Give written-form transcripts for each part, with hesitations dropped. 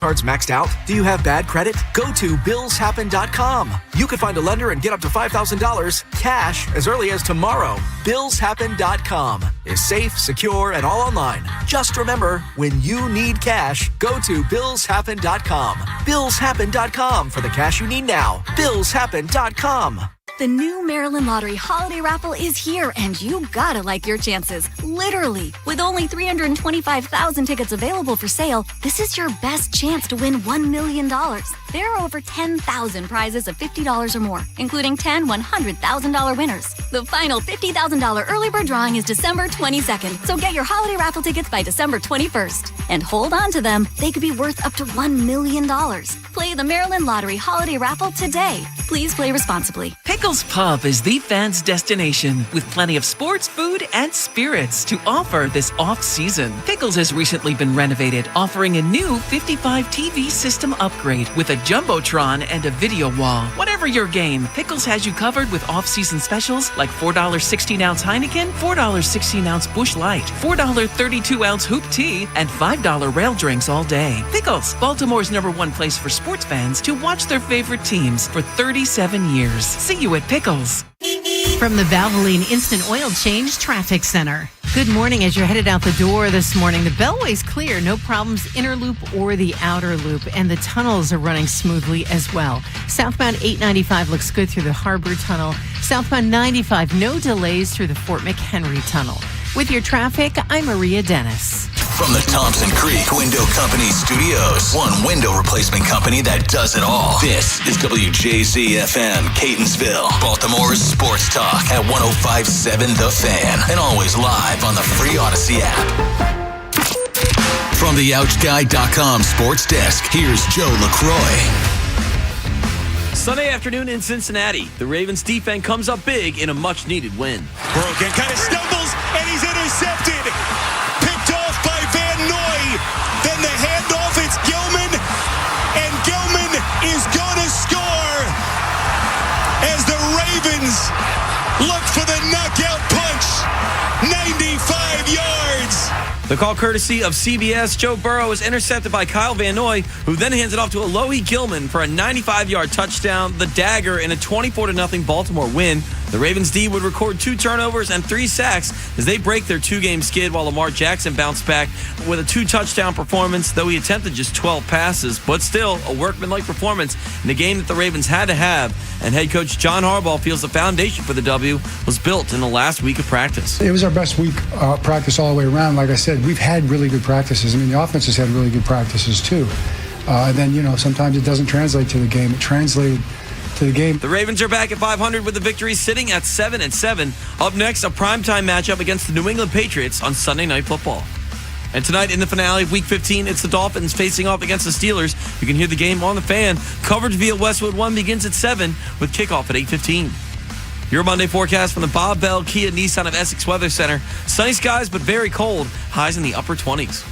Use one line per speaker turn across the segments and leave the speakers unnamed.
Cards maxed out? Do you have bad credit? Go to billshappen.com. You could find a lender and get up to $5,000 cash as early as tomorrow. Billshappen.com is safe, secure, and all online. Just remember, when you need cash, go to billshappen.com. Billshappen.com for the cash you need now. Billshappen.com.
The new Maryland Lottery Holiday Raffle is here, and you gotta like your chances. Literally. With only 325,000 tickets available for sale, this is your best chance to win $1 million. There are over 10,000 prizes of $50 or more, including 10 $100,000 winners. The final $50,000 early bird drawing is December 22nd, so get your holiday raffle tickets by December 21st. And hold on to them. They could be worth up to $1 million. Play the Maryland Lottery Holiday Raffle today. Please play responsibly.
Pickles Pub is the fans' destination with plenty of sports, food, and spirits to offer this off-season. Pickles has recently been renovated, offering a new 55 TV system upgrade with a Jumbotron and a video wall. Whatever your game, Pickles has you covered with off-season specials like $4 16-ounce Heineken, $4 16-ounce Busch Light, $4 32-ounce Hoop Tea, and $5 rail drinks all day. Pickles, Baltimore's #1 place for sports fans to watch their favorite teams for 37 years. See you at Pickles.
From the Valvoline Instant Oil Change Traffic Center. Good morning. As you're headed out the door this morning, the Bellway's clear. No problems inner loop or the outer loop. And the tunnels are running smoothly as well. Southbound 895 looks good through the Harbor Tunnel. Southbound 95, no delays through the Fort McHenry Tunnel. With your traffic, I'm Maria Dennis.
From the Thompson Creek Window Company Studios, one window replacement company that does it all. This is WJZ-FM, Catonsville, Baltimore's sports talk at 105.7 The Fan, and always live on the free Odyssey app. From the OutGuy.com sports desk, here's Joe LaCroix.
Sunday afternoon in Cincinnati, the Ravens defense comes up big in a much-needed win.
Broken, kind of stumbles, and he's intercepted. Picked off by Van Noy. Then the handoff, it's Gilman, and Gilman is going to score as the Ravens look for the knockout punch. 95 yards.
The call courtesy of CBS. Joe Burrow is intercepted by Kyle Van Noy, who then hands it off to Alohi Gilman for a 95-yard touchdown, the dagger in a 24-0 Baltimore win. The Ravens D would record 2 turnovers and 3 sacks as they break their 2-game skid, while Lamar Jackson bounced back with a 2-touchdown performance, though he attempted just 12 passes. But still, a workmanlike performance in a game that the Ravens had to have. And head coach John Harbaugh feels the foundation for the W was built in the last week of practice.
It was our best week practice all the way around. Like I said, we've had really good practices. I mean, the offense has had really good practices too. And then, sometimes it doesn't translate to the game. It translated to the game.
The Ravens are back at 500 with the victory, sitting at 7-7. Up next, a primetime matchup against the New England Patriots on Sunday Night Football. And tonight in the finale of Week 15, it's the Dolphins facing off against the Steelers. You can hear the game on the Fan. Coverage via Westwood One begins at 7 with kickoff at 8:15. Your Monday forecast from the Bob Bell Kia Nissan of Essex Weather Center. Sunny skies, but very cold. Highs in the upper 20s.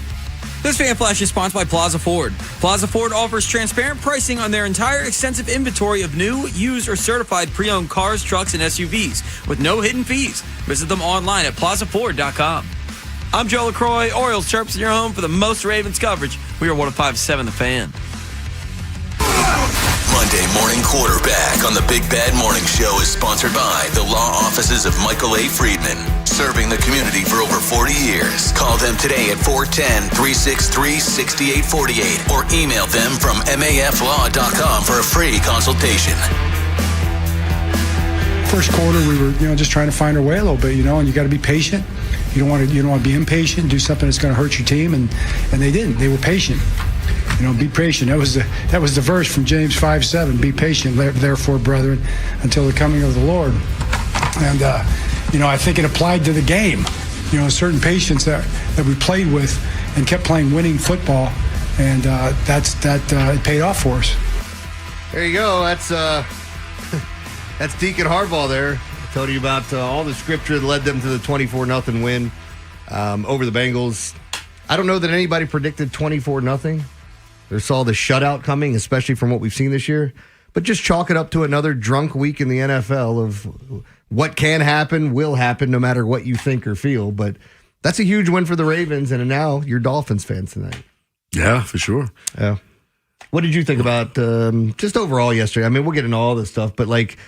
This Fan Flash is sponsored by Plaza Ford. Plaza Ford offers transparent pricing on their entire extensive inventory of new, used, or certified pre-owned cars, trucks, and SUVs with no hidden fees. Visit them online at plazaford.com. I'm Joe LaCroix. Orioles chirps in your home for the most Ravens coverage. We are 105.7 The Fan.
Monday Morning Quarterback on the Big Bad Morning Show is sponsored by the law offices of Michael A. Friedman, serving the community for over 40 years. Call them today at 410-363-6848 or email them from maflaw.com for a free consultation.
First quarter, we were, just trying to find our way a little bit, and you got to be patient. You don't want to be impatient, do something that's going to hurt your team, and they didn't. They were patient. Be patient. That was the verse from James 5:7. Be patient, therefore, brethren, until the coming of the Lord. And I think it applied to the game. Certain patience that we played with and kept playing winning football, and it paid off for us.
There you go. That's Deacon Harbaugh there. I told you about all the scripture that led them to the 24-0 win over the Bengals. I don't know that anybody predicted 24-0. They saw the shutout coming, especially from what we've seen this year. But just chalk it up to another drunk week in the NFL of what can happen, will happen, no matter what you think or feel. But that's a huge win for the Ravens, and now you're Dolphins fans tonight.
Yeah, for sure.
Yeah. What did you think about just overall yesterday? I mean, we'll get into all this stuff, but like,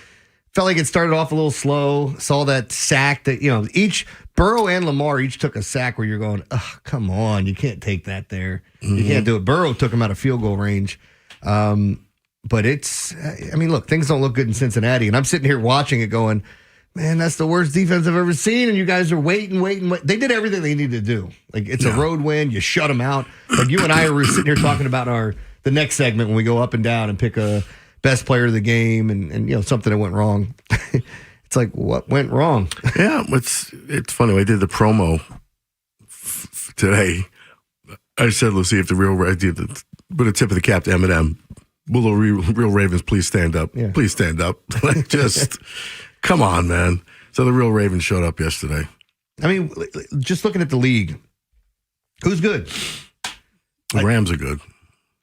felt like it started off a little slow. Saw that sack that, each Burrow and Lamar each took a sack where you're going, oh, come on, you can't take that there. You can't do it. Burrow took him out of field goal range. But look, things don't look good in Cincinnati. And I'm sitting here watching it going, man, that's the worst defense I've ever seen. And you guys are waiting. They did everything they needed to do. Like, it's a road win. You shut them out. Like, you and I are sitting here talking about the next segment when we go up and down and pick a best player of the game and something that went wrong. It's like, what went wrong?
Yeah, it's funny. I did the promo today. I said, let's see if put a tip of the cap to Eminem. Will the real Ravens please stand up? Yeah. Please stand up. Just, come on, man. So the real Ravens showed up yesterday.
I mean, just looking at the league, who's good?
The Rams are good.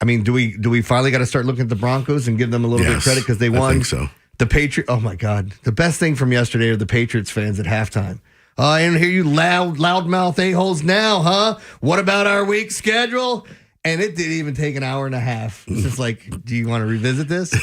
I mean, do we finally got to start looking at the Broncos and give them a little bit of credit because they won?
I think so.
The Patriots, oh my God. The best thing from yesterday are the Patriots fans at halftime. I didn't hear you loudmouth a-holes now, huh? What about our week schedule? And it didn't even take an hour and a half. It's just like, do you want to revisit this?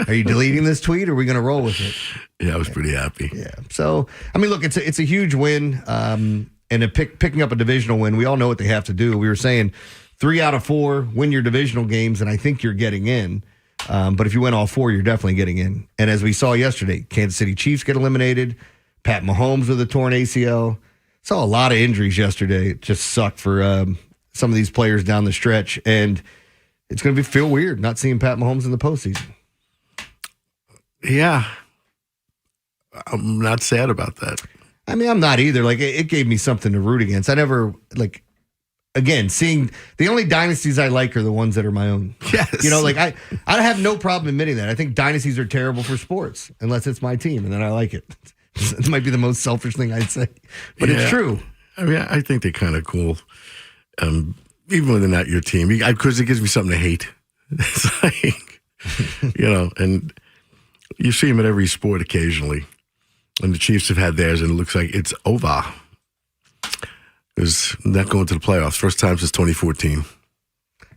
Are you deleting this tweet or are we going to roll with it?
Yeah, I was pretty happy.
Yeah. So, I mean, look, it's a huge win. And picking up a divisional win, we all know what they have to do. We were saying 3 out of 4 win your divisional games, and I think you're getting in. But if you win all 4, you're definitely getting in. And as we saw yesterday, Kansas City Chiefs get eliminated. Pat Mahomes with a torn ACL. Saw a lot of injuries yesterday. It just sucked for some of these players down the stretch. And it's going to feel weird not seeing Pat Mahomes in the postseason.
Yeah. I'm not sad about that.
I mean, I'm not either. Like, it gave me something to root against. I never, again, seeing the only dynasties I like are the ones that are my own.
Yes.
I have no problem admitting that. I think dynasties are terrible for sports unless it's my team, and then I like it. It might be the most selfish thing I'd say, but it's true.
I mean, I think they're kind of cool. Even when they're not your team, because it gives me something to hate. It's like, and you see them at every sport occasionally. And the Chiefs have had theirs, and it looks like it's over. It's not going to the playoffs. First time since 2014.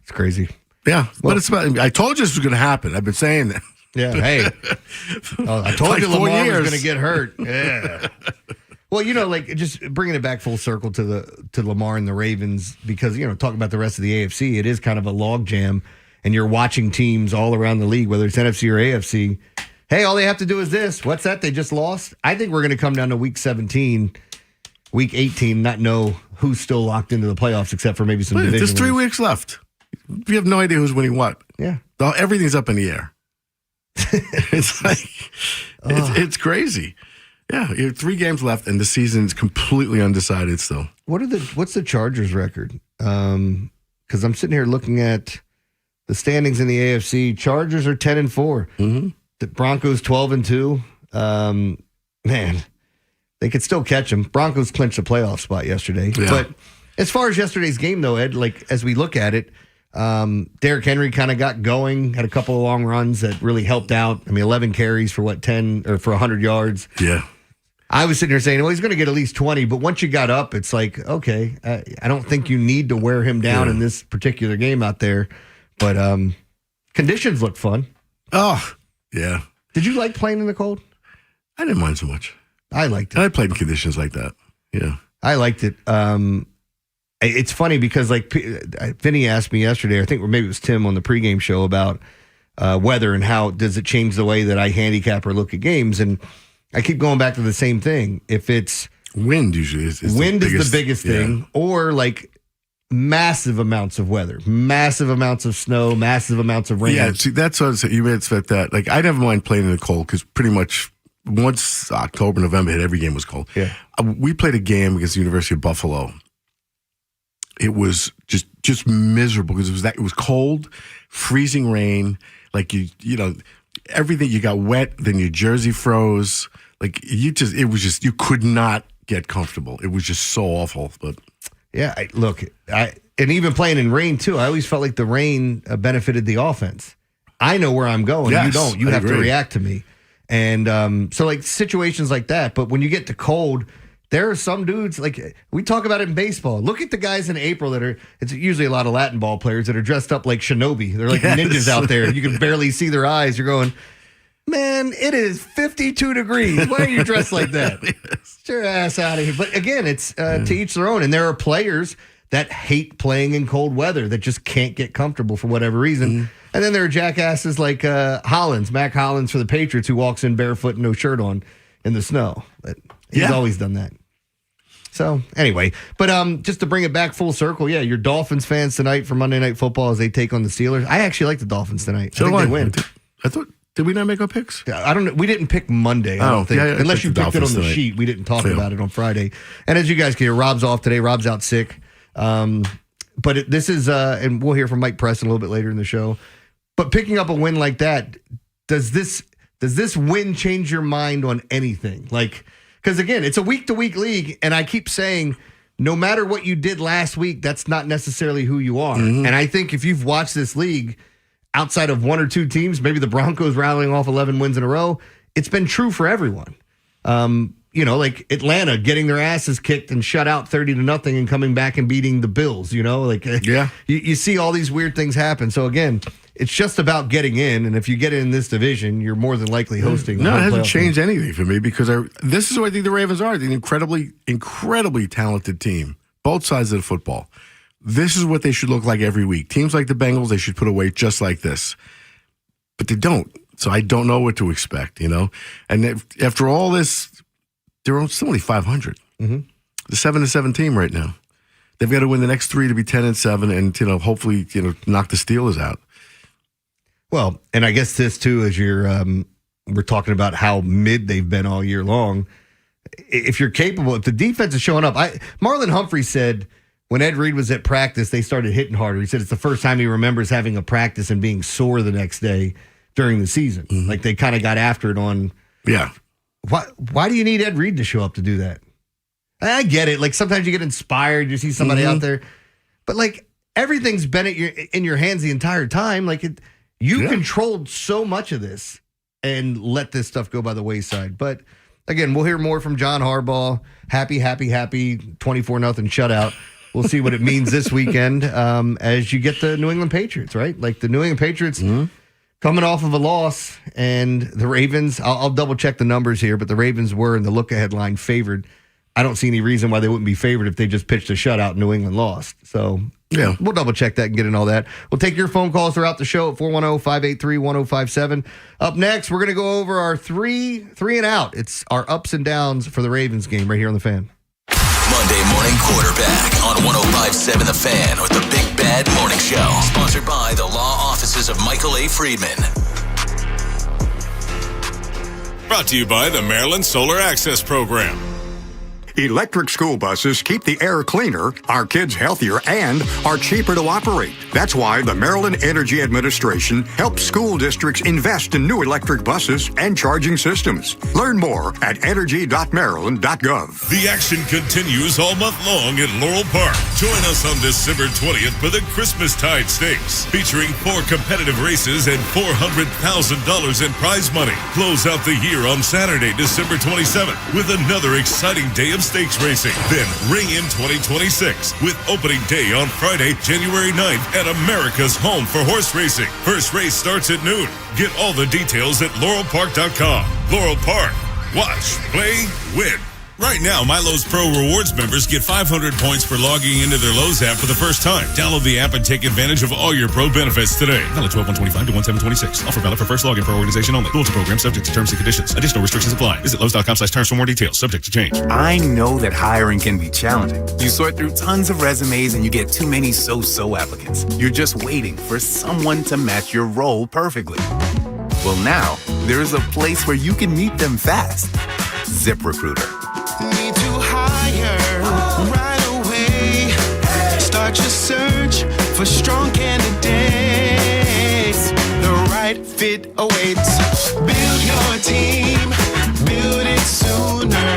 It's crazy.
Yeah, but it's about. I told you this was going to happen. I've been saying that.
Yeah, hey. I told you Lamar was going to get hurt. Yeah. Well, just bringing it back full circle to Lamar and the Ravens, because, talking about the rest of the AFC, it is kind of a logjam, and you're watching teams all around the league, whether it's NFC or AFC. Hey, all they have to do is this. What's that? They just lost? I think we're going to come down to week 17, week 18, not know who's still locked into the playoffs except for maybe some division.
There's 3 weeks left. We have no idea who's winning what.
Yeah.
Everything's up in the air. It's like, it's crazy. Yeah, you have 3 games left, and the season's completely undecided still.
What's the Chargers' record? Because I'm sitting here looking at the standings in the AFC. Chargers are 10-4.
Mm-hmm.
The Broncos 12-2. Man, they could still catch them. Broncos clinched a playoff spot yesterday.
Yeah.
But as far as yesterday's game, though, Ed, as we look at it, Derrick Henry kind of got going, had a couple of long runs that really helped out. I mean, 11 carries for 100 yards.
Yeah.
I was sitting here saying, well, he's going to get at least 20, but once you got up, it's like, okay, I don't think you need to wear him down in this particular game out there. But conditions look fun.
Oh, yeah.
Did you like playing in the cold?
I didn't mind so much.
I liked it.
I played in conditions like that. Yeah.
I liked it. It's funny because, Vinny asked me yesterday, I think maybe it was Tim on the pregame show, about weather and how does it change the way that I handicap or look at games. And I keep going back to the same thing. If it's
wind, usually is
the biggest thing, or massive amounts of weather, massive amounts of snow, massive amounts of rain.
Yeah, see, that's what I said. You made it fit that. I never mind playing in the cold because pretty much once October, November hit, every game was cold.
Yeah,
we played a game against the University of Buffalo. It was just miserable because it was cold, freezing rain. Everything, you got wet, then your jersey froze. You could not get comfortable. It was just so awful. But
yeah, and even playing in rain too, I always felt like the rain benefited the offense. I know where I'm going.
Yes,
you don't. You
I
have
agree.
to react to me. And so situations like that. But when you get to cold, There are some dudes, like we talk about it in baseball. Look at the guys in April it's usually a lot of Latin ball players that are dressed up like shinobi. They're like ninjas out there. You can barely see their eyes. You're going, man, it is 52 degrees. Why are you dressed like that? Get your ass out of here. But again, it's to each their own. And there are players that hate playing in cold weather that just can't get comfortable for whatever reason. Mm-hmm. And then there are jackasses like Mac Hollins for the Patriots, who walks in barefoot and no shirt on in the snow. But he's always done that. So anyway, but just to bring it back full circle, your Dolphins fans tonight for Monday Night Football as they take on the Steelers. I actually like the Dolphins tonight.
So
I think they win.
I thought, did we not make our picks?
I don't know. We didn't pick Monday. I don't think. Unless you picked it on the sheet. We didn't talk about it on Friday. And as you guys can hear, Rob's off today. Rob's out sick. But this is, and we'll hear from Mike Preston a little bit later in the show. But picking up a win like that, does this win change your mind on anything? Like, because again, it's a week-to-week league, and I keep saying, no matter what you did last week, that's not necessarily who you are. Mm-hmm. And I think if you've watched this league, outside of one or two teams, maybe the Broncos rattling off 11 wins in a row, it's been true for everyone. Like Atlanta getting their asses kicked and shut out 30-0 and coming back and beating the Bills, you see all these weird things happen. So again, it's just about getting in, and if you get in this division, you're more than likely hosting.
No, it hasn't changed anything for me because this is what I think the Ravens are. They're an incredibly, incredibly talented team, both sides of the football. This is what they should look like every week. Teams like the Bengals, they should put away just like this. But they don't. So I don't know what to expect, And after all this, they're still only 500. Mm-hmm. The 7-7 team right now. They've got to win the next 3 to be 10-7 and, hopefully, knock the Steelers out.
Well, and I guess this too, as we're talking about how mid they've been all year long. If you're capable, if the defense is showing up, Marlon Humphrey said when Ed Reed was at practice, they started hitting harder. He said it's the first time he remembers having a practice and being sore the next day during the season. Mm-hmm. Like they kind of got after it on.
Yeah.
Why do you need Ed Reed to show up to do that? I get it. Like sometimes you get inspired, you see somebody out there, but like everything's been in your hands the entire time. Like you controlled so much of this and let this stuff go by the wayside. But again, we'll hear more from John Harbaugh. Happy 24-0 shutout. We'll see what it means this weekend as you get the New England Patriots, right? Like the New England Patriots coming off of a loss, and the Ravens, I'll double-check the numbers here, but the Ravens were in the look-ahead line favored. I don't see any reason why they wouldn't be favored if they just pitched a shutout and New England lost. So we'll double-check that and get in all that. We'll take your phone calls throughout the show at 410-583-1057. Up next, we're going to go over our three and out. It's our ups and downs for the Ravens game right here on The Fan.
Monday Morning Quarterback on 105.7 The Fan with the Big Bad Morning Show. Sponsored by the law offices of Michael A. Friedman.
Brought to you by the Maryland Solar Access Program.
Electric school buses keep the air cleaner, our kids healthier, and are cheaper to operate. That's why the Maryland Energy Administration helps school districts invest in new electric buses and charging systems. Learn more at energy.maryland.gov.
The action continues all month long at Laurel Park. Join us on December 20th for the Christmastide Stakes, featuring 4 competitive races and $400,000 in prize money. Close out the year on Saturday, December 27th, with another exciting day of stakes racing. Then ring in 2026 with opening day on Friday, January 9th at America's home for horse racing. First race starts at noon. Get all the details at laurelpark.com. Laurel Park. Watch, play, win. Right now, MyLowe's Pro Rewards members get 500 points for logging into their Lowe's app for the first time. Download the app and take advantage of all your Pro benefits today. Valid 12/1/25 to 1/7/26. Offer valid for first login per organization only. Loyalty program subject to terms and conditions. Additional restrictions apply. Visit Lowe's.com/terms for more details. Subject to change.
I know that hiring can be challenging. You sort through tons of resumes and you get too many so-so applicants. You're just waiting for someone to match your role perfectly. Well, now, there's a place where you can meet them fast. ZipRecruiter.
Need to hire right away. Start your search for strong candidates. The right fit awaits. Build your team. Build it sooner.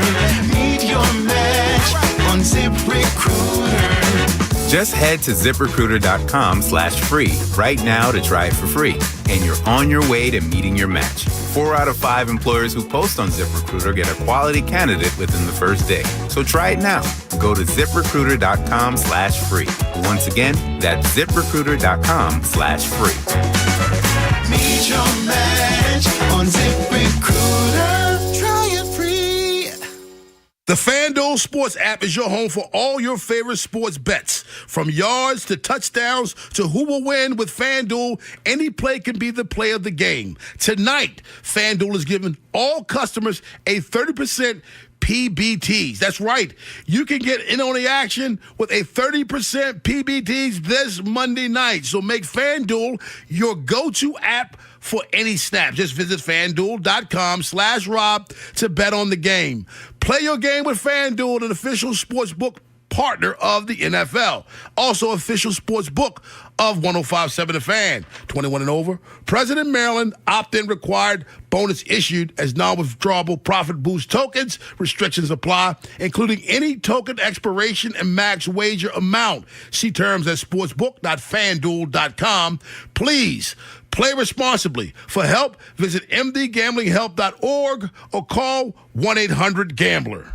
Meet your match on ZipRecruiter.
Just head to ZipRecruiter.com/free right now to try it for free. and you're on your way to meeting your match. 4 out of 5 employers who post on ZipRecruiter get a quality candidate within the first day. So try it now. Go to ZipRecruiter.com/free. Once again, that's ZipRecruiter.com/free.
Meet your match on ZipRecruiter. Try it free.
The FanDuel Sports app is your home for all your favorite sports bets. From yards to touchdowns to who will win with FanDuel, any play can be the play of the game. Tonight, FanDuel is giving all customers a 30% PBTs. That's right. You can get in on the action with a 30% PBTs this Monday night. So make FanDuel your go-to app for any snap. Just visit FanDuel.com/Rob to bet on the game. Play your game with FanDuel, an official sportsbook partner of the NFL. Also official sportsbook of 105.7 The Fan. 21 and over. President Maryland, opt-in required. Bonus issued as non-withdrawable profit boost tokens. Restrictions apply, including any token expiration and max wager amount. See terms at sportsbook.fanduel.com. Please play responsibly. For help, visit mdgamblinghelp.org or call 1-800-GAMBLER.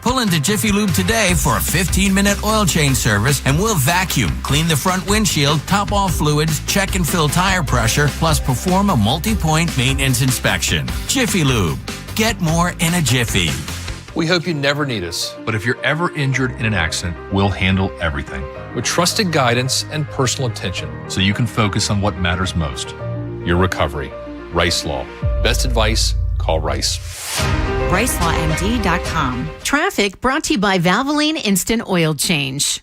Pull into Jiffy Lube today for a 15-minute oil change service, and we'll vacuum, clean the front windshield, top all fluids, check and fill tire pressure, plus perform a multi-point maintenance inspection. Jiffy Lube. Get more in a jiffy.
We hope you never need us, but if you're ever injured in an accident, we'll handle everything with trusted guidance and personal attention so you can focus on what matters most, your recovery. Rice Law. Best advice, call Rice.
RiceLawMD.com. Traffic brought to you by Valvoline Instant Oil Change.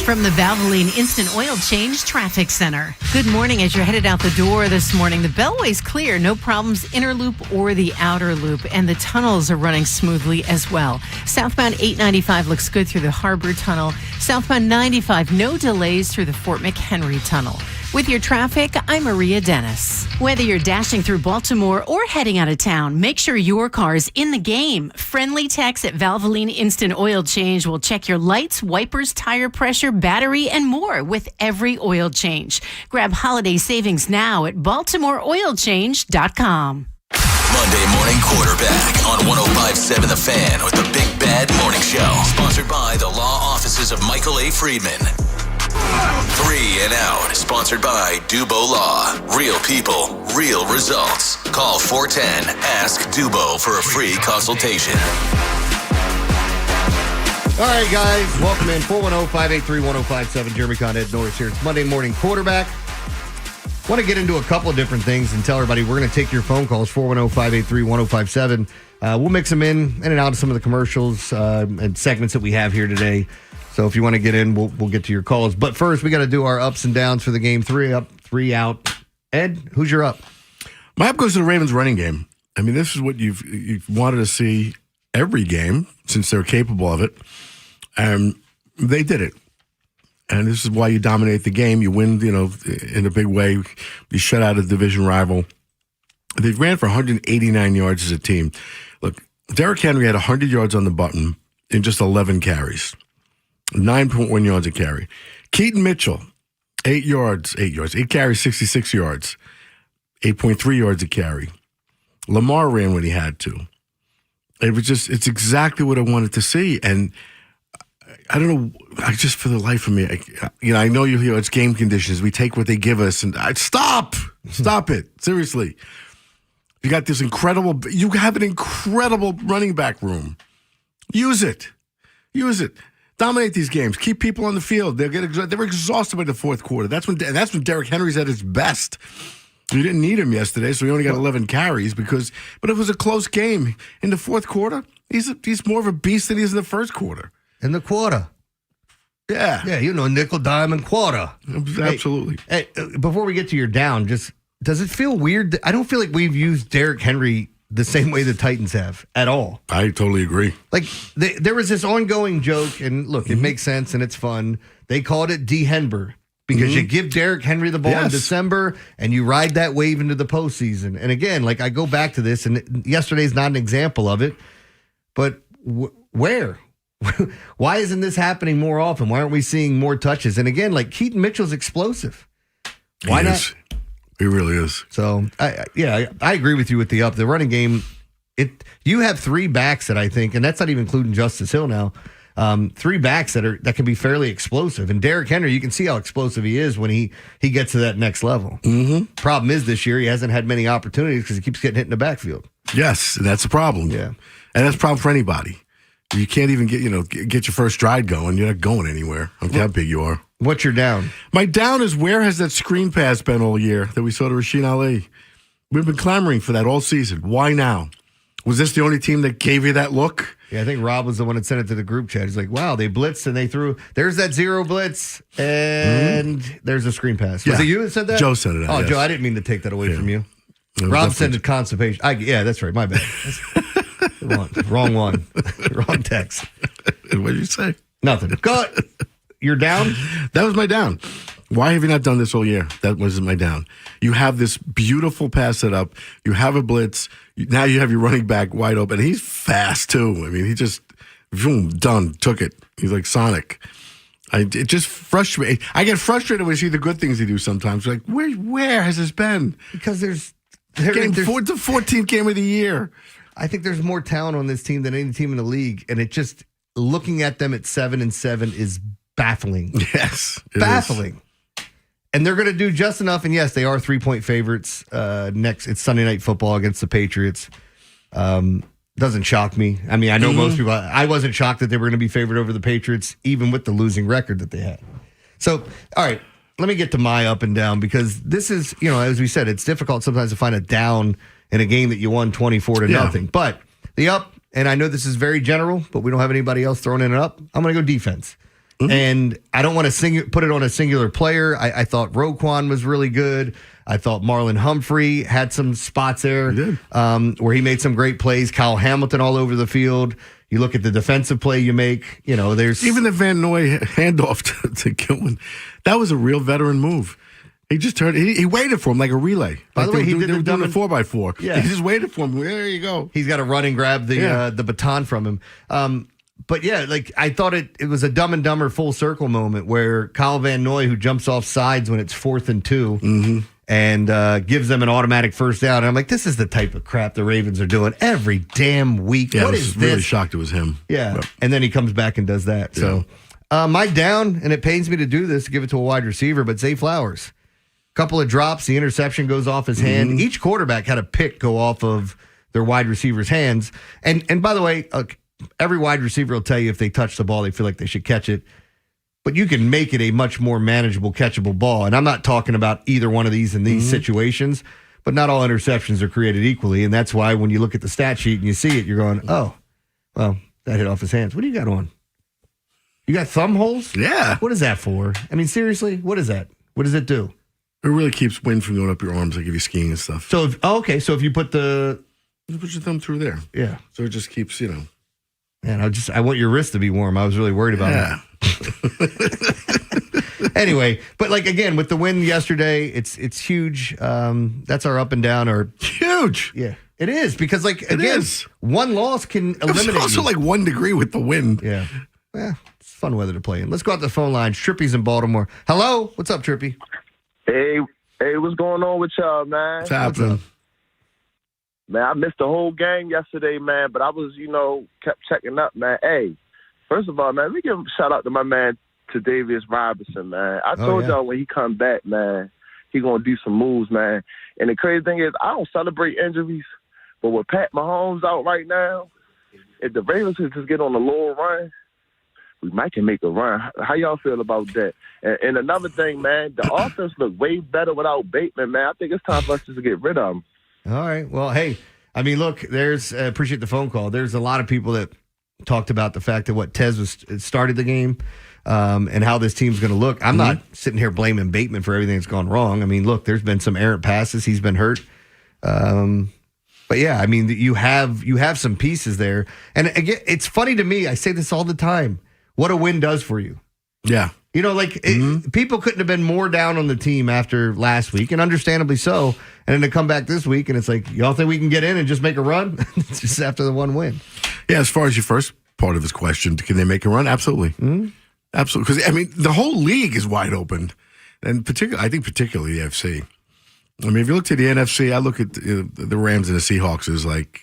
From the Valvoline Instant Oil Change Traffic Center. Good morning. As you're headed out the door this morning, the Beltway's clear. No problems inner loop or the outer loop. And the tunnels are running smoothly as well. Southbound 895 looks good through the Harbor Tunnel. Southbound 95, no delays through the Fort McHenry Tunnel. With your traffic, I'm Maria Dennis. Whether you're dashing through Baltimore or heading out of town, make sure your car's in the game. Friendly techs at Valvoline Instant Oil Change will check your lights, wipers, tire pressure, battery, and more with every oil change. Grab holiday savings now at BaltimoreOilChange.com.
Monday morning quarterback on 105.7 The Fan with the Big Bad Morning Show. Sponsored by the law offices of Michael A. Friedman. 3 and Out, sponsored by Dubo Law. Real people, real results. Call 410-ASK-DUBO for a free consultation.
All right, guys, welcome in. 410-583-1057. Jeremy Conn, Ed Norris here. It's Monday morning quarterback. Want to get into a couple of different things and tell everybody we're going to take your phone calls, 410-583-1057. We'll mix them in and out of some of the commercials and segments that we have here today. So if you want to get in, we'll get to your calls. But first, we got to do our ups and downs for the game. 3 up, 3 out. Ed, who's your up?
My up goes to the Ravens running game. I mean, this is what you've wanted to see every game since they're capable of it. And they did it. And this is why you dominate the game. You win, in a big way. You shut out a division rival. They ran for 189 yards as a team. Look, Derrick Henry had 100 yards on the button in just 11 carries. 9.1 yards a carry. Keaton Mitchell, 8 carries, 66 yards. 8.3 yards a carry. Lamar ran when he had to. It's exactly what I wanted to see. And I don't know, for the life of me, I know you hear it's game conditions. We take what they give us. And stop it. Seriously. You have an incredible running back room. Use it. Dominate these games. Keep people on the field. They were exhausted by the fourth quarter. That's when Derrick Henry's at his best. You didn't need him yesterday, so he only got 11 carries but it was a close game. In the fourth quarter, he's more of a beast than he is in the first quarter.
In the quarter.
Yeah.
Yeah, nickel, dime, and quarter.
Absolutely.
Hey, before we get to your down, does it feel weird? I don't feel like we've used Derrick Henry the same way the Titans have at all.
I totally agree.
Like, there was this ongoing joke, and look, it makes sense and it's fun. They called it D-Henber because you give Derrick Henry the ball in December and you ride that wave into the postseason. And again, I go back to this, and yesterday's not an example of it, but where? Why isn't this happening more often? Why aren't we seeing more touches? And again, Keaton Mitchell's explosive. Why not?
He really is.
So, I agree with you with the up. The running game, you have three backs that I think, and that's not even including Justice Hill now, three backs that can be fairly explosive. And Derrick Henry, you can see how explosive he is when he gets to that next level.
Mm-hmm.
Problem is this year he hasn't had many opportunities because he keeps getting hit in the backfield.
Yes, and that's a problem.
Yeah.
And that's a problem for anybody. You can't even get your first stride going. You're not going anywhere. I don't care how big you are.
What's your down?
My down is where has that screen pass been all year that we saw to Rasheen Ali? We've been clamoring for that all season. Why now? Was this the only team that gave you that look?
Yeah, I think Rob was the one that sent it to the group chat. He's like, wow, they blitzed and they threw. There's that zero blitz, and there's a screen pass. Was it you that said that?
Joe said it.
Oh,
yes.
Joe, I didn't mean to take that away from you. Rob sent it constipation. Yeah, that's right. My bad. Wrong one. Wrong text.
What did you say?
Nothing. Go. You're down?
That was my down. Why have you not done this all year? That wasn't my down. You have this beautiful pass set up. You have a blitz. Now you have your running back wide open. He's fast, too. I mean, he just, boom, done, took it. He's like Sonic. It just frustrates me. I get frustrated when I see the good things they do sometimes. Like, where has this been?
Because there's
the 14th game of the year.
I think there's more talent on this team than any team in the league. And it just, looking at them at 7-7 is baffling.
Yes.
Baffling. And they're going to do just enough. And yes, they are 3-point favorites. It's Sunday Night Football against the Patriots. Doesn't shock me. I mean, I know most people, I wasn't shocked that they were going to be favored over the Patriots, even with the losing record that they had. So, all right, let me get to my up and down, because this is, as we said, it's difficult sometimes to find a down in a game that you won 24-0. But the up, and I know this is very general, but we don't have anybody else throwing in an up. I'm going to go defense. Mm-hmm. And I don't want to put it on a singular player. I thought Roquan was really good. I thought Marlon Humphrey had some spots there where he made some great plays. Kyle Hamilton all over the field. You look at the defensive play you make. There's
even the Van Noy handoff to Gilman. That was a real veteran move. He just turned. He waited for him like a relay.
By the way, he did
the 4x4. Yeah, he just waited for him. There you go.
He's got to run and grab the baton from him. But yeah, I thought it was a Dumb and Dumber full circle moment where Kyle Van Noy, who jumps off sides when it's 4th and 2, and gives them an automatic first down. And I'm like, this is the type of crap the Ravens are doing every damn week.
Yeah,
what
I was
is this?
Really shocked it was him.
Yeah,
but.
And then he comes back and does that. Yeah. So my down, and it pains me to do this, to give it to a wide receiver, but Zay Flowers. Couple of drops, the interception goes off his hand. Each quarterback had a pick go off of their wide receiver's hands. And by the way, every wide receiver will tell you if they touch the ball, they feel like they should catch it. But you can make it a much more manageable, catchable ball. And I'm not talking about either one of these in these situations, but not all interceptions are created equally. And that's why when you look at the stat sheet and you see it, you're going, oh, well, that hit off his hands. What do you got on? You got thumb holes?
Yeah.
What is that for? I mean, seriously, what is that? What does it do?
It really keeps wind from going up your arms, like if you're skiing and stuff.
So, so if you put you
put your thumb through there.
Yeah.
So it just keeps,
Man, I want your wrist to be warm. I was really worried about it. Anyway, but again, with the win yesterday, it's huge. That's our up and down. Or
huge.
Yeah, it is, because again, one loss can eliminate.
It's also 1 degree with the wind.
Yeah. It's fun weather to play in. Let's go out the phone line. Trippy's in Baltimore. Hello, what's up, Trippy?
Hey, what's going on with y'all, man?
What's happening?
Man, I missed the whole game yesterday, man, but I was, kept checking up, man. Hey, first of all, man, let me give a shout out to my man, Davis Robinson, man. I told y'all when he come back, man, he going to do some moves, man. And the crazy thing is, I don't celebrate injuries, but with Pat Mahomes out right now, if the Ravens could just get on a lower run, we might can make a run. How y'all feel about that? And another thing, man, the offense look way better without Bateman, man. I think it's time for us to get rid of him.
All right. Well, hey, I mean, look, appreciate the phone call. There's a lot of people that talked about the fact that Tez started the game and how this team's going to look. I'm not sitting here blaming Bateman for everything that's gone wrong. I mean, look, there's been some errant passes. He's been hurt. But yeah, I mean, you have some pieces there. And again, it's funny to me. I say this all the time. What a win does for you.
Yeah.
People couldn't have been more down on the team after last week, and understandably so. And then to come back this week, and it's like, y'all think we can get in and just make a run? Just after the one win.
Yeah, as far as your first part of his question, can they make a run? Absolutely. Absolutely. Because, the whole league is wide open. And particularly the FC. I mean, if you look to the NFC, I look at the Rams and the Seahawks as like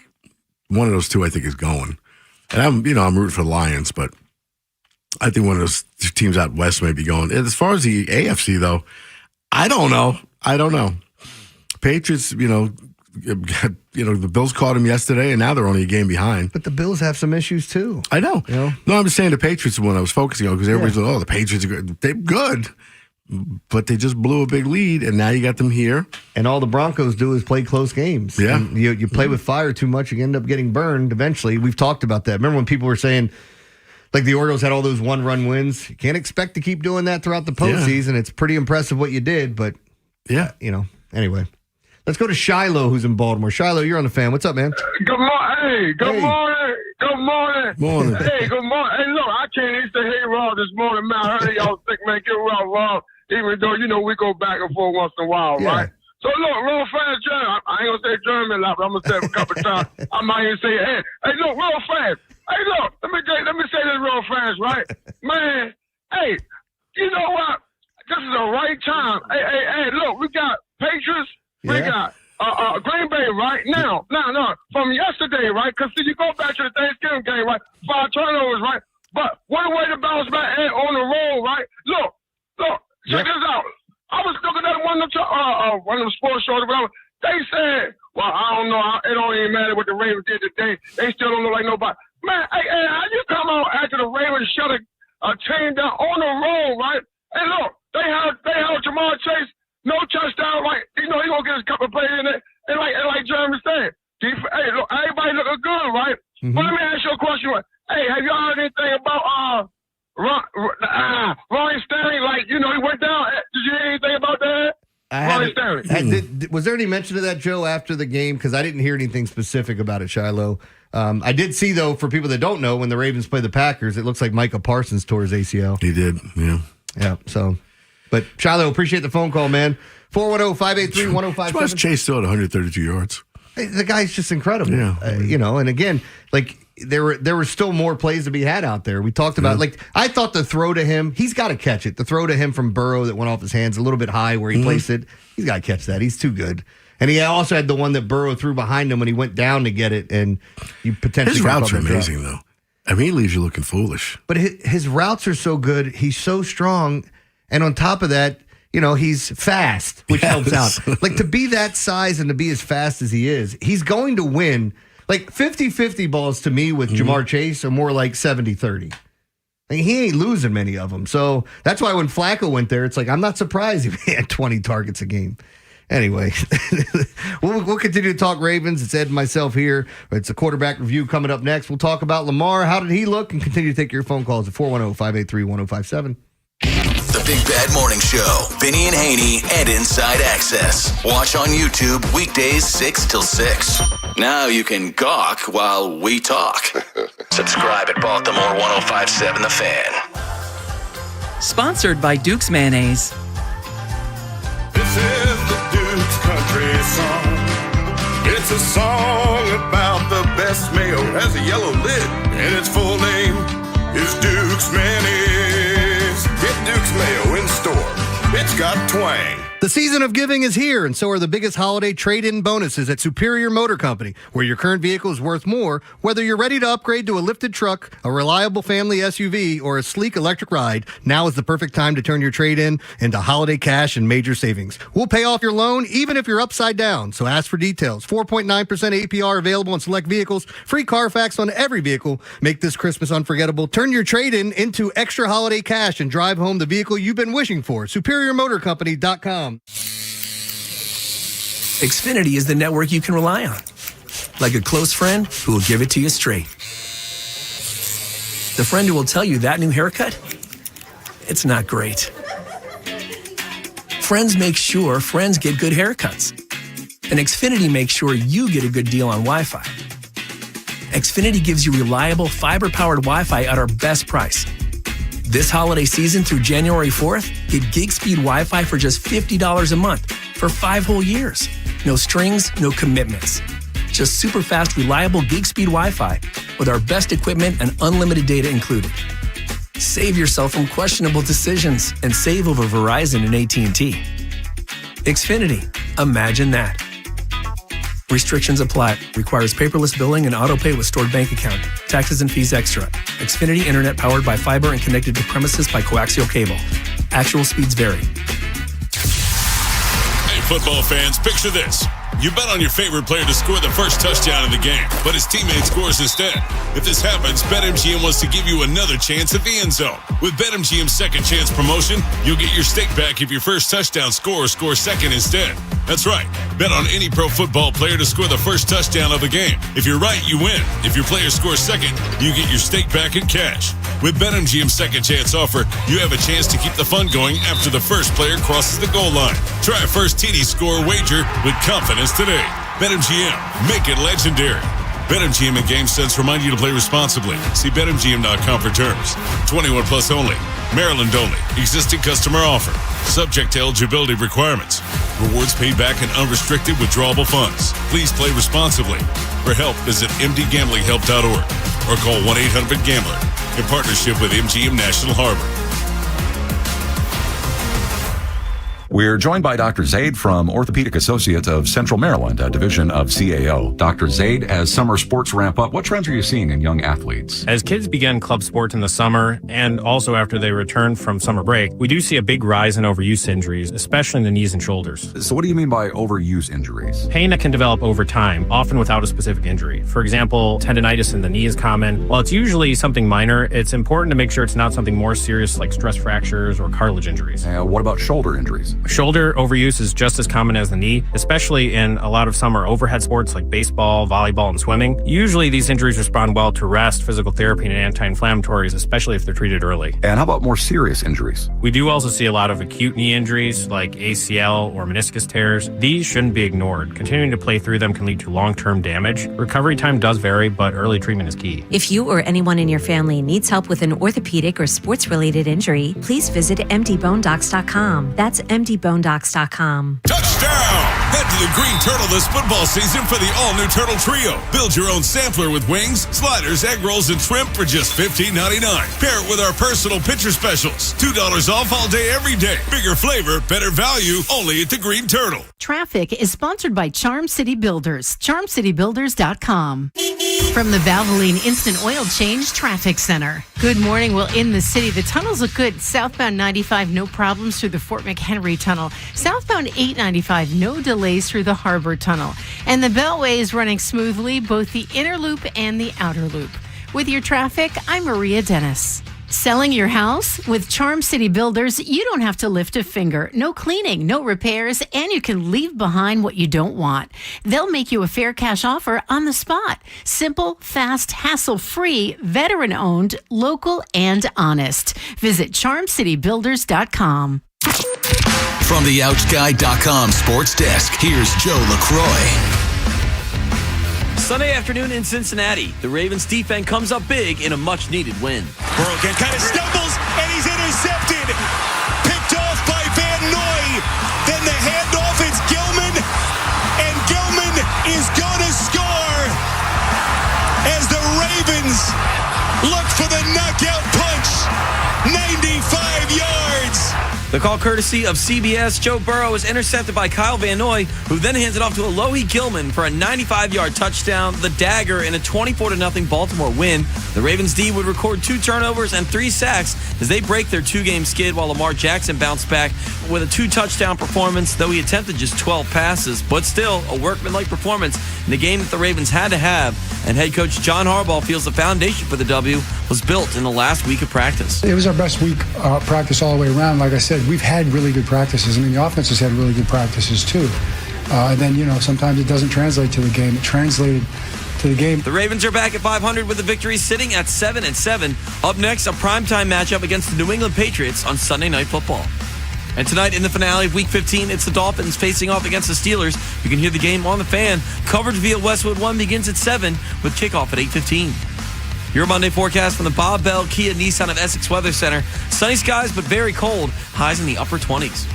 one of those two I think is going. And I'm rooting for the Lions, but I think one of those teams out west may be going. As far as the AFC, though, I don't know. Patriots, the Bills caught them yesterday, and now they're only a game behind.
But the Bills have some issues, too.
I know. No, I'm just saying the Patriots is what I was focusing on because everybody's like, the Patriots are good. They're good. But they just blew a big lead, and now you got them here.
And all the Broncos do is play close games.
Yeah.
And you play with fire too much, you end up getting burned eventually. We've talked about that. Remember when people were saying, like the Orioles had all those one-run wins? You can't expect to keep doing that throughout the postseason. Yeah. It's pretty impressive what you did, but, anyway. Let's go to Shiloh, who's in Baltimore. Shiloh, you're on the Fan. What's up, man?
Good morning. Hey, good morning. Good morning.
Morning.
Hey, good morning. Hey, look, I can't even say hey, Rob, this morning, man. I heard y'all think, man, get well, Rob. Even though, we go back and forth once in a while, right? So, look, real fast, German. I ain't going to say German a lot, but I'm going to say it a couple times. I might even say, hey, look, real fast. Hey, look, let me say this real fast, right? Man, hey, you know what? This is the right time. Hey, look, we got Patriots. We got Green Bay right now. No, from yesterday, right? Because you go back to the Thanksgiving game, right? 5 turnovers, right? But one way to bounce back on the roll, right? Look, check this out. I was looking at one of them sports shows, whatever. They said, well, I don't know. It don't even matter what the Ravens did today. They still don't look like nobody. Man, hey, how you come out after the Ravens shut a team down on the roll, right? Hey, look, they held Jamar Chase. No touchdown, right? He gonna get his couple plays in it. And like Jeremy said, hey, look, everybody looking good, right? Mm-hmm. But let me ask you a question. Hey, have you heard anything about Ronnie Stanley? Like, he went down. Did you hear anything about that? Ronnie Stanley.
Was there any mention of that, Joe, after the game? Because I didn't hear anything specific about it, Shiloh. I did see, though, for people that don't know, when the Ravens play the Packers, it looks like Micah Parsons tore his ACL.
He did, yeah.
Yeah, so... But, Shiloh, appreciate the phone call, man. 410-583-1057.
Why's Chase still at 132 yards?
Hey, the guy's just incredible.
Yeah.
And again, like, there were still more plays to be had out there. We talked about, I thought the throw to him, he's got to catch it. The throw to him from Burrow that went off his hands a little bit high where he placed it, he's got to catch that. He's too good. And he also had the one that Burrow threw behind him when he went down to get it, and you potentially...
His routes are amazing, though. I mean, he leaves you looking foolish.
But his routes are so good. He's so strong. And on top of that, he's fast, which helps out. Like, to be that size and to be as fast as he is, he's going to win. Like, 50-50 balls to me with Jamar Chase are more like 70-30. I mean, he ain't losing many of them. So that's why when Flacco went there, it's like, I'm not surprised if he had 20 targets a game. Anyway, we'll continue to talk Ravens. It's Ed and myself here. It's a quarterback review coming up next. We'll talk about Lamar. How did he look? And continue to take your phone calls at 410-583-1057.
The Big Bad Morning Show. Vinny and Haynie and Inside Access. Watch on YouTube weekdays 6 till 6. Now you can gawk while we talk. Subscribe at Baltimore 1057 The Fan.
Sponsored by Duke's Mayonnaise.
This is the Duke's country song. It's a song about the best mayo. Has a yellow lid, and its full name is Duke's Mayonnaise. Get Duke's Mayo in store. It's got twang.
The season of giving is here, and so are the biggest holiday trade-in bonuses at Superior Motor Company, where your current vehicle is worth more, whether you're ready to upgrade to a lifted truck, a reliable family SUV, or a sleek electric ride. Now is the perfect time to turn your trade-in into holiday cash and major savings. We'll pay off your loan even if you're upside down, so ask for details. 4.9% APR available on select vehicles, free Carfax on every vehicle. Make this Christmas unforgettable. Turn your trade-in into extra holiday cash and drive home the vehicle you've been wishing for. SuperiorMotorCompany.com.
Xfinity is the network you can rely on. Like a close friend who will give it to you straight. The friend who will tell you that new haircut, it's not great. Friends make sure friends get good haircuts. And Xfinity makes sure you get a good deal on Wi-Fi. Xfinity gives you reliable fiber-powered Wi-Fi at our best price. This holiday season through January 4th, get gig speed Wi-Fi for just $50 a month for 5 whole years. No strings, no commitments. Just super fast, reliable gig speed Wi-Fi with our best equipment and unlimited data included. Save yourself from questionable decisions and save over Verizon and AT&T. Xfinity. Imagine that. Restrictions apply. Requires paperless billing and auto pay with stored bank account. Taxes and fees extra. Xfinity Internet powered by fiber and connected to premises by coaxial cable. Actual speeds vary.
Hey, football fans, picture this. You bet on your favorite player to score the first touchdown of the game, but his teammate scores instead. If this happens, BetMGM wants to give you another chance at the end zone. With BetMGM's second chance promotion, you'll get your stake back if your first touchdown scorer scores second instead. That's right. Bet on any pro football player to score the first touchdown of the game. If you're right, you win. If your player scores second, you get your stake back in cash. With BetMGM's second chance offer, you have a chance to keep the fun going after the first player crosses the goal line. Try a first TD score wager with confidence today. BetMGM. Make it legendary. BetMGM and GameSense remind you to play responsibly. See BetMGM.com for terms. 21 plus only. Maryland only. Existing customer offer. Subject to eligibility requirements. Rewards paid back in unrestricted withdrawable funds. Please play responsibly. For help, visit mdgamblinghelp.org or call 1-800-GAMBLER in partnership with MGM National Harbor.
We're joined by Dr. Zaid from Orthopedic Associates of Central Maryland, a division of CAO. Dr. Zaid, as summer sports ramp up, what trends are you seeing in young athletes?
As kids begin club sports in the summer and also after they return from summer break, we do see a big rise in overuse injuries, especially in the knees and shoulders.
So what do you mean by overuse injuries?
Pain that can develop over time, often without a specific injury. For example, tendonitis in the knee is common. While it's usually something minor, it's important to make sure it's not something more serious like stress fractures or cartilage injuries.
What about shoulder injuries?
Shoulder overuse is just as common as the knee, especially in a lot of summer overhead sports like baseball, volleyball, and swimming. Usually these injuries respond well to rest, physical therapy, and anti-inflammatories, especially if they're treated early.
And how about more serious injuries?
We do also see a lot of acute knee injuries like ACL or meniscus tears. These shouldn't be ignored. Continuing to play through them can lead to long-term damage. Recovery time does vary, but early treatment is key.
If you or anyone in your family needs help with an orthopedic or sports-related injury, please visit mdbonedocs.com. That's mdbonedocs.com.
Touchdown! Head to the Green Turtle this football season for the all-new Turtle Trio. Build your own sampler with wings, sliders, egg rolls, and shrimp for just $15.99. Pair it with our personal pitcher specials. $2 off all day, every day. Bigger flavor, better value, only at the Green Turtle.
Traffic is sponsored by Charm City Builders. CharmCityBuilders.com. From the Valvoline Instant Oil Change Traffic Center. Good morning. Well, in the city, the tunnels look good. Southbound 95, no problems through the Fort McHenry Tunnel. Southbound 895, no delays through the Harbor Tunnel. And the Beltway is running smoothly, both the inner loop and the outer loop. With your traffic, I'm Maria Dennis. Selling your house? With Charm City Builders, you don't have to lift a finger. No cleaning, no repairs, and you can leave behind what you don't want. They'll make you a fair cash offer on the spot. Simple, fast, hassle-free, veteran-owned, local, and honest. Visit CharmCityBuilders.com.
From the OutGuy.com sports desk, here's Joe LaCroix.
Sunday afternoon in Cincinnati, the Ravens defense comes up big in a much-needed win.
Burrow kind of stumbles, and he's intercepted. Picked off by Van Noy. Then the handoff, it's Gilman. And Gilman is going to score as the Ravens look for the knockout punch. 95 yards.
The call courtesy of CBS. Joe Burrow is intercepted by Kyle Van Noy, who then hands it off to Alohi Gilman for a 95-yard touchdown, the dagger in a 24-0 Baltimore win. The Ravens D would record 2 turnovers and 3 sacks as they break their 2-game skid, while Lamar Jackson bounced back with a 2-touchdown performance, though he attempted just 12 passes. But still, a workmanlike performance in the game that the Ravens had to have. And head coach John Harbaugh feels the foundation for the W was built in the last week of practice.
It was our best week practice all the way around. Like I said, we've had really good practices. I mean, the offense has had really good practices too. And then, sometimes it doesn't translate to the game. It translated to the game.
The Ravens are back at 500 with the victory, sitting at 7-7. Up next, a primetime matchup against the New England Patriots on Sunday Night Football. And tonight in the finale of Week 15, it's the Dolphins facing off against the Steelers. You can hear the game on the Fan. Coverage via Westwood One begins at 7 with kickoff at 8:15. Your Monday forecast from the Bob Bell Kia Nissan of Essex Weather Center. Sunny skies, but very cold. Highs in the upper 20s.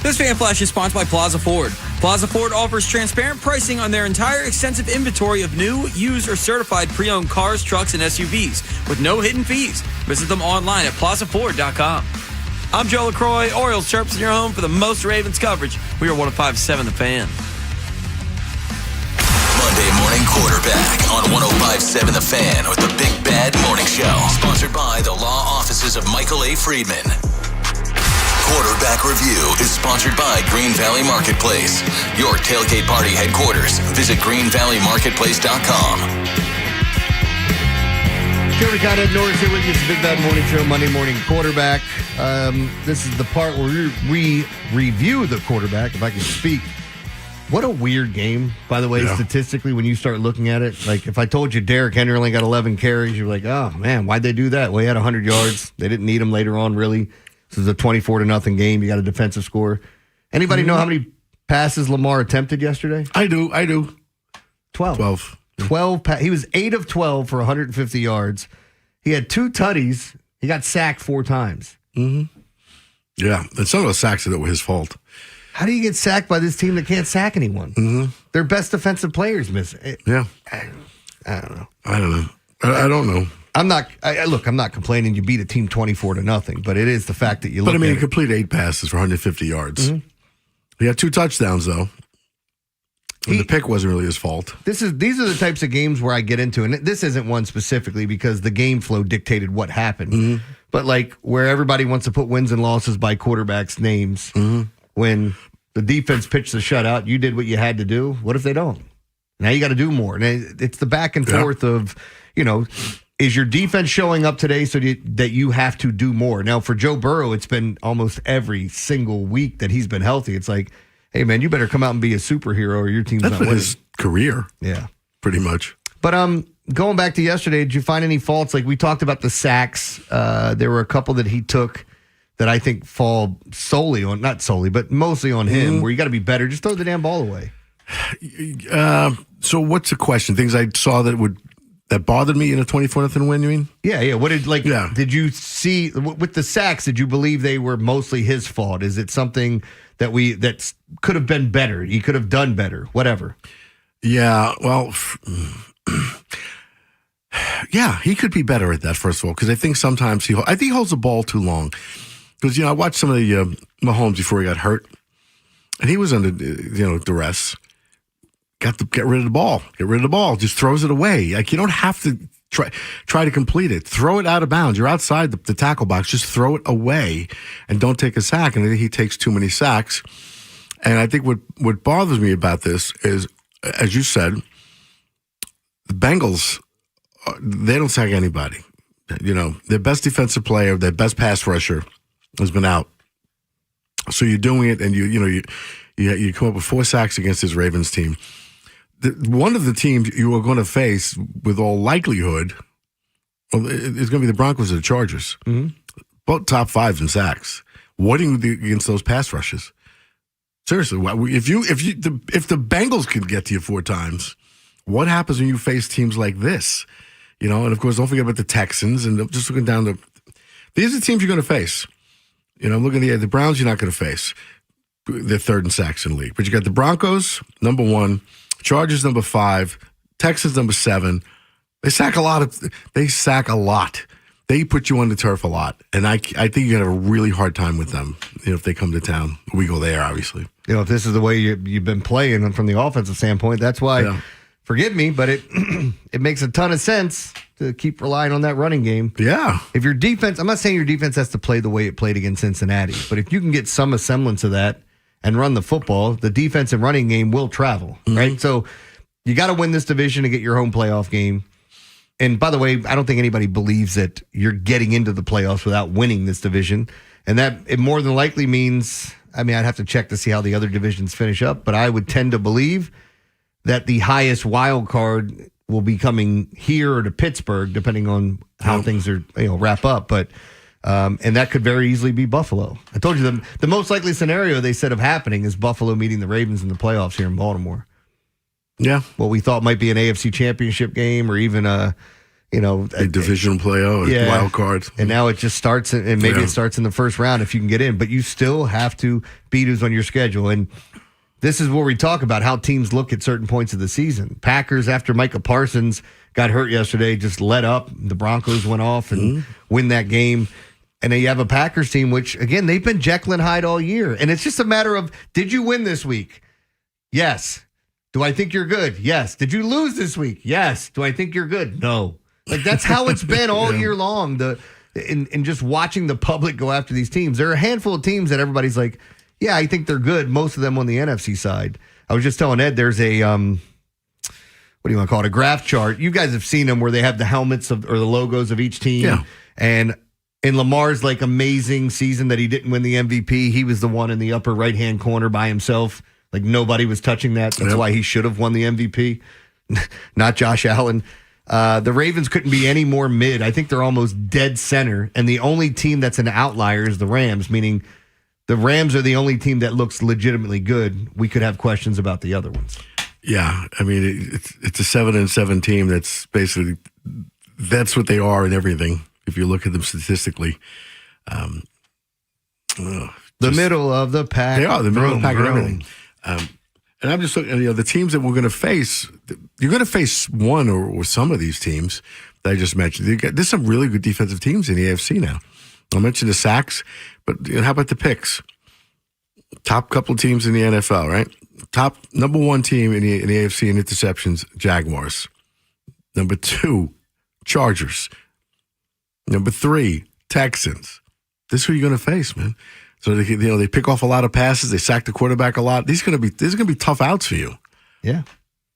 This Fan Flash is sponsored by Plaza Ford. Plaza Ford offers transparent pricing on their entire extensive inventory of new, used, or certified pre-owned cars, trucks, and SUVs with no hidden fees. Visit them online at plazaford.com.
I'm Joe LaCroix, Orioles Chirps in your home for the most Ravens coverage. We are 105.7 The Fan.
Monday Morning Quarterback on 105.7 The Fan with the Big Bad Morning Show. Sponsored by the law offices of Michael A. Friedman. Quarterback Review is sponsored by Green Valley Marketplace, your tailgate party headquarters. Visit greenvalleymarketplace.com.
Joey Conrad Norris here with you. It's the Big Bad Morning Show, Monday Morning Quarterback. This is the part where we review the quarterback, if I can speak. What a weird game, by the way, statistically, when you start looking at it. Like, if I told you Derrick Henry only got 11 carries, you're like, oh, man, why'd they do that? Well, he had 100 yards. They didn't need him later on, really. This is a 24-0 game. You got a defensive score. Anybody know how many passes Lamar attempted yesterday?
I do.
12. 12. He was 8 of 12 for 150 yards. He had 2 tutties. He got sacked 4 times.
Mm-hmm. Yeah, and some of those sacks that were his fault.
How do you get sacked by this team that can't sack anyone?
Mm-hmm.
Their best defensive players miss it.
Yeah.
I don't know.
I don't know.
I'm not complaining you beat a team 24-0, but it is the fact that you look at it.
But, he completed 8 passes for 150 yards. Mm-hmm. He had 2 touchdowns, though. The pick wasn't really his fault.
These are the types of games where I get into, and this isn't one specifically because the game flow dictated what happened. Mm-hmm. But like where everybody wants to put wins and losses by quarterbacks' names. Mm-hmm. When the defense pitched the shutout, you did what you had to do. What if they don't? Now you got to do more. And it's the back and forth of, is your defense showing up today so that you have to do more? Now for Joe Burrow, it's been almost every single week that he's been healthy. It's like, hey, man, you better come out and be a superhero or your team's not winning.
His career.
Yeah.
Pretty much.
But going back to yesterday, did you find any faults? Like we talked about the sacks. There were a couple that he took that I think fall solely on, not solely, but mostly on him, where you got to be better. Just throw the damn ball away.
So what's the question? Things I saw that bothered me in a 24-0 win, you mean?
Yeah. Did you see, with the sacks, did you believe they were mostly his fault? Is it something that could have been better? He could have done better, whatever.
Yeah, well, yeah, he could be better at that, first of all, because I think sometimes he holds the ball too long. Because, I watched some of the Mahomes before he got hurt, and he was under, duress. Got to get rid of the ball. Get rid of the ball. Just throws it away. Like, you don't have to try to complete it. Throw it out of bounds. You're outside the tackle box. Just throw it away and don't take a sack. And I think he takes too many sacks. And I think what bothers me about this is, as you said, the Bengals, they don't sack anybody. Their best defensive player, their best pass rusher has been out. So you're doing it, and you come up with 4 sacks against this Ravens team. One of the teams you are going to face, with all likelihood, is going to be the Broncos or the Chargers. Mm-hmm. Both top 5s in sacks. What do you do against those pass rushes? Seriously, if the Bengals can get to you 4 times, what happens when you face teams like this? And of course, don't forget about the Texans. And just looking down these are the teams you're going to face. I'm looking at the Browns. You're not going to face. They're 3rd in sacks in the league, but you got the Broncos, number 1. Chargers, number 5. Texans, number 7. They sack a lot. They put you on the turf a lot. And I think you're going to have a really hard time with them if they come to town. We go there, obviously.
If this is the way you've been playing from the offensive standpoint, that's why, forgive me, but it makes a ton of sense to keep relying on that running game.
Yeah.
If your defense, I'm not saying your defense has to play the way it played against Cincinnati, but if you can get some semblance of that and run the football, the defense and running game will travel, right? So you got to win this division to get your home playoff game. And by the way, I don't think anybody believes that you're getting into the playoffs without winning this division. And that it more than likely means, I'd have to check to see how the other divisions finish up, but I would tend to believe that the highest wild card will be coming here or to Pittsburgh, depending on how things are, wrap up. But and that could very easily be Buffalo. I told you the most likely scenario they said of happening is Buffalo meeting the Ravens in the playoffs here in Baltimore.
Yeah,
what we thought might be an AFC Championship game or even a
division playoff, wild card.
And now it just starts, and maybe it starts in the first round if you can get in. But you still have to beat who's on your schedule. And this is where we talk about how teams look at certain points of the season. Packers, after Micah Parsons got hurt yesterday, just let up. The Broncos went off and win that game. And then you have a Packers team, which, again, they've been Jekyll and Hyde all year. And it's just a matter of, did you win this week? Yes. Do I think you're good? Yes. Did you lose this week? Yes. Do I think you're good? No. Like, that's how it's been all year long. In just watching the public go after these teams. There are a handful of teams that everybody's like, yeah, I think they're good. Most of them on the NFC side. I was just telling Ed, there's a, what do you want to call it? A graph chart. You guys have seen them where they have the helmets or the logos of each team.
Yeah.
And in Lamar's like amazing season that he didn't win the MVP, he was the one in the upper right-hand corner by himself. Like nobody was touching that. That's why he should have won the MVP, not Josh Allen. The Ravens couldn't be any more mid. I think they're almost dead center. And the only team that's an outlier is the Rams, meaning the Rams are the only team that looks legitimately good. We could have questions about the other ones.
Yeah. I mean, it's a 7-7 team that's basically, that's what they are in everything. If you look at them statistically,
the middle of the pack.
They are the middle of the pack and everything. And I'm just looking, the teams that we're going to face, you're going to face one or some of these teams that I just mentioned. There's some really good defensive teams in the AFC now. I mentioned the sacks, but how about the picks? Top couple of teams in the NFL, right? Top number one team in the AFC in interceptions, Jaguars. Number 2, Chargers. Number 3, Texans. This is who you're going to face, man. So they pick off a lot of passes. They sack the quarterback a lot. These are going to be tough outs for you.
Yeah,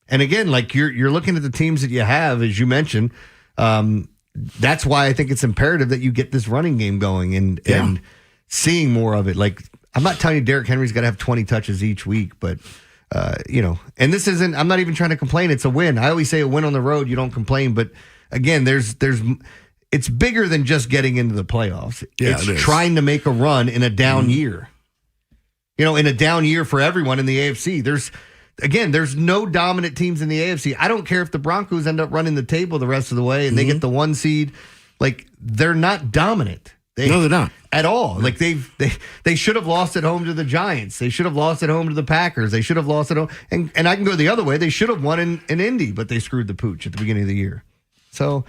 and again, like you're looking at the teams that you have, as you mentioned. That's why I think it's imperative that you get this running game going and seeing more of it. Like I'm not telling you Derrick Henry's got to have 20 touches each week, but and this isn't. I'm not even trying to complain. It's a win. I always say a win on the road, you don't complain. But again, it's bigger than just getting into the playoffs.
Yeah,
it's trying to make a run in a down year. In a down year for everyone in the AFC. There's no dominant teams in the AFC. I don't care if the Broncos end up running the table the rest of the way and they get the 1 seed. Like, they're not dominant.
No, they're not.
At all. Like, they should have lost at home to the Giants. They should have lost at home to the Packers. They should have lost at home. And I can go the other way. They should have won in Indy, but they screwed the pooch at the beginning of the year. So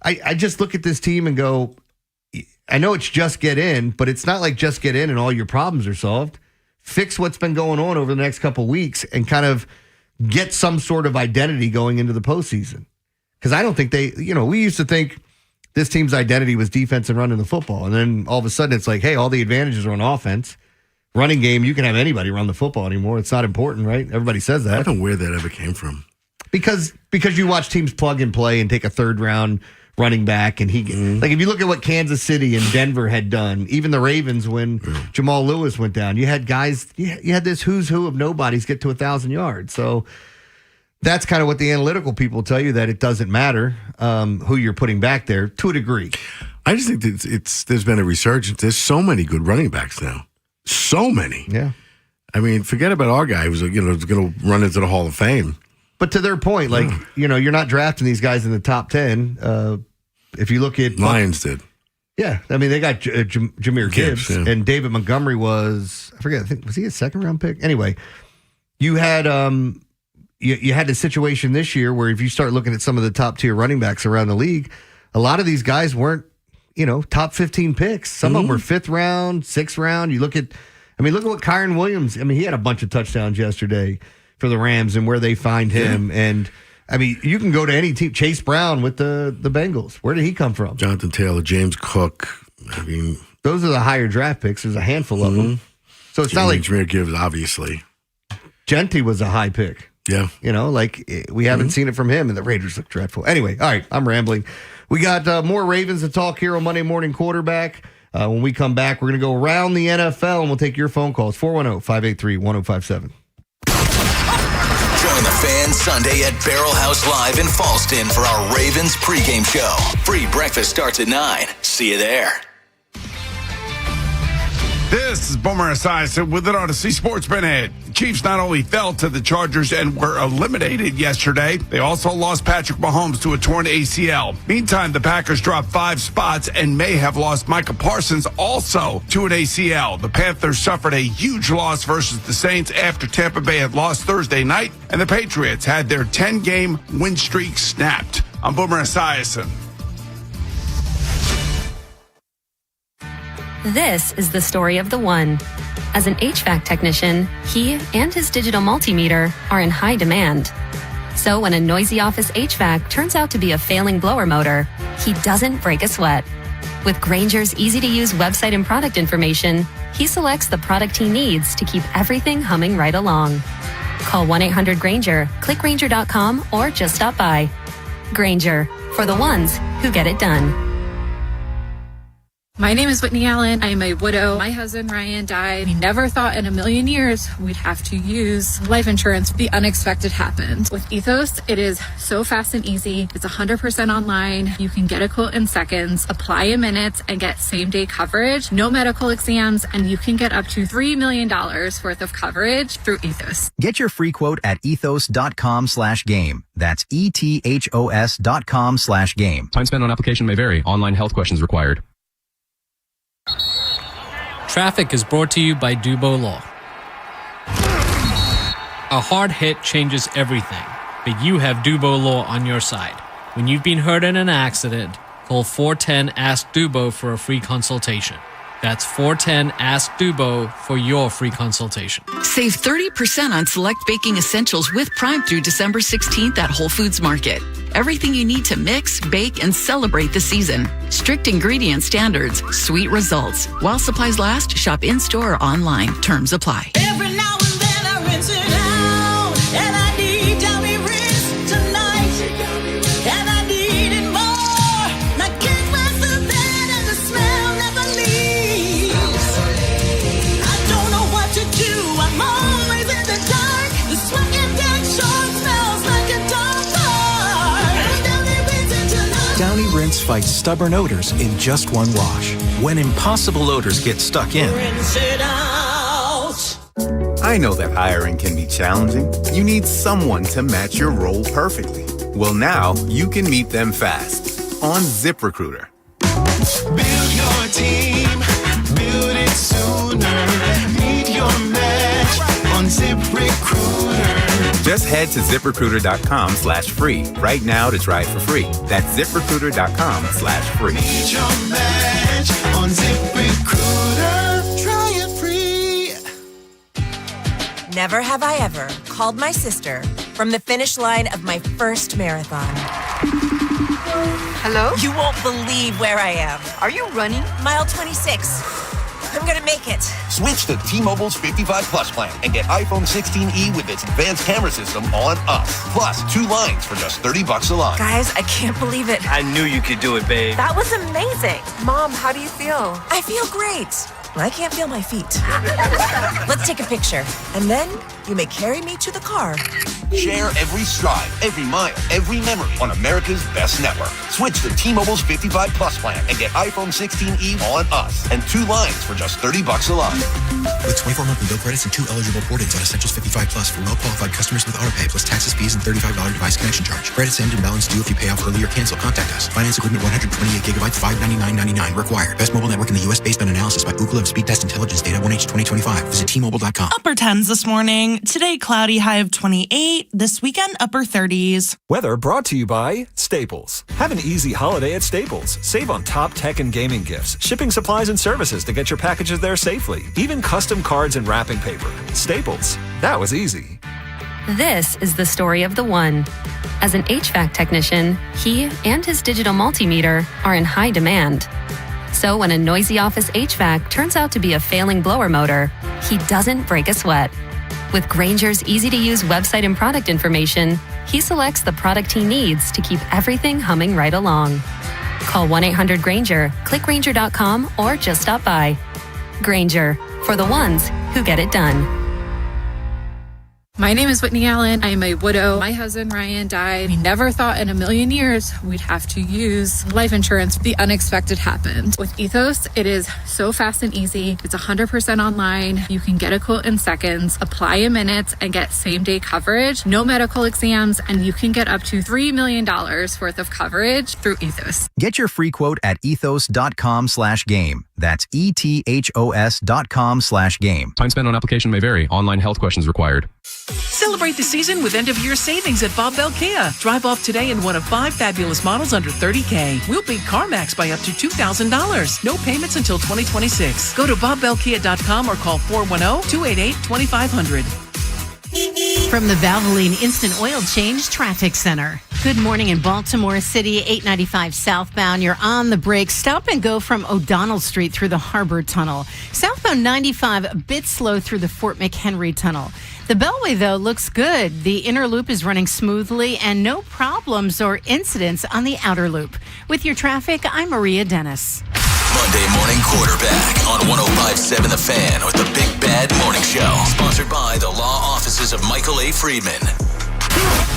I just look at this team and go, I know it's just get in, but it's not like just get in and all your problems are solved. Fix what's been going on over the next couple of weeks and kind of get some sort of identity going into the postseason. Because I don't think we used to think this team's identity was defense and running the football. And then all of a sudden it's like, hey, all the advantages are on offense. Running game, you can have anybody run the football anymore. It's not important, right? Everybody says that.
I don't know where that ever came from.
Because you watch teams plug and play and take a third round running back, and like if you look at what Kansas City and Denver had done, even the Ravens when Jamal Lewis went down, you had guys, you had this who's who of nobodies get to 1,000 yards. So that's kind of what the analytical people tell you, that it doesn't matter who you're putting back there to a degree.
I just think there's been a resurgence. There's so many good running backs now, so many.
Yeah,
I mean, forget about our guy who's going to run into the Hall of Fame.
But to their point, like, you're not drafting these guys in the top 10. If you look at
Lions did.
Yeah. I mean, they got Jahmyr Gibbs and David Montgomery was, I think, was he a 2nd round pick? Anyway, you had you had a situation this year where if you start looking at some of the top tier running backs around the league, a lot of these guys weren't, top 15 picks. Some of them were 5th round, 6th round. Look at what Kyron Williams, he had a bunch of touchdowns yesterday for the Rams and where they find him. And you can go to any team. Chase Brown with the Bengals. Where did he come from?
Jonathan Taylor, James Cook.
Those are the higher draft picks. There's a handful of them. So it's not like
Jahmyr Gibbs, obviously.
Gentry was a high pick.
Yeah.
We haven't seen it from him, and the Raiders look dreadful. Anyway, all right, I'm rambling. We got more Ravens to talk here on Monday Morning Quarterback. When we come back, we're going to go around the NFL, and we'll take your phone calls. 410-583-1057.
Join the Fan Sunday at Barrel House Live in Fallston for our Ravens pregame show. Free breakfast starts at 9. See you there.
This is Boomer Esiason with an Odyssey Sports Minute. The Chiefs not only fell to the Chargers and were eliminated yesterday, they also lost Patrick Mahomes to a torn ACL. Meantime, the Packers dropped 5 spots and may have lost Micah Parsons also to an ACL. The Panthers suffered a huge loss versus the Saints after Tampa Bay had lost Thursday night, and the Patriots had their 10-game win streak snapped. I'm Boomer Esiason.
This is the story of the one. As an HVAC technician, he and his digital multimeter are in high demand. So when a noisy office HVAC turns out to be a failing blower motor, he doesn't break a sweat. With Grainger's easy-to-use website and product information, he selects the product he needs to keep everything humming right along. Call 1-800-GRAINGER, click Grainger.com, or just stop by. Grainger, for the ones who get it done.
My name is Whitney Allen. I am a widow. My husband, Ryan, died. We never thought in a million years we'd have to use life insurance. The unexpected happened. With Ethos, it is so fast and easy. It's 100% online. You can get a quote in seconds, apply in minutes, and get same-day coverage. No medical exams, and you can get up to $3 million worth of coverage through Ethos.
Get your free quote at ethos.com/game. That's ETHOS.com/game.
Time spent on application may vary. Online health questions required.
Traffic is brought to you by Dubo Law. A hard hit changes everything, but you have Dubo Law on your side. When you've been hurt in an accident, call 410-ASK-DUBO for a free consultation. That's 410-ASK-DUBO for your free consultation.
Save 30% on select baking essentials with Prime through December 16th at Whole Foods Market. Everything you need to mix, bake, and celebrate the season. Strict ingredient standards, sweet results. While supplies last, shop in-store or online. Terms apply.
Every now and then I rinse it out, and I need Downy rinse tonight, and I need it more. I can't rest the bed and the smell never leaves. I don't know what to do, I'm always in the dark. The sweat and that short smells like a dog park. Downy rinse it tonight.
Downy Rinse fights stubborn odors in just one wash. When impossible odors get stuck in,
Rinse it out.
I know that hiring can be challenging. You need someone to match your role perfectly. Well, now you can meet them fast on ZipRecruiter.
Build your team, build it sooner. Meet your match on ZipRecruiter.
Just head to ZipRecruiter.com/free right now to try it for free. That's ZipRecruiter.com/free.
Meet your match on ZipRecruiter. Try it free.
Never have I ever called my sister from the finish line of my first marathon.
Hello?
You won't believe where I am.
Are you running?
Mile 26. I'm gonna make it.
Switch to T-Mobile's 55 Plus plan and get iPhone 16e with its advanced camera system on us. Plus, 2 lines for just $30 a line.
Guys, I can't believe it.
I knew you could do it, babe.
That was amazing. Mom, how do you feel? I feel great. I can't feel my feet. Let's take a picture, and then you may carry me to the car.
Share every stride, every mile, every memory on America's best network. Switch to T-Mobile's 55 Plus plan and get iPhone 16e on us and 2 lines for just $30 a line.
With 24 monthly bill credits and 2 eligible port-ins on Essentials 55 Plus for well-qualified customers with autopay plus taxes, fees, and $35 device connection charge. Credits end and balance due if you pay off early or cancel. Contact us. Finance agreement 128 gigabytes, $599.99 required. Best mobile network in the U.S. based on analysis by Ookla of Speed Test Intelligence Data 1H 2025. Visit T-Mobile.com.
Upper 10s this morning. Today, cloudy, high of 28. This weekend, upper 30s.
Weather brought to you by Staples. Have an easy holiday at Staples. Save on top tech and gaming gifts, shipping supplies and services to get your packages there safely, even custom cards and wrapping paper. Staples. That was easy.
This is the story of the one. As an HVAC technician, he and his digital multimeter are in high demand. So when a noisy office HVAC turns out to be a failing blower motor, he doesn't break a sweat. With Grainger's easy-to-use website and product information, he selects the product he needs to keep everything humming right along. Call 1-800-GRAINGER, click Grainger.com, or just stop by. Grainger, for the ones who get it done.
My name is Whitney Allen. I am a widow. My husband, Ryan, died. We never thought in a million years we'd have to use life insurance. The unexpected happened. With Ethos, it is so fast and easy. It's 100% online. You can get a quote in seconds, apply in minutes, and get same-day coverage. No medical exams, and you can get up to $3 million worth of coverage through Ethos.
Get your free quote at ethos.com/game. That's ETHOS.com/game.
Time spent on application may vary. Online health questions required.
Celebrate the season with end-of-year savings at Bob Bell Kia. Drive off today in one of 5 fabulous models under $30K. We'll beat CarMax by up to $2,000. No payments until 2026. Go to BobBellKia.com or call 410-288-2500.
From the Valvoline Instant Oil Change Traffic Center. Good morning in Baltimore City, 895 southbound. You're on the brake. Stop and go from O'Donnell Street through the Harbor Tunnel. Southbound 95, a bit slow through the Fort McHenry Tunnel. The Beltway, though, looks good. The inner loop is running smoothly and no problems or incidents on the outer loop. With your traffic, I'm Maria Dennis.
Monday Morning Quarterback on 105.7 The Fan with the Big Bad Morning Show. Sponsored by the law offices of Michael A. Friedman.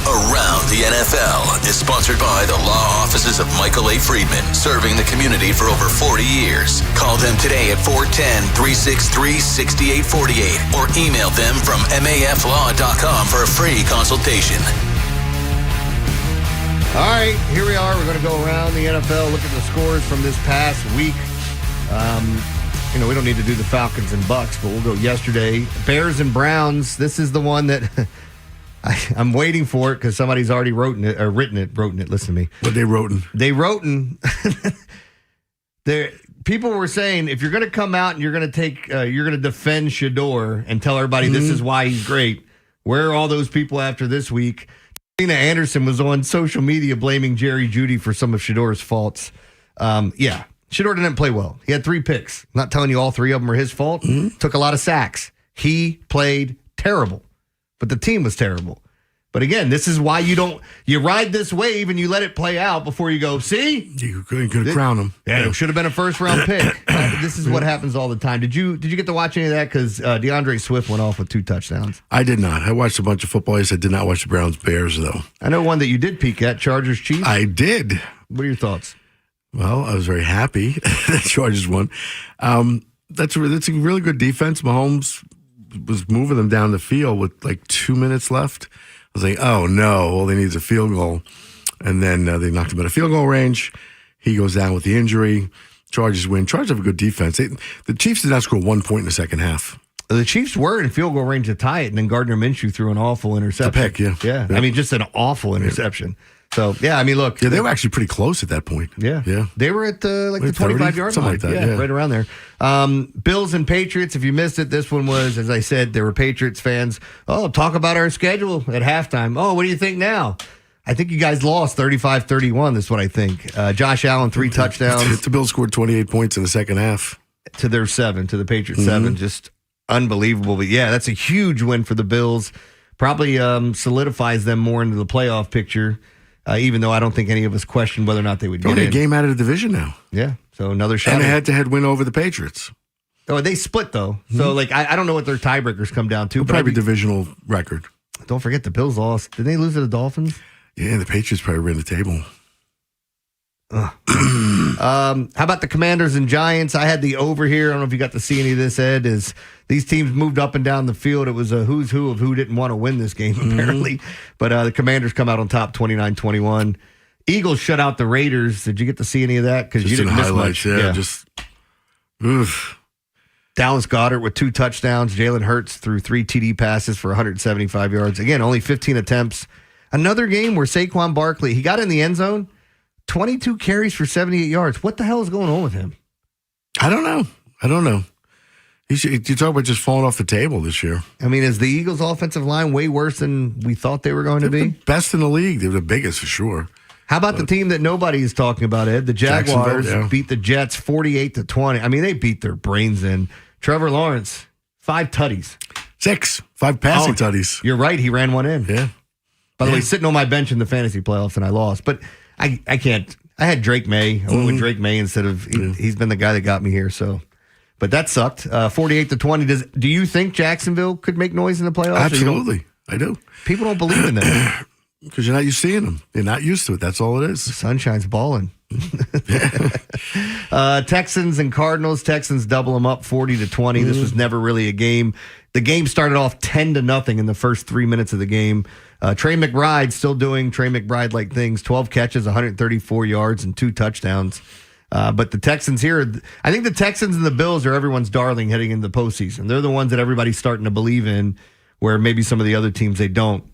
Around the NFL is sponsored by the law offices of Michael A. Friedman, serving the community for over 40 years. Call them today at 410-363-6848 or email them from maflaw.com for a free consultation.
All right, here we are. We're going to go around the NFL, look at the scores from this past week. We don't need to do the Falcons and Bucks, but we'll go yesterday. Bears and Browns. This is the one that I'm waiting for it because somebody's already written it. Listen to me.
What they wrote?
They wrote. People were saying if you're going to come out and you're going to defend Shador and tell everybody this is why he's great. Where are all those people after this week? Tina Anderson was on social media blaming Jerry Jeudy for some of Shador's faults. Shador didn't play well. He had 3 picks. I'm not telling you all 3 of them were his fault. Took a lot of sacks. He played terrible, but the team was terrible. But again, this is why you ride this wave and you let it play out before you go, see?
You could crown him.
Yeah, it should have been a first-round pick. This is what happens all the time. Did you get to watch any of that? Because DeAndre Swift went off with 2 touchdowns.
I did not. I watched a bunch of football. I did not watch the Browns-Bears, though.
I know one that you did peek at, Chargers-Chiefs.
I did.
What are your thoughts?
Well, I was very happy that Chargers won. That's a really good defense. Mahomes was moving them down the field with like 2 minutes left. I was like, oh, no, all they need is a field goal. And then they knocked him out of field goal range. He goes down with the injury. Chargers win. Chargers have a good defense. The Chiefs did not score 1 point in the second half.
The Chiefs were in field goal range to tie it, and then Gardner Minshew threw an awful interception.
It's a pick, yeah.
I mean, just an awful interception. So, look.
Yeah, they were actually pretty close at that point.
Yeah. They were at the 25-yard line.
Like that, yeah,
right around there. Bills and Patriots, if you missed it, this one was, as I said, there were Patriots fans. Oh, talk about our schedule at halftime. Oh, what do you think now? I think you guys lost 35-31. That's what I think. Josh Allen, 3 touchdowns.
The Bills scored 28 points in the second half.
To their 7, to the Patriots 7. Just unbelievable. But, yeah, that's a huge win for the Bills. Probably solidifies them more into the playoff picture. Even though I don't think any of us questioned whether or not they would get in.
A game out of the division now.
Yeah, so another shot.
And a head-to-head win over the Patriots.
Oh, they split, though. So, I don't know what their tiebreakers come down to.
Probably divisional record.
Don't forget the Bills lost. Did they lose to the Dolphins?
Yeah, the Patriots probably ran the table.
How about the Commanders and Giants? I had the over here. I don't know if you got to see any of this, Ed. As these teams moved up and down the field, it was a who's who of who didn't want to win this game, apparently. But the Commanders come out on top 29-21. Eagles shut out the Raiders. Did you get to see any of that? Because you didn't miss much.
Yeah, just oof.
Dallas Goedert with 2 touchdowns. Jalen Hurts threw 3 TD passes for 175 yards. Again, only 15 attempts. Another game where Saquon Barkley, he got in the end zone. 22 carries for 78 yards. What the hell is going on with him?
I don't know. You talk about just falling off the table this year.
I mean, is the Eagles' offensive line way worse than we thought they were going to be?
The best in the league. They're the biggest for sure.
How about the team that nobody is talking about, Ed? The Jaguars beat the Jets 48-20. I mean, they beat their brains in. Trevor Lawrence, 5 tutties.
5 passing tutties.
You're right. He ran one in.
Yeah.
By the way, sitting on my bench in the fantasy playoffs, and I lost. But I can't. I had Drake May. I went with Drake May instead of he's been the guy that got me here. So, but that sucked. 48-20. Do you think Jacksonville could make noise in the playoffs?
Absolutely, I do.
People don't believe in that
because you're not used to seeing them. You're not used to it. That's all it is.
The sunshine's balling. Texans and Cardinals. Texans double them up 40-20. This was never really a game. The game started off 10-0 in the first 3 minutes of the game. Trey McBride still doing Trey McBride-like things. 12 catches, 134 yards, and 2 touchdowns. But the Texans here, I think the Texans and the Bills are everyone's darling heading into the postseason. They're the ones that everybody's starting to believe in, where maybe some of the other teams they don't.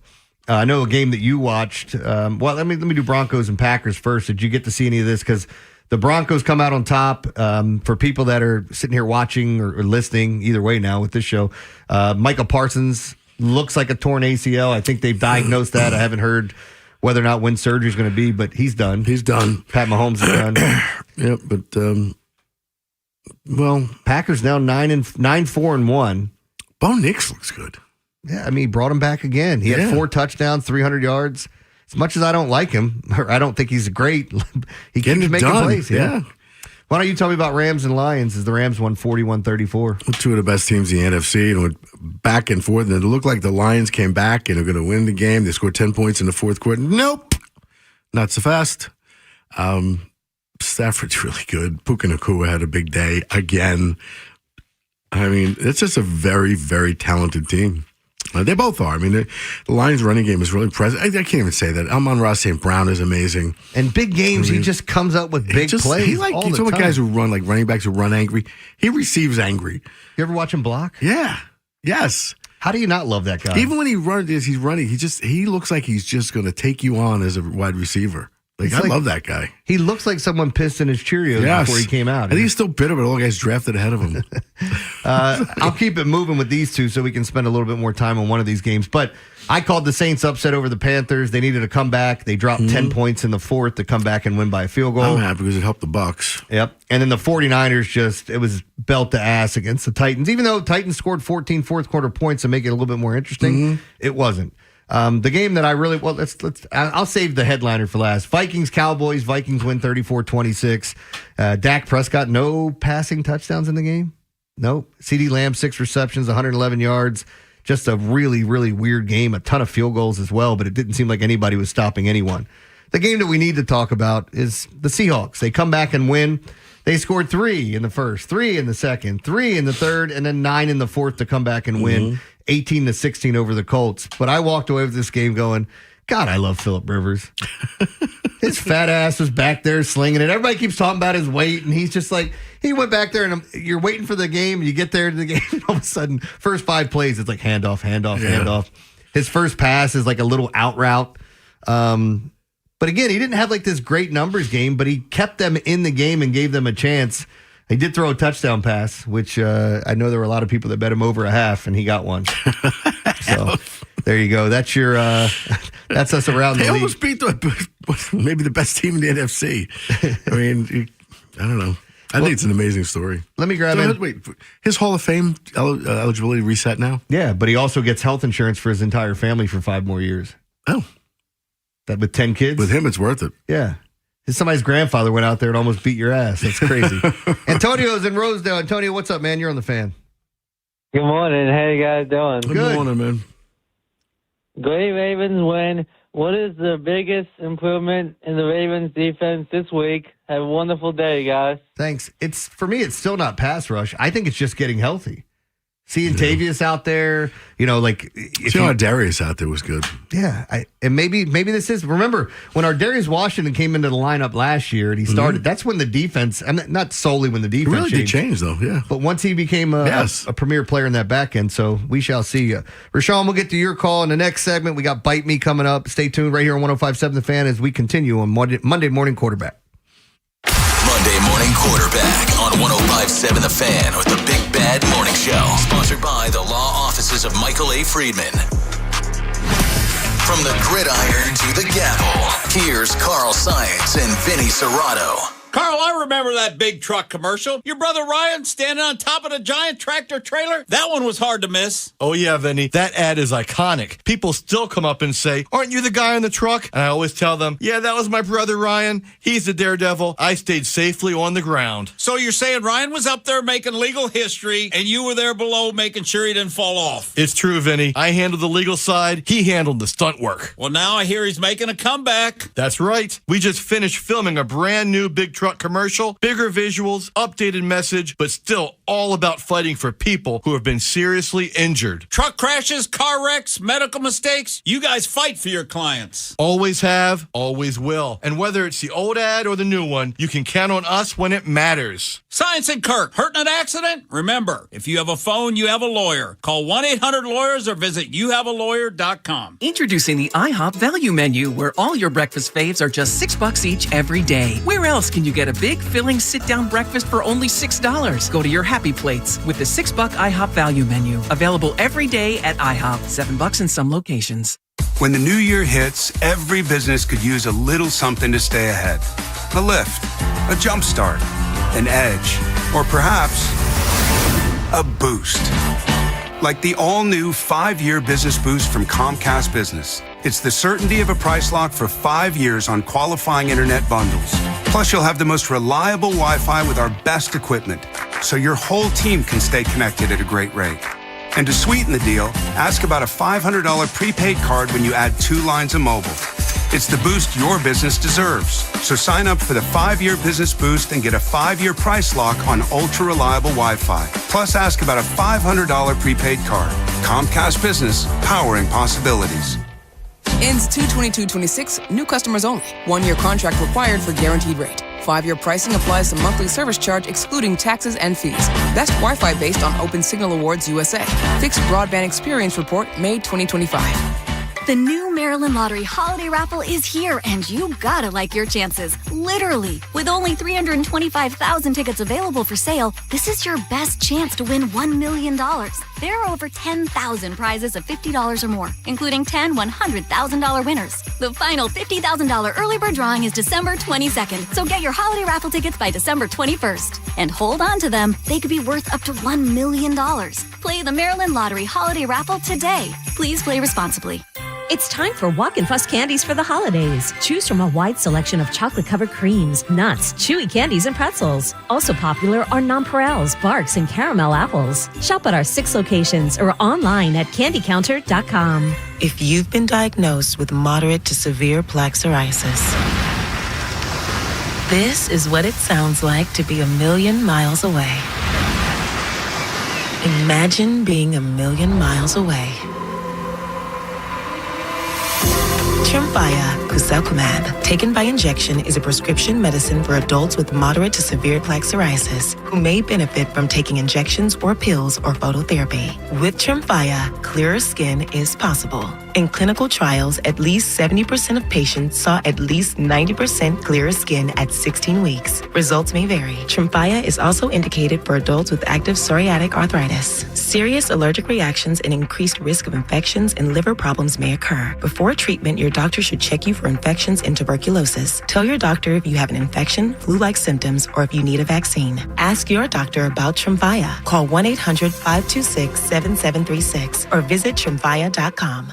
I know a game that you watched. Well, let me do Broncos and Packers first. Did you get to see any of this? Because the Broncos come out on top. For people that are sitting here watching or listening, either way now with this show, Michael Parsons looks like a torn ACL. I think they've diagnosed that. I haven't heard whether or not when surgery is going to be, but he's done.
He's done.
Pat Mahomes is done.
Yep, but well,
Packers now 9-4-1.
Bo Nix looks good.
Yeah, I mean, he brought him back again. He had 4 touchdowns, 300 yards. As much as I don't like him, or I don't think he's great, he keeps making plays. Yeah. Why don't you tell me about Rams and Lions as the Rams won 41-34?
Two of the best teams in the NFC and went back and forth. And it looked like the Lions came back and are going to win the game. They scored 10 points in the fourth quarter. Nope. Not so fast. Stafford's really good. Puka Nacua had a big day again. I mean, it's just a very, very talented team. They both are. I mean, the Lions' running game is really impressive. I can't even say that. Amon-Ra St. Brown is amazing.
And big games, he just comes up with big plays.
He's like guys who run, like running backs who run angry. He receives angry.
You ever watch him block?
Yeah. Yes.
How do you not love that guy?
Even when he's running. He looks like he's just going to take you on as a wide receiver. I love that guy.
He looks like someone pissed in his Cheerios before he came out.
I think he's still bitter, but all the guys drafted ahead of him.
I'll keep it moving with these two so we can spend a little bit more time on one of these games. But I called the Saints upset over the Panthers. They needed a comeback. They dropped 10 points in the fourth to come back and win by a field goal.
I'm happy because it helped the Bucs.
Yep. And then the 49ers it was belt to ass against the Titans. Even though Titans scored 14 fourth quarter points to make it a little bit more interesting, it wasn't. The game that I really I'll save the headliner for last. Vikings-Cowboys. Vikings win 34-26. Dak Prescott, no passing touchdowns in the game. Nope. CeeDee Lamb, 6 receptions, 111 yards. Just a really, really weird game. A ton of field goals as well, but it didn't seem like anybody was stopping anyone. The game that we need to talk about is the Seahawks. They come back and win. They scored 3 in the first, 3 in the second, 3 in the third, and then 9 in the fourth to come back and win 18-16 over the Colts. But I walked away with this game going, God, I love Phillip Rivers. His fat ass was back there slinging it. Everybody keeps talking about his weight, and he's just like, he went back there, and you're waiting for the game, and you get there to the game, and all of a sudden, first 5 plays, it's like handoff, handoff. His first pass is like a little out route. But again, he didn't have like this great numbers game, but he kept them in the game and gave them a chance. He did throw a touchdown pass, which I know there were a lot of people that bet him over a half, and he got one. So there you go. That's your that's us around the league.
They almost beat maybe the best team in the NFC. I mean, I don't know. I think it's an amazing story.
Let me grab it.
Wait, his Hall of Fame eligibility reset now?
Yeah, but he also gets health insurance for his entire family for 5 more years.
Oh.
That with 10 kids?
With him, it's worth it.
Yeah. Somebody's grandfather went out there and almost beat your ass. That's crazy. Antonio's in Rosedale. Antonio, what's up, man? You're on the Fan.
Good morning. How you guys doing?
Good morning, man.
Great Ravens win. What is the biggest improvement in the Ravens defense this week? Have a wonderful day, guys.
Thanks. For me, it's still not pass rush. I think it's just getting healthy. Seeing Tavius out there,
Darius out there was good.
Yeah, and maybe this is. Remember when our Darius Washington came into the lineup last year and he started. That's when the defense. not solely when the defense
really did change though. Yeah,
but once he became a premier player in that back end, so we shall see. Rashawn, we'll get to your call in the next segment. We got Bite Me coming up. Stay tuned right here on 105.7 The Fan as we continue on Monday Morning Quarterback.
Monday Morning Quarterback on 105.7 The Fan with the Big Bad Morning Show. Sponsored by the law offices of Michael A. Friedman. From the gridiron to the gavel, here's Carl Science and Vinny Serrato.
Carl, I remember that big truck commercial. Your brother Ryan standing on top of a giant tractor trailer? That one was hard to miss.
Oh, yeah, Vinny. That ad is iconic. People still come up and say, aren't you the guy in the truck? And I always tell them, yeah, that was my brother Ryan. He's the daredevil. I stayed safely on the ground.
So you're saying Ryan was up there making legal history, and you were there below making sure he didn't fall off?
It's true, Vinny. I handled the legal side. He handled the stunt work.
Well, now I hear he's making a comeback.
That's right. We just finished filming a brand new big truck truck commercial, bigger visuals, updated message, but still all about fighting for people who have been seriously injured.
Truck crashes, car wrecks, medical mistakes. You guys fight for your clients.
Always have, always will. And whether it's the old ad or the new one, you can count on us when it matters.
Science and Kirk, hurt in an accident? Remember, if you have a phone, you have a lawyer. Call 1-800-LAWYERS or visit youhavealawyer.com.
Introducing the IHOP Value Menu, where all your breakfast faves are just $6 each every day. Where else can you get a big, filling, sit-down breakfast for only $6? Go to your happy plates with the $6 IHOP Value Menu. Available every day at IHOP. $7 in some locations.
When the new year hits, every business could use a little something to stay ahead. A lift, a jump start, an edge, or perhaps a boost. Like the all-new 5-year business boost from Comcast Business. It's the certainty of a price lock for 5 years on qualifying internet bundles. Plus, you'll have the most reliable Wi-Fi with our best equipment, so your whole team can stay connected at a great rate. And to sweeten the deal, ask about a $500 prepaid card when you add 2 lines of mobile. It's the boost your business deserves. So sign up for the 5-year business boost and get a 5-year price lock on ultra-reliable Wi-Fi. Plus, ask about a $500 prepaid card. Comcast Business, powering possibilities.
Ends 2/22/26, new customers only. 1-year contract required for guaranteed rate. 5-year pricing applies to monthly service charge excluding taxes and fees. Best Wi-Fi based on Open Signal Awards USA. Fixed Broadband Experience Report, May 2025.
The new Maryland Lottery Holiday Raffle is here, and you gotta like your chances. Literally. With only 325,000 tickets available for sale, this is your best chance to win $1 million. There are over 10,000 prizes of $50 or more, including 10 $100,000 winners. The final $50,000 early bird drawing is December 22nd, so get your holiday raffle tickets by December 21st. And hold on to them. They could be worth up to $1 million. Play the Maryland Lottery Holiday Raffle today. Please play responsibly.
It's time for Walk and Fuss candies for the holidays. Choose from a wide selection of chocolate-covered creams, nuts, chewy candies, and pretzels. Also popular are nonpareils, barks, and caramel apples. Shop at our 6 locations or online at candycounter.com.
If you've been diagnosed with moderate to severe plaque psoriasis, this is what it sounds like to be 1,000,000 miles away. Imagine being 1,000,000 miles away. Tremfya guselkumab, taken by injection, is a prescription medicine for adults with moderate to severe plaque psoriasis who may benefit from taking injections or pills or phototherapy. With Tremfya, clearer skin is possible. In clinical trials, at least 70% of patients saw at least 90% clearer skin at 16 weeks. Results may vary. Tremfya is also indicated for adults with active psoriatic arthritis. Serious allergic reactions and increased risk of infections and liver problems may occur. Before treatment, your doctor should check you for infections and tuberculosis. Tell your doctor if you have an infection, flu-like symptoms, or if you need a vaccine. Ask your doctor about Tremfya. Call 1-800-526-7736 or visit Tremfya.com.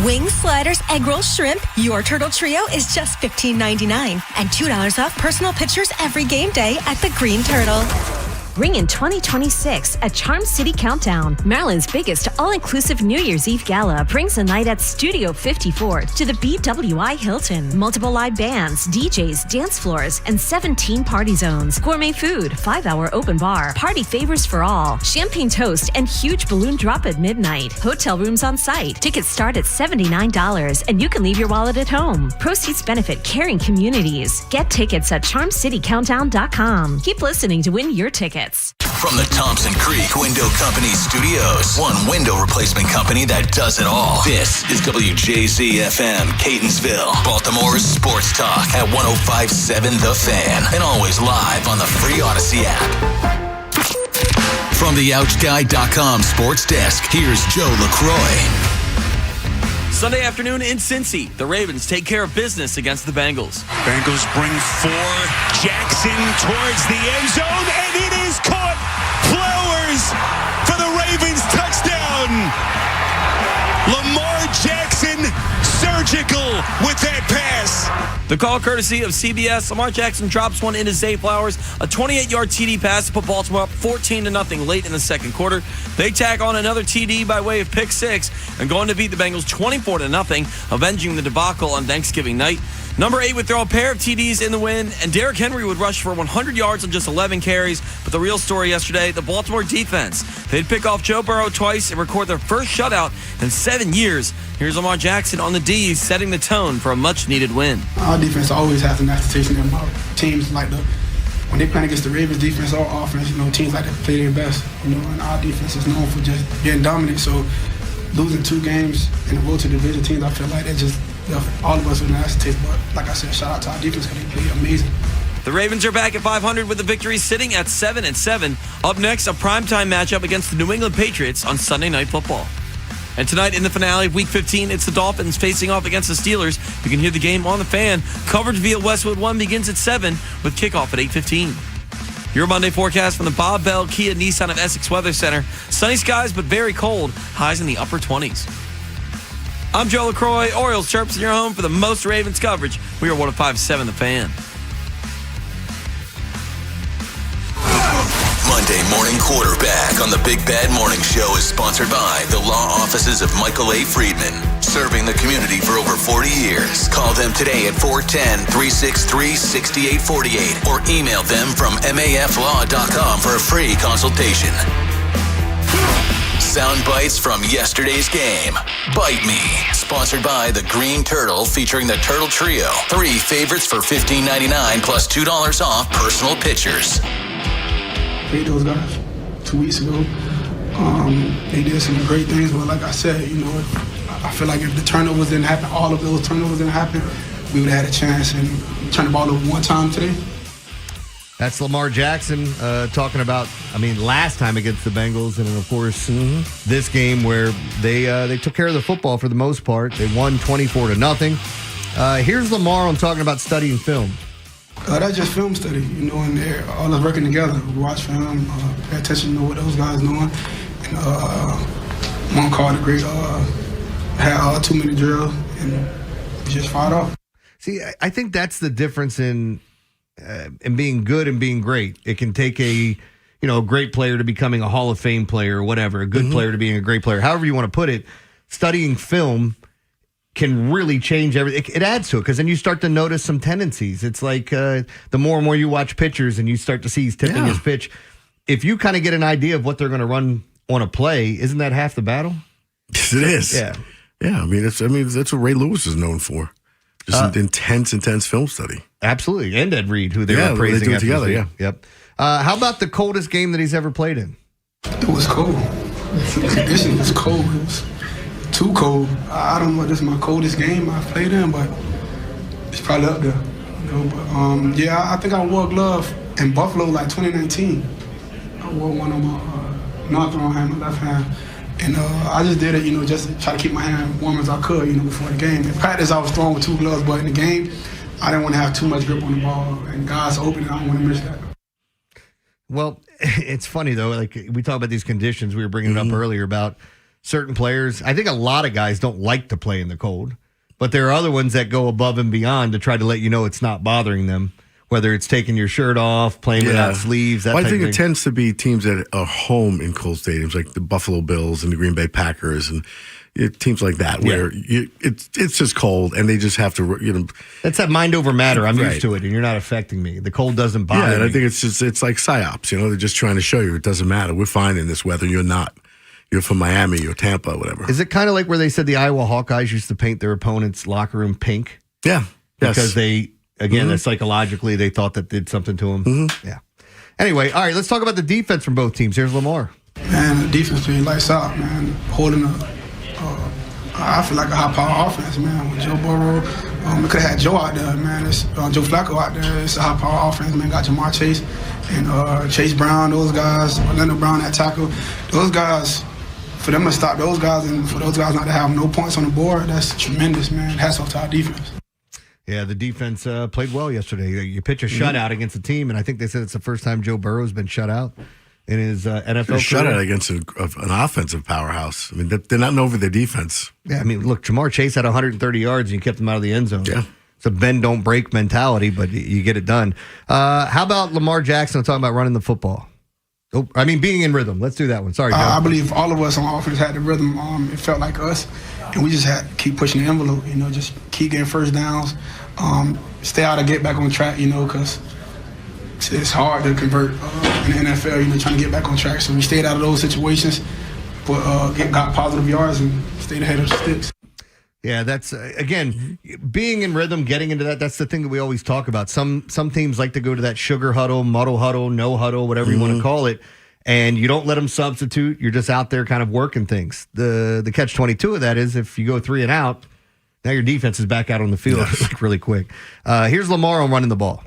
Wings, sliders, egg rolls, shrimp. Your turtle trio is just $15.99 and $2 off personal pictures every game day at the Green Turtle. Ring in 2026 at Charm City Countdown. Maryland's biggest all-inclusive New Year's Eve gala brings a night at Studio 54 to the BWI Hilton. Multiple live bands, DJs, dance floors, and 17 party zones. Gourmet food, 5-hour open bar, party favors for all, champagne toast, and huge balloon drop at midnight. Hotel rooms on site. Tickets start at $79, and you can leave your wallet at home. Proceeds benefit caring communities. Get tickets at CharmCityCountdown.com. Keep listening to win your tickets.
From the Thompson Creek Window Company Studios, one window replacement company that does it all. This is WJZ-FM, Catonsville, Baltimore's sports talk at 105.7 The Fan, and always live on the free Odyssey app. From the OutGuy.com sports desk, here's Joe LaCroix.
Sunday afternoon in Cincy, the Ravens take care of business against the Bengals.
Bengals bring 4. Jackson towards the end zone, and it is caught. Flowers for the Ravens touchdown. Lamar Jackson, surgical with that pass.
The call courtesy of CBS. Lamar Jackson drops one into Zay Flowers, a 28-yard TD pass to put Baltimore up 14-0 late in the second quarter. They tack on another TD by way of pick 6 and go on to beat the Bengals 24-0, avenging the debacle on Thanksgiving night. Number 8 would throw a pair of TDs in the win, and Derrick Henry would rush for 100 yards on just 11 carries. But the real story yesterday, the Baltimore defense. They'd pick off Joe Burrow twice and record their first shutout in 7 years. Here's Lamar Jackson on the D's, setting the tone for a much-needed win.
Our defense always has an expectation about teams like when they play against the Ravens defense or offense, teams like to play their best, and our defense is known for just being dominant. So losing 2 games in a row to division teams, I feel like that just all of us would have to take. But like I said, shout out to our defense because they play amazing.
The Ravens are back at 500 with the victory sitting at 7-7. Up next, a primetime matchup against the New England Patriots on Sunday Night Football. And tonight in the finale of Week 15, it's the Dolphins facing off against the Steelers. You can hear the game on the Fan. Coverage via Westwood One begins at 7 with kickoff at 8:15. Your Monday forecast from the Bob Bell Kia Nissan of Essex Weather Center. Sunny skies, but very cold. Highs in the upper 20s. I'm Joe LaCroix. Orioles chirps in your home for the most Ravens coverage. We are 105.7 The Fan.
Monday Morning Quarterback on the Big Bad Morning Show is sponsored by the law offices of Michael A. Friedman. Serving the community for over 40 years. Call them today at 410-363-6848 or email them from maflaw.com for a free consultation. Sound bites from yesterday's game. Bite Me. Sponsored by the Green Turtle, featuring the Turtle Trio. 3 favorites for $15.99 plus $2 off personal pictures.
Played those guys 2 weeks ago. They did some great things, but like I said, I feel like if the turnovers didn't happen, all of those turnovers didn't happen, we would have had a chance and turn the ball over one time today.
That's Lamar Jackson talking about, last time against the Bengals, and of course, this game where they took care of the football for the most part. They won 24-0. Here's Lamar on talking about studying film.
That's just film study, and they're all us working together. We watch film, pay attention to what those guys doing. And one called a great, had 2-minute drill, and we just fired off.
See, I think that's the difference in being good and being great. It can take a great player to becoming a Hall of Fame player or whatever, a good player to being a great player. However you want to put it, studying film can really change everything. It adds to it because then you start to notice some tendencies. It's like the more and more you watch pitchers and you start to see he's tipping his pitch. If you kind of get an idea of what they're going to run on a play, isn't that half the battle?
Yes, it is.
Yeah.
Yeah, that's what Ray Lewis is known for. Just intense film study.
Absolutely. And Ed Reed, who they were praising.
They do it together, yeah.
Yep. How about the coldest game that he's ever played in?
It was cold. The condition was cold. It was too cold. I don't know if this is my coldest game I've played in, but it's probably up there. But I think I wore a glove in Buffalo like 2019. I wore one on my north hand, my left hand. And I just did it, just to try to keep my hand warm as I could, before the game. In practice, I was throwing with 2 gloves, but in the game, I didn't want to have too much grip on the ball. And guys open, and I don't want to miss that.
Well, it's funny, though. Like, we talk about these conditions. We were bringing it up earlier about certain players. I think a lot of guys don't like to play in the cold, but there are other ones that go above and beyond to try to let you know it's not bothering them, whether it's taking your shirt off, playing without sleeves, that
I
type
think
of
it
thing.
tends to be teams that are home in cold stadiums, like the Buffalo Bills and the Green Bay Packers and teams like that, where it's just cold and they just have to,
That's that mind over matter. I'm used to it, and you're not affecting me. The cold doesn't bother me.
and I think it's like psyops. They're just trying to show you it doesn't matter. We're fine in this weather. You're not. You're from Miami or Tampa, whatever.
Is it kind of like where they said the Iowa Hawkeyes used to paint their opponent's locker room pink?
Yeah.
Because they, again, psychologically, they thought that did something to them. Yeah. Anyway, all right, let's talk about the defense from both teams. Here's Lamar.
Man, the defense really lights out, man. Holding I feel like a high-power offense, man. With Joe Burrow, we could have had Joe out there, man. It's Joe Flacco out there. It's a high-power offense, man. Got Jamar Chase and Chase Brown, those guys. Orlando Brown at tackle. Those guys, for them to stop those guys and for those guys not to have no points on the board, that's tremendous, man. Hats off to our defense.
Yeah, the defense played well yesterday. You pitch a shutout against a team, and I think they said it's the first time Joe Burrow's been shut out in his NFL career.
Shutout against an offensive powerhouse. They're not known for their defense.
Yeah, look, Jamar Chase had 130 yards, and you kept him out of the end zone. Yeah. It's a bend, don't break mentality, but you get it done. How about Lamar Jackson talking about running the football? Being in rhythm. Let's do that one. Sorry, Joe.
I believe all of us on offense had the rhythm. It felt like us, and we just had to keep pushing the envelope, just keep getting first downs, stay out of get back on track, because it's hard to convert in the NFL, trying to get back on track. So we stayed out of those situations, but got positive yards and stayed ahead of the sticks.
Yeah, that's, again, being in rhythm, getting into that's the thing that we always talk about. Some teams like to go to that sugar huddle, muddle huddle, no huddle, whatever you want to call it, and you don't let them substitute. You're just out there kind of working things. The catch-22 of that is if you go 3 and out, now your defense is back out on the field really quick. Here's Lamar on running the ball.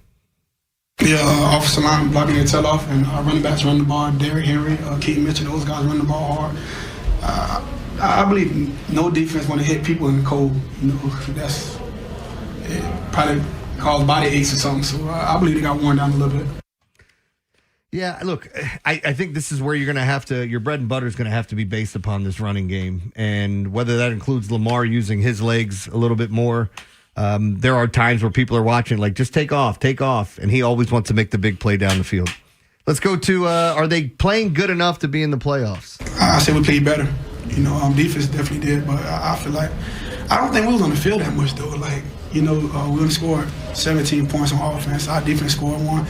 Yeah, offensive line blocking their tail off, and running backs running the ball. Derrick Henry, Keaton Mitchell, those guys running the ball hard. I believe no defense want to hit people in the cold. That's probably cause body aches or something. So I believe they got worn down a little bit.
Yeah, look, I think this is where you're going to have to, your bread and butter is going to have to be based upon this running game. And whether that includes Lamar using his legs a little bit more, there are times where people are watching, like, just take off. And he always wants to make the big play down the field. Let's go to, are they playing good enough to be in the playoffs?
I say we played better. Defense definitely did, but I feel like, I don't think we was on the field that much, though. Like, we only scored 17 points on offense. Our defense scored 1.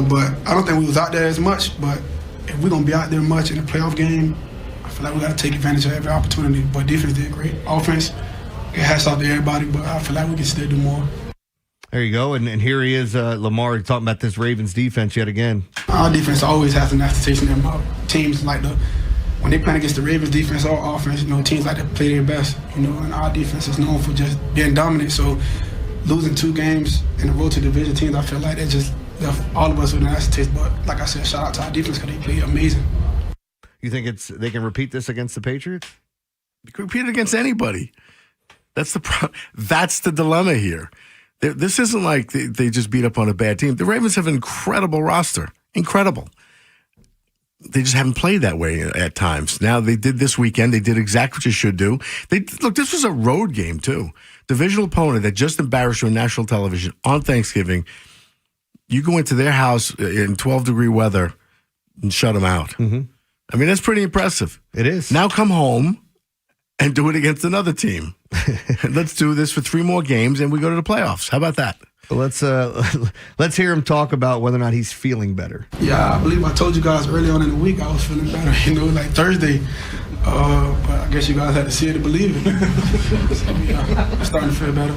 But I don't think we was out there as much. But if we're going to be out there much in the playoff game, I feel like we got to take advantage of every opportunity. But defense did great. Offense, hats off to everybody, but I feel like we can still do more.
There you go. And here he is, Lamar, talking about this Ravens defense yet again.
Our defense always has an expectation about teams like when they play against the Ravens defense or offense, teams like to play their best, and our defense is known for just being dominant. So losing 2 games in a row to division teams, I feel like that just left all of us with an expectation. But like I said, shout out to our defense because they played amazing.
You think they can repeat this against the Patriots?
They can repeat it against anybody. That's the dilemma here. This isn't like they just beat up on a bad team. The Ravens have an incredible roster. Incredible. They just haven't played that way at times. Now, they did this weekend. They did exactly what you should do. Look, this was a road game, too. Divisional opponent that just embarrassed you on national television on Thanksgiving. You go into their house in 12-degree weather and shut them out.
Mm-hmm.
I mean, that's pretty impressive.
It is.
Now come home and do it against another team. Let's do this for 3 more games, and we go to the playoffs. How about that?
Let's hear him talk about whether or not he's feeling better.
Yeah, I believe I told you guys early on in the week I was feeling better, like Thursday. But I guess you guys had to see it to believe it. So, yeah, I'm starting to feel better.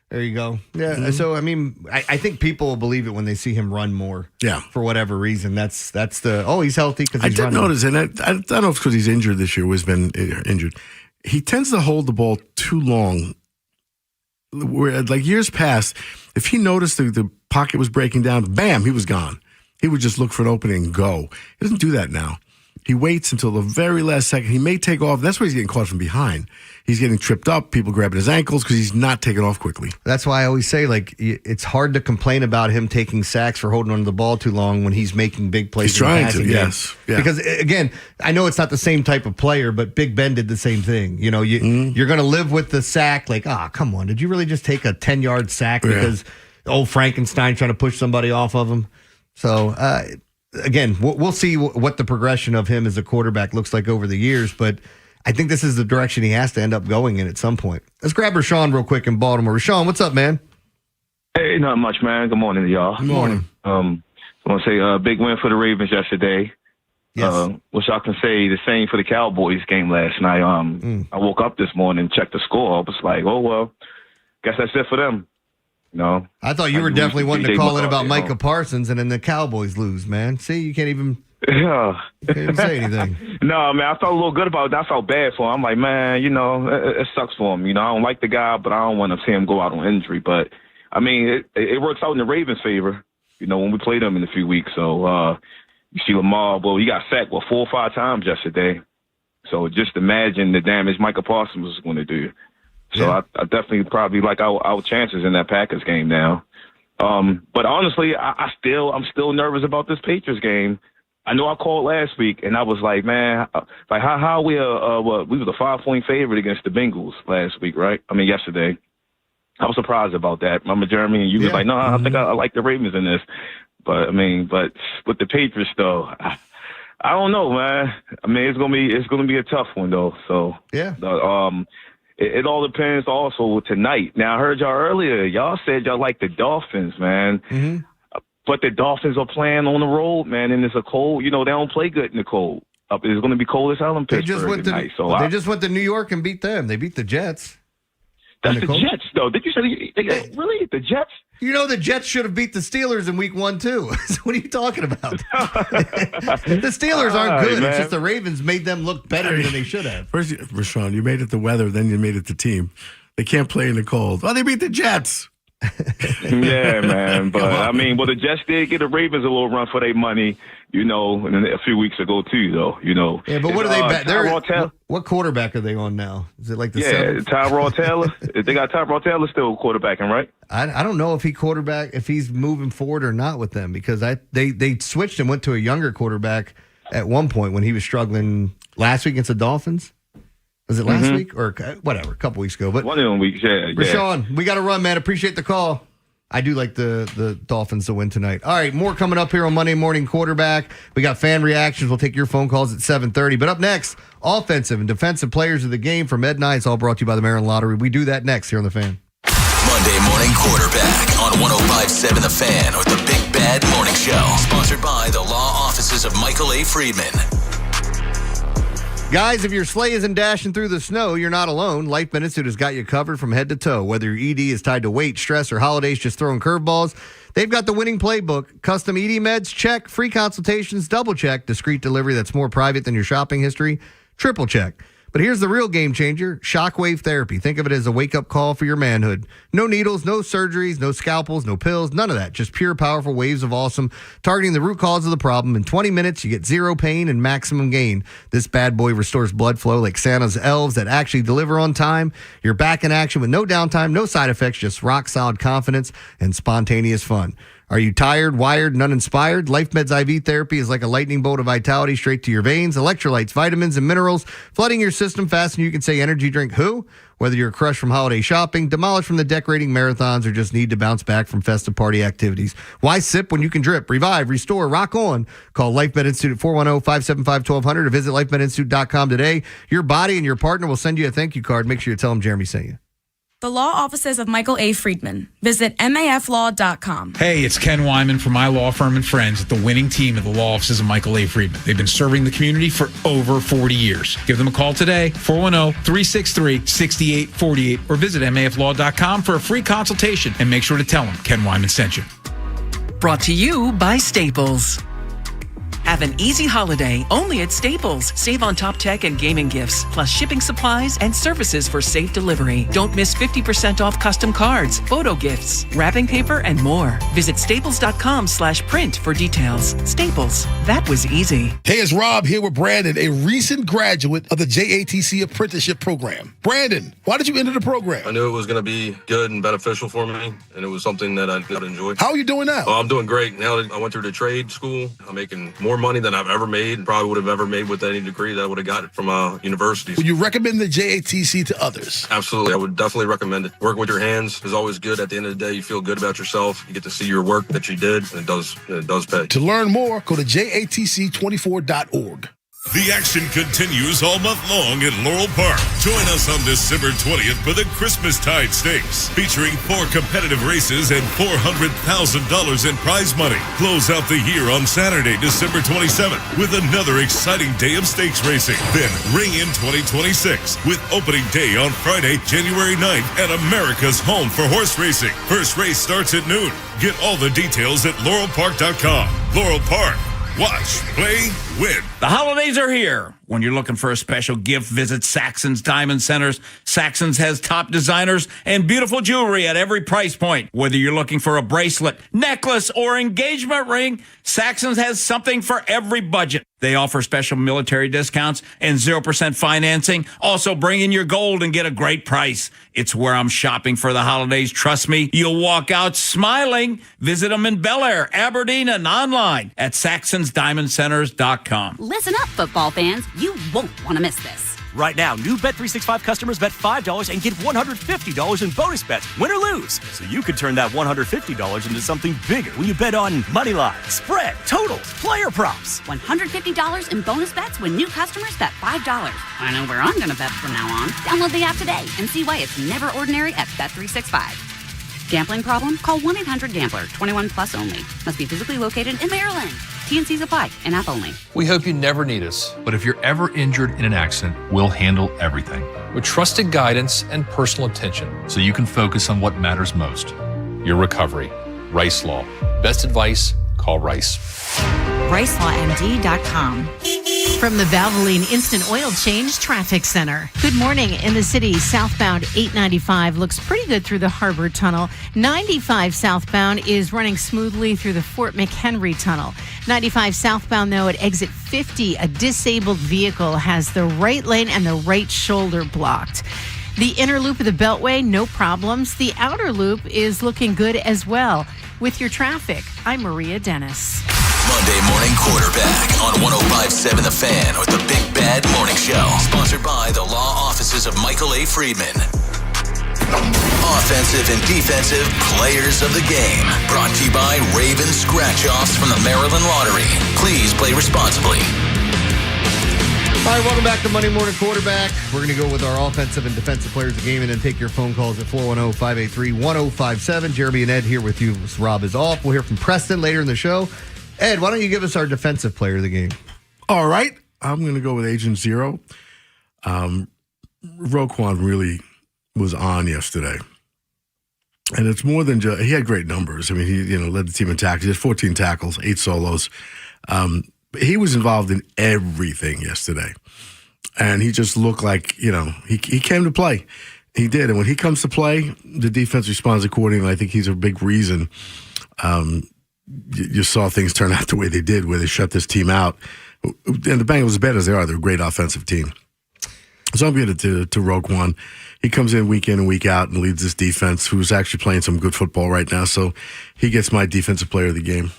There you go. Yeah. So, I mean, I think people will believe it when they see him run more.
Yeah.
For whatever reason. That's he's healthy because he's running.
I did notice, and I don't know if it's because he's injured this year, has been injured. He tends to hold the ball too long. Where, like years past, if he noticed the pocket was breaking down, bam, he was gone. He would just look for an opening and go. He doesn't do that now. He waits until the very last second. He may take off. That's why he's getting caught from behind. He's getting tripped up, people grabbing his ankles because he's not taking off quickly.
That's why I always say, like, it's hard to complain about him taking sacks for holding onto the ball too long when he's making big plays.
He's trying to, yes. Yeah.
Because, again, I know it's not the same type of player, but Big Ben did the same thing. You're going to live with the sack. Like, come on, did you really just take a 10-yard sack because old Frankenstein trying to push somebody off of him? So, again, we'll see what the progression of him as a quarterback looks like over the years, but I think this is the direction he has to end up going in at some point. Let's grab Rashawn real quick in Baltimore. Rashawn, what's up, man?
Hey, not much, man. Good morning to y'all.
Good morning.
I want to say big win for the Ravens yesterday.
Yes.
Wish I can say the same for the Cowboys game last night. I woke up this morning, checked the score. I was like, oh, well, guess that's it for them. No,
I thought you were definitely wanting to call in about Micah Parsons, and then the Cowboys lose, man. See, you can't even say anything.
No, man, I felt a little good about it. I felt bad for him. I'm like, man, it sucks for him. I don't like the guy, but I don't want to see him go out on injury. But, I mean, it works out in the Ravens' favor, when we played them in a few weeks. So, you see Lamar, he got sacked, 4 or 5 times yesterday. So just imagine the damage Micah Parsons was going to do. So I definitely probably like our chances in that Packers game now. But honestly, I'm still nervous about this Patriots game. I know I called last week and I was like, man, like how we we were the 5-point favorite against the Bengals last week, right? I mean yesterday. I was surprised about that. Remember Jeremy and you was like, no, I think I like the Ravens in this. But with the Patriots though, I don't know, man. I mean it's gonna be a tough one though. So it all depends also tonight. Now, I heard y'all earlier. Y'all said y'all like the Dolphins, man.
Mm-hmm.
But the Dolphins are playing on the road, man, and it's a cold. They don't play good in the cold. It's going to be cold as hell in Pittsburgh tonight.
They just went to New York and beat them. They beat the Jets.
That's the Jets, though. Did you say really? The Jets?
You know the Jets should have beat the Steelers in Week 1 too. What are you talking about? The Steelers aren't good. It's just the Ravens made them look better than they should have.
First, Rashawn, you made it the weather, then you made it the team. They can't play in the cold. Oh, they beat the Jets.
Yeah, man. But the Jets did get the Ravens a little run for their money, a few weeks ago too, though.
Yeah, but what are they back? What quarterback are they on now? Is it like the seventh?
Tyrod Taylor. They got Tyrod Taylor still quarterbacking, right?
I don't know if he's moving forward or not with them, because they switched and went to a younger quarterback at one point when he was struggling last week against the Dolphins. Was it last week or whatever, a couple weeks ago? But
one of them weeks, yeah.
Rashawn, we got to run, man. Appreciate the call. I do like the Dolphins to win tonight. All right, more coming up here on Monday Morning Quarterback. We got fan reactions. We'll take your phone calls at 7:30. But up next, offensive and defensive players of the game from Ed Nye. It's all brought to you by the Maryland Lottery. We do that next here on The Fan.
Monday Morning Quarterback on 105.7 The Fan with the Big Bad Morning Show. Sponsored by the law offices of Michael A. Friedman.
Guys, if your sleigh isn't dashing through the snow, you're not alone. Life Institute has got you covered from head to toe. Whether your ED is tied to weight, stress, or holidays just throwing curveballs, they've got the winning playbook. Custom ED meds, check. Free consultations, double check. Discreet delivery that's more private than your shopping history, triple check. But here's the real game changer, shockwave therapy. Think of it as a wake-up call for your manhood. No needles, no surgeries, no scalpels, no pills, none of that. Just pure, powerful waves of awesome, targeting the root cause of the problem. In 20 minutes, you get zero pain and maximum gain. This bad boy restores blood flow like Santa's elves that actually deliver on time. You're back in action with no downtime, no side effects, just rock-solid confidence and spontaneous fun. Are you tired, wired, and uninspired? LifeMeds IV therapy is like a lightning bolt of vitality straight to your veins. Electrolytes, vitamins, and minerals flooding your system fast, and you can say energy drink who? Whether you're crushed from holiday shopping, demolished from the decorating marathons, or just need to bounce back from festive party activities. Why sip when you can drip? Revive, restore, rock on. Call LifeMed Institute at 410-575-1200 or visit lifemedinstitute.com today. Your body and your partner will send you a thank you card. Make sure you tell them Jeremy sent you.
The law offices of Michael A. Friedman. Visit maflaw.com.
Hey, it's Ken Wyman from my law firm and friends at the winning team of the law offices of Michael A. Friedman. They've been serving the community for over 40 years. Give them a call today, 410-363-6848, or visit maflaw.com for a free consultation, and make sure to tell them Ken Wyman sent you.
Brought to you by Staples. Have an easy holiday only at Staples. Save on top tech and gaming gifts, plus shipping supplies and services for safe delivery. Don't miss 50% off custom cards, photo gifts, wrapping paper, and more. Visit staples.com/print for details. Staples. That was easy.
Hey, it's Rob here with Brandon, a recent graduate of the JATC apprenticeship program. Brandon, why did you enter the program?
I knew it was going to be good and beneficial for me, and it was something that I'd enjoy.
How are you doing now?
Oh, I'm doing great. Now that I went through the trade school, I'm making more money than I've ever made, probably would have ever made with any degree that I would have got from universities.
Would you recommend the JATC to others?
Absolutely. I would definitely recommend it. Working with your hands is always good. At the end of the day, you feel good about yourself. You get to see your work that you did, and it does pay.
To learn more, go to jatc24.org.
The action continues all month long at Laurel Park. Join us on December 20th for the Christmastide Stakes, featuring 4 competitive races and $400,000 in prize money. Close out the year on Saturday, December 27th, with another exciting day of stakes racing. Then ring in 2026 with opening day on Friday, January 9th at America's home for horse racing. First race starts at noon. Get all the details at laurelpark.com. Laurel Park. Watch, play, win.
The holidays are here. When you're looking for a special gift, visit Saxon's Diamond Centers. Saxon's has top designers and beautiful jewelry at every price point. Whether you're looking for a bracelet, necklace, or engagement ring, Saxon's has something for every budget. They offer special military discounts and 0% financing. Also, bring in your gold and get a great price. It's where I'm shopping for the holidays. Trust me, you'll walk out smiling. Visit them in Bel Air, Aberdeen, and online at saxonsdiamondcenters.com.
Listen up, football fans. You won't want to miss this.
Right now, new Bet365 customers bet $5 and get $150 in bonus bets, win or lose. So you could turn that $150 into something bigger when you bet on money line, spread, totals, player props.
$150 in bonus bets when new customers bet $5. I know where I'm going to bet from now on. Download the app today and see why it's never ordinary at Bet365. Gambling problem? Call 1-800-GAMBLER. 21 plus only. Must be physically located in Maryland. T&Cs apply. In app only.
We hope you never need us, but if you're ever injured in an accident, we'll handle everything with trusted guidance and personal attention so you can focus on what matters most. Your recovery. Rice Law. Best advice, call Rice.
RiceLawMD.com. From the Valvoline Instant Oil Change Traffic Center. Good morning. In the city, southbound 895 looks pretty good through the Harbor Tunnel. 95 southbound is running smoothly through the Fort McHenry Tunnel. 95 southbound, though, at exit 50, a disabled vehicle has the right lane and the right shoulder blocked. The inner loop of the Beltway, no problems. The outer loop is looking good as well. With your traffic, I'm Maria Dennis.
Monday Morning Quarterback on 105.7 The Fan with the Big Bad Morning Show. Sponsored by the law offices of Michael A. Friedman. Offensive and defensive players of the game. Brought to you by Raven Scratch-Offs from the Maryland Lottery. Please play responsibly.
All right, welcome back to Monday Morning Quarterback. We're going to go with our offensive and defensive players of the game and then take your phone calls at 410-583-1057. Jeremy and Ed here with you. Rob is off. We'll hear from Preston later in the show. Ed, why don't you give us our defensive player of the game?
All right. I'm going to go with Agent Zero. Roquan really was on yesterday. And it's more than just, he had great numbers. I mean, he led the team in tackles. He had 14 tackles, 8 solos. He was involved in everything yesterday. And he just looked like, he came to play. He did. And when he comes to play, the defense responds accordingly. I think he's a big reason you saw things turn out the way they did, where they shut this team out. And the Bengals, as bad as they are, they're a great offensive team. So I'm going to Roquan. He comes in and week out and leads this defense, who's actually playing some good football right now. So he gets my defensive player of the game.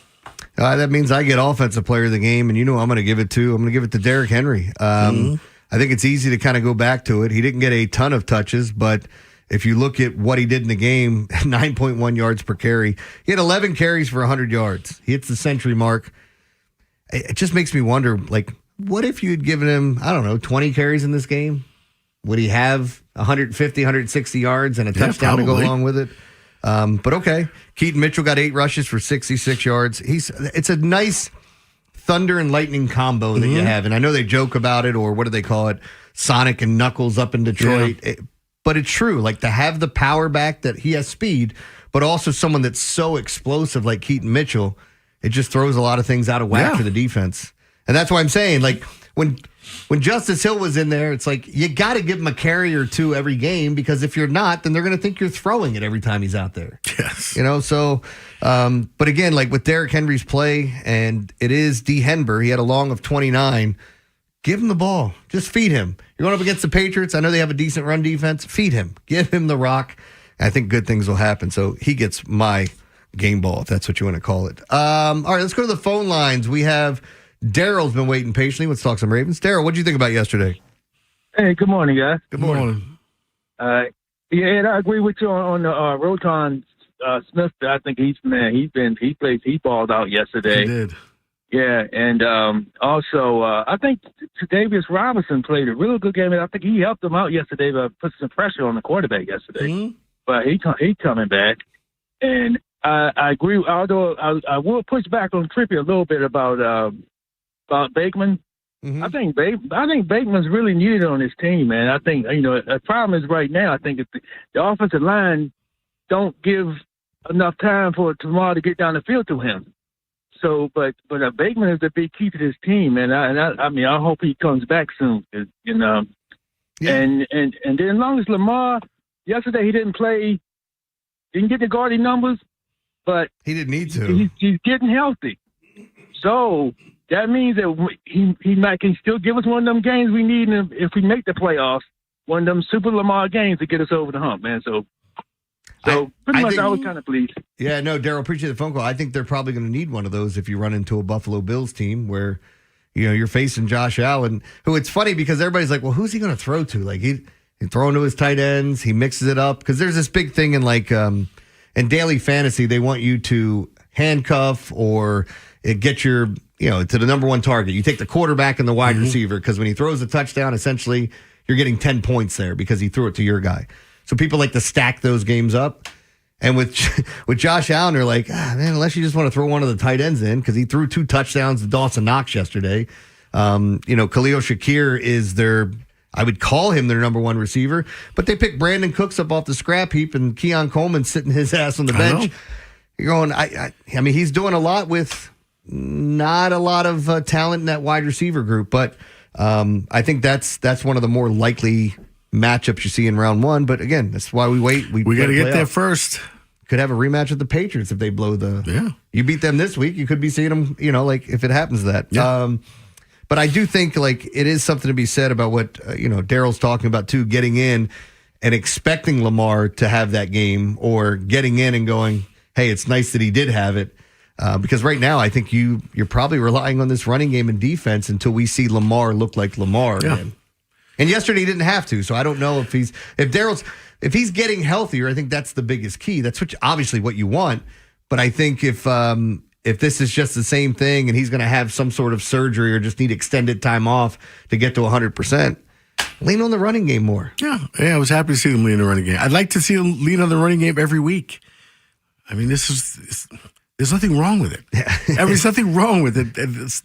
That means I get offensive player of the game, and I'm going to give it to. I'm going to give it to Derrick Henry. I think it's easy to kind of go back to it. He didn't get a ton of touches, but if you look at what he did in the game, 9.1 yards per carry. He had 11 carries for 100 yards. He hits the century mark. It just makes me wonder, what if you had given him, 20 carries in this game? Would he have 150, 160 yards and a touchdown to go along with it? But okay. Keaton Mitchell got 8 rushes for 66 yards. It's a nice thunder and lightning combo that you have. And I know they joke about it, or what do they call it? Sonic and Knuckles up in Detroit. Yeah. But it's true, to have the power back, that he has speed, but also someone that's so explosive like Keaton Mitchell, it just throws a lot of things out of whack for the defense. And that's why I'm saying, when Justice Hill was in there, it's you got to give him a carry or two every game, because if you're not, then they're going to think you're throwing it every time he's out there.
Yes.
But again, with Derrick Henry's play, and it is D. Henber, he had a long of 29. Give him the ball. Just feed him. You're going up against the Patriots. I know they have a decent run defense. Feed him. Give him the rock. I think good things will happen. So he gets my game ball, if that's what you want to call it. All right, let's go to the phone lines. We have Daryl's been waiting patiently. Let's talk some Ravens. Daryl, what did you think about yesterday?
Hey, good morning, guys.
Good morning.
Ed, I agree with you on the Roquan Smith. I think he balled out yesterday.
He did.
Yeah, and also I think Davis Robinson played a really good game. I think he helped them out yesterday by putting some pressure on the quarterback yesterday.
Mm-hmm.
But he coming back, and I agree. Although I will push back on Trippier a little bit about Bateman.
Mm-hmm.
I think Bateman's really needed on this team, man. I think the problem is right now. I think if the offensive line don't give enough time for Tamar to get down the field to him. So, but Bateman is the big key to this team, and I hope he comes back soon. And then as long as Lamar, yesterday he didn't get the guarding numbers, but
he didn't need to.
He's getting healthy, so that means that he can still give us one of them games we need if we make the playoffs. One of them super Lamar games to get us over the hump, man. So pretty much I was kind of pleased.
Yeah, no, Daryl, appreciate the phone call. I think they're probably going to need one of those if you run into a Buffalo Bills team where, you're facing Josh Allen, who it's funny because everybody's like, well, who's he going to throw to? Like he throwing to his tight ends. He mixes it up because there's this big thing in in daily fantasy, they want you to handcuff or get your, to the number one target. You take the quarterback and the wide receiver because when he throws a touchdown, essentially you're getting 10 points there because he threw it to your guy. So people like to stack those games up. And with Josh Allen, they're like, man, unless you just want to throw one of the tight ends in because he threw 2 touchdowns to Dawson Knox yesterday. Khalil Shakir is I would call him their number one receiver, but they picked Brandon Cooks up off the scrap heap and Keon Coleman sitting his ass on the bench. You're going, I mean, he's doing a lot with not a lot of talent in that wide receiver group, but I think that's one of the more likely matchups you see in round 1. But again, that's why we wait. We
got to get there first.
Could have a rematch with the Patriots if they blow You beat them this week, you could be seeing them, if it happens to that.
Yeah.
But I do think it is something to be said about what Daryl's talking about too, getting in and expecting Lamar to have that game, or getting in and going, hey, it's nice that he did have it. Because right now I think you're probably relying on this running game and defense until we see Lamar look like Lamar again. And yesterday he didn't have to, so I don't know if he's getting healthier. I think that's the biggest key. That's obviously what you want. But I think if this is just the same thing and he's going to have some sort of surgery or just need extended time off to get to 100%, lean on the running game more.
Yeah, I was happy to see them lean on the running game. I'd like to see them lean on the running game every week. I mean, there's nothing wrong with it. There's nothing wrong with it.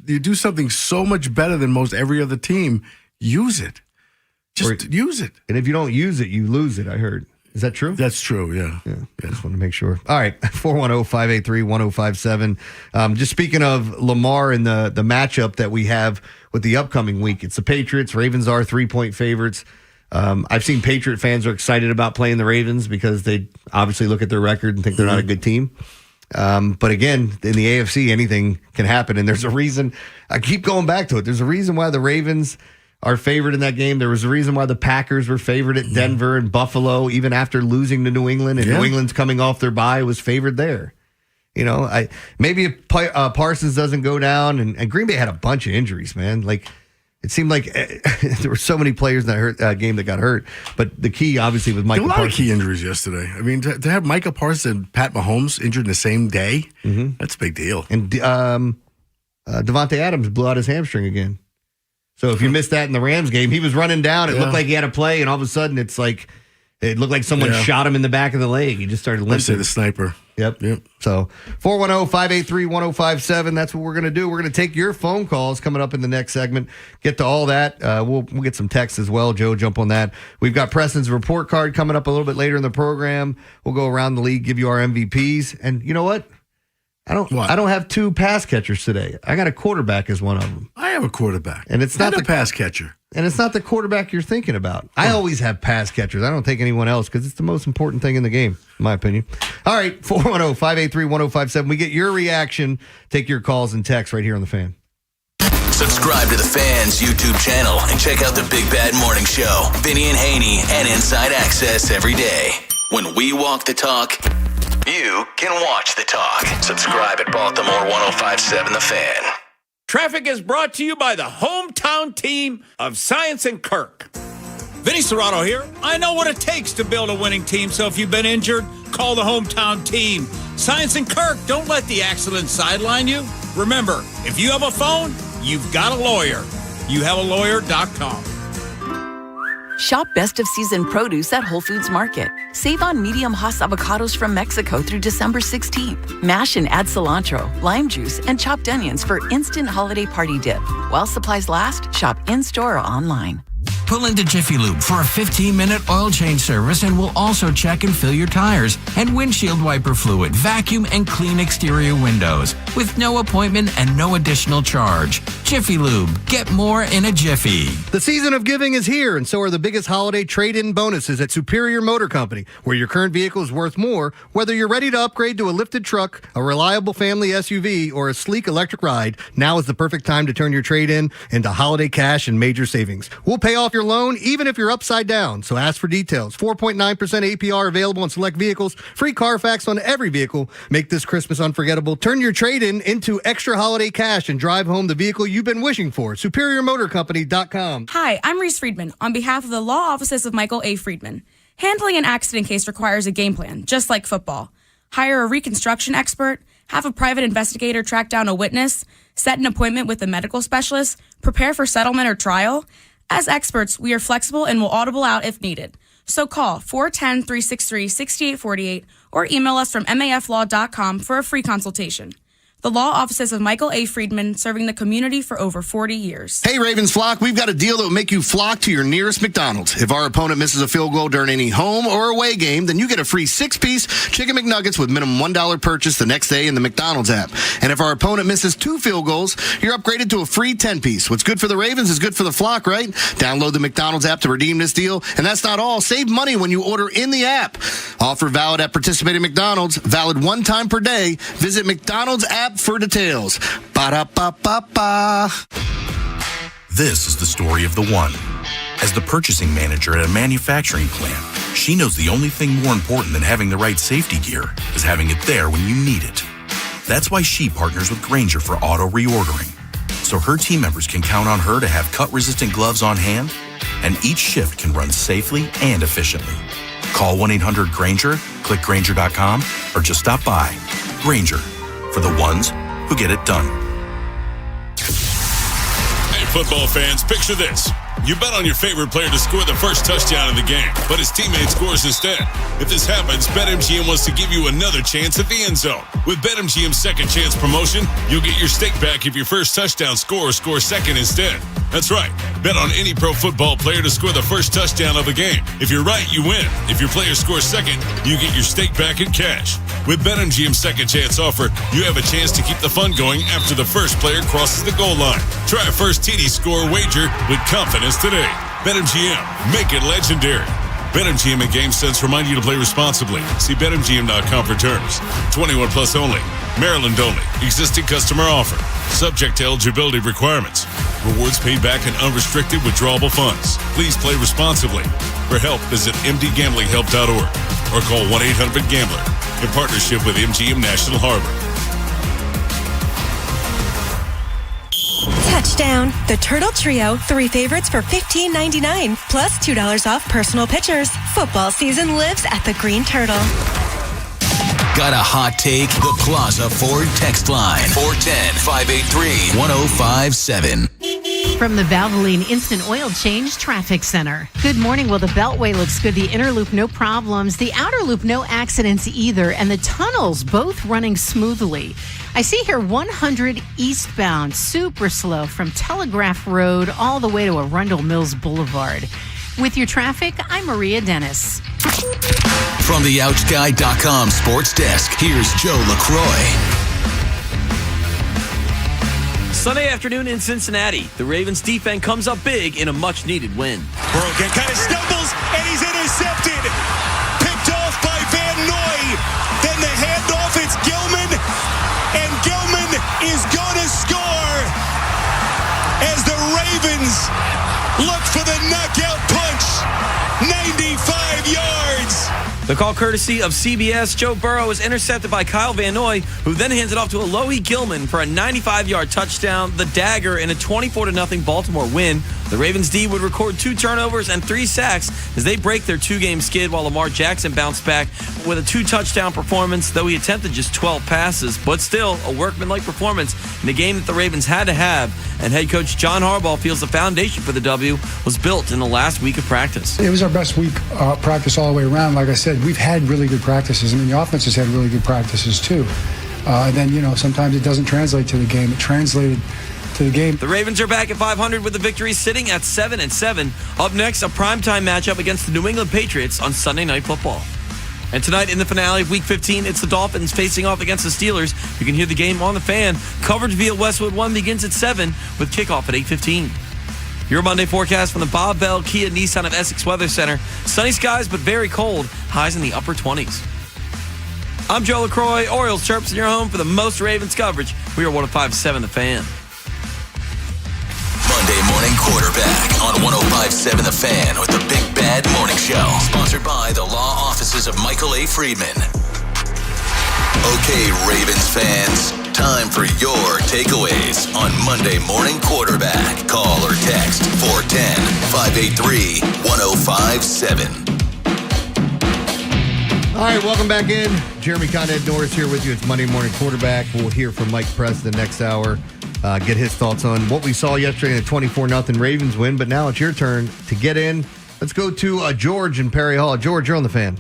You do something so much better than most every other team. Use it. Use it.
And if you don't use it, you lose it, I heard. Is that true?
That's true, yeah.
I just want to make sure. All right, 410-583-1057. Just speaking of Lamar and the matchup that we have with the upcoming week, it's the Patriots. Ravens are 3-point favorites. I've seen Patriot fans are excited about playing the Ravens because they obviously look at their record and think they're not a good team. But again, in the AFC, anything can happen. And there's a reason. I keep going back to it. There's a reason why the Ravens are favored in that game. There was a reason why the Packers were favored at Denver and Buffalo, even after losing to New England. And New England's coming off their bye, was favored there. Maybe if Parsons doesn't go down, and Green Bay had a bunch of injuries, man. It seemed like there were so many players in that game that got hurt. But the key, obviously, was Micah Parsons.
A lot of key injuries yesterday. I mean, to have Micah Parsons and Pat Mahomes injured in the same day, that's a big deal.
And Devontae Adams blew out his hamstring again. So if you missed that in the Rams game, he was running down. It looked like he had a play, and all of a sudden it looked like someone shot him in the back of the leg. He just started limping.
Let's say the sniper.
Yep. So 410-583-1057. That's what we're going to do. We're going to take your phone calls coming up in the next segment. Get to all that. We'll get some texts as well. Joe, jump on that. We've got Preston's report card coming up a little bit later in the program. We'll go around the league, give you our MVPs. And you know what? I don't have 2 pass catchers today. I got a quarterback as one of them.
I have a quarterback.
And it's not
the pass catcher.
And it's not the quarterback you're thinking about. I always have pass catchers. I don't take anyone else because it's the most important thing in the game, in my opinion. All right, 410-583-1057. We get your reaction. Take your calls and texts right here on The Fan.
Subscribe to The Fan's YouTube channel and check out the Big Bad Morning Show. Vinny and Haynie and Inside Access every day. When we walk the talk, you can watch the talk. Subscribe at Baltimore 1057 The Fan.
Traffic is brought to you by the hometown team of Science and Kirk. Vinny Serrato here. I know what it takes to build a winning team, so if you've been injured, call the hometown team. Science and Kirk, don't let the accident sideline you. Remember, if you have a phone, you've got a lawyer. YouHaveALawyer.com.
Shop best of season produce at Whole Foods Market. Save on medium Hass avocados from Mexico through December 16th. Mash and add cilantro, lime juice, and chopped onions for instant holiday party dip. While supplies last, shop in-store or online.
Pull into Jiffy Lube for a 15-minute oil change service, and we'll also check and fill your tires and windshield wiper fluid, vacuum, and clean exterior windows with no appointment and no additional charge. Jiffy Lube. Get more in a jiffy.
The season of giving is here, and so are the biggest holiday trade-in bonuses at Superior Motor Company, where your current vehicle is worth more, whether you're ready to upgrade to a lifted truck, a reliable family SUV, or a sleek electric ride. Now is the perfect time to turn your trade-in into holiday cash and major savings. We'll pay off your your loan, even if you're upside down. So ask for details. 4.9% APR available on select vehicles. Free Carfax on every vehicle. Make this Christmas unforgettable. Turn your trade-in into extra holiday cash and drive home the vehicle you've been wishing for. SuperiorMotorCompany.com.
Hi, I'm Reese Friedman on behalf of the law offices of Michael A. Friedman. Handling an accident case requires a game plan, just like football. Hire a reconstruction expert, have a private investigator track down a witness, set an appointment with a medical specialist, prepare for settlement or trial. As experts, we are flexible and will audible out if needed. So call 410-363-6848 or email us from maflaw.com for a free consultation. The law offices of Michael A. Friedman, serving the community for over 40 years.
Hey, Ravens flock, we've got a deal that will make you flock to your nearest McDonald's. If our opponent misses a field goal during any home or away game, then you get a free 6-piece Chicken McNuggets with minimum $1 purchase the next day in the McDonald's app. And if our opponent misses 2 field goals, you're upgraded to a free 10-piece. What's good for the Ravens is good for the flock, right? Download the McDonald's app to redeem this deal. And that's not all. Save money when you order in the app. Offer valid at participating McDonald's. Valid 1 time per day. Visit McDonald's app for details. Ba-da-ba-ba-ba.
This is the story of the one. As the purchasing manager at a manufacturing plant, she knows the only thing more important than having the right safety gear is having it there when you need it. That's why she partners with Grainger for auto reordering, so her team members can count on her to have cut-resistant gloves on hand, and each shift can run safely and efficiently. Call 1-800-GRAINGER, click Grainger.com, or just stop by. Grainger, for the ones who get it done.
Hey, football fans, picture this. You bet on your favorite player to score the first touchdown of the game, but his teammate scores instead. If this happens, BetMGM wants to give you another chance at the end zone. With BetMGM's second chance promotion, you'll get your stake back if your first touchdown scorer scores second instead. That's right. Bet on any pro football player to score the first touchdown of the game. If you're right, you win. If your player scores second, you get your stake back in cash. With BetMGM's second chance offer, you have a chance to keep the fun going after the first player crosses the goal line. Try a first TD score wager with confidence today. BetMGM, make it legendary. BetMGM and GameSense remind you to play responsibly. See BetMGM.com for terms. 21 plus only. Maryland only. Existing customer offer. Subject to eligibility requirements. Rewards paid back in unrestricted withdrawable funds. Please play responsibly. For help, visit mdgamblinghelp.org or call 1-800-GAMBLER in partnership with MGM National Harbor.
Touchdown. The Turtle Trio, 3 favorites for $15.99, plus $2 off personal pictures. Football season lives at the Green Turtle.
Got a hot take? The Plaza Ford text line. 410-583-1057.
From the Valvoline Instant Oil Change Traffic Center. Good morning. Well, the Beltway looks good. The inner loop, no problems. The outer loop, no accidents either. And the tunnels, both running smoothly. I see here 100 eastbound, super slow from Telegraph Road all the way to Arundel Mills Boulevard. With your traffic, I'm Maria Dennis.
From the OutSky.com sports desk, here's Joe LaCroix.
Sunday afternoon in Cincinnati, the Ravens defense comes up big in a much-needed win.
Broken, kind of stumbles, and he's intercepted. Picked off by Van Noy. Then the handoff, it's Gilman, and Gilman is going to score as the Ravens look for the knockout punch. 95 yards.
The call courtesy of CBS. Joe Burrow is intercepted by Kyle Van Noy, who then hands it off to Alohi Gilman for a 95-yard touchdown, the dagger in a 24-0 Baltimore win. The Ravens D would record 2 turnovers and 3 sacks as they break their 2-game skid, while Lamar Jackson bounced back with a 2-touchdown performance, though he attempted just 12 passes, but still a workmanlike performance in a game that the Ravens had to have. And head coach John Harbaugh feels the foundation for the W was built in the last week of practice.
It was our best week practice all the way around. Like I said, we've had really good practices. I mean, the offense has had really good practices too. And then, sometimes it doesn't translate to the game. It translated to the game.
The Ravens are back at 500 with the victory sitting at 7-7. Up next, a primetime matchup against the New England Patriots on Sunday Night Football. And tonight in the finale of Week 15, it's the Dolphins facing off against the Steelers. You can hear the game on the Fan. Coverage via Westwood 1 begins at 7 with kickoff at 8:15. Your Monday forecast from the Bob Bell Kia Nissan of Essex Weather Center. Sunny skies, but very cold. Highs in the upper 20s. I'm Joe LaCroix. Orioles chirps in your home for the most Ravens coverage. We are 105.7 The Fan.
Monday morning Quarterback on 105.7 The Fan with the Big Bad Morning Show. Sponsored by the law offices of Michael A. Friedman. Okay, Ravens fans, time for your takeaways on Monday Morning Quarterback. Call or text 410-583-1057.
All right, welcome back in. Jeremy Conrad Norris here with you. It's Monday Morning Quarterback. We'll hear from Mike Press the next hour. Get his thoughts on what we saw yesterday in a 24-0 Ravens win. But now it's your turn to get in. Let's go to George in Perry Hall. George, you're on the Fan.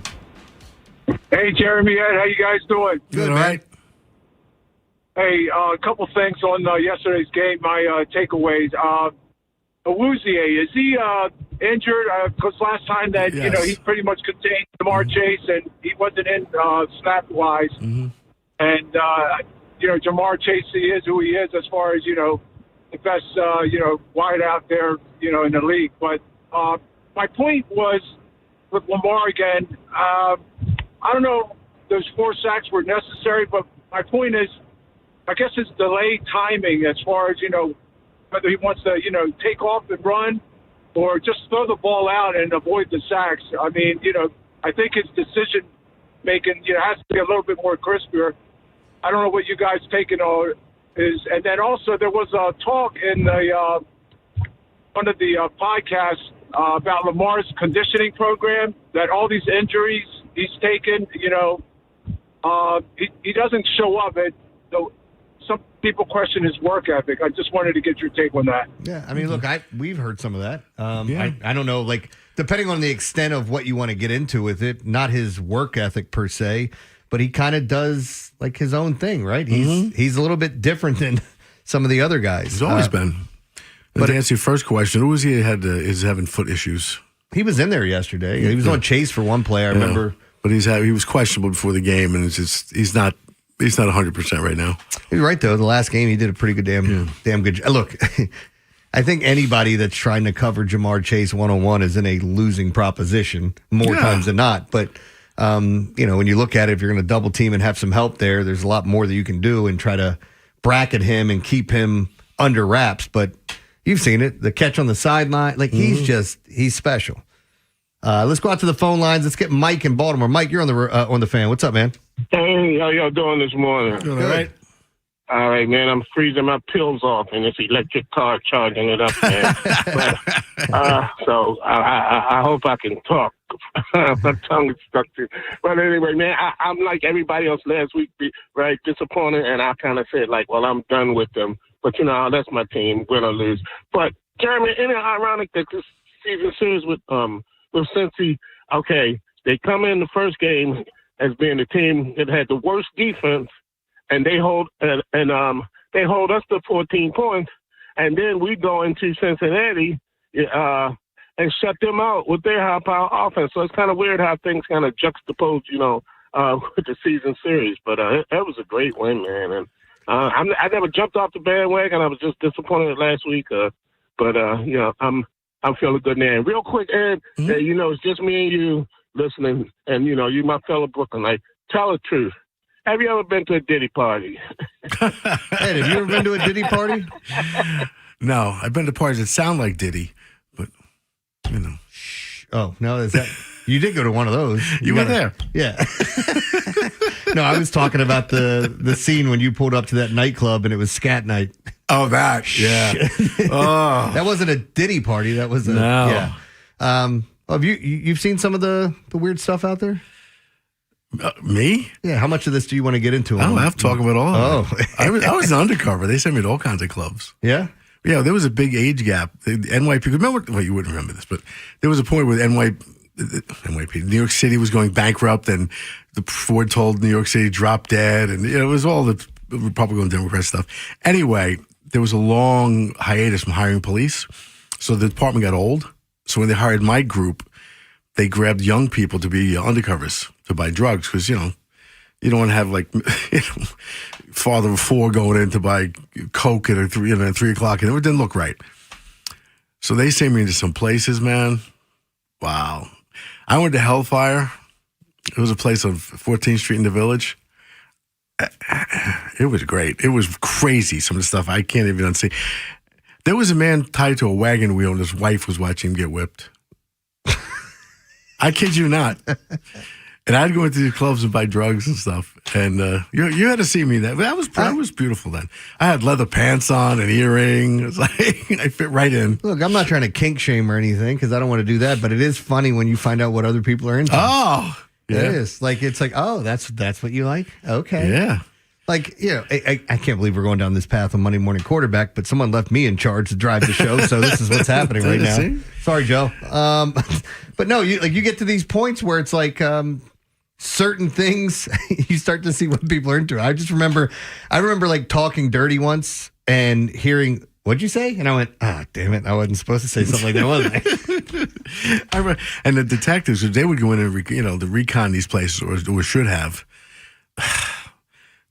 Hey, Jeremy, Ed, how you guys doing?
Good, man.
Hey, a couple things on yesterday's game, my takeaways. Awuzie, is he injured? Because last time that,
Yes.
he pretty much contained Jamar Chase, and he wasn't in snap-wise.
Mm-hmm.
And, Jamar Chase, he is who he is as far as, the best, wide out there, in the league. But my point was with Lamar again, I don't know if those 4 sacks were necessary, but my point is, I guess it's delayed timing as far as, whether he wants to, take off and run or just throw the ball out and avoid the sacks. I mean, I think his decision-making, has to be a little bit more crispier. I don't know what you guys taking on is. And then also there was a talk in the one of the podcasts about Lamar's conditioning program, that all these injuries he's taken, he doesn't show up. Some people question his work ethic. I just wanted to get your take on that.
Yeah, I mean, look, we've heard some of that. I don't know, depending on the extent of what you want to get into with it, not his work ethic per se, but he kind of does his own thing, right? He's a little bit different than some of the other guys.
He's always been. But to answer your first question, Uzi is having foot issues.
He was in there yesterday. He was on Chase for one play, I remember.
But he was questionable before the game, and he's not 100% right now.
He's right, though. The last game, he did a pretty good, damn good job. Look, I think anybody that's trying to cover Jamar Chase one-on-one is in a losing proposition more times than not. But, when you look at it, if you're going to double team and have some help there's a lot more that you can do and try to bracket him and keep him under wraps. But you've seen it, the catch on the sideline. He's special. Let's go out to the phone lines. Let's get Mike in Baltimore. Mike, you're on the Fan. What's up, man?
Hey, how y'all doing this morning?
Doing all right.
All right, man. I'm freezing my pills off in this electric car, charging it up, man. So I hope I can talk. My tongue is stuck to. But anyway, man, I'm like everybody else last week, right, disappointed, and I kind of said, well, I'm done with them. But, that's my team, win or lose. But, Jeremy, isn't it ironic that this season series with Cincy, okay, they come in the first game as being the team that had the worst defense, and they hold us to 14 points, and then we go into Cincinnati and shut them out with their high-power offense. So it's kind of weird how things kind of juxtapose, with the season series. But it was a great win, man. And I never jumped off the bandwagon. I was just disappointed last week. But I'm feeling good now. And real quick, Ed, it's just me and you listening, and you my fellow Brooklyn. Tell the truth. Have you ever been to a Diddy party?
Ed, have you ever been to a Diddy party?
No, I've been to parties that sound like Diddy, but
Oh no, is that you did go to one of those?
You were there,
yeah. No, I was talking about the scene when you pulled up to that nightclub and it was scat night.
Oh, that yeah. Oh,
that wasn't a Diddy party. That was yeah. Have you've seen some of the weird stuff out there?
Me?
Yeah. How much of this do you want to get into?
I don't have to talk about all of it. I was undercover. They sent me to all kinds of clubs.
Yeah?
Yeah, there was a big age gap. The NYPD, remember, well, you wouldn't remember this, but there was a point where NYPD, New York City was going bankrupt, and the Ford told New York City drop dead, and it was all the Republican and Democrat stuff. Anyway, there was a long hiatus from hiring police, so the department got old. So when they hired my group, they grabbed young people to be undercovers to buy drugs because, you don't want to have father of four going in to buy coke at 3 o'clock, and it didn't look right. So they sent me into some places, man. Wow. I went to Hellfire. It was a place on 14th Street in the Village. It was great. It was crazy, some of the stuff I can't even unsee. There was a man tied to a wagon wheel, and his wife was watching him get whipped. I kid you not. And I'd go into the clubs and buy drugs and stuff. And you had to see me that. That was beautiful then. I had leather pants on, an earring. It was like I fit right in.
Look, I'm not trying to kink shame or anything because I don't want to do that. But it is funny when you find out what other people are into.
Oh, yeah.
It is. Like, it's like, oh, that's what you like? Okay.
Yeah.
Like, you know, I can't believe we're going down this path on Monday Morning Quarterback, but someone left me in charge to drive the show, so this is what's happening right now. Sorry, Joe. But no, you get to these points where it's like certain things you start to see what people are into. I remember like talking dirty once and hearing, what'd you say? And I went, damn it, I wasn't supposed to say something like that, was I?
And the detectives, they would go in and to recon these places, or should have.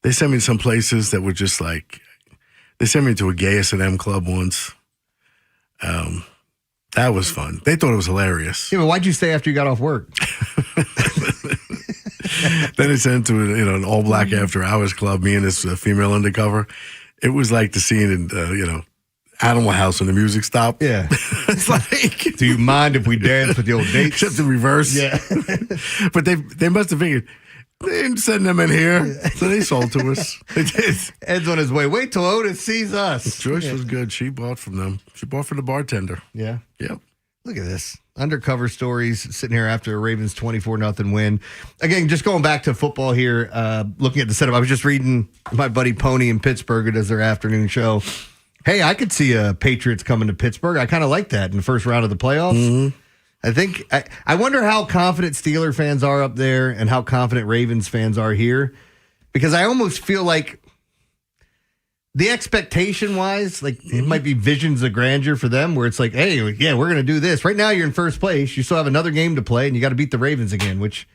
They sent me to some places that were just like, they sent me to a gay S&M club once. That was fun. They thought it was hilarious.
Yeah, but why'd you stay after you got off work?
Then they sent to an all-black after-hours club, me and this female undercover. It was like the scene in, Animal House when the music stopped.
Yeah.
It's like,
do you mind if we dance with the old dates?
Except the reverse.
Yeah.
But they must have figured, they didn't send them in here, so they sold to us. They did.
Ed's on his way. Wait till Otis sees us.
Joyce was good. She bought from them. She bought from the bartender.
Yeah.
Yep.
Look at this. Undercover stories sitting here after a Ravens 24-0 win. Again, just going back to football here, looking at the setup. I was just reading my buddy Pony in Pittsburgh. It does their afternoon show. Hey, I could see Patriots coming to Pittsburgh. I kind of like that in the first round of the playoffs. Mm-hmm. I think I wonder how confident Steeler fans are up there and how confident Ravens fans are here, because I almost feel like the expectation wise, like it might be visions of grandeur for them, where it's like, hey, yeah, we're going to do this. Right now, you're in first place. You still have another game to play, and you got to beat the Ravens again, which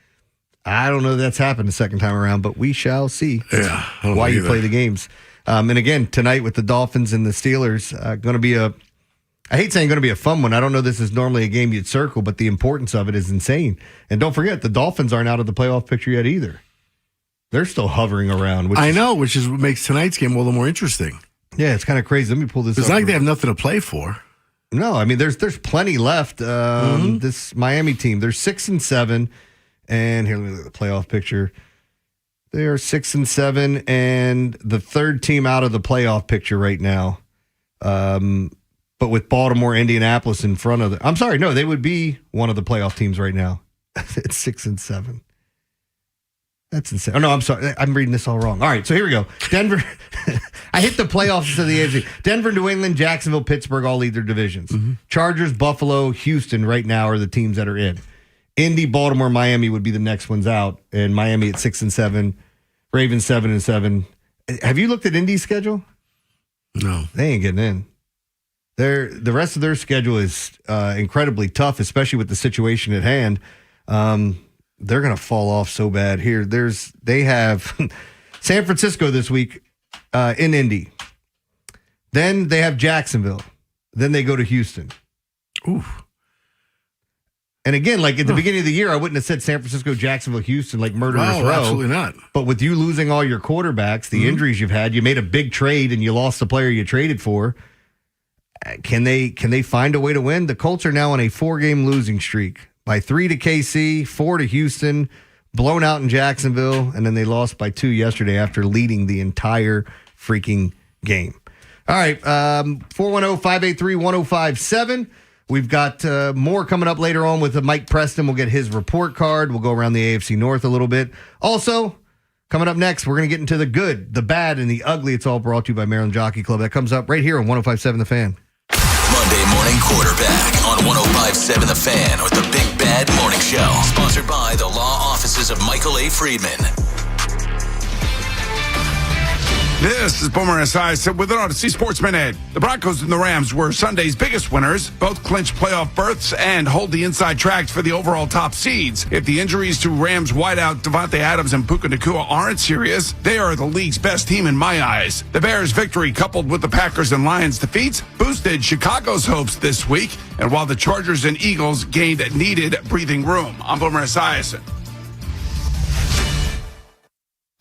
I don't know if that's happened the second time around, but we shall see.
Yeah,
why you play the games. And again, tonight with the Dolphins and the Steelers, going to be I hate saying going to be a fun one. I don't know this is normally a game you'd circle, but the importance of it is insane. And don't forget, the Dolphins aren't out of the playoff picture yet either. They're still hovering around.
Which is what makes tonight's game all the more interesting.
Yeah, it's kind of crazy. Let me pull this up.
It's not like they have nothing to play for.
No, I mean, there's plenty left. This Miami team, they're 6-7. And here, let me look at the playoff picture. They are 6-7, and the third team out of the playoff picture right now. But with Baltimore, Indianapolis in front of them. I'm sorry, no, they would be one of the playoff teams right now. It's 6-7. That's insane. Oh, no, I'm sorry. I'm reading this all wrong. All right, so here we go. Denver. I hit the playoffs of the AFC. Denver, New England, Jacksonville, Pittsburgh all lead their divisions. Mm-hmm. Chargers, Buffalo, Houston right now are the teams that are in. Indy, Baltimore, Miami would be the next ones out. And Miami at 6-7. Ravens 7-7. Have you looked at Indy's schedule?
No.
They ain't getting in. The rest of their schedule is incredibly tough, especially with the situation at hand. They're going to fall off so bad here. They have San Francisco this week in Indy. Then they have Jacksonville. Then they go to Houston.
Oof.
And again, like at the beginning of the year, I wouldn't have said San Francisco, Jacksonville, Houston, like murderous row.
Absolutely not.
But with you losing all your quarterbacks, the injuries you've had, you made a big trade and you lost the player you traded for. Can they find a way to win? The Colts are now on a 4-game losing streak. By 3 to KC, 4 to Houston, blown out in Jacksonville, and then they lost by 2 yesterday after leading the entire freaking game. All right, 410-583-1057. We've got more coming up later on with Mike Preston. We'll get his report card. We'll go around the AFC North a little bit. Also, coming up next, we're going to get into the good, the bad, and the ugly. It's all brought to you by Maryland Jockey Club. That comes up right here on 105.7 The Fan.
Monday Morning Quarterback on 105.7 The Fan with the Big Bad Morning Show. Sponsored by the law offices of Michael A. Friedman.
This is Boomer Esiason with an Odyssey Sports Minute. The Broncos and the Rams were Sunday's biggest winners. Both clinch playoff berths and hold the inside tracks for the overall top seeds. If the injuries to Rams wideout Devontae Adams and Puka Nacua aren't serious, they are the league's best team in my eyes. The Bears' victory, coupled with the Packers and Lions' defeats, boosted Chicago's hopes this week. And while the Chargers and Eagles gained needed breathing room, I'm Boomer Esiason.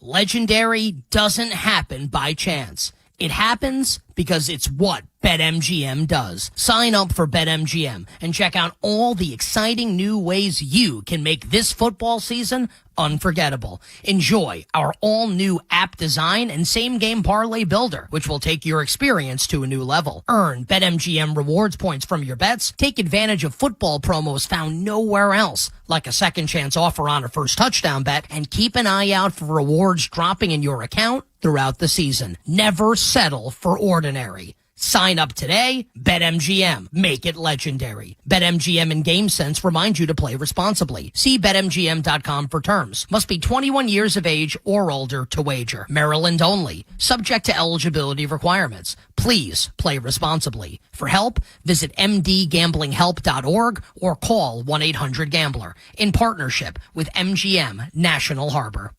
Legendary doesn't happen by chance. It happens because it's what
BetMGM does. Sign up for BetMGM and check out all the exciting new ways you can make this football season unforgettable. Enjoy our all-new app design and same-game parlay builder, which will take your experience to a new level. Earn BetMGM rewards points from your bets. Take advantage of football promos found nowhere else, like a second chance offer on a first touchdown bet, and keep an eye out for rewards dropping in your account throughout the season. Never settle for ordinary. Sign up today. BetMGM. Make it legendary. BetMGM and GameSense remind you to play responsibly. See BetMGM.com for terms. Must be 21 years of age or older to wager. Maryland only. Subject to eligibility requirements. Please play responsibly. For help, visit mdgamblinghelp.org or call 1-800-GAMBLER. In partnership with MGM National Harbor.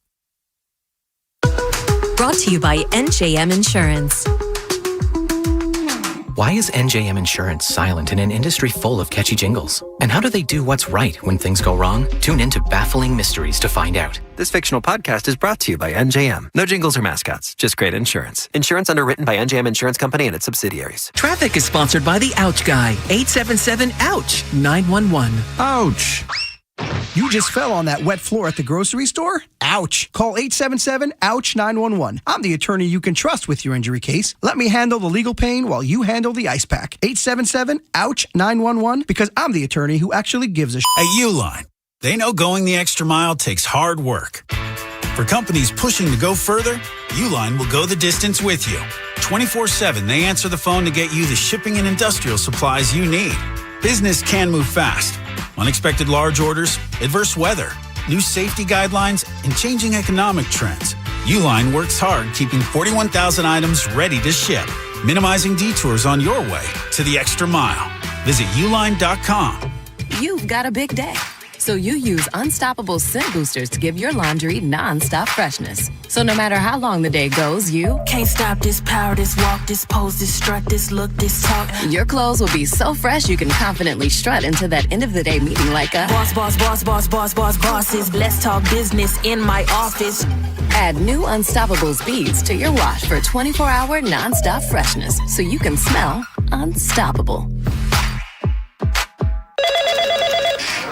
Brought to you by NJM Insurance.
Why is NJM Insurance silent in an industry full of catchy jingles? And how do they do what's right when things go wrong? Tune into Baffling Mysteries to find out.
This fictional podcast is brought to you by NJM. No jingles or mascots, just great insurance. Insurance underwritten by NJM Insurance Company and its subsidiaries.
Traffic is sponsored by the Ouch Guy. 877-OUCH-911.
Ouch. You just fell on that wet floor at the grocery store? Ouch. Call 877-OUCH-911. I'm the attorney you can trust with your injury case. Let me handle the legal pain while you handle the ice pack. 877-OUCH-911 because I'm the attorney who actually gives a shit.
At Uline, they know going the extra mile takes hard work. For companies pushing to go further, Uline will go the distance with you. 24/7, they answer the phone to get you the shipping and industrial supplies you need. Business can move fast. Unexpected large orders, adverse weather, new safety guidelines, and changing economic trends. Uline works hard keeping 41,000 items ready to ship, minimizing detours on your way to the extra mile. Visit uline.com.
You've got a big day, so you use Unstoppable scent boosters to give your laundry non-stop freshness. So no matter how long the day goes, you
can't stop this power, this walk, this pose, this strut, this look, this talk.
Your clothes will be so fresh you can confidently strut into that end of the day meeting like a
bosses. Let's talk business in my office.
Add new Unstoppable beads to your wash for 24-hour non-stop freshness so you can smell unstoppable.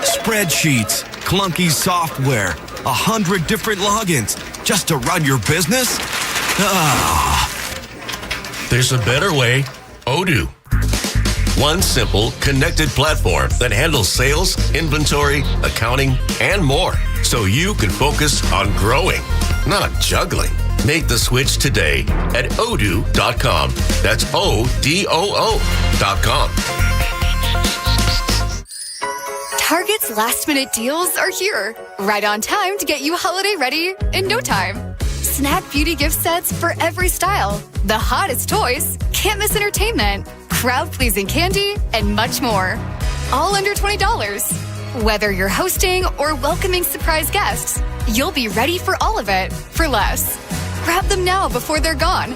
Spreadsheets, clunky software, 100 different logins just to run your business?
There's a better way. Odoo. One simple, connected platform that handles sales, inventory, accounting, and more. So you can focus on growing, not juggling. Make the switch today at odoo.com. That's ODOO.com.
Target's last-minute deals are here, right on time to get you holiday ready in no time. Snack beauty gift sets for every style, the hottest toys, can't miss entertainment, crowd-pleasing candy, and much more. All under $20. Whether you're hosting or welcoming surprise guests, you'll be ready for all of it for less. Grab them now before they're gone.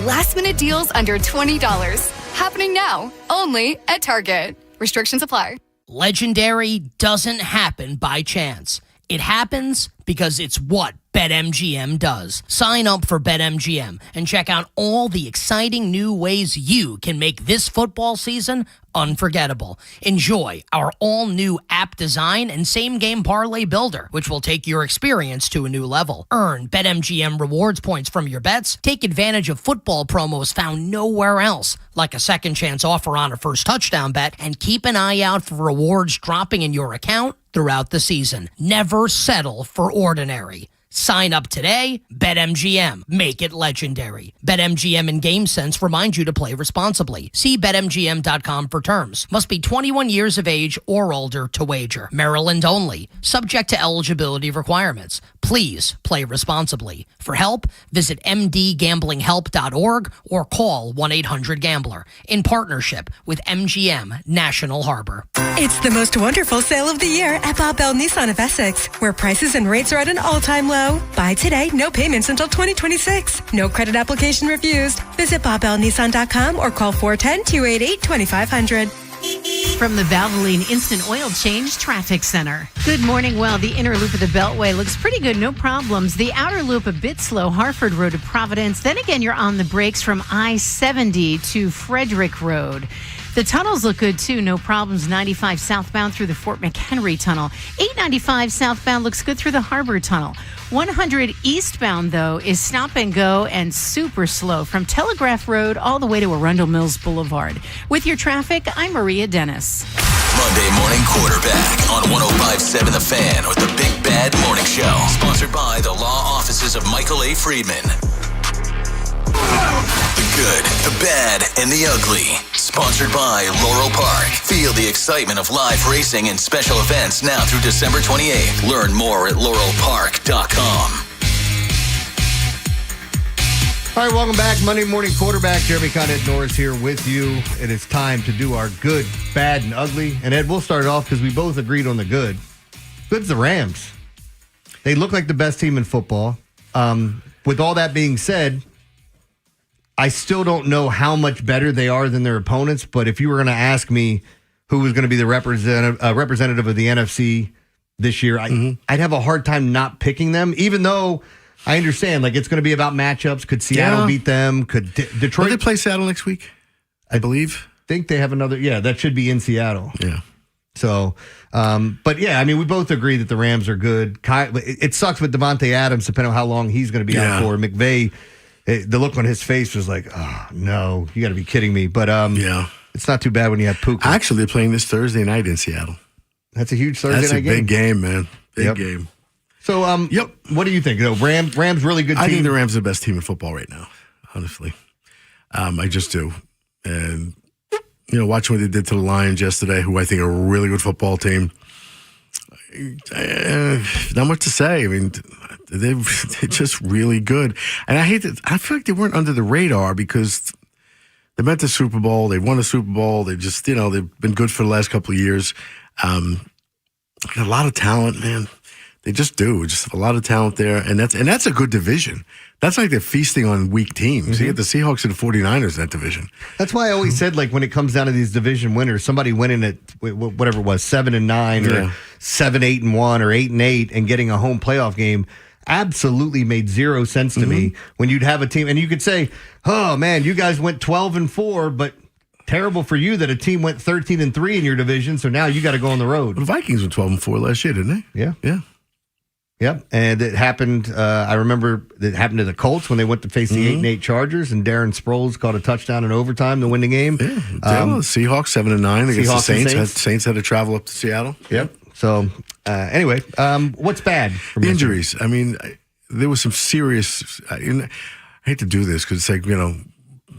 Last-minute deals under $20. Happening now, only at Target. Restrictions apply.
Legendary doesn't happen by chance. It happens because it's what BetMGM does. Sign up for BetMGM and check out all the exciting new ways you can make this football season unforgettable. Enjoy our all-new app design and same-game parlay builder, which will take your experience to a new level. Earn BetMGM rewards points from your bets. Take advantage of football promos found nowhere else, like a second chance offer on a first touchdown bet, and keep an eye out for rewards dropping in your account throughout the season. Never settle for ordinary. Sign up today. BetMGM. Make it legendary. BetMGM and GameSense remind you to play responsibly. See BetMGM.com for terms. Must be 21 years of age or older to wager. Maryland only. Subject to eligibility requirements. Please play responsibly. For help, visit mdgamblinghelp.org or call 1-800-GAMBLER. In partnership with MGM National Harbor.
It's the most wonderful sale of the year at Bob Bell Nissan of Essex, where prices and rates are at an all-time low. Buy today, no payments until 2026. No credit application refused. Visit BobBellNissan.com or call 410-288-2500.
From the Valvoline Instant Oil Change Traffic Center. Good morning. Well, the inner loop of the Beltway looks pretty good. No problems. The outer loop a bit slow. Harford Road to Providence. Then again, you're on the brakes from I-70 to Frederick Road. The tunnels look good, too. No problems. 95 southbound through the Fort McHenry Tunnel. 895 southbound looks good through the Harbor Tunnel. 100 eastbound, though, is stop and go and super slow from Telegraph Road all the way to Arundel Mills Boulevard. With your traffic, I'm Maria Dennis.
Monday morning quarterback on 105.7 The Fan with the Big Bad Morning Show. Sponsored by the law offices of Michael A. Friedman. The good, the bad, and the ugly. Sponsored by Laurel Park. Feel the excitement of live racing and special events now through December 28th. Learn more at laurelpark.com.
All right, welcome back. Monday morning quarterback. Jeremy Conrad Norris here with you. It is time to do our good, bad, and ugly. And Ed, we'll start it off because we both agreed on the good. Good's the Rams. They look like the best team in football. With all that being said, I still don't know how much better they are than their opponents, but if you were going to ask me who was going to be the representative of the NFC this year, I'd have a hard time not picking them, even though I understand like it's going to be about matchups. Could Seattle beat them? Could Detroit?
Will they play Seattle next week? I believe.
Think they have another. Yeah, that should be in Seattle.
Yeah.
So, but yeah, I mean, we both agree that the Rams are good. It sucks with Devontae Adams, depending on how long he's going to be out for. McVay. The look on his face was like, oh, no, you got to be kidding me. But it's not too bad when you have Puka.
Actually, they're playing this Thursday night in Seattle.
That's a huge Thursday night game.
That's a big game, man. Big game.
So, what do you think? Rams really good team?
I think the Rams are the best team in football right now, honestly. I just do. And, watching what they did to the Lions yesterday, who I think are a really good football team. Not much to say. I mean, they're just really good. And I feel like they weren't under the radar because they went to the Super Bowl. They won a Super Bowl. They just, they've been good for the last couple of years. A lot of talent, man. They just do. Just a lot of talent there. And that's a good division. That's like they're feasting on weak teams. You get the Seahawks and the 49ers in that division.
That's why I always said, like, when it comes down to these division winners, somebody winning at whatever it was, 7-9 or 7-8-1 or 8-8 and getting a home playoff game absolutely made zero sense to me when you'd have a team. And you could say, oh, man, you guys went 12-4, but terrible for you that a team went 13-3 in your division, so now you got to go on the road.
The Vikings went 12-4 last year, didn't they?
Yeah.
Yeah.
Yep, and it happened, I remember it happened to the Colts when they went to face the 8-8 Chargers, and Darren Sproles caught a touchdown in overtime to win the game.
Yeah, Seahawks 7-9 against the Saints. Saints had to travel up to Seattle.
Yep. So, anyway, what's bad?
The injuries. I mean, there was some serious, I hate to do this because it's like,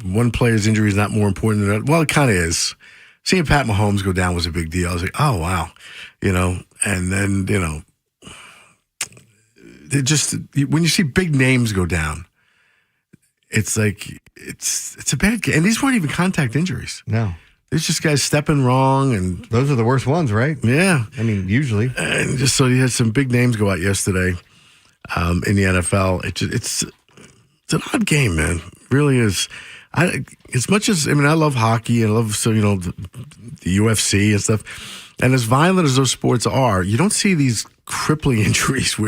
one player's injury is not more important than that. Well, it kind of is. Seeing Pat Mahomes go down was a big deal. I was like, oh, wow. And then, just when you see big names go down, it's like it's a bad game. And these weren't even contact injuries.
No,
there's just guys stepping wrong, and
those are the worst ones, right?
Yeah,
I mean, usually.
And just so you had some big names go out yesterday in the NFL. It's an odd game, man. It really is. As much as I love hockey and I love the UFC and stuff. And as violent as those sports are, you don't see these crippling injuries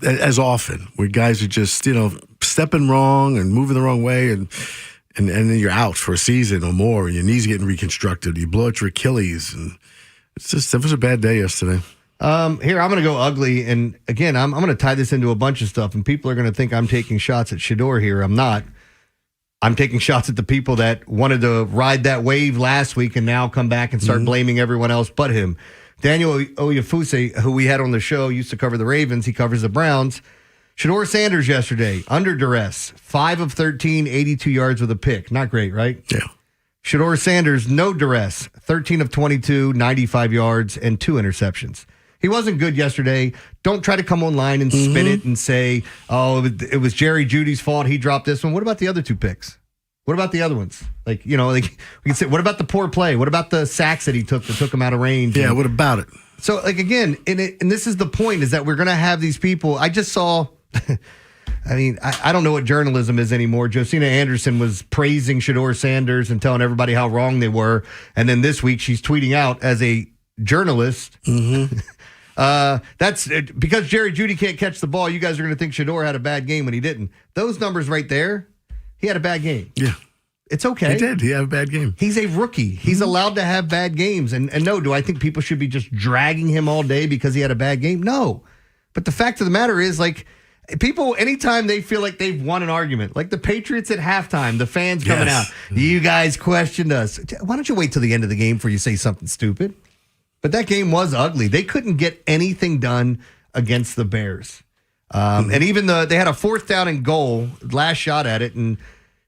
as often, where guys are just, stepping wrong and moving the wrong way and then you're out for a season or more and your knee's getting reconstructed. You blow out your Achilles. And it was a bad day yesterday.
Here, I'm going to go ugly. And again, I'm going to tie this into a bunch of stuff and people are going to think I'm taking shots at Shador here. I'm not. I'm taking shots at the people that wanted to ride that wave last week and now come back and start blaming everyone else but him. Daniel Oyefuse, who we had on the show, used to cover the Ravens. He covers the Browns. Shador Sanders yesterday, under duress, 5 of 13, 82 yards with a pick. Not great, right?
Yeah.
Shador Sanders, no duress, 13 of 22, 95 yards, and 2 interceptions. He wasn't good yesterday. Don't try to come online and spin it and say, oh, it was Jerry Jeudy's fault. He dropped this one. What about the other 2 picks? What about the other ones? We can say, what about the poor play? What about the sacks that he took that took him out of range?
Yeah, what about it?
So, again, and this is the point, is that we're going to have these people. I just saw I mean, I don't know what journalism is anymore. Josina Anderson was praising Shedeur Sanders and telling everybody how wrong they were. And then this week she's tweeting out as a journalist.
Mm-hmm.
That's because Jerry Jeudy can't catch the ball. You guys are going to think Shedeur had a bad game when he didn't. Those numbers right there, he had a bad game.
Yeah.
It's okay.
He did. He had a bad game.
He's a rookie. He's allowed to have bad games. And no, do I think people should be just dragging him all day because he had a bad game? No. But the fact of the matter is, like, people, anytime they feel like they've won an argument, like the Patriots at halftime, the fans coming out, you guys questioned us. Why don't you wait till the end of the game before you say something stupid? But that game was ugly. They couldn't get anything done against the Bears. And even they had a 4th down and goal, last shot at it, and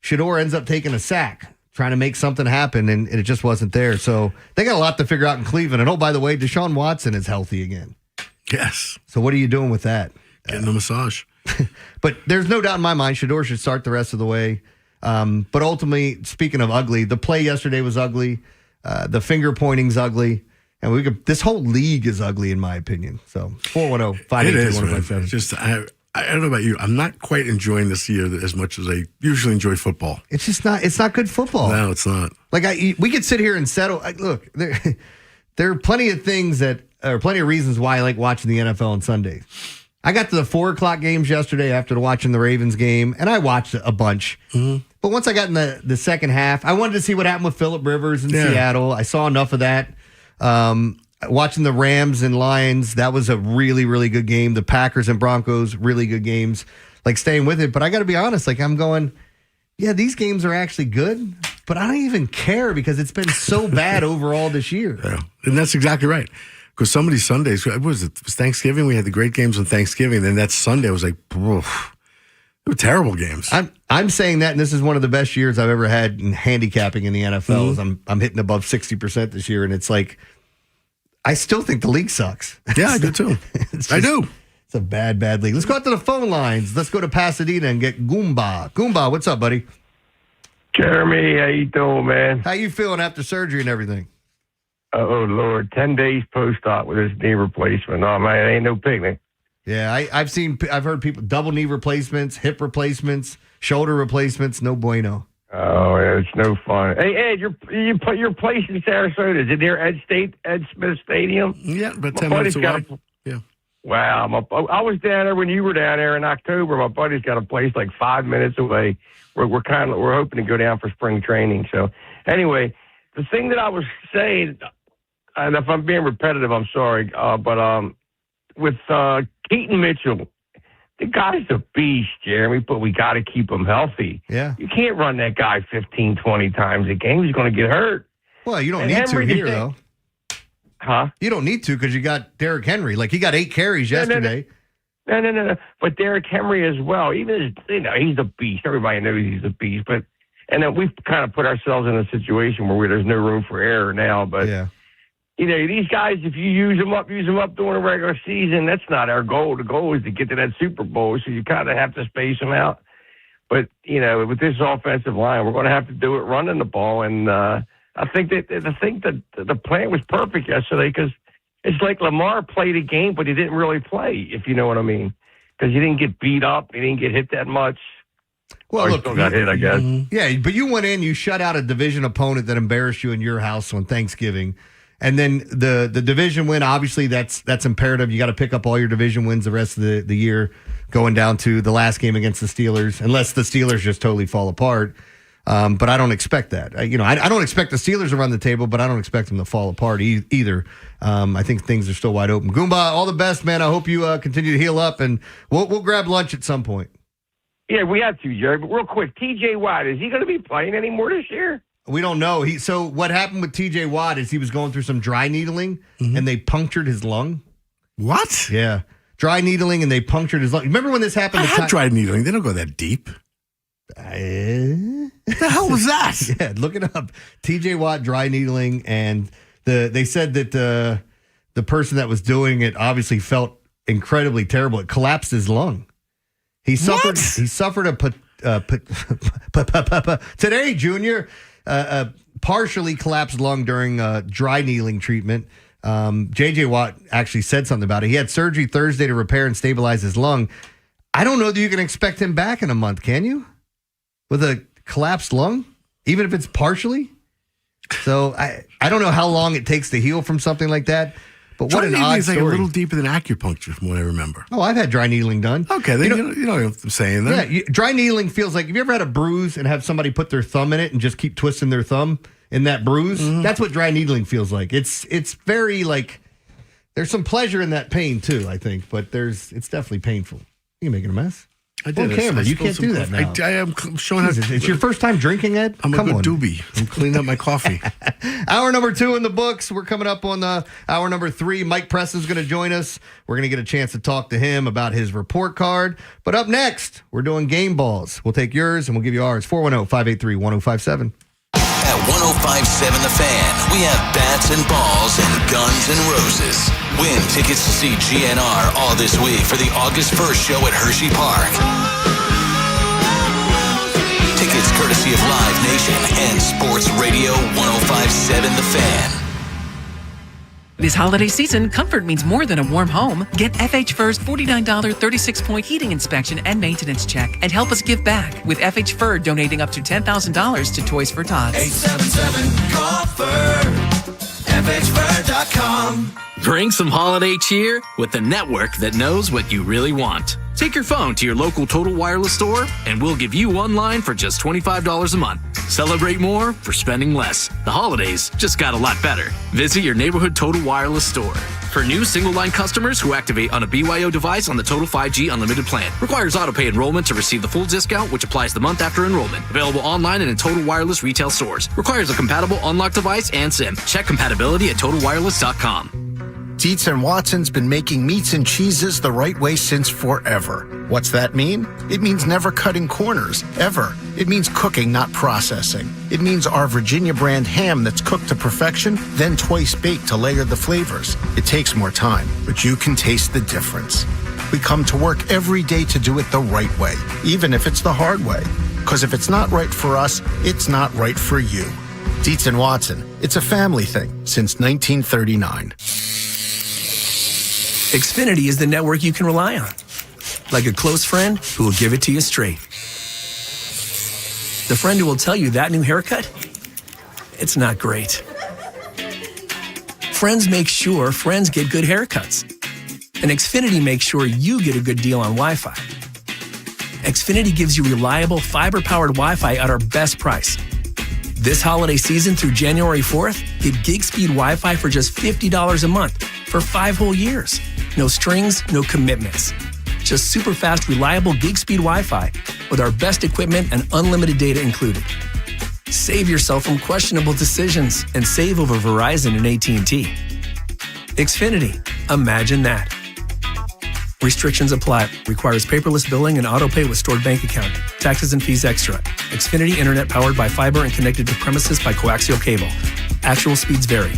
Shedeur ends up taking a sack, trying to make something happen, and it just wasn't there. So they got a lot to figure out in Cleveland. And, oh, by the way, Deshaun Watson is healthy again.
Yes.
So what are you doing with that?
Getting a massage.
But there's no doubt in my mind Shedeur should start the rest of the way. But ultimately, speaking of ugly, the play yesterday was ugly. The finger pointing's ugly. And this whole league is ugly, in my opinion. So 410-582-1057.
Just I don't know about you. I'm not quite enjoying this year as much as I usually enjoy football.
It's just not. It's not good football.
No, it's not.
Like we could sit here and settle. Look, there are plenty of things plenty of reasons why I like watching the NFL on Sundays. I got to the 4:00 games yesterday after watching the Ravens game, and I watched a bunch.
Mm-hmm.
But once I got in the second half, I wanted to see what happened with Phillip Rivers in Seattle. I saw enough of that. Watching the Rams and Lions, that was a really, really good game. The Packers and Broncos, really good games. Like, staying with it. But I got to be honest, like, I'm going, yeah, these games are actually good, but I don't even care because it's been so bad overall this year.
Yeah. And that's exactly right. Because some of these Sundays, it was Thanksgiving. We had the great games on Thanksgiving. And then that Sunday was like, oof, they were terrible games.
I'm saying that, and this is one of the best years I've ever had in handicapping in the NFL.
Mm-hmm.
I'm hitting above 60% this year, and it's like, I still think the league sucks.
Yeah, I do too. I do.
It's a bad league. Let's go out to the phone lines. Let's go to Pasadena and get Goomba. Goomba, what's up, buddy?
Jeremy, how you doing, man?
How you feeling after surgery and everything?
Oh, Lord. 10 days post-op with this knee replacement. Oh, man, it ain't no picnic.
Yeah, I've heard people, double knee replacements, hip replacements, shoulder replacements, no bueno.
Oh, it's no fun. Hey, Ed, your place in Sarasota, is it near Ed Smith Stadium?
Yeah, about 10 minutes away. Yeah.
Wow. I was down there when you were down there in October. My buddy's got a place like 5 minutes away. We're hoping to go down for spring training. So anyway, the thing that I was saying, and if I'm being repetitive, I'm sorry, but with Keaton Mitchell, the guy's a beast, Jeremy, but we got to keep him healthy.
Yeah.
You can't run that guy 15, 20 times a game. He's going to get hurt.
Well, you don't need to here, though.
Huh?
You don't need to because you got Derrick Henry. Like, he got 8 carries yesterday.
No. But Derrick Henry as well. Even he's a beast. Everybody knows he's a beast. But and then we've kind of put ourselves in a situation where there's no room for error now. But
yeah.
These guys, if you use them up during the regular season, that's not our goal. The goal is to get to that Super Bowl, so you kind of have to space them out. But, with this offensive line, we're going to have to do it running the ball. And I think that the plan was perfect yesterday because it's like Lamar played a game, but he didn't really play, if you know what I mean. Because he didn't get beat up. He didn't get hit that much.
Well,
look, still got hit, I guess.
Yeah, but you went in, you shut out a division opponent that embarrassed you in your house on Thanksgiving. And then the division win, obviously, that's imperative. You got to pick up all your division wins the rest of the year, going down to the last game against the Steelers, unless the Steelers just totally fall apart. But I don't expect that. I don't expect the Steelers to run the table, but I don't expect them to fall apart either. I think things are still wide open. Goomba, all the best, man. I hope you continue to heal up, and we'll grab lunch at some point.
Yeah, we have to, Jerry. But real quick, T.J. Watt, is he going to be playing anymore this year?
We don't know. So what happened with T.J. Watt is he was going through some dry needling, and they punctured his lung.
What?
Yeah. Dry needling, and they punctured his lung. Remember when this happened?
I had dry needling. They don't go that deep. What the hell was that?
Yeah, look it up. T.J. Watt, dry needling, and they said that the person that was doing it obviously felt incredibly terrible. It collapsed his lung. He suffered.
What?
He suffered today, Junior. Partially collapsed lung during dry needling treatment. J.J. Watt actually said something about it. He had surgery Thursday to repair and stabilize his lung. I don't know that you can expect him back in a month, can you? With a collapsed lung, even if it's partially. So I don't know how long it takes to heal from something like that. But what an odd story.
Like a little deeper than acupuncture, from what I remember.
Oh, I've had dry needling done.
Okay, then you know what I'm saying. Then.
Yeah, dry needling feels like, have you ever had a bruise and have somebody put their thumb in it and just keep twisting their thumb in that bruise? Mm-hmm. That's what dry needling feels like. It's very like, there's some pleasure in that pain too, I think, but it's definitely painful. You're making a mess.
I did.
On camera, you can't do that now.
I am showing how.
It's your first time drinking, Ed?
I'm a good doobie. I'm cleaning up my coffee.
Hour number 2 in the books. We're coming up on hour number 3. Mike Preston's going to join us. We're going to get a chance to talk to him about his report card. But up next, we're doing game balls. We'll take yours and we'll give you ours. 410-583-1057.
At 105.7 The Fan, we have bats and balls and Guns N' Roses. Win tickets to see GNR all this week for the August 1st show at Hershey Park. Tickets courtesy of Live Nation and Sports Radio 105.7 The Fan.
This holiday season, comfort means more than a warm home. Get FH Fur's $49 36-point heating inspection and maintenance check and help us give back with FH Fur donating up to $10,000 to Toys for Tots.
877-CALL-FUR. FHFur.com.
Bring some holiday cheer with the network that knows what you really want. Take your phone to your local Total Wireless store, and we'll give you one line for just $25 a month. Celebrate more for spending less. The holidays just got a lot better. Visit your neighborhood Total Wireless store. For new single-line customers who activate on a BYO device on the Total 5G Unlimited plan. Requires auto-pay enrollment to receive the full discount, which applies the month after enrollment. Available online and in Total Wireless retail stores. Requires a compatible unlocked device and SIM. Check compatibility at TotalWireless.com.
Dietz & Watson's been making meats and cheeses the right way since forever. What's that mean? It means never cutting corners, ever. It means cooking, not processing. It means our Virginia brand ham that's cooked to perfection, then twice baked to layer the flavors. It takes more time, but you can taste the difference. We come to work every day to do it the right way, even if it's the hard way. Because if it's not right for us, it's not right for you. Dietz & Watson, it's a family thing since 1939.
Xfinity is the network you can rely on. Like a close friend who will give it to you straight. The friend who will tell you that new haircut, it's not great. Friends make sure friends get good haircuts. And Xfinity makes sure you get a good deal on Wi-Fi. Xfinity gives you reliable fiber-powered Wi-Fi at our best price. This holiday season through January 4th, get gig speed Wi-Fi for just $50 a month for 5 whole years. No strings, no commitments. Just super fast, reliable gig speed Wi-Fi with our best equipment and unlimited data included. Save yourself from questionable decisions and save over Verizon and AT&T. Xfinity, imagine that. Restrictions apply. Requires paperless billing and auto pay with stored bank account. Taxes and fees extra. Xfinity Internet powered by fiber and connected to premises by coaxial cable. Actual speeds vary.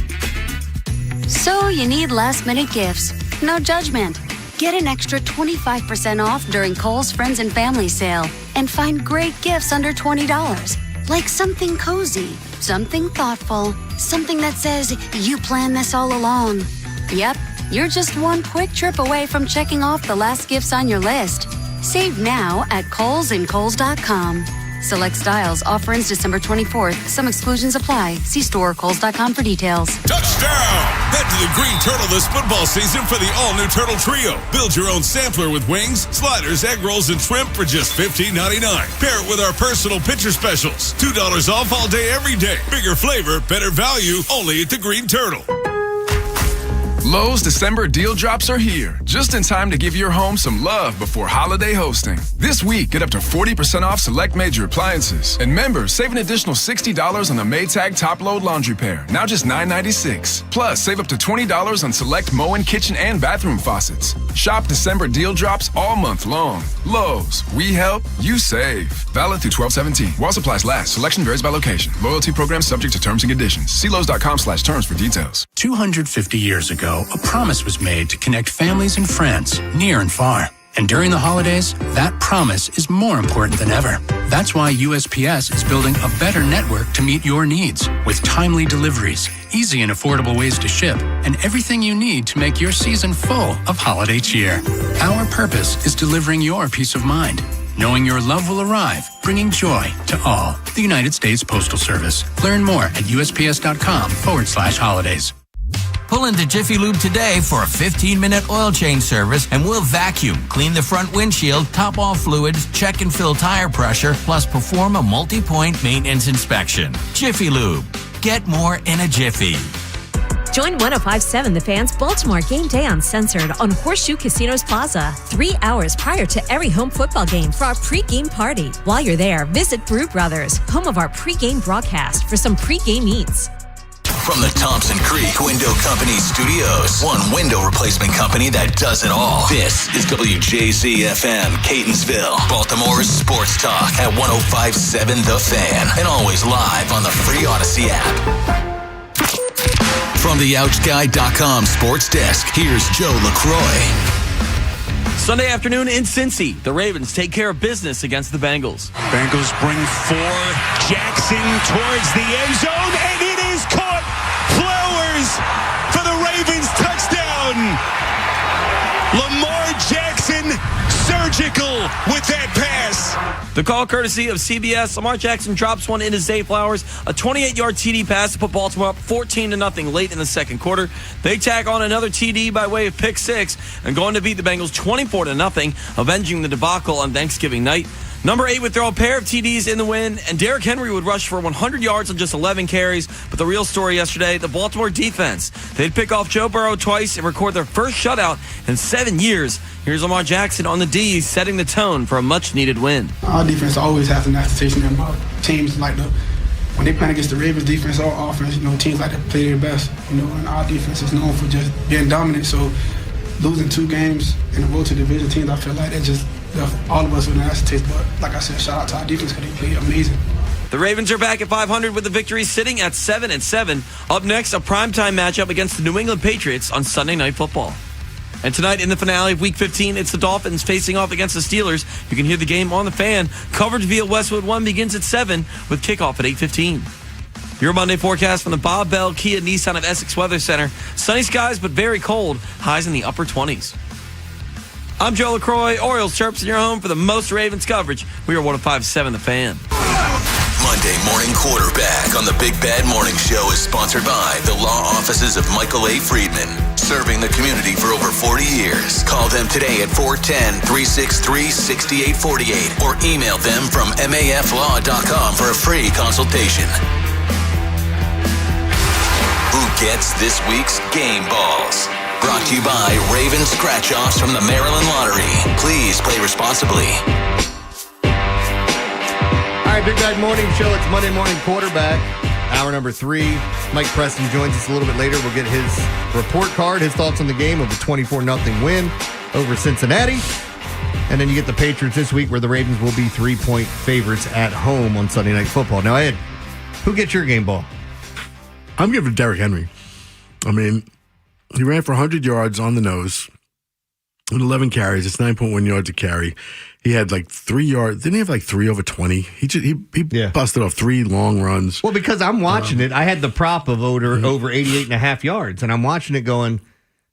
So you need last-minute gifts. No judgment. Get an extra 25% off during Kohl's Friends and Family Sale and find great gifts under $20. Like something cozy, something thoughtful, something that says you planned this all along. Yep, you're just one quick trip away from checking off the last gifts on your list. Save now at Kohl's and Kohl's.com. Select styles. Offer ends December 24th. Some exclusions apply. See store or Kohl's.com for details.
Touchdown! Head to the Green Turtle this football season for the all-new Turtle Trio. Build your own sampler with wings, sliders, egg rolls, and shrimp for just $15.99. Pair it with our personal pitcher specials. $2 off all day, every day. Bigger flavor, better value, only at the Green Turtle.
Lowe's December deal drops are here, just in time to give your home some love before holiday hosting. This week, get up to 40% off select major appliances. And members, save an additional $60 on the Maytag top-load laundry pair, now just $9.96. Plus, save up to $20 on select Moen kitchen and bathroom faucets. Shop December deal drops all month long. Lowe's, we help, you save. Valid through 12/17. While supplies last, selection varies by location. Loyalty program subject to terms and conditions. See Lowe's.com/terms for details.
250 years ago, a promise was made to connect families and friends near and far.
And during the holidays, that promise is more important than ever. That's why USPS is building a better network to meet your needs with timely deliveries, easy and affordable ways to ship, and everything you need to make your season full of holiday cheer. Our purpose is delivering your peace of mind, knowing your love will arrive, bringing joy to all. The United States Postal Service. Learn more at USPS.com/holidays.
Pull into Jiffy Lube today for a 15-minute oil change service, and we'll vacuum, clean the front windshield, top all fluids, check and fill tire pressure, plus perform a multi-point maintenance inspection. Jiffy Lube. Get more in a jiffy.
Join 105.7 The Fan's Baltimore Game Day Uncensored on Horseshoe Casinos Plaza 3 hours prior to every home football game for our pregame party. While you're there, visit Brew Brothers, home of our pregame broadcast, for some pregame eats.
From the Thompson Creek Window Company Studios, one window replacement company that does it all. This is WJZ-FM, Catonsville, Baltimore's sports talk at 105.7 The Fan, and always live on the free Odyssey app. From the OutSky.com sports desk, here's Joe LaCroix.
Sunday afternoon in Cincy, the Ravens take care of business against the Bengals.
Bengals bring 4, Jackson towards the end zone, and it is caught. Flowers for the Ravens touchdown. Lamar Jackson, surgical with that pass.
The call courtesy of CBS. Lamar Jackson drops one into Zay Flowers, a 28-yard TD pass to put Baltimore up 14-0 late in the second quarter. They tack on another TD by way of pick 6 and go on to beat the Bengals 24-0, avenging the debacle on Thanksgiving night. Number 8 would throw a pair of TDs in the win, and Derrick Henry would rush for 100 yards on just 11 carries. But the real story yesterday, the Baltimore defense. They'd pick off Joe Burrow twice and record their first shutout in 7 years. Here's Lamar Jackson on the D, setting the tone for a much-needed win.
Our defense always has an expectation about teams like when they play against the Ravens defense or offense, teams like to play their best, and our defense is known for just being dominant. So losing 2 games in a row to division teams, I feel like that just all of us with an acetate. But like I said, shout out to our defense because they played amazing.
The Ravens are back at 500 with the victory, sitting at 7-7. Up next, a primetime matchup against the New England Patriots on Sunday Night Football. And tonight in the finale of Week 15, it's the Dolphins facing off against the Steelers. You can hear the game on the Fan. Coverage via Westwood One begins at 7 with kickoff at 8:15. Your Monday forecast from the Bob Bell Kia Nissan of Essex Weather Center. Sunny skies, but very cold. Highs in the upper 20s. I'm Joe LaCroix. Orioles chirps in your home for the most Ravens coverage. We are 105.7 The Fan.
Monday Morning Quarterback on the Big Bad Morning Show is sponsored by the law offices of Michael A. Friedman, serving the community for over 40 years. Call them today at 410-363-6848 or email them from maflaw.com for a free consultation. Who gets this week's Game Balls? Brought to you by Raven Scratch-Offs from the Maryland Lottery. Please play responsibly.
All right, Big Bad Morning Show. It's Monday Morning Quarterback. Hour number 3. Mike Preston joins us a little bit later. We'll get his report card, his thoughts on the game of the 24-0 win over Cincinnati. And then you get the Patriots this week, where the Ravens will be 3-point favorites at home on Sunday Night Football. Now, Ed, who gets your game ball?
I'm giving Derrick Henry. I mean, he ran for 100 yards on the nose with 11 carries. It's 9.1 yards a carry. He had like 3 yards. Didn't he have like 3 over 20? He busted off 3 long runs.
Well, because I'm watching it. I had the prop of over 88.5 yards, and I'm watching it going,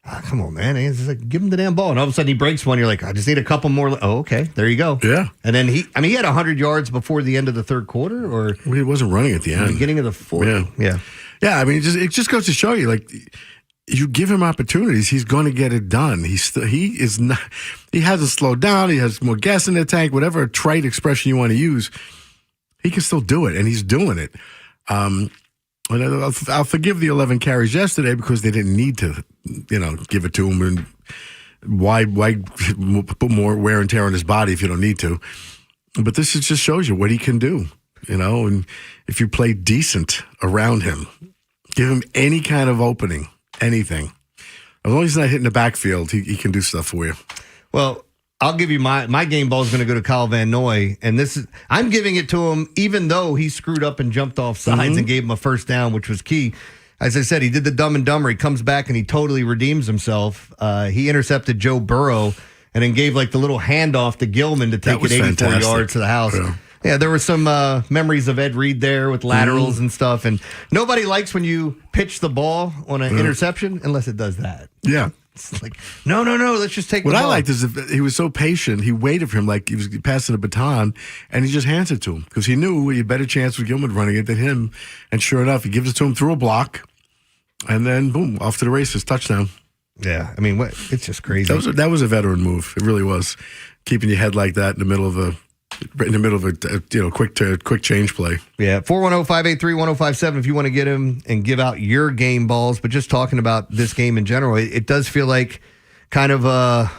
come on, man. It's like, give him the damn ball. And all of a sudden he breaks one. You're like, I just need a couple more. Oh, okay. There you go.
Yeah.
And then he had 100 yards before the end of the third quarter, or
he wasn't running at the end.
Beginning of the fourth.
Yeah. I mean, it just goes to show you, like, you give him opportunities, he's going to get it done. He hasn't slowed down. He has more gas in the tank. Whatever trite expression you want to use, he can still do it, and he's doing it. And I'll forgive the 11 carries yesterday because they didn't need to, give it to him. And why put more wear and tear on his body if you don't need to? But this just shows you what he can do, And if you play decent around him, give him any kind of opening. Anything. As long as he's not hitting the backfield, he can do stuff for you.
Well, I'll give you my game ball is going to go to Kyle Van Noy, and I'm giving it to him even though he screwed up and jumped off sides and gave him a first down, which was key. As I said, he did the Dumb and Dumber. He comes back and he totally redeems himself. He intercepted Joe Burrow, and then gave like the little handoff to Gilman to take it 84
fantastic.
yards to the house. Yeah, there were some memories of Ed Reed there with laterals and stuff. And nobody likes when you pitch the ball on an interception unless it does that.
Yeah.
It's like, no, let's just take
what
the ball.
I liked is if he was so patient. He waited for him like he was passing a baton, and he just hands it to him because he knew he had a better chance with Gilman running it than him. And sure enough, he gives it to him through a block, and then boom, off to the races, touchdown.
Yeah, I mean, it's just crazy.
That was a veteran move. It really was, keeping your head like that in the middle of a quick change play.
Yeah, 410-583-1057 if you want to get him and give out your game balls. But just talking about this game in general, it does feel like kind of a,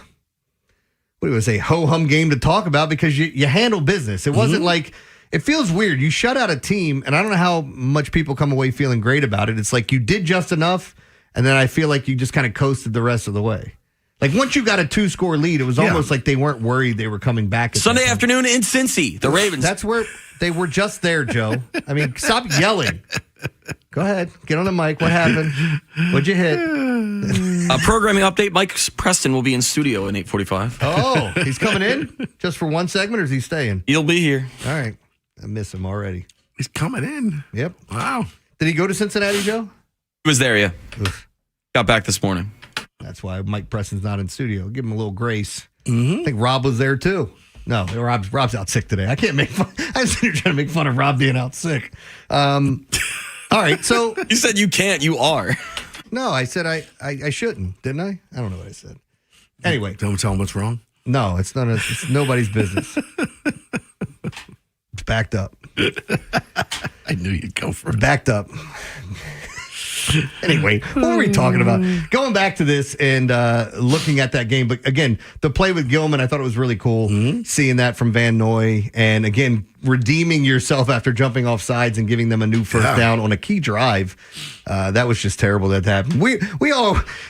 what do you say, ho-hum game to talk about because you handle business. It wasn't like, it feels weird. You shut out a team, and I don't know how much people come away feeling great about it. It's like you did just enough, and then I feel like you just kind of coasted the rest of the way. Like, once you got a 2-score lead, it was almost like they weren't worried they were coming back.
Sunday afternoon in Cincy, the Ravens.
That's where they were just there, Joe. I mean, stop yelling. Go ahead. Get on the mic. What happened? What'd you hit?
A programming update. Mike Preston will be in studio in 8:45.
Oh, he's coming in? Just for one segment, or is he staying?
He'll be here.
All right. I miss him already.
He's coming in.
Yep.
Wow.
Did he go to Cincinnati, Joe?
He was there, yeah. Got back this morning.
That's why Mike Preston's not in studio. Give him a little grace. I think Rob was there too. No, Rob's out sick today. I can't make fun. I was trying to make fun of Rob being out sick. All right, so
you said you can't. You are.
No, I said I shouldn't, didn't I? I don't know what I said. Anyway,
don't tell him what's wrong.
No, it's nobody's business. It's backed up.
I knew you'd go for it.
Backed up. Anyway, what were we talking about? Going back to this and looking at that game. But again, the play with Gilman, I thought it was really cool seeing that from Van Noy. And again, redeeming yourself after jumping off sides and giving them a new first down on a key drive. That was just terrible that happened.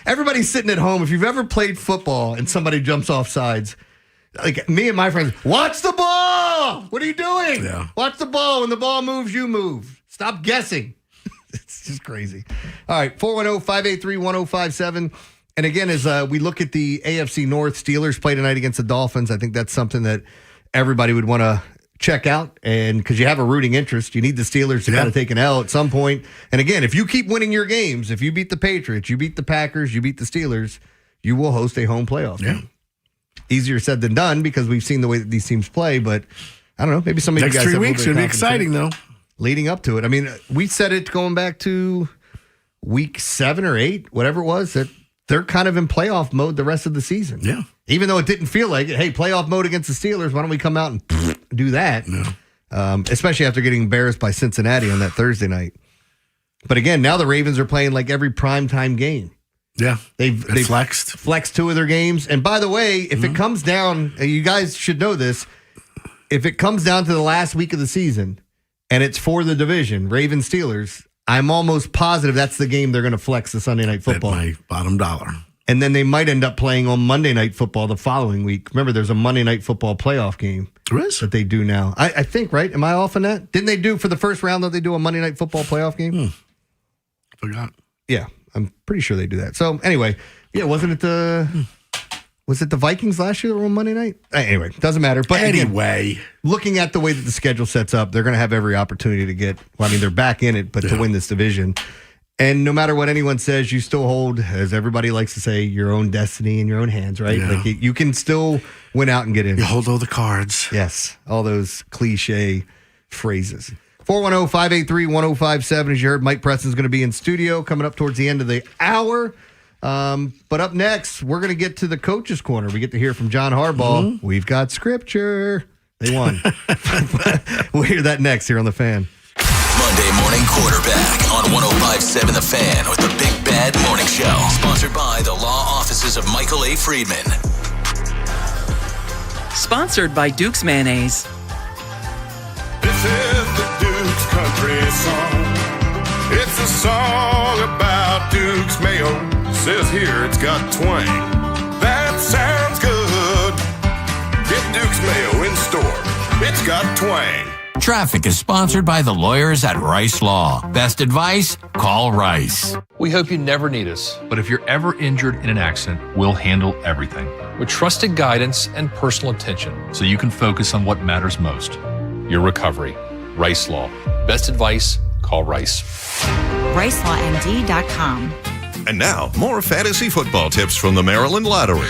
Everybody's sitting at home. If you've ever played football and somebody jumps off sides, like me and my friends, watch the ball. What are you doing?
Yeah.
Watch the ball. When the ball moves, you move. Stop guessing. It's just crazy. All right, 410-583-1057. And again, as we look at the AFC North, Steelers play tonight against the Dolphins. I think that's something that everybody would want to check out. And because you have a rooting interest, you need the Steelers to kind of take an L at some point. And again, if you keep winning your games, if you beat the Patriots, you beat the Packers, you beat the Steelers, you will host a home playoff game. Easier said than done because we've seen the way that these teams play. But I don't know, maybe some of you guys have
3 weeks
going to
be exciting, though.
Leading up to it. I mean, we said it going back to week 7 or 8, whatever it was, that they're kind of in playoff mode the rest of the season.
Yeah.
Even though it didn't feel like it. Hey, playoff mode against the Steelers. Why don't we come out and do that?
No.
Especially after getting embarrassed by Cincinnati on that Thursday night. But again, now the Ravens are playing like every primetime game.
Yeah.
They've flexed 2 of their games. And by the way, if it comes down, you guys should know this, if it comes down to the last week of the season, and it's for the division, Ravens Steelers, I'm almost positive that's the game they're going to flex the Sunday Night Football.
Bet my bottom dollar.
And then they might end up playing on Monday Night Football the following week. Remember, there's a Monday Night Football playoff game that they do now. I think, right? Am I off on that? Didn't they do for the first round that they do a Monday Night Football playoff game?
Forgot.
Yeah, I'm pretty sure they do that. So anyway, wasn't it Was it the Vikings last year that were on Monday night? Anyway, doesn't matter. But
anyway,
again, looking at the way that the schedule sets up, they're going to have every opportunity to get, they're back in it, but to win this division. And no matter what anyone says, you still hold, as everybody likes to say, your own destiny in your own hands, right?
Yeah.
Like you can still win out and get in.
You hold all the cards.
Yes, all those cliche phrases. 410-583-1057. As you heard, Mike Preston's going to be in studio coming up towards the end of the hour. But up next, we're going to get to the Coach's Corner. We get to hear from John Harbaugh. We've got scripture. They won. We'll hear that next here on The Fan.
Monday Morning Quarterback on 105.7 The Fan with the Big Bad Morning Show. Sponsored by the law offices of Michael A. Friedman.
Sponsored by Duke's Mayonnaise.
This is the Duke's country song. It's a song about Duke's Mayo. Says here it's got twang. That sounds good. Get Duke's Mayo in store. It's got twang.
Traffic is sponsored by the lawyers at Rice Law. Best advice? Call Rice.
We hope you never need us, but if you're ever injured in an accident, we'll handle everything. with trusted guidance and personal attention so you can focus on what matters most. Your recovery. Rice Law. Best advice, call Rice.
RiceLawMD.com.
And now, more fantasy football tips from the Maryland Lottery.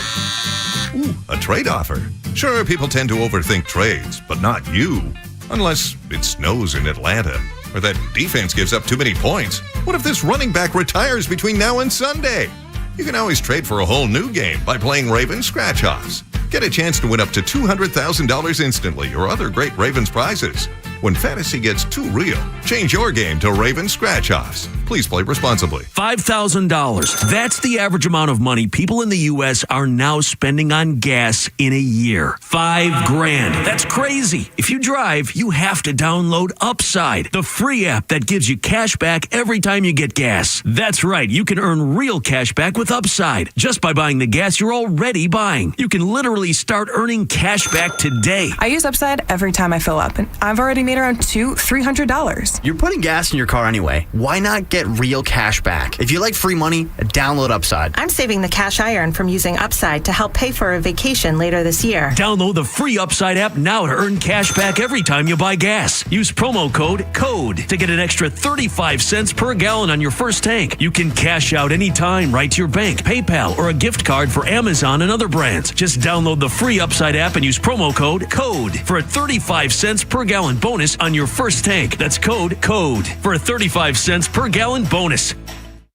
Ooh, a trade offer. Sure, people tend to overthink trades, but not you. Unless it snows in Atlanta, or that defense gives up too many points. What if this running back retires between now and Sunday? You can always trade for a whole new game by playing Ravens Scratch-Offs. Get a chance to win up to $200,000 instantly or other great Ravens prizes. When fantasy gets too real, change your game to Ravens Scratch-Offs. Please play responsibly.
$5,000. That's the average amount of money people in the U.S. are now spending on gas in a year. $5,000. That's crazy. If you drive, you have to download Upside, the free app that gives you cash back every time you get gas. That's right. You can earn real cash back with Upside just by buying the gas you're already buying. You can literally start earning cash back today.
I use Upside every time I fill up, and I've already made around $300.
You're putting gas in your car anyway. Why not get real cash back? If you like free money, download Upside.
I'm saving the cash I earn from using Upside to help pay for a vacation later this year.
Download the free Upside app now to earn cash back every time you buy gas. Use promo code CODE to get an extra 35 cents per gallon on your first tank. You can cash out anytime right to your bank, PayPal, or a gift card for Amazon and other brands. Just download the free Upside app and use promo code CODE for a 35 cents per gallon bonus on your first tank. That's code CODE for a 35 cents per gallon bonus.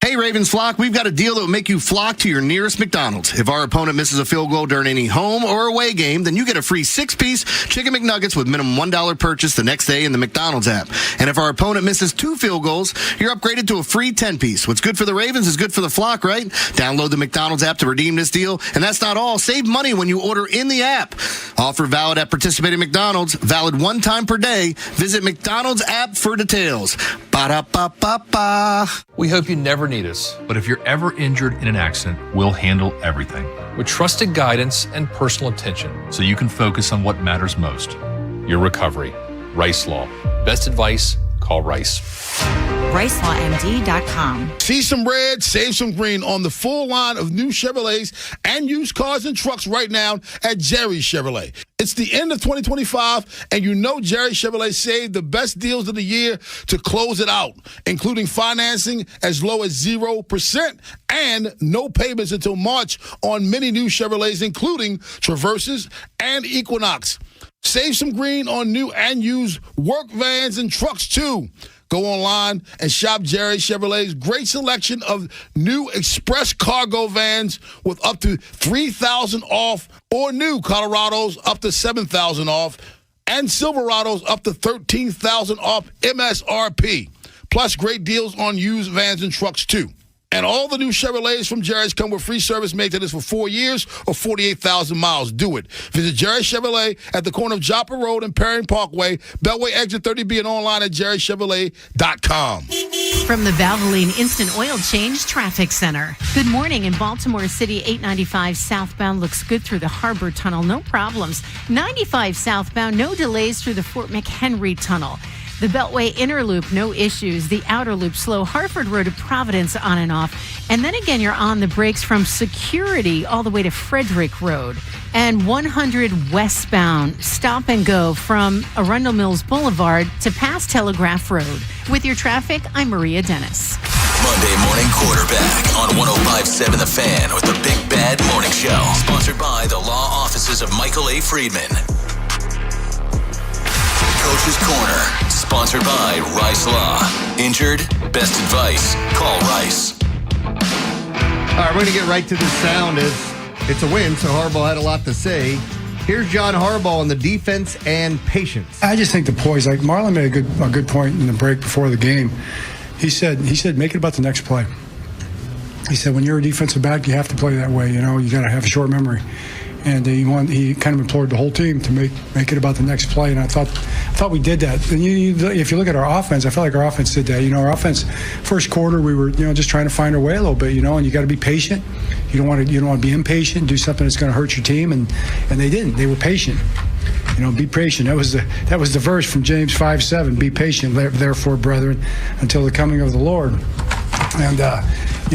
Hey, Ravens flock, we've got a deal that will make you flock to your nearest McDonald's. If our opponent misses a field goal during any home or away game, then you get a free 6-piece Chicken McNuggets with minimum $1 purchase the next day in the McDonald's app. And if our opponent misses 2 field goals, you're upgraded to a free 10-piece. What's good for the Ravens is good for the flock, right? Download the McDonald's app to redeem this deal. And that's not all. Save money when you order in the app. Offer valid at participating McDonald's. Valid 1 time per day. Visit McDonald's app for details. Ba-da-ba-ba-ba.
We hope you never need us, but if you're ever injured in an accident, we'll handle everything with trusted guidance and personal attention so you can focus on what matters most. Your recovery. Rice Law. Best advice, call Rice.
RiceLawMD.com.
See some red, save some green on the full line of new Chevrolets and used cars and trucks right now at Jerry Chevrolet. It's the end of 2025, and you know Jerry Chevrolet saved the best deals of the year to close it out, including financing as low as 0% and no payments until March on many new Chevrolets, including Traverses and Equinox. Save some green on new and used work vans and trucks, too. Go online and shop Jerry Chevrolet's great selection of new express cargo vans with up to $3,000 off, or new Colorados up to $7,000 off, and Silverados up to $13,000 off MSRP. Plus great deals on used vans and trucks, too. And all the new Chevrolets from Jerry's come with free service maintenance for 4 years or 48,000 miles. Do it. Visit Jerry Chevrolet at the corner of Joppa Road and Perrin Parkway, Beltway exit 30B, and online at jerrychevrolet.com.
From the Valvoline Instant Oil Change Traffic Center. Good morning. In Baltimore City, 895 southbound looks good through the Harbor Tunnel. No problems. 95 southbound, no delays through the Fort McHenry Tunnel. The Beltway Inner Loop, no issues. The Outer Loop, slow. Hartford Road to Providence, on and off. And then again, you're on the brakes from Security all the way to Frederick Road. And 100 westbound, stop and go from Arundel Mills Boulevard to past Telegraph Road. With your traffic, I'm Maria Dennis.
Monday Morning Quarterback on 105.7 The Fan with the Big Bad Morning Show. Sponsored by the law offices of Michael A. Friedman. Coach's Corner, sponsored by Rice Law. Injured? Best advice, call Rice.
All right, we're going to get right to the sound as it's a win, so Harbaugh had a lot to say. Here's John Harbaugh on the defense and patience.
I just think the poise, like Marlon made a good point in the break before the game. He said, make it about the next play. He said, when you're a defensive back, you have to play that way. You know, you got to have a short memory. And he kind of implored the whole team to make it about the next play. And I thought we did that. And if you look at our offense, I felt like our offense did that. You know, our offense, first quarter, we were just trying to find our way a little bit. And you got to be patient. You don't want to be impatient. Do something that's going to hurt your team. And they didn't. They were patient. Be patient. That was the verse from James 5:7. Be patient, therefore, brethren, until the coming of the Lord. And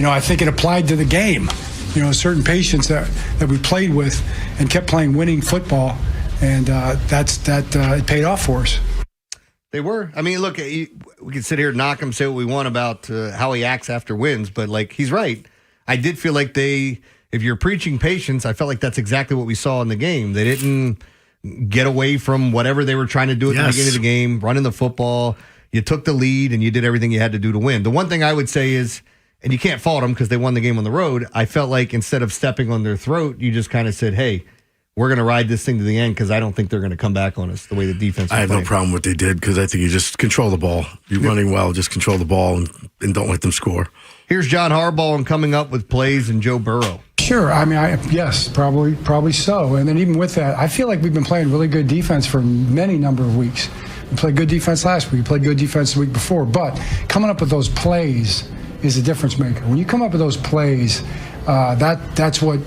I think it applied to the game. certain patience that we played with and kept playing winning football, and it paid off for us.
They were. I mean, look, we can sit here and knock him, say what we want about how he acts after wins, but he's right. I did feel like if you're preaching patience, I felt like that's exactly what we saw in the game. They didn't get away from whatever they were trying to do at the beginning of the game, running the football. You took the lead and you did everything you had to do to win. The one thing I would say is, and you can't fault them because they won the game on the road, I felt like instead of stepping on their throat, you just kind of said, hey, we're going to ride this thing to the end because I don't think they're going to come back on us the way the defense
I have
playing.
no problem with what they did because I think you just control the ball. You're running well, just control the ball and don't let them score.
Here's John Harbaugh and coming up with plays and Joe Burrow.
Sure. I mean, yes, probably so. And then even with that, I feel like we've been playing really good defense for many number of weeks. We played good defense last week. We played good defense the week before. But coming up with those plays is a difference maker. When you come up with those plays, that's what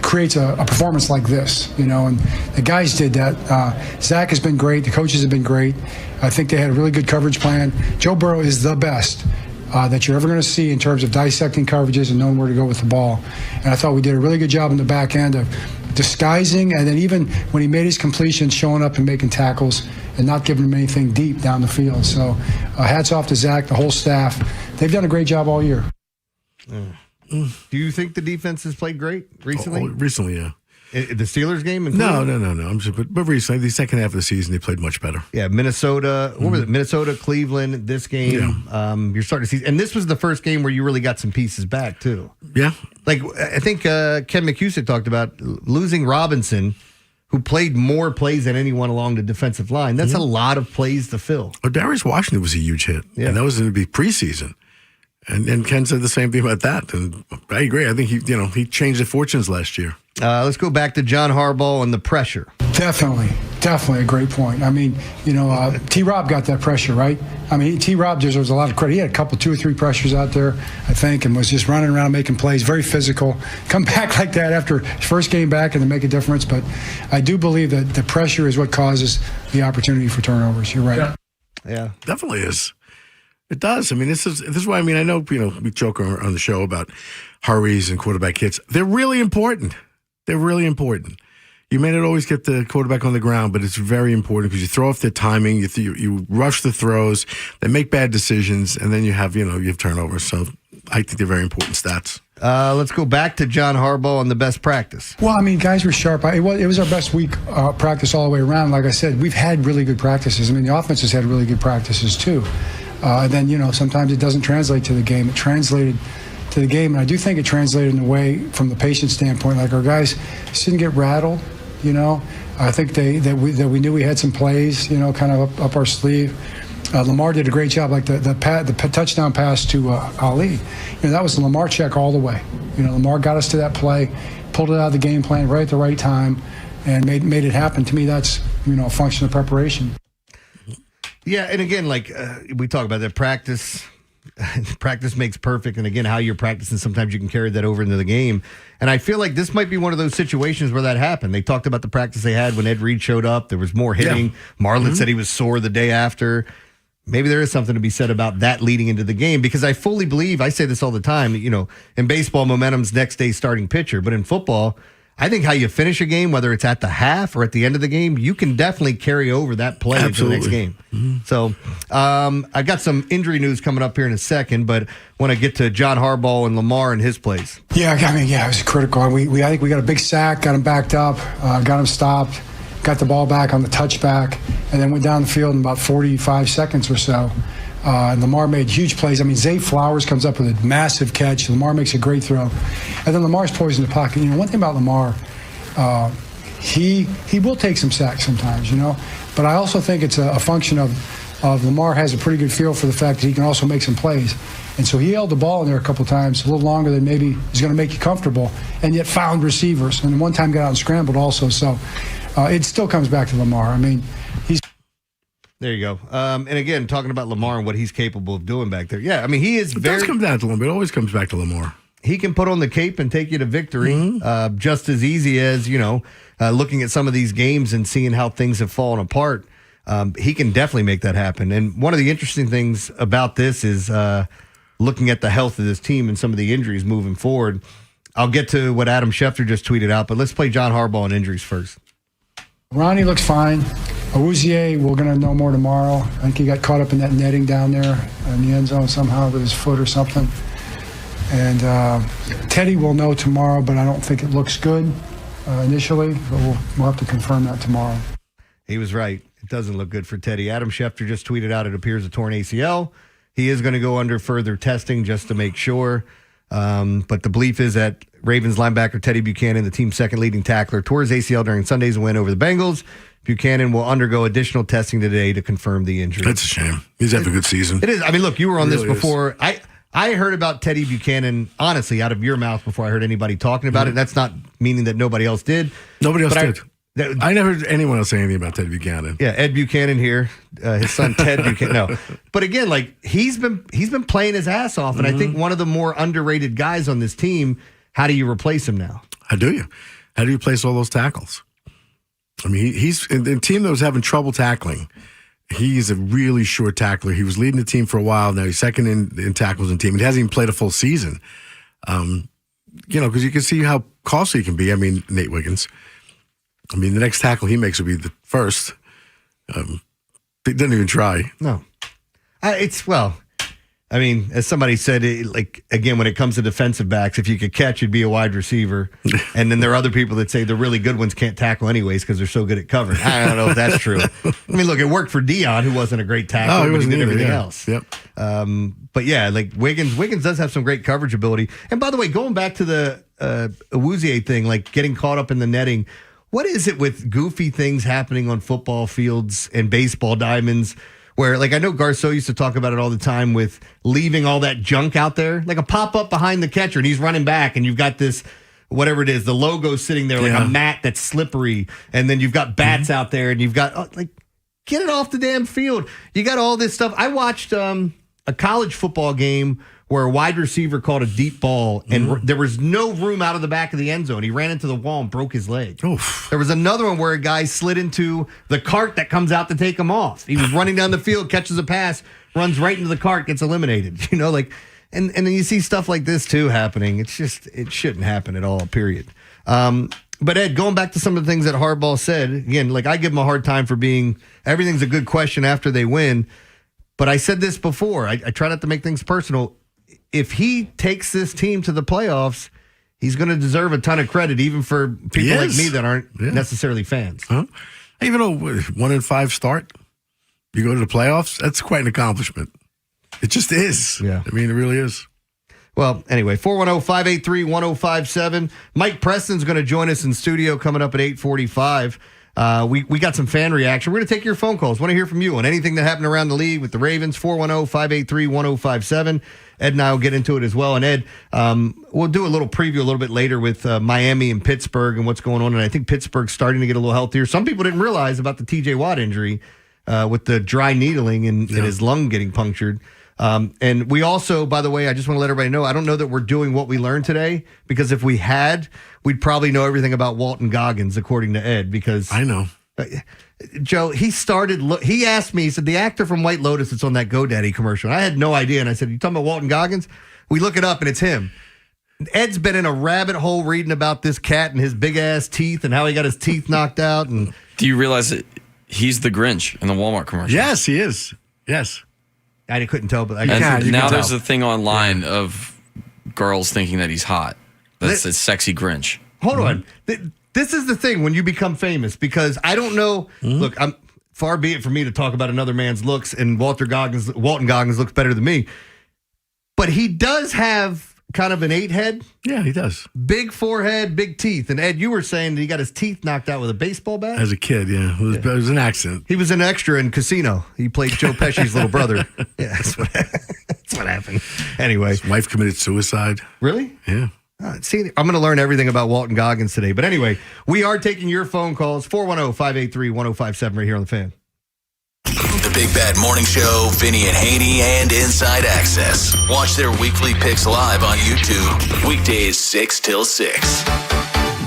creates a performance like this, and the guys did that. Zach has been great. The coaches have been great. I think they had a really good coverage plan. Joe Burrow is the best that you're ever going to see in terms of dissecting coverages and knowing where to go with the ball. And I thought we did a really good job in the back end of disguising, and then even when he made his completions, showing up and making tackles and not giving him anything deep down the field. So hats off to Zach, the whole staff. They've done a great job all year.
Do you think the defense has played great recently?
Recently, yeah.
The Steelers game?
No. But recently, the second half of the season, they played much better.
Yeah, Minnesota. What was it? Minnesota, Cleveland, this game. Yeah. You're starting to see. And this was the first game where you really got some pieces back, too.
Yeah.
I think Ken McCusick talked about losing Robinson, who played more plays than anyone along the defensive line. That's a lot of plays to fill.
Darius Washington was a huge hit. Yeah. And that was going to be preseason. And Ken said the same thing about that. And I agree. I think he changed the fortunes last year.
Let's go back to John Harbaugh and the pressure.
Definitely a great point. I mean, T-Rob got that pressure, right? I mean, T-Rob deserves a lot of credit. He had 2 or 3 pressures out there, I think, and was just running around making plays, very physical. Come back like that after his first game back and to make a difference. But I do believe that the pressure is what causes the opportunity for turnovers. You're right.
Yeah.
Definitely is. It does. I mean, this is why. I mean, I know we joke on the show about hurries and quarterback hits. They're really important. You may not always get the quarterback on the ground, but it's very important because you throw off their timing, you rush the throws, they make bad decisions, and then you have turnovers. So I think they're very important stats.
Let's go back to John Harbaugh on the best practice.
Well, I mean, guys were sharp. It was our best week practice all the way around. Like I said, we've had really good practices. I mean, the offense has had really good practices too. And then, sometimes it doesn't translate to the game. It translated to the game, and I do think it translated in a way from the patience standpoint. Like our guys just didn't get rattled, I think that we knew we had some plays, kind of up our sleeve. Lamar did a great job, like the touchdown pass to Ali. That was the Lamar check all the way. Lamar got us to that play, pulled it out of the game plan right at the right time, and made it happen. To me, that's a function of preparation.
Yeah, and again, we talk about that practice makes perfect, and again, how you're practicing, sometimes you can carry that over into the game. And I feel like this might be one of those situations where that happened. They talked about the practice they had when Ed Reed showed up. There was more hitting. Yeah. Marlon said he was sore the day after. Maybe there is something to be said about that leading into the game, because I fully believe, I say this all the time, in baseball, momentum's next day's starting pitcher, but in football, I think how you finish a game, whether it's at the half or at the end of the game, you can definitely carry over that play to the next game. Mm-hmm. So I got some injury news coming up here in a second, but want to get to John Harbaugh and Lamar and his plays.
Yeah, it was critical. I think we got a big sack, got him backed up, got him stopped, got the ball back on the touchback, and then went down the field in about 45 seconds or so. And Lamar made huge plays. I mean, Zay Flowers comes up with a massive catch. Lamar makes a great throw. And then Lamar's poised in the pocket. One thing about Lamar, he will take some sacks sometimes, But I also think it's a function of Lamar has a pretty good feel for the fact that he can also make some plays. And so he held the ball in there a couple times, a little longer than maybe is going to make you comfortable, and yet found receivers. And one time got out and scrambled also. So it still comes back to Lamar. I mean,
There you go. And again, talking about Lamar and what he's capable of doing back there. Yeah, I mean, he is
It does come down to Lamar. It always comes back to Lamar.
He can put on the cape and take you to victory just as easy as, looking at some of these games and seeing how things have fallen apart. He can definitely make that happen. And one of the interesting things about this is looking at the health of this team and some of the injuries moving forward. I'll get to what Adam Schefter just tweeted out, but let's play John Harbaugh and injuries first.
Ronnie looks fine. Awuzie, we're going to know more tomorrow. I think he got caught up in that netting down there in the end zone somehow with his foot or something. And Teddy will know tomorrow, but I don't think it looks good initially. But we'll have to confirm that tomorrow.
He was right. It doesn't look good for Teddy. Adam Schefter just tweeted out it appears a torn ACL. He is going to go under further testing just to make sure. But the belief is that Ravens linebacker Teddy Buchanan, the team's second leading tackler, tore his ACL during Sunday's win over the Bengals. Buchanan will undergo additional testing today to confirm the injury.
That's a shame. He's having a good season.
It is. I mean, look, you were on this
really
before. I heard about Teddy Buchanan, honestly, out of your mouth before I heard anybody talking about it. That's not meaning that nobody else did.
Nobody else did. I never heard anyone else say anything about Teddy Buchanan.
Yeah, Ed Buchanan here, his son Ted Buchanan. No, but again, like he's been playing his ass off, and I think one of the more underrated guys on this team. How do you replace him now?
How do you? How do you replace all those tackles? I mean, he's in the team that was having trouble tackling. He's a really sure tackler. He was leading the team for a while. Now he's second in tackles in the team. He hasn't even played a full season. Because you can see how costly he can be. I mean, Nate Wiggins. I mean, the next tackle he makes will be the first. He didn't even try.
No. I mean, as somebody said, again, when it comes to defensive backs, if you could catch, you'd be a wide receiver. And then there are other people that say the really good ones can't tackle anyways because they're so good at covering. I don't know if that's true. I mean, look, it worked for Dion, who wasn't a great tackler, but he did everything else.
Yep.
But yeah, like Wiggins does have some great coverage ability. And by the way, going back to the Awuzie thing, like getting caught up in the netting, what is it with goofy things happening on football fields and baseball diamonds? Where, like, I know Garceau used to talk about it all the time with leaving all that junk out there, like a pop-up behind the catcher, and he's running back, and you've got this, whatever it is, the logo sitting there, like a mat that's slippery, and then you've got bats out there, and you've got, get it off the damn field. You got all this stuff. I watched a college football game where a wide receiver caught a deep ball, and there was no room out of the back of the end zone. He ran into the wall and broke his leg. Oof. There was another one where a guy slid into the cart that comes out to take him off. He was running down the field, catches a pass, runs right into the cart, gets eliminated. And then you see stuff like this too happening. It's just, it shouldn't happen at all, period. But Ed, going back to some of the things that Harbaugh said, again, I give him a hard time for everything's a good question after they win. But I said this before. I try not to make things personal. If he takes this team to the playoffs, he's going to deserve a ton of credit, even for people like me that aren't necessarily fans.
Huh? Even though 1-5 start, you go to the playoffs, that's quite an accomplishment. It just is.
Yeah.
I mean, it really is.
Well, anyway, 410-583-1057. Mike Preston's going to join us in studio coming up at 8:45. We got some fan reaction. We're going to take your phone calls. Want to hear from you on anything that happened around the league with the Ravens. 410-583-1057. Ed and I will get into it as well. And Ed, we'll do a little preview a little bit later with Miami and Pittsburgh and what's going on. And I think Pittsburgh's starting to get a little healthier. Some people didn't realize about the TJ Watt injury with the dry needling and his lung getting punctured. And we also, by the way, I just want to let everybody know, I don't know that we're doing what we learned today, because if we had, we'd probably know everything about Walton Goggins, according to Ed, because
I know.
Joe, he asked me, he said, the actor from White Lotus that's on that GoDaddy commercial. And I had no idea. And I said, you talking about Walton Goggins? We look it up and it's him. Ed's been in a rabbit hole reading about this cat and his big ass teeth and how he got his teeth knocked out. And
do you realize that he's the Grinch in the Walmart commercial?
Yes, he is. Yes.
I couldn't tell, but
now there's a thing online of girls thinking that he's hot. That's a sexy Grinch.
Hold on. This is the thing when you become famous, because I don't know. Look, far be it for me to talk about another man's looks, and Walton Goggins looks better than me. But he does have kind of an 8 head.
Yeah, he does.
Big forehead, big teeth. And Ed, you were saying that he got his teeth knocked out with a baseball bat?
As a kid, yeah. It was an accident.
He was an extra in Casino. He played Joe Pesci's little brother. Yeah, that's what happened. Anyway.
His wife committed suicide.
Really?
Yeah.
See, I'm going to learn everything about Walton Goggins today. But anyway, we are taking your phone calls. 410-583-1057 right here on The Fan.
The Big Bad Morning Show, Vinny and Haynie, and Inside Access. Watch their weekly picks live on YouTube. Weekdays 6 till 6.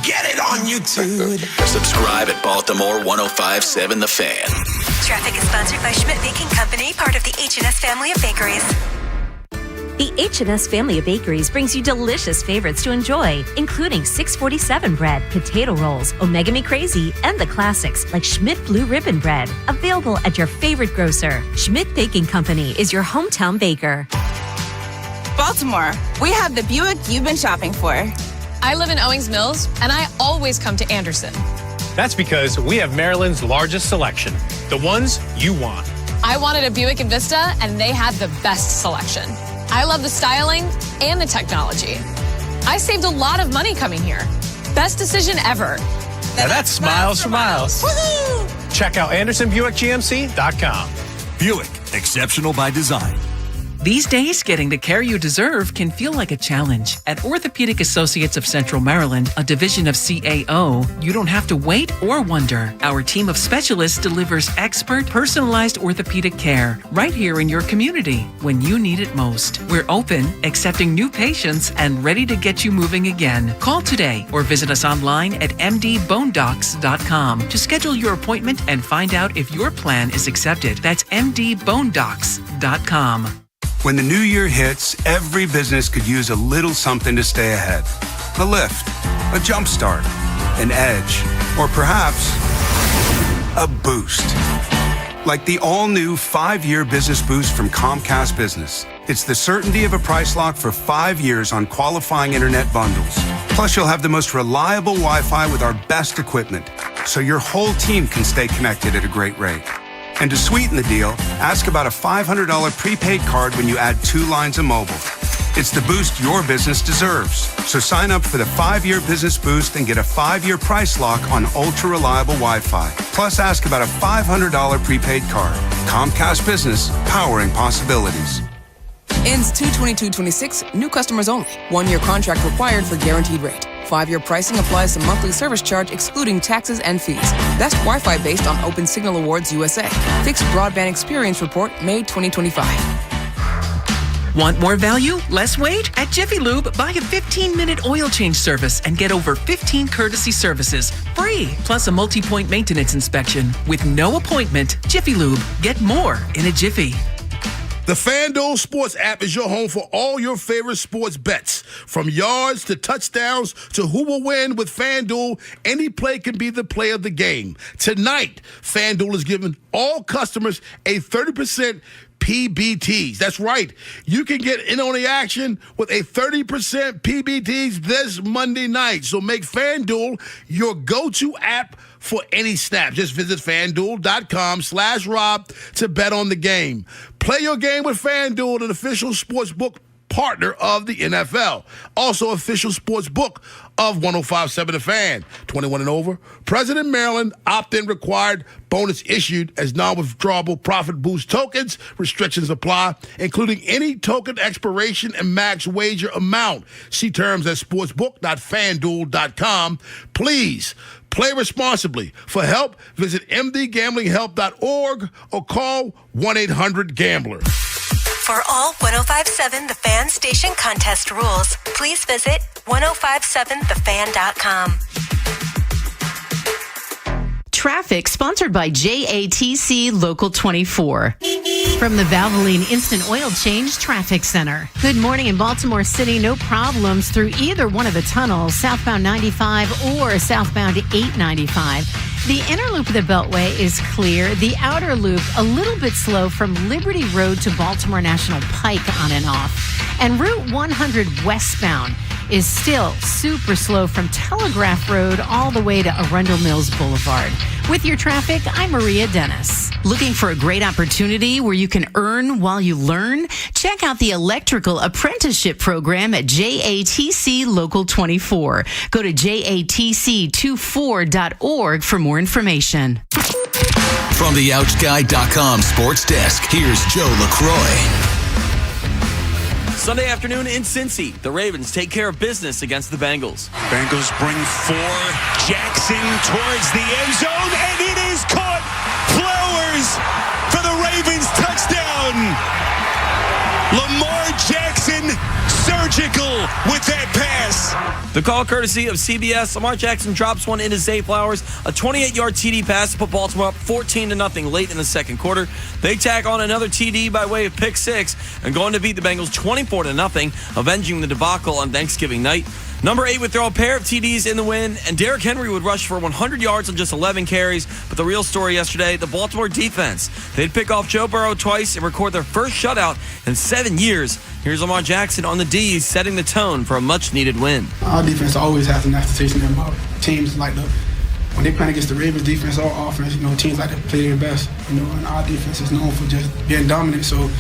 Get it on YouTube. Subscribe at Baltimore 105.7 The Fan.
Traffic is sponsored by Schmidt Baking Company, part of the H&S family of bakeries.
The H&S family of bakeries brings you delicious favorites to enjoy, including 647 bread, potato rolls, Omega Me Crazy, and the classics like Schmidt Blue Ribbon Bread. Available at your favorite grocer. Schmidt Baking Company is your hometown baker.
Baltimore, we have the Buick you've been shopping for.
I live in Owings Mills, and I always come to Anderson.
That's because we have Maryland's largest selection, the ones you want.
I wanted a Buick Envista, and they had the best selection. I love the styling and the technology. I saved a lot of money coming here. Best decision ever.
Now that's smiles for miles.
Woohoo!
Check out AndersonBuickGMC.com.
Buick, exceptional by design.
These days, getting the care you deserve can feel like a challenge. At Orthopedic Associates of Central Maryland, a division of CAO, you don't have to wait or wonder. Our team of specialists delivers expert, personalized orthopedic care right here in your community when you need it most. We're open, accepting new patients, and ready to get you moving again. Call today or visit us online at mdbonedocs.com to schedule your appointment and find out if your plan is accepted. That's mdbonedocs.com.
When the new year hits, every business could use a little something to stay ahead. A lift, a jump start, an edge, or perhaps a boost. Like the all-new 5-year business boost from Comcast Business. It's the certainty of a price lock for 5 years on qualifying internet bundles. Plus, you'll have the most reliable Wi-Fi with our best equipment, so your whole team can stay connected at a great rate. And to sweeten the deal, ask about a $500 prepaid card when you add 2 lines of mobile. It's the boost your business deserves. So sign up for the 5-year business boost and get a 5-year price lock on ultra-reliable Wi-Fi. Plus, ask about a $500 prepaid card. Comcast Business, powering possibilities.
Ends 2/22/26, new customers only. 1-year contract required for guaranteed rate. 5-year pricing applies to monthly service charge excluding taxes and fees. Best Wi-Fi based on Open Signal Awards USA. Fixed Broadband Experience Report, May 2025.
Want more value? Less wait? At Jiffy Lube, buy a 15-minute oil change service and get over 15 courtesy services free, plus a multi-point maintenance inspection. With no appointment, Jiffy Lube. Get more in a jiffy.
The FanDuel Sports app is your home for all your favorite sports bets. From yards to touchdowns to who will win with FanDuel, any play can be the play of the game. Tonight, FanDuel is giving all customers a 30% PBTs. That's right. You can get in on the action with a 30% PBTs this Monday night. So make FanDuel your go-to app for any snap. Just visit FanDuel.com/Rob to bet on the game. Play your game with FanDuel, an official sportsbook partner of the NFL. Also official sportsbook of 105.7 The Fan. 21 and over. Present in Maryland. Opt-in required. Bonus issued as non-withdrawable profit boost tokens. Restrictions apply, including any token expiration and max wager amount. See terms at sportsbook.fanduel.com. Please play responsibly. For help, visit mdgamblinghelp.org or call 1-800-GAMBLER.
For all 105.7 The Fan station contest rules, please visit 1057thefan.com.
Traffic sponsored by JATC Local 24. From the Valvoline Instant Oil Change Traffic Center. Good morning in Baltimore City. No problems through either one of the tunnels, southbound 95 or southbound 895. The inner loop of the Beltway is clear. The outer loop, a little bit slow from Liberty Road to Baltimore National Pike on and off. And Route 100 westbound is still super slow from Telegraph Road all the way to Arundel Mills Boulevard. With your traffic, I'm Maria Dennis. Looking for a great opportunity where you can earn while you learn? Check out the Electrical Apprenticeship Program at JATC Local 24. Go to jatc24.org for more information.
From the OutGuy.com sports desk, here's Joe LaCroix.
Sunday afternoon in Cincy, the Ravens take care of business against the Bengals.
Bengals bring 4. Jackson towards the end zone, and it is caught. Flowers for the Ravens touchdown. Lamar Jackson, surgical with that pass.
The call courtesy of CBS. Lamar Jackson drops one into Zay Flowers. A 28-yard TD pass to put Baltimore up 14-0 late in the second quarter. They tack on another TD by way of pick six and going to beat the Bengals 24-0, avenging the debacle on Thanksgiving night. Number 8 would throw a pair of TDs in the win, and Derrick Henry would rush for 100 yards on just 11 carries. But the real story yesterday, the Baltimore defense. They'd pick off Joe Burrow twice and record their first shutout in 7 years. Here's Lamar Jackson on the D's, setting the tone for a much-needed win.
Our defense always has an expectation about teams like when they play against the Ravens defense or offense, teams like to play their best, and our defense is known for just being dominant. So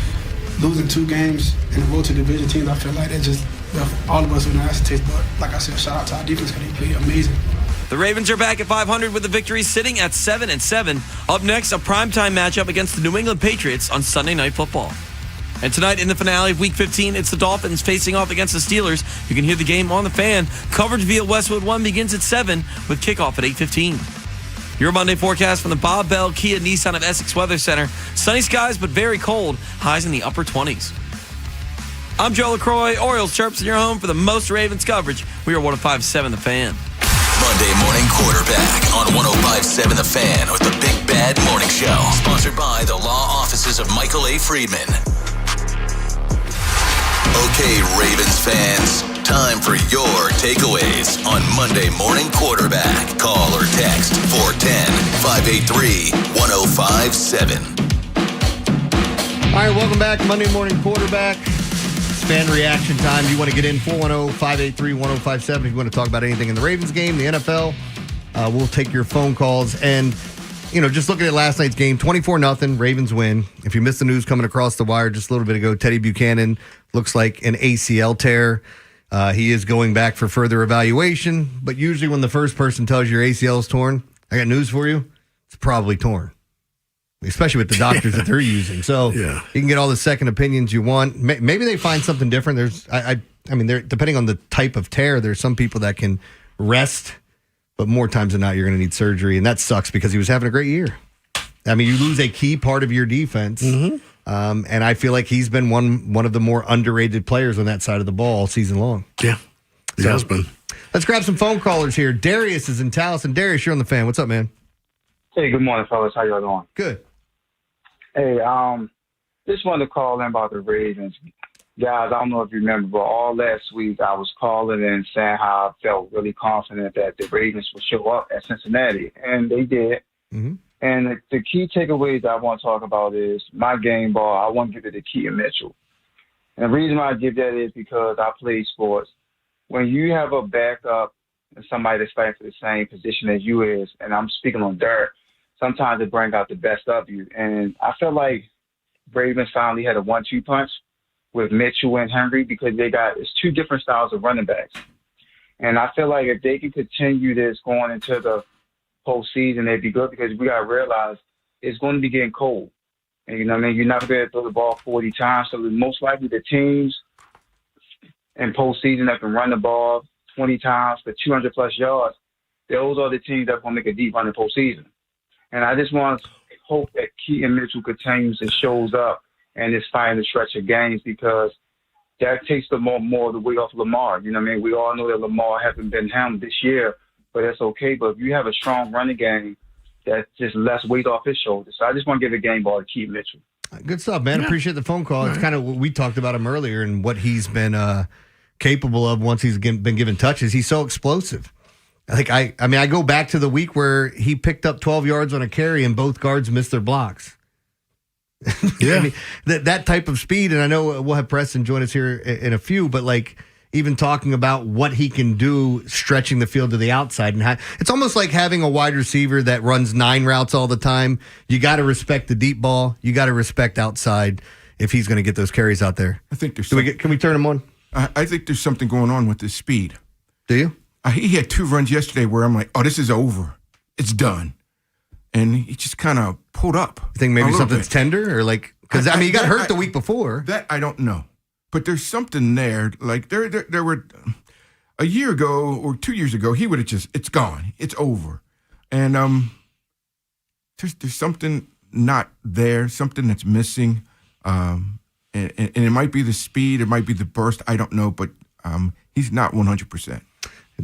losing 2 games in a row to division teams, I feel like that just left all of us with an acetate. But like I said, shout out to our defense because they play amazing.
The Ravens are back at 500 with the victory, sitting at 7-7. Up next, a primetime matchup against the New England Patriots on Sunday Night Football. And tonight in the finale of Week 15, it's the Dolphins facing off against the Steelers. You can hear the game on the Fan. Coverage via Westwood One begins at 7 with kickoff at 8:15. Your Monday forecast from the Bob Bell Kia Nissan of Essex Weather Center. Sunny skies, but very cold. Highs in the upper 20s. I'm Joe LaCroix, Orioles Chirps in your home for the most Ravens coverage. We are 105.7 The Fan.
Monday morning quarterback on 105.7 The Fan with the Big Bad Morning Show. Sponsored by the law offices of Michael A. Friedman. Okay, Ravens fans, time for your takeaways on Monday Morning Quarterback. Call or text 410-583-1057.
All right, welcome back. Monday Morning Quarterback. It's fan reaction time. You want to get in 410-583-1057 if you want to talk about anything in the Ravens game, the NFL. We'll take your phone calls. And, just looking at last night's game, 24-0, Ravens win. If you missed the news coming across the wire just a little bit ago, Teddy Buchanan looks like an ACL tear. He is going back for further evaluation. But usually when the first person tells you your ACL is torn, I got news for you. It's probably torn, especially with the doctors that they're using. So you can get all the second opinions you want. Maybe they find something different. Depending on the type of tear, there's some people that can rest, but more times than not, you're going to need surgery. And that sucks because he was having a great year. I mean, you lose a key part of your defense. Mm-hmm. And I feel like he's been one of the more underrated players on that side of the ball all season long.
Yeah, he has been.
Let's grab some phone callers here. Darius is in Taos. And Darius, you're on the Fan. What's up, man?
Hey, good morning, fellas. How y'all doing?
Good.
Hey, just wanted to call in about the Ravens. Guys, I don't know if you remember, but all last week I was calling in saying how I felt really confident that the Ravens would show up at Cincinnati, and they did. Mm-hmm. And the key takeaways that I want to talk about is my game ball. I want to give it to Keaton Mitchell. And the reason why I give that is because I play sports. When you have a backup and somebody that's fighting for the same position as you is, and I'm speaking on dirt, sometimes it brings out the best of you. And I feel like Ravens finally had a 1-2 punch with Mitchell and Henry because it's 2 different styles of running backs. And I feel like if they can continue this going into the postseason, it'd be good because we got to realize it's going to be getting cold. And you're not going to be able to throw the ball 40 times. So most likely the teams in postseason that can run the ball 20 times for 200-plus yards, those are the teams that will make a deep run in postseason. And I just want to hope that Keaton Mitchell continues and shows up and is fighting the stretch of games because that takes more of the weight off Lamar. We all know that Lamar hasn't been him this year, but that's okay. But if you have a strong running game, that's just less weight off his shoulders. So I just want to give a game ball to Keaton Mitchell.
Good stuff, man. Yeah. Appreciate the phone call. It's kind of what we talked about him earlier and what he's been capable of once he's been given touches. He's so explosive. I go back to the week where he picked up 12 yards on a carry and both guards missed their blocks. Yeah, that type of speed. And I know we'll have Preston join us here in a few, but even talking about what he can do stretching the field to the outside. And it's almost like having a wide receiver that runs 9 routes all the time. You got to respect the deep ball. You got to respect outside if he's going to get those carries out there.
I think there's
can we turn him on?
I think there's something going on with his speed.
Do you?
He had 2 runs yesterday where I'm like, oh, this is over. It's done. And he just kind of pulled up.
You think maybe something's tender? Or because he got hurt the week before.
That I don't know. But there's something there. There were a year ago or 2 years ago, he would have it's gone. It's over. And there's something not there, something that's missing. And it might be the speed, it might be the burst, I don't know, but he's not 100%.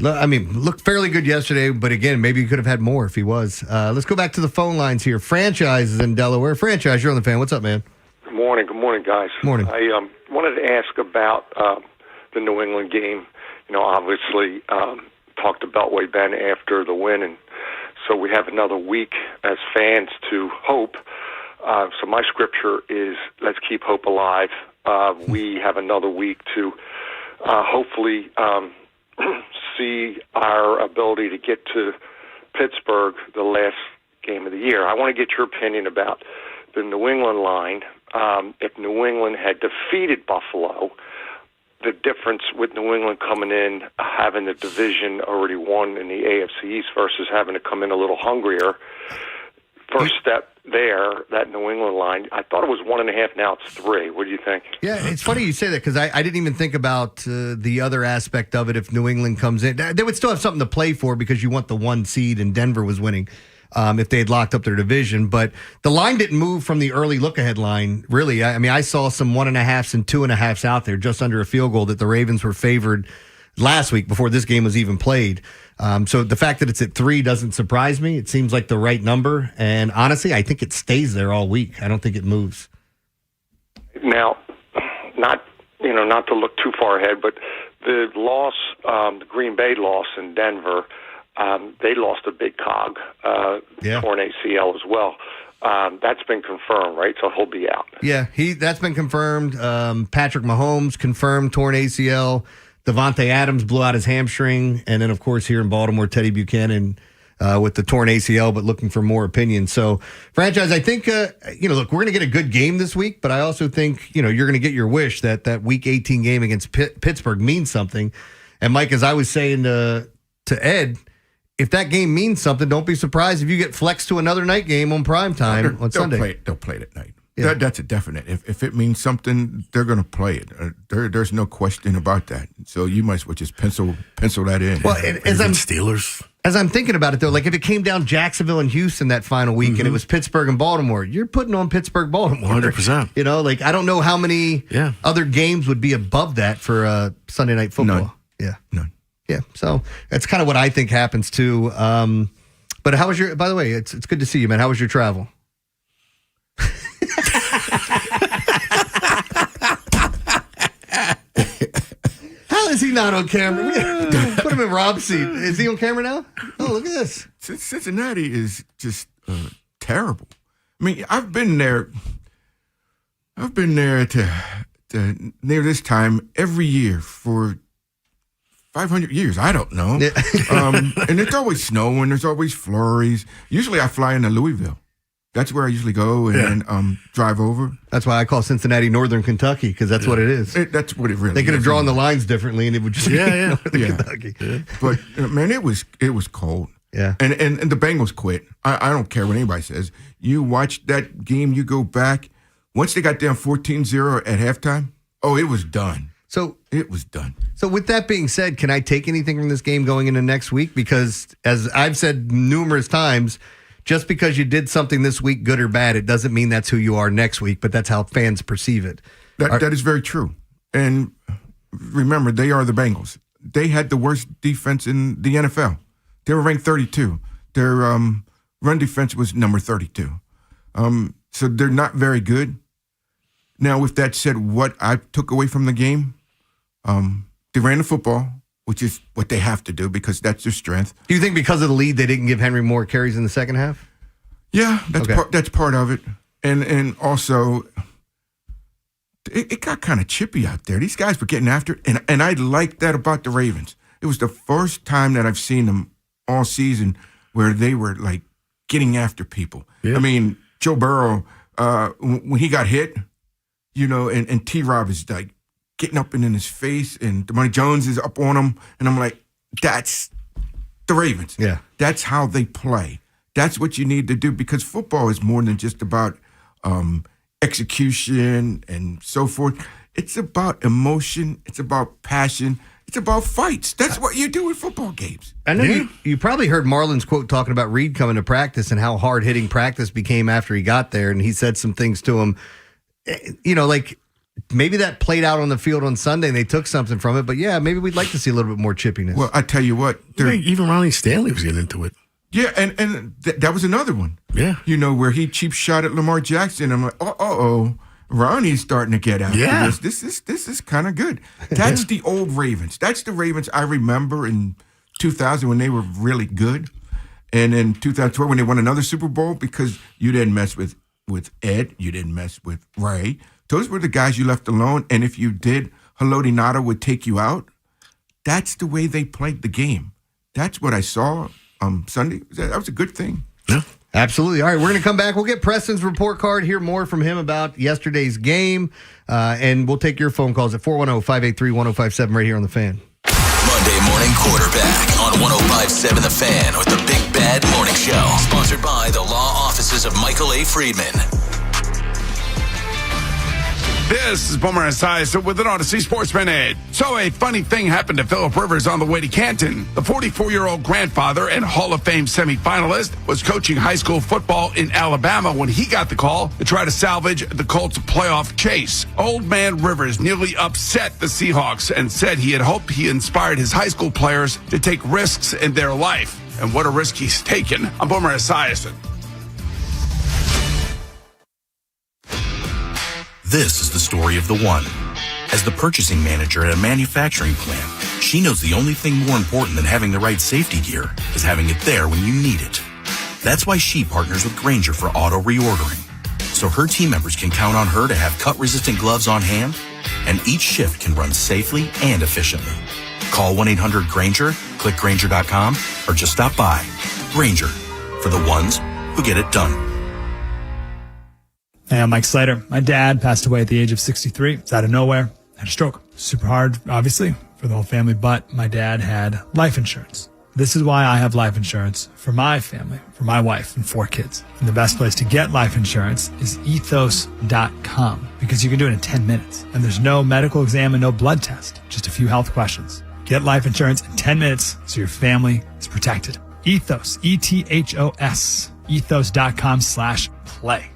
I mean, looked fairly good yesterday, but again, maybe he could have had more if he was. Let's go back to the phone lines here. Franchise is in Delaware. Franchise, you're on the Fan. What's up, man?
Good morning, guys.
Morning.
I wanted to ask about the New England game. Obviously, talked about Beltway Ben after the win, and so we have another week as fans to hope. So my scripture is, let's keep hope alive. We have another week to hopefully see our ability to get to Pittsburgh the last game of the year. I want to get your opinion about the New England line. If New England had defeated Buffalo, the difference with New England coming in, having the division already won in the AFC East versus having to come in a little hungrier. First step there, that New England line, I thought it was 1.5, now it's 3. What do you think?
Yeah, it's funny you say that because I didn't even think about the other aspect of it. If New England comes in, they would still have something to play for because you want the 1 seed and Denver was winning if they had locked up their division. But the line didn't move from the early look-ahead line, really. I mean, I saw some 1.5s and 2.5s out there just under a field goal that the Ravens were favored last week before this game was even played. So the fact that it's at 3 doesn't surprise me. It seems like the right number. And honestly, I think it stays there all week. I don't think it moves.
Now, not to look too far ahead, but the loss, the Green Bay loss in Denver, they lost a big cog, torn ACL as well. That's been confirmed, right? So he'll be out.
Yeah, that's been confirmed. Patrick Mahomes confirmed torn ACL. Devontae Adams blew out his hamstring. And then, of course, here in Baltimore, Teddy Buchanan with the torn ACL, but looking for more opinions. So, franchise, I think, look, we're going to get a good game this week, but I also think, you're going to get your wish that Week 18 game against Pittsburgh means something. And, Mike, as I was saying to Ed, if that game means something, don't be surprised if you get flexed to another night game on primetime on Sunday.
They'll play it at night. Yeah. That's a definite. If it means something, they're going to play it. There's no question about that. So you might as well just pencil that in.
Well,
Steelers.
As I'm thinking about it, though, like if it came down Jacksonville and Houston that final week and it was Pittsburgh and Baltimore, you're putting on Pittsburgh-Baltimore.
100%.
I don't know how many other games would be above that for Sunday Night Football.
None.
Yeah.
None.
Yeah, so that's kind of what I think happens too. But how was your? By the way, it's good to see you, man. How was your travel? How is he not on camera? Put him in Rob's seat. Is he on camera now? Oh, look at this.
Cincinnati is just terrible. I mean, I've been there to near this time every year for 500 years. I don't know.
Yeah.
And it's always snowing. There's always flurries. Usually I fly into Louisville. That's where I usually go and drive over.
That's why I call Cincinnati Northern Kentucky, because that's what it is.
That's what it really is.
They could have drawn the lines differently and it would just be Northern Kentucky.
Yeah. But, man, it was cold.
Yeah.
And the Bengals quit. I don't care what anybody says. You watch that game, you go back. Once they got down 14-0 at halftime, it was done.
So
it was done.
So with that being said, can I take anything from this game going into next week? Because as I've said numerous times, just because you did something this week, good or bad, it doesn't mean that's who you are next week, but that's how fans perceive it.
That is very true. And remember, they are the Bengals. They had the worst defense in the NFL. They were ranked 32. Their run defense was number 32. So they're not very good. Now, with that said, what I took away from the game, they ran the football, which is what they have to do because that's their strength.
Do you think because of the lead, they didn't give Henry more carries in the second half?
Yeah, that's part of it. And also, it got kind of chippy out there. These guys were getting after it, and I like that about the Ravens. It was the first time that I've seen them all season where they were, like, getting after people. Yeah. I mean, Joe Burrow, when he got hit, and T-Rob is, like, getting up in his face, and Damani Jones is up on him, and I'm like, that's the Ravens.
Yeah.
That's how they play. That's what you need to do because football is more than just about execution and so forth. It's about emotion. It's about passion. It's about fights. That's what you do in football games.
I know you probably heard Marlon's quote talking about Reed coming to practice and how hard-hitting practice became after he got there, and he said some things to him. maybe that played out on the field on Sunday and they took something from it. But yeah, maybe we'd like to see a little bit more chippiness.
Well, I tell you what.
Even Ronnie Stanley was getting into it.
Yeah, and that was another one.
Yeah.
Where he cheap shot at Lamar Jackson. I'm like, uh-oh. Ronnie's starting to get out.
Yeah.
This is kind of good. That's the old Ravens. That's the Ravens I remember in 2000 when they were really good. And in 2012 when they won another Super Bowl, because you didn't mess with Ed, you didn't mess with Ray. Those were the guys you left alone. And if you did, Haloti Ngata would take you out. That's the way they played the game. That's what I saw Sunday. That was a good thing.
Yeah.
Absolutely. All right, we're going to come back. We'll get Preston's report card, hear more from him about yesterday's game, and we'll take your phone calls at 410-583-1057 right here on The Fan.
Monday morning quarterback on 105.7 The Fan with the Big Bad Morning Show. Sponsored by the law offices of Michael A. Friedman.
This is Boomer Esiason with an Odyssey Sports Minute. So a funny thing happened to Phillip Rivers on the way to Canton. The 44-year-old grandfather and Hall of Fame semifinalist was coaching high school football in Alabama when he got the call to try to salvage the Colts' playoff chase. Old man Rivers nearly upset the Seahawks and said he had hoped he inspired his high school players to take risks in their life. And what a risk he's taken. I'm Boomer Esiason.
This is the story of the one. As the purchasing manager at a manufacturing plant, she knows the only thing more important than having the right safety gear is having it there when you need it. That's why she partners with Grainger for auto reordering, so her team members can count on her to have cut-resistant gloves on hand, and each shift can run safely and efficiently. Call 1-800-GRAINGER, click Grainger.com, or just stop by. Grainger, for the ones who get it done.
Hey, I'm Mike Slater. My dad passed away at the age of 63. It's out of nowhere. Had a stroke. Super hard, obviously, for the whole family, but my dad had life insurance. This is why I have life insurance for my family, for my wife and 4 kids. And the best place to get life insurance is ethos.com, because you can do it in 10 minutes. And there's no medical exam and no blood test, just a few health questions. Get life insurance in 10 minutes so your family is protected. Ethos, ETHOS, ethos.com/play.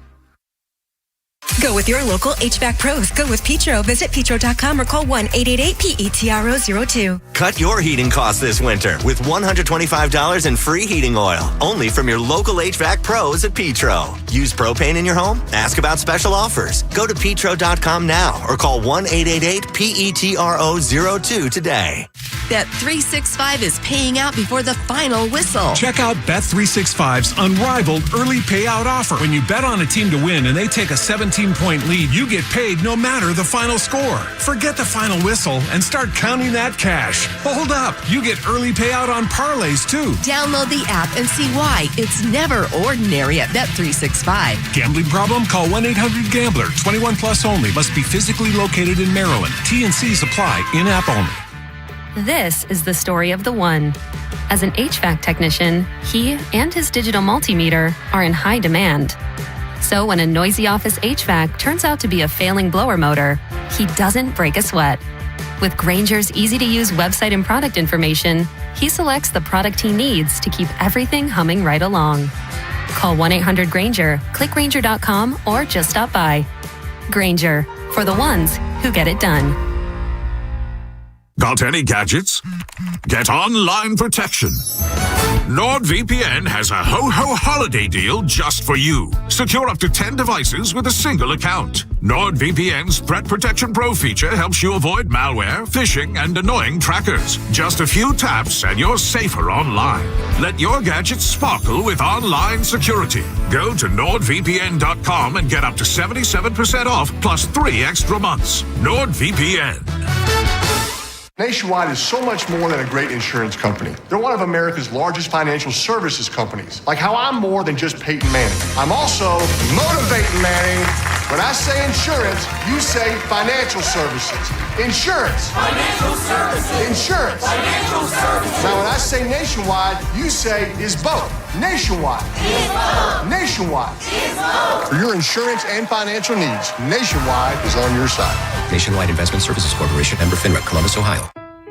Go with your local HVAC pros. Go with Petro. Visit petro.com or call 1-888-PETRO02.
Cut your heating costs this winter with $125 in free heating oil. Only from your local HVAC pros at Petro. Use propane in your home? Ask about special offers. Go to petro.com now or call 1-888-PETRO02 today.
Bet365 is paying out before the final whistle.
Check out Bet365's unrivaled early payout offer. When you bet on a team to win and they take a 17-point lead, you get paid no matter the final score. Forget the final whistle and start counting that cash. Hold up. You get early payout on parlays, too.
Download the app and see why it's never ordinary at Bet365.
Gambling problem? Call 1-800-GAMBLER. 21 plus only. Must be physically located in Maryland. T&Cs apply. In-app only.
This is the story of the one. As an HVAC technician, he and his digital multimeter are in high demand. So when a noisy office HVAC turns out to be a failing blower motor, he doesn't break a sweat. With Grainger's easy-to-use website and product information, he selects the product he needs to keep everything humming right along. Call 1-800-GRAINGER, click Grainger.com, or just stop by. Grainger, for the ones who get it done.
Got any gadgets? Get online protection. NordVPN has a ho-ho holiday deal just for you. Secure up to 10 devices with a single account. NordVPN's Threat Protection Pro feature helps you avoid malware, phishing, and annoying trackers. Just a few taps and you're safer online. Let your gadgets sparkle with online security. Go to NordVPN.com and get up to 77% off plus 3 extra months. NordVPN.
Nationwide is so much more than a great insurance company. They're one of America's largest financial services companies. Like how I'm more than just Peyton Manning. I'm also motivating Manning. When I say insurance, you say financial services. Insurance. Financial services. Insurance. Financial services. Now when I say nationwide, you say is both. Nationwide. Is both. Nationwide. Is both. For your insurance and financial needs, Nationwide is on your side.
Nationwide Investment Services Corporation, member FINRA, Columbus, Ohio.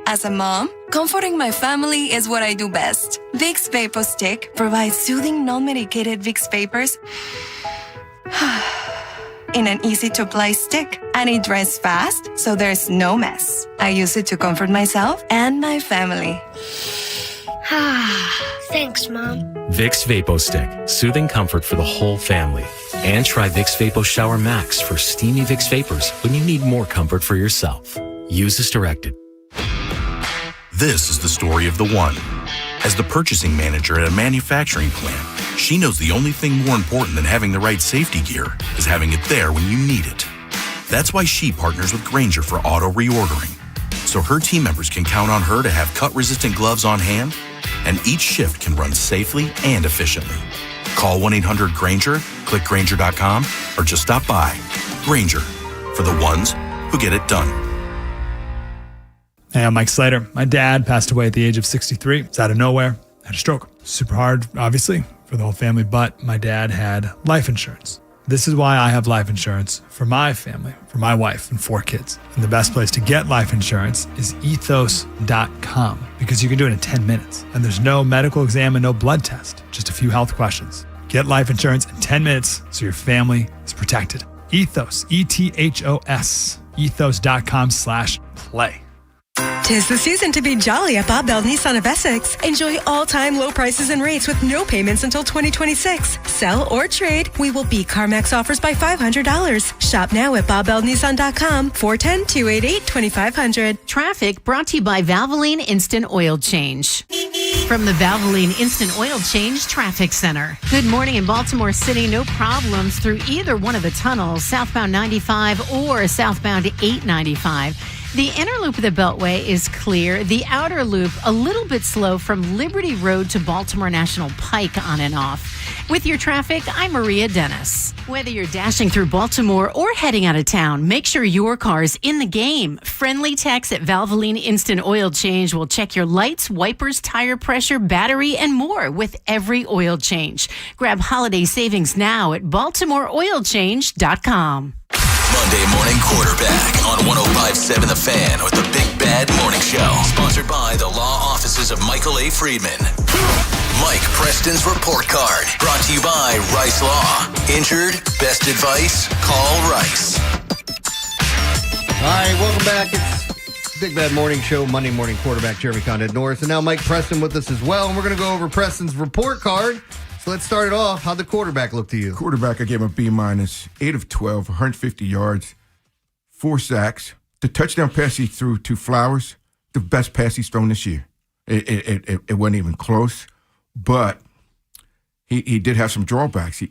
As a mom, comforting my family is what I do best. Vicks Vapor Stick provides soothing, non-medicated Vicks vapors in an easy-to-apply stick, and it dries fast, so there's no mess. I use it to comfort myself and my family.
Thanks, Mom.
Vicks Vapo Stick, soothing comfort for the whole family. And try Vicks Vapo Shower Max for steamy Vicks Vapors when you need more comfort for yourself. Use as directed.
This is the story of the one. As the purchasing manager at a manufacturing plant, she knows the only thing more important than having the right safety gear is having it there when you need it. That's why she partners with Grainger for auto reordering, so her team members can count on her to have cut-resistant gloves on hand, and each shift can run safely and efficiently. Call 1-800-GRAINGER, click Grainger.com, or just stop by. Grainger, for the ones who get it done.
Hey, I'm Mike Slater. My dad passed away at the age of 63. It's out of nowhere. Had a stroke. Super hard, obviously, for the whole family, but my dad had life insurance. This is why I have life insurance for my family, for my wife and 4 kids. And the best place to get life insurance is ethos.com, because you can do it in 10 minutes. And there's no medical exam and no blood test, just a few health questions. Get life insurance in 10 minutes so your family is protected. Ethos, ETHOS, ethos.com/play.
'Tis the season to be jolly at Bob Bell Nissan of Essex. Enjoy all-time low prices and rates with no payments until 2026. Sell or trade, we will beat CarMax offers by $500. Shop now at BobBellNissan.com, 410-288-2500.
Traffic brought to you by Valvoline Instant Oil Change. From the Valvoline Instant Oil Change Traffic Center. Good morning in Baltimore City. No problems through either one of the tunnels, southbound 95 or southbound 895. The inner loop of the Beltway is clear. The outer loop, a little bit slow from Liberty Road to Baltimore National Pike on and off. With your traffic, I'm Maria Dennis. Whether you're dashing through Baltimore or heading out of town, make sure your car's in the game. Friendly techs at Valvoline Instant Oil Change will check your lights, wipers, tire pressure, battery, and more with every oil change. Grab holiday savings now at BaltimoreOilChange.com.
Monday Morning Quarterback on 105.7 The Fan with the Big Bad Morning Show. Sponsored by the law offices of Michael A. Friedman. Mike Preston's Report Card. Brought to you by Rice Law. Injured? Best advice? Call Rice.
All right, welcome back. It's Big Bad Morning Show, Monday Morning Quarterback Jeremy Condit Norris. And now Mike Preston with us as well. And we're going to go over Preston's Report Card. So let's start it off. How'd the quarterback look to you?
Quarterback, I gave him a B-, 8 of 12, 150 yards, 4 sacks. The touchdown pass he threw to Flowers, the best pass he's thrown this year. It wasn't even close, but he did have some drawbacks.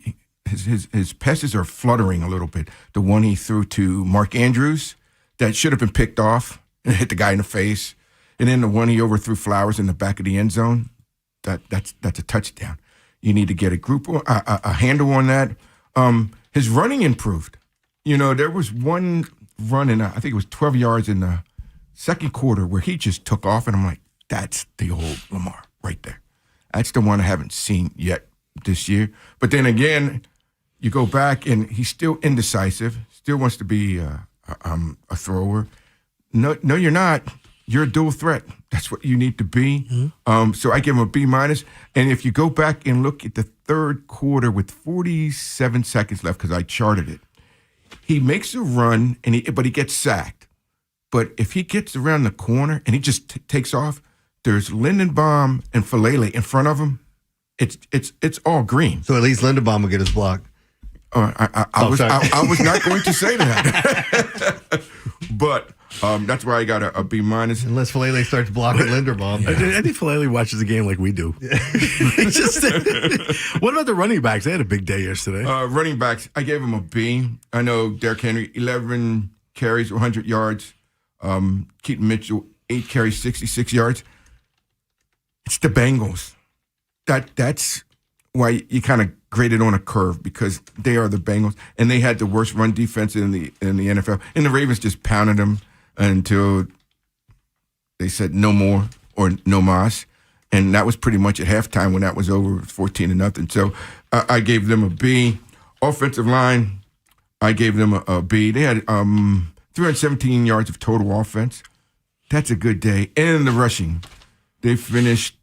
His passes are fluttering a little bit. The one he threw to Mark Andrews, that should have been picked off and hit the guy in the face. And then the one he overthrew Flowers in the back of the end zone, that's a touchdown. You need to get a handle on that. His running improved. You know, there was one run I think it was 12 yards in the second quarter where he just took off, and I'm like, that's the old Lamar right there. That's the one I haven't seen yet this year. But then again, you go back, and he's still indecisive, still wants to be a thrower. No, you're not. You're a dual threat. That's what you need to be. Mm-hmm. So I give him a B-. And if you go back and look at the third quarter with 47 seconds left, because I charted it, he makes a run, but he gets sacked. But if he gets around the corner and he just takes off, there's Lindenbaum and Falele in front of him. It's all green.
So at least Lindenbaum will get his block.
I was not going to say that. But that's why I got a B-.
Unless Falele starts blocking Linderbaum.
I think Falele watches the game like we do. What about the running backs? They had a big day yesterday.
Running backs, I gave him a B. I know Derrick Henry, 11 carries, 100 yards. Keaton Mitchell, 8 carries, 66 yards. It's the Bengals. That's why you kind of graded on a curve, because they are the Bengals, and they had the worst run defense in the NFL. And the Ravens just pounded them until they said no more or no mas. And that was pretty much at halftime. When that was over, it was 14-0. So I gave them a B. Offensive line, I gave them a B. They had 317 yards of total offense. That's a good day. And the rushing, they finished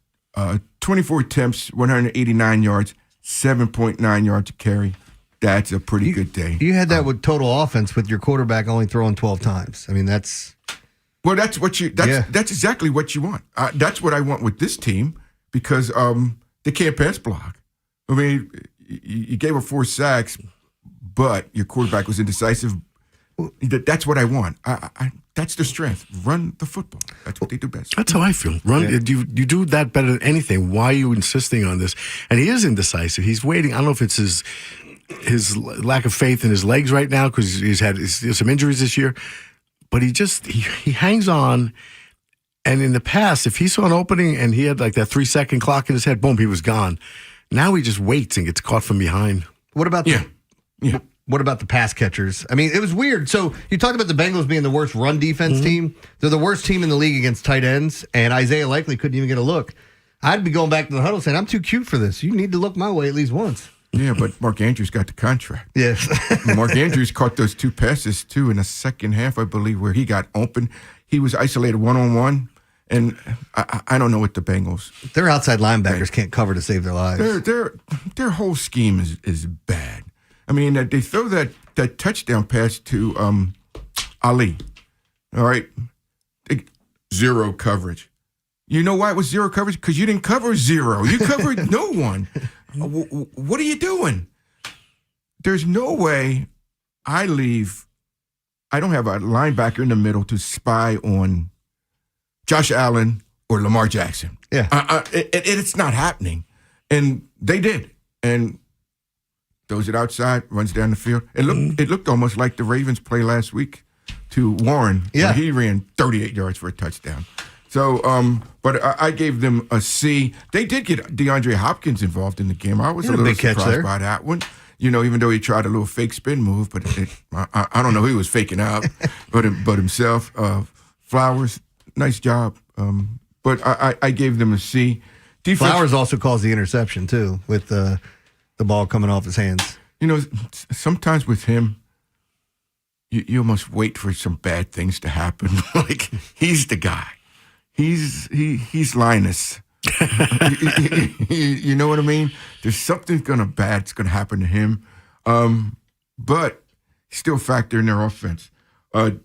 24 attempts, 189 yards, 7.9 yards to carry. that's a pretty good day.
You had that with total offense with your quarterback only throwing 12 times. I mean, that's
exactly what you want. That's what I want with this team because they can't pass block. I mean, you gave up 4 sacks, but your quarterback was indecisive. That's what I want. That's their strength. Run the football. That's what they do best.
That's how I feel. You do that better than anything. Why are you insisting on this? And he is indecisive. He's waiting. I don't know if it's his lack of faith in his legs right now because he's had some injuries this year. But he hangs on. And in the past, if he saw an opening and he had like that 3-second clock in his head, boom, he was gone. Now he just waits and gets caught from behind.
What about What about the pass catchers? I mean, it was weird. So you talked about the Bengals being the worst run defense team. They're the worst team in the league against tight ends, and Isaiah Likely couldn't even get a look. I'd be going back to the huddle saying, I'm too cute for this. You need to look my way at least once.
Yeah, but Mark Andrews got the contract.
Yes.
Mark Andrews caught those 2 passes, too, in the second half, I believe, where he got open. He was isolated one-on-one, and I don't know what the Bengals...
Their outside linebackers can't cover to save their lives.
Their whole scheme is bad. I mean, they throw that touchdown pass to Ali. All right? 0 coverage. You know why it was 0 coverage? Because you didn't cover 0. You covered no one. What are you doing? There's no way I don't have a linebacker in the middle to spy on Josh Allen or Lamar Jackson.
Yeah.
It's not happening. And they did. And throws it outside, runs down the field. It looked almost like the Ravens play last week to Warren.
Yeah.
Where he ran 38 yards for a touchdown. So, but I gave them a C. They did get DeAndre Hopkins involved in the game. I was a little surprised by that one. You know, even though he tried a little fake spin move, but I don't know who he was faking out, but himself. Flowers, nice job. But I gave them a C. Defense,
Flowers also caused the interception, too, with the ball coming off his hands.
You know, sometimes with him, you almost wait for some bad things to happen. Like, he's the guy. He's Linus. You know what I mean? There's something bad's gonna happen to him. But still factor in their offense.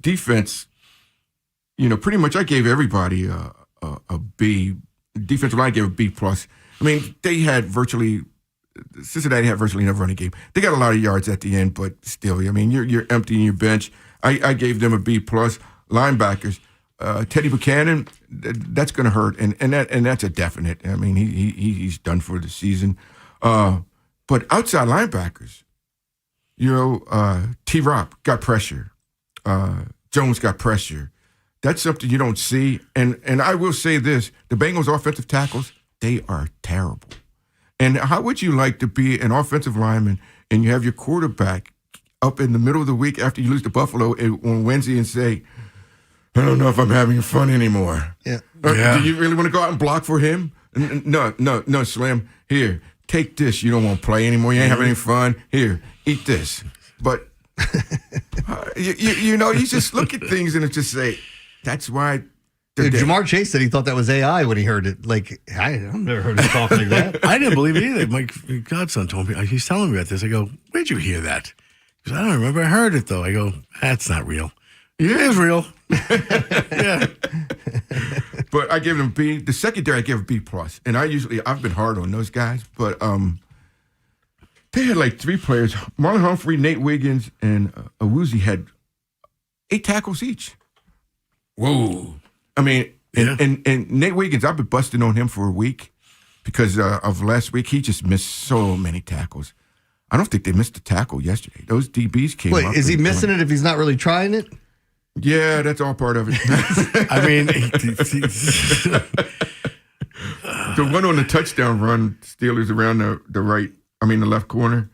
Defense, you know, pretty much I gave everybody a B. Defensive line gave a B+. I mean, Cincinnati had virtually no running game. They got a lot of yards at the end, but still, I mean, you're emptying your bench. I gave them a B+. Linebackers, Teddy Buchanan, that's going to hurt, and that's a definite. I mean, he's done for the season. But outside linebackers, you know, T-Rob got pressure. Jones got pressure. That's something you don't see. And I will say this, the Bengals offensive tackles, they are terrible. And how would you like to be an offensive lineman and you have your quarterback up in the middle of the week after you lose to Buffalo on Wednesday and say, I don't know if I'm having fun anymore.
Yeah.
Do you really want to go out and block for him? No, Slim. Here, take this. You don't want to play anymore. You ain't having any fun. Here, eat this. But, you know, you just look at things and just say, that's why.
Dude, Jamar Chase said he thought that was AI when he heard it. Like, I've never heard him talk like that.
I didn't believe it either. My godson told me. He's telling me about this. I go, where'd you hear that? He goes, I don't remember. I heard it, though. I go, that's not real. Yeah, it is real. Yeah.
But I gave them B. The secondary, I gave a B+. And I've been hard on those guys. But they had like 3 players. Marlon Humphrey, Nate Wiggins, and Awuzie had 8 tackles each. Whoa. I mean, and Nate Wiggins, I've been busting on him for a week because of last week. He just missed so many tackles. I don't think they missed a tackle yesterday. Those DBs came up.
Wait, is he missing it if he's not really trying it?
Yeah, that's all part of it.
I mean,
the one on the touchdown run, Steelers around the left corner.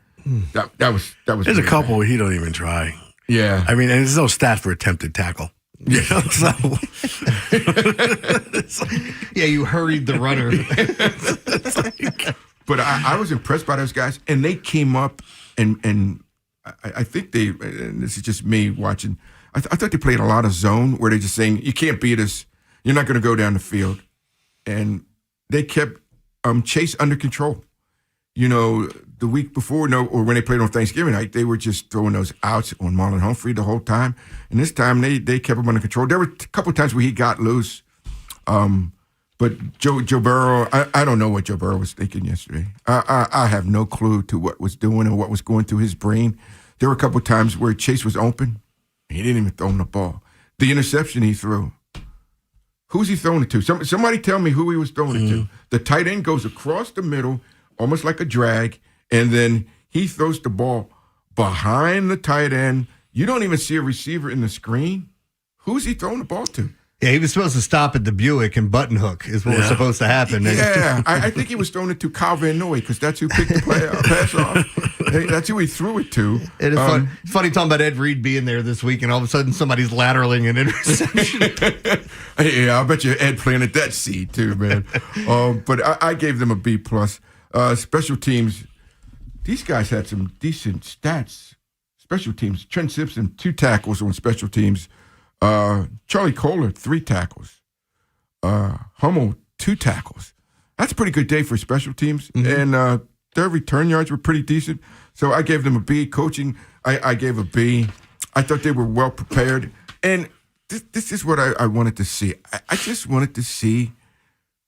That was.
There's a couple where he don't even try.
Yeah,
I mean, and there's no stat for attempted tackle. You know, so.
Yeah, you hurried the runner.
But I was impressed by those guys, and they came up, and I think and this is just me watching, I thought they played a lot of zone where they're just saying, you can't beat us, you're not going to go down the field. And they kept Chase under control. the week before, or when they played on Thanksgiving night, they were just throwing those outs on Marlon Humphrey the whole time. And this time, they kept him under control. There were a couple of times where he got loose. But Joe Burrow, I don't know what Joe Burrow was thinking yesterday. I have no clue to what was doing or what was going through his brain. There were a couple of times where Chase was open. He didn't even throw him the ball. The interception he threw. Who's he throwing it to? Somebody tell me who he was throwing it to. The tight end goes across the middle, almost like a drag, and then he throws the ball behind the tight end. You don't even see a receiver in the screen. Who's he throwing the ball to?
Yeah, he was supposed to stop at the Buick and button hook is what was supposed to happen.
Yeah, I think he was throwing it to Kyle Van Noy because that's who picked the pass off. That's who he threw it to.
It is funny talking about Ed Reed being there this week and all of a sudden somebody's lateraling an interception.
Yeah, I bet you Ed planted that seed too, man. But I gave them a B+. Special teams, these guys had some decent stats. Special teams, Trent Simpson, 2 tackles on special teams. Charlie Kohler, 3 tackles. Hummel, 2 tackles. That's a pretty good day for special teams. Mm-hmm. And their return yards were pretty decent. So I gave them a B. Coaching, I gave a B. I thought they were well prepared. And this is what I wanted to see. I just wanted to see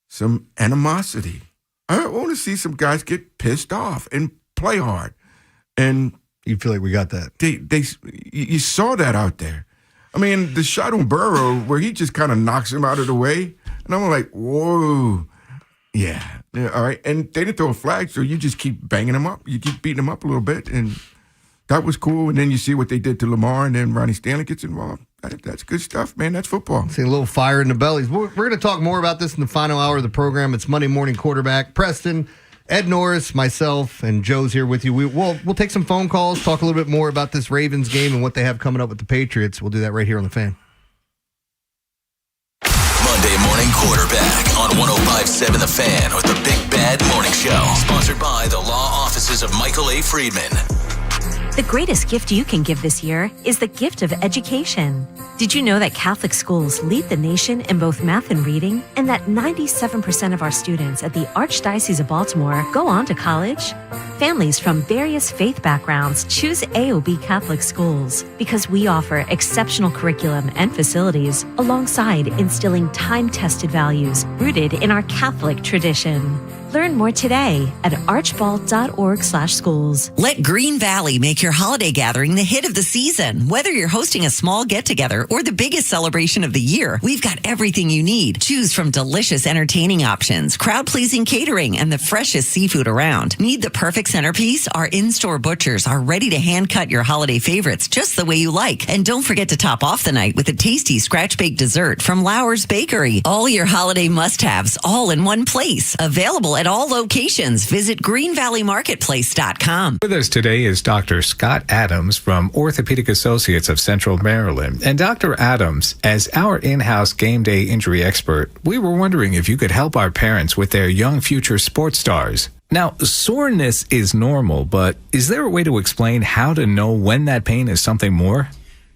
some animosity. I want to see some guys get pissed off and play hard. And
you feel like we got that?
You saw that out there. I mean, the shot on Burrow where he just kind of knocks him out of the way. And I'm like, whoa. Yeah, all right. And they didn't throw a flag, so you just keep banging him up. You keep beating him up a little bit. And that was cool. And then you see what they did to Lamar, and then Ronnie Stanley gets involved. That's good stuff, man. That's football.
See a little fire in the bellies. We're going to talk more about this in the final hour of the program. It's Monday Morning Quarterback. Preston, Ed Norris, myself, and Joe's here with you. We'll take some phone calls, talk a little bit more about this Ravens game and what they have coming up with the Patriots. We'll do that right here on The Fan.
Monday Morning Quarterback on 105.7 The Fan with the Big Bad Morning Show. Sponsored by the law offices of Michael A. Friedman.
The greatest gift you can give this year is the gift of education. Did you know that Catholic schools lead the nation in both math and reading, and that 97% of our students at the Archdiocese of Baltimore go on to college? Families from various faith backgrounds choose AOB Catholic schools because we offer exceptional curriculum and facilities alongside instilling time-tested values rooted in our Catholic tradition. Learn more today at archbald.org/schools.
Let Green Valley make your holiday gathering the hit of the season. Whether you're hosting a small get-together or the biggest celebration of the year, we've got everything you need. Choose from delicious entertaining options, crowd-pleasing catering, and the freshest seafood around. Need the perfect centerpiece? Our in-store butchers are ready to hand-cut your holiday favorites just the way you like. And don't forget to top off the night with a tasty scratch-baked dessert from Lauer's Bakery. All your holiday must-haves, all in one place. Available at all locations. Visit greenvalleymarketplace.com.
With us today is Dr. Scott Adams from Orthopedic Associates of Central Maryland. And Dr. Adams, as our in-house game day injury expert, we were wondering if you could help our parents with their young future sports stars. Now, soreness is normal, but is there a way to explain how to know when that pain is something more?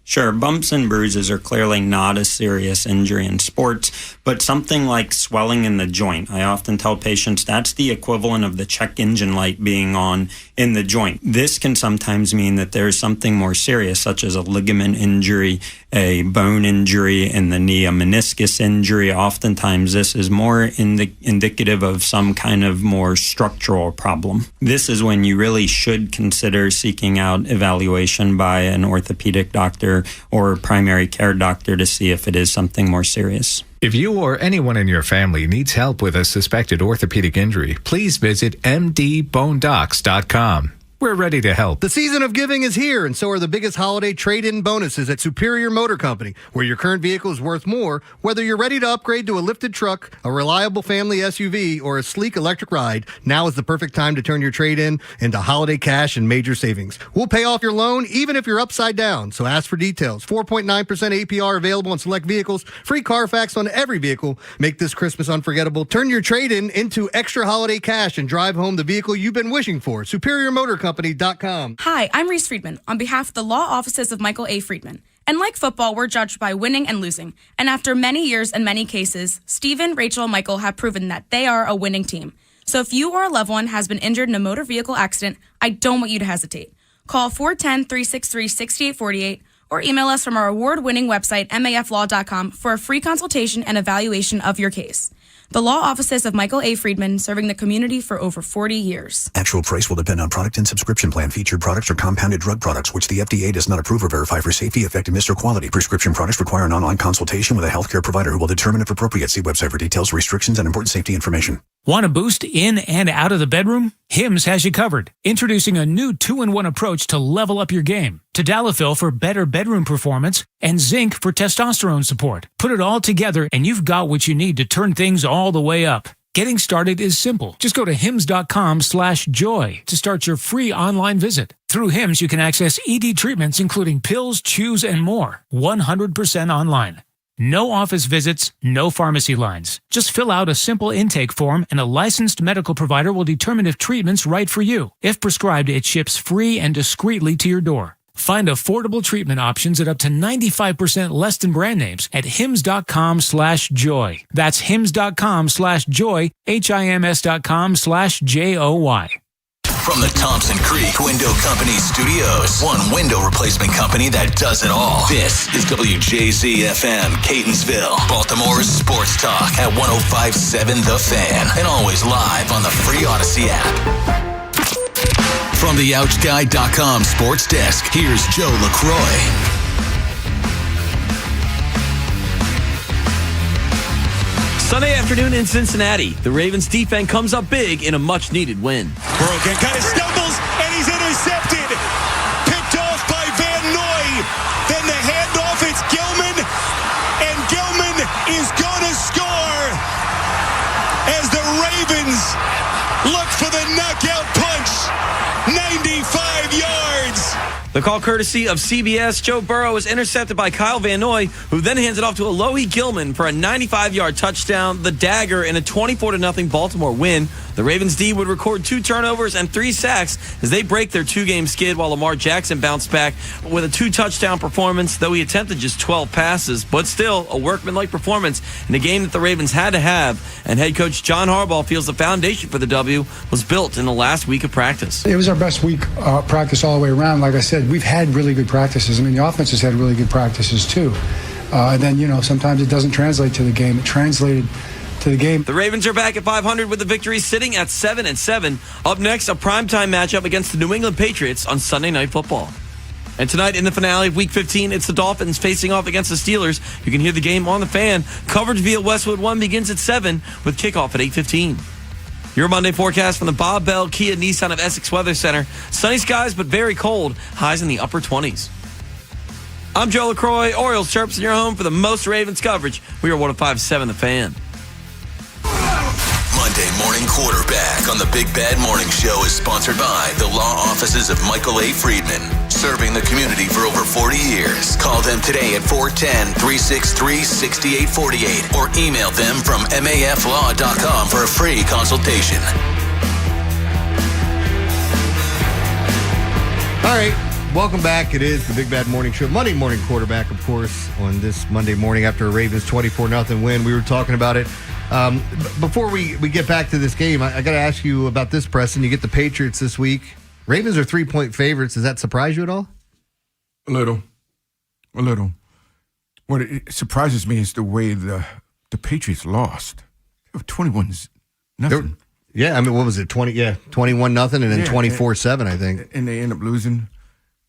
Sure, bumps and bruises are clearly not a serious injury in sports, but something like swelling in the joint. I often tell patients that's the equivalent of the check engine light being on in the joint. This can sometimes mean that there's something more serious, such as a ligament injury, a bone injury in the knee, a meniscus injury. Oftentimes, this is more indicative of some kind of more structural problem. This is when you really should consider seeking out evaluation by an orthopedic doctor or primary care doctor to see if it is something more serious.
If you or anyone in your family needs help with a suspected orthopedic injury, please visit mdbonedocs.com. We're ready to help.
The season of giving is here, and so are the biggest holiday trade-in bonuses at Superior Motor Company, where your current vehicle is worth more, whether you're ready to upgrade to a lifted truck, a reliable family SUV, or a sleek electric ride. Now is the perfect time to turn your trade-in into holiday cash and major savings. We'll pay off your loan even if you're upside down, so ask for details. 4.9% APR available on select vehicles, free Carfax on every vehicle. Make this Christmas unforgettable. Turn your trade-in into extra holiday cash and drive home the vehicle you've been wishing for. Superior Motor Company.
Hi, I'm Reese Friedman on behalf of the law offices of Michael A. Friedman. And like football, we're judged by winning and losing. And after many years and many cases, Stephen, Rachel, and Michael have proven that they are a winning team. So if you or a loved one has been injured in a motor vehicle accident, I don't want you to hesitate. Call 410-363-6848 or email us from our award-winning website, maflaw.com, for a free consultation and evaluation of your case. The law offices of Michael A. Friedman, serving the community for over 40 years.
Actual price will depend on product and subscription plan. Featured products are compounded drug products, which the FDA does not approve or verify for safety, effectiveness, or quality. Prescription products require an online consultation with a healthcare provider who will determine if appropriate. See website for details, restrictions, and important safety information.
Want a boost in and out of the bedroom? Hims has you covered. Introducing a new 2-in-1 approach to level up your game. Tadalafil for better bedroom performance and zinc for testosterone support. Put it all together and you've got what you need to turn things all the way up. Getting started is simple. Just go to hims.com/joy to start your free online visit. Through Hims, you can access ED treatments including pills, chews, and more. 100% online. No office visits, no pharmacy lines. Just fill out a simple intake form and a licensed medical provider will determine if treatment's right for you. If prescribed, it ships free and discreetly to your door. Find affordable treatment options at up to 95% less than brand names at hims.com/joy. That's hims.com/joy, hims.com/joy.
From the Thompson Creek Window Company Studios, one window replacement company that does it all. This is WJZ-FM, Catonsville, Baltimore's sports talk at 105.7 The Fan, and always live on the free Odyssey app. From the OutGuy.com sports desk, here's Joe LaCroix.
Sunday afternoon in Cincinnati, the Ravens defense comes up big in a much-needed win.
Burrow kind of stumbles, and he's intercepted. Picked off by Van Noy. Then the handoff, it's Gilman, and Gilman is going to score as the Ravens look for the knockout punch. 95 yards.
The call courtesy of CBS. Joe Burrow is intercepted by Kyle Van Noy, who then hands it off to Alohi Gilman for a 95-yard touchdown, the dagger, in a 24-0 Baltimore win. The Ravens D would record 2 turnovers and 3 sacks as they break their 2-game skid, while Lamar Jackson bounced back with a 2-touchdown performance, though he attempted just 12 passes, but still a workmanlike performance in a game that the Ravens had to have. And head coach John Harbaugh feels the foundation for the W was built in the last week of practice.
It was our best week practice all the way around. Like I said, we've had really good practices. I mean, the offense has had really good practices too. And then, sometimes it doesn't translate to the game. It translated to the game.
The Ravens are back at 500 with the victory, sitting at 7-7. Up next, a primetime matchup against the New England Patriots on Sunday Night Football. And tonight in the finale of Week 15, it's the Dolphins facing off against the Steelers. You can hear the game on the Fan. Coverage via Westwood 1 begins at 7 with kickoff at 8:15. Your Monday forecast from the Bob Bell Kia Nissan of Essex Weather Center. Sunny skies, but very cold. Highs in the upper 20s. I'm Joe LaCroix. Orioles chirps in your home for the most Ravens coverage. We are 105.7 The Fan.
Monday Morning Quarterback on the Big Bad Morning Show is sponsored by the law offices of Michael A. Friedman, serving the community for over 40 years. Call them today at 410-363-6848 or email them from maflaw.com for a free consultation.
All right, welcome back. It is the Big Bad Morning Show. Monday Morning Quarterback, of course, on this Monday morning after a Ravens 24-0 win. We were talking about it. Before we get back to this game, I got to ask you about this, Preston. You get the Patriots this week. Ravens are 3-point favorites. Does that surprise you at all?
A little. What it surprises me is the way the Patriots lost. They were 21-0.
Yeah, I mean, what was it? 21-0 and then 24-7, I think.
And they end up losing.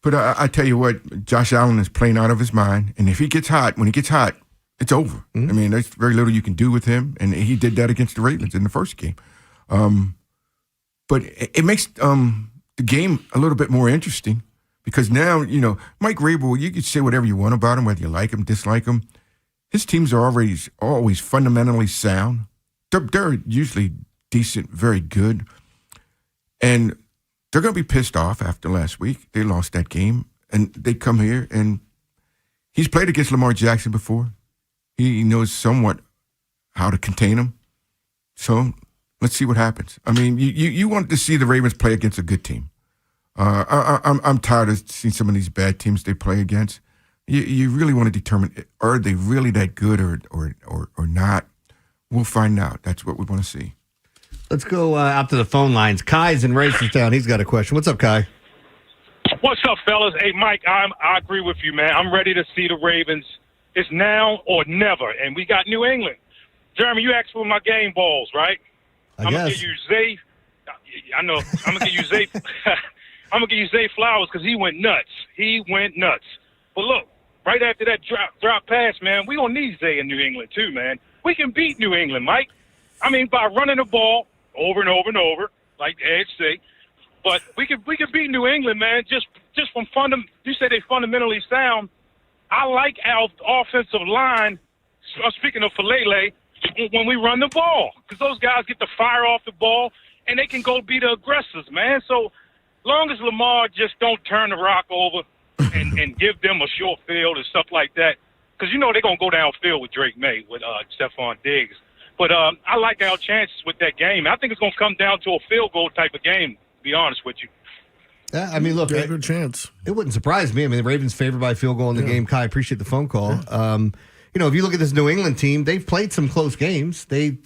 But I tell you what, Josh Allen is playing out of his mind. And if he gets hot, it's over. Mm-hmm. I mean, there's very little you can do with him, and he did that against the Ravens in the first game. But it makes the game a little bit more interesting because now, Mike Vrabel, you can say whatever you want about him, whether you like him, dislike him. His teams are always fundamentally sound. They're usually decent, very good. And they're going to be pissed off after last week. They lost that game, and they come here, and he's played against Lamar Jackson before. He knows somewhat how to contain him. So let's see what happens. I mean, you want to see the Ravens play against a good team. I'm tired of seeing some of these bad teams they play against. You really want to determine, are they really that good or not? We'll find out. That's what we want to see.
Let's go out to the phone lines. Kai's in Reisterstown. He's got a question. What's up, Kai?
What's up, fellas? Hey, Mike, I agree with you, man. I'm ready to see the Ravens. It's now or never, and we got New England. Jeremy, you asked for my game balls, right? I'm gonna give you Zay. I know. I'm gonna give you Zay. I'm gonna give you Zay Flowers because he went nuts. But look, right after that drop pass, man, we gonna need Zay in New England too, man. We can beat New England, Mike. I mean, by running the ball over and over and over, like Ed say. But we could beat New England, man. Just from you say they fundamentally sound. I like our offensive line. Speaking of Falele, when we run the ball, because those guys get to fire off the ball and they can go be the aggressors, man. So long as Lamar just don't turn the rock over and give them a short field and stuff like that, because you know they're gonna go downfield with Drake May with Stephon Diggs. But I like our chances with that game. I think it's gonna come down to a field goal type of game. To be honest with you.
Yeah, I mean, look,
good chance.
It wouldn't surprise me. I mean, the Ravens favored by a field goal in the game. Kai, appreciate the phone call. You know, if you look at this New England team, they've played some close games. They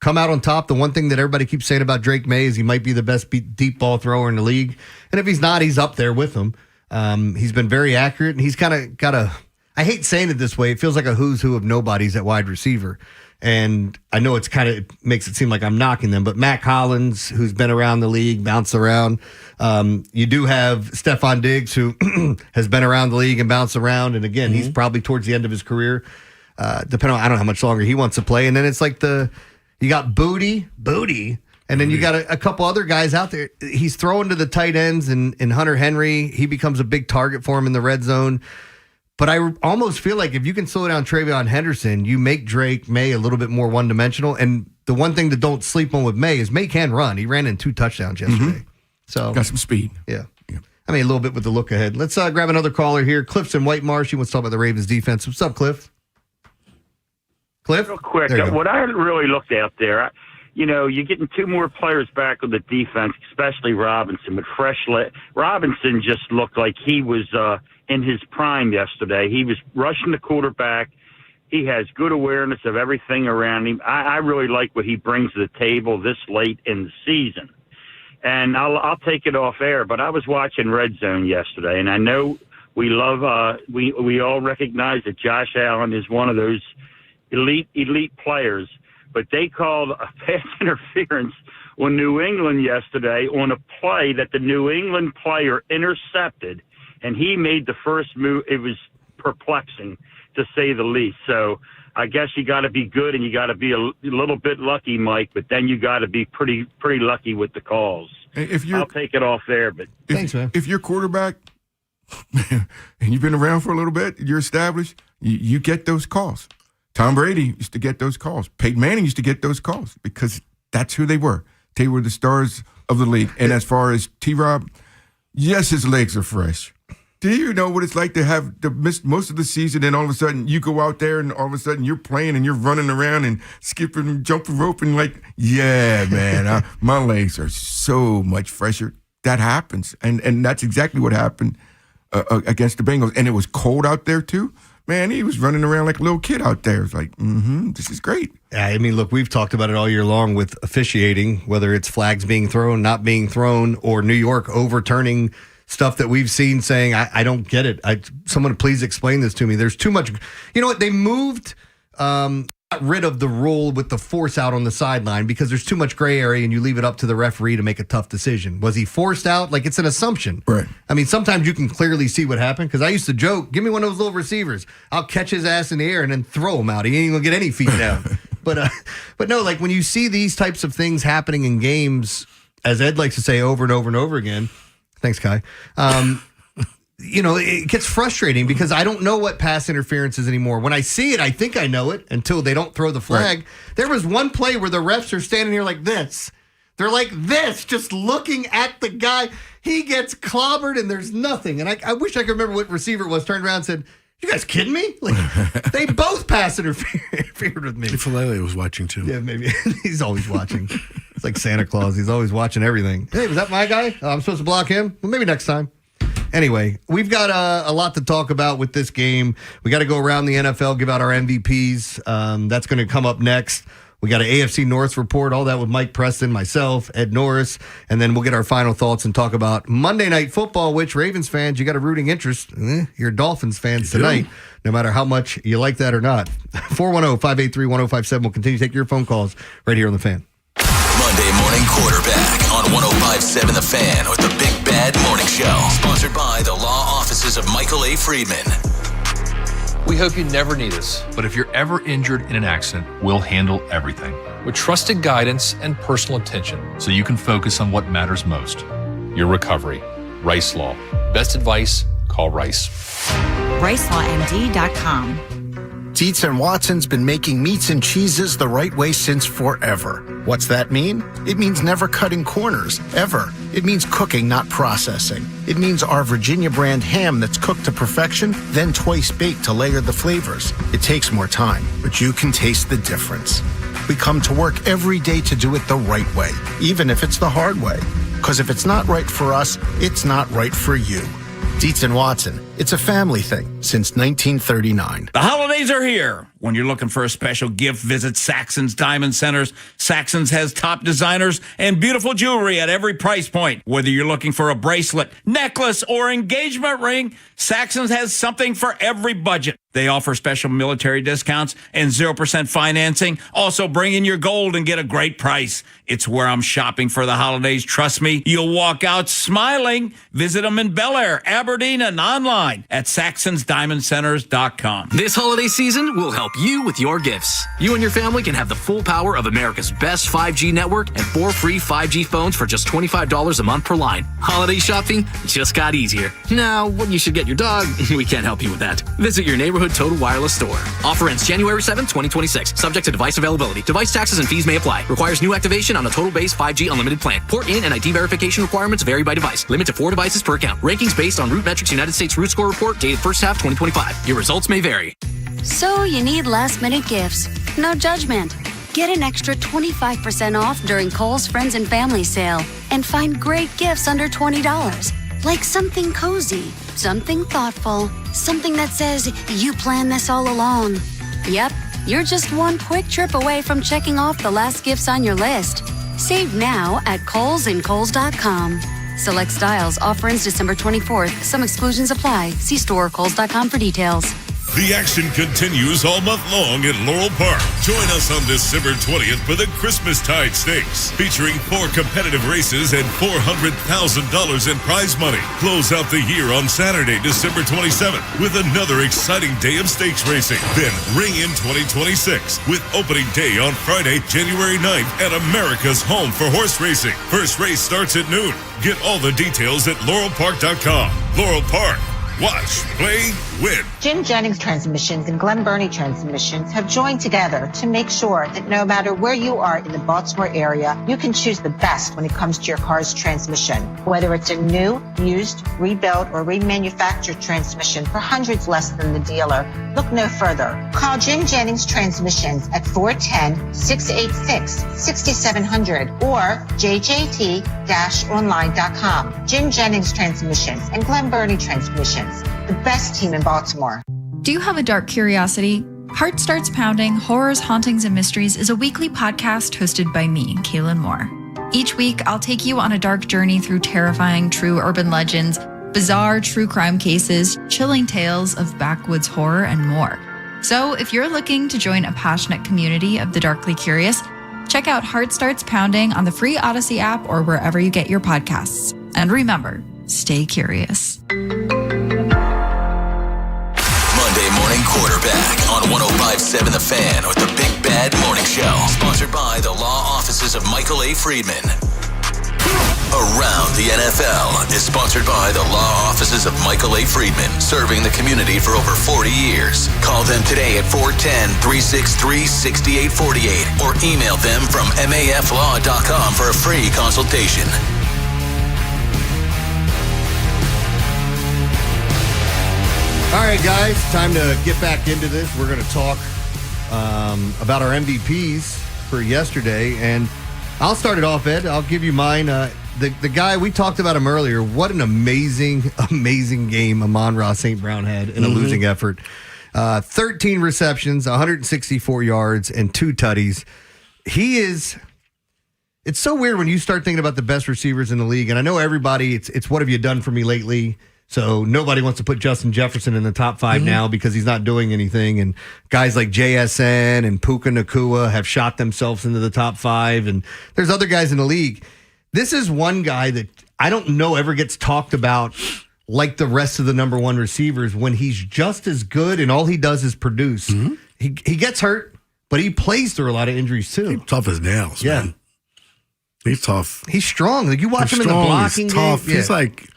come out on top. The one thing that everybody keeps saying about Drake May is he might be the best deep ball thrower in the league, and if he's not, he's up there with him. He's been very accurate, and he's kind of got a. I hate saying it this way. It feels like a who's who of nobodies at wide receiver. And I know it makes it seem like I'm knocking them, but Mac Hollins, who's been around the league, bounced around. You do have Stephon Diggs, who has been around the league and bounced around. And again, he's probably towards the end of his career, depending on, I don't know how much longer he wants to play. And then it's like you got Booty, and then you got a couple other guys out there. He's throwing to the tight ends and Hunter Henry. He becomes a big target for him in the red zone. But I almost feel like if you can slow down TreVeyon Henderson, you make Drake May a little bit more one-dimensional. And the one thing that don't sleep on with May is May can run. He ran in 2 touchdowns yesterday. So
got some speed.
Yeah. I mean, a little bit with the look ahead. Let's grab another caller here. Cliff's in White Marsh. He wants to talk about the Ravens defense. What's up, Cliff? Cliff?
Real quick, what I really looked out there, you're getting 2 more players back on the defense, especially Robinson. With Robinson just looked like he was in his prime yesterday. He was rushing the quarterback. He has good awareness of everything around him. I really like what he brings to the table this late in the season. And I'll take it off air, but I was watching Red Zone yesterday, and I know we love we all recognize that Josh Allen is one of those elite players, but they called a pass interference on New England yesterday on a play that the New England player intercepted, and he made the first move. It was perplexing, to say the least. So I guess you got to be good and you got to be a little bit lucky, Mike, but then you got to be pretty lucky with the calls. I'll take it off there. But
thanks, man.
If you're quarterback and you've been around for a little bit, you're established, you get those calls. Tom Brady used to get those calls. Peyton Manning used to get those calls because that's who they were. They were the stars of the league. And as far as T-Rob, yes, his legs are fresh. Do you know what it's like to miss most of the season and all of a sudden you go out there and all of a sudden you're playing and you're running around and skipping and jumping rope and like, yeah, man, my legs are so much fresher. That happens. And that's exactly what happened against the Bengals. And it was cold out there too. Man, he was running around like a little kid out there. It's like, this is great.
Yeah, I mean, look, we've talked about it all year long with officiating, whether it's flags being thrown, not being thrown, or New York overturning stuff that we've seen saying, I don't get it. Someone please explain this to me. There's too much. You know what? They moved, got rid of the rule with the force out on the sideline because there's too much gray area and you leave it up to the referee to make a tough decision. Was he forced out? Like, it's an assumption.
Right.
I mean, sometimes you can clearly see what happened because I used to joke, give me one of those little receivers. I'll catch his ass in the air and then throw him out. He ain't going to get any feet down. But no, like when you see these types of things happening in games, as Ed likes to say over and over and over again, thanks, Kai. It gets frustrating because I don't know what pass interference is anymore. When I see it, I think I know it until they don't throw the flag. Right. There was one play where the refs are standing here like this. They're like this, just looking at the guy. He gets clobbered and there's nothing. And I wish I could remember what receiver it was, turned around and said, you guys kidding me? Like, they both pass interfered with me.
Falele was watching too.
Yeah, maybe. He's always watching. It's like Santa Claus. He's always watching everything. Hey, was that my guy? I'm supposed to block him? Well, maybe next time. Anyway, we've got a lot to talk about with this game. We got to go around the NFL, give out our MVPs. That's going to come up next. We got an AFC North report, all that with Mike Preston, myself, Ed Norris, and then we'll get our final thoughts and talk about Monday Night Football, which Ravens fans, you got a rooting interest. You're Dolphins fans tonight, no matter how much you like that or not. 410-583-1057. We'll continue to take your phone calls right here on The Fan.
Monday Morning Quarterback on 105.7 The Fan with the Big Bad Morning Show. Sponsored by the law offices of Michael A. Friedman.
We hope you never need us, but if you're ever injured in an accident, we'll handle everything with trusted guidance and personal attention so you can focus on what matters most, your recovery. Rice Law. Best advice, call Rice.
RiceLawMD.com.
Dietz & Watson's been making meats and cheeses the right way since forever. What's that mean? It means never cutting corners, ever. It means cooking, not processing. It means our Virginia brand ham that's cooked to perfection, then twice baked to layer the flavors. It takes more time, but you can taste the difference. We come to work every day to do it the right way, even if it's the hard way. Because if it's not right for us, it's not right for you. Dietz & Watson, it's a family thing since 1939.
The holidays are here. When you're looking for a special gift, visit Saxon's Diamond Centers. Saxon's has top designers and beautiful jewelry at every price point. Whether you're looking for a bracelet, necklace, or engagement ring, Saxon's has something for every budget. They offer special military discounts and 0% financing. Also, bring in your gold and get a great price. It's where I'm shopping for the holidays. Trust me, you'll walk out smiling. Visit them in Bel Air, Aberdeen, and online at SaxonsDiamondCenters.com.
This holiday season, we'll help you with your gifts. You and your family can have the full power of America's best 5G network and 4 free 5G phones for just $25 a month per line. Holiday shopping just got easier. Now, what you should get your dog, we can't help you with that. Visit your neighborhood Total Wireless store. Offer ends January 7, 2026. Subject to device availability. Device taxes and fees may apply. Requires new activation on a total base 5G unlimited plan. Port in and ID verification requirements vary by device. Limit to 4 devices per account. Rankings based on Root Metrics United States Root Score Report dated first half 2025. Your results may vary.
So you need last-minute gifts. No judgment. Get an extra 25% off during Kohl's Friends and Family Sale and find great gifts under $20. Like something cozy, something thoughtful, something that says you planned this all along. Yep, you're just one quick trip away from checking off the last gifts on your list. Save now at Kohl's and Kohl's.com. Select styles. Offer ends December 24th. Some exclusions apply. See store or Kohl's.com for details.
The action continues all month long at Laurel Park. Join us on December 20th for the Christmastide Stakes, featuring 4 competitive races and $400,000 in prize money. Close out the year on Saturday, December 27th, with another exciting day of stakes racing. Then ring in 2026 with opening day on Friday, January 9th at America's home for horse racing. First race starts at noon. Get all the details at laurelpark.com. Laurel Park. Watch, play, win.
Jim Jennings Transmissions and Glen Burnie Transmissions have joined together to make sure that no matter where you are in the Baltimore area, you can choose the best when it comes to your car's transmission. Whether it's a new, used, rebuilt, or remanufactured transmission for hundreds less than the dealer, look no further. Call Jim Jennings Transmissions at 410-686-6700 or jjt-online.com. Jim Jennings Transmissions and Glen Burnie Transmissions. The best team in Baltimore.
Do you have a dark curiosity? Heart Starts Pounding, Horrors, Hauntings, and Mysteries is a weekly podcast hosted by me, Kaylin Moore. Each week, I'll take you on a dark journey through terrifying true urban legends, bizarre true crime cases, chilling tales of backwoods horror, and more. So if you're looking to join a passionate community of the darkly curious, check out Heart Starts Pounding on the free Odyssey app or wherever you get your podcasts. And remember, stay curious.
Monday Morning Quarterback on 105.7 The Fan with the Big Bad Morning Show. Sponsored by the law offices of Michael A. Friedman. Around the NFL is sponsored by the law offices of Michael A. Friedman, serving the community for over 40 years. Call them today at 410-363-6848 or email them from maflaw.com for a free consultation.
All right, guys, time to get back into this. We're going to talk about our MVPs for yesterday, and I'll start it off, Ed. I'll give you mine. The guy, we talked about him earlier. What an amazing game Amon-Ra St. Brown had in a losing effort. 13 receptions, 164 yards, and 2 tutties. he is. It's so weird when you start thinking about the best receivers in the league. And I know everybody, it's what have you done for me lately? So nobody wants to put Justin Jefferson in the top 5 now because he's not doing anything. And guys like JSN and Puka Nacua have shot themselves into the top 5. And there's other guys in the league. This is one guy that I don't know ever gets talked about like the rest of the number 1 receivers when he's just as good and all he does is produce. He gets hurt, but he plays through a lot of injuries too.
He's tough as nails, man. He's tough.
He's strong. Like you watch him in the blocking
he's tough.
game.
He's like,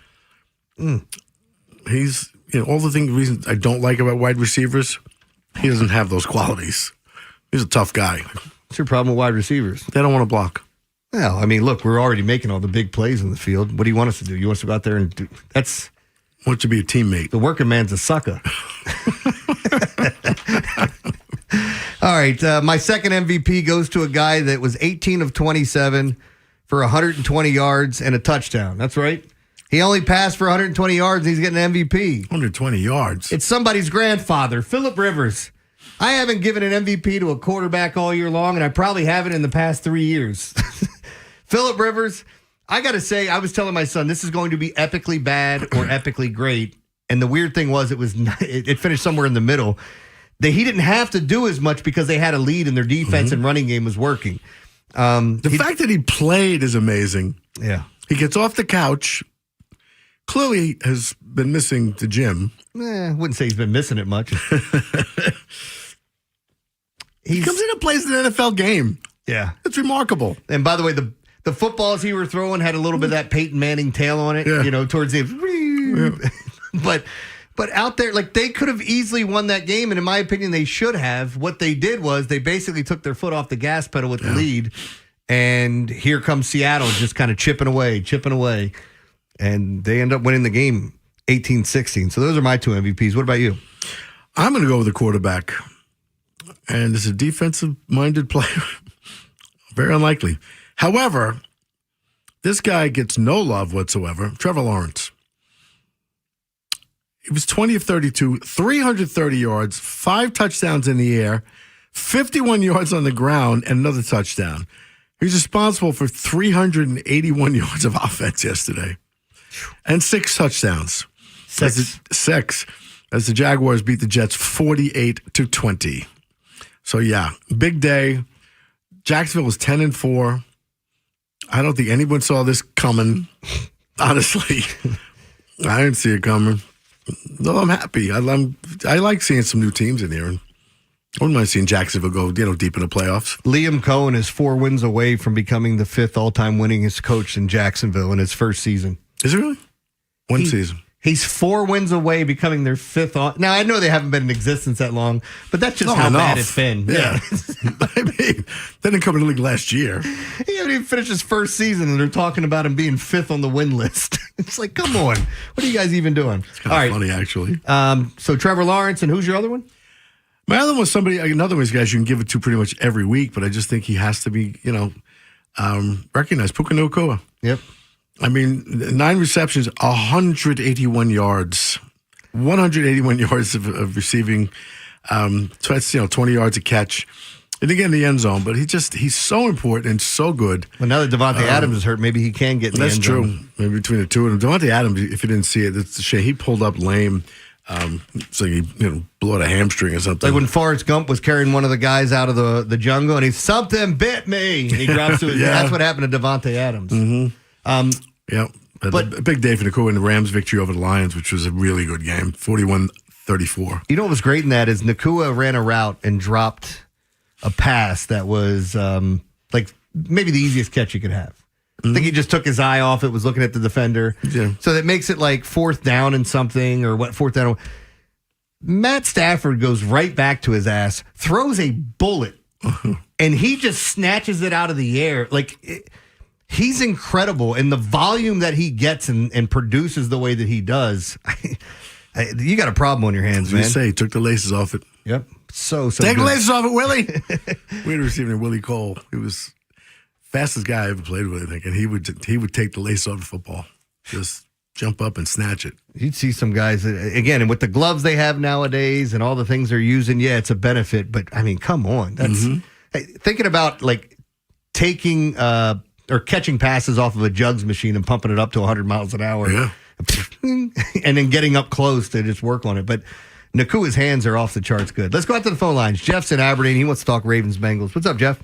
he's, all the reasons I don't like about wide receivers, he doesn't have those qualities. He's a tough guy.
What's your problem with wide receivers?
They don't want to block.
Well, I mean, look, we're already making all the big plays in the field. What do you want us to do? You want us to go out there and do that's
want to be a teammate.
The working man's a sucker. All right, my second MVP goes to a guy that was 18 of 27 for 120 yards and a touchdown. That's right. He only passed for 120 yards and he's getting an MVP.
120 yards.
It's somebody's grandfather, Phillip Rivers. I haven't given an MVP to a quarterback all year long, and I probably haven't in the past 3 years. Phillip Rivers, I got to say, I was telling my son, this is going to be epically bad or epically great. And the weird thing was it finished somewhere in the middle. He didn't have to do as much because they had a lead and their defense and running game was working.
The fact that he played is amazing.
Yeah.
He gets off the couch, clearly has been missing the gym.
I wouldn't say he's been missing it much.
He comes in and plays an NFL game.
Yeah.
It's remarkable.
And by the way, the footballs he were throwing had a little bit of that Peyton Manning tail on it, towards the But out there, like they could have easily won that game, and in my opinion, they should have. What they did was they basically took their foot off the gas pedal with the lead, and here comes Seattle just kind of chipping away, and they end up winning the game 18-16. So those are my 2 MVPs. What about you?
I'm going to go with the quarterback, and it's a defensive-minded player. Very unlikely. However, this guy gets no love whatsoever. Trevor Lawrence. He was 20 of 32, 330 yards, 5 touchdowns in the air, 51 yards on the ground, and another touchdown. He's responsible for 381 yards of offense yesterday and 6 touchdowns. 6. As the Jaguars beat the Jets 48-20. So, yeah, big day. Jacksonville was 10-4. I don't think anyone saw this coming, honestly. I didn't see it coming. No, I'm happy. I like seeing some new teams in here. And I wouldn't mind seeing Jacksonville go, deep in the playoffs.
Liam Cohen is 4 wins away from becoming the 5th all-time winningest coach in Jacksonville in his first season.
Is it really? One season.
He's 4 wins away becoming their 5th. Now, I know they haven't been in existence that long, but that's just how bad it's been.
Yeah. I mean, they didn't come in the league last year.
He hasn't even finished his first season, and they're talking about him being 5th on the win list. It's like, come on. What are you guys even doing?
It's kind of funny, actually.
So Trevor Lawrence, and who's your other one?
My other one was another one of these guys you can give it to pretty much every week, but I just think he has to be, recognized. Puka Nacua.
Yep.
I mean, 9 receptions, 181 yards. 181 yards of receiving. So that's, 20 yards a catch. He didn't get in the end zone, but he's so important and so good.
Well, now that Devontae Adams is hurt, maybe he can get in the end zone.
That's true. Maybe between the two of them. Devontae Adams, if you didn't see it, it's a shame. He pulled up lame. So he blew out a hamstring or something.
Like when Forrest Gump was carrying one of the guys out of the jungle and something bit me. And he drops to his That's what happened to Devontae Adams.
Mm-hmm. But a big day for Nacua in the Rams' victory over the Lions, which was a really good game, 41-34.
You know what was great in that is Nacua ran a route and dropped a pass that was like maybe the easiest catch you could have. I think he just took his eye off it, was looking at the defender.
Yeah.
So that makes it like 4th down and something, or what 4th down. Matt Stafford goes right back to his ass, throws a bullet, and he just snatches it out of the air. He's incredible, and the volume that he gets and produces the way that he does, you got a problem on your hands, man.
You say he took the laces off it.
Yep. So
Take
good.
the laces off it, Willie. We had receiving Willie Cole. He was fastest guy I ever played with, I think, and he would take the lace off the football, just jump up and snatch it.
You'd see some guys again, and with the gloves they have nowadays and all the things they're using. Yeah, it's a benefit, but I mean, come on, that's thinking about like taking or catching passes off of a jugs machine and pumping it up to 100 miles an hour.
Yeah.
And then getting up close to just work on it. But Nakua's hands are off the charts good. Let's go out to the phone lines. Jeff's in Aberdeen. He wants to talk Ravens Bengals. What's up, Jeff?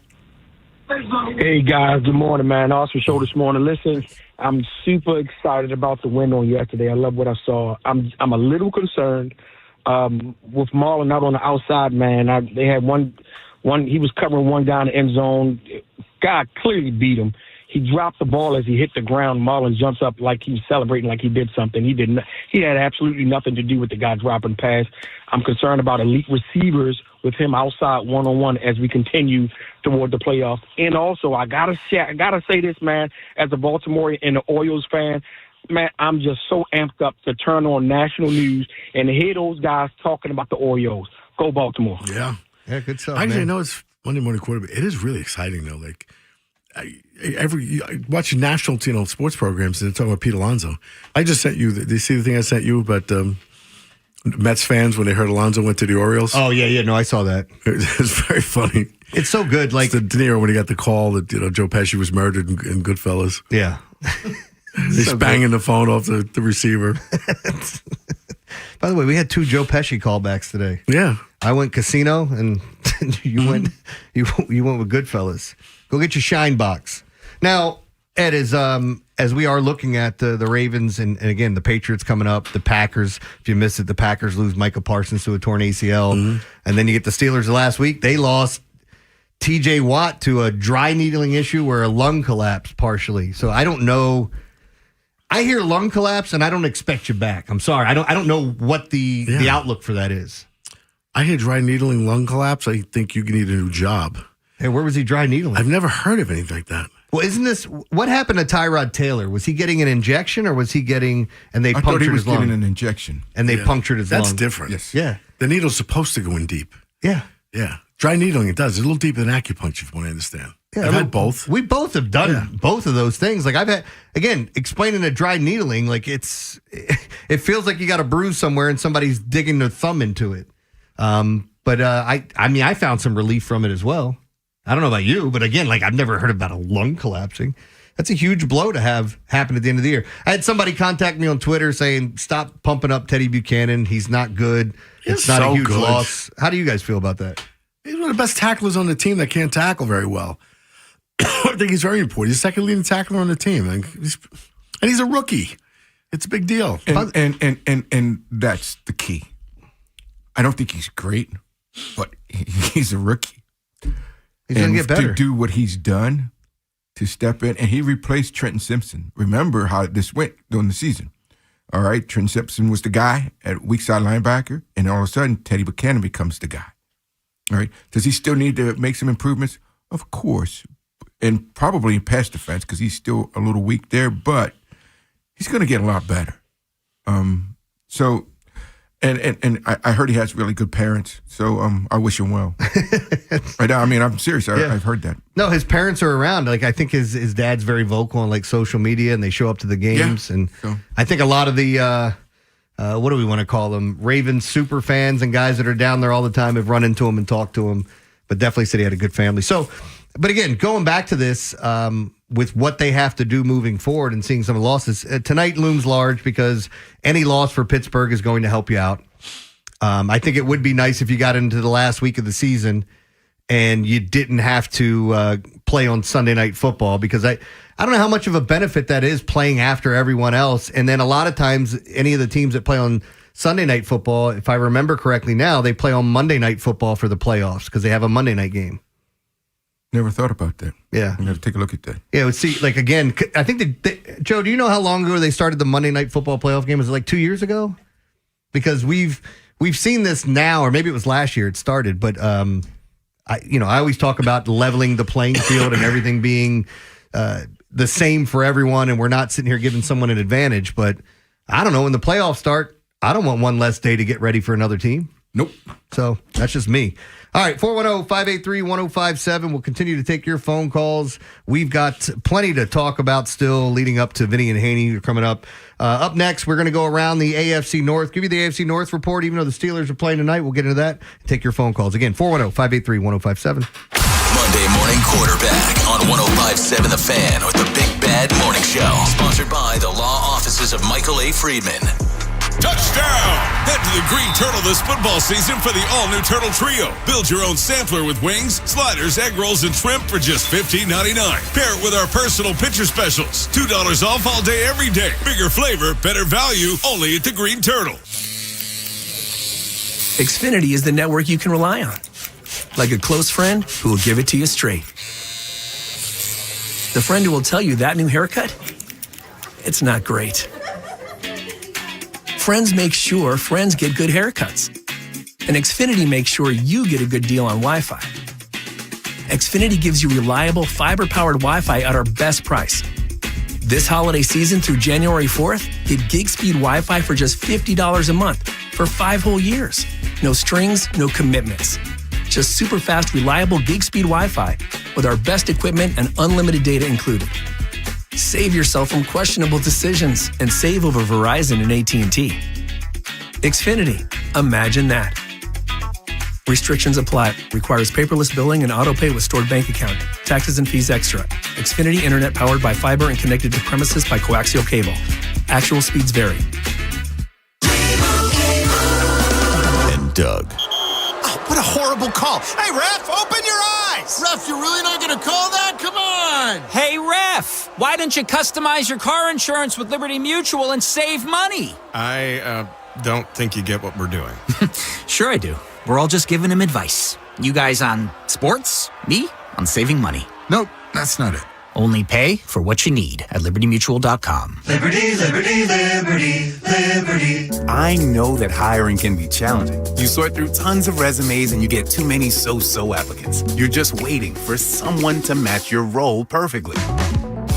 Hey, guys. Good morning, man. Awesome show this morning. Listen, I'm super excited about the win on yesterday. I love what I saw. I'm a little concerned with Marlon out on the outside, man. They had one. He was covering one guy in the end zone. God clearly beat him. He dropped the ball as he hit the ground. Marlon jumps up like he was celebrating, like he did something. He didn't. He had absolutely nothing to do with the guy dropping pass. I'm concerned about elite receivers with him outside one-on-one as we continue toward the playoffs. And also, I gotta say this, man, as a Baltimore and the Orioles fan, man, I'm just so amped up to turn on national news and hear those guys talking about the Orioles. Go Baltimore.
Yeah.
Yeah, good stuff,
Actually,
man.
I know it's Monday morning quarterback. It is really exciting, though. Like, I watch national, sports programs, and they're talking about Pete Alonso. I just sent you. Did you see the thing I sent you about Mets fans when they heard Alonso went to the Orioles?
Oh, yeah. No, I saw that.
It's very funny.
It's so good. Like
it's the De Niro when he got the call that Joe Pesci was murdered in Goodfellas.
Yeah.
He's
So
banging the phone off the receiver.
By the way, we had 2 Joe Pesci callbacks today.
Yeah.
I went Casino, and you went with Goodfellas. Go get your shine box. Now, Ed, as we are looking at the Ravens and again the Patriots coming up, the Packers. If you missed it, the Packers lose Micah Parsons to a torn ACL, and then you get the Steelers last week. They lost T.J. Watt to a dry needling issue where a lung collapsed partially. So I don't know. I hear lung collapse, and I don't expect you back. I'm sorry. I don't know what the outlook for that is.
I hear dry needling lung collapse. I think you need a new job.
Hey, where was he dry needling?
I've never heard of anything like that.
Well, isn't this what happened to Tyrod Taylor? Was he getting an injection, or was he getting and they
I
punctured
thought he was
his lung?
getting an injection.
And they punctured his lung.
That's different.
Yes.
Yeah.
The needle's supposed to go in deep.
Yeah.
Yeah. Dry needling, it does. It's a little deeper than acupuncture, from what I understand.
Yeah,
I've had both.
We both have done both of those things. Like I've had, again, explaining a dry needling, like it feels like you got a bruise somewhere and somebody's digging their thumb into it. But I found some relief from it as well. I don't know about you, but again, like I've never heard about a lung collapsing. That's a huge blow to have happen at the end of the year. I had somebody contact me on Twitter saying, stop pumping up Teddy Buchanan. He's not good. It's not a huge loss. How do you guys feel about that?
He's one of the best tacklers on the team that can't tackle very well. I think he's very important. He's the second leading tackler on the team. And he's a rookie. It's a big deal.
And that's the key. I don't think he's great, but he's a rookie.
He's going to get better.
To do what he's done, to step in, and he replaced Trenton Simpson. Remember how this went during the season. All right, Trenton Simpson was the guy at weak side linebacker, and all of a sudden, Teddy Buchanan becomes the guy. All right, does he still need to make some improvements? Of course, and probably in pass defense because he's still a little weak there, but he's going to get a lot better. And I heard he has really good parents, so I wish him well. Right now, I mean, I'm serious. I've heard that.
No, his parents are around. Like I think his dad's very vocal on like social media, and they show up to the games.
Yeah,
and I think a lot of the what do we want to call them? Ravens super fans and guys that are down there all the time have run into him and talked to him. But definitely said he had a good family. So, but again, going back to this with what they have to do moving forward and seeing some of the losses, tonight looms large because any loss for Pittsburgh is going to help you out. I think it would be nice if you got into the last week of the season and you didn't have to play on Sunday Night Football because I don't know how much of a benefit that is playing after everyone else. And then a lot of times, any of the teams that play on Sunday Night Football, if I remember correctly now, they play on Monday Night Football for the playoffs because they have a Monday night game.
Never thought about that.
Yeah.
I'm going to take a look at that.
Yeah, see, like again, I think Joe, do you know how long ago they started the Monday Night Football playoff game? Was it like 2 years ago? Because we've seen this now, or maybe it was last year it started, but I always talk about leveling the playing field and everything being the same for everyone, and we're not sitting here giving someone an advantage. But I don't know, when the playoffs start, I don't want one less day to get ready for another team.
Nope.
So that's just me. All right, 410-583-1057. We'll continue to take your phone calls. We've got plenty to talk about still leading up to Vinny and Haynie coming up. Up next, we're going to go around the AFC North, give you the AFC North report, even though the Steelers are playing tonight. We'll get into that. Take your phone calls. Again, 410-583-1057.
Monday Morning Quarterback on 105.7 The Fan with the Big Bad Morning Show. Sponsored by the law offices of Michael A. Friedman.
Touchdown! Head to the Green Turtle this football season for the all-new Turtle Trio. Build your own sampler with wings, sliders, egg rolls, and shrimp for just $15.99. Pair it with our personal pitcher specials. $2 off all day, every day. Bigger flavor, better value, only at the Green Turtle.
Xfinity is the network you can rely on. Like a close friend who will give it to you straight. The friend who will tell you that new haircut, it's not great. Friends make sure friends get good haircuts. And Xfinity makes sure you get a good deal on Wi-Fi. Xfinity gives you reliable, fiber-powered Wi-Fi at our best price. This holiday season through January 4th, get gig speed Wi-Fi for just $50 a month for 5 whole years. No strings, no commitments. Just super fast, reliable gig speed Wi-Fi with our best equipment and unlimited data included. Save yourself from questionable decisions and save over Verizon and AT&T. Xfinity. Imagine that. Restrictions apply. Requires paperless billing and auto pay with stored bank account. Taxes and fees extra. Xfinity Internet powered by fiber and connected to premises by coaxial cable. Actual speeds vary.
And Doug.
Oh, what a horrible call. Hey, ref, open your eyes. Ref, you're really not going to call that? Come on.
Hey, ref, why don't you customize your car insurance with Liberty Mutual and save money?
I don't think you get what we're doing.
Sure I do. We're all just giving him advice. You guys on sports, me on saving money.
Nope, that's not it.
Only pay for what you need at libertymutual.com.
Liberty, liberty, liberty, liberty.
I know that hiring can be challenging. You sort through tons of resumes and you get too many so-so applicants. You're just waiting for someone to match your role perfectly.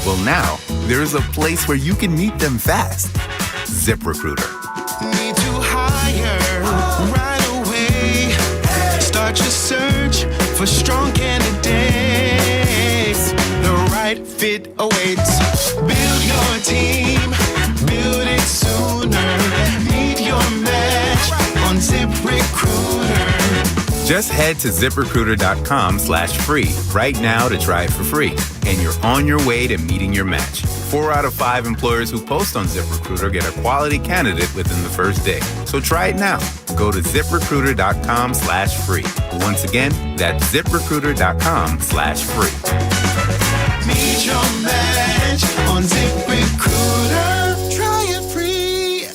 Well, now there's a place where you can meet them fast. ZipRecruiter.
Need to hire right away. Start your search for strong candidates. The right fit awaits. Build your team. Build it sooner. Meet your match on ZipRecruiter.
Just head to ZipRecruiter.com/free right now to try it for free. And you're on your way to meeting your match. 4 out of 5 employers who post on ZipRecruiter get a quality candidate within the first day. So try it now. Go to ZipRecruiter.com/free. Once again, that's ZipRecruiter.com/free.
Meet your match on ZipRecruiter. Try it free.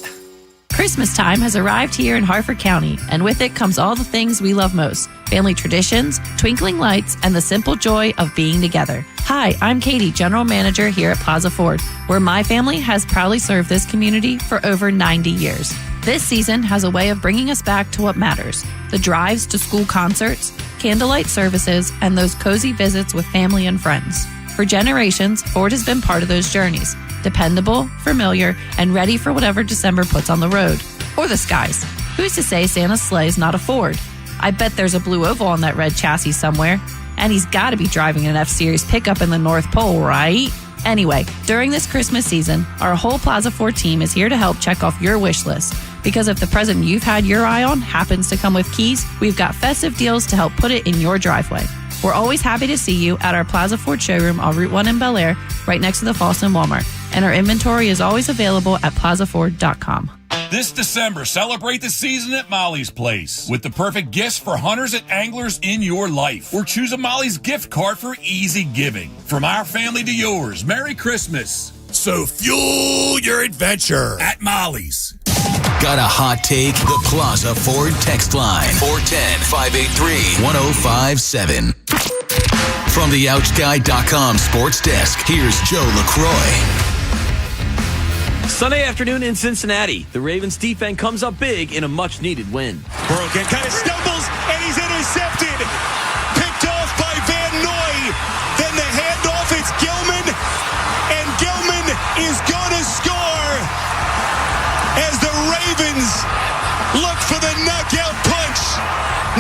Christmas time has arrived here in Harford County, and with it comes all the things we love most. Family traditions, twinkling lights, and the simple joy of being together. Hi, I'm Katie, General Manager here at Plaza Ford, where my family has proudly served this community for over 90 years. This season has a way of bringing us back to what matters: the drives to school concerts, candlelight services, and those cozy visits with family and friends. For generations, Ford has been part of those journeys. Dependable, familiar, and ready for whatever December puts on the road. Or the skies. Who's to say Santa's sleigh is not a Ford? I bet there's a blue oval on that red chassis somewhere. And he's got to be driving an F-Series pickup in the North Pole, right? Anyway, during this Christmas season, our whole Plaza Ford team is here to help check off your wish list. Because if the present you've had your eye on happens to come with keys, we've got festive deals to help put it in your driveway. We're always happy to see you at our Plaza Ford showroom on Route 1 in Bel Air, right next to the Falston Walmart. And our inventory is always available at plazaford.com.
This December, celebrate the season at Molly's Place with the perfect gifts for hunters and anglers in your life. Or choose a Molly's gift card for easy giving. From our family to yours, Merry Christmas.
So fuel your adventure at Molly's.
Got a hot take? The Plaza Ford text line. 410-583-1057. From the OutSky.com sports desk, here's Joe LaCroix.
Sunday afternoon in Cincinnati, the Ravens defense comes up big in a much-needed win.
Burrow again kind of stumbles, and he's intercepted. Picked off by Van Noy. Then the handoff, it's Gilman. And Gilman is going to score as the Ravens look for the knockout punch.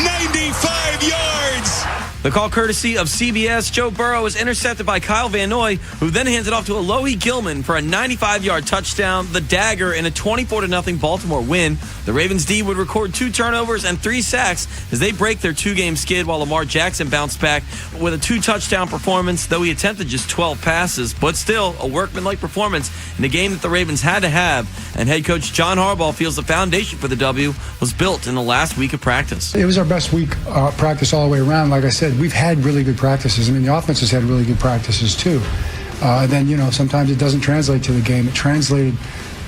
95 yards.
The call courtesy of CBS. Joe Burrow is intercepted by Kyle Van Noy, who then hands it off to Alohi Gilman for a 95-yard touchdown. The dagger in a 24-0 Baltimore win. The Ravens D would record 2 turnovers and 3 sacks as they break their 2-game skid, while Lamar Jackson bounced back with a 2-touchdown performance, though he attempted just 12 passes. But still, a workmanlike performance in a game that the Ravens had to have. And head coach John Harbaugh feels the foundation for the W was built in the last week of practice.
It was our best week practice all the way around. Like I said, we've had really good practices. I mean, the offense has had really good practices too. And then, sometimes it doesn't translate to the game. It translated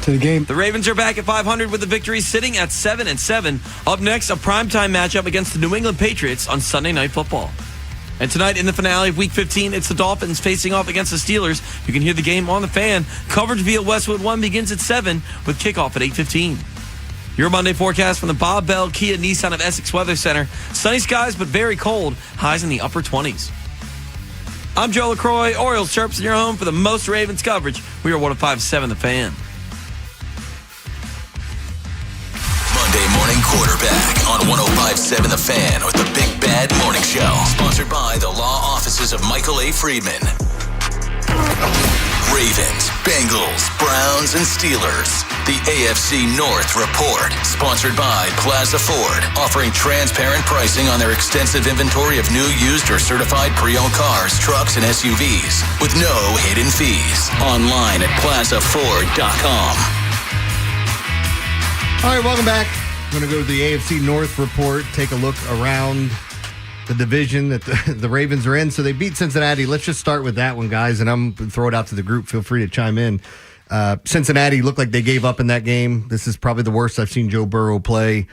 to the game.
The Ravens are back at 500 with the victory, sitting at 7-7. Up next, a primetime matchup against the New England Patriots on Sunday Night Football. And tonight in the finale of Week 15, it's the Dolphins facing off against the Steelers. You can hear the game on the Fan. Coverage via Westwood One begins at 7 with kickoff at 8:15. Your Monday forecast from the Bob Bell Kia Nissan of Essex Weather Center. Sunny skies, but very cold. Highs in the upper 20s. I'm Joe LaCroix. Orioles chirps in your home for the most Ravens coverage. We are 105.7 The Fan.
Monday morning quarterback on 105.7 The Fan with the Big Bad Morning Show. Sponsored by the law offices of Michael A. Friedman. Ravens, Bengals, Browns, and Steelers. The AFC North Report. Sponsored by Plaza Ford. Offering transparent pricing on their extensive inventory of new, used, or certified pre-owned cars, trucks, and SUVs. With no hidden fees. Online at plazaford.com.
All right, welcome back. I'm going to go to the AFC North Report, take a look around the division that the Ravens are in. So they beat Cincinnati. Let's just start with that one, guys, and I'm going to throw it out to the group. Feel free to chime in. Cincinnati looked like they gave up in that game. This is probably the worst I've seen Joe Burrow play.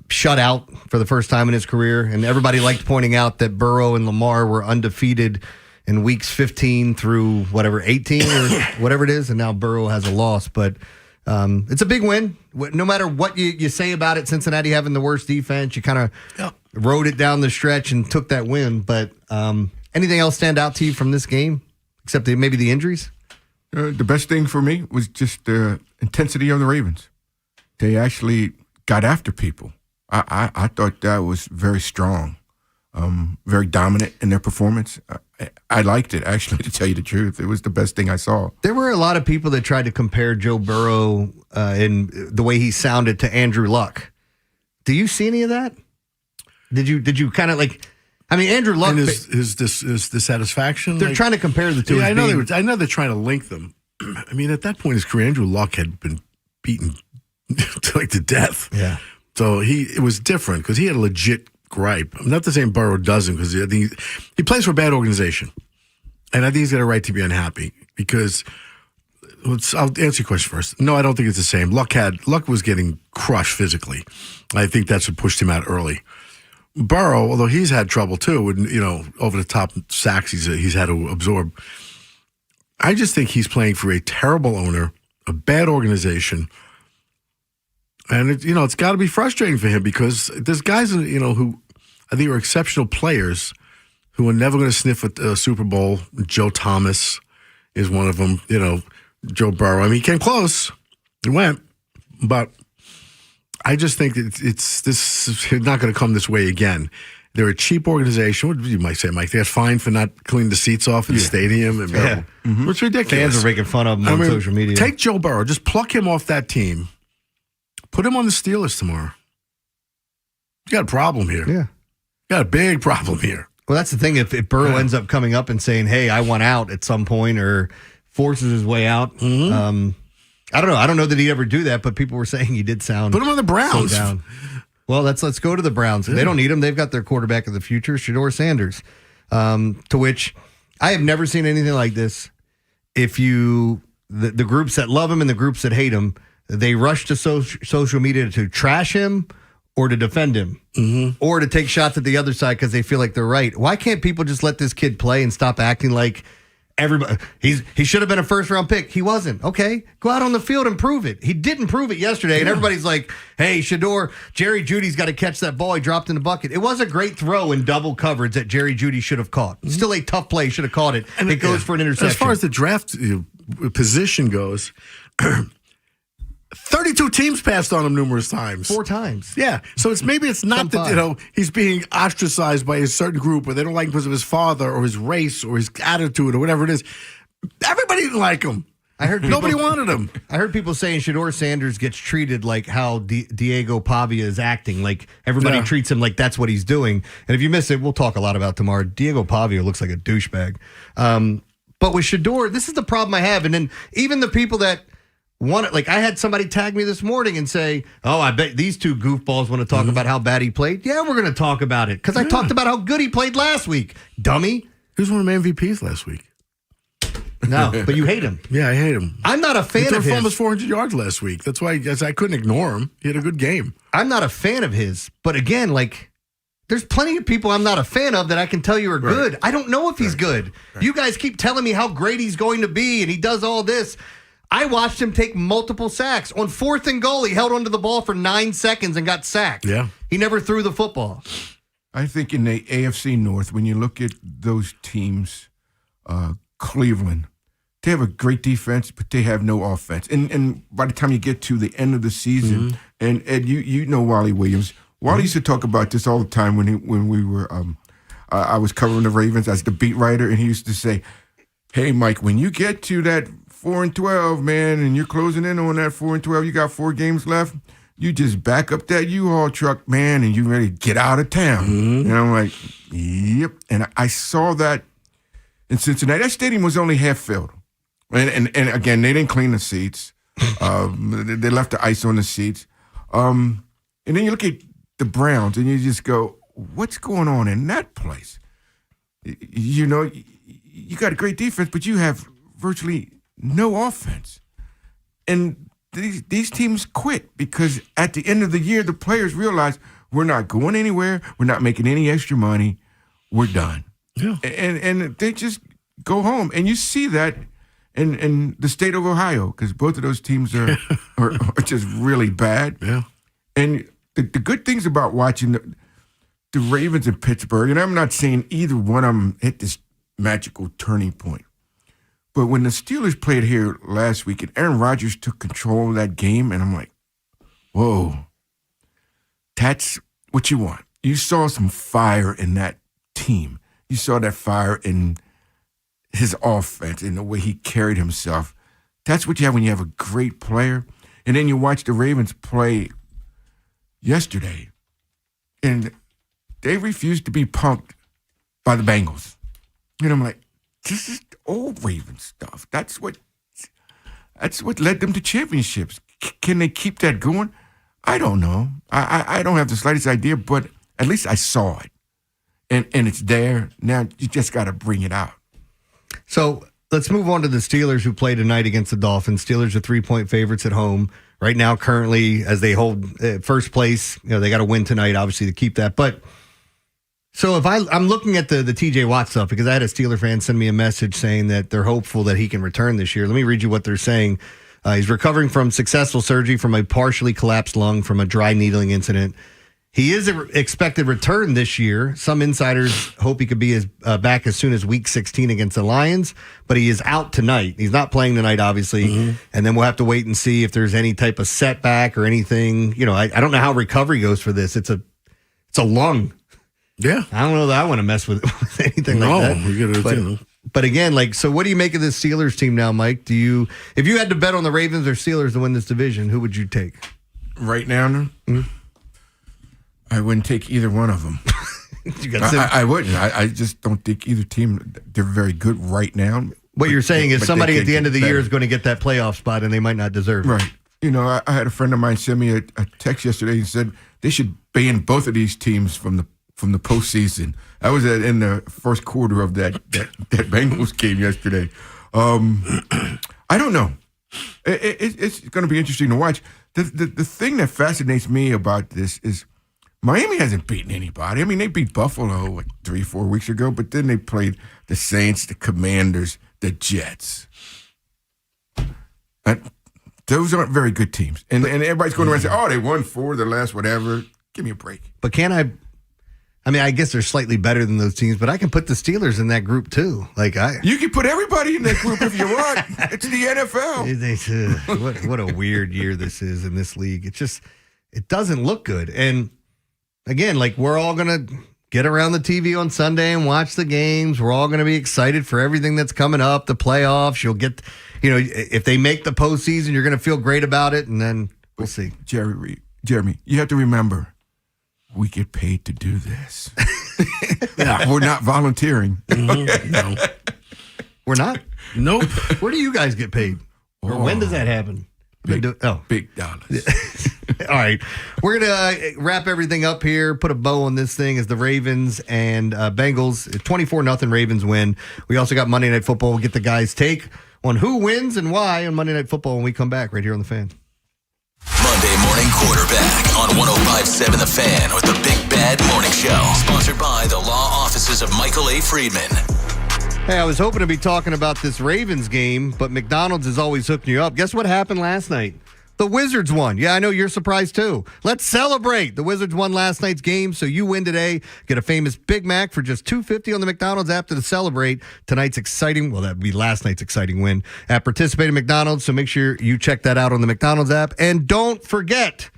Shut out for the first time in his career, and everybody liked pointing out that Burrow and Lamar were undefeated in weeks 15 through 18 or whatever it is, and now Burrow has a loss. But it's a big win. No matter what you say about it, Cincinnati having the worst defense, you kind of rode it down the stretch and took that win. But anything else stand out to you from this game, except maybe the injuries?
The best thing for me was just the intensity of the Ravens. They actually got after people. I thought that was very strong, very dominant in their performance. I liked it, actually, to tell you the truth. It was the best thing I saw.
There were a lot of people that tried to compare Joe Burrow in the way he sounded to Andrew Luck. Do you see any of that? Did you kind of like? I mean, Andrew Luck.
And his dissatisfaction.
They're trying to compare the two.
Yeah, I know they're trying to link them. I mean, at that point in his career, Andrew Luck had been beaten to death.
Yeah.
So it was different because he had a legit gripe. I'm not the same Burrow doesn't, because I think he plays for a bad organization, and I think he's got a right to be unhappy. Because I'll answer your question first. No, I don't think it's the same. Luck was getting crushed physically. I think that's what pushed him out early. Burrow, although he's had trouble too, with over the top sacks he's had to absorb. I just think he's playing for a terrible owner, a bad organization. And it's got to be frustrating for him, because there's guys who I think are exceptional players who are never going to sniff a Super Bowl. Joe Thomas is one of them. Joe Burrow. I mean, he came close. He went, but I just think it's not going to come this way again. They're a cheap organization. What you might say, Mike? They got fined for not cleaning the seats off in the stadium. It's ridiculous.
Fans are making fun of him on social media.
Take Joe Burrow. Just pluck him off that team. Put him on the Steelers tomorrow. You got a problem here.
Yeah.
You got a big problem here.
Well, that's the thing. If Burrow ends up coming up and saying, hey, I want out at some point, or forces his way out, I don't know. I don't know that he'd ever do that, but people were saying he did sound.
Put him on the Browns.
So down. Well, let's go to the Browns. Yeah. They don't need him. They've got their quarterback of the future, Shedeur Sanders. To which I have never seen anything like this. If the groups that love him and the groups that hate him, they rush to social media to trash him or to defend him, or to take shots at the other side because they feel like they're right. Why can't people just let this kid play and stop acting like everybody? He should have been a first-round pick. He wasn't. Okay, go out on the field and prove it. He didn't prove it yesterday, and everybody's like, hey, Shedeur, Jerry Jeudy's got to catch that ball he dropped in the bucket. It was a great throw in double coverage that Jerry Jeudy should have caught. Still a tough play, should have caught it. And it goes for an interception.
As far as the draft position goes, 32 teams passed on him numerous times.
4 times.
Yeah. So maybe it's not that, he's being ostracized by a certain group or they don't like him because of his father or his race or his attitude or whatever it is. Everybody didn't like him.
I heard
nobody wanted him.
I heard people saying Shedeur Sanders gets treated like how Diego Pavia is acting. Like everybody treats him like that's what he's doing. And if you miss it, we'll talk a lot about tomorrow. Diego Pavia looks like a douchebag. But with Shedeur, this is the problem I have. And then even the people that want it, like I had somebody tag me this morning and say, "Oh, I bet these two goofballs want to talk about how bad he played." Yeah, we're going to talk about it because I talked about how good he played last week. Dummy.
He was one of my MVPs last week.
No, but you hate him.
Yeah, I hate him.
I'm not a fan of his.
He almost 400 yards last week. That's why I couldn't ignore him. He had a good game.
I'm not a fan of his. But again, like, there's plenty of people I'm not a fan of that I can tell you are good. I don't know if he's good. You guys keep telling me how great he's going to be and he does all this. I watched him take multiple sacks. On 4th and goal, he held onto the ball for 9 seconds and got sacked.
Yeah.
He never threw the football.
I think in the AFC North, when you look at those teams, Cleveland, they have a great defense, but they have no offense. And by the time you get to the end of the season, and Ed, you know Wally Williams. Wally used to talk about this all the time when we were I was covering the Ravens as the beat writer, and he used to say, "Hey, Mike, when you get to that 4-12, man, and you're closing in on that 4-12, you got 4 games left. You just back up that U-Haul truck, man, and you ready to get out of town." And I'm like, "Yep." And I saw that in Cincinnati. That stadium was only half filled. And again, they didn't clean the seats. They left the ice on the seats. And then you look at the Browns, and you just go, what's going on in that place? You know, you got a great defense, but you have virtually no offense. And these teams quit because at the end of the year, the players realize we're not going anywhere. We're not making any extra money. We're done.
Yeah.
And they just go home. And you see that in the state of Ohio, because both of those teams are just really bad.
Yeah.
And the good things about watching the Ravens in Pittsburgh, and I'm not saying either one of them hit this magical turning point, but when the Steelers played here last week and Aaron Rodgers took control of that game, and I'm like, whoa, that's what you want. You saw some fire in that team. You saw that fire in his offense and the way he carried himself. That's what you have when you have a great player. And then you watch the Ravens play yesterday, and they refused to be punked by the Bengals. And I'm like, this is old Ravens stuff. That's what led them to championships. Can they keep that going? I don't know. I don't have the slightest idea, but at least I saw it. And it's there. Now you just got to bring it out.
So let's move on to the Steelers who play tonight against the Dolphins. Steelers are 3-point favorites at home. Right now, currently, as they hold first place, they got to win tonight, obviously, to keep that. But so if I'm looking at the TJ Watt stuff, because I had a Steeler fan send me a message saying that they're hopeful that he can return this year. Let me read you what they're saying. He's recovering from successful surgery from a partially collapsed lung from a dry needling incident. He is an expected return this year. Some insiders hope he could be back as soon as Week 16 against the Lions, but he is out tonight. He's not playing tonight, obviously, and then we'll have to wait and see if there's any type of setback or anything. I don't know how recovery goes for this. It's a lung.
Yeah,
I don't know that I want to mess with anything like that. But again, so what do you make of this Steelers team now, Mike? If you had to bet on the Ravens or Steelers to win this division, who would you take?
Right now, I wouldn't take either one of them. I wouldn't. I just don't think either team, they're very good right now.
What you're saying is somebody at the end of the year is going to get that playoff spot and they might not deserve it.
Right. I had a friend of mine send me a text yesterday and said they should ban both of these teams from the postseason. I was in the first quarter of that Bengals game yesterday. I don't know. It's going to be interesting to watch. The thing that fascinates me about this is Miami hasn't beaten anybody. I mean, they beat Buffalo 3-4 weeks ago, but then they played the Saints, the Commanders, the Jets. Those aren't very good teams. And everybody's going around and say, oh, they won 4 the last whatever. Give me a break.
But can I I mean, I guess they're slightly better than those teams, but I can put the Steelers in that group too.
You can put everybody in that group if you want. It's the NFL.
What a weird year this is in this league. It doesn't look good. And again, we're all gonna get around the TV on Sunday and watch the games. We're all gonna be excited for everything that's coming up, the playoffs. You'll get, if they make the postseason, you're gonna feel great about it, and then we'll see.
Jeremy, you have to remember, we get paid to do this. We're not volunteering.
No.
We're not?
Nope.
Where do you guys get paid? Or when does that happen?
Big dollars.
All right. We're going to wrap everything up here, put a bow on this thing as the Ravens and Bengals, 24-0 Ravens win. We also got Monday Night Football. We'll get the guys' take on who wins and why on Monday Night Football when we come back right here on The Fan.
Monday Morning Quarterback on 105.7 The Fan with the Big Bad Morning Show. Sponsored by the law offices of Michael A. Friedman.
Hey, I was hoping to be talking about this Ravens game, but McDonald's is always hooking you up. Guess what happened last night? The Wizards won. Yeah, I know you're surprised too. Let's celebrate. The Wizards won last night's game, so you win today. Get a famous Big Mac for just $2.50 on the McDonald's app to celebrate tonight's exciting, well, that would be last night's exciting win at participating McDonald's, so make sure you check that out on the McDonald's app. And don't forget,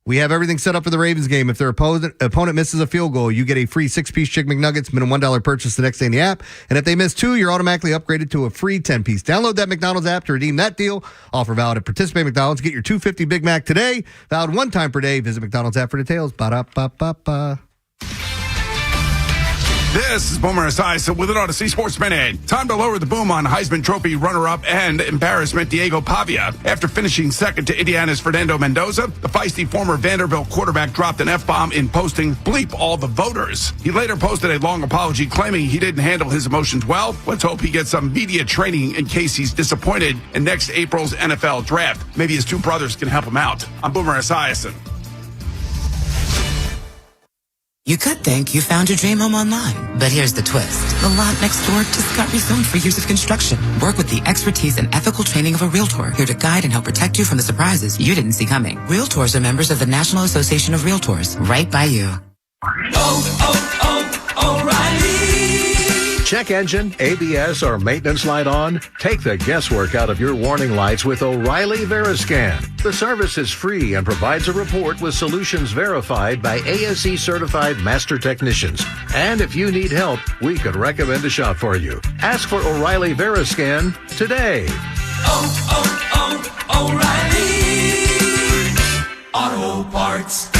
we have everything set up for the Ravens game. If their opponent misses a field goal, you get a free 6-piece Chicken McNuggets, minimum $1 purchase the next day in the app. And if they miss 2, you're automatically upgraded to a free 10-piece. Download that McDonald's app to redeem that deal. Offer valid at participating McDonald's. Get your $2.50 Big Mac today. Valid one time per day. Visit McDonald's app for details. Ba-da-ba-ba-ba.
This is Boomer Esiason with an Odyssey Sports Minute. Time to lower the boom on Heisman Trophy runner-up and embarrassment Diego Pavia. After finishing second to Indiana's Fernando Mendoza, the feisty former Vanderbilt quarterback dropped an F-bomb in posting, "Bleep all the voters." He later posted a long apology claiming he didn't handle his emotions well. Let's hope he gets some media training in case he's disappointed in next April's NFL draft. Maybe his two brothers can help him out. I'm Boomer Esiason.
You could think you found your dream home online, but here's the twist. The lot next door just got rezoned for years of construction. Work with the expertise and ethical training of a Realtor, here to guide and help protect you from the surprises you didn't see coming. Realtors are members of the National Association of Realtors, right by you.
O'Reilly! Check engine, ABS, or maintenance light on? Take the guesswork out of your warning lights with O'Reilly Veriscan. The service is free and provides a report with solutions verified by ASE certified master technicians. And if you need help, we could recommend a shop for you. Ask for O'Reilly Veriscan today.
O'Reilly Auto Parts.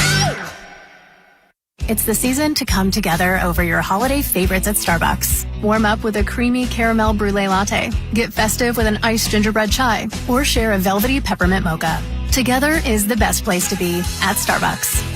It's the season to come together over your holiday favorites at Starbucks. Warm up with a creamy caramel brulee latte. Get festive with an iced gingerbread chai. Or share a velvety peppermint mocha. Together is the best place to be at Starbucks.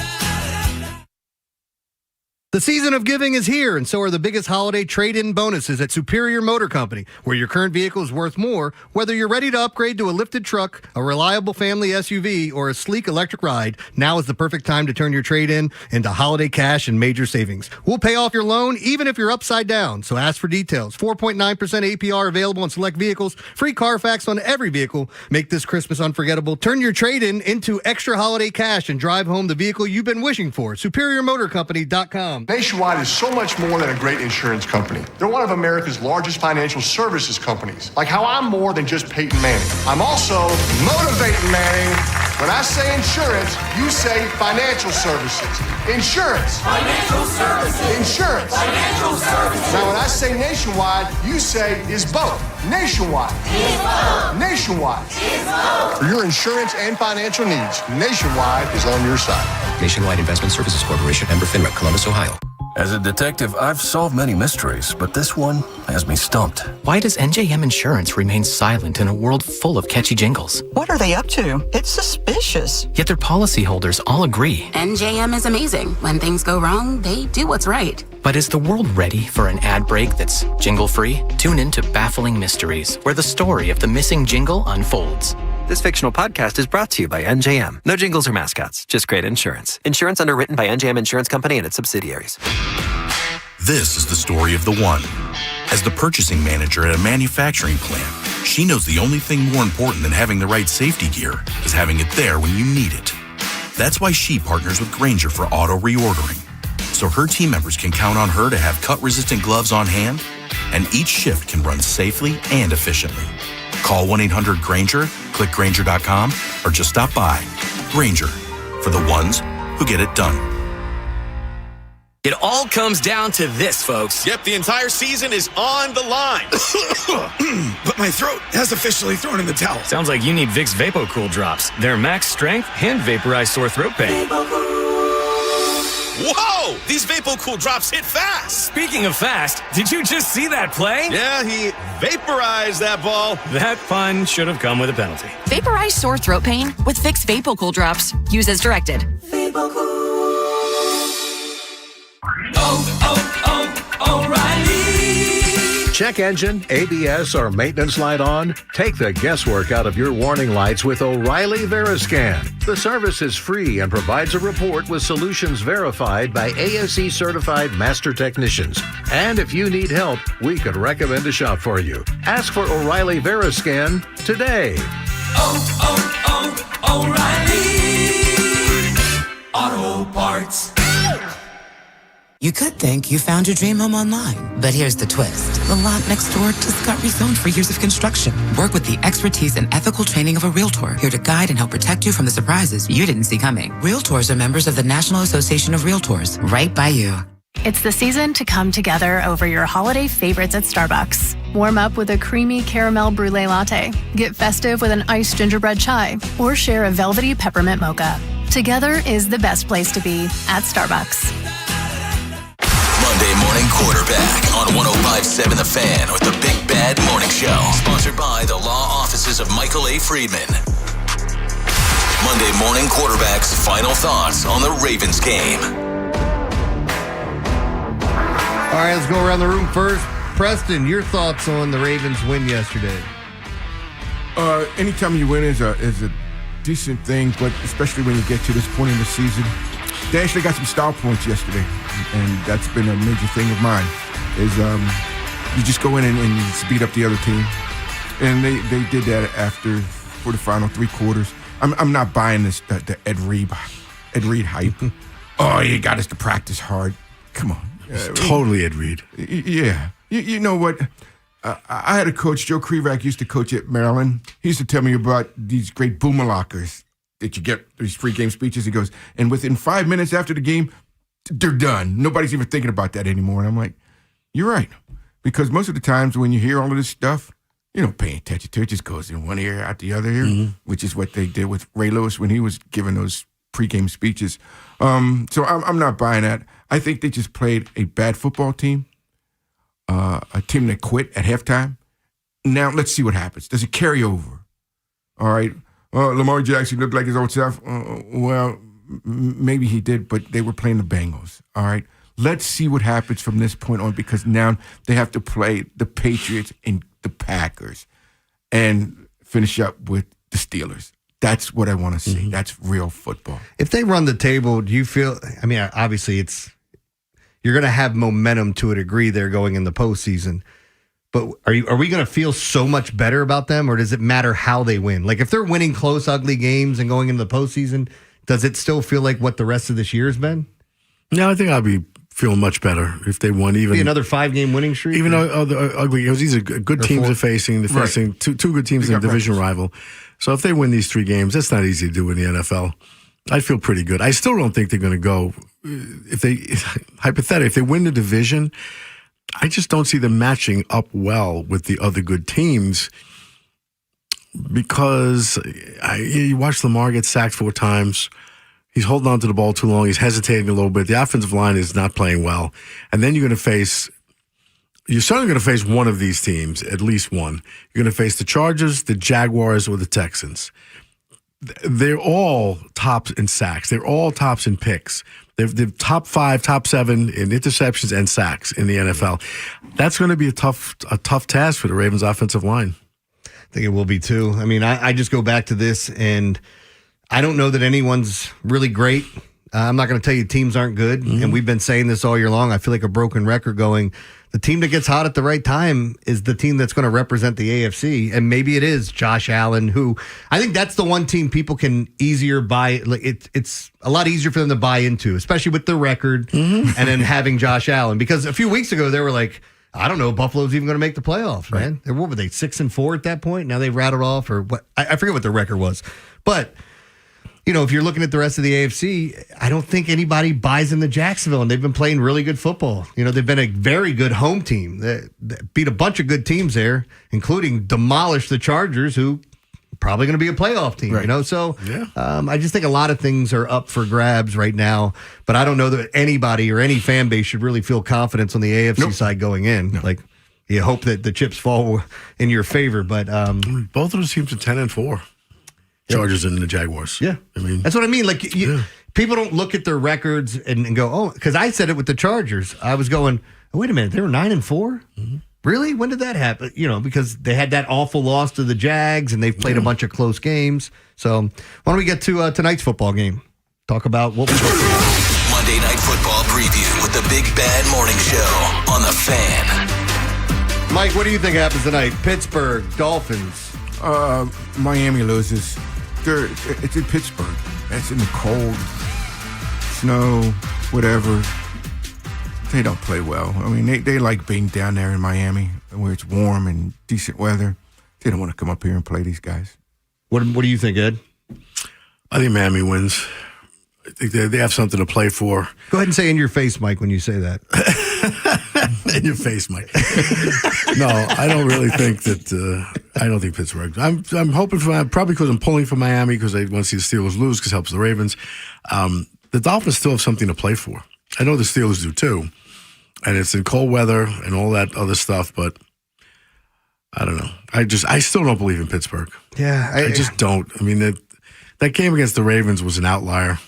The season of giving is here, and so are the biggest holiday trade-in bonuses at Superior Motor Company, where your current vehicle is worth more. Whether you're ready to upgrade to a lifted truck, a reliable family SUV, or a sleek electric ride, now is the perfect time to turn your trade-in into holiday cash and major savings. We'll pay off your loan even if you're upside down, so ask for details. 4.9% APR available on select vehicles, free Carfax on every vehicle. Make this Christmas unforgettable. Turn your trade-in into extra holiday cash and drive home the vehicle you've been wishing for. SuperiorMotorCompany.com.
Nationwide is so much more than a great insurance company. They're one of America's largest financial services companies. Like how I'm more than just Peyton Manning. I'm also motivating Manning. When I say insurance, you say financial services. Insurance.
Financial services.
Insurance.
Financial services.
Now when I say nationwide, you say is both. Nationwide.
Is both.
Nationwide.
Is both.
For your insurance and financial needs, Nationwide is on your side.
Nationwide Investment Services Corporation, member FINRA, Columbus, Ohio.
As a detective, I've solved many mysteries, but this one has me stumped.
Why does NJM Insurance remain silent in a world full of catchy jingles?
What are they up to? It's suspicious.
Yet their policyholders all agree.
NJM is amazing. When things go wrong, they do what's right.
But is the world ready for an ad break that's jingle-free? Tune in to Baffling Mysteries, where the story of the missing jingle unfolds.
This fictional podcast is brought to you by NJM. No jingles or mascots, just great insurance. Insurance underwritten by NJM Insurance Company and its subsidiaries.
This is the story of the one. As the purchasing manager at a manufacturing plant, she knows the only thing more important than having the right safety gear is having it there when you need it. That's why she partners with Grainger for auto reordering, so her team members can count on her to have cut-resistant gloves on hand, and each shift can run safely and efficiently. Call 1-800-GRANGER, click Grainger.com, or just stop by. Grainger, for the ones who get it done.
It all comes down to this, folks.
Yep, the entire season is on the line.
But my throat has officially thrown in the towel.
Sounds like you need Vicks VapoCool drops. They're max strength and vaporize sore throat pain.
Whoa! These VapoCool drops hit fast.
Speaking of fast, did you just see that play?
Yeah, he vaporized that ball.
That fun should have come with a penalty.
Vaporize sore throat pain with Vicks VapoCool drops. Use as directed.
O'Reilly. Check engine, ABS, or maintenance light on? Take the guesswork out of your warning lights with O'Reilly Veriscan. The service is free and provides a report with solutions verified by ASE certified master technicians. And if you need help, we could recommend a shop for you. Ask for O'Reilly Veriscan today.
O'Reilly Auto Parts.
You could think you found your dream home online, but here's the twist. The lot next door just got rezoned for years of construction. Work with the expertise and ethical training of a realtor, here to guide and help protect you from the surprises you didn't see coming. Realtors are members of the National Association of Realtors, right by you.
It's the season to come together over your holiday favorites at Starbucks. Warm up with a creamy caramel brulee latte. Get festive with an iced gingerbread chai, or share a velvety peppermint mocha. Together is the best place to be at Starbucks.
Monday morning quarterback on 105.7 The Fan with the Big Bad Morning Show. Sponsored by the law offices of Michael A. Friedman. Monday morning quarterback's final thoughts on the Ravens game.
All right, let's go around the room first. Preston, your thoughts on the Ravens win yesterday?
Anytime you win is a decent thing, but especially when you get to this point in the season. They actually got some style points yesterday, and that's been a major thing of mine, is you just go in and you speed up the other team. And they did that for the final three quarters. I'm not buying this, the Ed Reed hype. Oh, you got us to practice hard. Come on.
It's totally Ed Reed.
Yeah. You know what? I had a coach, Joe Krivak, used to coach at Maryland. He used to tell me about these great boomerlockers that you get, these pre-game speeches. He goes, and within 5 minutes after the game, they're done. Nobody's even thinking about that anymore. And I'm like, you're right. Because most of the times when you hear all of this stuff, you don't pay attention to it. It just goes in one ear, out the other ear, which is what they did with Ray Lewis when he was giving those pre-game speeches. So I'm not buying that. I think they just played a bad football team, a team that quit at halftime. Now let's see what happens. Does it carry over? All right. Lamar Jackson looked like his old self. Well, maybe he did, but they were playing the Bengals. All right. Let's see what happens from this point on, because now they have to play the Patriots and the Packers and finish up with the Steelers. That's what I want to see. That's real football.
If they run the table, do you feel, I mean, obviously you're going to have momentum to a degree there going in the postseason. But are we going to feel so much better about them, or does it matter how they win? Like if they're winning close, ugly games and going into the postseason, does it still feel like what the rest of this year has been?
No, I think I'll be feeling much better if they won even
another 5-game winning streak.
Even though the ugly, because these are good teams are facing. They're facing two good teams in a division rival. So if they win these 3 games, that's not easy to do in the NFL. I feel pretty good. I still don't think they're going to go. Hypothetically, if they win the division, I just don't see them matching up well with the other good teams, because you watch Lamar get sacked 4 times. He's holding on to the ball too long. He's hesitating a little bit. The offensive line is not playing well. And then you're certainly going to face one of these teams, at least one. You're going to face the Chargers, the Jaguars, or the Texans. They're all tops in sacks. They're all tops in picks. They're top 5, top 7 in interceptions and sacks in the NFL. That's going to be a tough task for the Ravens offensive line.
I think it will be too. I mean, I just go back to this, and I don't know that anyone's really great I'm not going to tell you teams aren't good, and we've been saying this all year long. I feel like a broken record going, the team that gets hot at the right time is the team that's going to represent the AFC, and maybe it is Josh Allen, who I think that's the one team people can easier buy. Like it's a lot easier for them to buy into, especially with their record and then having Josh Allen. Because a few weeks ago, they were like, I don't know, Buffalo's even going to make the playoffs, man. What were they, 6-4 at that point? Now they've rattled off, or what? I forget what their record was. But if you're looking at the rest of the AFC, I don't think anybody buys into Jacksonville, and they've been playing really good football. They've been a very good home team. They beat a bunch of good teams there, including demolished the Chargers, who probably going to be a playoff team, So I just think a lot of things are up for grabs right now, but I don't know that anybody or any fan base should really feel confidence on the AFC side going in. Like, you hope that the chips fall in your favor, but
both of those teams are 10-4. Chargers and the Jaguars.
Yeah.
I mean,
that's what I mean. Like, people don't look at their records and go, oh, because I said it with the Chargers. I was going, oh, wait a minute, they were 9-4? Really? When did that happen? Because they had that awful loss to the Jags, and they've played a bunch of close games. So why don't we get to tonight's football game? Talk about what we
Monday Night Football preview with the Big Bad Morning Show on the Fan.
Mike, what do you think happens tonight? Pittsburgh, Dolphins.
Miami loses. It's in Pittsburgh. It's in the cold, snow, whatever. They don't play well. I mean, they like being down there in Miami where it's warm and decent weather. They don't want to come up here and play these guys.
What do you think, Ed?
I think Miami wins. I think they have something to play for.
Go ahead and say in your face, Mike, when you say that.
In your face, Mike. No, I don't really think that. I don't think Pittsburgh. I'm hoping for probably because I'm pulling for Miami because I want to see the Steelers lose because it helps the Ravens. The Dolphins still have something to play for. I know the Steelers do too, and it's in cold weather and all that other stuff. But I don't know. I still don't believe in Pittsburgh.
Yeah,
I just don't. I mean that game against the Ravens was an outlier.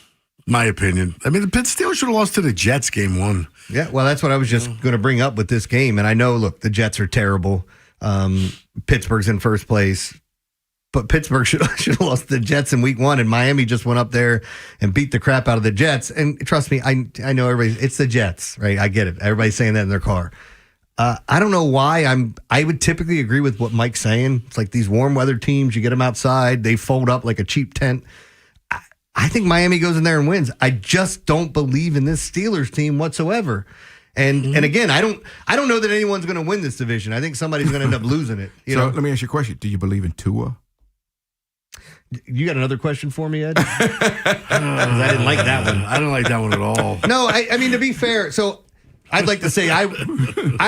My opinion. I mean, the Steelers should have lost to the Jets game 1.
Yeah, well, that's what I was just going to bring up with this game. And I know, look, the Jets are terrible. Pittsburgh's in first place. But Pittsburgh should have lost to the Jets in week 1, and Miami just went up there and beat the crap out of the Jets. And trust me, I know everybody, it's the Jets, right? I get it. Everybody's saying that in their car. I don't know why. I would typically agree with what Mike's saying. It's like these warm weather teams, you get them outside, they fold up like a cheap tent. I think Miami goes in there and wins. I just don't believe in this Steelers team whatsoever. And again, I don't know that anyone's going to win this division. I think somebody's going to end up losing it.
Let me ask you a question. Do you believe in Tua?
You got another question for me, Ed? I didn't like that one.
I don't like that one at all.
No, I mean, to be fair, so I'd like to say I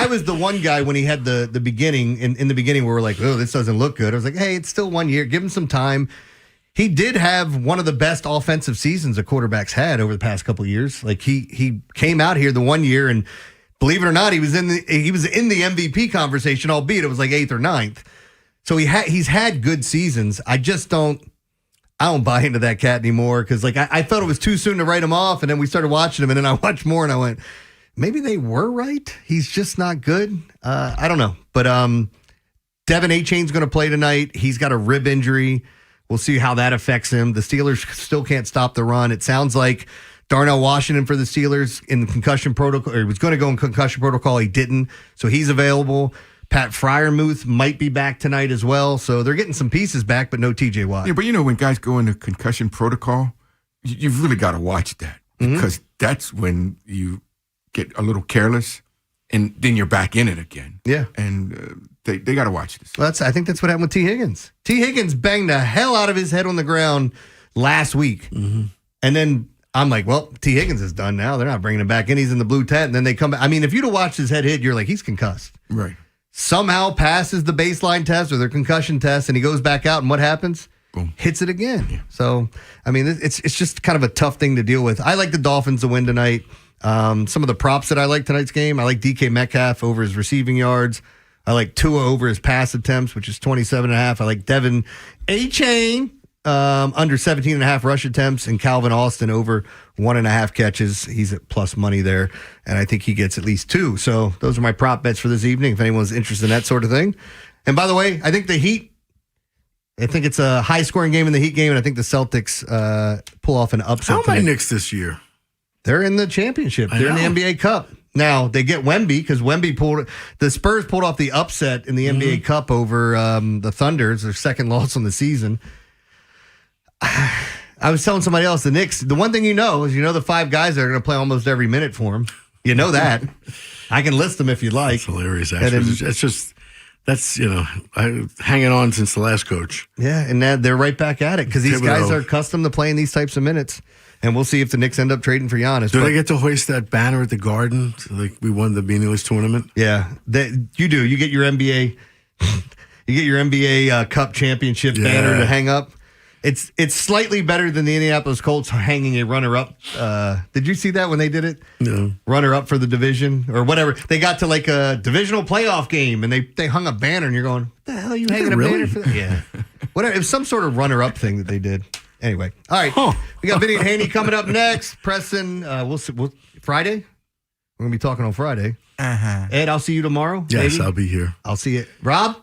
was the one guy when he had the beginning, in the beginning where we're like, oh, this doesn't look good. I was like, hey, it's still 1 year. Give him some time. He did have one of the best offensive seasons a quarterback's had over the past couple of years. Like he came out here the 1 year, and believe it or not, he was in the MVP conversation, albeit it was like 8th or 9th. So he's had good seasons. I don't buy into that cat anymore because like I thought it was too soon to write him off, and then we started watching him, and then I watched more, and I went, maybe they were right. He's just not good. I don't know, but Devin A-Chain's going to play tonight. He's got a rib injury. We'll see how that affects him. The Steelers still can't stop the run. It sounds like Darnell Washington for the Steelers in the concussion protocol, or he was going to go in concussion protocol. He didn't, so he's available. Pat Freiermuth might be back tonight as well. So they're getting some pieces back, but no TJ Watt.
Yeah, but when guys go into concussion protocol, you've really got to watch that because that's when you get a little careless and then you're back in it again.
Yeah.
And they got to watch this.
Well, I think that's what happened with T. Higgins. T. Higgins banged the hell out of his head on the ground last week. And then I'm like, well, T. Higgins is done now. They're not bringing him back in. He's in the blue tent. And then they come back. I mean, if you'd have watched his head hit, you're like, he's concussed.
Right.
Somehow passes the baseline test or their concussion test, and he goes back out, and what happens?
Boom.
Hits it again. Yeah. So, I mean, it's just kind of a tough thing to deal with. I like the Dolphins to win tonight. Some of the props that I like tonight's game, I like DK Metcalf over his receiving yards. I like Tua over his pass attempts, which is 27.5. I like Devin A-Chain under 17.5 rush attempts, and Calvin Austin over 1.5 catches. He's at plus money there, and I think he gets at least 2. So those are my prop bets for this evening, if anyone's interested in that sort of thing. And by the way, I think the Heat, I think it's a high-scoring game in the Heat game, and I think the Celtics pull off an upset.
How am I Knicks this year?
They're in the championship. They're in the NBA Cup. Now, they get Wemby because the Spurs pulled off the upset in the NBA Cup over the Thunder. It's their second loss on the season. I was telling somebody else, the Knicks, the one thing you know is the 5 guys that are going to play almost every minute for them. You know that. I can list them if you'd like.
It's hilarious, actually. It's just, that's, hanging on since the last coach.
Yeah, and they're right back at it because these guys are accustomed to playing these types of minutes. And we'll see if the Knicks end up trading for Giannis.
Do they get to hoist that banner at the Garden? Like we won the meaningless tournament?
Yeah, you do. You get your NBA, Cup championship banner to hang up. It's slightly better than the Indianapolis Colts hanging a runner-up. Did you see that when they did it?
No.
Runner-up for the division or whatever. They got to like a divisional playoff game, and they hung a banner, and you're going, what the hell are you hanging a banner for that? Yeah. Whatever. It was some sort of runner-up thing that they did. Anyway. All right. We got Vinny Haynie coming up next. Preston, we'll Friday? We're going to be talking on Friday. Ed, I'll see you tomorrow.
Yes,
maybe?
I'll be here.
I'll see you. Rob?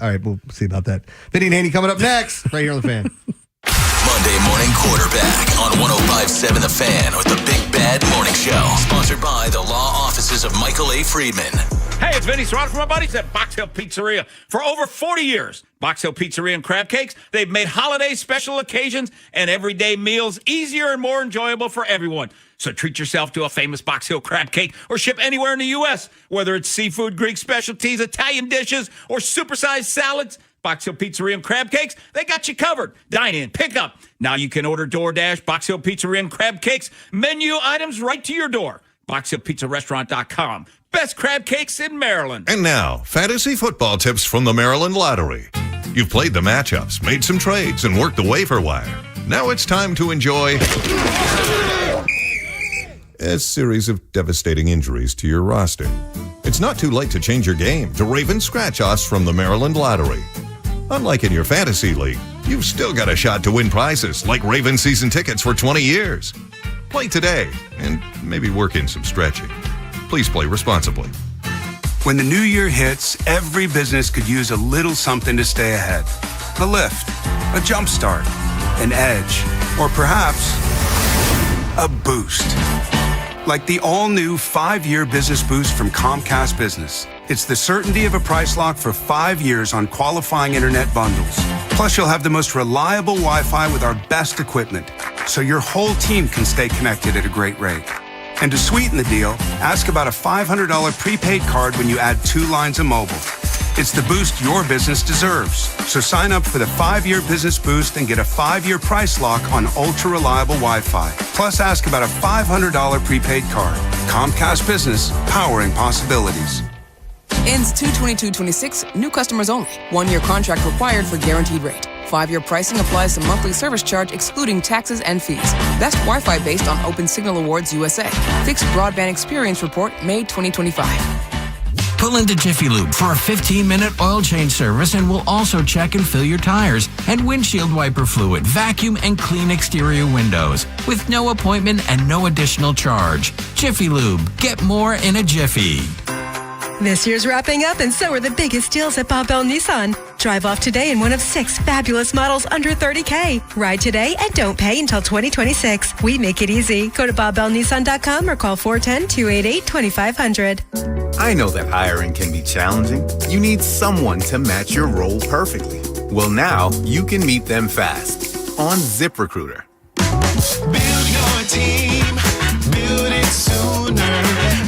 All right, we'll see about that. Vinny and Haynie coming up next, right here on The Fan.
Monday Morning Quarterback on 105.7 The Fan with the Big Bad Morning Show. Sponsored by the law offices of Michael A. Friedman.
Hey, it's Vinny Serrano from my buddies at Box Hill Pizzeria. For over 40 years, Box Hill Pizzeria and Crab Cakes, they've made holiday special occasions and everyday meals easier and more enjoyable for everyone. So treat yourself to a famous Box Hill crab cake or ship anywhere in the U.S. Whether it's seafood, Greek specialties, Italian dishes, or supersized salads, Box Hill Pizzeria and Crab Cakes, they got you covered. Dine in, pick up. Now you can order DoorDash, Box Hill Pizzeria and Crab Cakes, menu items right to your door. BoxHillPizzaRestaurant.com. Best crab cakes in Maryland.
And now, fantasy football tips from the Maryland Lottery. You've played the matchups, made some trades, and worked the waiver wire. Now it's time to enjoy a series of devastating injuries to your roster. It's not too late to change your game to Raven Scratch-Offs from the Maryland Lottery. Unlike in your fantasy league, you've still got a shot to win prizes like Raven season tickets for 20 years. Play today and maybe work in some stretching. Please play responsibly.
When the new year hits, every business could use a little something to stay ahead. A lift, a jump start, an edge, or perhaps a boost. Like the all-new 5-year business boost from Comcast Business. It's the certainty of a price lock for 5 years on qualifying internet bundles. Plus, you'll have the most reliable Wi-Fi with our best equipment, so your whole team can stay connected at a great rate. And to sweeten the deal, ask about a $500 prepaid card when you add 2 lines of mobile. It's the boost your business deserves. So sign up for the 5-year business boost and get a 5-year price lock on ultra-reliable Wi-Fi. Plus, ask about a $500 prepaid card. Comcast Business, powering possibilities.
Ends 2/22/26, new customers only. 1-year contract required for guaranteed rate. 5-year pricing applies to monthly service charge excluding taxes and fees. Best Wi-Fi based on Open Signal Awards USA. Fixed Broadband Experience Report, May 2025.
Pull into Jiffy Lube for a 15-minute oil change service, and we'll also check and fill your tires and windshield wiper fluid, vacuum, and clean exterior windows with no appointment and no additional charge. Jiffy Lube. Get more in a jiffy.
This year's wrapping up, and so are the biggest deals at Bob Bell Nissan. Drive off today in one of 6 fabulous models under $30K. Ride today and don't pay until 2026. We make it easy. Go to BobBellNissan.com or call 410-288-2500.
I know that hiring can be challenging. You need someone to match your role perfectly. Well, now you can meet them fast on ZipRecruiter.
Build your team, build it sooner.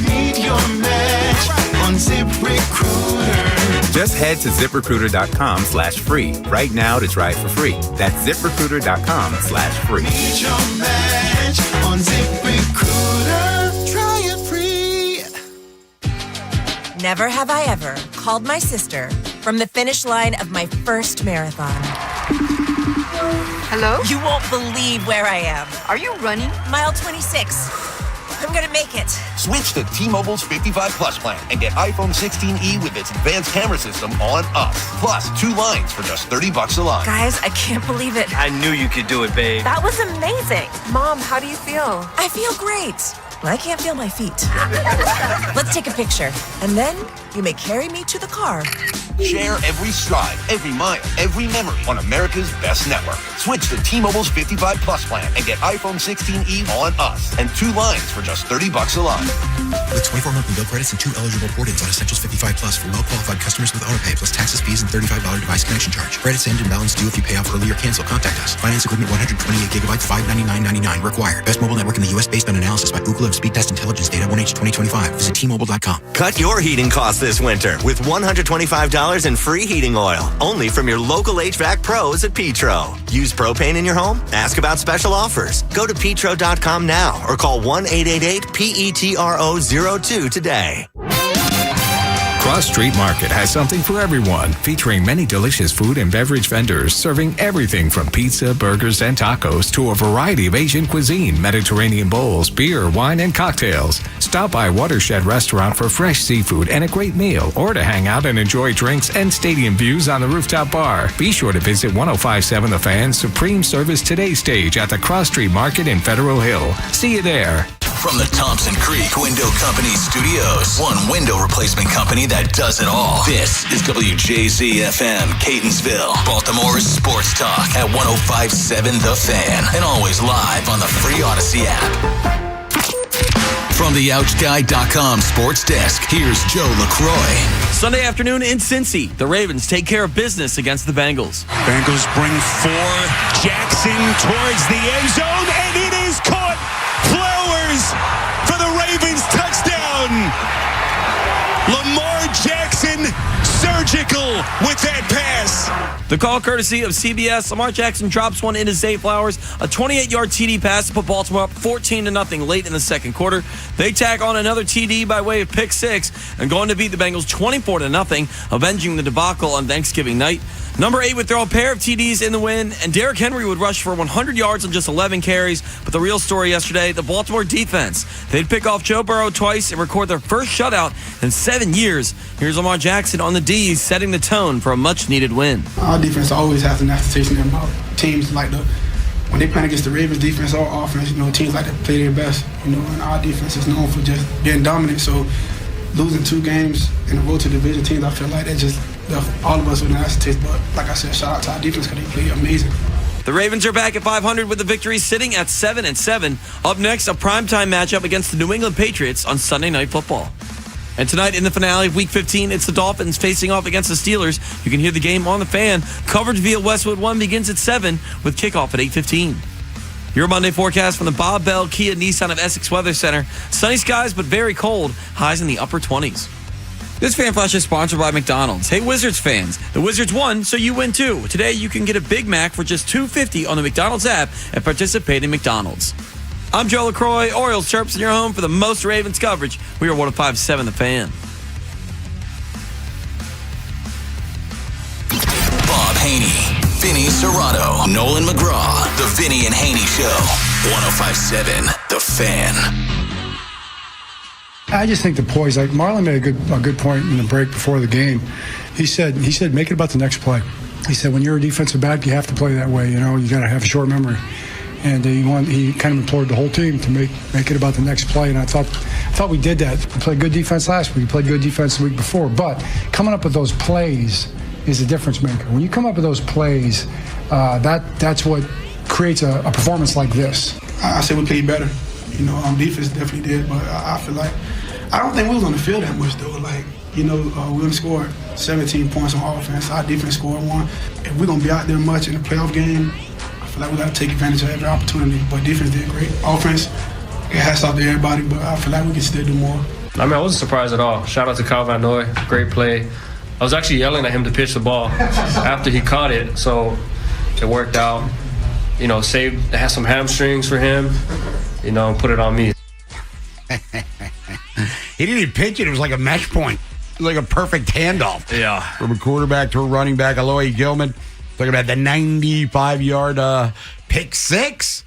Meet your match on ZipRecruiter.
Just head to ZipRecruiter.com/free right now to try it for free. That's ZipRecruiter.com/free.
Meet your match on ZipRecruiter. Try it free.
Never have I ever called my sister from the finish line of my first marathon.
Hello?
You won't believe where I am.
Are you running?
Mile 26. I'm gonna make it.
Switch to T-Mobile's 55 Plus plan and get iPhone 16e with its advanced camera system on us. Plus 2 lines for just $30 a line.
Guys, I can't believe it.
I knew you could do it, babe.
That was amazing. Mom, how do you feel? I feel great. I can't feel my feet. Let's take a picture. And then you may carry me to the car.
Share every stride, every mile, every memory on America's best network. Switch to T-Mobile's 55 Plus plan and get iPhone 16e on us and 2 lines for just $30 a line.
With 24 monthly bill credits and 2 eligible port-ins on Essentials 55 Plus for well-qualified customers with autopay plus taxes, fees, and $35 device connection charge. Credits end and balance due if you pay off early or cancel. Contact us. Finance agreement 128 gigabytes, $599.99 required. Best mobile network in the U.S. based on analysis by Ookla of Speed Test Intelligence data 1H 2025. Visit T-Mobile.com.
Cut your heating costs this winter with $125 in free heating oil. Only from your local HVAC pros at Petro. Use propane in your home? Ask about special offers. Go to petro.com now or call 1-888-PETRO02 today.
Cross Street Market has something for everyone, featuring many delicious food and beverage vendors serving everything from pizza, burgers, and tacos to a variety of Asian cuisine, Mediterranean bowls, beer, wine, and cocktails. Stop by Watershed Restaurant for fresh seafood and a great meal, or to hang out and enjoy drinks and stadium views on the rooftop bar. Be sure to visit 105.7 The Fan's Supreme Service Today stage at the Cross Street Market in Federal Hill. See you there.
From the Thompson Creek Window Company Studios, one window replacement company that does it all. This is WJZ-FM, Catonsville, Baltimore's sports talk at 105.7 The Fan, and always live on the free Odyssey app. From the OutGuy.com sports desk, here's Joe LaCroix.
Sunday afternoon in Cincy, the Ravens take care of business against the Bengals.
Bengals bring 4. Jackson towards the end zone, and it is caught. Flowers for the Ravens touchdown. Lamar Jackson surgical with that pass.
The call courtesy of CBS. Lamar Jackson drops one into Zay Flowers, a 28-yard TD pass to put Baltimore up 14-0 late in the second quarter. They tack on another TD by way of pick 6 and going to beat the Bengals 24-0, avenging the debacle on Thanksgiving night. Number 8 would throw a pair of TDs in the win, and Derrick Henry would rush for 100 yards on just 11 carries. But the real story yesterday, the Baltimore defense. They'd pick off Joe Burrow twice and record their first shutout in 7 years. Here's Lamar Jackson on the D's, setting the tone for a much-needed win.
Our defense always has an expectation about teams like when they play against the Ravens defense or offense, teams like to play their best, and our defense is known for just being dominant. So losing 2 games in a row to division teams, I feel like that just left all of us with an acetate. But like I said, shout out to our defense because they play amazing.
The Ravens are back at 500 with the victory, sitting at 7-7. Up next, a primetime matchup against the New England Patriots on Sunday Night Football. And tonight in the finale of Week 15, it's the Dolphins facing off against the Steelers. You can hear the game on the Fan. Coverage via Westwood 1 begins at 7 with kickoff at 8:15. Your Monday forecast from the Bob Bell Kia Nissan of Essex Weather Center. Sunny skies, but very cold. Highs in the upper 20s. This Fan Flash is sponsored by McDonald's. Hey, Wizards fans. The Wizards won, so you win too. Today, you can get a Big Mac for just $2.50 on the McDonald's app at participating McDonald's. I'm Joe LaCroix, Orioles Chirps in your home for the most Ravens coverage. We are 105.7 The Fan.
Bob Haynie, Vinny Serrato, Nolan McGraw, The Vinny and Haynie Show, 105.7 The Fan.
I just think the poise, like Marlon made a good point in the break before the game. He said, make it about the next play. He said, when you're a defensive back, you have to play that way. You got to have a short memory. And he kind of implored the whole team to make it about the next play. And I thought we did that. We played good defense last week. We played good defense the week before. But coming up with those plays is a difference maker. When you come up with those plays, that's what creates a performance like this.
I said we played better. Defense definitely did. But I feel like I don't think we was on the field that much though. We only scored 17 points on offense. Our defense scored 1. If we're gonna be out there much in the playoff game, I feel like we got to take advantage of every opportunity. But defense did great. Offense, hats off to everybody, but I feel like we can still do more.
I wasn't surprised at all. Shout out to Kyle Van Noy, great play. I was actually yelling at him to pitch the ball after he caught it, so it worked out. Had some hamstrings for him, and put it on me.
He didn't even pitch it. It was like a mesh point. It was like a perfect handoff.
Yeah.
From a quarterback to a running back. Aloy Gilman. Talking about the 95-yard pick 6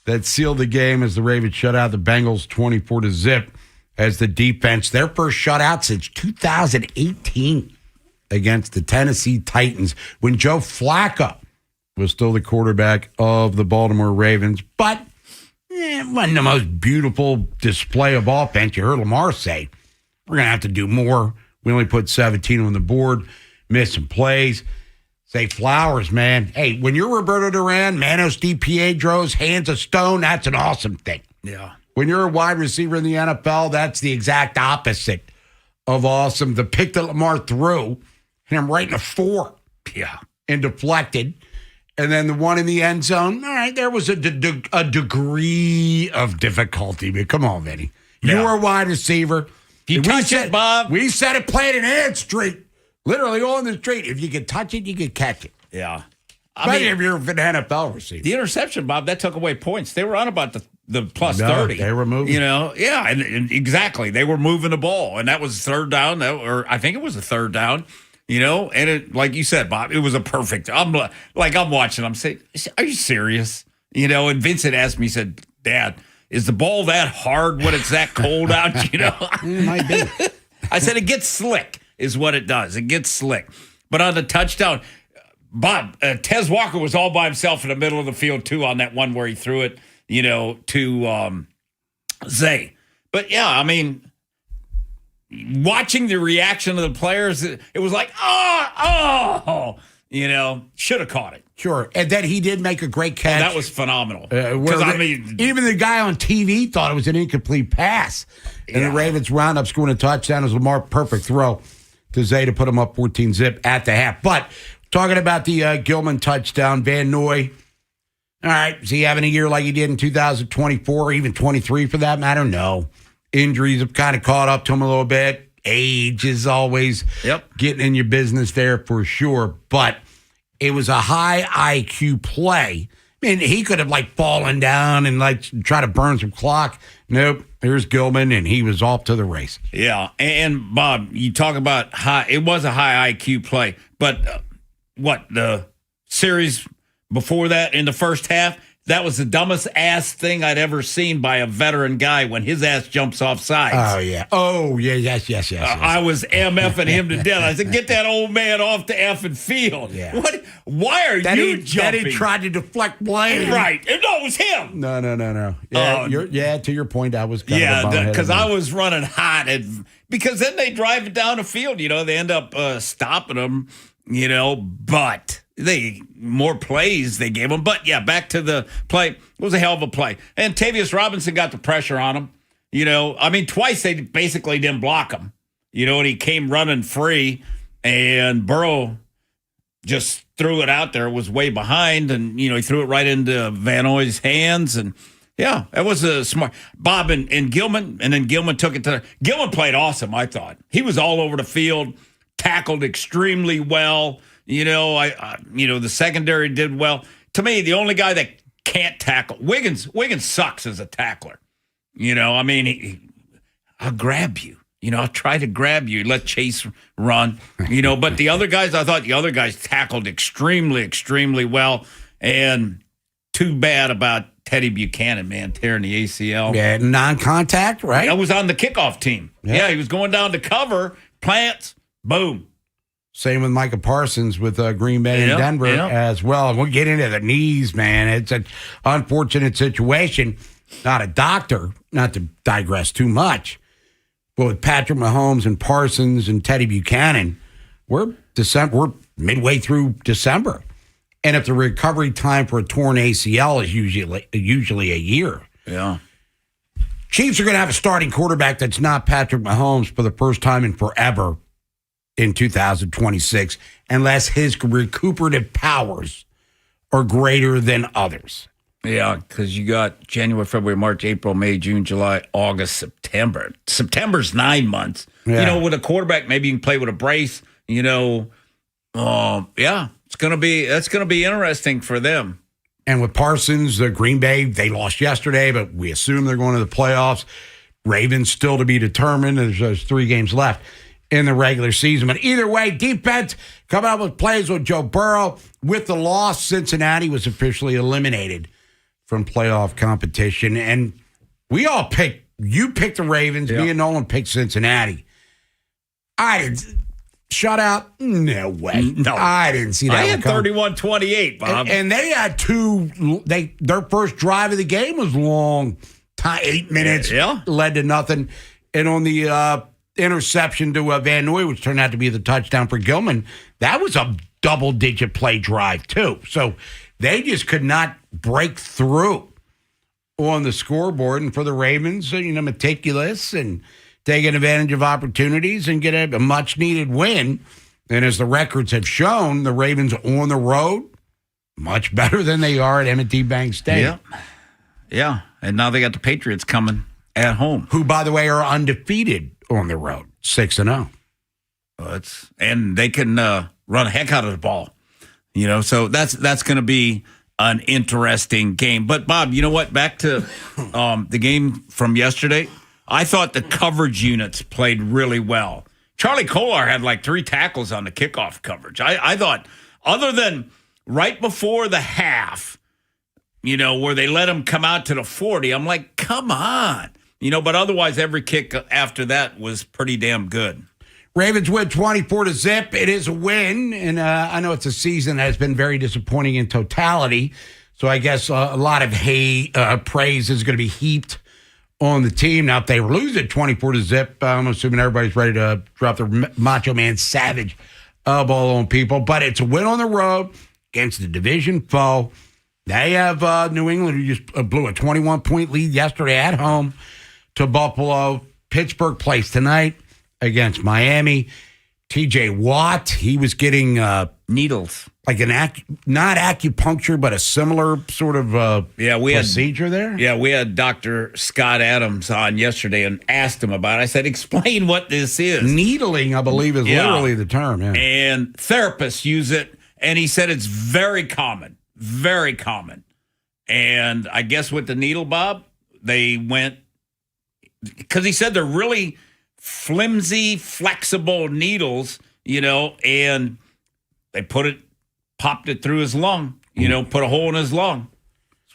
that sealed the game as the Ravens shut out the Bengals 24-0 as the defense, their first shutout since 2018 against the Tennessee Titans when Joe Flacco was still the quarterback of the Baltimore Ravens. But it wasn't the most beautiful display of offense. You heard Lamar say, we're going to have to do more. We only put 17 on the board. missed some plays. Say Flowers, man. Hey, when you're Roberto Duran, Manos DiPietros, hands of stone, that's an awesome thing.
Yeah.
When you're a wide receiver in the NFL, that's the exact opposite of awesome. The pick that Lamar threw, and I'm right in a 4.
Yeah.
And deflected. And then the one in the end zone, all right, there was a degree of difficulty. But come on, Vinny.
Yeah.
You were a wide receiver.
You touch it, Bob.
We said it played in Ant Street. Literally on the street. If you could touch it, you could catch it.
Yeah.
Especially if you're an NFL receiver.
The interception, Bob, that took away points. They were on about the plus
No,
30.
they were moving.
Yeah, and exactly. They were moving the ball, and that was third down, or I think it was a third down, and it, like you said, Bob, it was a perfect. I'm watching, I'm saying, are you serious? And Vincent asked me, he said, Dad, is the ball that hard when it's that cold out,
It might be.
I said, it gets slick is what it does. It gets slick. But on the touchdown, Bob, Tez Walker was all by himself in the middle of the field, too, on that one where he threw it, to Zay. But, yeah, I mean, watching the reaction of the players, it was like, should have caught it.
Sure. And then he did make a great catch.
That was phenomenal.
Even the guy on TV thought it was an incomplete pass. And the Ravens wound up scoring a touchdown. It was Lamar, perfect throw to Zay to put him up 14-zip at the half. But talking about the Gilman touchdown, Van Noy, all right, is he having a year like he did in 2024 or even 23 for that matter? No. Injuries have kind of caught up to him a little bit. Age is always getting in your business there for sure. But it was a high IQ play. I mean, he could have fallen down and try to burn some clock. Nope. There's Gilman, and he was off to the race.
Yeah. And Bob, you talk about it was a high IQ play. But the series before that in the first half, that was the dumbest ass thing I'd ever seen by a veteran guy when his ass jumps off sides.
Oh, yeah. Yes.
I was MFing him to death. I said, get that old man off the effing field.
Yeah.
What? Why are you jumping?
That he tried to deflect blame.
Right. No, it was him.
No. Yeah, to your point, I was kind of a bonehead
because I was running hot. Because then they drive it down the field. They end up stopping them, but more plays they gave him. But, yeah, back to the play. It was a hell of a play. And Tavius Robinson got the pressure on him. Twice they basically didn't block him, and he came running free, and Burrow just threw it out there. It was way behind, and, he threw it right into Van Noy's hands. And, yeah, that was a smart. Bob and Gilman, and then Gilman took it to – Gilman played awesome, I thought. He was all over the field, tackled extremely well. The secondary did well. To me, the only guy that can't tackle, Wiggins sucks as a tackler. I'll grab you. I'll try to grab you, let Chase run. But the other guys, I thought the other guys tackled extremely, extremely well. And too bad about Teddy Buchanan, man, tearing the ACL.
Yeah, non-contact, right?
I was on the kickoff team. Yeah, he was going down to cover, plants, boom.
Same with Micah Parsons with Green Bay and Denver as well. And we'll get into the knees, man. It's an unfortunate situation. Not a doctor, not to digress too much. But with Patrick Mahomes and Parsons and Teddy Buchanan, we're midway through December. And if the recovery time for a torn ACL is usually a year.
Yeah.
Chiefs are going to have a starting quarterback that's not Patrick Mahomes for the first time in forever in 2026, unless his recuperative powers are greater than others.
Yeah, because you got January, February, March, April, May, June, July, August, September. September's 9 months.
Yeah.
With a quarterback, maybe you can play with a brace. That's gonna be interesting for them.
And with Parsons, the Green Bay, they lost yesterday, but we assume they're going to the playoffs. Ravens still to be determined. There's 3 games left in the regular season. But either way, defense coming up with plays with Joe Burrow. With the loss, Cincinnati was officially eliminated from playoff competition. And we all picked, you picked the Ravens, me and Nolan picked Cincinnati. I didn't, shutout? No way.
No.
I didn't see that.
I had 31-28, Bob.
And they had their first drive of the game was long, 8 minutes, led to nothing. And on the interception to Van Noy, which turned out to be the touchdown for Gilman, that was a double-digit play drive, too. So they just could not break through on the scoreboard. And for the Ravens, meticulous and taking advantage of opportunities and get a much-needed win. And as the records have shown, the Ravens on the road, much better than they are at M&T Bank Stadium.
Yeah. And now they got the Patriots coming at home.
Who, by the way, are undefeated on the road, 6-0.
And they can run a heck out of the ball. So that's going to be an interesting game. But, Bob, you know what? Back to the game from yesterday. I thought the coverage units played really well. Charlie Kolar had like 3 tackles on the kickoff coverage. I thought, other than right before the half, where they let him come out to the 40, I'm like, come on. But otherwise, every kick after that was pretty damn good.
Ravens win 24-0. It is a win, and I know it's a season that has been very disappointing in totality, so I guess a lot of praise is going to be heaped on the team. Now, if they lose it 24-0, I'm assuming everybody's ready to drop their Macho Man Savage elbow on people. But it's a win on the road against the division foe. They have New England, who just blew a 21-point lead yesterday at home to Buffalo. Pittsburgh plays tonight against Miami. T.J. Watt, he was getting
needles,
like not acupuncture, but a similar sort of procedure there.
Yeah, we had Dr. Scott Adams on yesterday and asked him about it. I said, explain what this is.
Needling, I believe, is literally the term. Yeah.
And therapists use it, and he said it's very common, very common. And I guess with the needle, Bob, they went, because he said they're really flimsy, flexible needles, and they popped it through his lung, put a hole in his lung.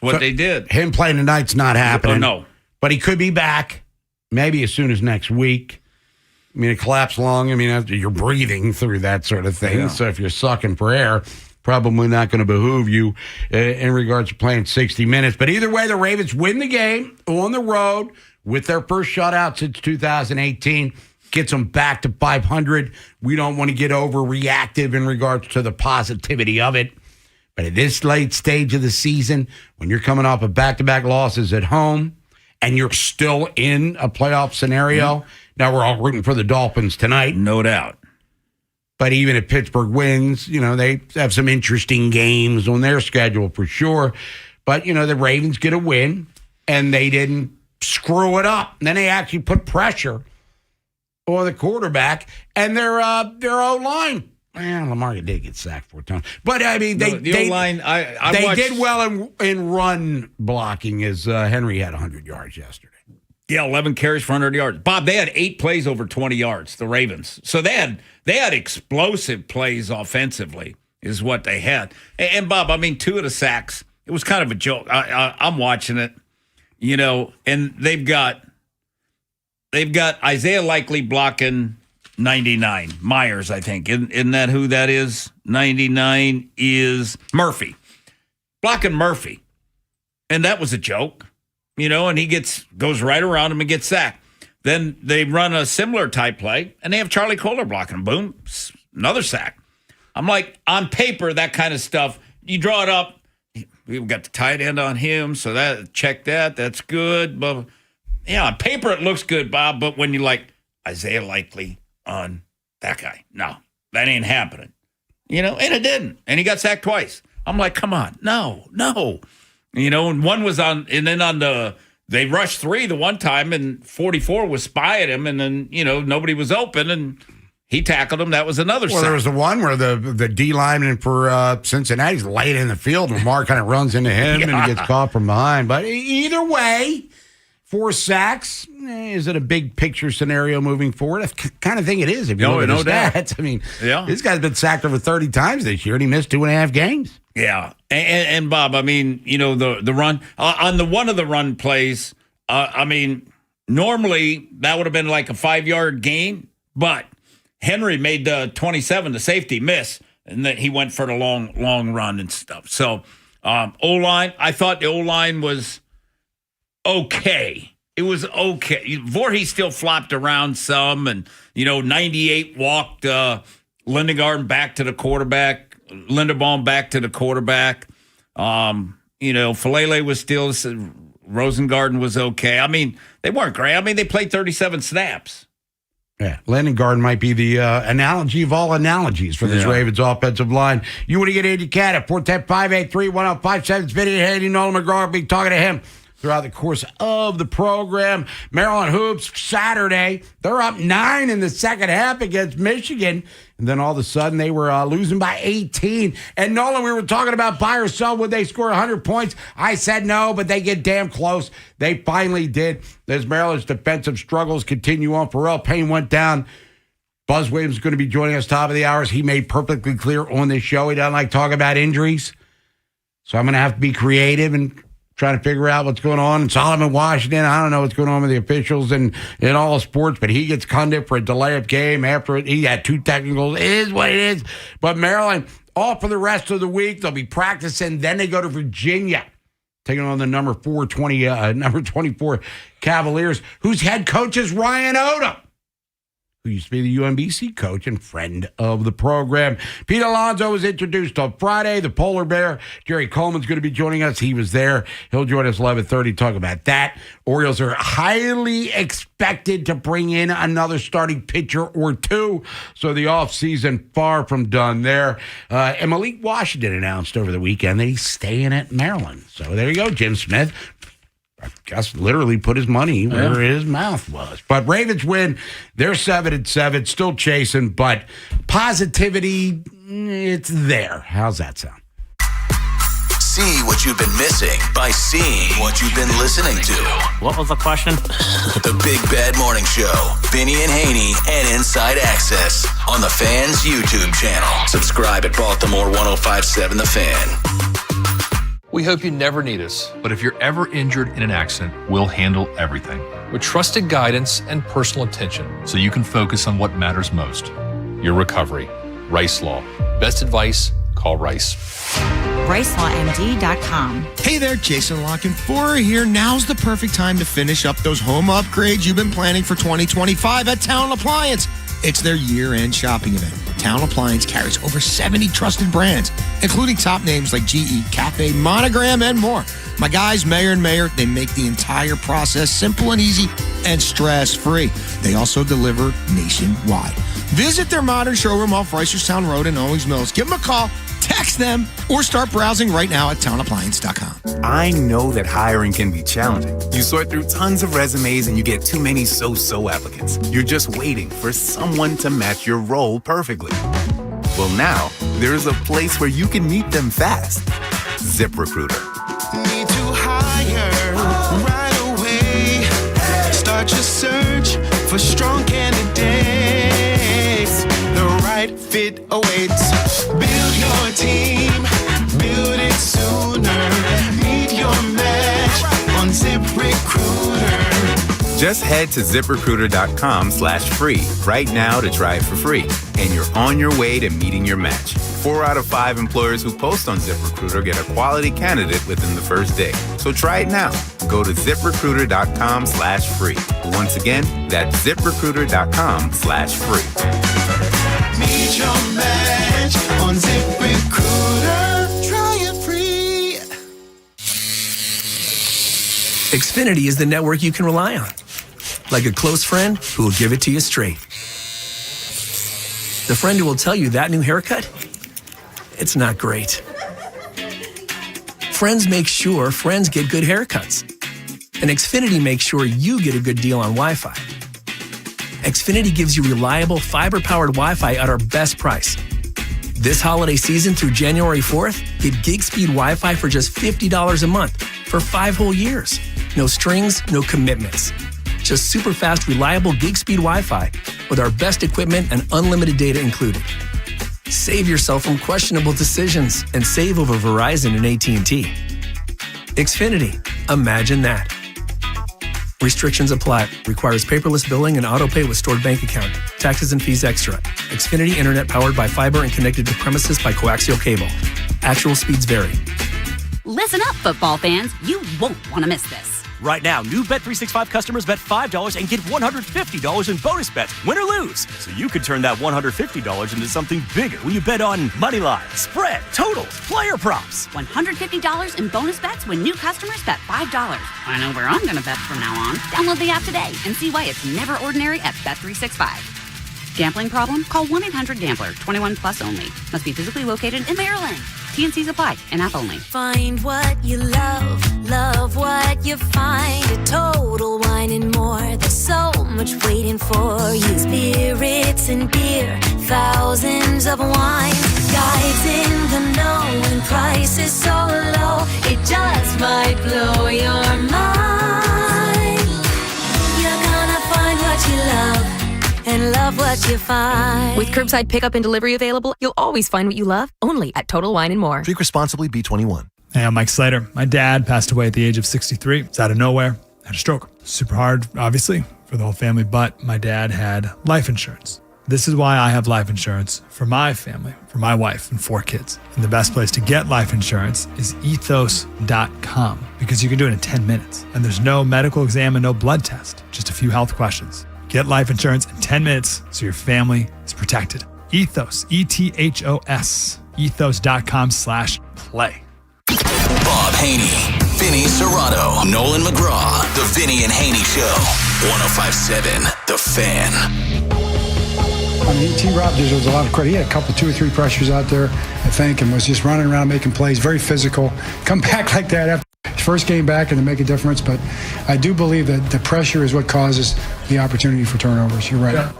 That's what they did.
Him playing tonight's not happening.
Oh, no.
But he could be back maybe as soon as next week. I mean, a collapsed lung, you're breathing through that sort of thing.
Yeah.
So if you're sucking for air, probably not going to behoove you in regards to playing 60 minutes. But either way, the Ravens win the game on the road with their first shutout since 2018. Gets them back to 500. We don't want to get overreactive in regards to the positivity of it. But at this late stage of the season, when you're coming off of back-to-back losses at home and you're still in a playoff scenario, now we're all rooting for the Dolphins tonight.
No doubt.
But even if Pittsburgh wins, they have some interesting games on their schedule for sure. But, the Ravens get a win, and they didn't screw it up. And then they actually put pressure on the quarterback and their O-line. Man, Lamar did get sacked 4 times. But, they
O-line,
they did well in run blocking as Henry had 100 yards yesterday.
Yeah, 11 carries for 100 yards. Bob, they had 8 plays over 20 yards, the Ravens. So they had explosive plays offensively is what they had. And Bob, 2 of the sacks, it was kind of a joke. I'm watching it, and they've got Isaiah Likely blocking 99. Myers, I think. Isn't that who that is? 99 is Murphy. Blocking Murphy. And that was a joke. And he goes right around him and gets sacked. Then they run a similar type play, and they have Charlie Kolar blocking him. Boom, another sack. I'm like, on paper, that kind of stuff, you draw it up. We've got the tight end on him, so check that. That's good. But yeah, on paper it looks good, Bob. But when you Isaiah Likely on that guy, no, that ain't happening. And it didn't. And he got sacked twice. I'm like, come on, no. And one was they rushed 3 the one time, and 44 was spying him, and then, nobody was open, and he tackled him. That was another sack.
There was the one where the D lineman for Cincinnati's laid in the field, and Lamar kind of runs into him, and he gets caught from behind. But either way, 4 sacks. Is it a big picture scenario moving forward? That's the kind of thing it is. If you look at the stats. This guy's been sacked over 30 times this year, and he missed 2.5 games.
Yeah. And Bob, the run, on one of the run plays, normally that would have been like a 5-yard gain, but Henry made the 27, the safety, miss, and then he went for the long run and stuff. So, O-line, I thought the O-line was okay. It was okay. Voorhees still flopped around some, and 98 walked Linderbaum back to the quarterback. Falele was still. Rosengarten was okay. I mean, they weren't great. I mean, they played 37 snaps.
Yeah, Lindengarden might be the analogy of all analogies for this Ravens offensive line. You want to get Andy Cat at 410-583-1057. It's Vinny Haynie, Nolan McGraw. I'll be talking to him throughout the course of the program. Maryland Hoops, Saturday. They're up 9 in the second half against Michigan. And then all of a sudden, they were losing by 18. And Nolan, we were talking about buy or sell. Would they score 100 points? I said no, but they get damn close. They finally did. As Maryland's defensive struggles continue on, Pharrell Payne went down. Buzz Williams is going to be joining us top of the hours. He made perfectly clear on this show he doesn't like talking about injuries. So I'm going to have to be creative and trying to figure out what's going on. Solomon Washington, I don't know what's going on with the officials in all sports, but he gets cunded for a delay of game after it. He had 2 technicals. It is what it is. But Maryland, off for the rest of the week. They'll be practicing. Then they go to Virginia, taking on the number 24 Cavaliers, whose head coach is Ryan Odom, who used to be the UMBC coach and friend of the program. Pete Alonso was introduced on Friday. The polar bear, Jerry Coleman's going to be joining us. He was there. He'll join us 11:30 to talk about that. Orioles are highly expected to bring in another starting pitcher or two. So the offseason far from done there. And Malik Washington announced over the weekend that he's staying at Maryland. So there you go, Jim Smith. I guess literally put his money where his mouth was. But Ravens win. They're 7-7, still chasing, but positivity, it's there. How's that sound?
See what you've been missing by seeing what you've been listening to.
What was the question?
The Big Bad Morning Show. Vinny and Haynie and Inside Access on the Fan's YouTube channel. Subscribe at Baltimore 1057 The Fan.
We hope you never need us, but if you're ever injured in an accident, we'll handle everything with trusted guidance and personal attention so you can focus on what matters most, your recovery. Rice Law. Best advice, call Rice.
RiceLawMD.com.
Hey there, Jason Lockenfor here. Now's the perfect time to finish up those home upgrades you've been planning for 2025 at Town Appliance. It's their year-end shopping event. Town Appliance carries over 70 trusted brands, including top names like GE, Cafe, Monogram, and more. My guys, Mayor and Mayor, they make the entire process simple and easy and stress-free. They also deliver nationwide. Visit their modern showroom off Reisterstown Road in Owings Mills. Give them a call, text them, or start browsing right now at townappliance.com.
I know that hiring can be challenging. You sort through tons of resumes and you get too many so-so applicants. You're just waiting for someone to match your role perfectly. Well, now, there's a place where you can meet them fast. ZipRecruiter.
Need to hire right away. Start your search for strong candidates. The right fit awaits. Build your team. Build it sooner. Meet your match on ZipRecruiter.
Just head to ZipRecruiter.com/free right now to try it for free. And you're on your way to meeting your match. 4 out of 5 employers who post on ZipRecruiter get a quality candidate within the first day. So try it now. Go to ZipRecruiter.com/free. Once again, that's ZipRecruiter.com/free.
Meet your match on ZipRecruiter. Try it free.
Xfinity is the network you can rely on. Like a close friend who will give it to you straight. The friend who will tell you that new haircut, it's not great. Friends make sure friends get good haircuts. And Xfinity makes sure you get a good deal on Wi-Fi. Xfinity gives you reliable fiber-powered Wi-Fi at our best price. This holiday season through January 4th, get gig speed Wi-Fi for just $50 a month for 5 whole years. No strings, no commitments. Just super fast, reliable gig speed Wi-Fi with our best equipment and unlimited data included. Save yourself from questionable decisions and save over Verizon and AT&T. Xfinity. Imagine that. Restrictions apply. Requires paperless billing and autopay with stored bank account. Taxes and fees extra. Xfinity Internet powered by fiber and connected to premises by coaxial cable. Actual speeds vary.
Listen up, football fans. You won't want to miss this.
Right now, new Bet365 customers bet $5 and get $150 in bonus bets, win or lose. So you could turn that $150 into something bigger when you bet on money line, spread, totals, player props.
$150 in bonus bets when new customers bet $5. I know where I'm going to bet from now on. Download the app today and see why it's never ordinary at Bet365. Gambling problem? Call 1-800-GAMBLER. 21 plus only. Must be physically located in Maryland. T&Cs apply. In app only.
Find what you love, love what you find at Total Wine and More. There's so much waiting for you. Spirits and beer, thousands of wines. Guides in the know and prices so low, it just might blow your mind. You're gonna find what you love and love what you find.
With curbside pickup and delivery available, you'll always find what you love, only at Total Wine & More.
Drink responsibly, B21.
Hey, I'm Mike Slater. My dad passed away at the age of 63. It's out of nowhere. Had a stroke. Super hard, obviously, for the whole family, but my dad had life insurance. This is why I have life insurance for my family, for my wife and 4 kids. And the best place to get life insurance is ethos.com, because you can do it in 10 minutes. And there's no medical exam and no blood test, just a few health questions. Get life insurance in 10 minutes so your family is protected. Ethos, ETHOS, ethos.com/play.
Bob Haney, Vinny Serrato, Nolan McGraw, The Vinny and Haney Show. 105.7 The Fan.
I mean, T-Rob deserves a lot of credit. He had a couple, 2 or 3 pressures out there, I think, and was just running around making plays, very physical. Come back like that after his first game back and to make a difference. But I do believe that the pressure is what causes the opportunity for turnovers. You're right.
Yeah.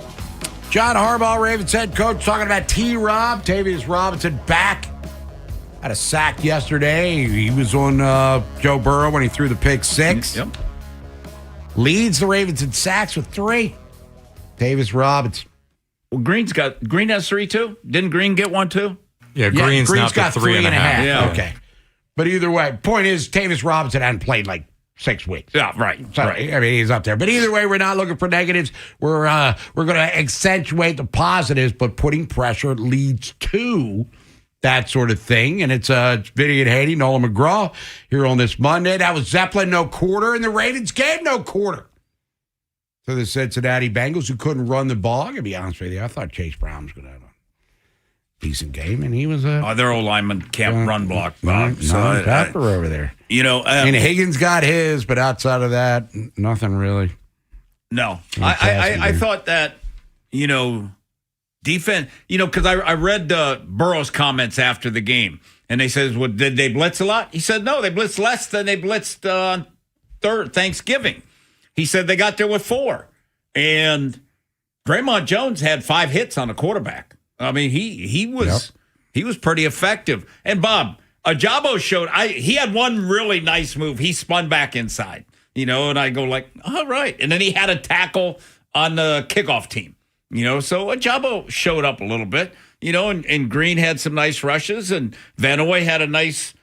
John Harbaugh, Ravens head coach, talking about T-Rob. Tavius Robinson back. Had a sack yesterday. He was on Joe Burrow when he threw the pick 6.
Yep.
Leads the Ravens in sacks with 3. Tavius Robinson.
Well, Green has 3 too. Didn't Green get 1 too?
Yeah, Green's got 3.5.
Yeah.
Okay. But either way, point is, Tavius Robinson hadn't played like 6 weeks.
Yeah, right.
So,
right.
I mean, he's up there. But either way, we're not looking for negatives. We're going to accentuate the positives, but putting pressure leads to that sort of thing. And it's Vinny and Haynie, Nolan McGraw here on this Monday. That was Zeppelin, no quarter, and the Ravens gave no quarter to the Cincinnati Bengals, who couldn't run the ball. I'm going to be honest with you. I thought Chase Brown was going to have a decent game, and he was
their old lineman can't run block, Bob.
So Pepper over there.
You know,
and Higgins got his, but outside of that, nothing really.
No. I thought that, defense, because I read Burrow's comments after the game, and they said, well, did they blitz a lot? He said, no, they blitzed less than they blitzed on Thanksgiving. He said they got there with 4. And Draymond Jones had 5 hits on the quarterback. I mean, he was pretty effective. And Bob, Ajabo showed he had one really nice move. He spun back inside, and I go like, all right. And then he had a tackle on the kickoff team, So Ajabo showed up a little bit, and Green had some nice rushes, and Vanoy had a nice,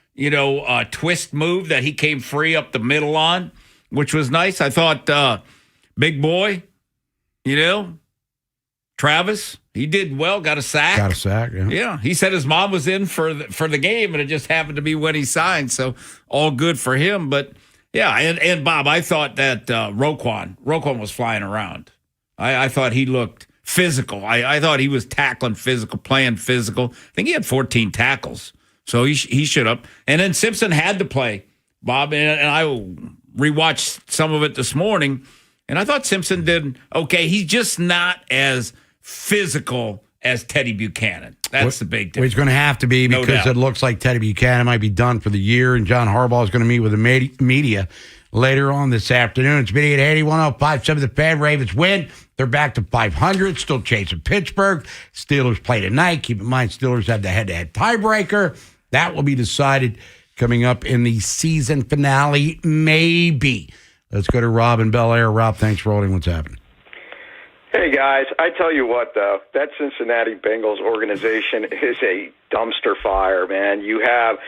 twist move that he came free up the middle on, which was nice. I thought Big Boy, Travis, he did well, got a sack.
Yeah.
Yeah, he said his mom was in for the game, and it just happened to be when he signed, so all good for him. But, yeah, and Bob, I thought that Roquan was flying around. I thought he looked physical. I thought he was tackling physical, playing physical. I think he had 14 tackles, so he should have. And then Simpson had to play, Bob, and I rewatched some of it this morning, and I thought Simpson did okay. He's just not as physical as Teddy Buchanan. That's the big difference.
Well, he's going to have to be because it looks like Teddy Buchanan might be done for the year, and John Harbaugh is going to meet with the media later on this afternoon. It's Vinny at 81.05.7 The Fan. Ravens win. They're back to 500, still chasing Pittsburgh. Steelers play tonight. Keep in mind, Steelers have the head-to-head tiebreaker. That will be decided coming up in the season finale, maybe. Let's go to Rob in Bel Air. Rob, thanks for holding. What's happening?
Hey, guys, I tell you what, though, that Cincinnati Bengals organization is a dumpster fire, man. You have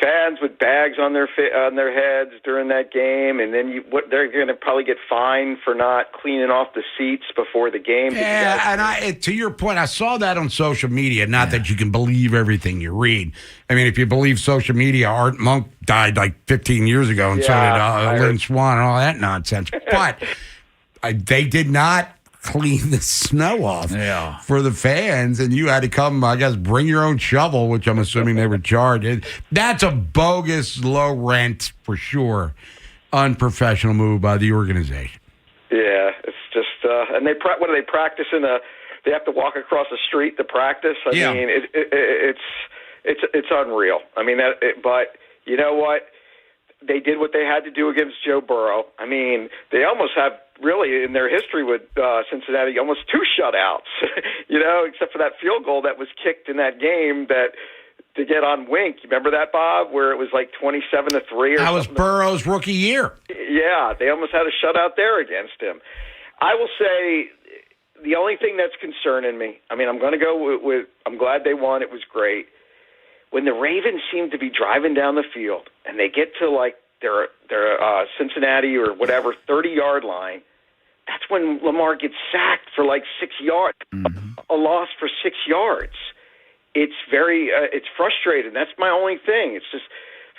fans with bags on their heads during that game, and then they're going to probably get fined for not cleaning off the seats before the game.
Yeah, and to your point, I saw that on social media. Not that you can believe everything you read. I mean, if you believe social media, Art Monk died like 15 years ago, and so did Lynn Swan and all that nonsense. But they did not clean the snow off for the fans, and you had to come, I guess, bring your own shovel, which I'm assuming they were charged. That's a bogus, low rent, for sure, unprofessional move by the organization.
Yeah, it's just, and what do they practice in they have to walk across the street to practice? I mean, it's unreal. I mean, but you know what? They did what they had to do against Joe Burrow. I mean, they almost have, really, in their history with Cincinnati, almost 2 shutouts, except for that field goal that was kicked in that game to get on Wink. You remember that, Bob, where it was like 27-3
That was Burrow's rookie year.
Yeah, they almost had a shutout there against him. I will say the only thing that's concerning me, I mean, I'm going to go with I'm glad they won. It was great. When the Ravens seem to be driving down the field and they get to like their Cincinnati or whatever 30-yard line, that's when Lamar gets sacked for like 6 yards, a loss for 6 yards. It's very it's frustrating. That's my only thing. It's just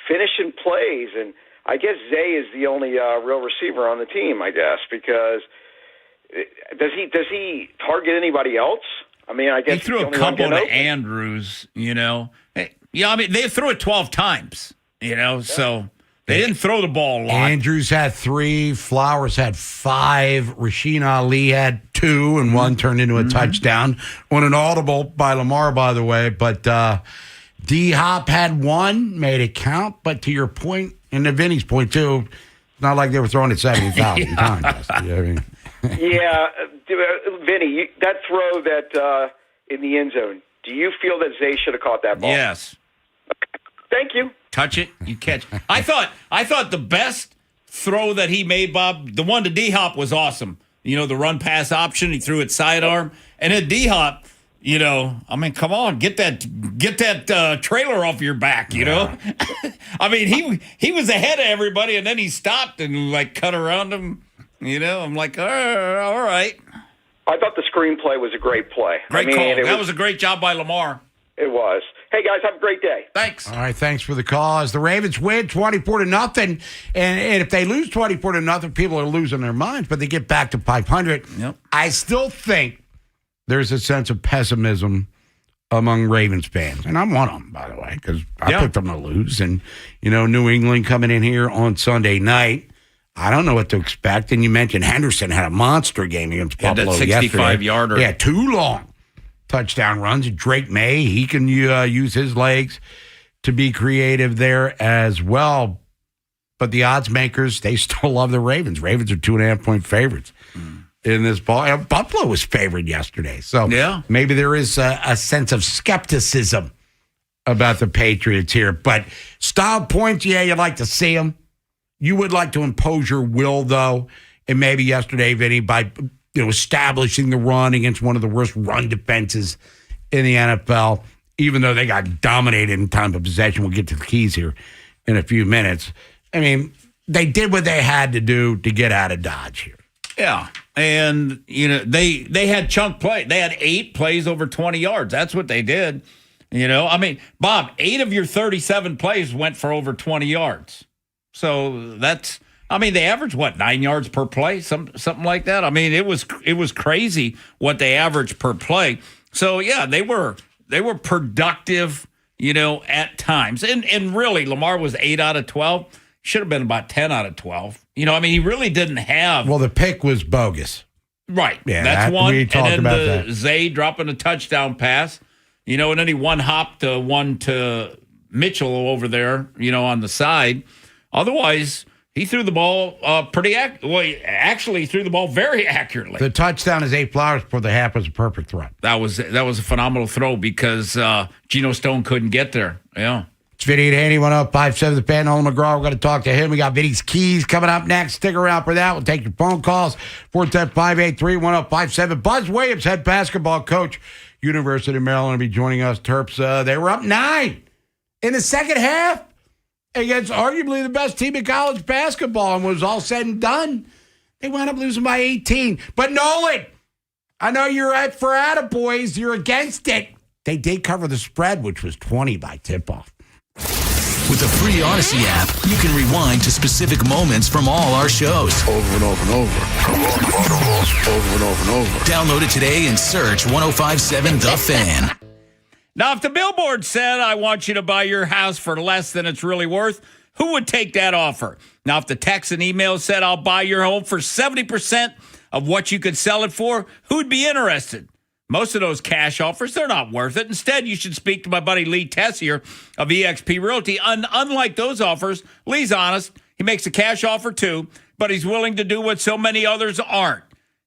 finishing plays, and I guess Zay is the only real receiver on the team, I guess, because does he target anybody else? I mean, I guess
he threw a couple to Andrews, Yeah, I mean, they threw it 12 times, so they didn't throw the ball a lot.
Andrews had 3, Flowers had 5, Rasheen Ali had 2, and 1 turned into a touchdown on an audible by Lamar, by the way. But D-Hop had 1, made it count. But to your point, and to Vinny's point, too, it's not like they were throwing it 70,000 times.
Yeah, Vinny, that throw that in the end zone, do you feel that Zay should have caught that ball?
Yes.
Thank you.
Touch it, you catch. I thought the best throw that he made, Bob, the one to D-Hop was awesome. The run pass option, he threw it sidearm, and then D-Hop, I mean, come on, get that trailer off your back, I mean, he was ahead of everybody, and then he stopped and like cut around him. I'm like, all right.
I thought the screenplay was a great play.
Great call. That was a great job by Lamar.
It was. Hey, guys, have a great day.
Thanks.
All right, thanks for the call. As the Ravens win 24-0, and if they lose 24-0, people are losing their minds, but they get back to 500.
Yep.
I still think there's a sense of pessimism among Ravens fans, and I'm one of them, by the way, because I picked them to lose. And, New England coming in here on Sunday night, I don't know what to expect. And you mentioned Henderson had a monster game against Buffalo yesterday.
65-yarder.
Yeah, 2 long touchdown runs. Drake May, he can use his legs to be creative there as well. But the odds makers, they still love the Ravens. Ravens are 2.5-point favorites in this ball. Buffalo was favored yesterday. So maybe there is a sense of skepticism about the Patriots here. But style points, you'd like to see them. You would like to impose your will, though, and maybe yesterday, Vinny, by establishing the run against one of the worst run defenses in the NFL, even though they got dominated in time of possession. We'll get to the keys here in a few minutes. I mean, they did what they had to do to get out of Dodge here.
Yeah, and they had chunk play. They had 8 plays over 20 yards. That's what they did. I mean, Bob, 8 of your 37 plays went for over 20 yards. So they averaged 9 yards per play, something like that. I mean, it was crazy what they averaged per play. So yeah, they were productive, at times. And really, Lamar was 8 out of 12. Should have been about 10 out of 12. I mean, he really didn't have.
Well, the pick was bogus.
Right.
Yeah,
that's one.
We talked
and then
about that.
Zay dropping a touchdown pass, and then he one-hopped one to Mitchell over there, on the side. Otherwise, he threw the ball he threw the ball very accurately.
The touchdown is 8 Flowers before the half was a perfect throw.
That was a phenomenal throw because Geno Stone couldn't get there. Yeah.
It's Vinny Haynie, 105.7 The Fan. Nolan McGraw, we're going to talk to him. We got Vinny's keys coming up next. Stick around for that. We'll take your phone calls. 410-583-1057. Buzz Williams, head basketball coach, University of Maryland, will be joining us. Terps, they were up 9 in the second half. against arguably the best team in college basketball, and was all said and done, they wound up losing by 18. But Nolan, I know you're for attaboys. You're against it. They did cover the spread, which was 20 by tip-off.
With the free Odyssey app, you can rewind to specific moments from all our shows.
Over and over and over. Over and over and over.
Download it today and search 105.7 The Fan.
Now, if the billboard said, I want you to buy your house for less than it's really worth, who would take that offer? Now, if the text and email said, I'll buy your home for 70% of what you could sell it for, who'd be interested? Most of those cash offers, they're not worth it. Instead, you should speak to my buddy Lee Tessier of eXp Realty. Unlike those offers, Lee's honest. He makes a cash offer too, but he's willing to do what so many others aren't.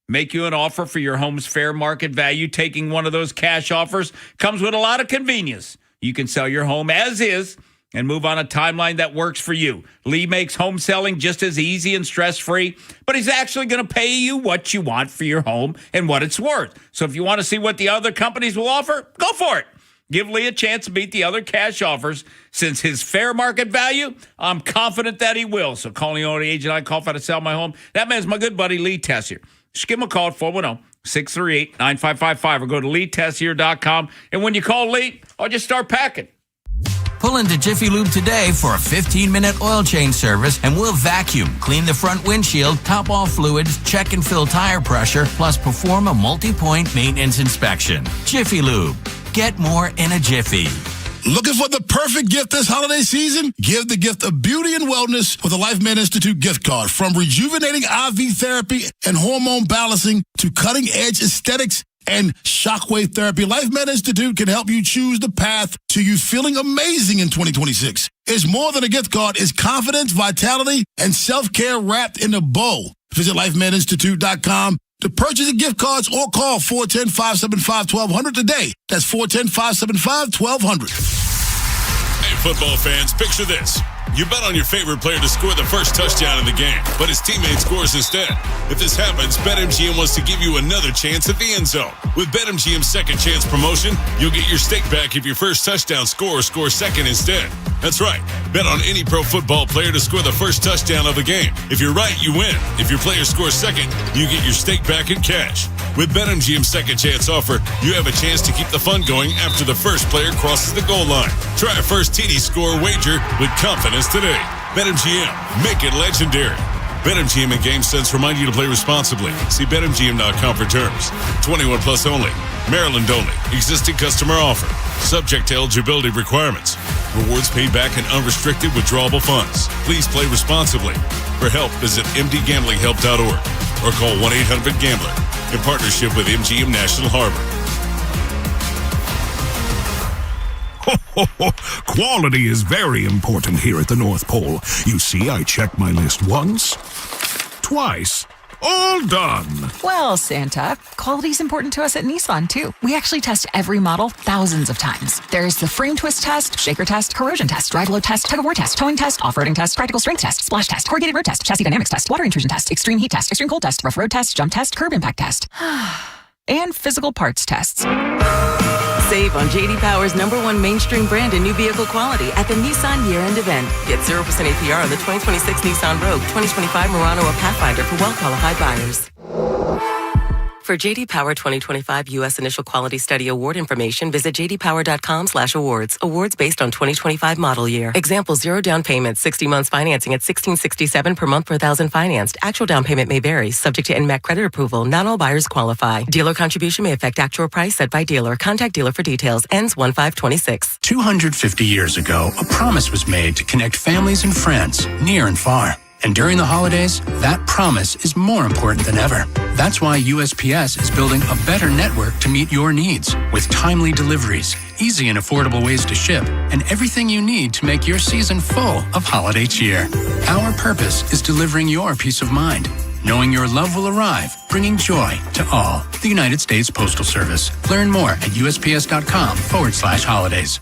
Make you an offer for your home's fair market value. Taking one of those cash offers comes with a lot of convenience. You can sell your home as is and move on a timeline that works for you. Lee makes home selling just as easy and stress-free, but he's actually going to pay you what you want for your home and what it's worth. So if you want to see what the other companies will offer, go for it. Give Lee a chance to beat the other cash offers. Since his fair market value, I'm confident that he will. So calling on the agent I call for to sell my home, that man's my good buddy Lee Tessier. Just give him a call at 410-638-9555 or go to leetessier.com. And when you call Lee, I'll just start packing.
Pull into Jiffy Lube today for a 15-minute oil change service, and we'll vacuum, clean the front windshield, top off fluids, check and fill tire pressure, plus perform a multi-point maintenance inspection. Jiffy Lube. Get more in a jiffy.
Looking for the perfect gift this holiday season? Give the gift of beauty and wellness with a Lifeman Institute gift card. From rejuvenating IV therapy and hormone balancing to cutting-edge aesthetics and shockwave therapy, Lifeman Institute can help you choose the path to you feeling amazing in 2026. It's more than a gift card. It's confidence, vitality, and self-care wrapped in a bow. Visit lifemaninstitute.com to purchase the gift cards or call 410-575-1200 today. That's 410-575-1200.
Hey, football fans, picture this. You bet on your favorite player to score the first touchdown in the game, but his teammate scores instead. If this happens, BetMGM wants to give you another chance at the end zone. With BetMGM's second chance promotion, you'll get your stake back if your first touchdown scorer scores second instead. That's right. Bet on any pro football player to score the first touchdown of the game. If you're right, you win. If your player scores second, you get your stake back in cash. With BetMGM's second chance offer, you have a chance to keep the fun going after the first player crosses the goal line. Try a first TD score wager with confidence today. BetMGM. Make it legendary. BetMGM and GameSense remind you to play responsibly. See BetMGM.com for terms. 21 plus only. Maryland only. Existing customer offer. Subject to eligibility requirements. Rewards paid back in unrestricted withdrawable funds. Please play responsibly. For help, visit mdgamblinghelp.org or call 1-800-GAMBLER in partnership with MGM National Harbor.
Quality is very important here at the North Pole. You see, I check my list once, twice, all done.
Well, Santa, quality's important to us at Nissan, too. We actually test every model thousands of times. There's the frame twist test, shaker test, corrosion test, drive load test, tug-of-war test, towing test, off-roading test, practical strength test, splash test, corrugated road test, chassis dynamics test, water intrusion test, extreme heat test, extreme cold test, rough road test, jump test, curb impact test, and physical parts tests.
Save on J.D. Power's #1 mainstream brand and new vehicle quality at the Nissan year-end event. Get 0% APR on the 2026 Nissan Rogue, 2025 Murano or Pathfinder for well-qualified buyers. For J.D. Power 2025 U.S. Initial Quality Study Award information, visit jdpower.com/awards. Awards based on 2025 model year. Example: 0 down payment, 60 months financing at $1,667 per month per thousand financed. Actual down payment may vary, subject to NMAC credit approval. Not all buyers qualify. Dealer contribution may affect actual price set by dealer. Contact dealer for details. Ends 1/5/26.
250 years ago, a promise was made to connect families and friends near and far. And during the holidays, that promise is more important than ever. That's why USPS is building a better network to meet your needs with timely deliveries, easy and affordable ways to ship, and everything you need to make your season full of holiday cheer. Our purpose is delivering your peace of mind, knowing your love will arrive, bringing joy to all. The United States Postal Service. Learn more at USPS.com/holidays.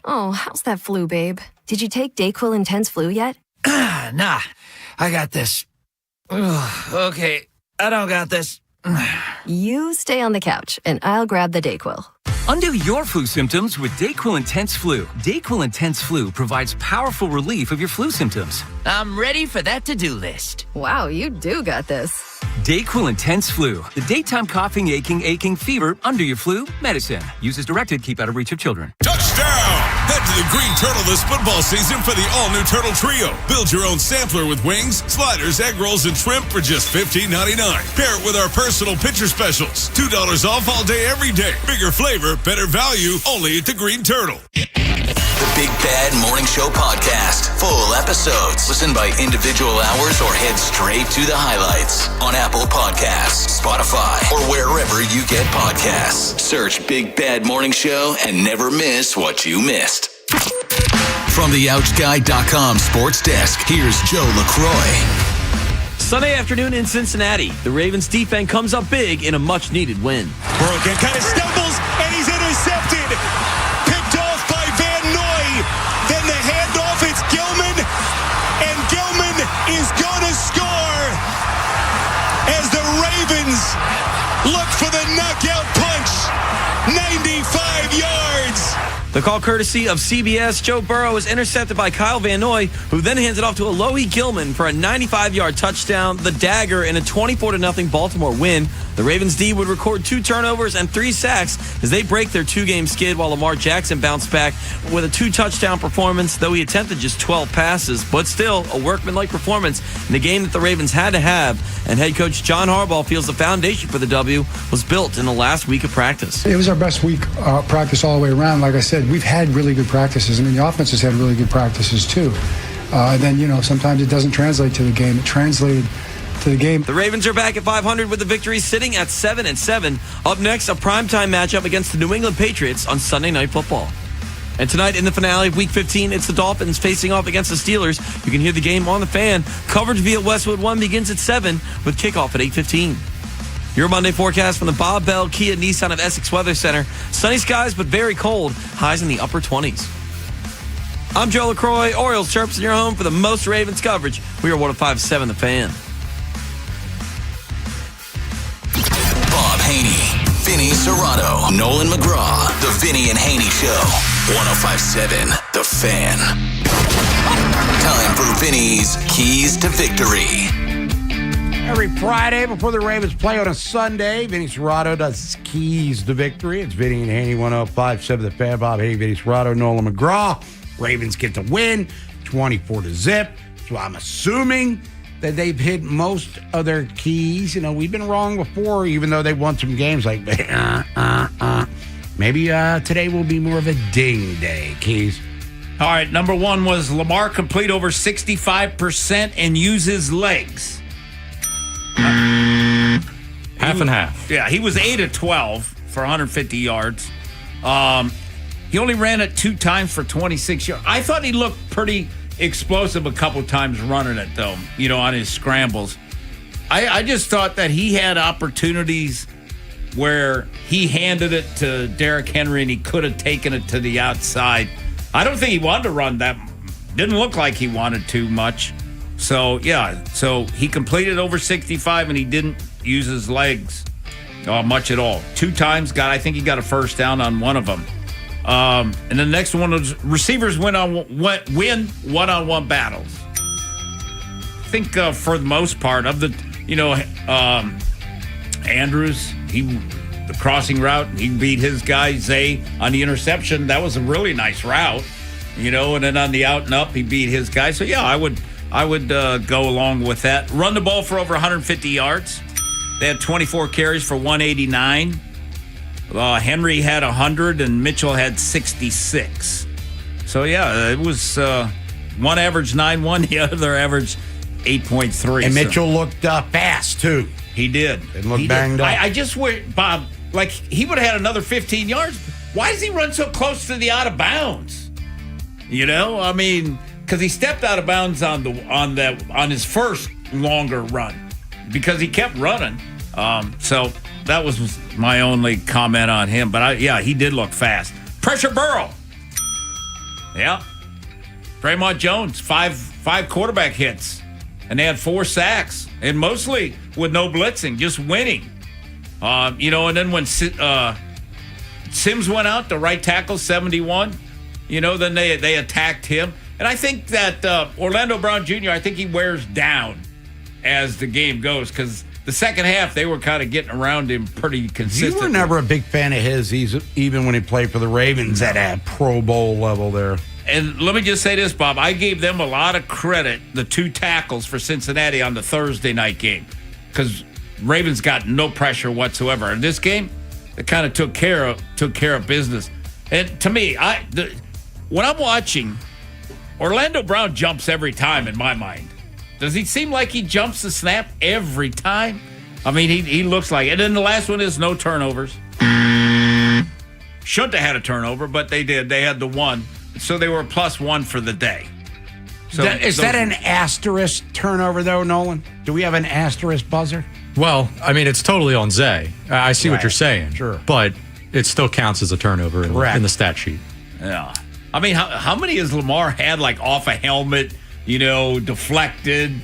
Oh, how's that flu, babe? Did you take DayQuil Intense Flu yet?
Nah, I got this. Ugh, okay, I don't got this.
You stay on the couch, and I'll grab the DayQuil.
Undo your flu symptoms with DayQuil Intense Flu. DayQuil Intense Flu provides powerful relief of your flu symptoms.
I'm ready for that to-do list.
Wow, you do got this.
DayQuil Intense Flu. The daytime coughing, aching, fever, under your flu medicine. Use as directed. Keep out of reach of children.
Touchdown! Head to the Green Turtle this football season for the all-new Turtle Trio. Build your own sampler with wings, sliders, egg rolls, and shrimp for just $15.99. Pair it with our personal pitcher specials. $2 off all day, every day. Bigger flavor, better value, only at the Green Turtle.
The Big Bad Morning Show podcast. Full episodes. Listen by individual hours or head straight to the highlights on Apple Podcasts, Spotify, or wherever you get podcasts. Search Big Bad Morning Show and never miss what you missed. From the OutGuy.com sports desk, here's Joe LaCroix.
Sunday afternoon in Cincinnati, the Ravens defense comes up big in a much-needed win.
Broken, kind of stumbles, and he's intercepted. Picked off by Van Noy. Then the handoff, it's Gilman, and Gilman is going to score as the Ravens look for the knockout punch. 95 yards.
The call courtesy of CBS. Joe Burrow is intercepted by Kyle Van Noy, who then hands it off to Alohi Gilman for a 95-yard touchdown, the dagger, in a 24-0 Baltimore win. The Ravens D would record 2 turnovers and 3 sacks as they break their 2-game skid, while Lamar Jackson bounced back with a 2-touchdown performance, though he attempted just 12 passes. But still, a workmanlike performance in the game that the Ravens had to have. And head coach John Harbaugh feels the foundation for the W was built in the last week of practice.
It was our best week practice all the way around. Like I said, we've had really good practices. I mean, the offense has had really good practices too. And then, sometimes it doesn't translate to the game. It translated to the game.
The Ravens are back at 500 with the victory, sitting at 7-7. Up next, a primetime matchup against the New England Patriots on Sunday Night Football. And tonight in the finale of Week 15, it's the Dolphins facing off against the Steelers. You can hear the game on the Fan. Coverage via Westwood One begins at 7 with kickoff at 8:15. Your Monday forecast from the Bob Bell Kia Nissan of Essex Weather Center. Sunny skies, but very cold. Highs in the upper 20s. I'm Joe LaCroix. Orioles chirps in your home for the most Ravens coverage. We are 105.7 The Fan.
Bob Haynie, Vinny Serrato, Nolan McGraw. The Vinny and Haynie Show. 105.7 The Fan. Time for Vinny's Keys to Victory.
Every Friday before the Ravens play on a Sunday, Vinny Serrato does his keys to victory. It's Vinny and Haney, 105.7 The Fan. Bob Haney, Vinny Serrato, Nolan McGraw. Ravens get to win 24-0. So I'm assuming that they've hit most of their keys. We've been wrong before, even though they won some games like, maybe today will be more of a ding day, Keys.
All right, number 1 was Lamar complete over 65% and use his legs.
Half and half.
Yeah, he was 8 of 12 for 150 yards. He only ran it 2 times for 26 yards. I thought he looked pretty explosive a couple times running it, though, on his scrambles. I just thought that he had opportunities where he handed it to Derrick Henry and he could have taken it to the outside. I don't think he wanted to run that. Didn't look like he wanted too much. So he completed over 65 and he didn't use his legs much at all. 2 times, I think he got a first down on one of them. And the next one was receivers win one-on-one battles. I think for the most part of the, Andrews, the crossing route, he beat his guy Zay on the interception. That was a really nice route, and then on the out and up, he beat his guy. So yeah, I would go along with that. Run the ball for over 150 yards. They had 24 carries for 189. Henry had 100 and Mitchell had 66. So yeah, it was one average 9.1, the other average 8.3.
And Mitchell looked fast too.
He did.
Didn't look banged up.
I just wish, Bob, like he would have had another 15 yards. Why does he run so close to the out of bounds? Because he stepped out of bounds on his first longer run because he kept running. So that was my only comment on him. But he did look fast. Pressure Burrow. Yeah. Draymond Jones, five quarterback hits, and they had 4 sacks, and mostly with no blitzing, just winning. And then when Sims went out, the right tackle, 71. Then they attacked him. And I think that Orlando Brown Jr., I think he wears down as the game goes because the second half they were kind of getting around him pretty consistently.
You were never a big fan of his, even when he played for the Ravens at a Pro Bowl level there.
And let me just say this, Bob. I gave them a lot of credit, the 2 tackles for Cincinnati on the Thursday night game, because Ravens got no pressure whatsoever. In this game, they kind of took care of business. And to me, when I'm watching, Orlando Brown jumps every time in my mind. Does he seem like he jumps the snap every time? I mean, he looks like it. And then the last one is no turnovers. Shouldn't have had a turnover, but they did. They had the one. So they were +1 for the day. So
is that an asterisk turnover, though, Nolan? Do we have an asterisk buzzer?
Well, I mean, it's totally on Zay. I see what you're saying.
Sure.
But it still counts as a turnover in the stat sheet.
Yeah. I mean, how many has Lamar had, like, off a helmet, deflected?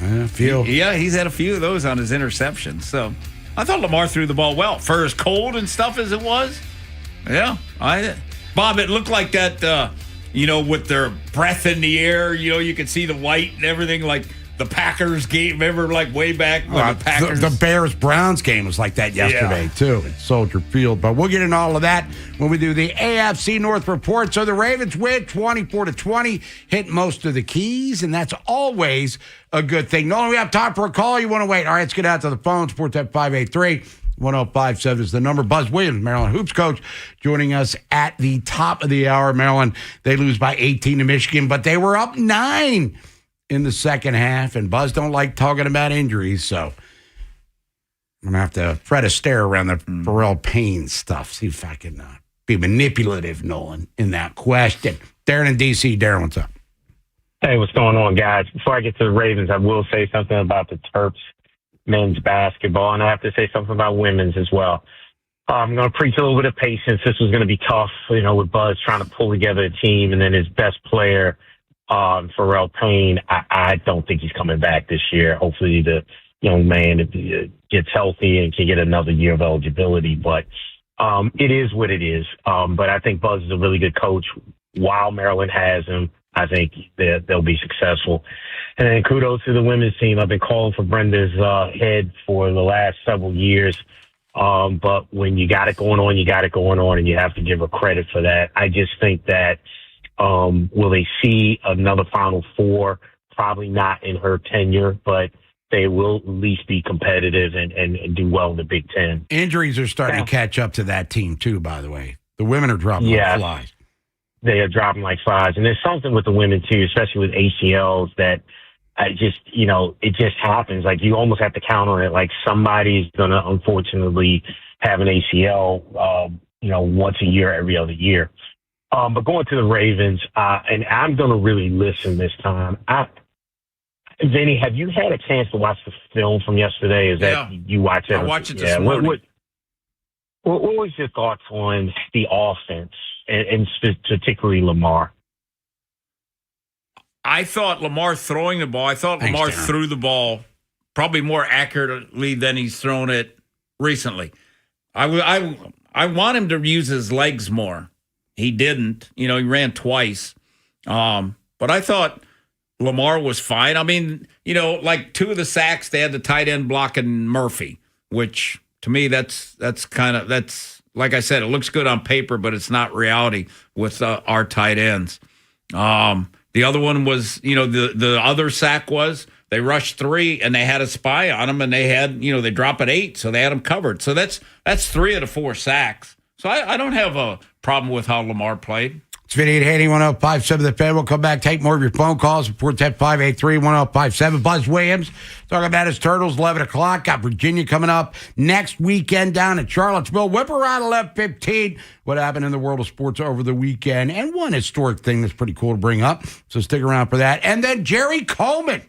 A few.
Yeah, he's had a few of those on his interceptions. So I thought Lamar threw the ball well. For as cold and stuff as it was, yeah. Bob, it looked like that, with their breath in the air, you could see the white and everything, like the Packers game. Remember, like way back when the Packers.
The Bears-Browns game was like that yesterday, too, at Soldier Field. But we'll get into all of that when we do the AFC North report. So the Ravens win 24-20, hit most of the keys, and that's always a good thing. Nolan, we have time for a call. You want to wait? All right, let's get out to the phone. Sports at 583-1057 is the number. Buzz Williams, Maryland Hoops coach, joining us at the top of the hour. Maryland, they lose by 18 to Michigan, but they were up 9 in the second half, and Buzz don't like talking about injuries, so I'm going to have to Fred Astaire around the Pharrell Payne stuff, see if I can be manipulative, Nolan, in that question. Darren in D.C. Darren, what's up?
Hey, what's going on, guys? Before I get to the Ravens, I will say something about the Terps men's basketball, and I have to say something about women's as well. I'm going to preach a little bit of patience. This was going to be tough, with Buzz trying to pull together a team, and then his best player, Pharrell Payne, I don't think he's coming back this year. Hopefully the young man gets healthy and can get another year of eligibility, but it is what it is. But I think Buzz is a really good coach. While Maryland has him, I think they'll be successful. And then kudos to the women's team. I've been calling for Brenda's head for the last several years. But when you got it going on, you got it going on, and you have to give her credit for that. I just think that will they see another Final Four? Probably not in her tenure, but they will at least be competitive and do well in the Big Ten.
Injuries are starting to catch up to that team, too, by the way. The women are dropping like flies.
They are dropping like flies. And there's something with the women, too, especially with ACLs, that it just happens. Like, you almost have to count on it. Like, somebody's going to, unfortunately, have an ACL, once a year, every other year. But going to the Ravens, and I'm going to really listen this time. Vinny, have you had a chance to watch the film from yesterday? Is that you watch it?
I watched it this morning.
What was your thoughts on the offense, and particularly Lamar?
I thought Lamar throwing the ball, Lamar threw the ball probably more accurately than he's thrown it recently. I want him to use his legs more. He didn't. He ran twice. But I thought Lamar was fine. I mean, like 2 of the sacks, they had the tight end blocking Murphy, which to me, that's like I said, it looks good on paper, but it's not reality with our tight ends. The other one was, the other sack was they rushed 3 and they had a spy on them, and they had, they drop at 8, so they had them covered. So that's 3 of the 4 sacks. So I don't have a problem with how Lamar played.
It's Vinny Haynie, 1057 The Fan. We'll come back, take more of your phone calls. Report that 583-1057. Buzz Williams talking about his Turtles, 11 o'clock. Got Virginia coming up next weekend down in Charlottesville. Whip around 11:15. What happened in the world of sports over the weekend, and one historic thing that's pretty cool to bring up. So stick around for that. And then Jerry Coleman,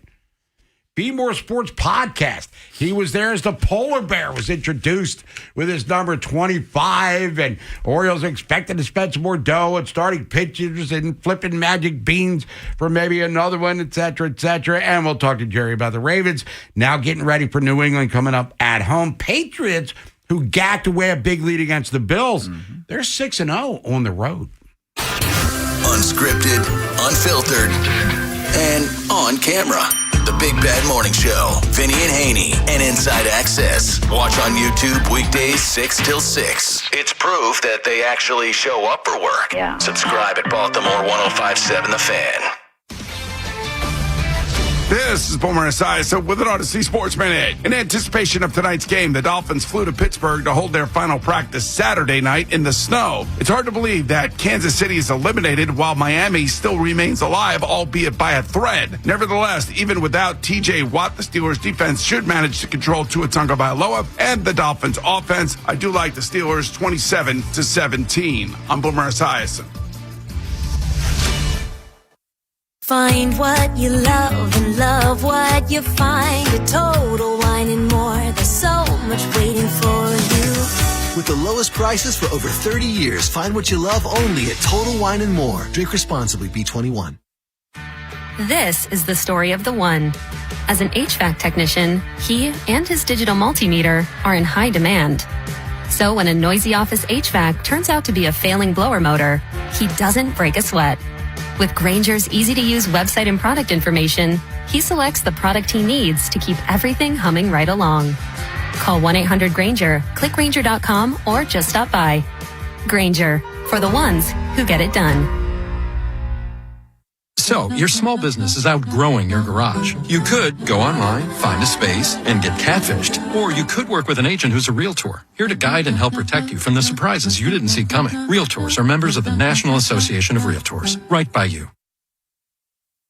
Be More Sports podcast. He was there as the polar bear was introduced with his number 25, and Orioles expected to spend some more dough and starting pitchers and flipping magic beans for maybe another one, et cetera, et cetera. And we'll talk to Jerry about the Ravens now getting ready for New England coming up at home. Patriots who gacked away a big lead against the Bills. They're 6-0 on the road.
Unscripted, unfiltered, and on camera. The Big Bad Morning Show. Vinny and Haynie and Inside Access. Watch on YouTube weekdays 6 till 6. It's proof that they actually show up for work. Yeah. Subscribe at Baltimore 1057 The Fan.
This is Boomer Esiason with an Odyssey Sports Minute. In anticipation of tonight's game, the Dolphins flew to Pittsburgh to hold their final practice Saturday night in the snow. It's hard to believe that Kansas City is eliminated while Miami still remains alive, albeit by a thread. Nevertheless, even without TJ Watt, the Steelers defense should manage to control Tua Tagovailoa and the Dolphins offense. I do like the Steelers 27-17. I'm Boomer Esiason.
Find what you love and love what you find. A Total Wine and More. There's so much waiting for you.
With the lowest prices for over 30 years, find what you love only at Total Wine and More. Drink responsibly, B21.
This is the story of the one. As an HVAC technician, he and his digital multimeter are in high demand. So when a noisy office HVAC turns out to be a failing blower motor, he doesn't break a sweat. With Grainger's easy-to-use website and product information, he selects the product he needs to keep everything humming right along. Call 1-800-GRAINGER, click Grainger.com, or just stop by. Grainger, for the ones who get it done.
So, your small business is outgrowing your garage. You could go online, find a space, and get catfished. Or you could work with an agent who's a realtor, here to guide and help protect you from the surprises you didn't see coming. Realtors are members of the National Association of Realtors, right by you.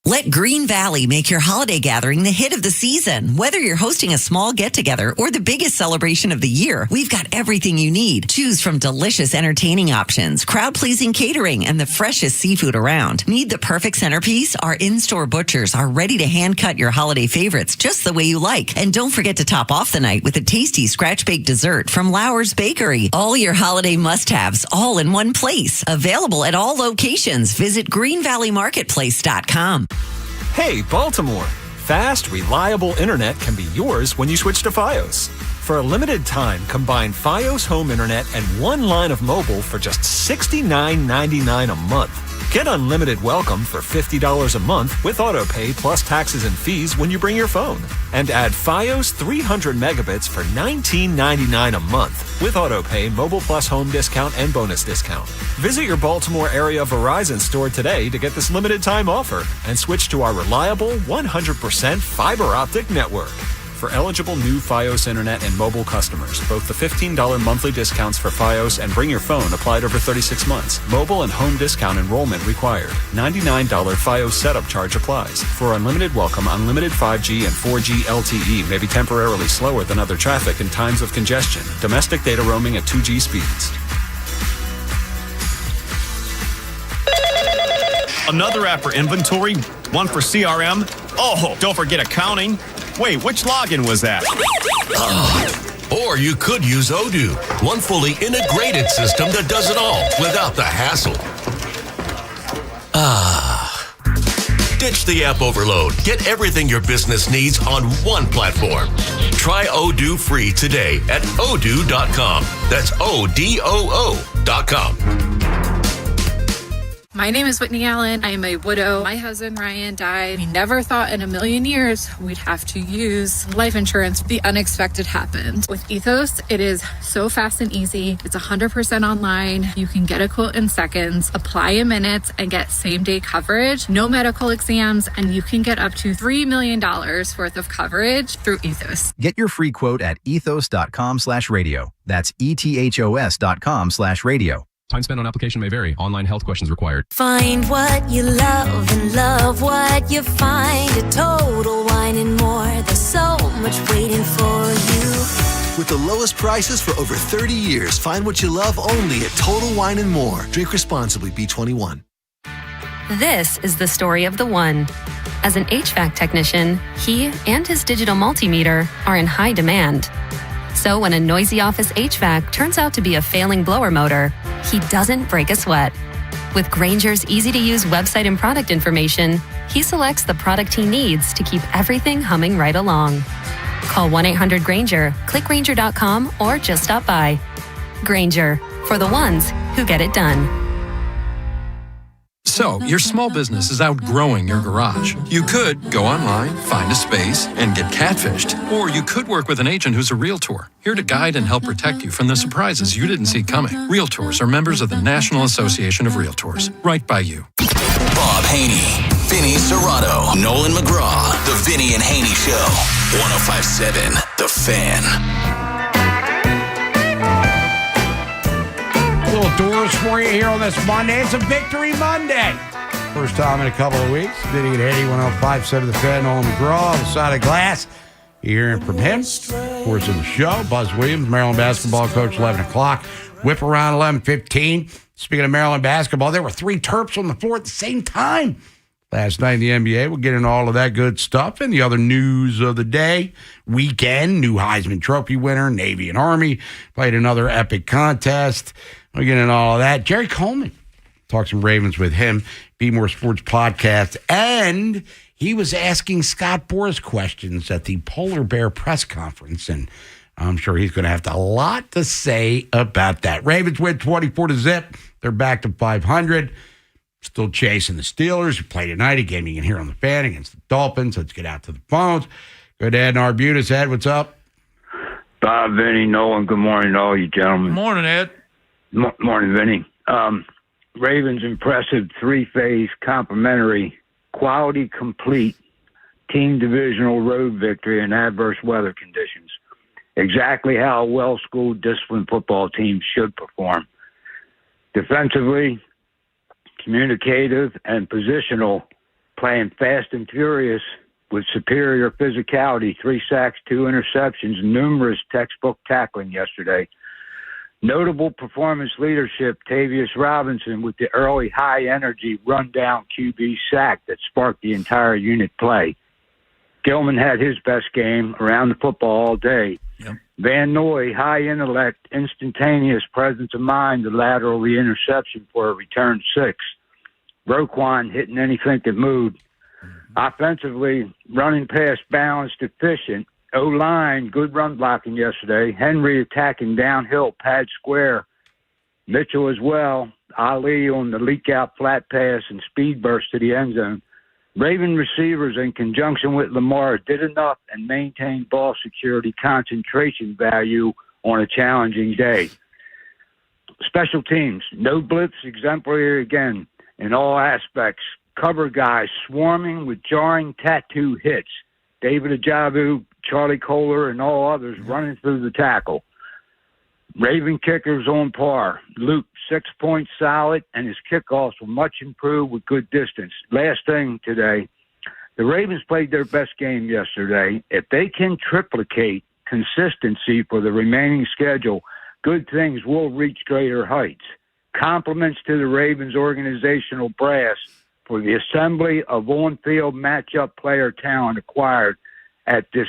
Let Green Valley make your holiday gathering the hit of the season. Whether you're hosting a small get-together or the biggest celebration of the year, we've got everything you need. Choose from delicious entertaining options, crowd-pleasing catering, and the freshest seafood around. Need the perfect centerpiece? Our in-store butchers are ready to hand-cut your holiday favorites just the way you like. And don't forget to top off the night with a tasty scratch-baked dessert from Lauer's Bakery. All your holiday must-haves, all in one place. Available at all locations. Visit greenvalleymarketplace.com.
Hey, Baltimore! Fast, reliable internet can be yours when you switch to Fios. For a limited time, combine Fios Home Internet and one line of mobile for just $69.99 a month. Get unlimited welcome for $50 a month with autopay plus taxes and fees when you bring your phone. And add Fios 300 megabits for $19.99 a month with autopay, mobile plus home discount, and bonus discount. Visit your Baltimore area Verizon store today to get this limited time offer and switch to our reliable 100% fiber optic network. For eligible new Fios Internet and mobile customers, both the $15 monthly discounts for Fios and Bring Your Phone applied over 36 months. Mobile and home discount enrollment required. $99 Fios setup charge applies. For unlimited welcome, unlimited 5G and 4G LTE may be temporarily slower than other traffic in times of congestion. Domestic data roaming at 2G speeds.
Another app for inventory, one for CRM. Oh, don't forget accounting. Wait, which login was that?
Or you could use Odoo, one fully integrated system that does it all without the hassle. Ditch the app overload. Get everything your business needs on one platform. Try Odoo free today at odoo.com. That's ODOO.com.
My name is Whitney Allen. I am a widow. My husband, Ryan, died. We never thought in a million years we'd have to use life insurance. The unexpected happened. With Ethos, it is so fast and easy. It's 100% online. You can get a quote in seconds, apply in minutes, and get same-day coverage. No medical exams, and you can get up to $3 million worth of coverage through Ethos.
Get your free quote at ethos.com/radio. That's ethos.com/radio.
Time spent on application may vary. Online health questions required.
Find what you love and love what you find. A Total Wine and More. There's so much waiting for you.
With the lowest prices for over 30 years, find what you love only at Total Wine and More. Drink responsibly, B21.
This is the story of the one. As an HVAC technician, he and his digital multimeter are in high demand. So when a noisy office HVAC turns out to be a failing blower motor, he doesn't break a sweat. With Grainger's easy-to-use website and product information, he selects the product he needs to keep everything humming right along. Call 1-800-GRANGER, click Grainger.com, or just stop by. Grainger, for the ones who get it done.
So, your small business is outgrowing your garage. You could go online, find a space, and get catfished. Or you could work with an agent who's a realtor, here to guide and help protect you from the surprises you didn't see coming. Realtors are members of the National Association of Realtors. Right by you.
Bob Haynie, Vinny Serrato, Nolan McGraw. The Vinny and Haynie Show. 105.7 The Fan.
Little doors for you here on this Monday. It's a Victory Monday. First time in a couple of weeks. Vinny and Haynie, 105.7 The Fan. Nolan McGraw on the side of glass. You're hearing from him. Of course, in the show, Buzz Williams, Maryland basketball coach, 11 o'clock. Whip around 11:15. Speaking of Maryland basketball, there were 3 Terps on the floor at the same time last night in the NBA. We'll get into all of that good stuff and the other news of the day. Weekend, new Heisman Trophy winner, Navy and Army, played another epic contest. We'll get into all of that. Jerry Coleman, talk some Ravens with him, Be More Sports podcast, and he was asking Scott Boras questions at the Polar Bear press conference, and I'm sure he's going to have a lot to say about that. Ravens win 24-0. They're back to 500. Still chasing the Steelers, who play tonight, a game you can hear on the Fan against the Dolphins. Let's get out to the phones. Go to Ed in Arbutus. Ed, what's up?
Bob, Vinny, Nolan, good morning to all you gentlemen.
Morning, Ed.
Morning, Vinny. Ravens' impressive 3-phase complementary, quality complete team divisional road victory in adverse weather conditions. Exactly how a well-schooled, disciplined football team should perform. Defensively, communicative and positional, playing fast and furious with superior physicality, 3 sacks, 2 interceptions, numerous textbook tackling yesterday. Notable performance leadership, Tavius Robinson with the early high-energy run-down QB sack that sparked the entire unit play. Gilman had his best game around the football all day. Yep. Van Noy, high intellect, instantaneous presence of mind to lateral the interception for a return 6. Roquan hitting anything that moved. Offensively, running past balanced, efficient. O-line, good run blocking yesterday. Henry attacking downhill, pad square. Mitchell as well. Ali on the leak-out flat pass and speed burst to the end zone. Raven receivers, in conjunction with Lamar, did enough and maintained ball security, concentration value on a challenging day. Special teams, no blitz, exemplary again in all aspects. Cover guys swarming with jarring tattoo hits. David Ajabu, Charlie Kohler, and all others running through the tackle. Raven kickers on par. Luke, 6 points solid, and his kickoffs were much improved with good distance. Last thing today, the Ravens played their best game yesterday. If they can triplicate consistency for the remaining schedule, good things will reach greater heights. Compliments to the Ravens organizational brass for the assembly of on-field matchup player talent acquired at this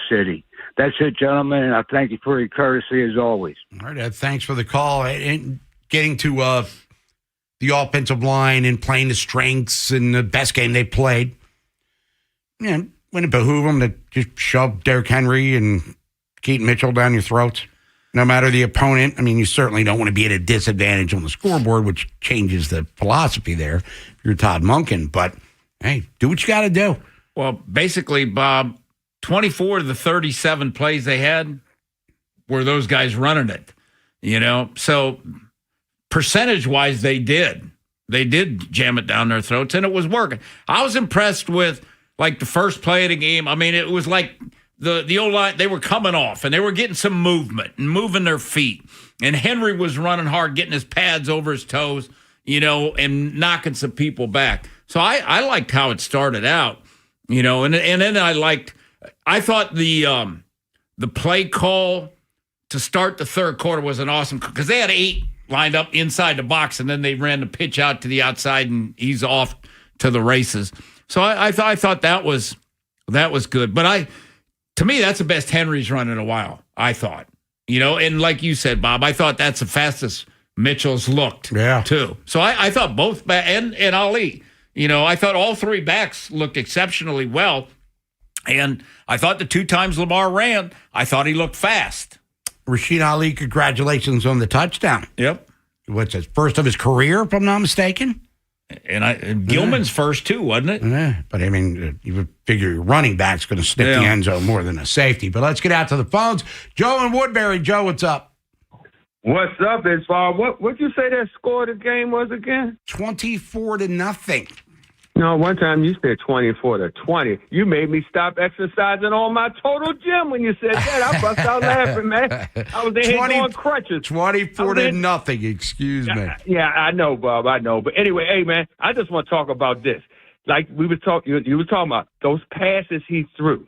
city. That's it, gentlemen, and I thank you for your courtesy as always.
All right, Ed, thanks for the call. And getting to the offensive line and playing the strengths and the best game they played, wouldn't it behoove them to just shove Derrick Henry and Keaton Mitchell down your throats? No matter the opponent. I mean, you certainly don't want to be at a disadvantage on the scoreboard, which changes the philosophy there if you're Todd Monken. But, hey, do what you got to do.
Well, basically, Bob, 24 of the 37 plays they had were those guys running it, So percentage-wise, they did. They did jam it down their throats, and it was working. I was impressed with, the first play of the game. I mean, it was like the old line, they were coming off, and they were getting some movement and moving their feet. And Henry was running hard, getting his pads over his toes, and knocking some people back. So I liked how it started out, and then I thought the play call to start the third quarter was an awesome, because they had 8 lined up inside the box, and then they ran the pitch out to the outside, and he's off to the races. So I thought that was good. But to me, that's the best Henry's run in a while, I thought. And like you said, Bob, I thought that's the fastest Mitchell's looked, too. So I thought both, and Ali, I thought all 3 backs looked exceptionally well. And I thought the 2 times Lamar ran, I thought he looked fast.
Rashid Ali, congratulations on the touchdown.
Yep.
What's his first of his career, if I'm not mistaken?
And Gilman's first too, wasn't it?
Yeah, but I mean, you would figure your running back's going to sniff the end zone more than a safety. But let's get out to the phones. Joe in Woodbury. Joe, what's up?
What's up, as far what'd you say that score of the game was again?
24-0.
No, one time you said 24-20. You made me stop exercising on my total gym when you said that. I bust out laughing, man. I was in here doing crutches.
24-0. Excuse me.
Yeah, I know, Bob. I know. But anyway, hey, man, I just want to talk about this. Like we were talking, you were talking about those passes he threw.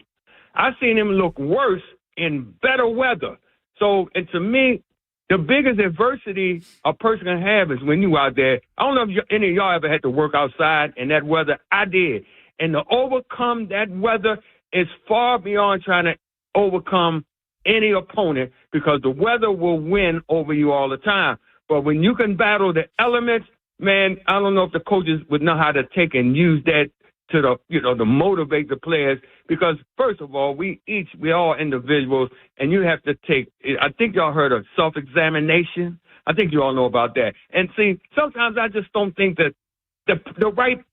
I seen him look worse in better weather. So, and to me, the biggest adversity a person can have is when you out there. I don't know if any of y'all ever had to work outside in that weather. I did. And to overcome that weather is far beyond trying to overcome any opponent because the weather will win over you all the time. But when you can battle the elements, man, I don't know if the coaches would know how to take and use that to to motivate the players because first of all, we all individuals and you have to take, I think y'all heard of self-examination. I think you all know about that. And see, sometimes I just don't think that the right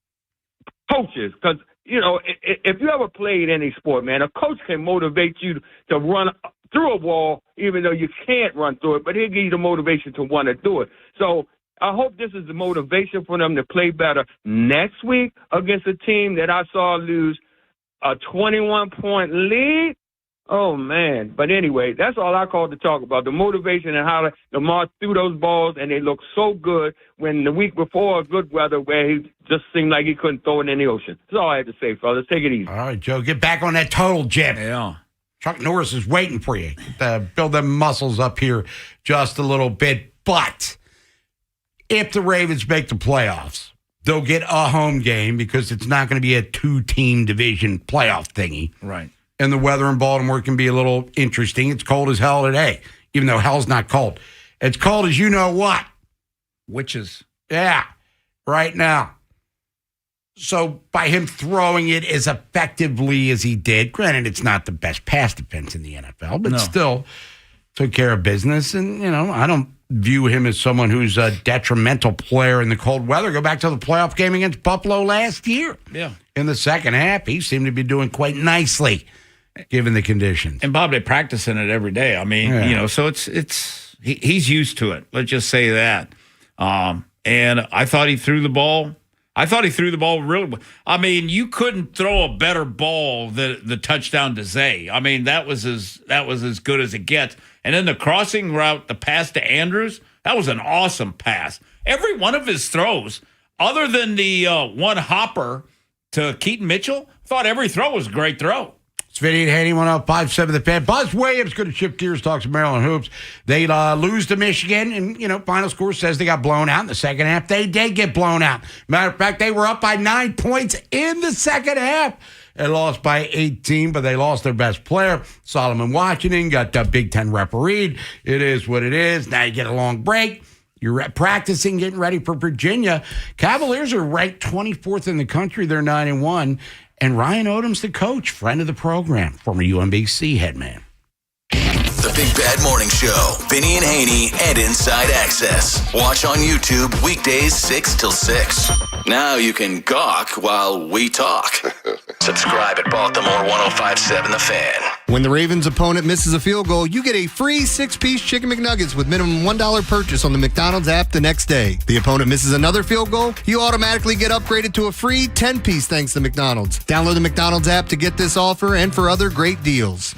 coaches, because, if you ever played any sport, man, a coach can motivate you to run through a wall, even though you can't run through it, but he'll give you the motivation to want to do it. So I hope this is the motivation for them to play better next week against a team that I saw lose a 21-point lead. Oh, man. But anyway, that's all I called to talk about, the motivation and how Lamar threw those balls, and they looked so good when the week before good weather where he just seemed like he couldn't throw it in the ocean. That's all I had to say, fellas. Take it easy.
All right, Joe, get back on that total gym.
Yeah.
Chuck Norris is waiting for you. Build them muscles up here just a little bit. But if the Ravens make the playoffs, they'll get a home game because it's not going to be a 2-team division playoff thingy.
Right.
And the weather in Baltimore can be a little interesting. It's cold as hell today, even though hell's not cold. It's cold as you know what.
Witches.
Yeah, right now. So by him throwing it as effectively as he did, granted it's not the best pass defense in the NFL, but still took care of business. And, I don't view him as someone who's a detrimental player in the cold weather. Go back to the playoff game against Buffalo last year.
Yeah.
In the second half, he seemed to be doing quite nicely given the conditions.
And Bob, they practice in it every day. I mean, so he's used to it. Let's just say that. And I thought he threw the ball. Really well. I mean, you couldn't throw a better ball than the touchdown to Zay. I mean, that was as good as it gets. And then the crossing route, the pass to Andrews, that was an awesome pass. Every one of his throws, other than the one hopper to Keaton Mitchell, thought every throw was a great throw.
It's Vinny Haynie, 105.7 The Fan. Buzz Williams going to shift gears, talk some Maryland hoops. They lose to Michigan, and, final score says they got blown out in the second half. They did get blown out. Matter of fact, they were up by 9 points in the second half. They lost by 18, but they lost their best player. Solomon Washington got Big Ten refereed. It is what it is. Now you get a long break. You're practicing, getting ready for Virginia. Cavaliers are ranked 24th in the country. They're 9-1. And Ryan Odom's the coach, friend of the program, former UMBC head man.
The Big Bad Morning Show. Vinny and Haynie and Inside Access. Watch on YouTube weekdays 6 till 6. Now you can gawk while we talk. Subscribe at Baltimore 105.7 The Fan.
When the Ravens' opponent misses a field goal, you get a free 6-piece Chicken McNuggets with minimum $1 purchase on the McDonald's app the next day. The opponent misses another field goal, you automatically get upgraded to a free 10-piece thanks to McDonald's. Download the McDonald's app to get this offer and for other great deals.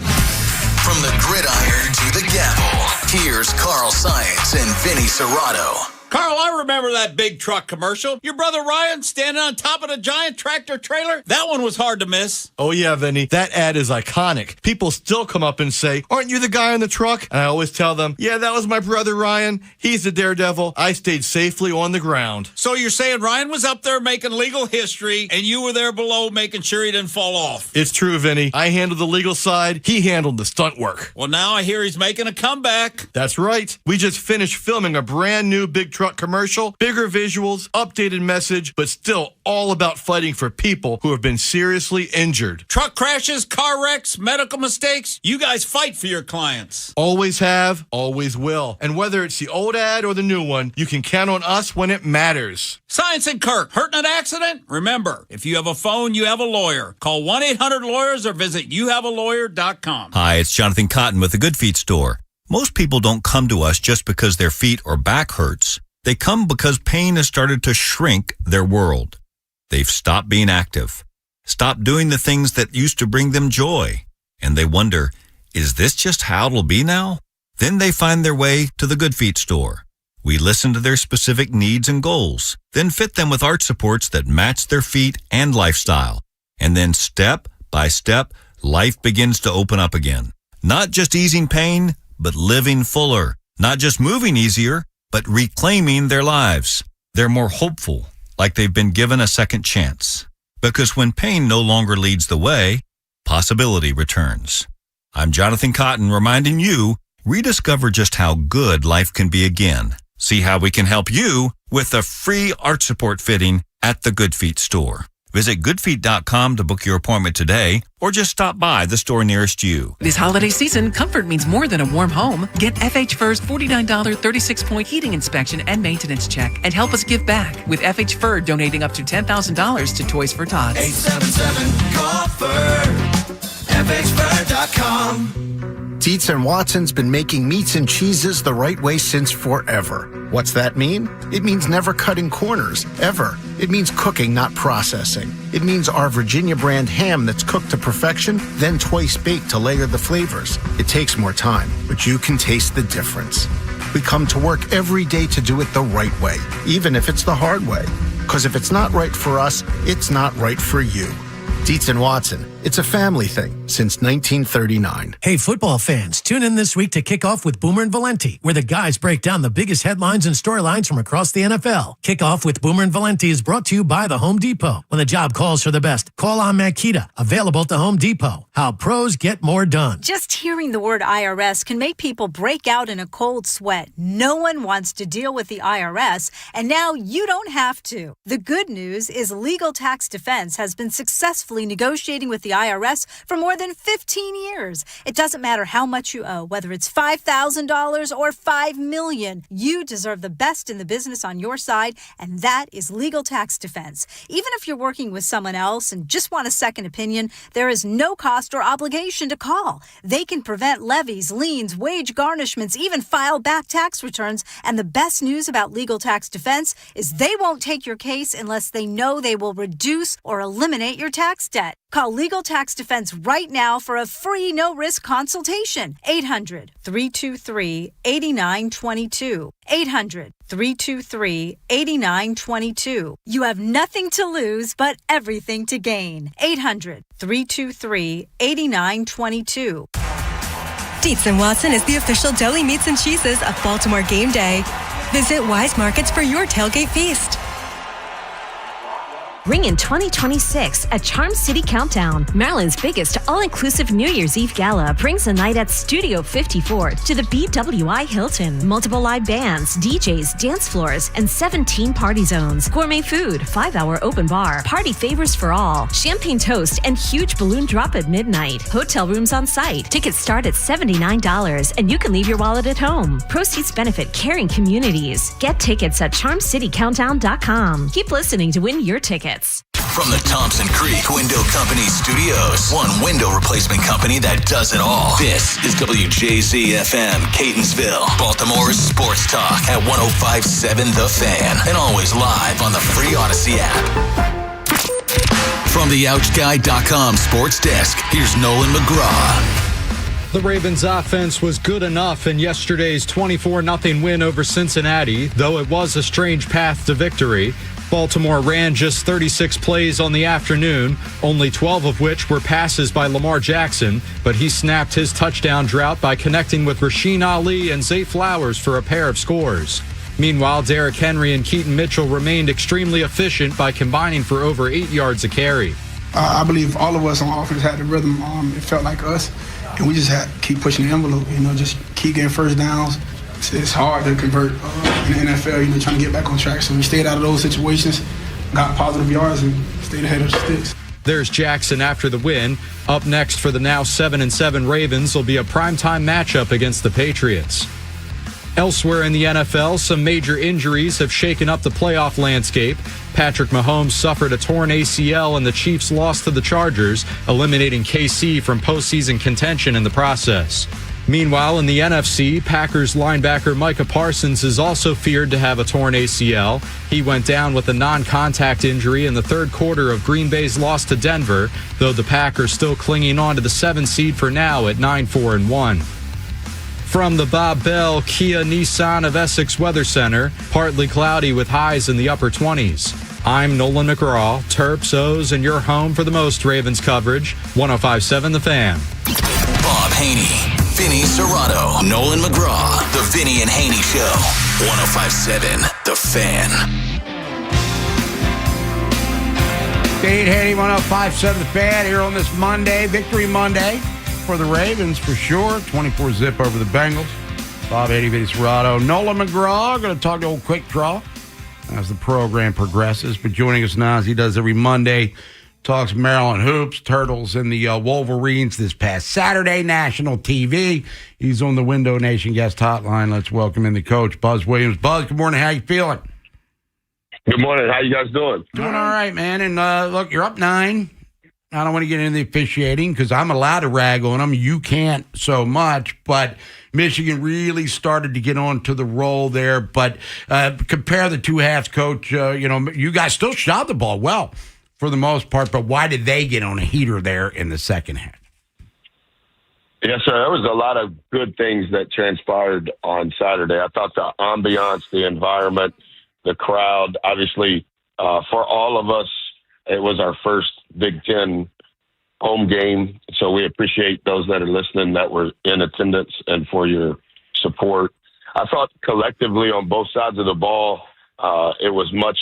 From the gridiron to the gavel, here's Carl Science and Vinny Serrato.
Carl, I remember that big truck commercial. Your brother Ryan standing on top of a giant tractor trailer. That one was hard to miss.
Oh, yeah, Vinny. That ad is iconic. People still come up and say, aren't you the guy in the truck? And I always tell them, yeah, that was my brother Ryan. He's the daredevil. I stayed safely on the ground.
So you're saying Ryan was up there making legal history, and you were there below making sure he didn't fall off?
It's true, Vinny. I handled the legal side. He handled the stunt work.
Well, now I hear he's making a comeback.
That's right. We just finished filming a brand new big truck commercial, bigger visuals, updated message, but still all about fighting for people who have been seriously injured.
Truck crashes, car wrecks, medical mistakes. You guys fight for your clients.
Always have, always will. And whether it's the old ad or the new one, you can count on us when it matters.
Science and Kirk, hurt in an accident? Remember, if you have a phone, you have a lawyer. Call 1-800-LAWYERS or visit youhavealawyer.com.
Hi, it's Jonathan Cotton with the Good Feet store. Most people don't come to us just because their feet or back hurts. They come because pain has started to shrink their world. They've stopped being active, stopped doing the things that used to bring them joy. And they wonder, is this just how it'll be now? Then they find their way to the Good Feet store. We listen to their specific needs and goals, then fit them with arch supports that match their feet and lifestyle. And then step by step, life begins to open up again. Not just easing pain, but living fuller. Not just moving easier, but reclaiming their lives. They're more hopeful, like they've been given a second chance. Because when pain no longer leads the way, possibility returns. I'm Jonathan Cotton reminding you, rediscover just how good life can be again. See how we can help you with a free arch support fitting at the Good Feet store. Visit goodfeet.com to book your appointment today or just stop by the store nearest you.
This holiday season, comfort means more than a warm home. Get FH Fur's $49 36-point heating inspection and maintenance check and help us give back with FH Fur donating up to $10,000 to Toys for Tots.
877-CALL-FUR. FHFur.com.
Dietz & Watson's been making meats and cheeses the right way since forever. What's that mean? It means never cutting corners, ever. It means cooking, not processing. It means our Virginia brand ham that's cooked to perfection, then twice baked to layer the flavors. It takes more time, but you can taste the difference. We come to work every day to do it the right way, even if it's the hard way. Because if it's not right for us, it's not right for you. Dietz & Watson, it's a family thing since 1939.
Hey, football fans, tune in this week to kick off with Boomer and Valenti, where the guys break down the biggest headlines and storylines from across the NFL. Kickoff with Boomer and Valenti is brought to you by the Home Depot. When the job calls for the best, call on Makita, available at the Home Depot. How pros get more done.
Just hearing the word IRS can make people break out in a cold sweat. No one wants to deal with the IRS, and now you don't have to. The good news is Legal Tax Defense has been successfully negotiating with the IRS for more than 15 years. It doesn't matter how much you owe, whether it's $5,000 or $5 million. You deserve the best in the business on your side, and that is Legal Tax Defense. Even if you're working with someone else and just want a second opinion, there is no cost or obligation to call. They can prevent levies, liens, wage garnishments, even file back tax returns. And the best news about Legal Tax Defense is they won't take your case unless they know they will reduce or eliminate your tax debt. Call Legal Tax Defense right now for a free no-risk consultation. 800-323-8922. 800-323-8922. You have nothing to lose but everything to gain. 800-323-8922.
Dietz & Watson is the official deli meats and cheeses of Baltimore game day. Visit Wise Markets for your tailgate feast.
Ring in 2026 at Charm City Countdown. Maryland's biggest all-inclusive New Year's Eve gala brings a night at Studio 54 to the BWI Hilton. Multiple live bands, DJs, dance floors, and 17 party zones. Gourmet food, 5-hour open bar, party favors for all, champagne toast, and huge balloon drop at midnight. Hotel rooms on site. Tickets start at $79, and you can leave your wallet at home. Proceeds benefit caring communities. Get tickets at CharmCityCountdown.com. Keep listening to win your tickets.
From the Thompson Creek Window Company Studios, one window replacement company that does it all. This is WJZ-FM, Catonsville, Baltimore's sports talk at 105.7 The Fan, and always live on the free Odyssey app. From the OuchGuy.com sports desk, here's Nolan McGraw.
The Ravens' offense was good enough in yesterday's 24-0 win over Cincinnati, though it was a strange path to victory. Baltimore ran just 36 plays on the afternoon, only 12 of which were passes by Lamar Jackson, but he snapped his touchdown drought by connecting with Rasheed Ali and Zay Flowers for a pair of scores. Meanwhile, Derrick Henry and Keaton Mitchell remained extremely efficient by combining for over 8 yards a carry.
I believe all of us on offense had the rhythm. It felt like us, and we just had to keep pushing the envelope, just keep getting first downs, it's hard to convert in the NFL, trying to get back on track. So we stayed out of those situations, got positive yards, and stayed ahead of the sticks.
There's Jackson after the win. Up next for the now 7-7 Ravens will be a primetime matchup against the Patriots. Elsewhere in the NFL, some major injuries have shaken up the playoff landscape. Patrick Mahomes suffered a torn ACL and the Chiefs lost to the Chargers, eliminating KC from postseason contention in the process. Meanwhile, in the NFC, Packers linebacker Micah Parsons is also feared to have a torn ACL. He went down with a non-contact injury in the third quarter of Green Bay's loss to Denver, though the Packers still clinging on to the 7th seed for now at 9-4-1. From the Bob Bell Kia Nissan of Essex Weather Center, partly cloudy with highs in the upper 20s. I'm Nolan McGraw, Terps, O's, and your home for the most Ravens coverage, 105.7 The Fan.
Bob Haynie, Vinny Serrato, Nolan McGraw, The Vinny and Haynie Show, 105.7 The Fan.
Vinny and Haynie, 105.7 The Fan, here on this Monday, Victory Monday. For the Ravens, for sure. 24-zip over the Bengals. Bob Haynie, Vinny Serrato, Nolan McGraw. Going to talk to old Quick Draw as the program progresses. But joining us now, as he does every Monday, talks Maryland hoops, Turtles, and the Wolverines this past Saturday, national TV. He's on the Window Nation guest hotline. Let's welcome in the coach, Buzz Williams. Buzz, good morning. How you feeling?
Good morning. How you guys doing?
Doing all right, man. And look, you're up 9. I don't want to get into the officiating because I'm allowed to rag on them. You can't so much, but Michigan really started to get onto the roll there. But compare the two halves, Coach. You guys still shot the ball well for the most part, but why did they get on a heater there in the second half?
Yes, sir. There was a lot of good things that transpired on Saturday. I thought the ambiance, the environment, the crowd, obviously, for all of us, it was our first Big Ten home game, so we appreciate those that are listening that were in attendance and for your support. I thought collectively on both sides of the ball, it was much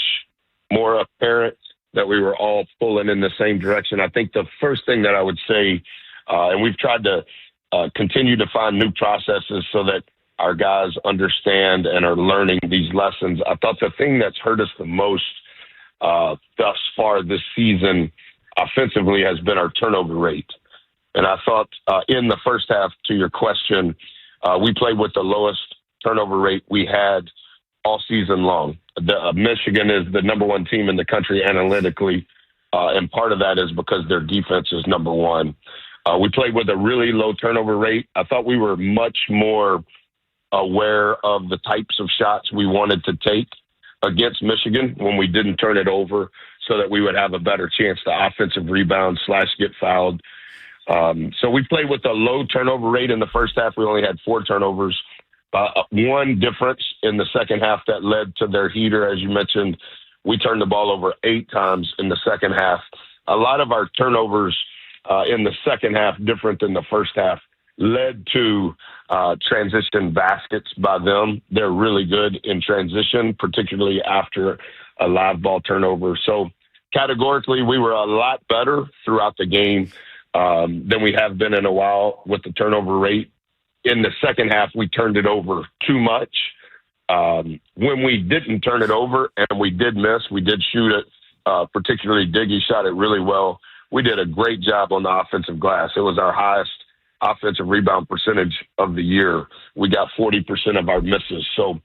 more apparent that we were all pulling in the same direction. I think the first thing that I would say, and we've tried to continue to find new processes so that our guys understand and are learning these lessons. I thought the thing that's hurt us the most thus far this season offensively has been our turnover rate. And I thought in the first half, to your question, we played with the lowest turnover rate we had all season long. Michigan is the number 1 team in the country analytically, and part of that is because their defense is number 1. We played with a really low turnover rate. I thought we were much more aware of the types of shots we wanted to take against Michigan when we didn't turn it over so that we would have a better chance to offensive rebound / get fouled. So we played with a low turnover rate in the first half. We only had 4 turnovers. One difference in the second half that led to their heater, as you mentioned, we turned the ball over 8 times in the second half. A lot of our turnovers in the second half, different than the first half, led to transition baskets by them. They're really good in transition, particularly after a live ball turnover. So categorically, we were a lot better throughout the game than we have been in a while with the turnover rate. In the second half, we turned it over too much. When we didn't turn it over and we did miss, we did shoot it, particularly Diggy shot it really well. We did a great job on the offensive glass. It was our highest offensive rebound percentage of the year. We got 40% of our misses. So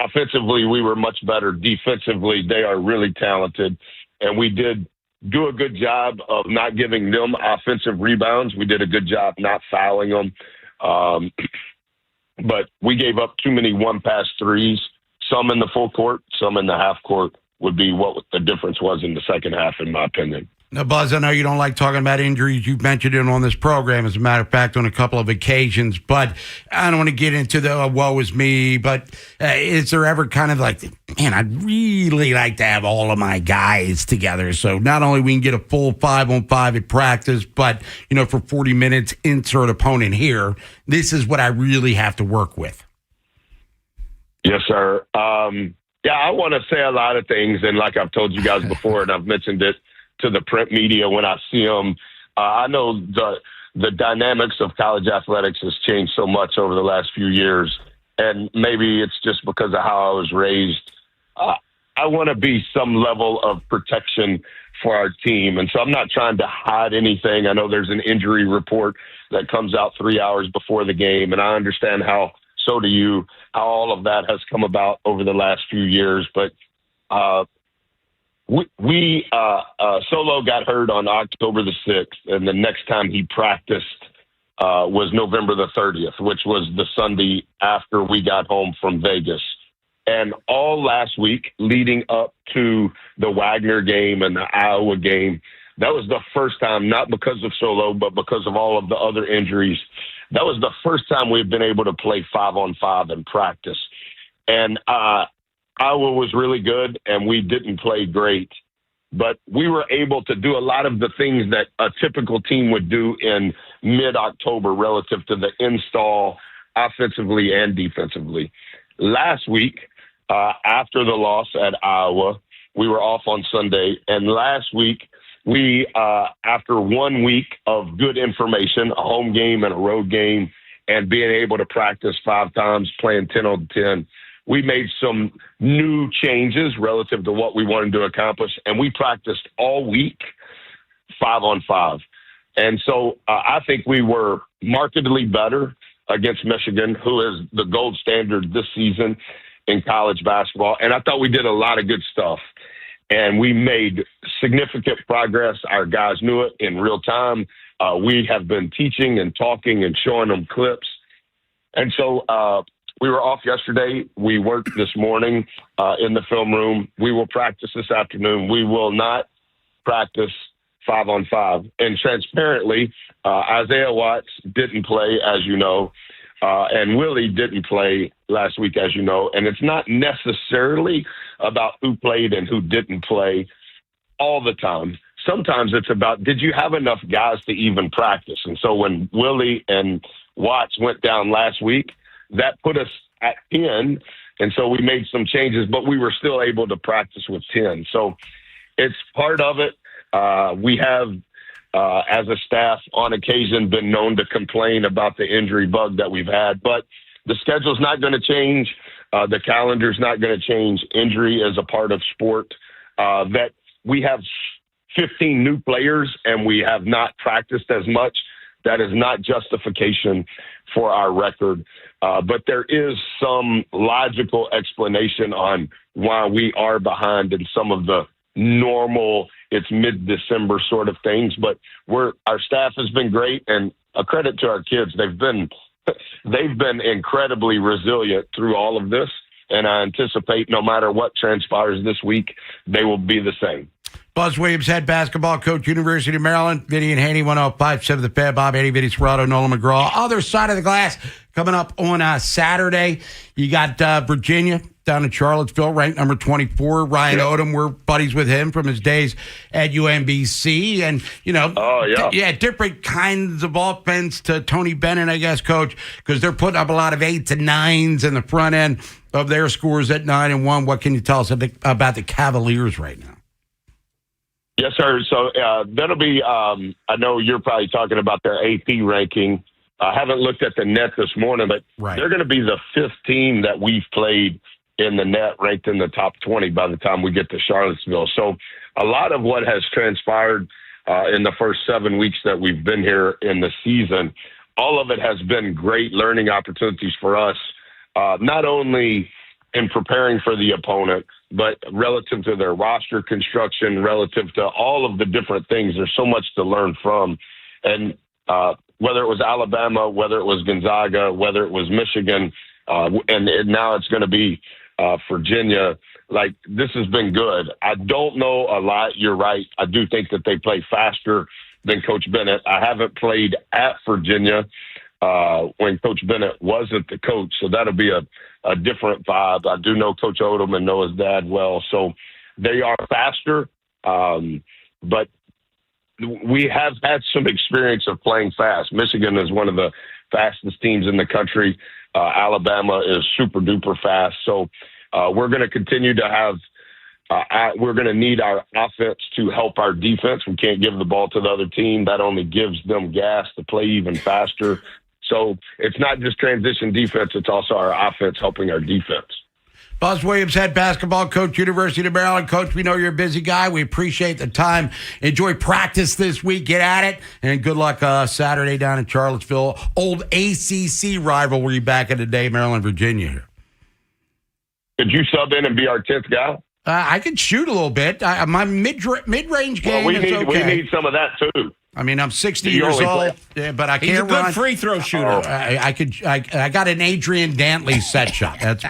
offensively, we were much better. Defensively, they are really talented. And we did do a good job of not giving them offensive rebounds. We did a good job not fouling them. But we gave up too many one-pass threes, some in the full court, some in the half court would be what the difference was in the second half, in my opinion.
Now, Buzz, I know you don't like talking about injuries. You've mentioned it on this program, as a matter of fact, on a couple of occasions. But I don't want to get into the woe is me. But is there ever kind of like, man, I'd really like to have all of my guys together. So not only we can get a full 5-on-5 at practice, but, for 40 minutes, insert opponent here. This is what I really have to work with.
Yes, sir. Yeah, I want to say a lot of things. And like I've told you guys before, and I've mentioned it to the print media when I see them. I know the dynamics of college athletics has changed so much over the last few years. and maybe it's just because of how I was raised. I want to be some level of protection for our team. And so I'm not trying to hide anything. I know there's an injury report that comes out 3 hours before the game, and I understand how all of that has come about over the last few years. But Solo got hurt on October the 6th, and the next time he practiced was November the 30th, which was the Sunday after we got home from Vegas. And all last week leading up to the Wagner game and the Iowa game, that was the first time, not because of Solo, but because of all of the other injuries, that was the first time we've been able to play 5-on-5 in practice. And Iowa was really good, and we didn't play great. But we were able to do a lot of the things that a typical team would do in mid-October relative to the install offensively and defensively. Last week, after the loss at Iowa, we were off on Sunday. And last week, we, after 1 week of good information, a home game and a road game, and being able to practice 5 times, playing 10 on 10, we made some new changes relative to what we wanted to accomplish. And we practiced all week 5-on-5. And so I think we were markedly better against Michigan, who is the gold standard this season in college basketball. And I thought we did a lot of good stuff. And we made significant progress. Our guys knew it in real time. We have been teaching and talking and showing them clips. And so we were off yesterday. We worked this morning in the film room. We will practice this afternoon. We will not practice 5-on-5. And transparently, Isaiah Watts didn't play, as you know, and Willie didn't play last week, as you know. And it's not necessarily about who played and who didn't play all the time. Sometimes it's about, did you have enough guys to even practice? And so when Willie and Watts went down last week, that put us at 10. And so we made some changes, but we were still able to practice with 10. So it's part of it. We have, as a staff, on occasion been known to complain about the injury bug that we've had, but the schedule's not going to change. The calendar's not going to change. Injury is a part of sport. That we have 15 new players and we have not practiced as much. That is not justification for our record. But there is some logical explanation on why we are behind in some of the normal, it's mid-December sort of things. But our staff has been great, and a credit to our kids. They've been incredibly resilient through all of this, and I anticipate no matter what transpires this week, they will be the same.
Buzz Williams, head basketball coach, University of Maryland. Vinny and Haynie, 105.7 The Fan. Bob Haynie, Vinny Serrato, Nolan McGraw. Other side of the glass coming up on Saturday. You got Virginia down in Charlottesville, ranked number 24. Ryan Odom, we're buddies with him from his days at UMBC. And, you know, different kinds of offense to Tony Bennett, I guess, coach, because they're putting up a lot of 8s and 9s in the front end of their scores at 9-1. What can you tell us about the Cavaliers right now?
Yes, sir. So that'll be, I know you're probably talking about their AP ranking. I haven't looked at the net this morning, but they're going to be the 5th team that we've played in the net, ranked in the top 20 by the time we get to Charlottesville. So a lot of what has transpired in the first 7 weeks that we've been here in the season, all of it has been great learning opportunities for us, not only in preparing for the opponent, but relative to their roster construction, relative to all of the different things. There's so much to learn from. And whether it was Alabama, whether it was Gonzaga, whether it was Michigan, and now it's going to be Virginia, like, this has been good. I don't know a lot. You're right. I do think that they play faster than Coach Bennett. I haven't played at Virginia when Coach Bennett wasn't the coach, so that'll be a different vibe. I do know Coach Odom and know his dad well, so they are faster, but we have had some experience of playing fast. Michigan is one of the fastest teams in the country. Alabama is super duper fast. So we're going to continue to have, we're going to need our offense to help our defense. We can't give the ball to the other team. That only gives them gas to play even faster. So it's not just transition defense, it's also our offense helping our defense.
Buzz Williams, head basketball coach, University of Maryland. Coach, we know you're a busy guy. We appreciate the time. Enjoy practice this week. Get at it. And good luck Saturday down in Charlottesville. Old ACC rivalry back in the day, Maryland, Virginia here.
Could you sub in and be our 10th guy?
I could shoot a little bit. My mid-range game
we
is okay.
We need some of that, too.
I mean, I'm 60 years old, but I can't run.
He's a good free throw shooter.
I got an Adrian Dantley set shot. That's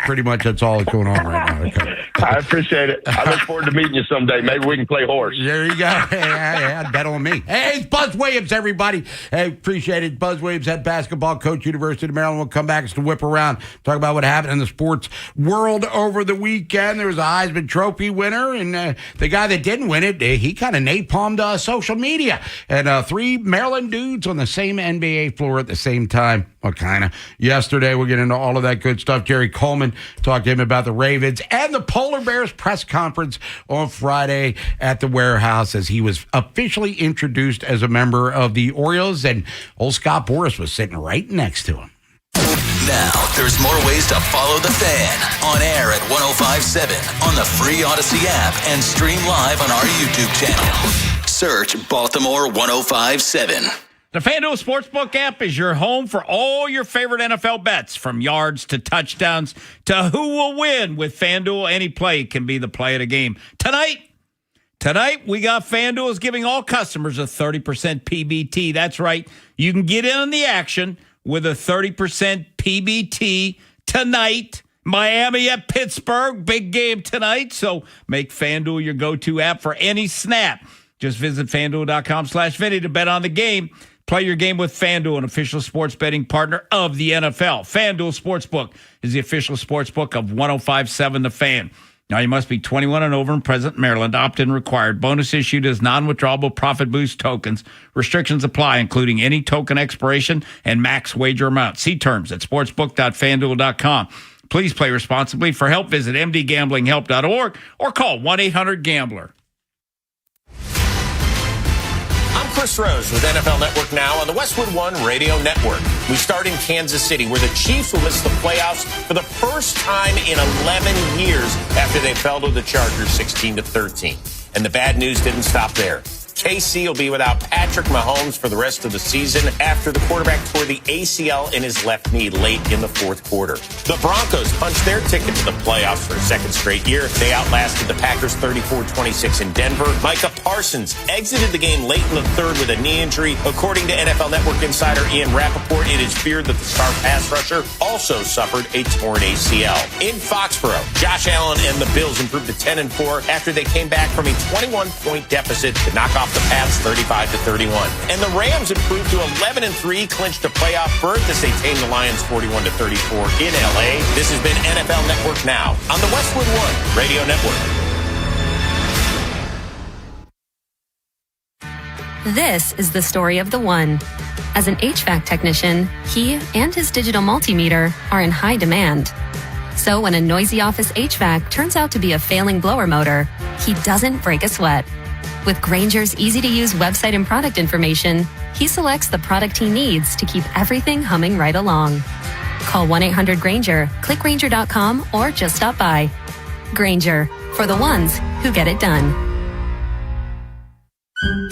all that's going on right now. Okay.
I appreciate it. I look forward to meeting you someday. Maybe we can play horse.
There you go. Yeah, bet on me. Hey, it's Buzz Williams, everybody. Hey, appreciate it. Buzz Williams, head basketball coach, University of Maryland. We'll come back to whip around, talk about what happened in the sports world over the weekend. There was a Heisman Trophy winner, and the guy that didn't win it, he kind of napalmed social media. And 3 Maryland dudes on the same NBA floor at the same time. Well, kind of. Yesterday, we'll get into all of that good stuff. Jerry Coleman talked to him about the Ravens and the Polar Bears press conference on Friday at the warehouse as he was officially introduced as a member of the Orioles, and old Scott Boras was sitting right next to him.
Now, there's more ways to follow the Fan. On air at 105.7, on the free Odyssey app, and stream live on our YouTube channel. Search Baltimore 105.7.
The FanDuel Sportsbook app is your home for all your favorite NFL bets, from yards to touchdowns to who will win. With FanDuel, any play can be the play of the game. Tonight, we got FanDuel is giving all customers a 30% PBT. That's right. You can get in on the action with a 30% PBT tonight. Miami at Pittsburgh, big game tonight. So make FanDuel your go-to app for any snap. Just visit FanDuel.com/Vinny to bet on the game. Play your game with FanDuel, an official sports betting partner of the NFL. FanDuel Sportsbook is the official sportsbook of 105.7 The Fan. Now, you must be 21 and over and present in Maryland. Opt-in required. Bonus issued as non-withdrawable profit boost tokens. Restrictions apply, including any token expiration and max wager amount. See terms at sportsbook.fanduel.com. Please play responsibly. For help, visit mdgamblinghelp.org or call 1-800-GAMBLER.
Chris Rose with NFL Network Now on the Westwood One Radio Network. We start in Kansas City, where the Chiefs will miss the playoffs for the first time in 11 years after they fell to the Chargers 16-13. And the bad news didn't stop there. KC will be without Patrick Mahomes for the rest of the season after the quarterback tore the ACL in his left knee late in the fourth quarter. The Broncos punched their ticket to the playoffs for a second straight year. They outlasted the Packers 34-26 in Denver. Micah Parsons exited the game late in the third with a knee injury. According to NFL Network insider Ian Rappaport, it is feared that the star pass rusher also suffered a torn ACL. In Foxborough, Josh Allen and the Bills improved to 10-4 after they came back from a 21-point deficit to knock off the Pats 35-31. And the Rams improved to 11-3, clinched a playoff berth as they tamed the Lions 41-34 in LA. This has been NFL Network Now on the Westwood One Radio Network.
This is the story of the one. As an HVAC technician, he and his digital multimeter are in high demand. So when a noisy office HVAC turns out to be a failing blower motor, he doesn't break a sweat. With Grainger's easy-to-use website and product information, he selects the product he needs to keep everything humming right along. Call 1-800-GRAINGER, click Grainger.com, or just stop by. Grainger, for the ones who get it done.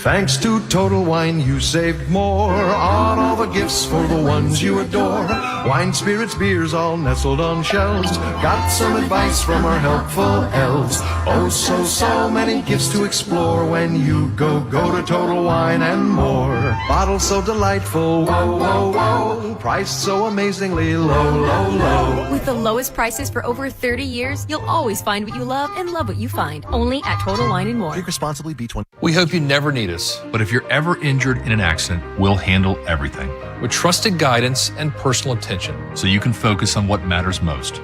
Thanks to Total Wine, you saved more on all the gifts for the ones you adore. Wine, spirits, beers, all nestled on shelves. Got some advice from our helpful elves. Oh, so many gifts to explore when you go to Total Wine and more. Bottles so delightful, whoa. Priced so amazingly low.
With the lowest prices for over 30 years, you'll always find what you love and love what you find. Only at Total Wine and More.
Drink responsibly, B20.
We hope you never need us, but if you're ever injured in an accident, we'll handle everything with trusted guidance and personal attention so you can focus on what matters most,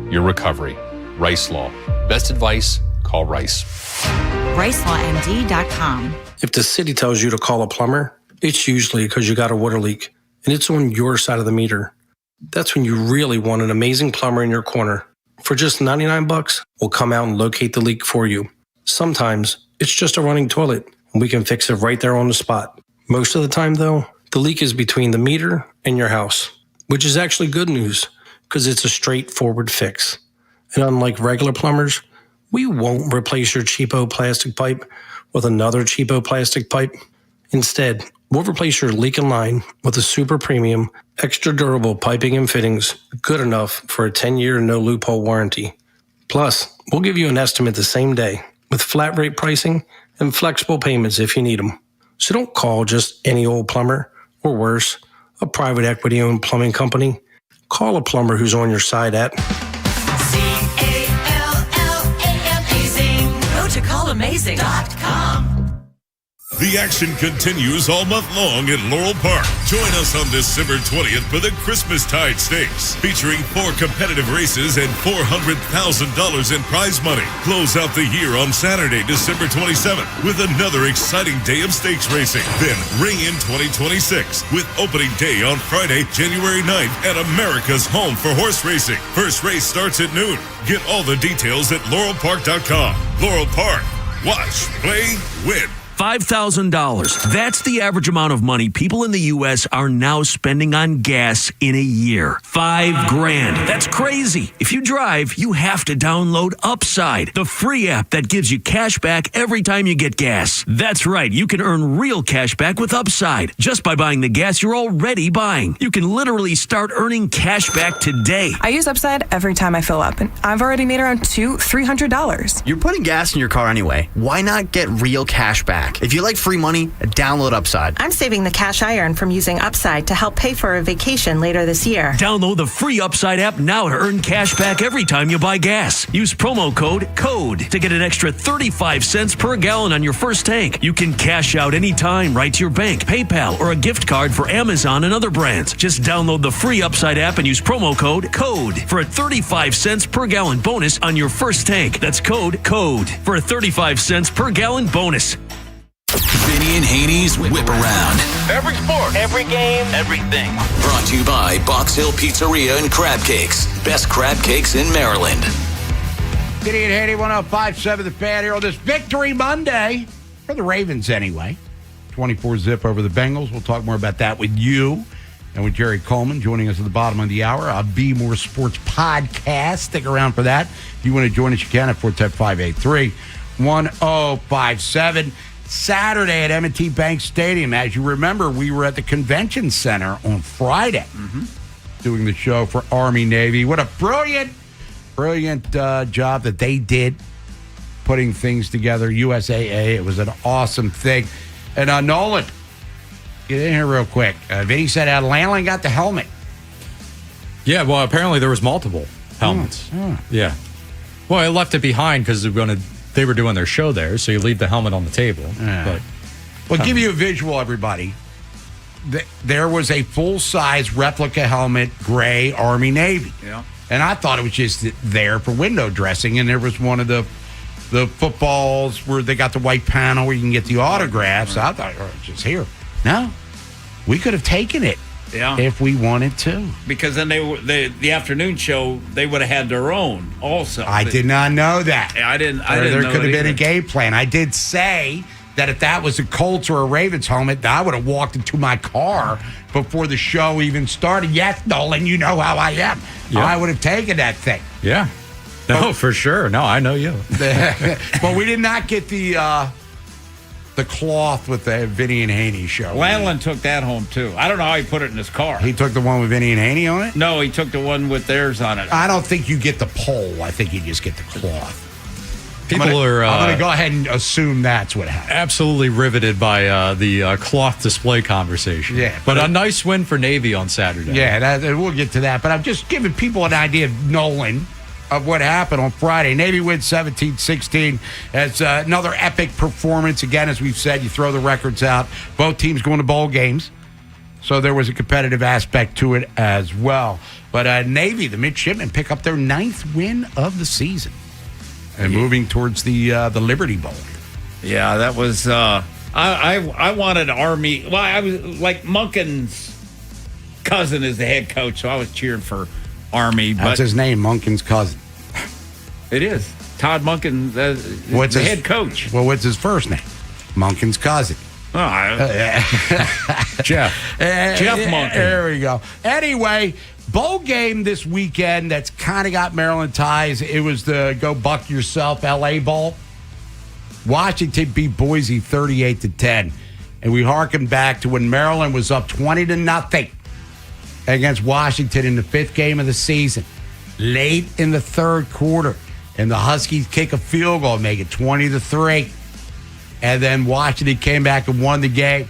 your recovery. Rice Law. Best advice, call Rice.
RiceLawMD.com. If the city tells you to call a plumber, it's usually because you got a water leak and it's on your side of the meter. That's when you really want an amazing plumber in your corner. For just $99, we'll come out and locate the leak for you. Sometimes it's just a running toilet, and we can fix it right there on the spot. Most of the time, though, The leak is between the meter and your house, which is actually good news because it's a straightforward fix. And unlike regular plumbers, we won't replace your cheapo plastic pipe with another cheapo plastic pipe. Instead, we'll replace your leaking line with a super premium, extra durable piping and fittings good enough for a 10-year no loophole warranty. Plus, we'll give you an estimate the same day with flat rate pricing and flexible payments if you need them. So don't call just any old plumber, or worse, a private equity-owned plumbing company. Call a plumber who's on your side at
CALLAMAZING. Go to callamazing.com.
The action continues all month long at Laurel Park. Join us on December 20th for the Christmastide Stakes, featuring 4 competitive races and $400,000 in prize money. Close out the year on Saturday, December 27th, with another exciting day of stakes racing. Then ring in 2026 with opening day on Friday, January 9th at America's home for horse racing. First race starts at noon. Get all the details at laurelpark.com. Laurel Park. Watch, play, win.
$5,000. That's the average amount of money people in the U.S. are now spending on gas in a year. $5,000. That's crazy. If you drive, you have to download Upside, the free app that gives you cash back every time you get gas. That's right. You can earn real cash back with Upside just by buying the gas you're already buying. You can literally start earning cash back today.
I use Upside every time I fill up, and I've already made around $200-$300.
You're putting gas in your car anyway. Why not get real cash back? If you like free money, download Upside.
I'm saving the cash I earn from using Upside to help pay for a vacation later this year.
Download the free Upside app now to earn cash back every time you buy gas. Use promo code CODE to get an extra 35 cents per gallon on your first tank. You can cash out anytime right to your bank, PayPal, or a gift card for Amazon and other brands. Just download the free Upside app and use promo code CODE for a 35 cents per gallon bonus on your first tank. That's code CODE for a 35 cents per gallon bonus.
Vinny and Haynie's Whip Around.
Every sport, every game, everything.
Brought to you by Box Hill Pizzeria and Crab Cakes. Best crab cakes in Maryland.
Vinny and Haynie, 105.7 The Fan here on this Victory Monday. For the Ravens, anyway. 24-zip over the Bengals. We'll talk more about that with you and with Jerry Coleman joining us at the bottom of the hour. A Be More Sports podcast. Stick around for that. If you want to join us, you can at 410-583-1057. Saturday at M&T Bank Stadium. As you remember, we were at the Convention Center on Friday doing the show for Army Navy. What a brilliant job that they did putting things together. USAA, it was an awesome thing. And Nolan, get in here real quick. Vinny said Landland got the helmet.
Yeah, well, apparently there was multiple helmets. Yeah. Well, I left it behind because they were doing their show there, so you leave the helmet on the table. But
well, give you a visual, everybody. There was a full-size replica helmet, gray Army Navy.
Yeah.
And I thought it was just there for window dressing, and there was one of the footballs where they got the white panel where you can get the autographs. Right. I thought, oh, it's just here. No, we could have taken it if we wanted to.
Because then the afternoon show, they would have had their own also.
I did not know that.
I didn't
There
know
could have been
either.
a game plan. I did say that if that was a Colts or a Ravens helmet, I would have walked into my car before the show even started. Yes, Nolan, you know how I am.
Yeah.
I would have taken that thing.
Yeah. No, for sure. No, I know you.
But we did not get the cloth with the Vinny and Haynie show.
Landland took that home, too. I don't know how he put it in his car.
He took the one with Vinny and Haynie on it?
No, he took the one with theirs on it.
I don't think you get the pole. I think you just get the cloth.
I'm going
to go ahead and assume that's what happened.
Absolutely riveted by the cloth display conversation.
Yeah.
But a nice win for Navy on Saturday.
Yeah, we'll get to that. But I'm just giving people an idea of Nolan, of what happened on Friday. Navy wins 17-16. It's another epic performance. Again, as we've said, you throw the records out. Both teams going to bowl games. So there was a competitive aspect to it as well. But Navy, the midshipmen, pick up their 9th win of the season. And moving towards the Liberty Bowl.
Yeah, that was... I wanted Army... Well, I was like Munkin's cousin is the head coach, so I was cheering for Army.
That's his name, Munkin's cousin.
It is. Todd Munkin, what's the head coach.
Well, what's his first name? Munkin's cousin. Jeff
Monkey.
There we go. Anyway, bowl game this weekend that's kind of got Maryland ties. It was the go buck yourself LA Bowl. Washington beat Boise 38-10. And we harken back to when Maryland was up 20-0 against Washington in the 5th game of the season. Late in the 3rd quarter. And the Huskies kick a field goal, make it 20-3. And then Washington came back and won the game.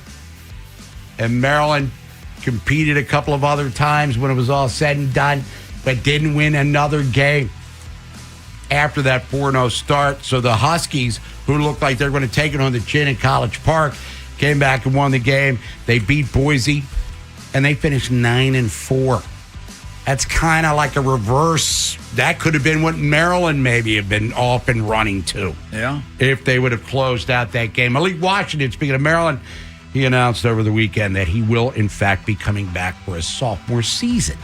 And Maryland competed a couple of other times when it was all said and done, but didn't win another game after that 4-0 start. So the Huskies, who looked like they're going to take it on the chin in College Park, came back and won the game. They beat Boise, and they finished 9-4. That's kind of like a reverse. That could have been what Maryland maybe have been off and running to.
Yeah.
If they would have closed out that game. Malik Washington, speaking of Maryland, he announced over the weekend that he will, in fact, be coming back for his sophomore season.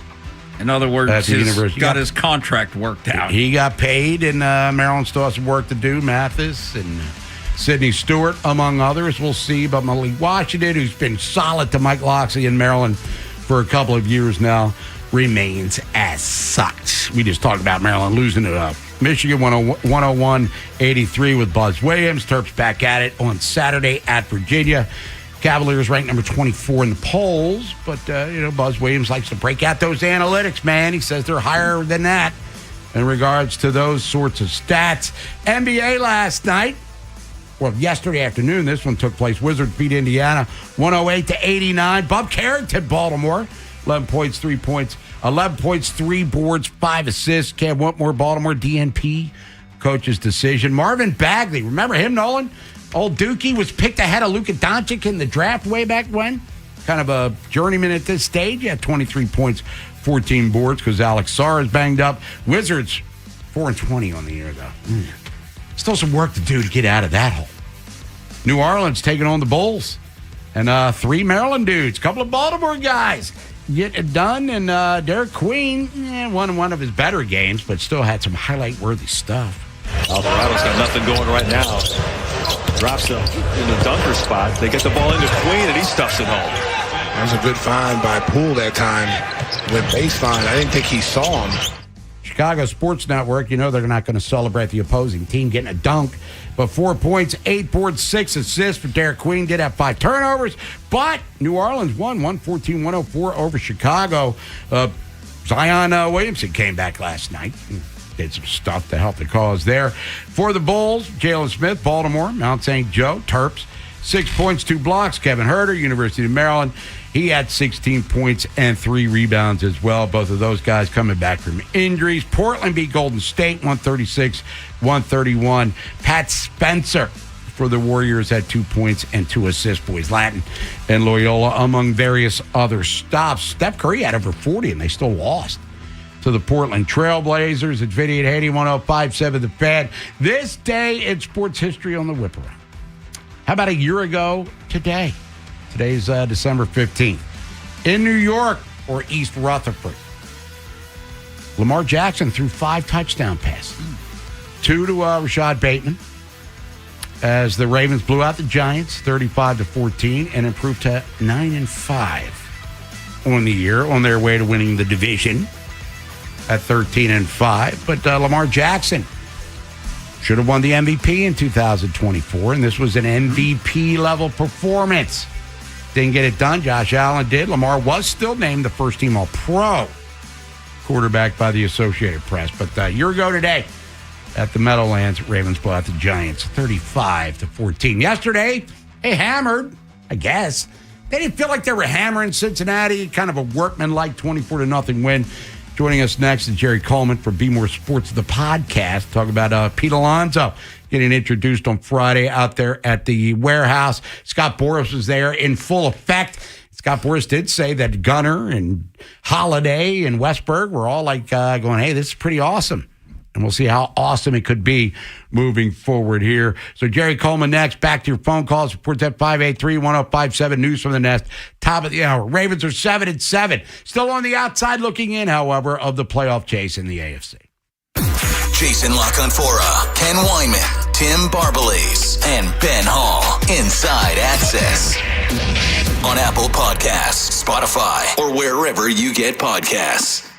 In other words, he's got his contract worked out.
He got paid, and Maryland still has some work to do. Mathis and Sidney Stewart, among others. We'll see. But Malik Washington, who's been solid to Mike Loxley in Maryland for a couple of years now, remains as such. We just talked about Maryland losing to Michigan 101-83 with Buzz Williams. Terps back at it on Saturday at Virginia. Cavaliers ranked number 24 in the polls, but Buzz Williams likes to break out those analytics, man. He says they're higher than that in regards to those sorts of stats. NBA last night, well, yesterday afternoon, this one took place. Wizards beat Indiana 108-89. Bob Carrington, Baltimore, 11 points, 3 points, 11 points, 3 boards, 5 assists. Cam Whitmore, Baltimore, DNP, coach's decision. Marvin Bagley, remember him, Nolan? Old Dookie was picked ahead of Luka Doncic in the draft way back when. Kind of a journeyman at this stage. He had 23 points, 14 boards because Alex Sarr is banged up. Wizards, 4-20 on the year, though. Still some work to do to get out of that hole. New Orleans taking on the Bulls. And 3 Maryland dudes, a couple of Baltimore guys get it done. And Derek Queen won one of his better games, but still had some highlight-worthy stuff.
Alvarado's got nothing going right now. Drops them in the dunker spot. They get the ball into Queen, and he stuffs it home.
That was a good find by Poole that time. Went baseline. I didn't think he saw him.
Chicago Sports Network, they're not going to celebrate the opposing team getting a dunk. But 4 points, 8 boards, 6 assists for Derek Queen. Did have 5 turnovers. But New Orleans won 114-104 over Chicago. Zion Williamson came back last night. Did some stuff to help the cause there. For the Bulls, Jalen Smith, Baltimore, Mount St. Joe, Terps, 6 points, 2 blocks. Kevin Herter, University of Maryland, he had 16 points and 3 rebounds as well. Both of those guys coming back from injuries. Portland beat Golden State 136-131. Pat Spencer for the Warriors had 2 points and 2 assists. Boys Latin and Loyola, among various other stops. Steph Curry had over 40, and they still lost to the Portland Trailblazers. At Vinny Haynie, 105.7 The Fan. This day in sports history on the Whip Around. How about a year ago today? Today's December 15th. In New York, or East Rutherford, Lamar Jackson threw 5 touchdown passes. 2 to Rashad Bateman, as the Ravens blew out the Giants 35-14 and improved to 9-5 on the year, on their way to winning the division at 13-5. But Lamar Jackson should have won the MVP in 2024, and this was an MVP-level performance. Didn't get it done. Josh Allen did. Lamar was still named the first-team All-Pro quarterback by the Associated Press. But a year ago today at the Meadowlands, Ravens blew out the Giants 35-14. Yesterday, they hammered, I guess. They didn't feel like they were hammering Cincinnati. Kind of a workman-like 24-0 win. Joining us next is Jerry Coleman from Be More Sports, the podcast. Talk about Pete Alonso getting introduced on Friday out there at the warehouse. Scott Boras was there in full effect. Scott Boras did say that Gunner and Holiday and Westberg were all like going, hey, this is pretty awesome. And we'll see how awesome it could be moving forward here. So Jerry Coleman next. Back to your phone calls. Reports at 583-1057. News from the Nest. Top of the hour. Ravens are 7-7. Still on the outside looking in, however, of the playoff chase in the AFC.
Jason La Canfora, Ken Weinman, Tim Barbalese, and Ben Hall. Inside Access. On Apple Podcasts, Spotify, or wherever you get podcasts.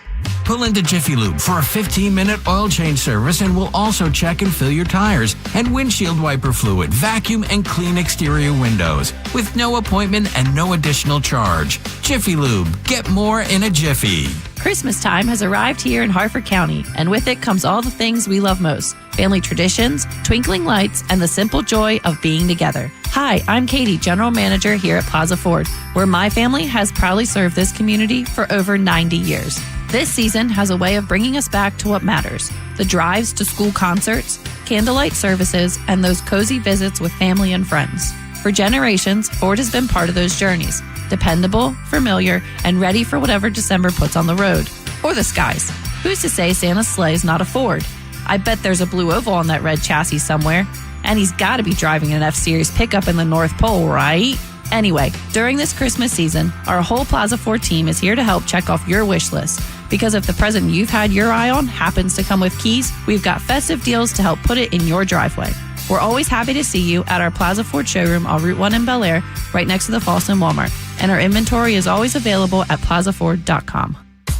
Pull into Jiffy Lube for a 15-minute oil change service, and we'll also check and fill your tires and windshield wiper fluid, vacuum and clean exterior windows with no appointment and no additional charge. Jiffy Lube. Get more in a jiffy.
Christmas time has arrived here in Harford County, and with it comes all the things we love most. Family traditions, twinkling lights, and the simple joy of being together. Hi, I'm Katie, General Manager here at Plaza Ford, where my family has proudly served this community for over 90 years. This season has a way of bringing us back to what matters. The drives to school concerts, candlelight services, and those cozy visits with family and friends. For generations, Ford has been part of those journeys. Dependable, familiar, and ready for whatever December puts on the road. Or the skies. Who's to say Santa's sleigh is not a Ford? I bet there's a blue oval on that red chassis somewhere. And he's got to be driving an F-Series pickup in the North Pole, right? Anyway, during this Christmas season, our whole Plaza Ford team is here to help check off your wish list. Because if the present you've had your eye on happens to come with keys, we've got festive deals to help put it in your driveway. We're always happy to see you at our Plaza Ford showroom on Route 1 in Bel Air, right next to the Falston Walmart. And our inventory is always available at plazaford.com.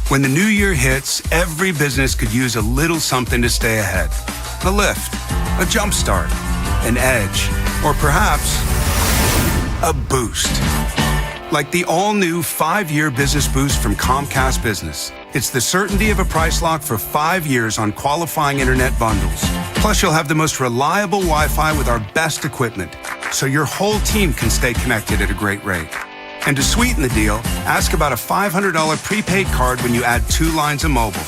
When the new year hits, every business could use a little something to stay ahead. A lift, a jump start, an edge, or perhaps a boost. Like the all-new 5-year business boost from Comcast Business. It's the certainty of a price lock for 5 years on qualifying internet bundles. Plus, you'll have the most reliable Wi-Fi with our best equipment, so your whole team can stay connected at a great rate. And to sweeten the deal, ask about a $500 prepaid card when you add 2 lines of mobile.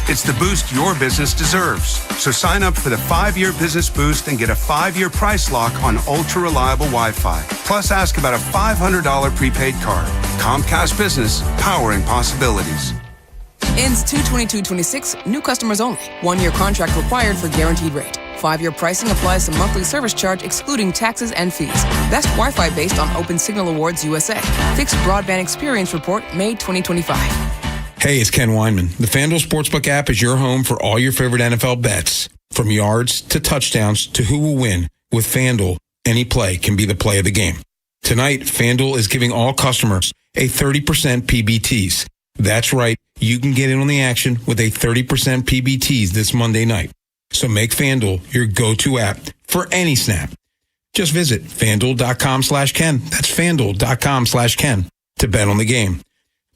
It's the boost your business deserves. So sign up for the 5-year business boost and get a 5-year price lock on ultra-reliable Wi-Fi. Plus, ask about a $500 prepaid card. Comcast Business, powering possibilities.
Ends 2/22/26, new customers only. 1-year contract required for guaranteed rate. 5-year pricing applies to monthly service charge excluding taxes and fees. Best Wi-Fi based on Open Signal Awards USA. Fixed Broadband Experience Report, May 2025.
Hey, it's Ken Weinman. The FanDuel Sportsbook app is your home for all your favorite NFL bets. From yards to touchdowns to who will win, with FanDuel, any play can be the play of the game. Tonight, FanDuel is giving all customers a 30% PBTs. That's right. You can get in on the action with a 30% PBTs this Monday night. So make FanDuel your go-to app for any snap. Just visit FanDuel.com/Ken. That's FanDuel.com/Ken to bet on the game.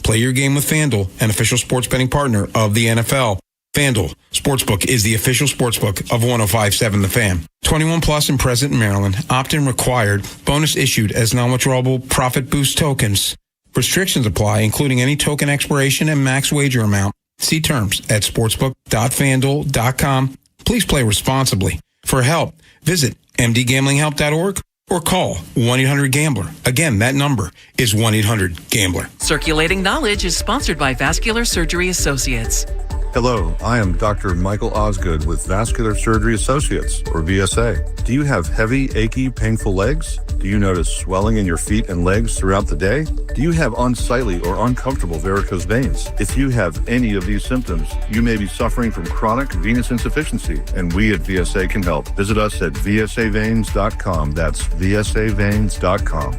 Play your game with FanDuel, an official sports betting partner of the NFL. FanDuel Sportsbook is the official sportsbook of 105.7 The Fan. 21 plus and present in Maryland. Opt-in required. Bonus issued as non-withdrawable profit boost tokens. Restrictions apply, including any token expiration and max wager amount. See terms at sportsbook.fanduel.com. Please play responsibly. For help, visit mdgamblinghelp.org or call 1-800-GAMBLER. Again, that number is 1-800-GAMBLER.
Circulating Knowledge is sponsored by Vascular Surgery Associates.
Hello, I am Dr. Michael Osgood with Vascular Surgery Associates, or VSA. Do you have heavy, achy, painful legs? Do you notice swelling in your feet and legs throughout the day? Do you have unsightly or uncomfortable varicose veins? If you have any of these symptoms, you may be suffering from chronic venous insufficiency, and we at VSA can help. Visit us at vsaveins.com. That's vsaveins.com.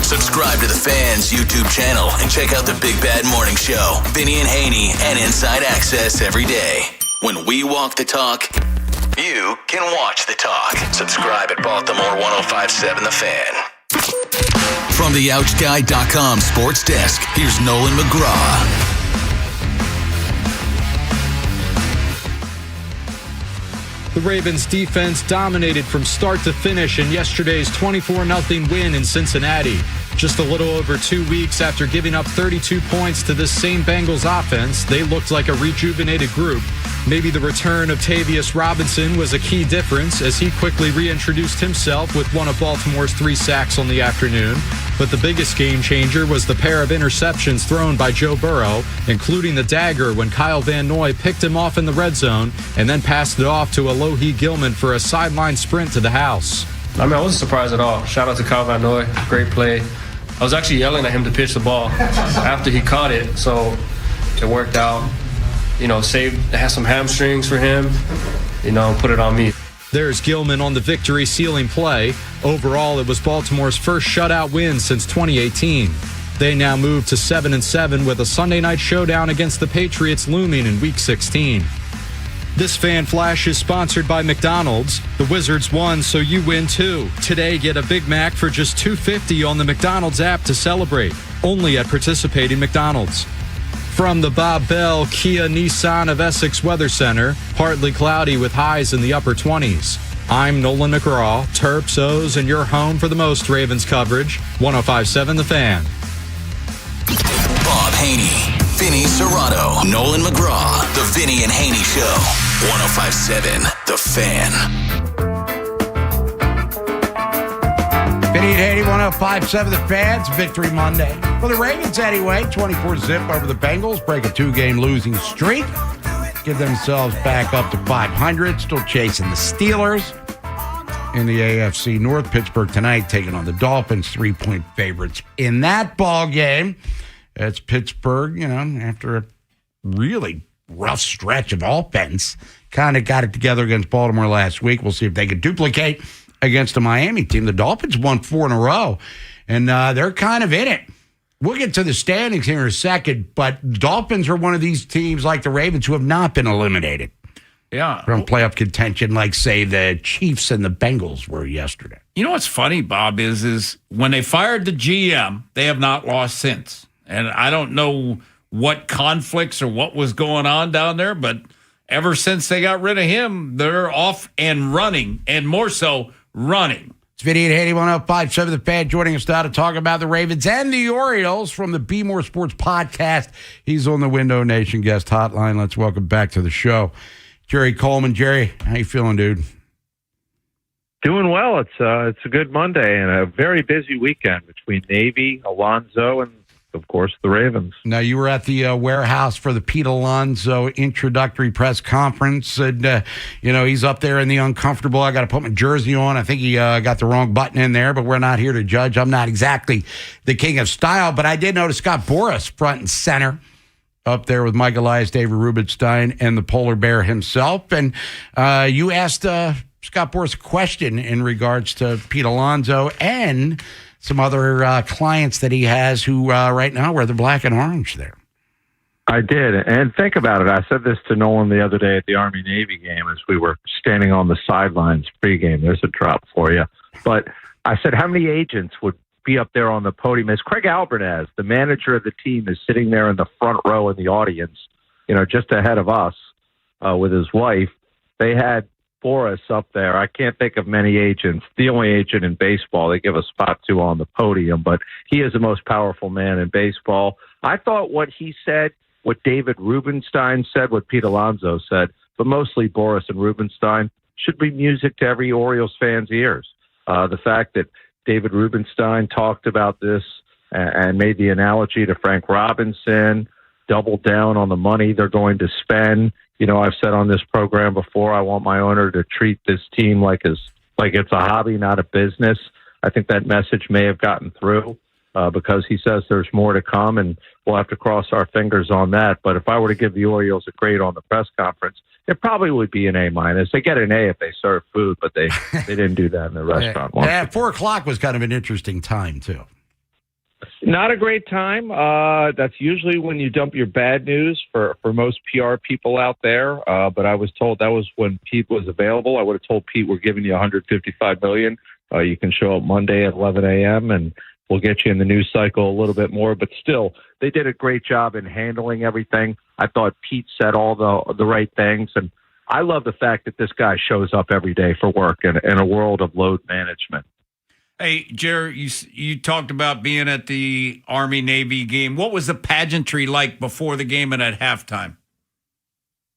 Subscribe to the Fans YouTube channel and check out the Big Bad Morning Show. Vinny and Haynie and Inside Access every day. When we walk the talk, you can watch the talk. Subscribe at Baltimore 105.7 The Fan. From the OutGuy.com sports desk, here's Nolan McGraw.
The Ravens defense dominated from start to finish in yesterday's 24-0 win in Cincinnati. Just a little over 2 weeks after giving up 32 points to this same Bengals offense, they looked like a rejuvenated group. Maybe the return of Tavius Robinson was a key difference as he quickly reintroduced himself with one of Baltimore's 3 sacks on the afternoon. But the biggest game changer was the pair of interceptions thrown by Joe Burrow, including the dagger when Kyle Van Noy picked him off in the red zone and then passed it off to Alohi Gilman for a sideline sprint to the house.
I wasn't surprised at all. Shout out to Kyle Van Noy. Great play. I was actually yelling at him to pitch the ball after he caught it, so it worked out. Had some hamstrings for him, put it on me.
There's Gilman on the victory-sealing play. Overall, it was Baltimore's first shutout win since 2018. They now move to 7-7 with a Sunday night showdown against the Patriots looming in Week 16. This Fan Flash is sponsored by McDonald's. The Wizards won, so you win too. Today, get a Big Mac for just $2.50 on the McDonald's app to celebrate. Only at participating McDonald's. From the Bob Bell Kia Nissan of Essex Weather Center, partly cloudy with highs in the upper 20s. I'm Nolan McGraw, Terps, O's, and your home for the most Ravens coverage. 105.7 The Fan.
Bob Haynie, Vinny Serrato, Nolan McGraw, The Vinny and Haynie Show. 105.7 The Fan.
Vinny and Haynie, 105.7 The Fans. Victory Monday. For the Ravens anyway, 24-zip over the Bengals. Break a 2-game losing streak. Get themselves back up to 500. Still chasing the Steelers. In the AFC North, Pittsburgh tonight taking on the Dolphins. 3-point favorites in that ball game. It's Pittsburgh, after a really rough stretch of offense. Kind of got it together against Baltimore last week. We'll see if they can duplicate against the Miami team. The Dolphins won 4 in a row, and they're kind of in it. We'll get to the standings here in a second, but Dolphins are one of these teams like the Ravens who have not been eliminated from playoff contention like, say, the Chiefs and the Bengals were yesterday.
You know what's funny, Bob, is when they fired the GM, they have not lost since. And I don't know what conflicts or what was going on down there, but ever since they got rid of him, they're off and running, and more so running.
It's Vinny and Haynie, 105.7 The Fan, joining us now to talk about the Ravens and the Orioles from the Be More Sports podcast. He's on the Window Nation guest hotline. Let's welcome back to the show Jerry Coleman. Jerry, how you feeling, dude?
Doing well. It's a good Monday and a very busy weekend between Navy, Alonzo, and of course, the Ravens.
Now, you were at the warehouse for the Pete Alonso introductory press conference. And, he's up there in the uncomfortable. I got to put my jersey on. I think he got the wrong button in there, but we're not here to judge. I'm not exactly the king of style, but I did notice Scott Boras front and center up there with Mike Elias, David Rubenstein, and the polar bear himself. And you asked Scott Boras a question in regards to Pete Alonso and some other clients that he has who right now wear the black and orange there.
I did. And think about it. I said this to Nolan the other day at the Army-Navy game as we were standing on the sidelines pregame. There's a drop for you. But I said, how many agents would be up there on the podium? As Craig Albernaz, the manager of the team, is sitting there in the front row in the audience, just ahead of us with his wife. They had Boras up there. I can't think of many agents. The only agent in baseball they give a spot to on the podium, but he is the most powerful man in baseball. I thought what he said, what David Rubenstein said, what Pete Alonso said, but mostly Boras and Rubenstein, should be music to every Orioles fan's ears. The fact that David Rubenstein talked about this and made the analogy to Frank Robinson, doubled down on the money they're going to spend. I've said on this program before, I want my owner to treat this team like it's a hobby, not a business. I think that message may have gotten through because he says there's more to come, and we'll have to cross our fingers on that. But if I were to give the Orioles a grade on the press conference, it probably would be an A-. They get an A if they serve food, but they didn't do that in the restaurant.
4:00 was kind of an interesting time, too.
Not a great time. That's usually when you dump your bad news for most PR people out there. But I was told that was when Pete was available. I would have told Pete, we're giving you $155 million. You can show up Monday at 11 a.m. and we'll get you in the news cycle a little bit more. But still, they did a great job in handling everything. I thought Pete said all the right things. And I love the fact that this guy shows up every day for work in a world of load management.
Hey, Jerry, you talked about being at the Army-Navy game. What was the pageantry like before the game and at halftime?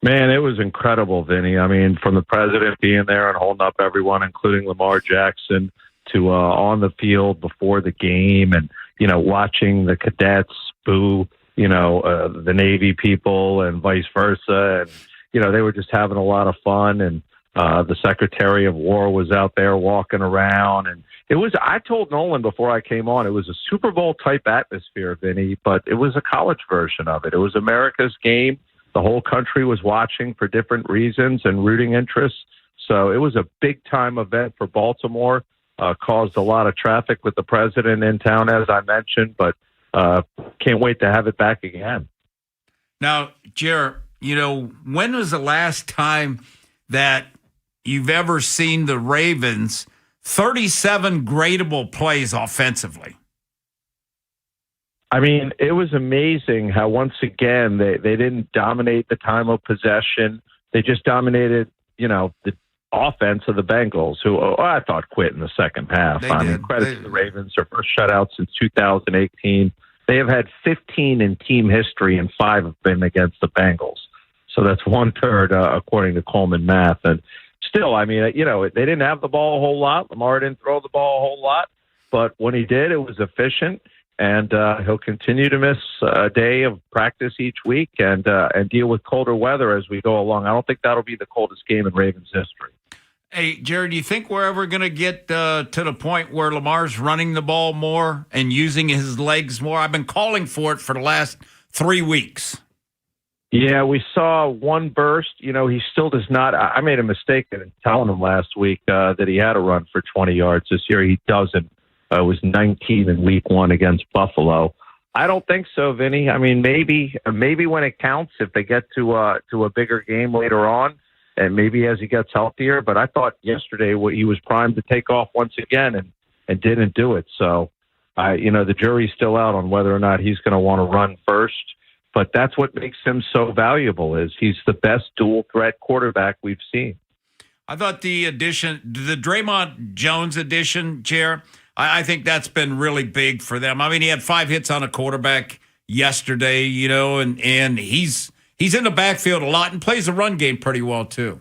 Man, it was incredible, Vinny. I mean, from the president being there and holding up everyone, including Lamar Jackson, to on the field before the game and, watching the cadets boo, the Navy people and vice versa. And, they were just having a lot of fun. And the Secretary of War was out there walking around. And I told Nolan before I came on, it was a Super Bowl type atmosphere, Vinny, but it was a college version of it. It was America's game. The whole country was watching for different reasons and rooting interests. So it was a big-time event for Baltimore. Caused a lot of traffic with the president in town, as I mentioned, but can't wait to have it back again.
Now, Jer, when was the last time that you've ever seen the Ravens 37 gradable plays offensively?
I mean, it was amazing how once again they didn't dominate the time of possession. They just dominated, the offense of the Bengals, who I thought quit in the second half. Credit to the Ravens, their first shutout since 2018. They have had 15 in team history, and 5 have been against the Bengals. So that's 1/3, according to Coleman math. And still, I mean, they didn't have the ball a whole lot. Lamar didn't throw the ball a whole lot. But when he did, it was efficient. And he'll continue to miss a day of practice each week and deal with colder weather as we go along. I don't think that'll be the coldest game in Ravens history.
Hey, Jared, do you think we're ever going to get to the point where Lamar's running the ball more and using his legs more? I've been calling for it for the last 3 weeks.
Yeah, we saw one burst. He still does not. I made a mistake in telling him last week that he had a run for 20 yards. This year he doesn't. It was 19 in week 1 against Buffalo. I don't think so, Vinny. I mean, maybe when it counts, if they get to a bigger game later on, and maybe as he gets healthier. But I thought yesterday he was primed to take off once again and didn't do it. So, the jury's still out on whether or not he's going to want to run first. But that's what makes him so valuable is he's the best dual threat quarterback we've seen.
I thought the Draymond Jones addition, Jer, I think that's been really big for them. I mean, he had 5 hits on a quarterback yesterday, and he's in the backfield a lot and plays the run game pretty well too.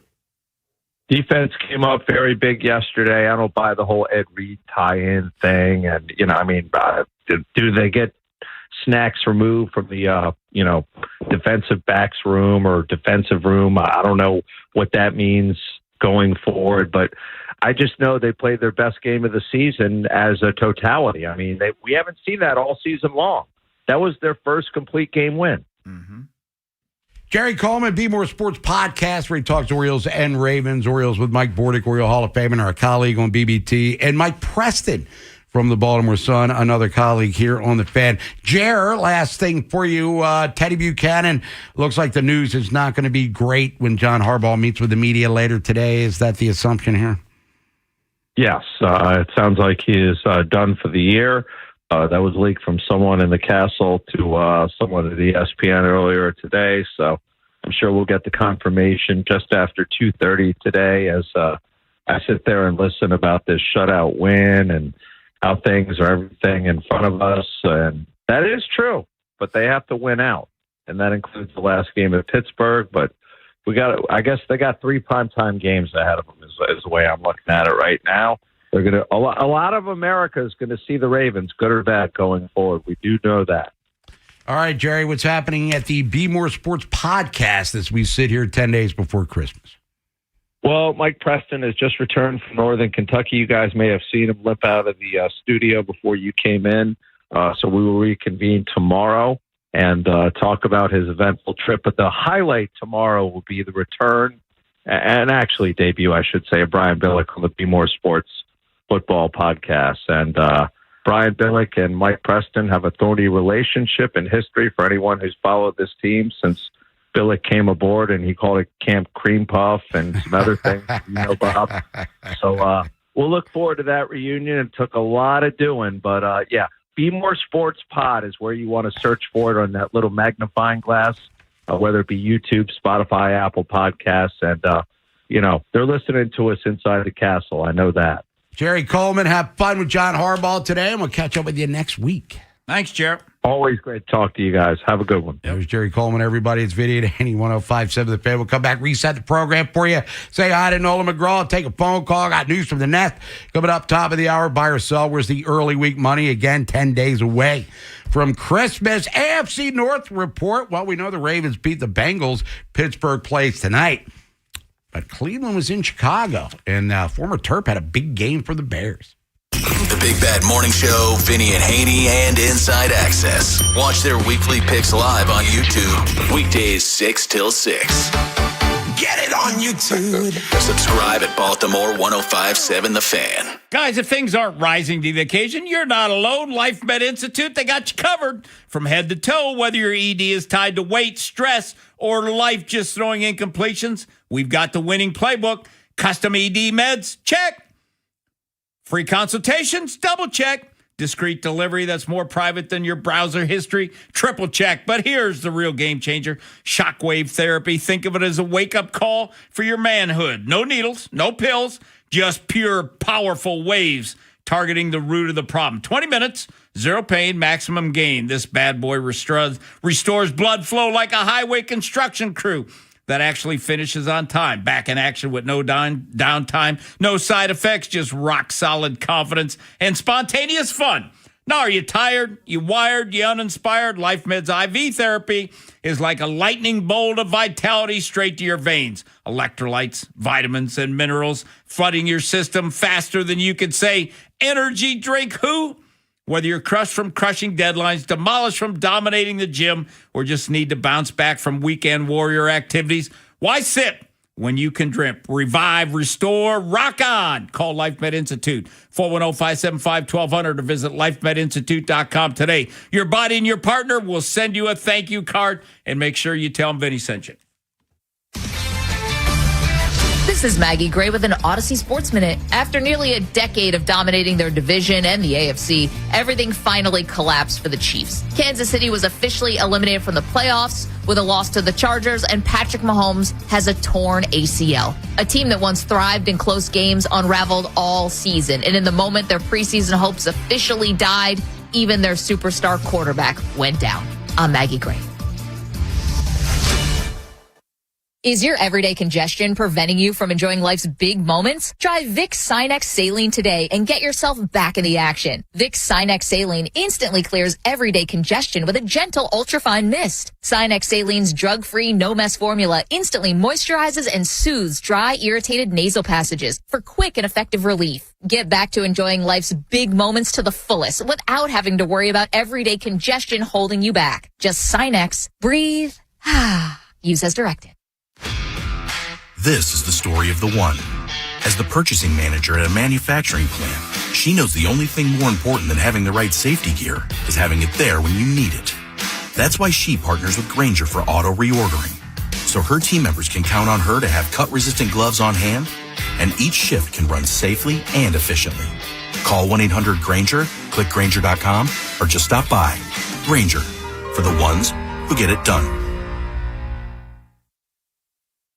Defense came up very big yesterday. I don't buy the whole Ed Reed tie-in thing. And, do they get snacks removed from the, defensive backs room or defensive room? I don't know what that means going forward, but I just know they played their best game of the season as a totality. I mean, we haven't seen that all season long. That was their first complete game win.
Mm-hmm. Jerry Coleman, Be More Sports Podcast, where he talks Orioles and Ravens. Orioles with Mike Bordick, Oriole Hall of Fame, and our colleague on BBT, and Mike Preston from the Baltimore Sun, another colleague here on the Fan. Jer, last thing for you, Teddy Buchanan, looks like the news is not going to be great when John Harbaugh meets with the media later today. Is that the assumption here?
Yes, it sounds like he is done for the year. That was leaked from someone in the castle to someone at ESPN earlier today. So I'm sure we'll get the confirmation just after 2:30 today as I sit there and listen about this shutout win and how things are everything in front of us. And that is true, but they have to win out. And that includes the last game at Pittsburgh. But I guess they got 3 primetime games ahead of them is the way I'm looking at it right now. They're a lot of America is going to see the Ravens, good or bad, going forward. We do know that.
All right, Jerry, what's happening at the Be More Sports Podcast as we sit here 10 days before Christmas?
Well, Mike Preston has just returned from Northern Kentucky. You guys may have seen him limp out of the studio before you came in. So we will reconvene tomorrow and talk about his eventful trip. But the highlight tomorrow will be the return and actually debut, I should say, of Brian Billick on the Be More Sports Football Podcast. And Brian Billick and Mike Preston have a thorny relationship in history for anyone who's followed this team since Billick came aboard, and he called it Camp Cream Puff and some other things, Bob. So we'll look forward to that reunion. It took a lot of doing, but Be More Sports Pod is where you want to search for it on that little magnifying glass, whether it be YouTube, Spotify, Apple Podcasts, and they're listening to us inside the castle. I know that.
Jerry Coleman, have fun with John Harbaugh today, and we'll catch up with you next week.
Thanks, Jerry.
Always great to talk to you guys. Have a good one.
There's Jerry Coleman, everybody. It's Vinny Haynie, 105.7 The Fan. We'll come back, reset the program for you. Say hi to Nolan McGraw. Take a phone call. Got news from the Nest. Coming up top of the hour, buy or sell. Where's the early week money? Again, 10 days away from Christmas. AFC North report. Well, we know the Ravens beat the Bengals. Pittsburgh plays tonight. But Cleveland was in Chicago, and former Terp had a big game for the Bears.
The Big Bad Morning Show, Vinny and Haynie, and Inside Access. Watch their weekly picks live on YouTube. Weekdays 6 till 6.
Get
Get it on YouTube. Subscribe at Baltimore1057 The Fan.
Guys, if things aren't rising to the occasion, you're not alone. Life Med Institute, they got you covered from head to toe. Whether your ED is tied to weight, stress, or life just throwing incompletions, we've got the winning playbook. Custom ED meds, check. Free consultations, double check. Discreet delivery that's more private than your browser history, triple check. But here's the real game changer. Shockwave therapy. Think of it as a wake-up call for your manhood. No needles, no pills, just pure, powerful waves targeting the root of the problem. 20 minutes, zero pain, maximum gain. This bad boy restores blood flow like a highway construction crew that actually finishes on time. Back in action with no downtime, no side effects, just rock-solid confidence and spontaneous fun. Now, are you tired? You wired? You uninspired? LifeMed's IV therapy is like a lightning bolt of vitality straight to your veins. Electrolytes, vitamins, and minerals flooding your system faster than you could say, energy drink who? Whether you're crushed from crushing deadlines, demolished from dominating the gym, or just need to bounce back from weekend warrior activities, why sip when you can drip? Revive, restore, rock on. Call Life Med Institute, 410-575-1200, or visit lifemedinstitute.com today. Your body and your partner will send you a thank you card, and make sure you tell them Vinny sent you.
This is Maggie Gray with an Odyssey Sports Minute. After nearly a decade of dominating their division and the AFC, everything finally collapsed for the Chiefs. Kansas City was officially eliminated from the playoffs with a loss to the Chargers, and Patrick Mahomes has a torn ACL. A team that once thrived in close games unraveled all season, and in the moment their preseason hopes officially died, even their superstar quarterback went down. I'm Maggie Gray. Is your everyday congestion preventing you from enjoying life's big moments? Try Vicks Sinex Saline today and get yourself back in the action. Vicks Sinex Saline instantly clears everyday congestion with a gentle ultrafine mist. Sinex Saline's drug-free, no-mess formula instantly moisturizes and soothes dry, irritated nasal passages for quick and effective relief. Get back to enjoying life's big moments to the fullest without having to worry about everyday congestion holding you back. Just Sinex, breathe, use as directed.
This is the story of the one. As the purchasing manager at a manufacturing plant, she knows the only thing more important than having the right safety gear is having it there when you need it. That's why she partners with Grainger for auto reordering, so her team members can count on her to have cut-resistant gloves on hand, and each shift can run safely and efficiently. Call 1-800-GRAINGER, click Grainger.com, or just stop by. Grainger, for the ones who get it done.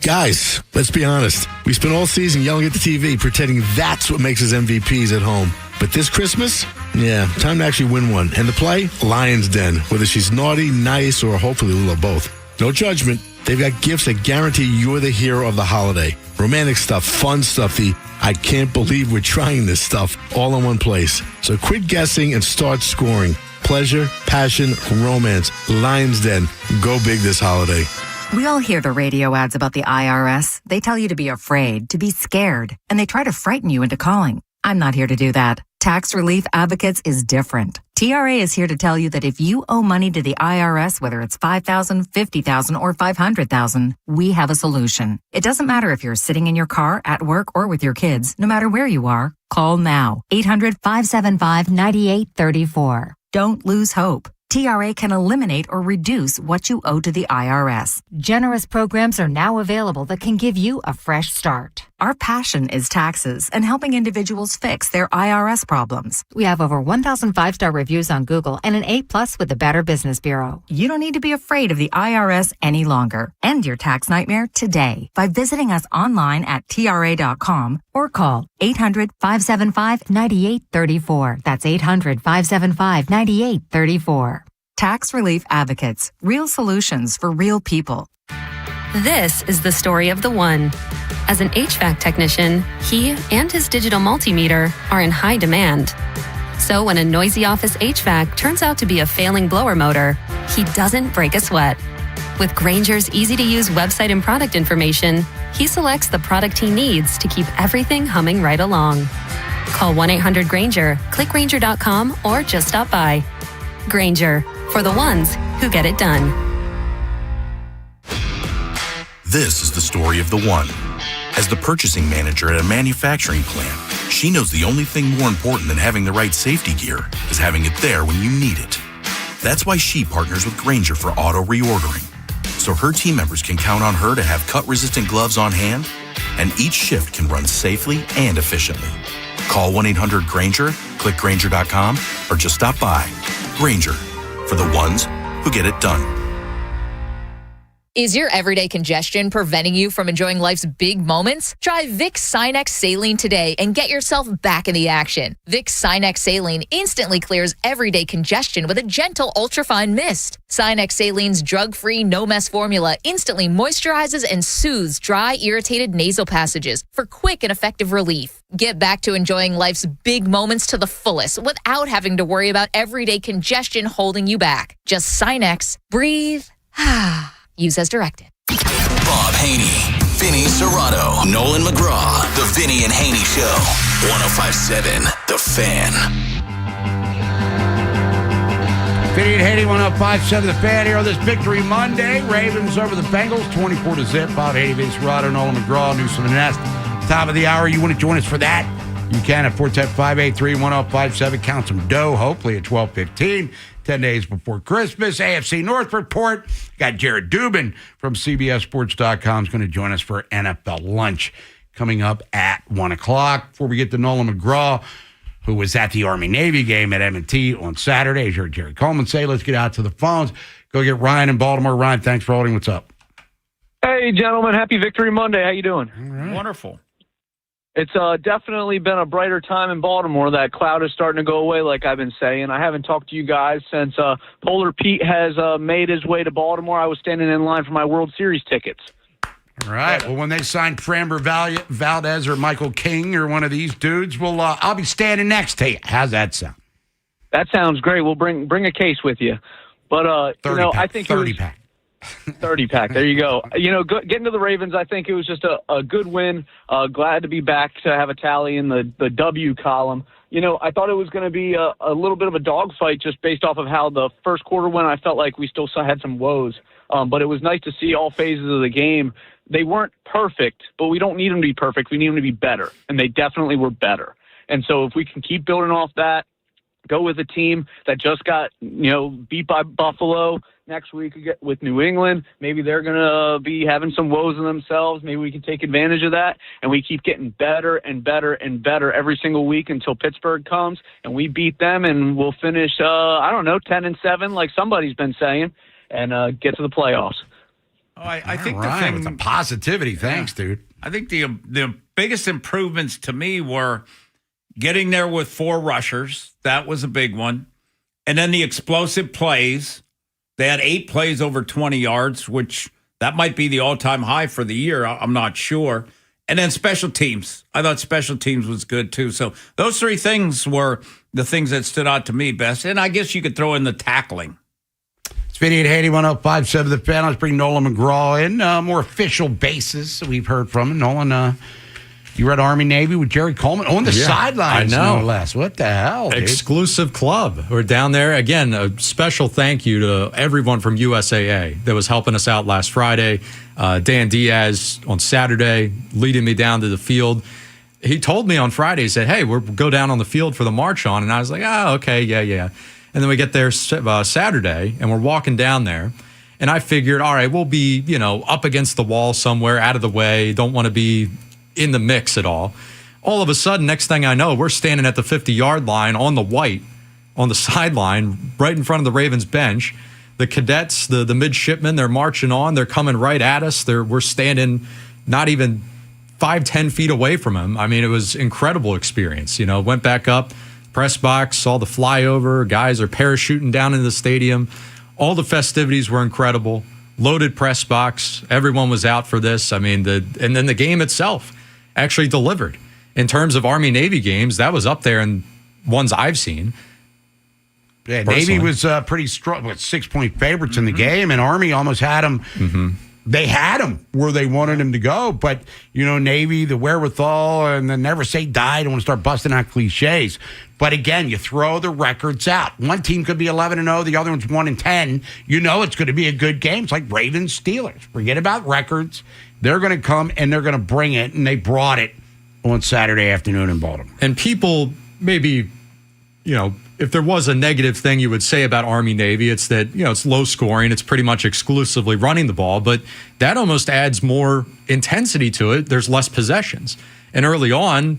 Guys, let's be honest. We spent all season yelling at the TV, pretending that's what makes us MVPs at home. But this Christmas, time to actually win one. And the play? Lion's Den. Whether she's naughty, nice, or hopefully a little of both. No judgment. They've got gifts that guarantee you're the hero of the holiday. Romantic stuff, fun stuff, the I can't believe we're trying this stuff all in one place. So quit guessing and start scoring. Pleasure, passion, romance. Lion's Den. Go big this holiday.
We all hear the radio ads about the IRS. They tell you to be afraid, to be scared, and they try to frighten you into calling. I'm not here to do that. Tax Relief Advocates is different. TRA is here to tell you that if you owe money to the IRS, whether it's $5,000, $50,000, or $500,000, we have a solution. It doesn't matter if you're sitting in your car, at work, or with your kids. No matter where you are, call now. 800-575-9834. Don't lose hope. TRA can eliminate or reduce what you owe to the IRS. Generous programs are now available that can give you a fresh start. Our passion is taxes and helping individuals fix their IRS problems. We have over 1,000 5-star reviews on Google and an A+ with the Better Business Bureau. You don't need to be afraid of the IRS any longer. End your tax nightmare today by visiting us online at TRA.com or call 800-575-9834. That's 800-575-9834. Tax Relief Advocates. Real solutions for real people.
This is the story of the one. As an HVAC technician, he and his digital multimeter are in high demand. So when a noisy office HVAC turns out to be a failing blower motor, he doesn't break a sweat. With Grainger's easy-to-use website and product information, he selects the product he needs to keep everything humming right along. Call 1-800-GRAINGER, click Grainger.com, or just stop by. Grainger, for the ones who get it done.
This is the story of the one. As the purchasing manager at a manufacturing plant, she knows the only thing more important than having the right safety gear is having it there when you need it. That's why she partners with Grainger for auto reordering, so her team members can count on her to have cut-resistant gloves on hand, and each shift can run safely and efficiently. Call 1-800-GRAINGER, click Grainger.com, or just stop by. Grainger, for the ones who get it done.
Is your everyday congestion preventing you from enjoying life's big moments? Try Vicks Sinex Saline today and get yourself back in the action. Vicks Sinex Saline instantly clears everyday congestion with a gentle ultrafine mist. Sinex Saline's drug-free, no-mess formula instantly moisturizes and soothes dry, irritated nasal passages for quick and effective relief. Get back to enjoying life's big moments to the fullest without having to worry about everyday congestion holding you back. Just Sinex, breathe, use as directed.
Bob Haynie, Vinny Serrato, Nolan McGraw, The Vinny and Haynie Show. 105.7 The Fan.
Vinny and Haynie, 105.7 The Fan here on this Victory Monday. Ravens over the Bengals, 24-0. Bob Haynie, Vinny Serrato, Nolan McGraw, News from the Nest. Top of the hour. You want to join us for that? You can at 410-583-1057. Count some dough, hopefully at 12:15. 10 days before Christmas. AFC North report. Got Jared Dubin from CBSSports.com is going to join us for NFL lunch coming up at 1 o'clock. Before we get to Nolan McGraw, who was at the Army-Navy game at M&T on Saturday, as you heard Jerry Coleman say, let's get out to the phones. Go get Ryan in Baltimore. Ryan, thanks for holding. What's up?
Hey, gentlemen. Happy Victory Monday. How you doing?
Right.
Wonderful.
It's definitely been a brighter time in Baltimore. That cloud is starting to go away, like I've been saying. I haven't talked to you guys since Polar Pete has made his way to Baltimore. I was standing in line for my World Series tickets.
All right. Well, when they sign Framber Valdez or Michael King or one of these dudes, well, I'll be standing next to you. How's that sound?
That sounds great. We'll bring a case with you. But, I think
30-pack.
30-pack. There you go. Getting to the Ravens, I think it was just a good win. Glad to be back to have a tally in the W column. I thought it was going to be a little bit of a dogfight just based off of how the first quarter went. I felt like we still had some woes. But it was nice to see all phases of the game. They weren't perfect, but we don't need them to be perfect. We need them to be better. And they definitely were better. And so if we can keep building off that, go with a team that just got, beat by Buffalo next week with New England. Maybe they're going to be having some woes in themselves. Maybe we can take advantage of that. And we keep getting better and better and better every single week until Pittsburgh comes and we beat them and we'll finish, 10-7 like somebody's been saying and get to the playoffs.
Oh, I think
right,
the thing
with the positivity. Thanks, dude.
I think the biggest improvements to me were getting there with 4 rushers. That was a big one. And then the explosive plays. They had 8 plays over 20 yards, which that might be the all-time high for the year. I'm not sure. And then special teams. I thought special teams was good, too. So those 3 things were the things that stood out to me best. And I guess you could throw in the tackling.
It's Vinny and Haynie, 105.7 The Fan. Let's bring Nolan McGraw in. More official basis we've heard from him. Nolan, you were at Army-Navy with Jerry Coleman on the sidelines, no less. What the hell, dude?
Exclusive club. We're down there. Again, a special thank you to everyone from USAA that was helping us out last Friday. Dan Diaz on Saturday leading me down to the field. He told me on Friday, he said, hey, we'll go down on the field for the march on. And I was like, oh, okay, yeah. And then we get there Saturday, and we're walking down there. And I figured, all right, we'll be, up against the wall somewhere, out of the way. Don't want to be in the mix at all. All of a sudden, next thing I know, we're standing at the 50-yard line on the white, on the sideline, right in front of the Ravens bench. The cadets, the midshipmen, they're marching on. They're coming right at us. We're standing not even 5-10 feet away from them. I mean, it was an incredible experience. Went back up, press box, saw the flyover. Guys are parachuting down into the stadium. All the festivities were incredible. Loaded press box. Everyone was out for this. I mean, and then the game itself actually delivered. In terms of Army-Navy games, that was up there in ones I've seen.
Yeah, Navy was pretty strong, with 6-point favorites in the game, and Army almost had them they had him where they wanted him to go. But, Navy, the wherewithal, and the never say die. I don't want to start busting out cliches. But again, you throw the records out. One team could be 11-0, the other one's 1-10. It's going to be a good game. It's like Ravens Steelers. Forget about records. They're going to come and they're going to bring it, and they brought it on Saturday afternoon in Baltimore.
And people maybe, if there was a negative thing you would say about Army-Navy, it's that, it's low scoring. It's pretty much exclusively running the ball, but that almost adds more intensity to it. There's less possessions. And early on,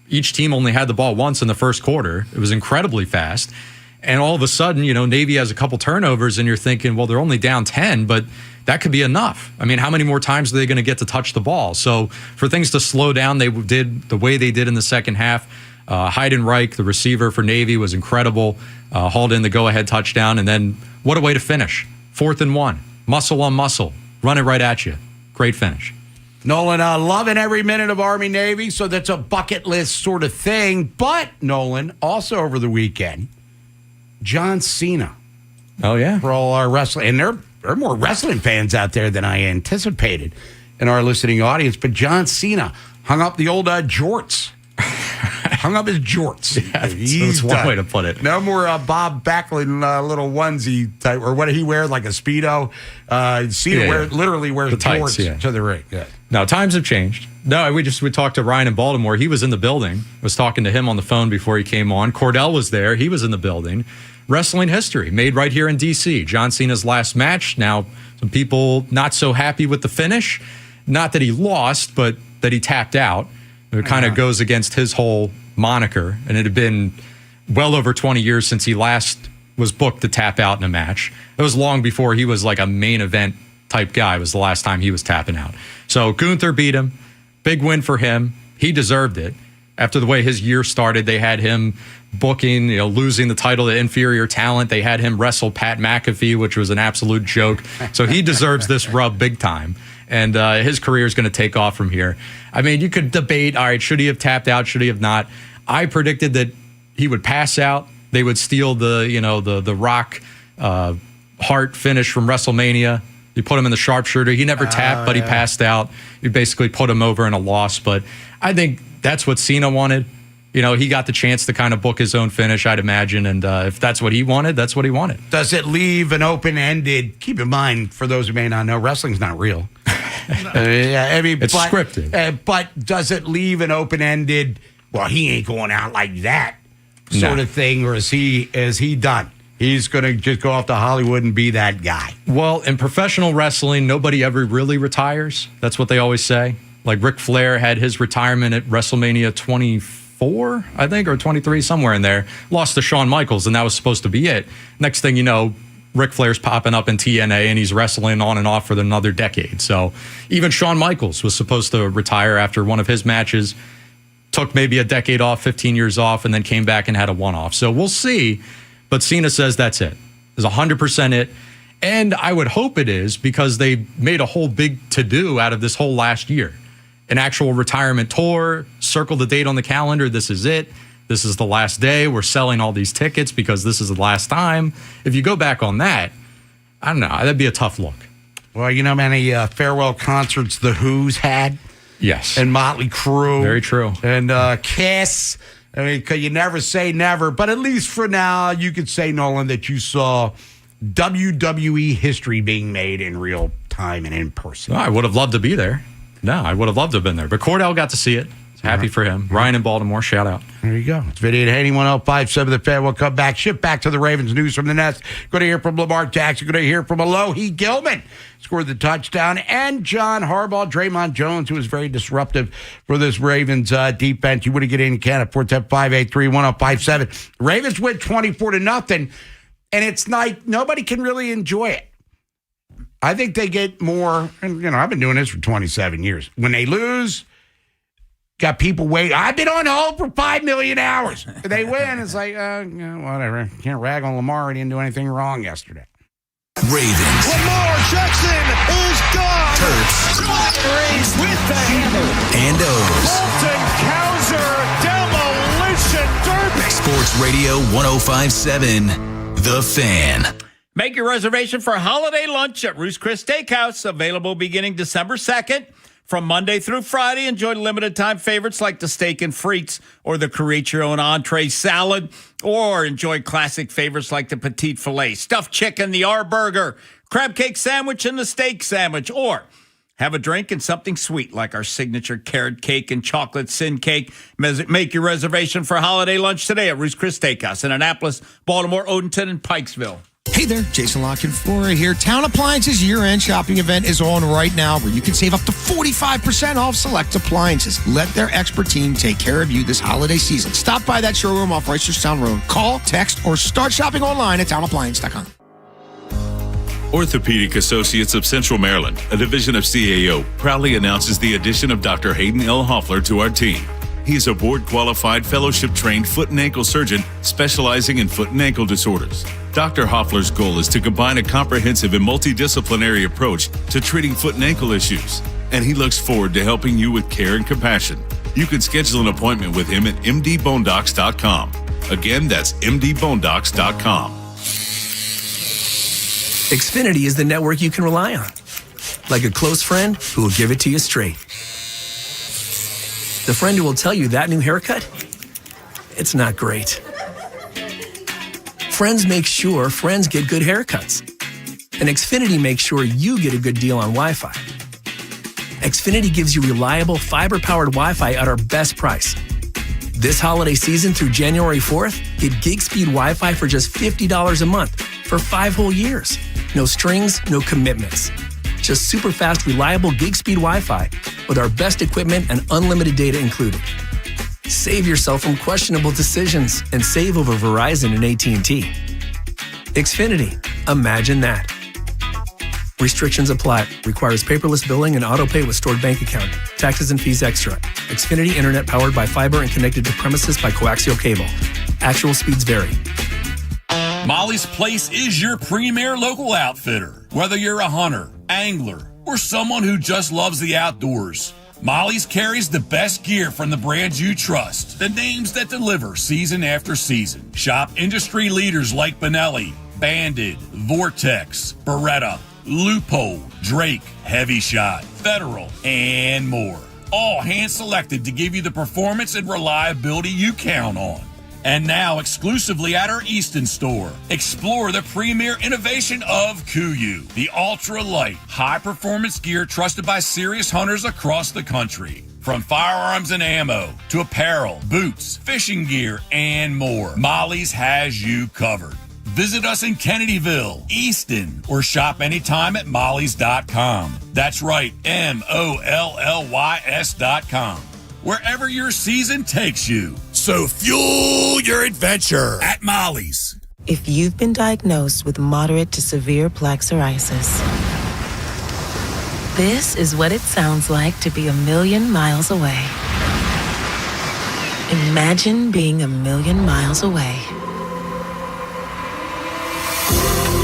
each team only had the ball once in the first quarter. It was incredibly fast. And all of a sudden, Navy has a couple turnovers and you're thinking, well, they're only down 10, but that could be enough. I mean, how many more times are they going to get to touch the ball? So for things to slow down, they did the way they did in the second half. Heidenreich, the receiver for Navy, was incredible. Hauled in the go-ahead touchdown. And then what a way to finish. 4th and 1. Muscle on muscle. Run it right at you. Great finish.
Nolan, loving every minute of Army-Navy, so that's a bucket list sort of thing. But, Nolan, also over the weekend, John Cena.
Oh, yeah.
For all our wrestling. And there are more wrestling fans out there than I anticipated in our listening audience. But John Cena hung up the old jorts. Hung up his jorts.
Yeah, that's one way to put it.
No more Bob Backlund little onesie type, or what did he wear, like a Speedo? Cena literally wears jorts to the ring. Yeah.
No, times have changed. No, we talked to Ryan in Baltimore. He was in the building. I was talking to him on the phone before he came on. Cordell was there. He was in the building. Wrestling history made right here in D.C. John Cena's last match. Now, some people not so happy with the finish. Not that he lost, but that he tapped out. It kind of goes against his whole moniker, and it had been well over 20 years since he last was booked to tap out in a match. It was long before he was like a main event type guy. It was the last time he was tapping out. So Gunther beat him. Big win for him. He deserved it. After the way his year started, they had him booking, losing the title to inferior talent. They had him wrestle Pat McAfee, which was an absolute joke. So he deserves this rub big time. And his career is going to take off from here. I mean, you could debate, all right, should he have tapped out? Should he have not? I predicted that he would pass out. They would steal the Rock Hart finish from WrestleMania. You put him in the sharpshooter. He never tapped, but he passed out. You basically put him over in a loss. But I think that's what Cena wanted. He got the chance to kind of book his own finish, I'd imagine. And if that's what he wanted, that's what he wanted.
Does it leave an open-ended? Keep in mind, for those who may not know, wrestling's not real.
It's scripted.
But does it leave an open-ended, well, he ain't going out like that sort of thing, or is he done? He's going to just go off to Hollywood and be that guy.
Well, in professional wrestling, nobody ever really retires. That's what they always say. Like Ric Flair had his retirement at WrestleMania 24, I think, or 23, somewhere in there. Lost to Shawn Michaels, and that was supposed to be it. Next thing you know, Ric Flair's popping up in TNA, and he's wrestling on and off for another decade. So even Shawn Michaels was supposed to retire after one of his matches, took maybe a decade off, 15 years off, and then came back and had a one-off. So we'll see. But Cena says that's it. It's 100% it. And I would hope it is, because they made a whole big to-do out of this whole last year. An actual retirement tour, circle the date on the calendar. This is it. This is the last day. We're selling all these tickets because this is the last time. If you go back on that, I don't know. That'd be a tough look.
Well, you know how many farewell concerts the Who's had?
Yes.
And Motley Crue.
Very true.
And Kiss. I mean, you never say never, but at least for now, you could say, Nolan, that you saw WWE history being made in real time and in person.
I would have loved to be there. No, I would have loved to have been there. But Cordell got to see it. Happy for him. Ryan in Baltimore, shout out.
There you go. It's Vinny Haynie, 1057 The Fan. We'll come back. Shift back to the Ravens news from the Nest. Going to hear from Lamar Jackson. Going to hear from Alohi Gilman. Scored the touchdown. And John Harbaugh, Draymond Jones, who was very disruptive for this Ravens defense. You want to get in, you can at 410-583-1057. Ravens win 24-0. And it's like nobody can really enjoy it. I think they get more, and I've been doing this for 27 years. When they lose, got people waiting. I've been on hold for 5 million hours. They win. It's like, whatever. Can't rag on Lamar. He didn't do anything wrong yesterday.
Ravens.
Lamar Jackson is gone.
Terps.
Raised with the hammer.
And O's.
Bolton Cowser Demolition Derby.
Sports Radio 1057. The Fan.
Make your reservation for holiday lunch at Ruth's Chris Steakhouse, available beginning December 2nd. From Monday through Friday, enjoy limited time favorites like the steak and frites or the create your own entree salad, or enjoy classic favorites like the petite filet, stuffed chicken, the R burger, crab cake sandwich, and the steak sandwich, or have a drink and something sweet like our signature carrot cake and chocolate sin cake. Make your reservation for holiday lunch today at Ruth's Chris Steakhouse in Annapolis, Baltimore, Odenton, and Pikesville.
Hey there, Jason Lockenflora here. Town Appliances year-end shopping event is on right now where you can save up to 45% off select appliances. Let their expert team take care of you this holiday season. Stop by that showroom off Reisterstown Road. Call, text, or start shopping online at townappliance.com.
Orthopedic Associates of Central Maryland, a division of CAO, proudly announces the addition of Dr. Hayden L. Hoffler to our team. He is a board-qualified, fellowship-trained foot and ankle surgeon specializing in foot and ankle disorders. Dr. Hoffler's goal is to combine a comprehensive and multidisciplinary approach to treating foot and ankle issues, and he looks forward to helping you with care and compassion. You can schedule an appointment with him at mdbonedocs.com. Again, that's mdbonedocs.com.
Xfinity is the network you can rely on. Like a close friend who will give it to you straight. The friend who will tell you that new haircut, it's not great. Friends make sure friends get good haircuts. And Xfinity makes sure you get a good deal on Wi-Fi. Xfinity gives you reliable fiber-powered Wi-Fi at our best price. This holiday season through January 4th, get gig speed Wi-Fi for just $50 a month for 5 whole years. No strings, no commitments. Just super fast, reliable gig speed Wi-Fi with our best equipment and unlimited data included. Save yourself from questionable decisions and save over Verizon and AT&T. Xfinity. Imagine that. Restrictions apply. Requires paperless billing and auto pay with stored bank account. Taxes and fees extra. Xfinity Internet powered by fiber and connected to premises by coaxial cable. Actual speeds vary.
Molly's Place is your premier local outfitter. Whether you're a hunter, angler, or someone who just loves the outdoors, Molly's carries the best gear from the brands you trust, the names that deliver season after season. Shop industry leaders like Benelli, Bandit, Vortex, Beretta, Loophole, Drake, Heavy Shot, Federal, and more. All hand-selected to give you the performance and reliability you count on. And now, exclusively at our Easton store, explore the premier innovation of Kuiu, the ultra-light, high-performance gear trusted by serious hunters across the country. From firearms and ammo to apparel, boots, fishing gear, and more, Molly's has you covered. Visit us in Kennedyville, Easton, or shop anytime at mollys.com. That's right, MOLLYS.com. Wherever your season takes you. So fuel your adventure at Molly's.
If you've been diagnosed with moderate to severe plaque psoriasis, this is what it sounds like to be 1,000,000 miles away. Imagine being 1,000,000 miles away.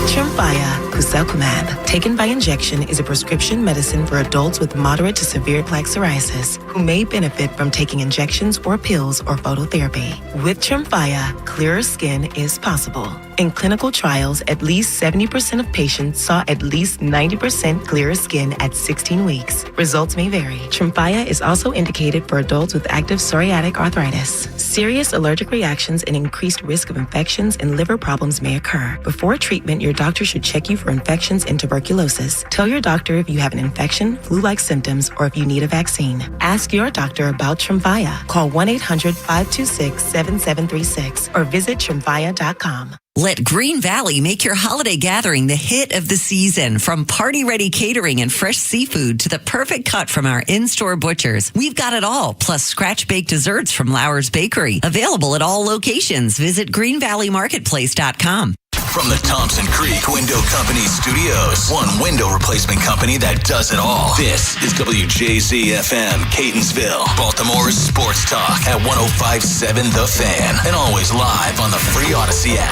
Tremfya Guselkumab, taken by injection, is a prescription medicine for adults with moderate to severe plaque psoriasis who may benefit from taking injections or pills or phototherapy. With Tremfya, clearer skin is possible. In clinical trials, at least 70% of patients saw at least 90% clearer skin at 16 weeks. Results may vary. Tremfya is also indicated for adults with active psoriatic arthritis. Serious allergic reactions and increased risk of infections and liver problems may occur. Before treatment, your doctor should check you for infections and tuberculosis. Tell your doctor if you have an infection, flu-like symptoms, or if you need a vaccine. Ask your doctor about Tremfya. Call 1-800-526-7736 or visit Tremfya.com.
Let Green Valley make your holiday gathering the hit of the season. From party-ready catering and fresh seafood to the perfect cut from our in-store butchers, we've got it all, plus scratch-baked desserts from Lauer's Bakery. Available at all locations. Visit greenvalleymarketplace.com.
From the Thompson Creek Window Company Studios, one window replacement company that does it all. This is WJZ-FM, Catonsville, Baltimore's sports talk at 105.7 The Fan, and always live on the free Odyssey app.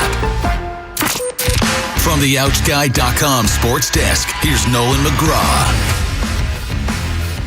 From the OutGuy.com sports desk, here's Nolan McGraw.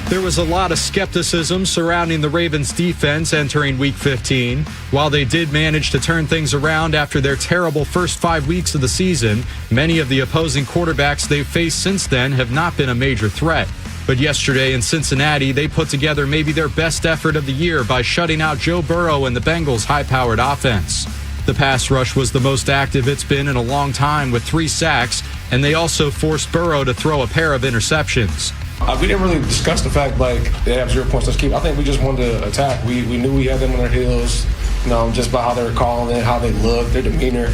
There was a lot of skepticism surrounding the Ravens defense entering Week 15. While they did manage to turn things around after their terrible first 5 weeks of the season, many of the opposing quarterbacks they've faced since then have not been a major threat. But yesterday in Cincinnati, they put together maybe their best effort of the year by shutting out Joe Burrow and the Bengals' high-powered offense. The pass rush was the most active it's been in a long time with 3 sacks, and they also forced Burrow to throw a pair of interceptions.
We didn't really discuss the fact, like, they have 0 points. Let's keep. I think we just wanted to attack. We knew we had them on their heels, just by how they were calling it, how they looked, their demeanor.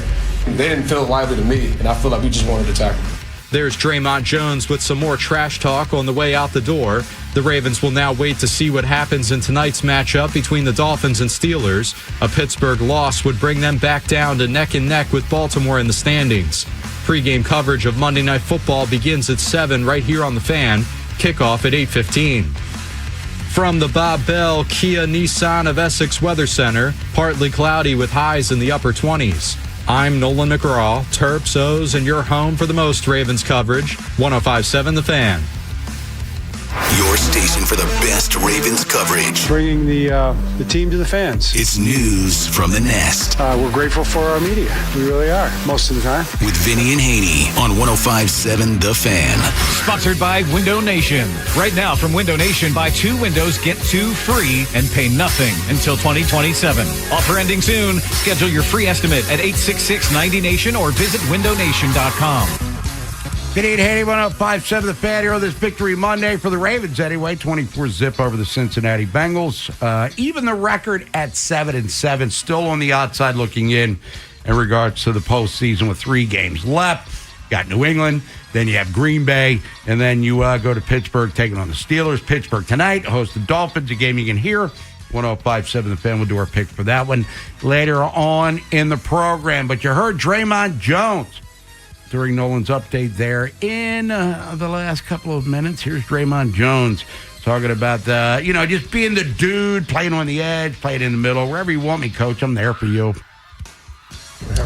They didn't feel lively to me, and I feel like we just wanted to attack them.
There's Draymond Jones with some more trash talk on the way out the door. The Ravens will now wait to see what happens in tonight's matchup between the Dolphins and Steelers. A Pittsburgh loss would bring them back down to neck and neck with Baltimore in the standings. Pre-game coverage of Monday Night Football begins at 7 right here on The Fan. Kickoff at 8:15. From the Bob Bell Kia Nissan of Essex Weather Center, partly cloudy with highs in the upper 20s. I'm Nolan McGraw, Terps, O's, and your home for the most Ravens coverage, 105.7 The Fan.
Your station for the best Ravens coverage.
Bringing the team to the fans.
It's news from the Nest.
We're grateful for our media. We really are, most of the time.
With Vinny and Haynie on 105.7 The Fan.
Sponsored by Window Nation. Right now from Window Nation, buy 2 windows, get 2 free, and pay nothing until 2027. Offer ending soon. Schedule your free estimate at 866-90Nation or visit windownation.com.
Vinny Haynie, 105.7 The Fan here on this Victory Monday for the Ravens anyway. 24-zip over the Cincinnati Bengals. Even the record at 7-7, still on the outside looking in regards to the postseason with 3 games left. Got New England, then you have Green Bay, and then you go to Pittsburgh taking on the Steelers. Pittsburgh tonight, host the Dolphins, a game you can hear. 105.7 The Fan will do our pick for that one later on in the program. But you heard Draymond Jones during Nolan's update there in the last couple of minutes. Here's Draymond Jones talking about, just being the dude, playing on the edge, playing in the middle. Wherever you want me, coach, I'm there for you.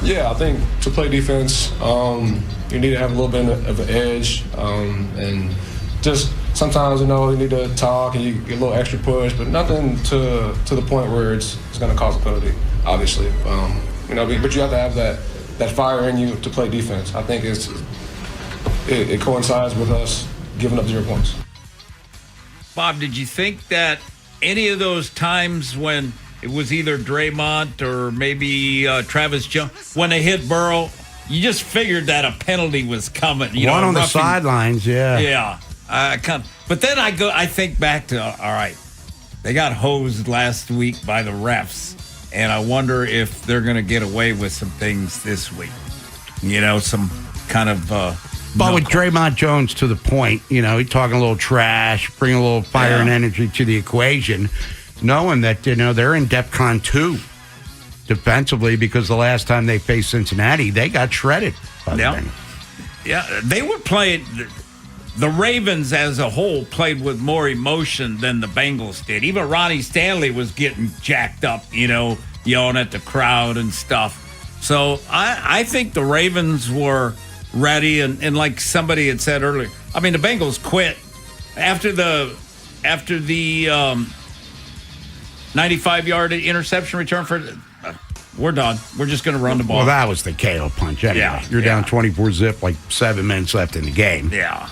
Yeah, I think to play defense, you need to have a little bit of an edge. And just sometimes, you need to talk and you get a little extra push, but nothing to the point where it's going to cause a penalty, obviously. But you have to have that fire in you to play defense. I think it coincides with us giving up 0 points.
Bob, did you think that any of those times when it was either Draymond or maybe Travis Jones, when they hit Burrow, you just figured that a penalty was coming?
One on the sidelines, yeah.
Yeah. But then I think back to, all right, they got hosed last week by the refs. And I wonder if they're going to get away with some things this week. Some kind of...
but with Draymond Jones to the point, he's talking a little trash, bringing a little fire and energy to the equation, knowing that, they're in DEFCON 2 defensively because the last time they faced Cincinnati, they got shredded by the Bengals.
Yeah, they were playing... The Ravens as a whole played with more emotion than the Bengals did. Even Ronnie Stanley was getting jacked up, yelling at the crowd and stuff. So I think the Ravens were ready. And like somebody had said earlier, the Bengals quit after the 95-yard interception return we're done. We're just going to run the ball.
Well, that was the KO punch anyway.
Yeah,
You're down 24-zip, like 7 minutes left in the game.
Yeah.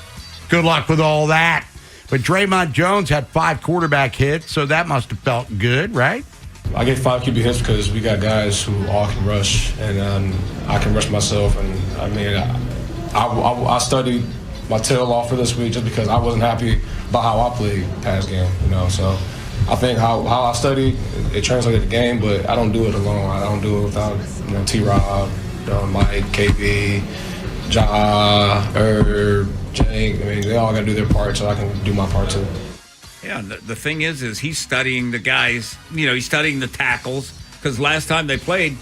Good luck with all that. But Draymond Jones had 5 quarterback hits, so that must have felt good, right?
I get 5 QB hits because we got guys who all can rush, and I can rush myself. And I studied my tail off for this week just because I wasn't happy about how I played pass game, So I think how I studied, it translated the game, but I don't do it alone. I don't do it without T-Rob, Mike, KB, Ja, Herb, Jake. They all got to do their part so I can do my part too.
Yeah, the thing is he's studying the guys. He's studying the tackles because last time they played,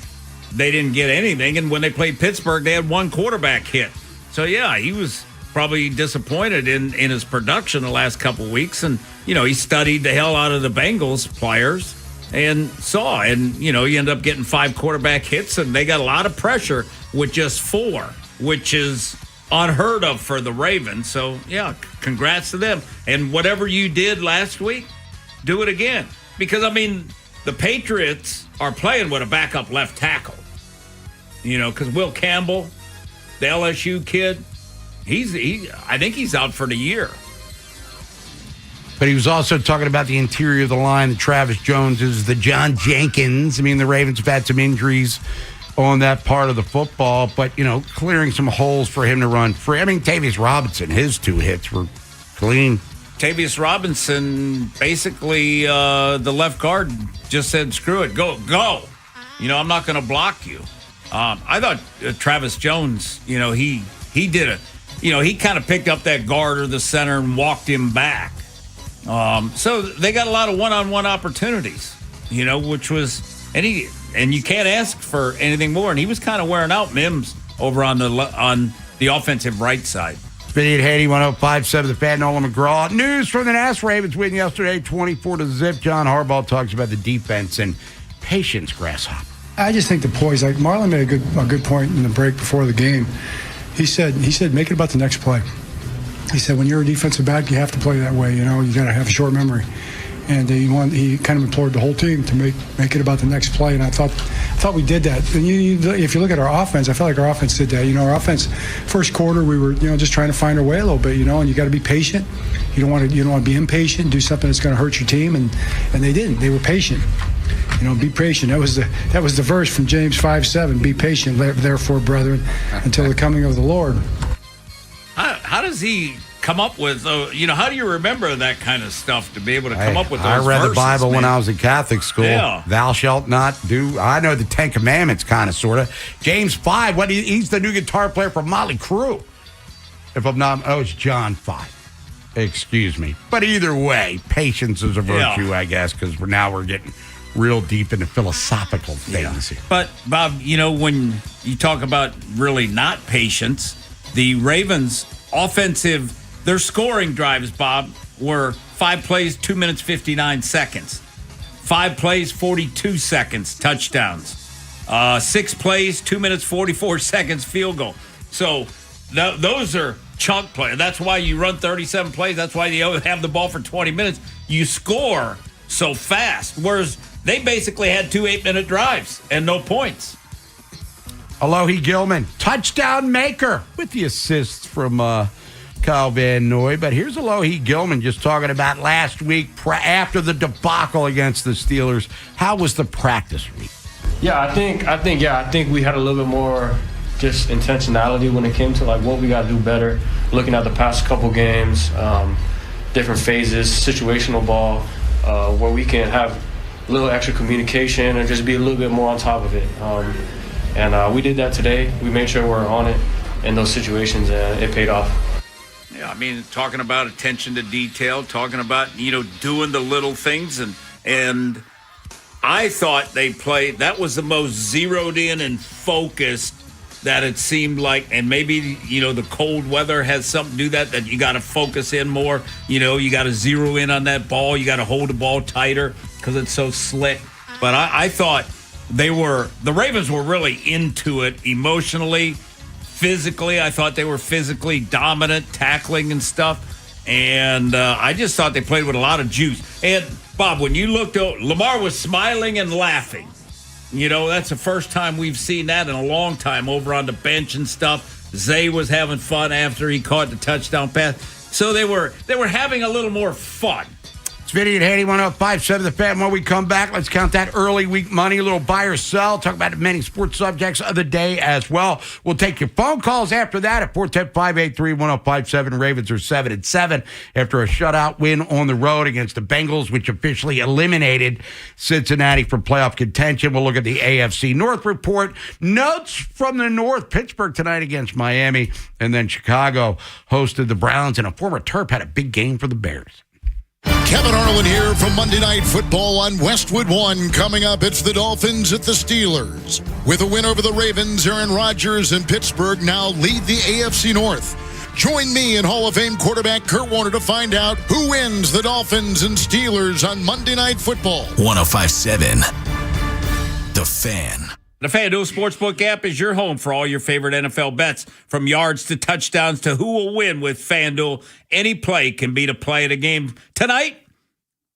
they didn't get anything. And when they played Pittsburgh, they had 1 quarterback hit. So, yeah, he was probably disappointed in his production the last couple of weeks. And, he studied the hell out of the Bengals players and saw. And, he ended up getting 5 quarterback hits, and they got a lot of pressure with just 4, which is unheard of for the Ravens. So, yeah, congrats to them. And whatever you did last week, do it again. Because, I mean, the Patriots are playing with a backup left tackle. You know, because Will Campbell, the LSU kid, I think he's out for the year.
But he was also talking about the interior of the line, the Travis Joneses, the John Jenkins. I mean, the Ravens have had some injuries on that part of the football, but, you know, clearing some holes for him to run free. I mean, Tavius Robinson, his 2 hits were clean.
Tavius Robinson, basically, the left guard just said, screw it, go. You know, I'm not going to block you. I thought Travis Jones, you know, he did it. You know, he kind of picked up that guard or the center and walked him back. So they got a lot of one-on-one opportunities, you know, which was, and you can't ask for anything more. And he was kind of wearing out Mims over on the offensive right side.
Vinny Haynie, 105.7 The Fan, Nolan McGraw. News from the Nass Ravens win yesterday, 24-0. John Harbaugh talks about the defense and patience, Grasshopper.
I just think the poise, like Marlon made a good point in the break before the game. He said, make it about the next play. He said, when you're a defensive back, you have to play that way. You know, you got to have a short memory. And he kind of implored the whole team to make it about the next play. And I thought we did that. And if you look at our offense, I felt like our offense did that. You know, our offense, first quarter, we were, you know, just trying to find our way a little bit. You know, and you got to be patient. You don't want to be impatient. Do something that's going to hurt your team. And they didn't. They were patient. You know, be patient. That was the verse from James 5:7. Be patient, therefore, brethren, until the coming of the Lord.
How does he come up with, you know, how do you remember that kind of stuff to be able to come up with those
I read
verses,
the Bible
man?
when I was in Catholic school.
Yeah.
Thou shalt not do. I know the 10 Commandments, kind of, sort of. James 5, he's the new guitar player for Motley Crue. If I'm not, it's John 5. Excuse me. But either way, patience is a virtue, I guess, because we're getting real deep into philosophical things here.
But, Bob, you know, when you talk about really not patience, the Ravens' offensive, their scoring drives, Bob, were 5 plays, 2 minutes, 59 seconds. 5 plays, 42 seconds, touchdowns. 6 plays, 2 minutes, 44 seconds, field goal. So those are chunk plays. That's why you run 37 plays. That's why you have the ball for 20 minutes. You score so fast. Whereas they basically had 2 8-minute drives and no points.
Alohi Gilman, touchdown maker with the assists from Kyle Van Noy. But here's Alohi Gilman just talking about last week after the debacle against the Steelers. How was the practice week?
Yeah, I think we had a little bit more just intentionality when it came to like what we got to do better. Looking at the past couple games, different phases, situational ball, where we can have a little extra communication and just be a little bit more on top of it. And we did that today. We made sure we're on it in those situations, and it paid off.
Yeah, I mean, talking about attention to detail, talking about, you know, doing the little things. And I thought that was the most zeroed in and focused that it seemed like. And maybe, you know, the cold weather has something to do that you got to focus in more. You know, you got to zero in on that ball. You got to hold the ball tighter because it's so slick. But I thought the Ravens were really into it emotionally, physically. I thought they were physically dominant, tackling and stuff. And I just thought they played with a lot of juice. And, Bob, when you looked, Lamar was smiling and laughing. You know, that's the first time we've seen that in a long time over on the bench and stuff. Zay was having fun after he caught the touchdown pass. So they were having a little more fun.
Vinny and Haynie, 105.7 The Fan. When we come back, let's count that early week money, a little buy or sell, talk about many sports subjects of the day as well. We'll take your phone calls after that at 410-583-1057. Ravens are 7-7 after a shutout win on the road against the Bengals, which officially eliminated Cincinnati from playoff contention. We'll look at the AFC North report. Notes from the North, Pittsburgh tonight against Miami, and then Chicago hosted the Browns, and a former Terp had a big game for the Bears.
Kevin Harlan here from Monday Night Football on Westwood One. Coming up, it's the Dolphins at the Steelers. With a win over the Ravens, Aaron Rodgers and Pittsburgh now lead the AFC North. Join me and Hall of Fame quarterback Kurt Warner to find out who wins the Dolphins and Steelers on Monday Night Football.
105.7 The Fan.
The FanDuel Sportsbook app is your home for all your favorite NFL bets, from yards to touchdowns to who will win with FanDuel. Any play can beat a play at a game. Tonight,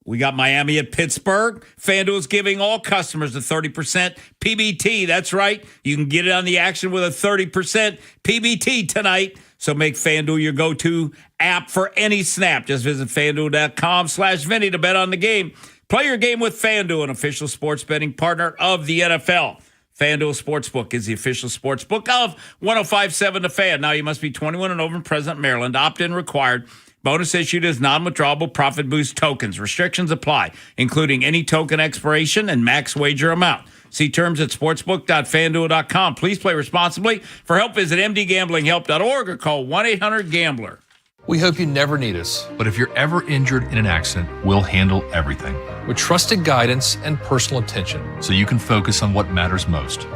we got Miami at Pittsburgh. FanDuel is giving all customers a 30% PBT. That's right. You can get it on the action with a 30% PBT tonight. So make FanDuel your go-to app for any snap. Just visit FanDuel.com/Vinny to bet on the game. Play your game with FanDuel, an official sports betting partner of the NFL. FanDuel Sportsbook is the official sportsbook of 105.7 The Fan. Now, you must be 21 and over in present Maryland. Opt-in required. Bonus issued as non-withdrawable profit boost tokens. Restrictions apply, including any token expiration and max wager amount. See terms at sportsbook.fanduel.com. Please play responsibly. For help, visit mdgamblinghelp.org or call 1-800-GAMBLER.
We hope you never need us, but if you're ever injured in an accident, we'll handle everything with trusted guidance and personal attention so you can focus on what matters most,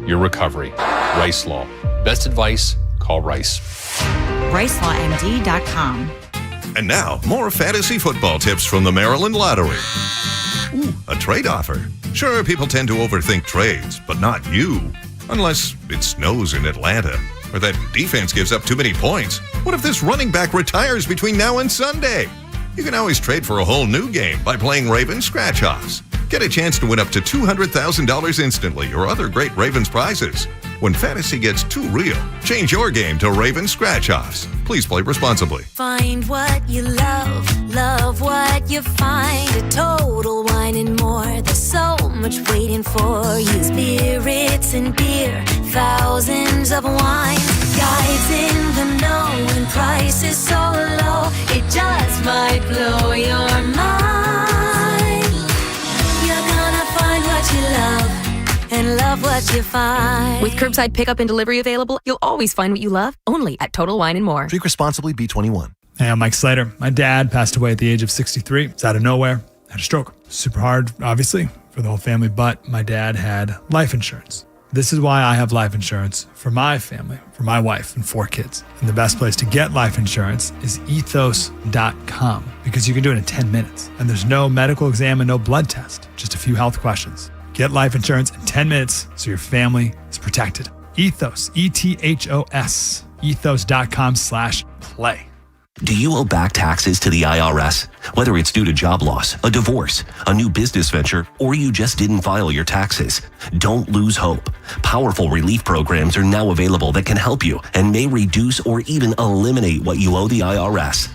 your recovery. Rice Law. Best advice, call Rice.
RiceLawMD.com.
And now, more fantasy football tips from the Maryland Lottery. Ooh, a trade offer. Sure, people tend to overthink trades, but not you. Unless it snows in Atlanta, or that defense gives up too many points. What if this running back retires between now and Sunday? You can always trade for a whole new game by playing Ravens Scratch-Offs. Get a chance to win up to $200,000 instantly or other great Ravens prizes. When fantasy gets too real, change your game to Ravens Scratch-Offs. Please play responsibly.
Find what you love, love what you find. A Total Wine and More. There's so much waiting for you. Spirits and beer, thousands of wines. Guides in the know and prices so low, it just might blow your mind. You're gonna find what you love and love what you find.
With curbside pickup and delivery available, you'll always find what you love, only at Total Wine & More.
Drink responsibly, B21.
Hey, I'm Mike Slater. My dad passed away at the age of 63. It's out of nowhere. Had a stroke. Super hard, obviously, for the whole family, but my dad had life insurance. This is why I have life insurance for my family, for my wife and 4 kids. And the best place to get life insurance is ethos.com, because you can do it in 10 minutes. And there's no medical exam and no blood test, just a few health questions. Get life insurance in 10 minutes so your family is protected. Ethos, ETHOS, ethos.com/play.
Do you owe back taxes to the IRS? Whether it's due to job loss, a divorce, a new business venture, or you just didn't file your taxes, don't lose hope. Powerful relief programs are now available that can help you and may reduce or even eliminate what you owe the IRS.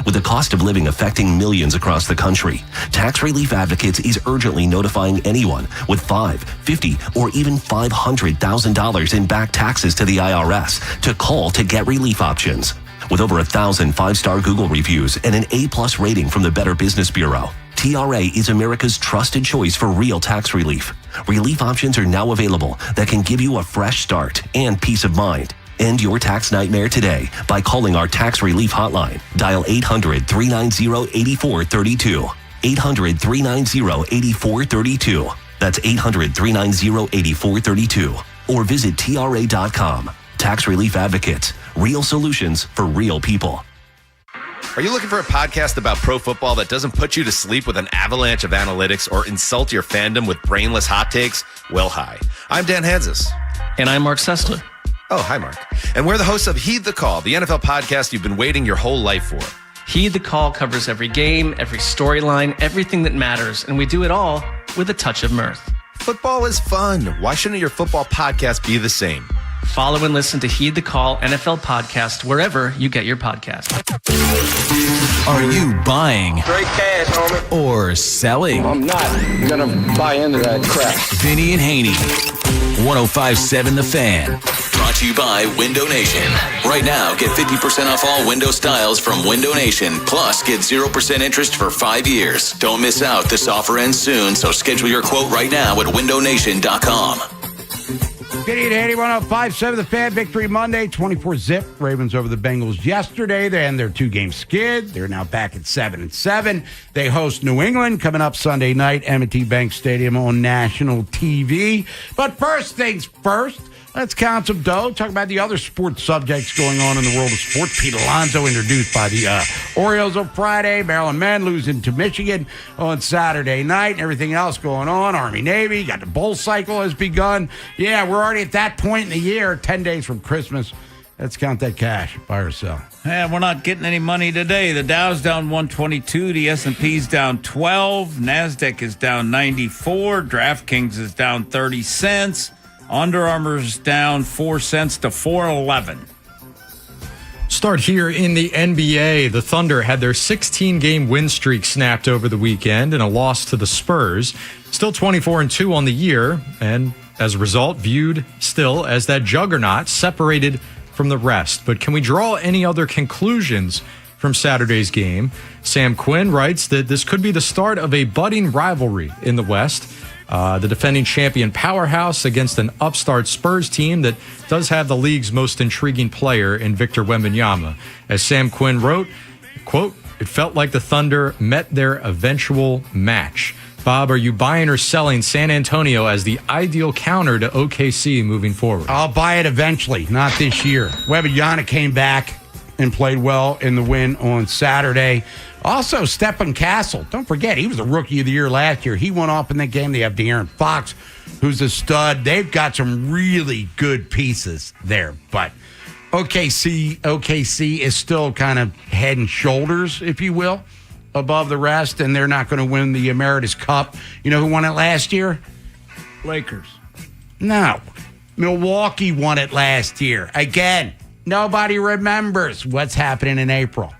With the cost of living affecting millions across the country, Tax Relief Advocates is urgently notifying anyone with $5, $50, or even $500,000 in back taxes to the IRS to call to get relief options. With over 1,000 5-star Google reviews and an A+ rating from the Better Business Bureau, TRA is America's trusted choice for real tax relief. Relief options are now available that can give you a fresh start and peace of mind. End your tax nightmare today by calling our tax relief hotline. Dial 800-390-8432. 800-390-8432. That's 800-390-8432. Or visit TRA.com. Tax Relief Advocates. Real solutions for real people.
Are you looking for a podcast about pro football that doesn't put you to sleep with an avalanche of analytics or insult your fandom with brainless hot takes? Well, hi. I'm Dan Hansis.
And I'm Mark Sessler.
Oh, hi, Mark. And we're the hosts of Heed the Call, the NFL podcast you've been waiting your whole life for.
Heed the Call covers every game, every storyline, everything that matters, and we do it all with a touch of mirth.
Football is fun. Why shouldn't your football podcast be the same?
Follow and listen to Heed the Call NFL podcast wherever you get your podcast.
Are you buying
Straight cash, homie.
or selling?
I'm not gonna buy into that crap.
Vinny and Haynie, 105.7 The Fan. Brought to you by Window Nation. Right now, get 50% off all window styles from Window Nation. Plus, get 0% interest for 5 years. Don't miss out. This offer ends soon, so schedule your quote right now at windownation.com.
Vinny Haynie, 105.7 The Fan. Victory Monday, 24-zip. Ravens over the Bengals yesterday. They end their 2-game skid. They're now back at 7-7. They host New England coming up Sunday night, M&T Bank Stadium on national TV. But first things first, let's count some dough. Talk about the other sports subjects going on in the world of sports. Pete Alonso introduced by the Orioles on Friday. Maryland men losing to Michigan on Saturday night. And everything else going on. Army-Navy, got the bowl cycle has begun. Yeah, we're already at that point in the year, 10 days from Christmas. Let's count that cash. Buy or sell.
Yeah, we're not getting any money today. The Dow's down 122. The S&P's down 12. NASDAQ is down 94. DraftKings is down 30 cents. Under Armour's down 4 cents to 4.11.
Start here in the NBA. The Thunder had their 16-game win streak snapped over the weekend in a loss to the Spurs. Still 24-2 on the year, and as a result, viewed still as that juggernaut separated from the rest. But can we draw any other conclusions from Saturday's game? Sam Quinn writes that this could be the start of a budding rivalry in the West. The defending champion powerhouse against an upstart Spurs team that does have the league's most intriguing player in Victor Wembanyama. As Sam Quinn wrote, quote, "It felt like the Thunder met their eventual match." Bob, are you buying or selling San Antonio as the ideal counter to OKC moving forward?
I'll buy it eventually, not this year. Wembanyama came back and played well in the win on Saturday. Also, Stephen Castle. Don't forget, he was the Rookie of the Year last year. He went off in the game. They have De'Aaron Fox, who's a stud. They've got some really good pieces there. But OKC is still kind of head and shoulders, if you will, above the rest, and they're not going to win the Emeritus Cup. You know who won it last year?
Lakers.
No. Milwaukee won it last year. Again, nobody remembers what's happening in April.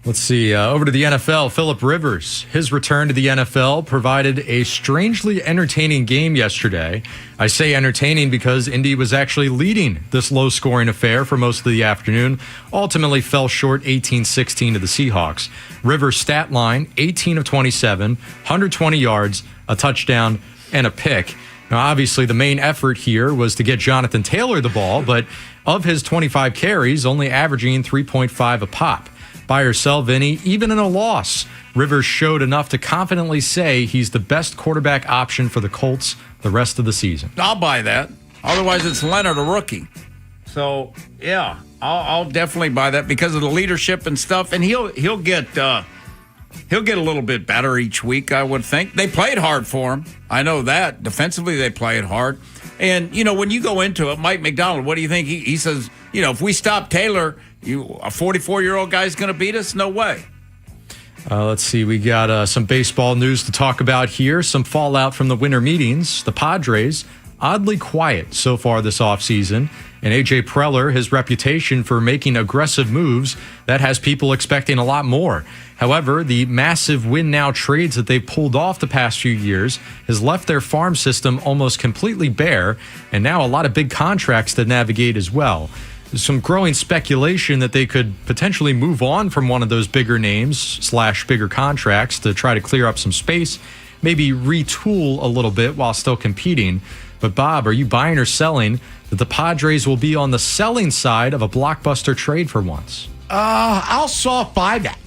Let's see. Over to the NFL, Phillip Rivers. His return to the NFL provided a strangely entertaining game yesterday. I say entertaining because Indy was actually leading this low-scoring affair for most of the afternoon. Ultimately fell short 18-16 to the Seahawks. Rivers' stat line, 18 of 27, 120 yards, a touchdown, and a pick. Now, obviously, the main effort here was to get Jonathan Taylor the ball, but of his 25 carries, only averaging 3.5 a pop. Buy or sell, Vinny, even in a loss, Rivers showed enough to confidently say he's the best quarterback option for the Colts the rest of the season.
I'll buy that. Otherwise, it's Leonard, a rookie. So, yeah, I'll definitely buy that because of the leadership and stuff. And he'll get a little bit better each week, I would think. They played hard for him. I know that. Defensively, they played hard. And, you know, when you go into it, Mike McDonald, what do you think? He says, you know, if we stop Taylor, a 44-year-old guy's going to beat us? No way.
Let's see. We got some baseball news to talk about here. Some fallout from the winter meetings. The Padres, oddly quiet so far this offseason. And A.J. Preller, his reputation for making aggressive moves, that has people expecting a lot more. However, the massive win-now trades that they've pulled off the past few years has left their farm system almost completely bare, and now a lot of big contracts to navigate as well. There's some growing speculation that they could potentially move on from one of those bigger names / bigger contracts to try to clear up some space, maybe retool a little bit while still competing. But Bob, are you buying or selling that the Padres will be on the selling side of a blockbuster trade for once?
I'll soft buy that.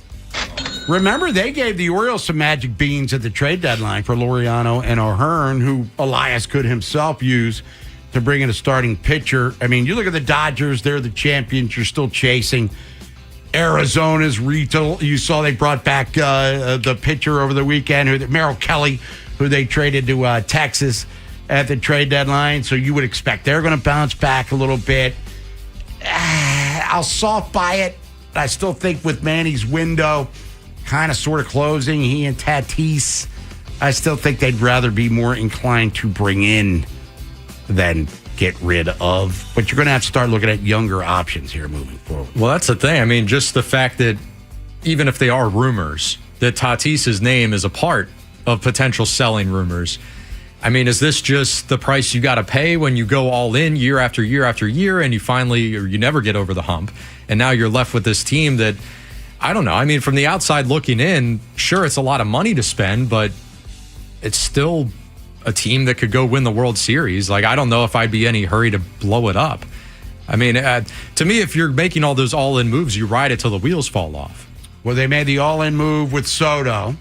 Remember, they gave the Orioles some magic beans at the trade deadline for Laureano and O'Hearn, who Elias could himself use to bring in a starting pitcher. I mean, you look at the Dodgers, they're the champions. You're still chasing. Arizona's retail. You saw they brought back the pitcher over the weekend, Merrill Kelly, who they traded to Texas at the trade deadline. So you would expect they're going to bounce back a little bit. I'll soft buy it. I still think with Manny's window kind of sort of closing, he and Tatis, I still think they'd rather be more inclined to bring in than get rid of. But you're going to have to start looking at younger options here moving forward.
Well, that's the thing. I mean, just the fact that even if they are rumors, that Tatis's name is a part of potential selling rumors. I mean, is this just the price you got to pay when you go all in year after year after year and you never get over the hump? And now you're left with this team that, I don't know. I mean, from the outside looking in, sure, it's a lot of money to spend, but it's still
a team that could go win the World Series. Like, I don't know if I'd be any hurry to blow it up. I mean, to me, if you're making all those all-in moves, you ride it till the wheels fall off.
Well, they made the all-in move with Soto,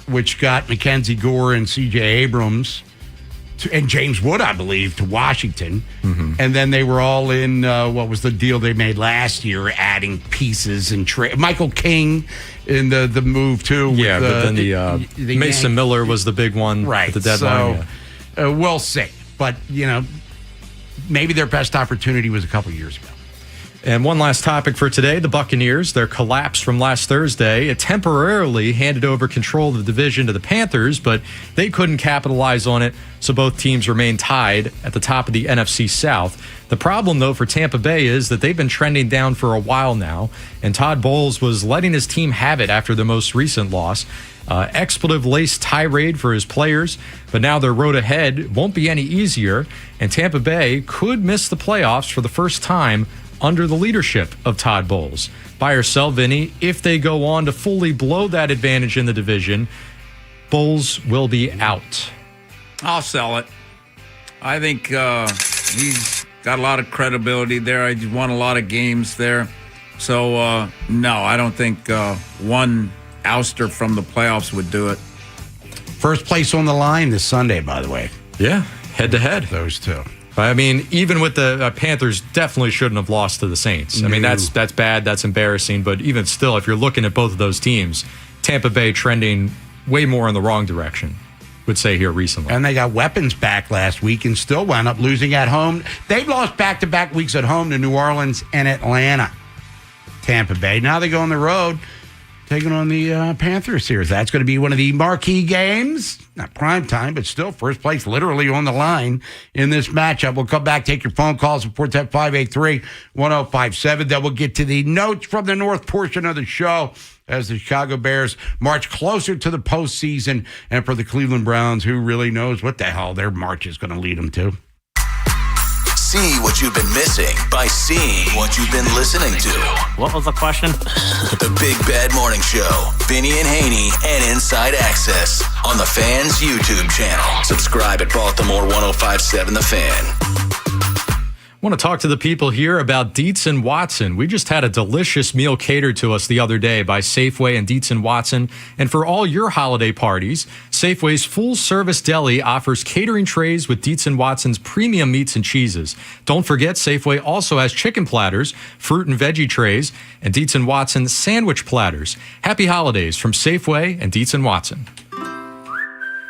which got Mackenzie Gore and C.J. Abrams and James Wood, I believe, to Washington.
Mm-hmm.
And then they were all in, what was the deal they made last year, adding pieces and Michael King in the move, too.
Yeah, but then the Mason Miller was the big one at the deadline.
So, we'll see. But, maybe their best opportunity was a couple years ago.
And one last topic for today, the Buccaneers, their collapse from last Thursday. It temporarily handed over control of the division to the Panthers, but they couldn't capitalize on it, so both teams remain tied at the top of the NFC South. The problem, though, for Tampa Bay is that they've been trending down for a while now, and Todd Bowles was letting his team have it after the most recent loss. Expletive-laced tirade for his players, but now their road ahead won't be any easier, and Tampa Bay could miss the playoffs for the first time under the leadership of Todd Bowles. Buy or sell, Vinny, if they go on to fully blow that advantage in the division, Bowles will be out.
I'll sell it. I think he's got a lot of credibility there. He's won a lot of games there. So, no, I don't think one ouster from the playoffs would do it.
First place on the line this Sunday, by the way.
Yeah, head-to-head.
Those two.
I mean, even with the Panthers, definitely shouldn't have lost to the Saints. I mean, that's bad, that's embarrassing. But even still, if you're looking at both of those teams, Tampa Bay trending way more in the wrong direction, would say here recently.
And they got weapons back last week and still wound up losing at home. They've lost back-to-back weeks at home to New Orleans and Atlanta. Tampa Bay. Now they go on the road, taking on the Panthers here. That's going to be one of the marquee games. Not prime time, but still first place literally on the line in this matchup. We'll come back, take your phone calls at 410-583-1057. Then we'll get to the notes from the north portion of the show as the Chicago Bears march closer to the postseason. And for the Cleveland Browns, who really knows what the hell their march is going to lead them to.
See what you've been missing by seeing what you've been listening to.
What was the question?
The Big Bad Morning Show. Vinny and Haynie and Inside Access on the Fan's YouTube channel. Subscribe at Baltimore 1057 The Fan.
I want to talk to the people here about Dietz & Watson. We just had a delicious meal catered to us the other day by Safeway and Dietz & Watson. And for all your holiday parties, Safeway's full-service deli offers catering trays with Dietz & Watson's premium meats and cheeses. Don't forget, Safeway also has chicken platters, fruit and veggie trays, and Dietz & Watson sandwich platters. Happy holidays from Safeway and Dietz & Watson.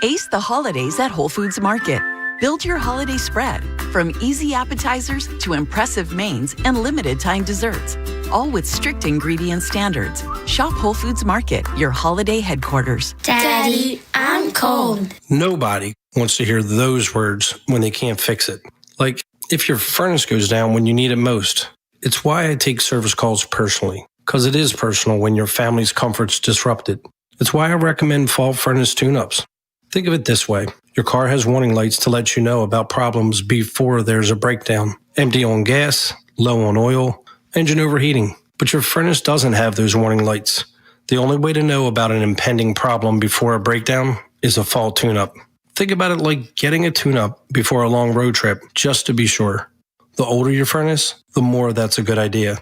Ace the holidays at Whole Foods Market. Build your holiday spread, from easy appetizers to impressive mains and limited-time desserts, all with strict ingredient standards. Shop Whole Foods Market, your holiday headquarters.
Daddy, I'm cold.
Nobody wants to hear those words when they can't fix it. Like, if your furnace goes down when you need it most. It's why I take service calls personally, because it is personal when your family's comfort's disrupted. It's why I recommend fault furnace tune-ups. Think of it this way. Your car has warning lights to let you know about problems before there's a breakdown. Empty on gas, low on oil, engine overheating. But your furnace doesn't have those warning lights. The only way to know about an impending problem before a breakdown is a fault tune-up. Think about it like getting a tune-up before a long road trip, just to be sure. The older your furnace, the more that's a good idea.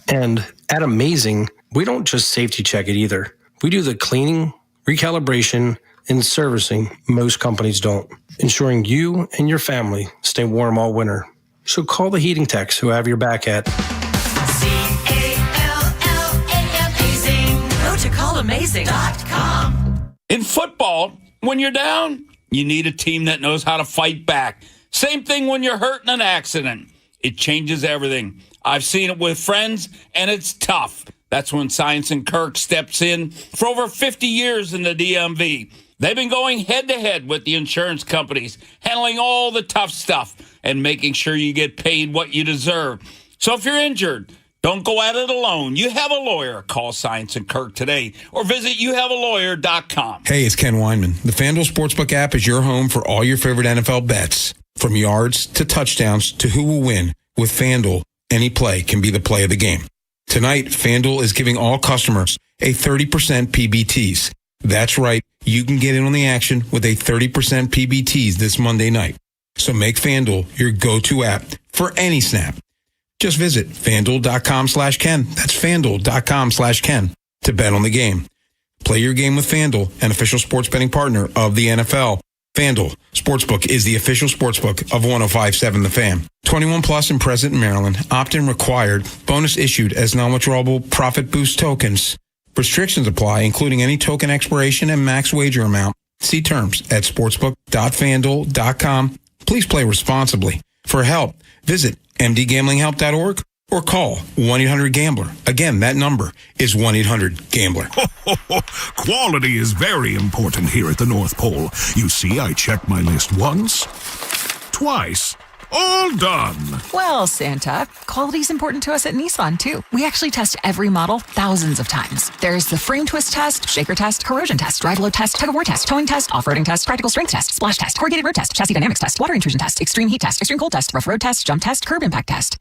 And at Amazing, we don't just safety check it either. We do the cleaning, recalibration, and servicing most companies don't, ensuring you and your family stay warm all winter. So call the heating techs who have your back at
CALLAMAZING. Go to callamazing.com.
In football, when you're down, you need a team that knows how to fight back. Same thing when you're hurt in an accident. It changes everything. I've seen it with friends, and it's tough. That's when Science and Kirk steps in for over 50 years in the DMV. They've been going head-to-head with the insurance companies, handling all the tough stuff and making sure you get paid what you deserve. So if you're injured, don't go at it alone. You have a lawyer. Call Science and Kirk today or visit youhavealawyer.com.
Hey, it's Ken Weinman. The FanDuel Sportsbook app is your home for all your favorite NFL bets. From yards to touchdowns to who will win, with FanDuel, any play can be the play of the game. Tonight, FanDuel is giving all customers a 30% PBTs. That's right. you can get in on the action with a 30% PBTs this Monday night. So make FanDuel your go-to app for any snap. Just visit FanDuel.com/Ken. That's FanDuel.com/Ken to bet on the game. Play your game with FanDuel, an official sports betting partner of the NFL. FanDuel Sportsbook is the official sportsbook of 105.7 The Fan. 21 plus and present in Maryland. Opt-in required. Bonus issued as non-withdrawable profit boost tokens. Restrictions apply, including any token expiration and max wager amount. See terms at sportsbook.fanduel.com. Please play responsibly. For help, visit mdgamblinghelp.org or call 1-800-GAMBLER. Again, that number is 1-800-GAMBLER.
Quality is very important here at the North Pole. You see, I checked my list once, twice, all done.
Well, Santa, quality's important to us at Nissan, too. We actually test every model thousands of times. There's the frame twist test, shaker test, corrosion test, drive load test, tug-of-war test, towing test, off-roading test, practical strength test, splash test, corrugated road test, chassis dynamics test, water intrusion test, extreme heat test, extreme cold test, rough road test, jump test, curb impact test.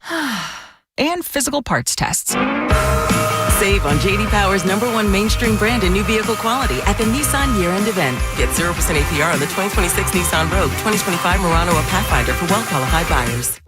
And physical parts tests.
Save on J.D. Power's #1 mainstream brand in new vehicle quality at the Nissan year-end event. Get 0% APR on the 2026 Nissan Rogue, 2025 Murano or Pathfinder for well-qualified buyers.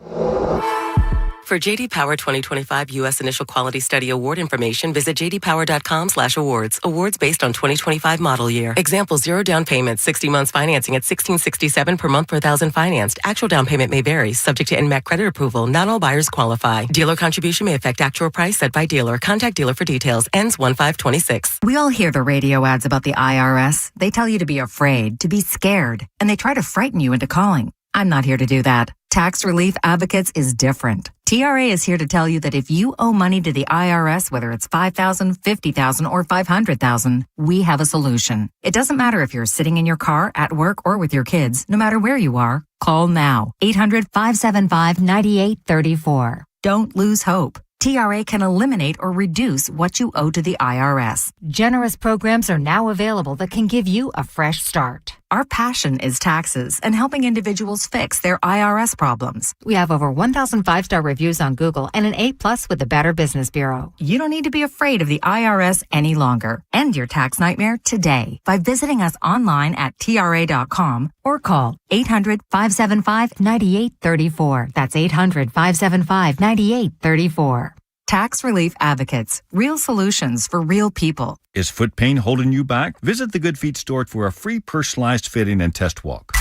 For J.D. Power 2025 U.S. Initial Quality Study Award information, visit jdpower.com/awards. Awards based on 2025 model year. Example, 0 down payment, 60 months financing at $1,667 per month per thousand financed. Actual down payment may vary, subject to NMAC credit approval. Not all buyers qualify. Dealer contribution may affect actual price set by dealer. Contact dealer for details. Ends 1/5/26.
We all hear the radio ads about the IRS. They tell you to be afraid, to be scared, and they try to frighten you into calling. I'm not here to do that. Tax Relief Advocates is different. TRA is here to tell you that if you owe money to the IRS, whether it's $5,000, $50,000, or $500,000, we have a solution. It doesn't matter if you're sitting in your car, at work, or with your kids. No matter where you are, call now. 800-575-9834. Don't lose hope. TRA can eliminate or reduce what you owe to the IRS. Generous programs are now available that can give you a fresh start. Our passion is taxes and helping individuals fix their IRS problems. We have over 1,000 5-star reviews on Google and an A+ with the Better Business Bureau. You don't need to be afraid of the IRS any longer. End your tax nightmare today by visiting us online at TRA.com or call 800-575-9834. That's 800-575-9834. Tax Relief Advocates. Real solutions for real people.
Is foot pain holding you back? Visit the Good Feet store for a free personalized fitting and test walk.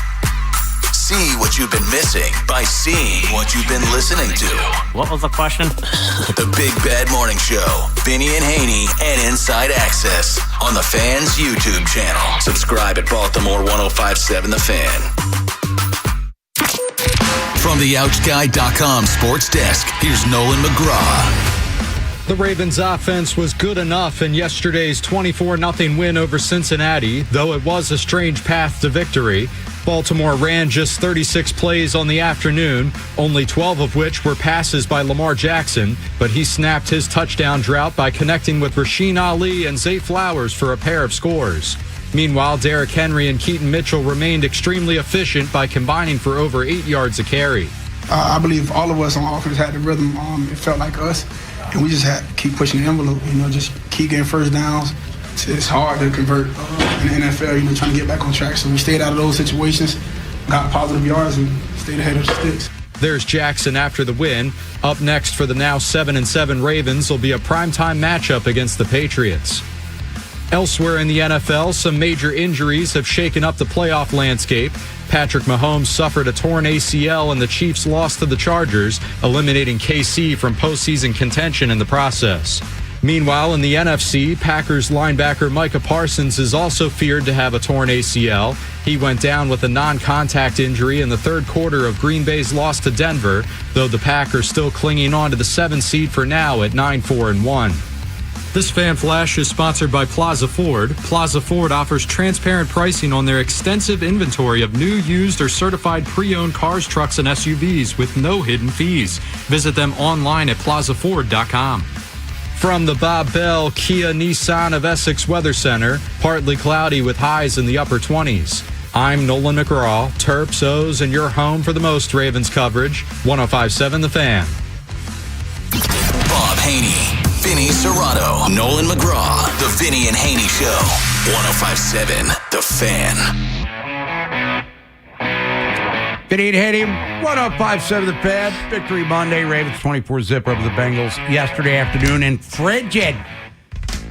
See what you've been missing by seeing what you've been listening to.
What was the question?
The Big Bad Morning Show. Vinny and Haynie and Inside Access on the Fan's YouTube channel. Subscribe at Baltimore 105.7 The Fan. From the OutGuy.com sports desk, here's Nolan McGraw.
The Ravens' offense was good enough in yesterday's 24-0 win over Cincinnati, though it was a strange path to victory. Baltimore ran just 36 plays on the afternoon, only 12 of which were passes by Lamar Jackson, but he snapped his touchdown drought by connecting with Rasheed Ali and Zay Flowers for a pair of scores. Meanwhile, Derrick Henry and Keaton Mitchell remained extremely efficient by combining for over 8 yards a carry.
I believe all of us on offense had the rhythm. It felt like us. And we just had to keep pushing the envelope, just keep getting first downs. It's hard to convert in the NFL, trying to get back on track. So we stayed out of those situations, got positive yards, and stayed ahead of the sticks.
There's Jackson after the win. Up next for the now 7-7 Ravens will be a primetime matchup against the Patriots. Elsewhere in the NFL, some major injuries have shaken up the playoff landscape. Patrick Mahomes suffered a torn ACL and the Chiefs lost to the Chargers, eliminating KC from postseason contention in the process. Meanwhile, in the NFC, Packers linebacker Micah Parsons is also feared to have a torn ACL. He went down with a non-contact injury in the third quarter of Green Bay's loss to Denver, though the Packers still clinging on to the 7th seed for now at 9-4-1. This Fan Flash is sponsored by Plaza Ford. Plaza Ford offers transparent pricing on their extensive inventory of new, used, or certified pre-owned cars, trucks, and SUVs with no hidden fees. Visit them online at plazaford.com. From the Bob Bell Kia Nissan of Essex Weather Center, partly cloudy with highs in the upper 20s. I'm Nolan McGraw, Terps, O's, and your home for the most Ravens coverage, 105.7 The Fan.
Bob Haynie, Vinny Serrato, Nolan McGraw, The Vinny and Haynie Show. 105.7 The Fan.
Vinny Haynie, 105.7 The Fan. Victory Monday. Ravens 24-zip over the Bengals yesterday afternoon in frigid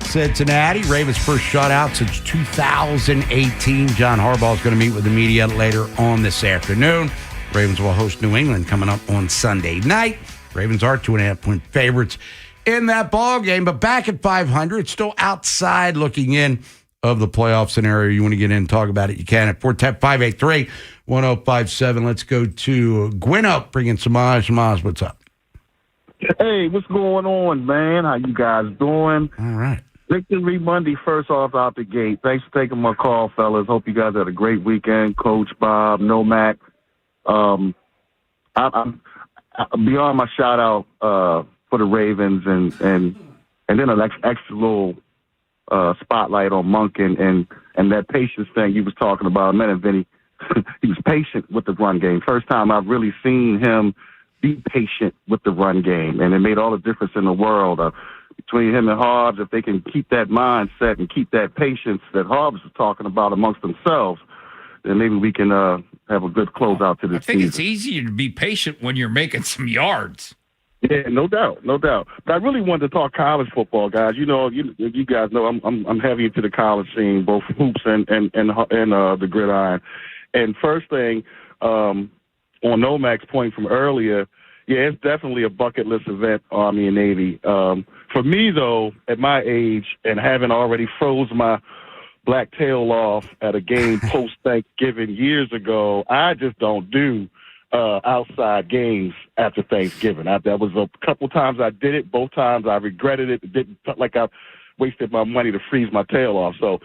Cincinnati. Ravens first shutout since 2018. John Harbaugh is going to meet with the media later on this afternoon. Ravens will host New England coming up on Sunday night. Ravens are 2.5-point favorites in that ball game, but back at 500, still outside looking in of the playoff scenario. You want to get in and talk about it, you can at 410-583-1057. Let's go to Gwinnett, bringing Samaj. Samaj, what's up?
Hey, what's going on, man? How you guys doing?
All right.
Victory Monday, first off out the gate. Thanks for taking my call, fellas. Hope you guys had a great weekend. Coach Bob, Nomac. I'm beyond my shout out for the Ravens and then an extra little spotlight on Monken and that patience thing you was talking about a minute, Vinny. He was patient with the run game. First time I've really seen him be patient with the run game, and it made all the difference in the world. Between him and Hobbs, if they can keep that mindset and keep that patience that Hobbs is talking about amongst themselves, then maybe we can have a good closeout to this season.
I think it's easier to be patient when you're making some yards.
Yeah, no doubt. But I really wanted to talk college football, guys. You know, you guys know I'm heavy into the college scene, both hoops and the gridiron. And first thing, on Nomac's point from earlier, yeah, it's definitely a bucket list event, Army and Navy. For me, though, at my age and having already froze my black tail off at a game post-Thanksgiving years ago, I just don't do outside games after Thanksgiving. That was a couple times I did it. Both times I regretted it. It didn't feel like I wasted my money to freeze my tail off. So,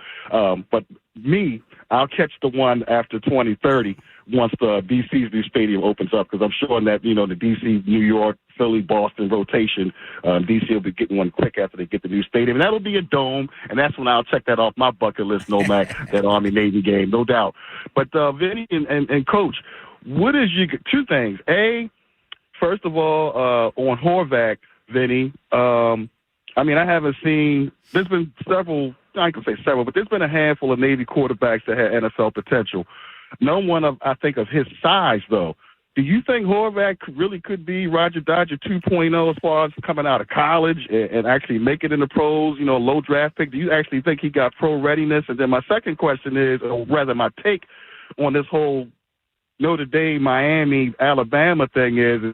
but me, I'll catch the one after 2030 once the DC's new stadium opens up, because I'm sure that, you know, the DC, New York, Philly, Boston rotation, DC will be getting one quick after they get the new stadium. And that'll be a dome, and that's when I'll check that off my bucket list, Nomac, that Army-Navy game, no doubt. But Vinny and Coach, what is your two things? First of all, on Horvath, Vinny, I mean, I haven't seen – there's been several – I can say several, but there's been a handful of Navy quarterbacks that had NFL potential. No one I think of his size, though. Do you think Horvath really could be Roger Dodger 2.0 as far as coming out of college and actually make it in the pros, you know, low draft pick? Do you actually think he got pro readiness? And then my second question is, or rather my take on this whole Notre Dame, Miami, Alabama thing is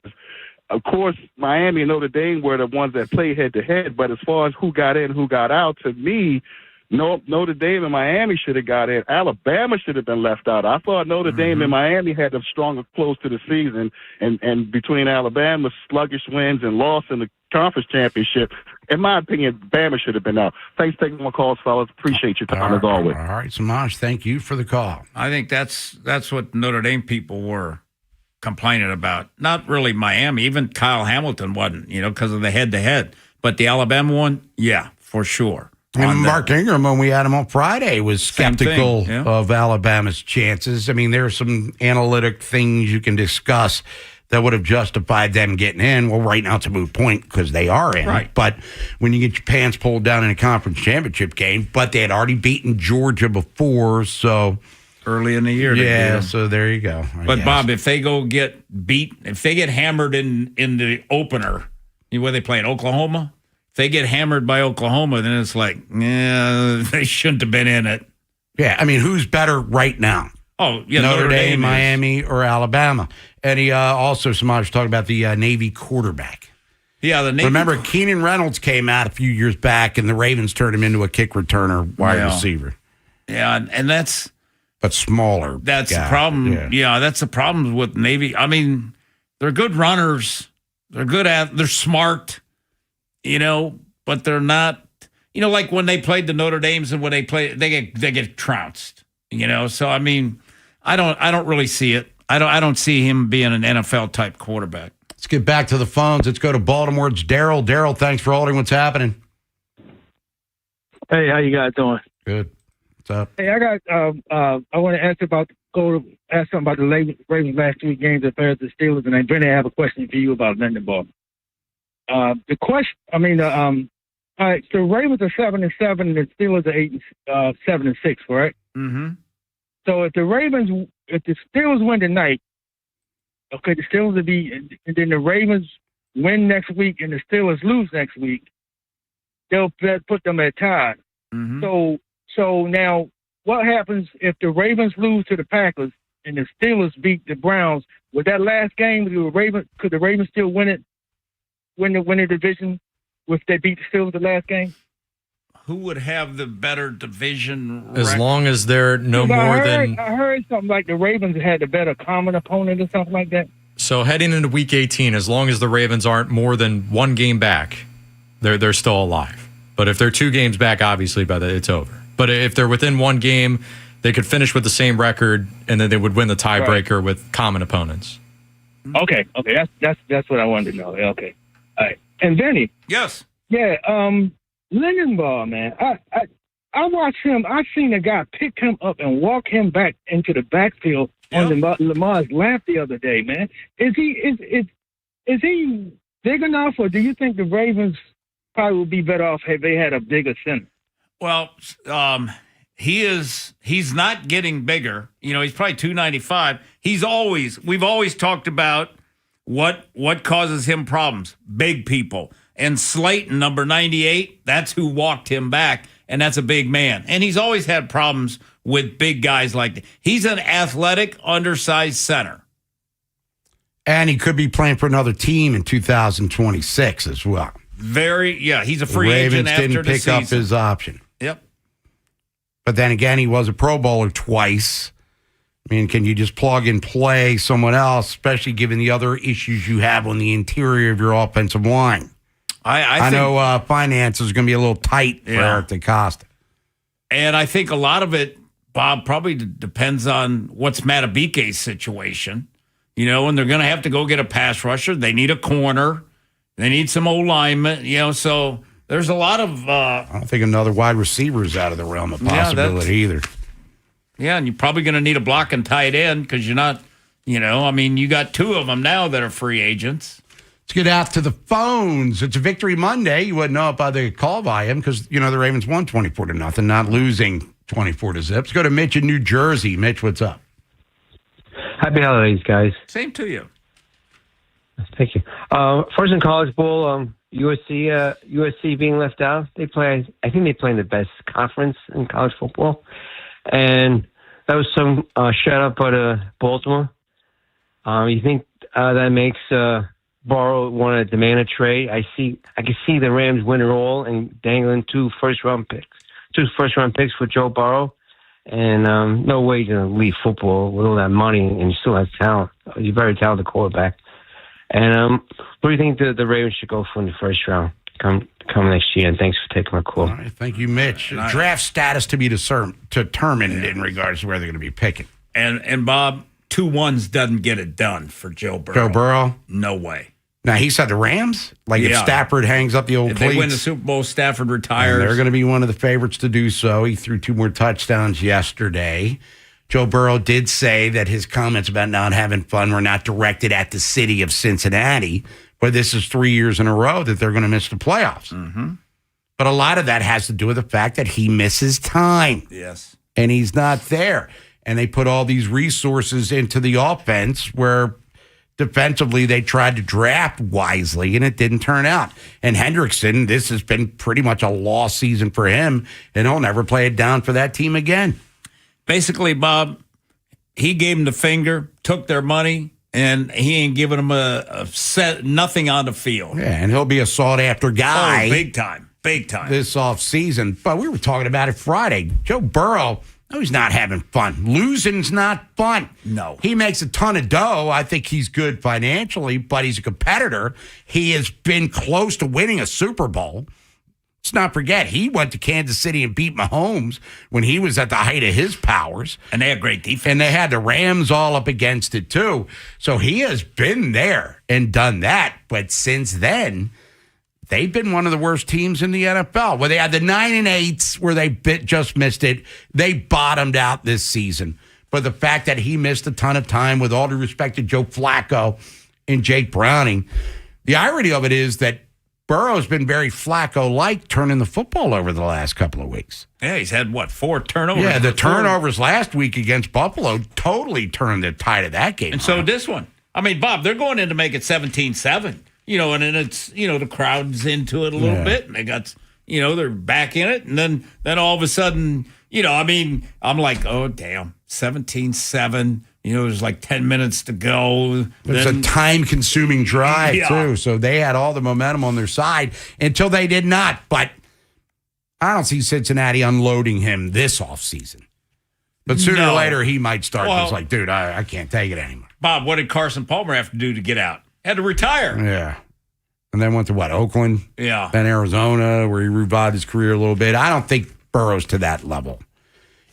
of course, Miami and Notre Dame were the ones that played head-to-head, but as far as who got in, who got out, to me, Notre Dame and Miami should have got in. Alabama should have been left out. I thought Notre Dame and Miami had a stronger close to the season, and between Alabama's sluggish wins and loss in the conference championship, in my opinion, Bama should have been out. Thanks for taking my calls, fellas. Appreciate your time as always.
All right, Samaj, thank you for the call.
I think that's what Notre Dame people were complaining about. Not really Miami. Even Kyle Hamilton wasn't, because of the head-to-head. But the Alabama one, yeah, for sure.
And Mark Ingram, when we had him on Friday, was skeptical of Alabama's chances. I mean, there are some analytic things you can discuss that would have justified them getting in. Well, right now it's a moot point because they are in.
Right.
But when you get your pants pulled down in a conference championship game, but they had already beaten Georgia before, so
early in the year.
Yeah, so there you go.
But Bob, if they get hammered in the opener, where they play in Oklahoma, if they get hammered by Oklahoma, then it's like, they shouldn't have been in it.
Yeah, I mean, who's better right now?
Oh, yeah,
Notre Dame, Miami, or Alabama? And he also, Samaj, talking about the Navy quarterback.
Yeah, the Navy.
Remember, Keenan Reynolds came out a few years back, and the Ravens turned him into a kick returner, wide receiver.
Yeah, and that's...
But smaller.
That's the problem. Yeah, that's the problem with Navy. I mean, they're good runners. They're smart, but they're not, like when they played the Notre Dames and when they get trounced, So, I mean, I don't really see it. I don't see him being an NFL type quarterback.
Let's get back to the phones. Let's go to Baltimore. It's Daryl. Daryl, thanks for holding. What's happening?
Hey, how you guys doing?
Good. What's up?
Hey, I want to ask something about the Ravens last 3 games compared to the Steelers, and then Vinny, I have a question for you about Lindenbaugh. The All right, so Ravens are 7-7, and the Steelers are 7-6, correct?
Mm-hmm.
So if the Steelers win tonight, okay, the Steelers will be, and then the Ravens win next week, and the Steelers lose next week, they'll put them at tie.
Mm-hmm.
So now, what happens if the Ravens lose to the Packers and the Steelers beat the Browns? With that last game, could the Ravens still win the division if they beat the Steelers the last game?
Who would have the better division
As long as they're no more than...
I heard something like the Ravens had a better common opponent or something like that.
So heading into Week 18, as long as the Ravens aren't more than one game back, they're still alive. But if they're 2 games back, obviously, it's over. But if they're within one game, they could finish with the same record, and then they would win the tiebreaker with common opponents.
Okay. That's what I wanted to know. Okay. All right. And Vinny.
Yes.
Yeah. Lindenbaugh, man. I watched him. I seen a guy pick him up and walk him back into the backfield on Lamar's lap the other day, man. Is he big enough, or do you think the Ravens probably would be better off if they had a bigger center?
Well, he's not getting bigger. He's probably 295. We've always talked about what causes him problems. Big people. And Slayton, number 98, that's who walked him back, and that's a big man. And he's always had problems with big guys like that. He's an athletic, undersized center.
And he could be playing for another team in 2026 as well.
He's a free agent after the season.
Ravens didn't pick up his option.
Yep.
But then again, he was a Pro Bowler twice. I mean, can you just plug and play someone else, especially given the other issues you have on the interior of your offensive line? I know finance is going to be a little tight for Eric DeCosta.
And I think a lot of it, Bob, probably depends on what's Matabike's situation. And they're going to have to go get a pass rusher. They need a corner. They need some O-linemen, so there's a lot of...
I don't think another wide receiver is out of the realm of possibility either.
Yeah, and you're probably going to need a blocking tight end because you're not, you got 2 of them now that are free agents.
Let's get out to the phones. It's a Victory Monday. You wouldn't know it by the call volume because, the Ravens won 24-0, not losing 24-0. Let's go to Mitch in New Jersey. Mitch, what's up?
Happy holidays, guys.
Same to you.
Thank you. First in college bowl, USC being left out. I think they play in the best conference in college football, and that was some shut up by Baltimore. You think that makes Burrow want to demand a trade? I can see the Rams win it all and dangling 2 first-round picks for Joe Burrow, and no way to leave football with all that money, and you still have talent. You're a very talented quarterback. And what do you think the Ravens should go for in the first round come next year? And thanks for taking my call.
All right, thank you, Mitch. Draft status to be determined in regards to where they're going to be picking.
And Bob, 2-1s doesn't get it done for Joe Burrow.
Joe Burrow?
No way.
Now, he said the Rams? If Stafford hangs up the old cleats.
If they win the Super Bowl, Stafford retires.
They're going to be one of the favorites to do so. He threw 2 more touchdowns yesterday. Joe Burrow did say that his comments about not having fun were not directed at the city of Cincinnati, but this is 3 years in a row that they're going to miss the playoffs.
Mm-hmm.
But a lot of that has to do with the fact that he misses time.
Yes.
And he's not there. And they put all these resources into the offense where defensively they tried to draft wisely, and it didn't turn out. And Hendrickson, this has been pretty much a lost season for him, and he'll never play it down for that team again.
Basically, Bob, he gave them the finger, took their money, and he ain't giving them a set, nothing on the field.
Yeah, and he'll be a sought-after guy.
Oh, big time. This
offseason. But we were talking about it Friday. Joe Burrow, no, he's not having fun. Losing's not fun.
No.
He makes a ton of dough. I think he's good financially, but he's a competitor. He has been close to winning a Super Bowl. Let's not forget, he went to Kansas City and beat Mahomes when he was at the height of his powers.
And they had great defense.
And they had the Rams all up against it, too. So he has been there and done that. But since then, they've been one of the worst teams in the NFL. Where they had the 9-8s where they just missed it. They bottomed out this season. But the fact that he missed a ton of time, with all due respect to Joe Flacco and Jake Browning, the irony of it is that Burrow's been very Flacco-like, turning the football over the last couple of weeks.
Yeah, he's had, 4 turnovers?
Yeah, the turnovers last week against Buffalo totally turned the tide of that game.
And so this one. I mean, Bob, they're going in to make it 17-7. And then it's, the crowd's into it a little bit, and they got, they're back in it. And then all of a sudden, I'm like, oh, damn, 17-7. There's like 10 minutes to go.
It's a time-consuming drive, too. So they had all the momentum on their side until they did not. But I don't see Cincinnati unloading him this offseason. But sooner or later, he might start just like, dude, I can't take it anymore.
Bob, what did Carson Palmer have to do to get out? Had to retire.
Yeah. And then went to Oakland?
Yeah.
Then Arizona, where he revived his career a little bit. I don't think Burrow's to that level.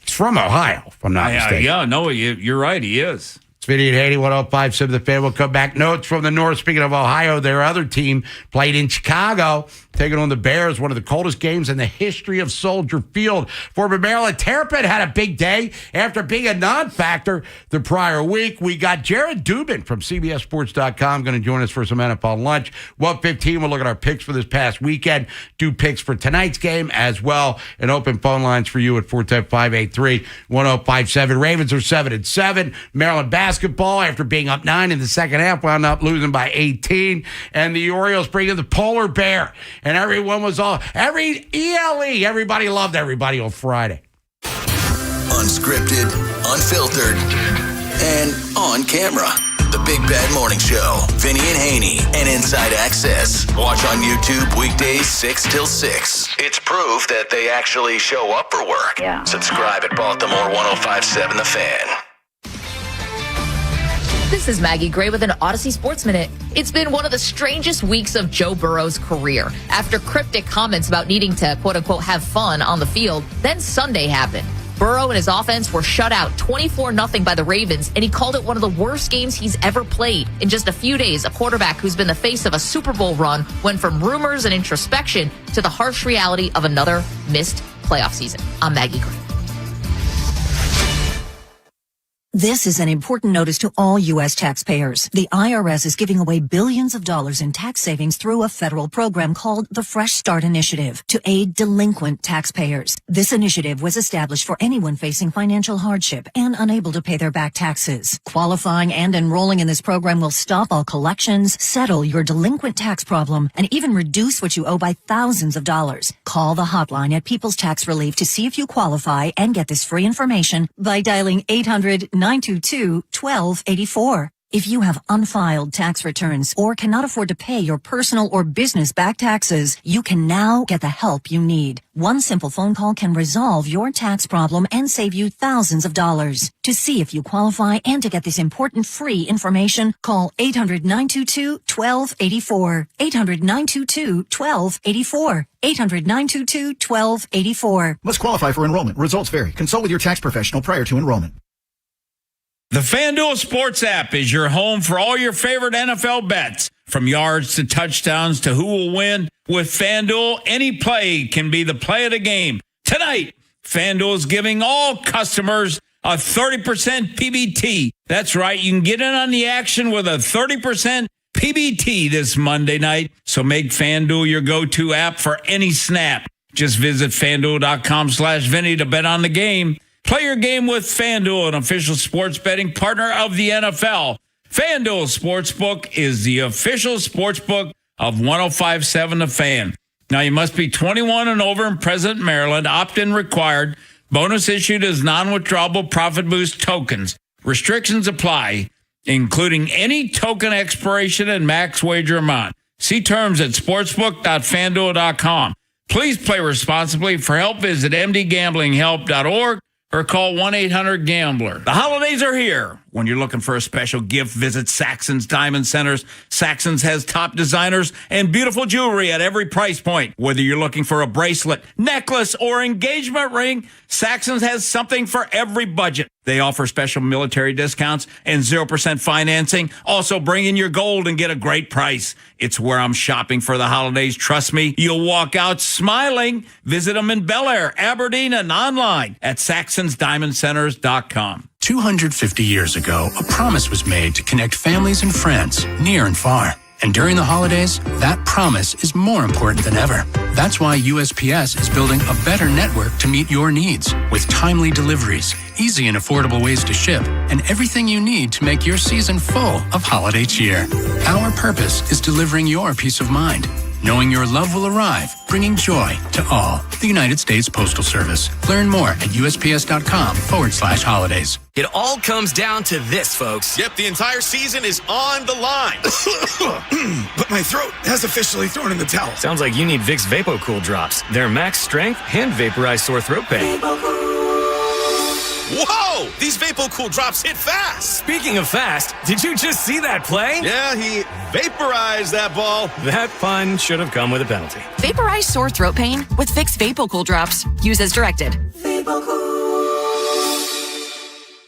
He's from Ohio, if I'm not mistaken.
Yeah, no, you're right. He is.
It's Vinny and Haynie, 105.7 The Fan. We'll come back. Notes from the North. Speaking of Ohio, their other team played in Chicago, taking on the Bears, one of the coldest games in the history of Soldier Field. Former Maryland Terrapin had a big day after being a non-factor the prior week. We got Jared Dubin from CBSSports.com going to join us for some NFL lunch. 1:15, we'll look at our picks for this past weekend, do picks for tonight's game as well, and open phone lines for you at 410-583-1057. Ravens are 7-7. Maryland basketball, after being up 9 in the second half, wound up losing by 18. And the Orioles bring in the polar bear. And everyone was everybody loved everybody on Friday.
Unscripted, unfiltered, and on camera. The Big Bad Morning Show. Vinny and Haynie and Inside Access. Watch on YouTube weekdays 6 till 6. It's proof that they actually show up for work. Yeah. Subscribe at Baltimore 105.7 The Fan.
This is Maggie Gray with an Odyssey Sports Minute. It's been one of the strangest weeks of Joe Burrow's career. After cryptic comments about needing to, quote-unquote, have fun on the field, then Sunday happened. Burrow and his offense were shut out 24-0 by the Ravens, and he called it one of the worst games he's ever played. In just a few days, a quarterback who's been the face of a Super Bowl run went from rumors and introspection to the harsh reality of another missed playoff season. I'm Maggie Gray.
This is an important notice to all U.S. taxpayers. The IRS is giving away billions of dollars in tax savings through a federal program called the Fresh Start Initiative to aid delinquent taxpayers. This initiative was established for anyone facing financial hardship and unable to pay their back taxes. Qualifying and enrolling in this program will stop all collections, settle your delinquent tax problem, and even reduce what you owe by thousands of dollars. Call the hotline at People's Tax Relief to see if you qualify and get this free information by dialing 800-922-1284. If you have unfiled tax returns or cannot afford to pay your personal or business back taxes, you can now get the help you need. One simple phone call can resolve your tax problem and save you thousands of dollars. To see if you qualify and to get this important free information, call 800-922-1284. 800-922-1284. 800-922-1284.
Must qualify for enrollment. Results vary. Consult with your tax professional prior to enrollment.
The FanDuel Sports app is your home for all your favorite NFL bets. From yards to touchdowns to who will win. With FanDuel, any play can be the play of the game. Tonight, FanDuel is giving all customers a 30% PBT. That's right. You can get in on the action with a 30% PBT this Monday night. So make FanDuel your go-to app for any snap. Just visit FanDuel.com/Vinny to bet on the game. Play your game with FanDuel, an official sports betting partner of the NFL. FanDuel Sportsbook is the official sportsbook of 105.7 The Fan. Now, you must be 21 and over and present in Maryland. Opt-in required. Bonus issued as non-withdrawable profit boost tokens. Restrictions apply, including any token expiration and max wager amount. See terms at sportsbook.fanduel.com. Please play responsibly. For help, visit mdgamblinghelp.org. or call 1-800-GAMBLER. The holidays are here. When you're looking for a special gift, visit Saxon's Diamond Centers. Saxon's has top designers and beautiful jewelry at every price point. Whether you're looking for a bracelet, necklace, or engagement ring, Saxon's has something for every budget. They offer special military discounts and 0% financing. Also, bring in your gold and get a great price. It's where I'm shopping for the holidays. Trust me, you'll walk out smiling. Visit them in Bel Air, Aberdeen, and online at SaxonsDiamondCenters.com.
250 years ago, a promise was made to connect families and friends near and far.
And during the holidays, that promise is more important than ever. That's why USPS is building a better network to meet your needs with timely deliveries, easy and affordable ways to ship, and everything you need to make your season full of holiday cheer. Our purpose is delivering your peace of mind, knowing your love will arrive, bringing joy to all. The United States Postal Service. Learn more at USPS.com/holidays.
It all comes down to this, folks.
Yep, the entire season is on the line.
But my throat has officially thrown in the towel. Sounds like you need Vicks VapoCool drops. They're max strength and vaporize sore throat pain.
Whoa! These VapoCool drops hit fast.
Speaking of fast, did you just see that play?
Yeah, he vaporized that ball.
That pun should have come with a penalty.
Vaporize sore throat pain with Vicks VapoCool drops. Use as directed.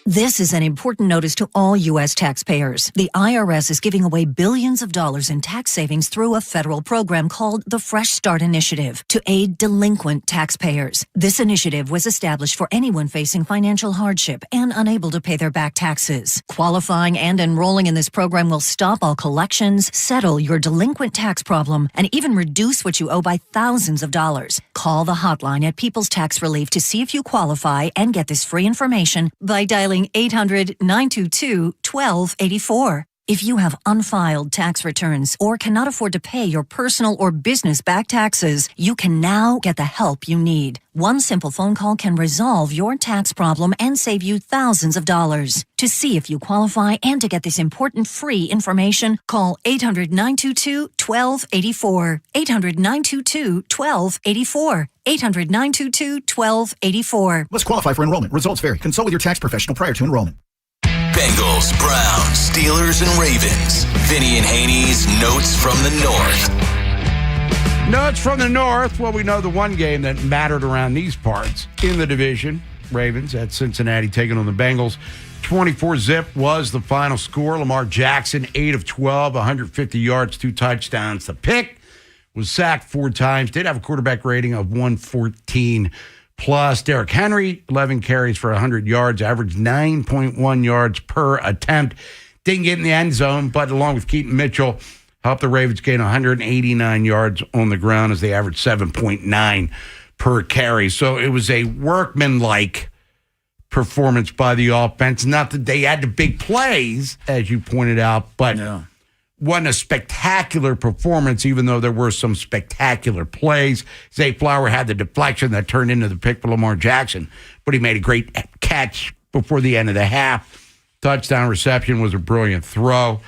This is an important notice to all U.S. taxpayers. The IRS is giving away billions of dollars in tax savings through a federal program called the Fresh Start Initiative to aid delinquent taxpayers. This initiative was established for anyone facing financial hardship and unable to pay their back taxes. Qualifying and enrolling in this program will stop all collections, settle your delinquent tax problem, and even reduce what you owe by thousands of dollars. Call the hotline at People's Tax Relief to see if you qualify and get this free information by dialing 800-922-1284. If you have unfiled tax returns or cannot afford to pay your personal or business back taxes, you can now get the help you need. One simple phone call can resolve your tax problem and save you thousands of dollars. To see if you qualify and to get this important free information, call 800-922-1284. 800-922-1284. 800-922-1284.
Must qualify for enrollment. Results vary. Consult with your tax professional prior to enrollment.
Bengals, Browns, Steelers, and Ravens. Vinny and Haynie's Notes from the North.
Notes from the North. Well, we know the one game that mattered around these parts in the division. Ravens at Cincinnati taking on the Bengals. 24-zip was the final score. Lamar Jackson, 8 of 12, 150 yards, 2 touchdowns. The pick was sacked 4 times. Did have a quarterback rating of 114 plus. Derrick Henry, 11 carries for 100 yards, averaged 9.1 yards per attempt. Didn't get in the end zone, but along with Keaton Mitchell, helped the Ravens gain 189 yards on the ground as they averaged 7.9 per carry. So it was a workmanlike performance by the offense. Not that they had the big plays, as you pointed out, but wasn't a spectacular performance, even though there were some spectacular plays. Zay Flower had the deflection that turned into the pick for Lamar Jackson, but he made a great catch before the end of the half. Touchdown reception was a brilliant throw.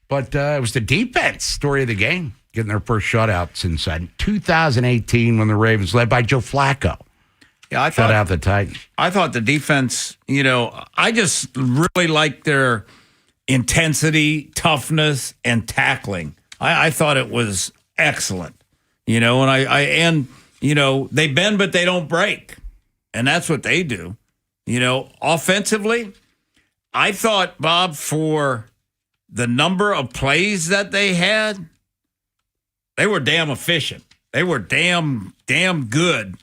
But it was the defense story of the game, getting their first shutout since 2018 when the Ravens, led by Joe Flacco, shut out the Titans.
I thought the defense, I just really liked their intensity, toughness, and tackling. I thought it was excellent. And they bend but they don't break. And that's what they do. Offensively, I thought, Bob, for the number of plays that they had, they were damn efficient. They were damn good.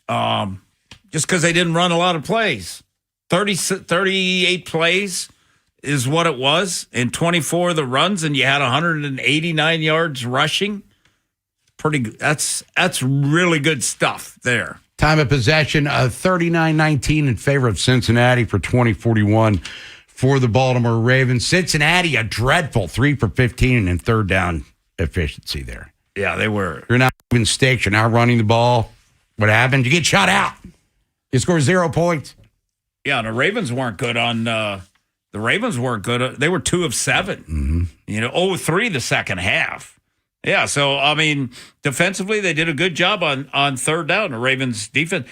Just because they didn't run a lot of plays. 38 plays is what it was, in 24 of the runs, and you had 189 yards rushing. Pretty good. That's really good stuff there.
Time of possession, 39-19 in favor of Cincinnati for 20-41 for the Baltimore Ravens. Cincinnati, a dreadful 3 for 15 in third down efficiency there.
Yeah, they were.
You're not moving sticks. You're not running the ball. What happened? You get shut out. You score 0 points.
Yeah, the Ravens weren't good on the Ravens weren't good. They were 2 of 7. 0-3 the second half. Yeah, so, defensively, they did a good job on third down. The Ravens' defense.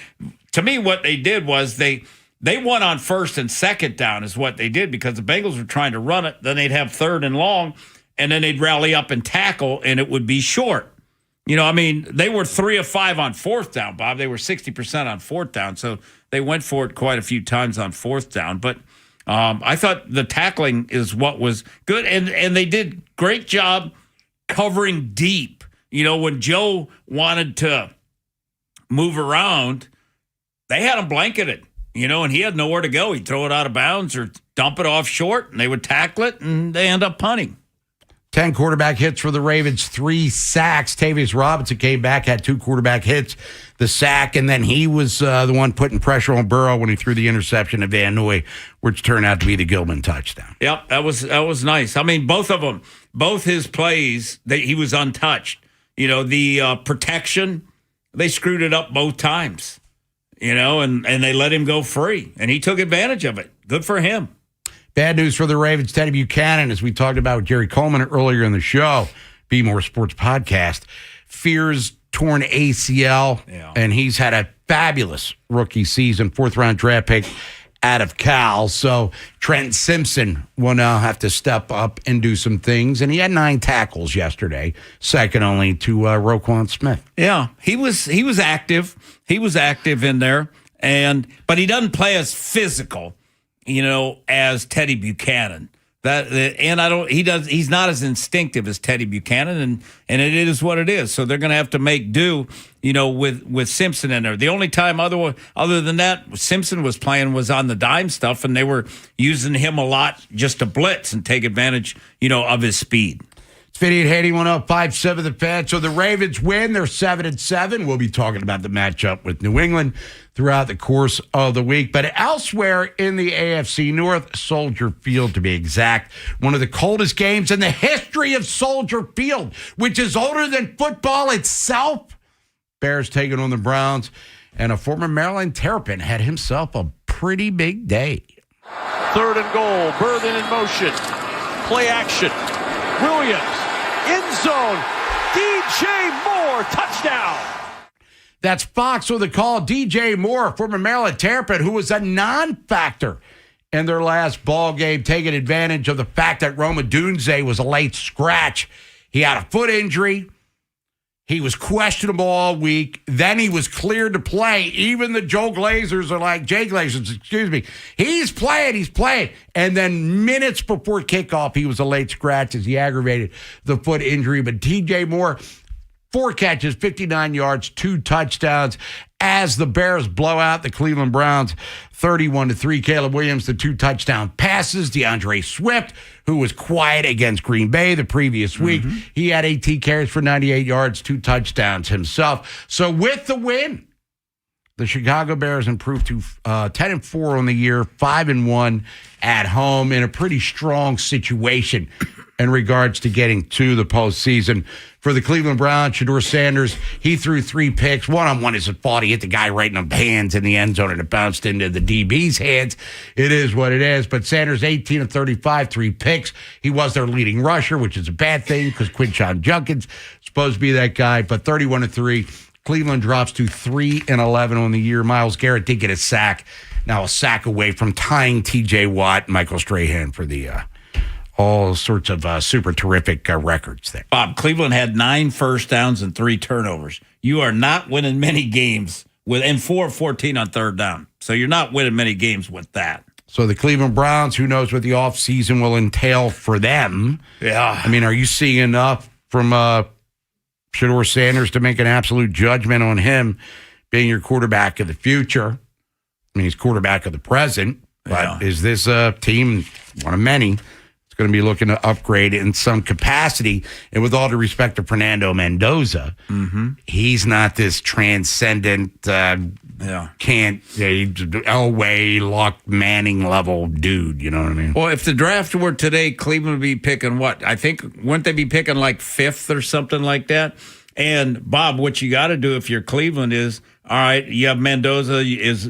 To me, what they did was they won on first and second down is what they did, because the Bengals were trying to run it. Then they'd have third and long, and then they'd rally up and tackle, and it would be short. They were 3 of 5 on fourth down, Bob. They were 60% on fourth down, so they went for it quite a few times on fourth down. But I thought the tackling is what was good, and they did great job covering deep. When Joe wanted to move around, they had him blanketed, and he had nowhere to go. He'd throw it out of bounds or dump it off short, and they would tackle it, and they end up punting.
10 quarterback hits for the Ravens, 3 sacks. Tavius Robinson came back, had 2 quarterback hits, the sack, and then he was the one putting pressure on Burrow when he threw the interception of Van Noy, which turned out to be the Gilman touchdown.
Yep, that was nice. I mean, both of them, both his plays, he was untouched. The protection, they screwed it up both times, and they let him go free, and he took advantage of it. Good for him.
Bad news for the Ravens. Teddy Buchanan, as we talked about with Jerry Coleman earlier in the show, Be More Sports Podcast, fears torn ACL, and he's had a fabulous rookie season, 4th-round draft pick out of Cal. So Trent Simpson will now have to step up and do some things, and he had 9 tackles yesterday, second only to Roquan Smith.
Yeah, he was active. He was active in there, but he doesn't play as physical, as Teddy Buchanan. He's not as instinctive as Teddy Buchanan, and it is what it is. So they're going to have to make do, with Simpson in there. The only time other than that Simpson was playing was on the dime stuff, and they were using him a lot just to blitz and take advantage, of his speed.
It's Vinny Haynie, 105.7 The Fan. So the Ravens win. They're 7-7. We'll be talking about the matchup with New England throughout the course of the week. But elsewhere in the AFC North, Soldier Field to be exact, one of the coldest games in the history of Soldier Field, which is older than football itself. Bears taking on the Browns, and a former Maryland Terrapin had himself a pretty big day.
3rd and goal. Burden in motion. Play action. Williams. End zone. DJ Moore. Touchdown.
That's Fox with a call. DJ Moore, former Maryland Terrapin, who was a non-factor in their last ball game, taking advantage of the fact that Roma Dunze was a late scratch. He had a foot injury. He was questionable all week. Then he was cleared to play. Even the Jay Glazers, excuse me. He's playing. And then minutes before kickoff, he was a late scratch as he aggravated the foot injury. But DJ Moore, 4 catches, 59 yards, 2 touchdowns as the Bears blow out the Cleveland Browns 31-3. Caleb Williams, the 2 touchdown passes. DeAndre Swift, who was quiet against Green Bay the previous week, he had 18 carries for 98 yards, 2 touchdowns himself. So with the win, the Chicago Bears improved to 10-4 on the year, 5-1 at home in a pretty strong situation in regards to getting to the postseason. For the Cleveland Browns, Shedeur Sanders, he threw 3 picks. One is a fault. He hit the guy right in the hands in the end zone, and it bounced into the DB's hands. It is what it is. But Sanders, 18 of 35, 3 picks. He was their leading rusher, which is a bad thing because Quinshon Judkins is supposed to be that guy. But 31-3, Cleveland drops to 3-11 on the year. Myles Garrett did get a sack. Now a sack away from tying T.J. Watt, Michael Strahan for the all sorts of super terrific records there.
Bob, Cleveland had 9 first downs and 3 turnovers. You are not winning many games and 4 of 14 on 3rd down. So you're not winning many games with that.
So the Cleveland Browns, who knows what the offseason will entail for them.
Yeah.
I mean, are you seeing enough from Shedeur Sanders to make an absolute judgment on him being your quarterback of the future? I mean, he's quarterback of the present, but is this a team, one of many, going to be looking to upgrade in some capacity? And with all due respect to Fernando Mendoza, he's not this transcendent, Elway, Luck, Manning level dude. You know what I mean?
Well, if the draft were today, Cleveland would be picking what? I think, wouldn't they be picking like 5th or something like that? And Bob, what you got to do if you're Cleveland is, all right, you have Mendoza.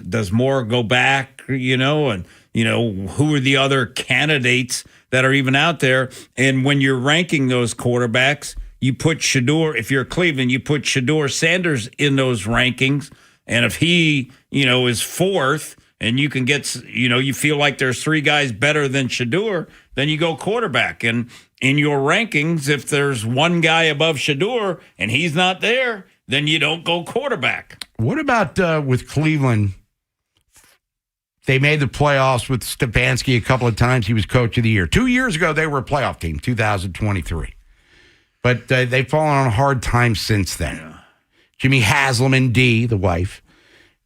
Does Moore go back? And who are the other candidates that are even out there? And when you're ranking those quarterbacks, you put Shedeur, if you're Cleveland, you put Shedeur Sanders in those rankings. And if he, is 4th and you can get, you feel like there's 3 guys better than Shedeur, then you go quarterback. And in your rankings, if there's 1 guy above Shedeur and he's not there, then you don't go quarterback.
What about with Cleveland? They made the playoffs with Stefanski a couple of times. He was coach of the year. 2 years ago, they were a playoff team, 2023. But they've fallen on hard times since then. Yeah. Jimmy Haslam and Dee, the wife,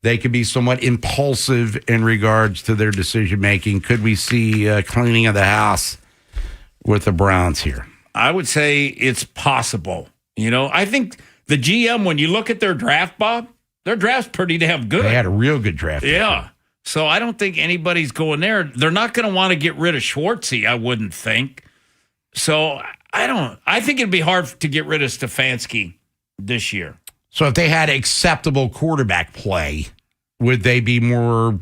they could be somewhat impulsive in regards to their decision-making. Could we see cleaning of the house with the Browns here?
I would say it's possible. I think the GM, when you look at their draft, Bob, their draft's pretty damn good.
They had a real good draft.
Yeah. So I don't think anybody's going there. They're not going to want to get rid of Schwartzy, I wouldn't think. So I think it'd be hard to get rid of Stefanski this year.
So if they had acceptable quarterback play, would they be more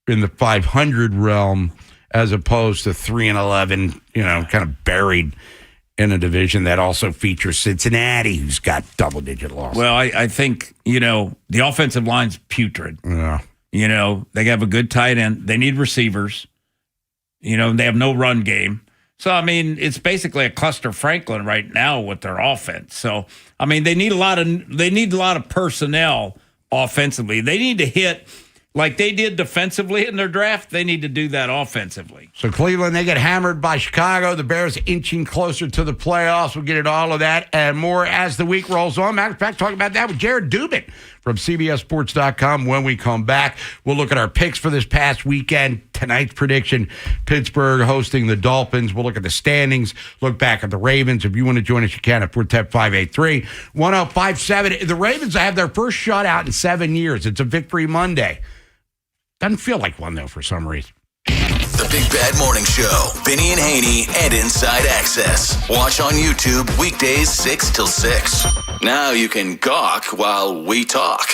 in the 500 realm as opposed to 3-11, kind of buried in a division that also features Cincinnati, who's got double-digit losses?
Well, I think, the offensive line's putrid.
Yeah.
They have a good tight end. They need receivers. They have no run game. So, it's basically a cluster Franklin right now with their offense. So, they need a lot of personnel offensively. They need to hit like they did defensively in their draft. They need to do that offensively.
So Cleveland, they get hammered by Chicago. The Bears inching closer to the playoffs. We'll get into all of that and more as the week rolls on. Matter of fact, talking about that with Jared Dubin from CBSSports.com. When we come back, we'll look at our picks for this past weekend. Tonight's prediction, Pittsburgh hosting the Dolphins. We'll look at the standings, look back at the Ravens. If you want to join us, you can at 410-583-1057. The Ravens have their first shutout in 7 years. It's a Victory Monday. Doesn't feel like one, though, for some reason.
The Big Bad Morning Show. Vinny and Haynie and Inside Access. Watch on YouTube weekdays 6 till 6. Now you can gawk while we talk.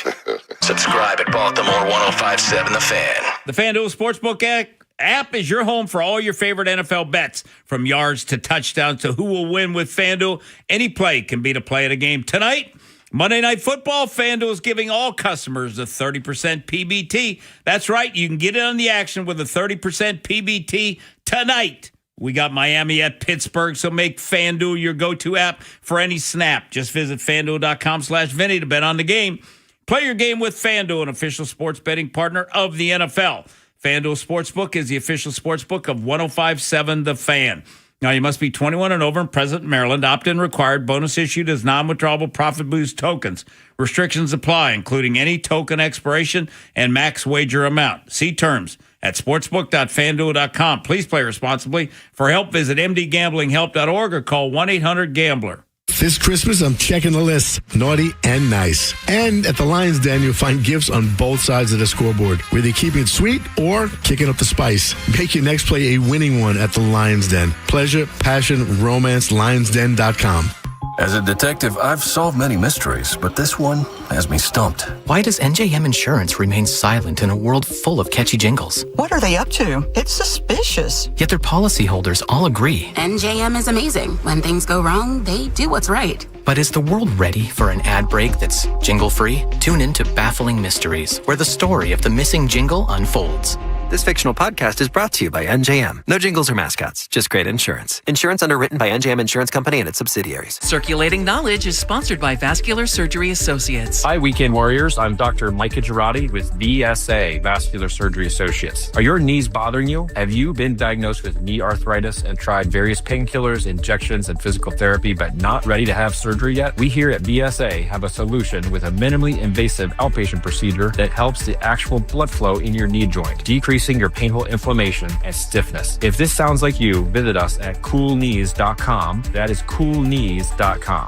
Subscribe at Baltimore 1057 The Fan.
The FanDuel Sportsbook app is your home for all your favorite NFL bets, from yards to touchdowns to who will win with FanDuel. Any play can beat a play at a game. Tonight, Monday Night Football, FanDuel is giving all customers a 30% PBT. That's right. You can get in on the action with a 30% PBT tonight. We got Miami at Pittsburgh, so make FanDuel your go-to app for any snap. Just visit FanDuel.com/Vinny to bet on the game. Play your game with FanDuel, an official sports betting partner of the NFL. FanDuel Sportsbook is the official sportsbook of 1057 The Fan. Now, you must be 21 and over and present in Maryland. Opt-in required. Bonus issued as non-withdrawable profit boost tokens. Restrictions apply, including any token expiration and max wager amount. See terms at sportsbook.fanduel.com. Please play responsibly. For help, visit mdgamblinghelp.org or call 1-800-GAMBLER.
This Christmas, I'm checking the list, naughty and nice. And at the Lions Den, you'll find gifts on both sides of the scoreboard, whether you're keeping it sweet or kicking up the spice. Make your next play a winning one at the Lions Den. Pleasure, passion, romance, lionsden.com.
As a detective, I've solved many mysteries, but this one has me stumped.
Why does NJM Insurance remain silent in a world full of catchy jingles?
What are they up to? It's suspicious.
Yet their policyholders all agree.
NJM is amazing. When things go wrong, they do what's right.
But is the world ready for an ad break that's jingle-free? Tune in to Baffling Mysteries, where the story of the missing jingle unfolds.
This fictional podcast is brought to you by NJM. No jingles or mascots, just great insurance. Insurance underwritten by NJM Insurance Company and its subsidiaries.
Circulating Knowledge is sponsored by Vascular Surgery Associates.
Hi, Weekend Warriors. I'm Dr. Micah Girardi with VSA, Vascular Surgery Associates. Are your knees bothering you? Have you been diagnosed with knee arthritis and tried various painkillers, injections, and physical therapy, but not ready to have surgery yet? We here at VSA have a solution with a minimally invasive outpatient procedure that helps the actual blood flow in your knee joint, decreasing your painful inflammation and stiffness. If this sounds like you, visit us at coolknees.com. That is coolknees.com.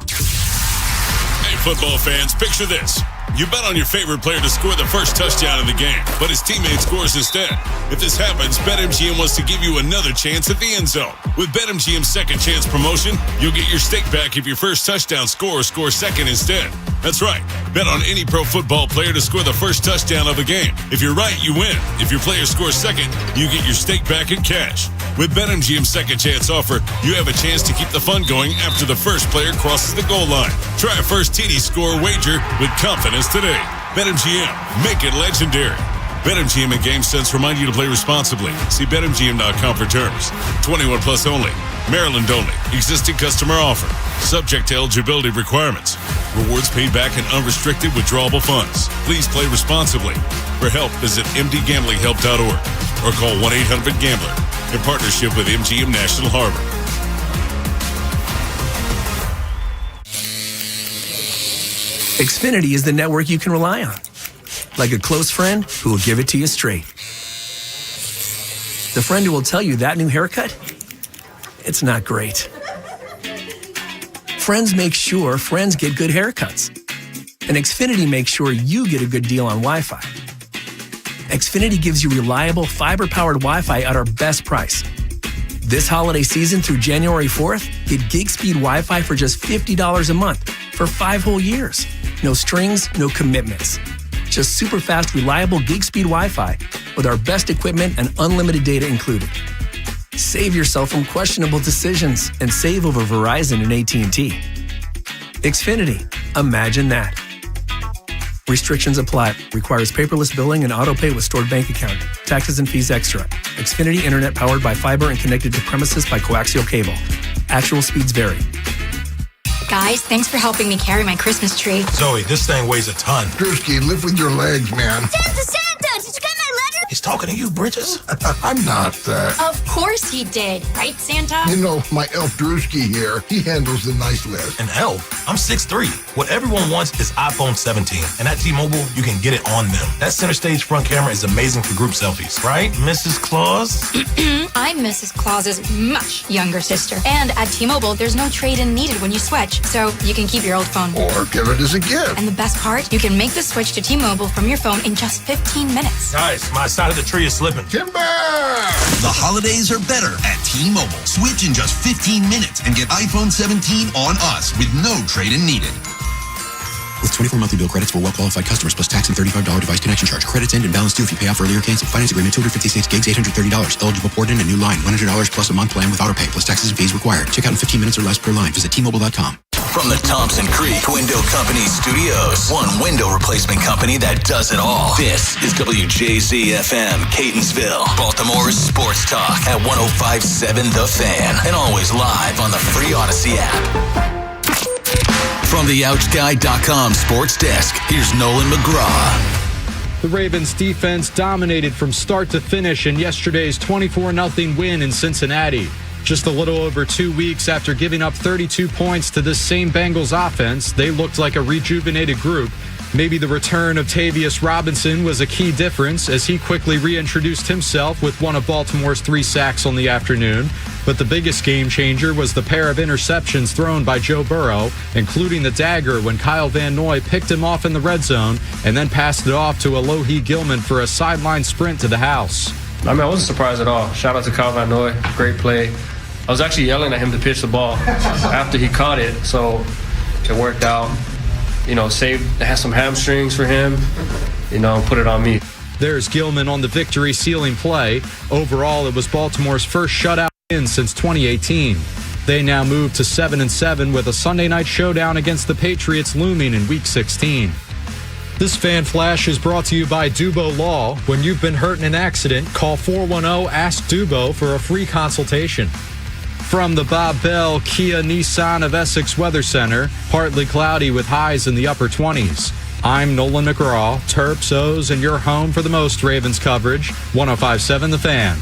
Hey, football fans, picture this. You bet on your favorite player to score the first touchdown in the game, but his teammate scores instead. If this happens, BetMGM wants to give you another chance at the end zone. With BetMGM's second chance promotion, you'll get your stake back if your first touchdown scorer scores second instead. That's right. Bet on any pro football player to score the first touchdown of the game. If you're right, you win. If your player scores second, you get your stake back in cash. With BetMGM's second chance offer, you have a chance to keep the fun going after the first player crosses the goal line. Try a first TD score wager with confidence today. BetMGM, make it legendary. BetMGM and GameSense remind you to play responsibly. See BetMGM.com for terms. 21 plus only. Maryland only. Existing customer offer. Subject to eligibility requirements. Rewards paid back in unrestricted withdrawable funds. Please play responsibly. For help, visit mdgamblinghelp.org or call 1-800-GAMBLER in partnership with MGM National Harbor.
Xfinity is the network you can rely on. Like a close friend who will give it to you straight. The friend who will tell you that new haircut, it's not great.
Friends make sure friends get good haircuts. And Xfinity makes sure you get a good deal on Wi-Fi. Xfinity gives you reliable, fiber-powered Wi-Fi at our best price. This holiday season through January 4th, get gig speed Wi-Fi for just $50 a month for 5 whole years. No strings, no commitments. Just super fast, reliable gig speed Wi-Fi with our best equipment and unlimited data included. Save yourself from questionable decisions and save over Verizon and AT&T. Xfinity. Imagine that. Restrictions apply. Requires paperless billing and auto pay with stored bank account. Taxes and fees extra. Xfinity Internet powered by fiber and connected to premises by coaxial cable. Actual speeds vary.
Guys, thanks for helping me carry my Christmas tree.
Zoe, this thing weighs a ton.
Drewski, lift with your legs, man.
Santa! Did you get my letter?
He's talking to you, Bridges.
I'm not that.
Of course he did. Right, Santa?
You know, my elf Drewski here, he handles the nice list.
An elf? I'm 6'3". What everyone wants is iPhone 17. And at T-Mobile, you can get it on them. That center stage front camera is amazing for group selfies. Right, Mrs. Claus?
I'm Mrs. Claus's much younger sister. And at T-Mobile, there's no trade-in needed when you switch. So you can keep your old phone.
Or give it as a gift.
And the best part, you can make the switch to T-Mobile from your phone in just 15 minutes.
Guys, my side of the tree is slipping.
Timber!
The holidays are better at T-Mobile. Switch in just 15 minutes and get iPhone 17 on us with no trade-in needed.
With 24 monthly bill credits for well-qualified customers plus tax and $35 device connection charge. Credits end and balance due if you pay off earlier or cancel. Finance agreement, 256 gigs, $830. Eligible port in a new line, $100 plus a month plan with auto pay plus taxes and fees required. Check out in 15 minutes or less per line. Visit T-Mobile.com.
From the Thompson Creek Window Company Studios, one window replacement company that does it all. This is WJZ-FM, Catonsville, Baltimore's sports talk at 105.7 The Fan, and always live on the free Odyssey app. From the OutSky.com sports desk, here's Nolan McGraw.
The Ravens defense dominated from start to finish in yesterday's 24-0 win in Cincinnati. Just a little over 2 weeks after giving up 32 points to this same Bengals offense, they looked like a rejuvenated group. Maybe the return of Tavius Robinson was a key difference as he quickly reintroduced himself with one of Baltimore's 3 sacks on the afternoon. But the biggest game changer was the pair of interceptions thrown by Joe Burrow, including the dagger when Kyle Van Noy picked him off in the red zone and then passed it off to Alohi Gilman for a sideline sprint to the house.
I wasn't surprised at all. Shout out to Kyle Van Noy. Great play. I was actually yelling at him to pitch the ball after he caught it, so it worked out. Had some hamstrings for him, put it on me.
There's Gilman on the victory-sealing play. Overall, it was Baltimore's first shutout win since 2018. They now move to 7-7 with a Sunday night showdown against the Patriots looming in Week 16. This Fan Flash is brought to you by Dubo Law. When you've been hurt in an accident, call 410-ASK-DUBO for a free consultation. From the Bob Bell Kia Nissan of Essex Weather Center, partly cloudy with highs in the upper 20s. I'm Nolan McGraw, Terps, O's, and your home for the most Ravens coverage, 105.7 The Fan.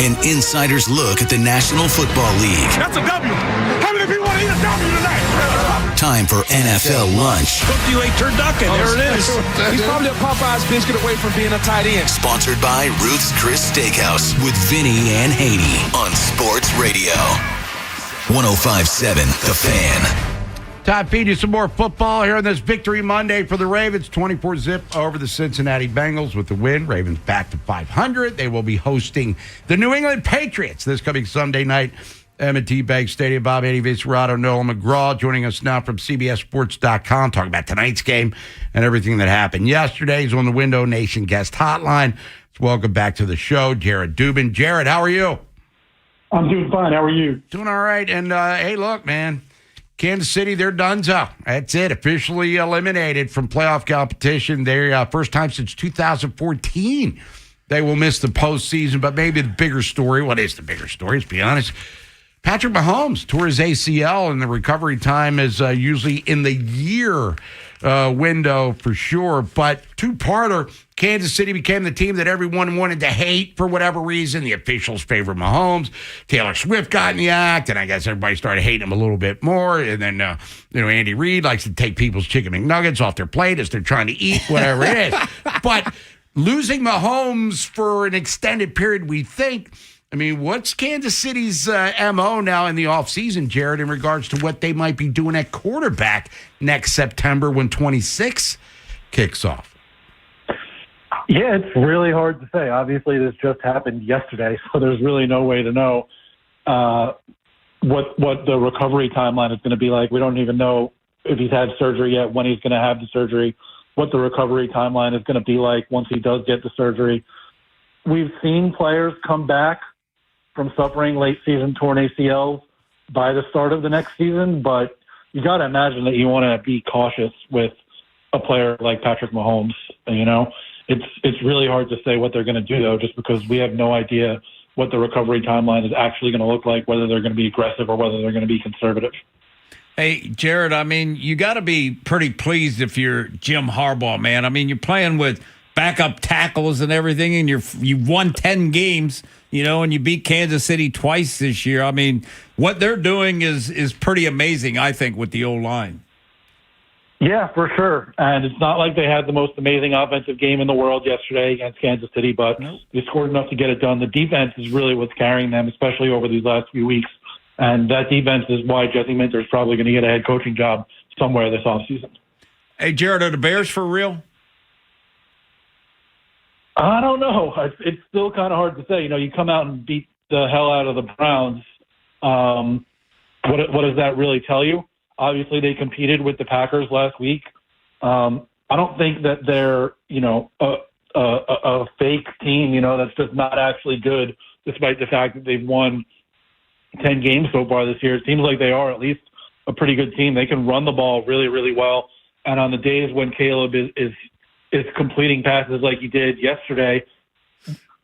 An insider's look at the National Football League.
That's a W. How many people want to eat a W tonight?
Time for NFL lunch.
Hope you ate turducken. There it is. He's probably a Popeye's biscuit away from being a tight end.
Sponsored by Ruth's Chris Steakhouse with Vinny and Haynie on Sports Radio. 105.7 The Fan.
Time to feed you some more football here on this Victory Monday for the Ravens. 24-zip over the Cincinnati Bengals with the win. Ravens back to 500. They will be hosting the New England Patriots this coming Sunday night. M&T Bank Stadium. Bob Eddie Viscerato, Nolan McGraw joining us now from CBSSports.com, talking about tonight's game and everything that happened yesterday. He's on the Window Nation guest hotline. Let's welcome back to the show, Jared Dubin. Jared, how are you?
I'm doing fine. How are you?
Doing all right. And, hey, look, man, Kansas City, they're donezo. That's it. Officially eliminated from playoff competition. Their first time since 2014. They will miss the postseason, but maybe the bigger story, what is the bigger story, let's be honest, Patrick Mahomes tore his ACL, and the recovery time is usually in the year window for sure. But two-parter, Kansas City became the team that everyone wanted to hate for whatever reason. The officials favored Mahomes. Taylor Swift got in the act, and I guess everybody started hating him a little bit more. And then, Andy Reid likes to take people's chicken McNuggets off their plate as they're trying to eat, whatever it is. But losing Mahomes for an extended period, we think, I mean, what's Kansas City's MO now in the offseason, Jared, in regards to what they might be doing at quarterback next September when 26 kicks off?
Yeah, it's really hard to say. Obviously, this just happened yesterday, so there's really no way to know what the recovery timeline is going to be like. We don't even know if he's had surgery yet, when he's going to have the surgery, what the recovery timeline is going to be like once he does get the surgery. We've seen players come back from suffering late season torn ACLs by the start of the next season, but you got to imagine that you want to be cautious with a player like Patrick Mahomes. You know, it's really hard to say what they're going to do, though, just because we have no idea what the recovery timeline is actually going to look like, whether they're going to be aggressive or whether they're going to be conservative.
Hey, Jared, I mean, you got to be pretty pleased if you're Jim Harbaugh, man. I mean, you're playing with backup tackles and everything, and you've won 10 games, you know, and you beat Kansas City twice this year. I mean, what they're doing is pretty amazing, I think, with the O-line.
Yeah, for sure. And it's not like they had the most amazing offensive game in the world yesterday against Kansas City, but they scored enough to get it done. The defense is really what's carrying them, especially over these last few weeks. And that defense is why Jesse Minter is probably going to get a head coaching job somewhere this offseason.
Hey, Jared, are the Bears for real?
I don't know. It's still kind of hard to say. You know, you come out and beat the hell out of the Browns. What does that really tell you? Obviously, they competed with the Packers last week. I don't think that they're, you know, a fake team, you know, that's just not actually good, despite the fact that they've won 10 games so far this year. It seems like they are at least a pretty good team. They can run the ball really, really well. And on the days when Caleb is completing passes like he did yesterday,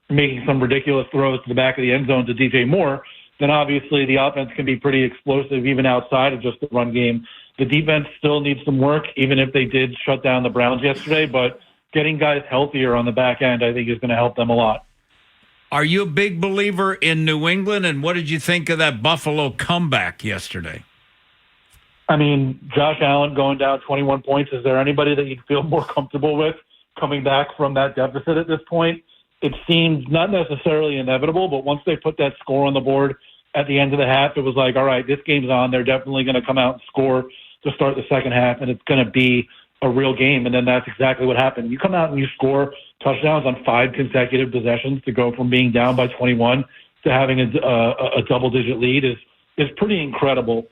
making some ridiculous throws to the back of the end zone to DJ Moore, then obviously the offense can be pretty explosive even outside of just the run game. The defense still needs some work, even if they did shut down the Browns yesterday, but getting guys healthier on the back end, I think, is going to help them a lot.
Are you a big believer in New England, and what did you think of that Buffalo comeback yesterday?
I mean, Josh Allen going down 21 points. Is there anybody that you'd feel more comfortable with coming back from that deficit at this point? It seemed not necessarily inevitable, but once they put that score on the board at the end of the half, it was like, all right, this game's on. They're definitely going to come out and score to start the second half, and it's going to be a real game. And then that's exactly what happened. You come out and you score touchdowns on 5 consecutive possessions to go from being down by 21 to having a double-digit lead is pretty incredible.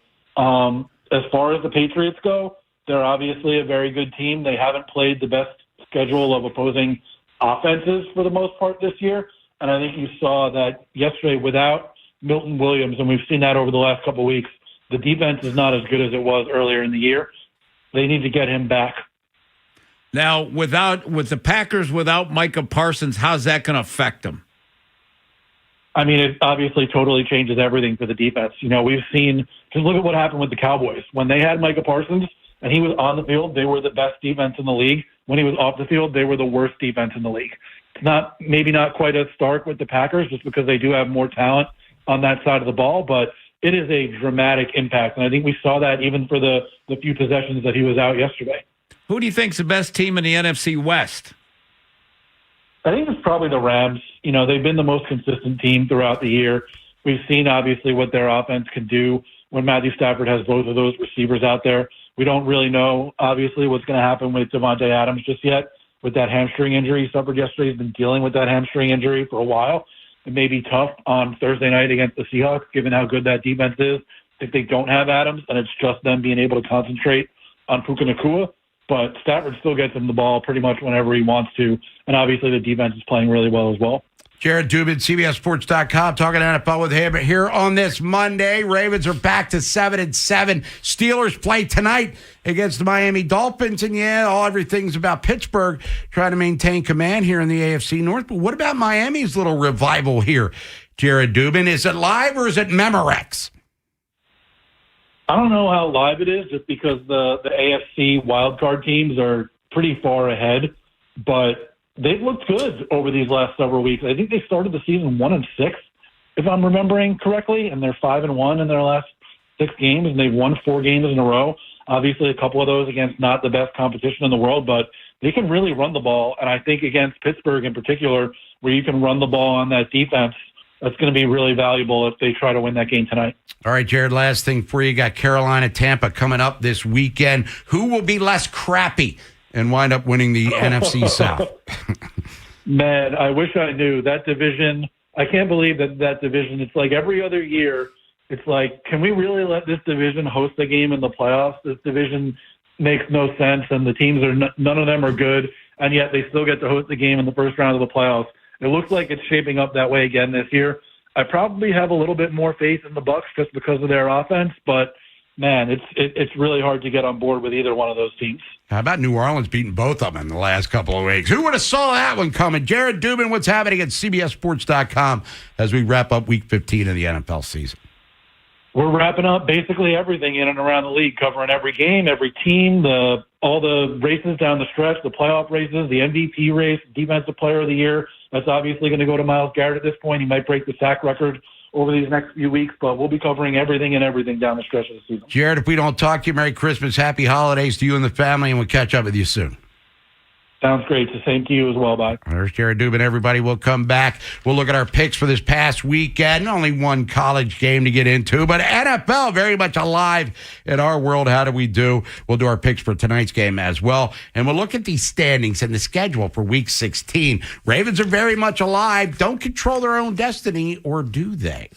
As far as the Patriots go, they're obviously a very good team. They haven't played the best schedule of opposing offenses for the most part this year. And I think you saw that yesterday without Milton Williams, and we've seen that over the last couple of weeks. The defense is not as good as it was earlier in the year. They need to get him back.
Now, with the Packers without Micah Parsons, how's that going to affect them?
I mean, it obviously totally changes everything for the defense. You know, we've seen, just look at what happened with the Cowboys. When they had Micah Parsons and he was on the field, they were the best defense in the league. When he was off the field, they were the worst defense in the league. It's maybe not quite as stark with the Packers just because they do have more talent on that side of the ball, but it is a dramatic impact. And I think we saw that even for the few possessions that he was out yesterday.
Who do you think's the best team in the NFC West?
I think it's probably the Rams. You know, they've been the most consistent team throughout the year. We've seen, obviously, what their offense can do when Matthew Stafford has both of those receivers out there. We don't really know, obviously, what's going to happen with Devontae Adams just yet with that hamstring injury he suffered yesterday. He's been dealing with that hamstring injury for a while. It may be tough on Thursday night against the Seahawks, given how good that defense is, if they don't have Adams, and it's just them being able to concentrate on Puka Nacua. But Stafford still gets him the ball pretty much whenever he wants to, and obviously the defense is playing really well as well.
Jared Dubin, CBSSports.com, talking NFL with him here on this Monday. Ravens are back to 7-7. Steelers play tonight against the Miami Dolphins. And, yeah, everything's about Pittsburgh trying to maintain command here in the AFC North. But what about Miami's little revival here, Jared Dubin? Is it live or is it Memorex?
I don't know how live it is just because the AFC wildcard teams are pretty far ahead. But they've looked good over these last several weeks. I think they started the season 1-6, if I'm remembering correctly, and they're 5-1 in their last 6 games, and they've won 4 games in a row. Obviously, a couple of those against not the best competition in the world, but they can really run the ball. And I think against Pittsburgh in particular, where you can run the ball on that defense, that's going to be really valuable if they try to win that game tonight.
All right, Jared, last thing for you. Got Carolina, Tampa coming up this weekend. Who will be less crappy and wind up winning the NFC South?
Man, I wish I knew. That division, I can't believe that division, it's like every other year, it's like, can we really let this division host a game in the playoffs? This division makes no sense, and the teams are none of them are good, and yet they still get to host the game in the first round of the playoffs. It looks like it's shaping up that way again this year. I probably have a little bit more faith in the Bucs just because of their offense, but man, it's really hard to get on board with either one of those teams.
How about New Orleans beating both of them in the last couple of weeks? Who would have saw that one coming? Jared Dubin, what's happening at CBSSports.com as we wrap up Week 15 of the NFL season?
We're wrapping up basically everything in and around the league, covering every game, every team, all the races down the stretch, the playoff races, the MVP race, Defensive Player of the Year. That's obviously going to go to Myles Garrett at this point. He might break the sack record over these next few weeks, but we'll be covering everything down the stretch of the season.
Jared, if we don't talk to you, Merry Christmas, Happy Holidays to you and the family, and we'll catch up with you soon.
Sounds great. The same to you as well. Bye.
There's Jared Dubin. Everybody, will come back. We'll look at our picks for this past weekend. Only one college game to get into, but NFL very much alive in our world. How do we do? We'll do our picks for tonight's game as well, and we'll look at the standings and the schedule for Week 16. Ravens are very much alive. Don't control their own destiny, or do they?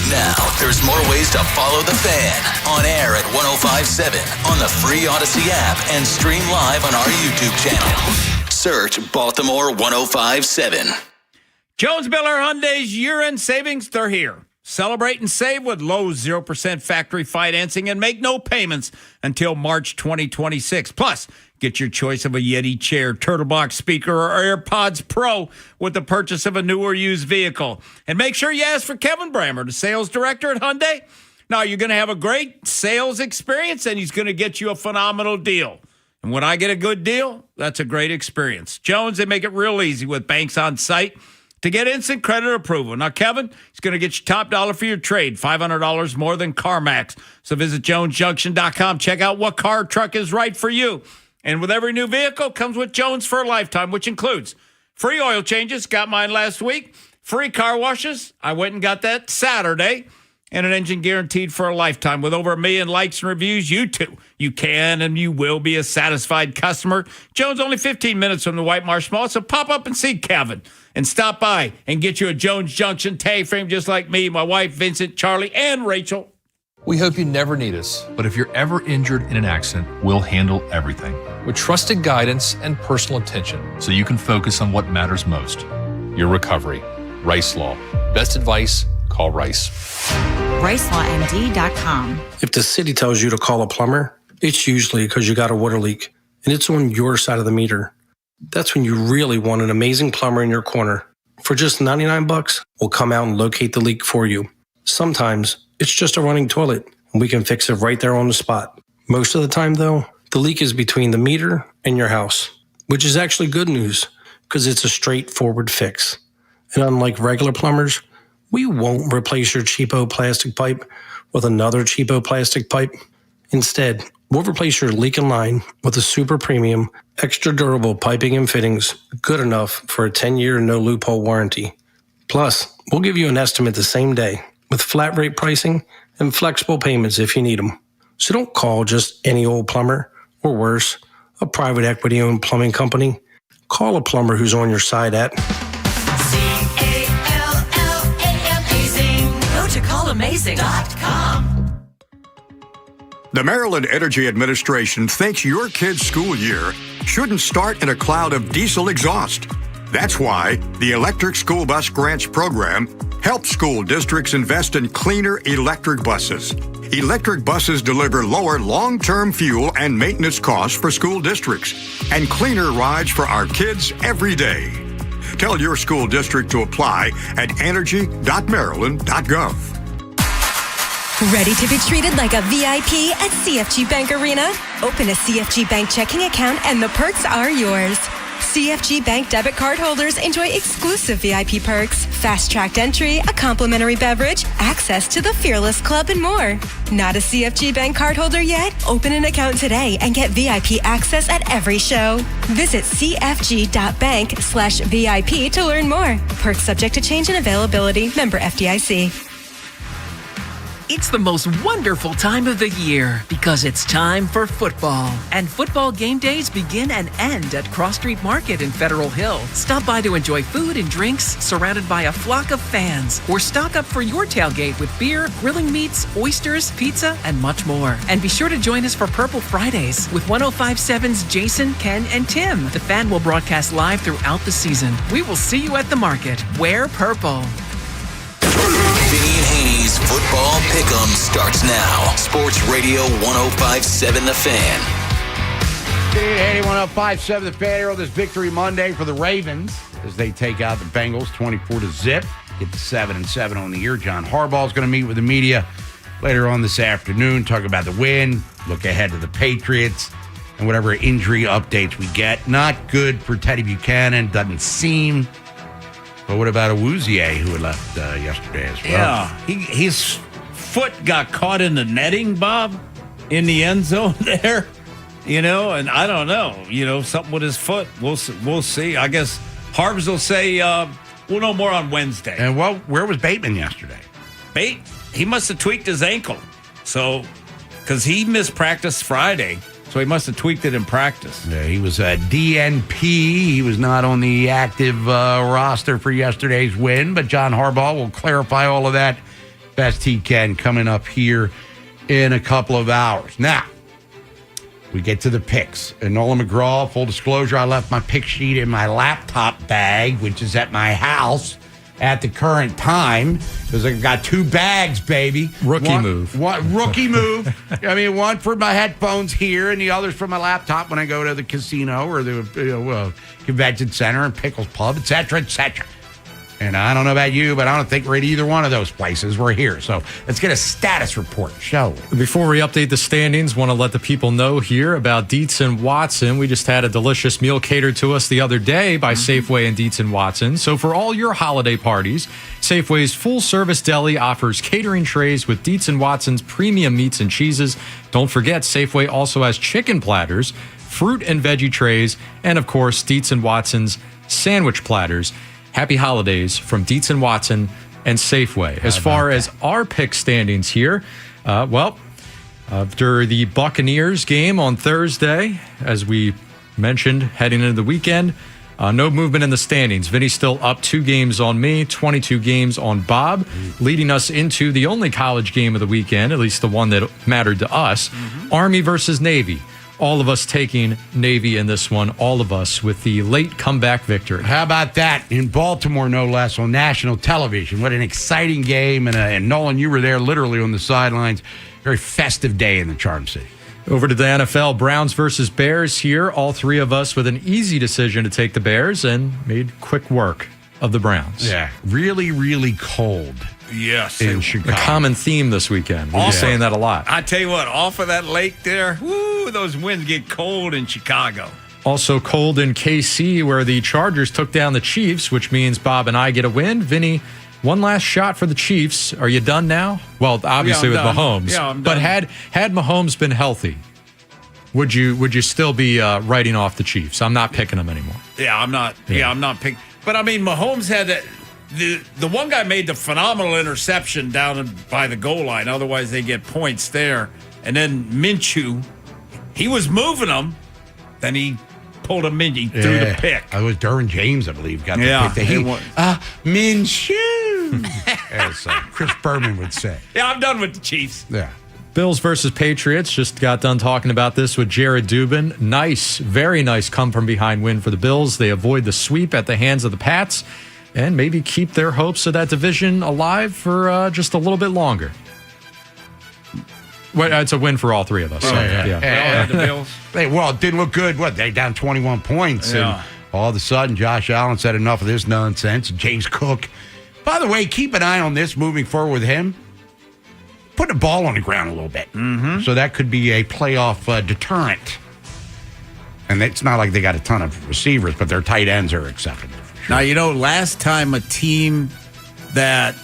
Now, there's more ways to follow the Fan. On air at 105.7, on the free Odyssey app, and stream live on our YouTube channel. Search Baltimore 105.7.
Jones Miller Hyundai's year-end savings, they're here. Celebrate and save with low 0% factory financing and make no payments until March 2026. Plus, get your choice of a Yeti chair, Turtle Box speaker, or AirPods Pro with the purchase of a new or used vehicle. And make sure you ask for Kevin Brammer, the sales director at Hyundai. Now, you're going to have a great sales experience, and he's going to get you a phenomenal deal. And when I get a good deal, that's a great experience. Jones, they make it real easy with banks on site to get instant credit approval. Now, Kevin, he's going to get you top dollar for your trade, $500 more than CarMax. So visit JonesJunction.com. Check out what car or truck is right for you. And with every new vehicle comes with Jones for a lifetime, which includes free oil changes. Got mine last week. Free car washes. I went and got that Saturday. And an engine guaranteed for a lifetime. With over 1 million likes and reviews, you too. You can and you will be a satisfied customer. Jones, only 15 minutes from the White Marsh Mall, so pop up and see Kevin. And stop by and get you a Jones Junction tag frame just like me, my wife, Vincent, Charlie, and Rachel.
We hope you never need us, but if you're ever injured in an accident, we'll handle everything with trusted guidance and personal attention so you can focus on what matters most, your recovery. Rice Law. Best advice, call Rice.
RiceLawMD.com.
If the city tells you to call a plumber, it's usually because you got a water leak and it's on your side of the meter. That's when you really want an amazing plumber in your corner. For just $99, we'll come out and locate the leak for you. Sometimes it's just a running toilet and we can fix it right there on the spot. Most of the time, though, the leak is between the meter and your house, which is actually good news because it's a straightforward fix. And unlike regular plumbers, we won't replace your cheapo plastic pipe with another cheapo plastic pipe. Instead, we'll replace your leaking line with a super premium, extra durable piping and fittings good enough for a 10-year no loophole warranty. Plus, we'll give you an estimate the same day with flat rate pricing and flexible payments if you need them. So don't call just any old plumber, or worse, a private equity-owned plumbing company. Call a plumber who's on your side at
CALLAMAZING. Go to callamazing.com.
The Maryland Energy Administration thinks your kid's school year shouldn't start in a cloud of diesel exhaust. That's why the Electric School Bus Grants Program helps school districts invest in cleaner electric buses. Electric buses deliver lower long-term fuel and maintenance costs for school districts and cleaner rides for our kids every day. Tell your school district to apply at energy.maryland.gov.
Ready to be treated like a VIP at CFG Bank Arena? Open a CFG Bank checking account and the perks are yours. CFG Bank debit card holders enjoy exclusive VIP perks, fast-tracked entry, a complimentary beverage, access to the Fearless Club, and more. Not a CFG Bank card holder yet? Open an account today and get VIP access at every show. Visit cfg.bank/VIP to learn more. Perks subject to change and availability. Member FDIC.
It's the most wonderful time of the year because it's time for football. And football game days begin and end at Cross Street Market in Federal Hill. Stop by to enjoy food and drinks surrounded by a flock of fans. Or stock up for your tailgate with beer, grilling meats, oysters, pizza, and much more. And be sure to join us for Purple Fridays with 105.7's Jason, Ken, and Tim. The Fan will broadcast live throughout the season. We will see you at the market. Wear purple.
Vinny Haynie's Football Pick'em starts now. Sports Radio 105.7 The Fan.
105.7 The Fan here on this Victory Monday for the Ravens as they take out the Bengals 24-0. Get to 7-7 on the year. John Harbaugh's going to meet with the media later on this afternoon, talk about the win, look ahead to the Patriots, and whatever injury updates we get. Not good for Teddy Buchanan, doesn't seem. But what about Awuzie, who had left yesterday as well?
Yeah, his foot got caught in the netting, Bob, in the end zone there. And I don't know. Something with his foot. We'll see. I guess Harbs will say we'll know more on Wednesday.
And where was Bateman yesterday?
He must have tweaked his ankle. So, because he missed practice Friday. So he must have tweaked it in practice.
Yeah, he was a DNP. He was not on the active roster for yesterday's win, but John Harbaugh will clarify all of that best he can coming up here in a couple of hours. Now, we get to the picks. And Nolan McGraw, full disclosure, I left my pick sheet in my laptop bag, which is at my house at the current time, because I got two bags, baby.
Rookie move.
Rookie move. I mean, one for my headphones here, and the other's for my laptop when I go to the casino or the convention center and Pickles Pub, et cetera, et cetera. And I don't know about you, but I don't think we're at either one of those places. We're here. So let's get a status report, shall we?
Before we update the standings, want to let the people know here about Dietz & Watson. We just had a delicious meal catered to us the other day by Safeway and Dietz & Watson. So for all your holiday parties, Safeway's full-service deli offers catering trays with Dietz & Watson's premium meats and cheeses. Don't forget, Safeway also has chicken platters, fruit and veggie trays, and, of course, Dietz & Watson's sandwich platters. Happy holidays from Dietz & Watson and Safeway. As far as our pick standings here, after the Buccaneers game on Thursday, as we mentioned, heading into the weekend, no movement in the standings. Vinny's still up 2 games on me, 22 games on Bob, leading us into the only college game of the weekend, at least the one that mattered to us, Army versus Navy. All of us taking Navy in this one, all of us with the late comeback victory.
How about that? In Baltimore, no less, on national television. What an exciting game. And Nolan, you were there literally on the sidelines. Very festive day in the Charm City.
Over to the NFL, Browns versus Bears here. All three of us with an easy decision to take the Bears and made quick work of the Browns.
Yeah, really, really cold.
Yes.
In Chicago.
A common theme this weekend. We'll be saying that a lot.
I tell you what, off of that lake there, those winds get cold in Chicago.
Also cold in KC, where the Chargers took down the Chiefs, which means Bob and I get a win. Vinny, one last shot for the Chiefs. Are you done now? Well, obviously with Mahomes.
Yeah, I'm done.
But had Mahomes been healthy, would you still be writing off the Chiefs? I'm not picking them anymore.
Yeah, I'm not. Yeah, I'm not picking. But I mean, Mahomes had that. The one guy made the phenomenal interception down by the goal line. Otherwise, they get points there. And then Minshew, he was moving them. Then he pulled him in. He threw the pick.
It was Derwin James, I believe, got the pick. Minshew, as Chris Berman would say.
Yeah, I'm done with the Chiefs.
Yeah.
Bills versus Patriots. Just got done talking about this with Jared Dubin. Nice, very nice come-from-behind win for the Bills. They avoid the sweep at the hands of the Pats and maybe keep their hopes of that division alive for just a little bit longer. Well, it's a win for all three of us.
Oh,
so,
yeah.
The Bills.
It didn't look good. They down 21 points.
Yeah.
And all of a sudden, Josh Allen said enough of this nonsense. James Cook. By the way, keep an eye on this moving forward with him. Put the ball on the ground a little bit. Mm-hmm. So that could be a playoff deterrent. And it's not like they got a ton of receivers, but their tight ends are acceptable.
Now, last time a team that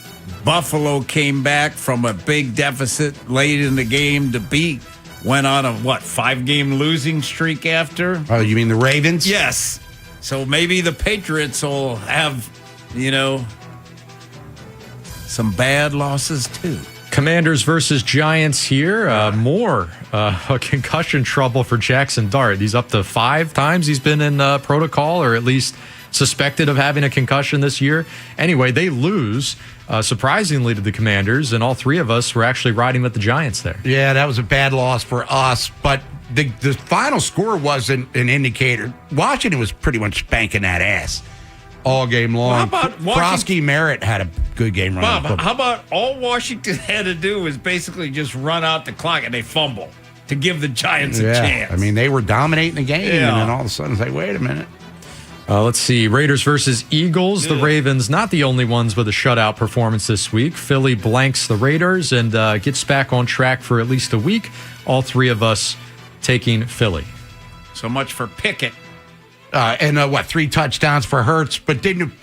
Buffalo came back from a big deficit late in the game to beat went on a, 5-game losing streak after?
Oh, you mean the Ravens?
Yes. So maybe the Patriots will have, some bad losses too.
Commanders versus Giants here. More concussion trouble for Jackson Dart. He's up to 5 times he's been in protocol, or at least suspected of having a concussion this year. Anyway, they lose, surprisingly, to the Commanders, and all 3 of us were actually riding with the Giants there.
Yeah, that was a bad loss for us, but the final score wasn't an indicator. Washington was pretty much spanking that ass all game long.
Well, how about
Frosky Merritt had a good game running.
Bob, how about all Washington had to do was basically just run out the clock and they fumble to give the Giants a chance?
I mean, they were dominating the game, and then all of a sudden it's like, wait a minute.
Let's see. Raiders versus Eagles. The Ravens, not the only ones with a shutout performance this week. Philly blanks the Raiders and gets back on track for at least a week. All 3 of us taking Philly.
So much for Pickett.
And 3 touchdowns for Hurts, but didn't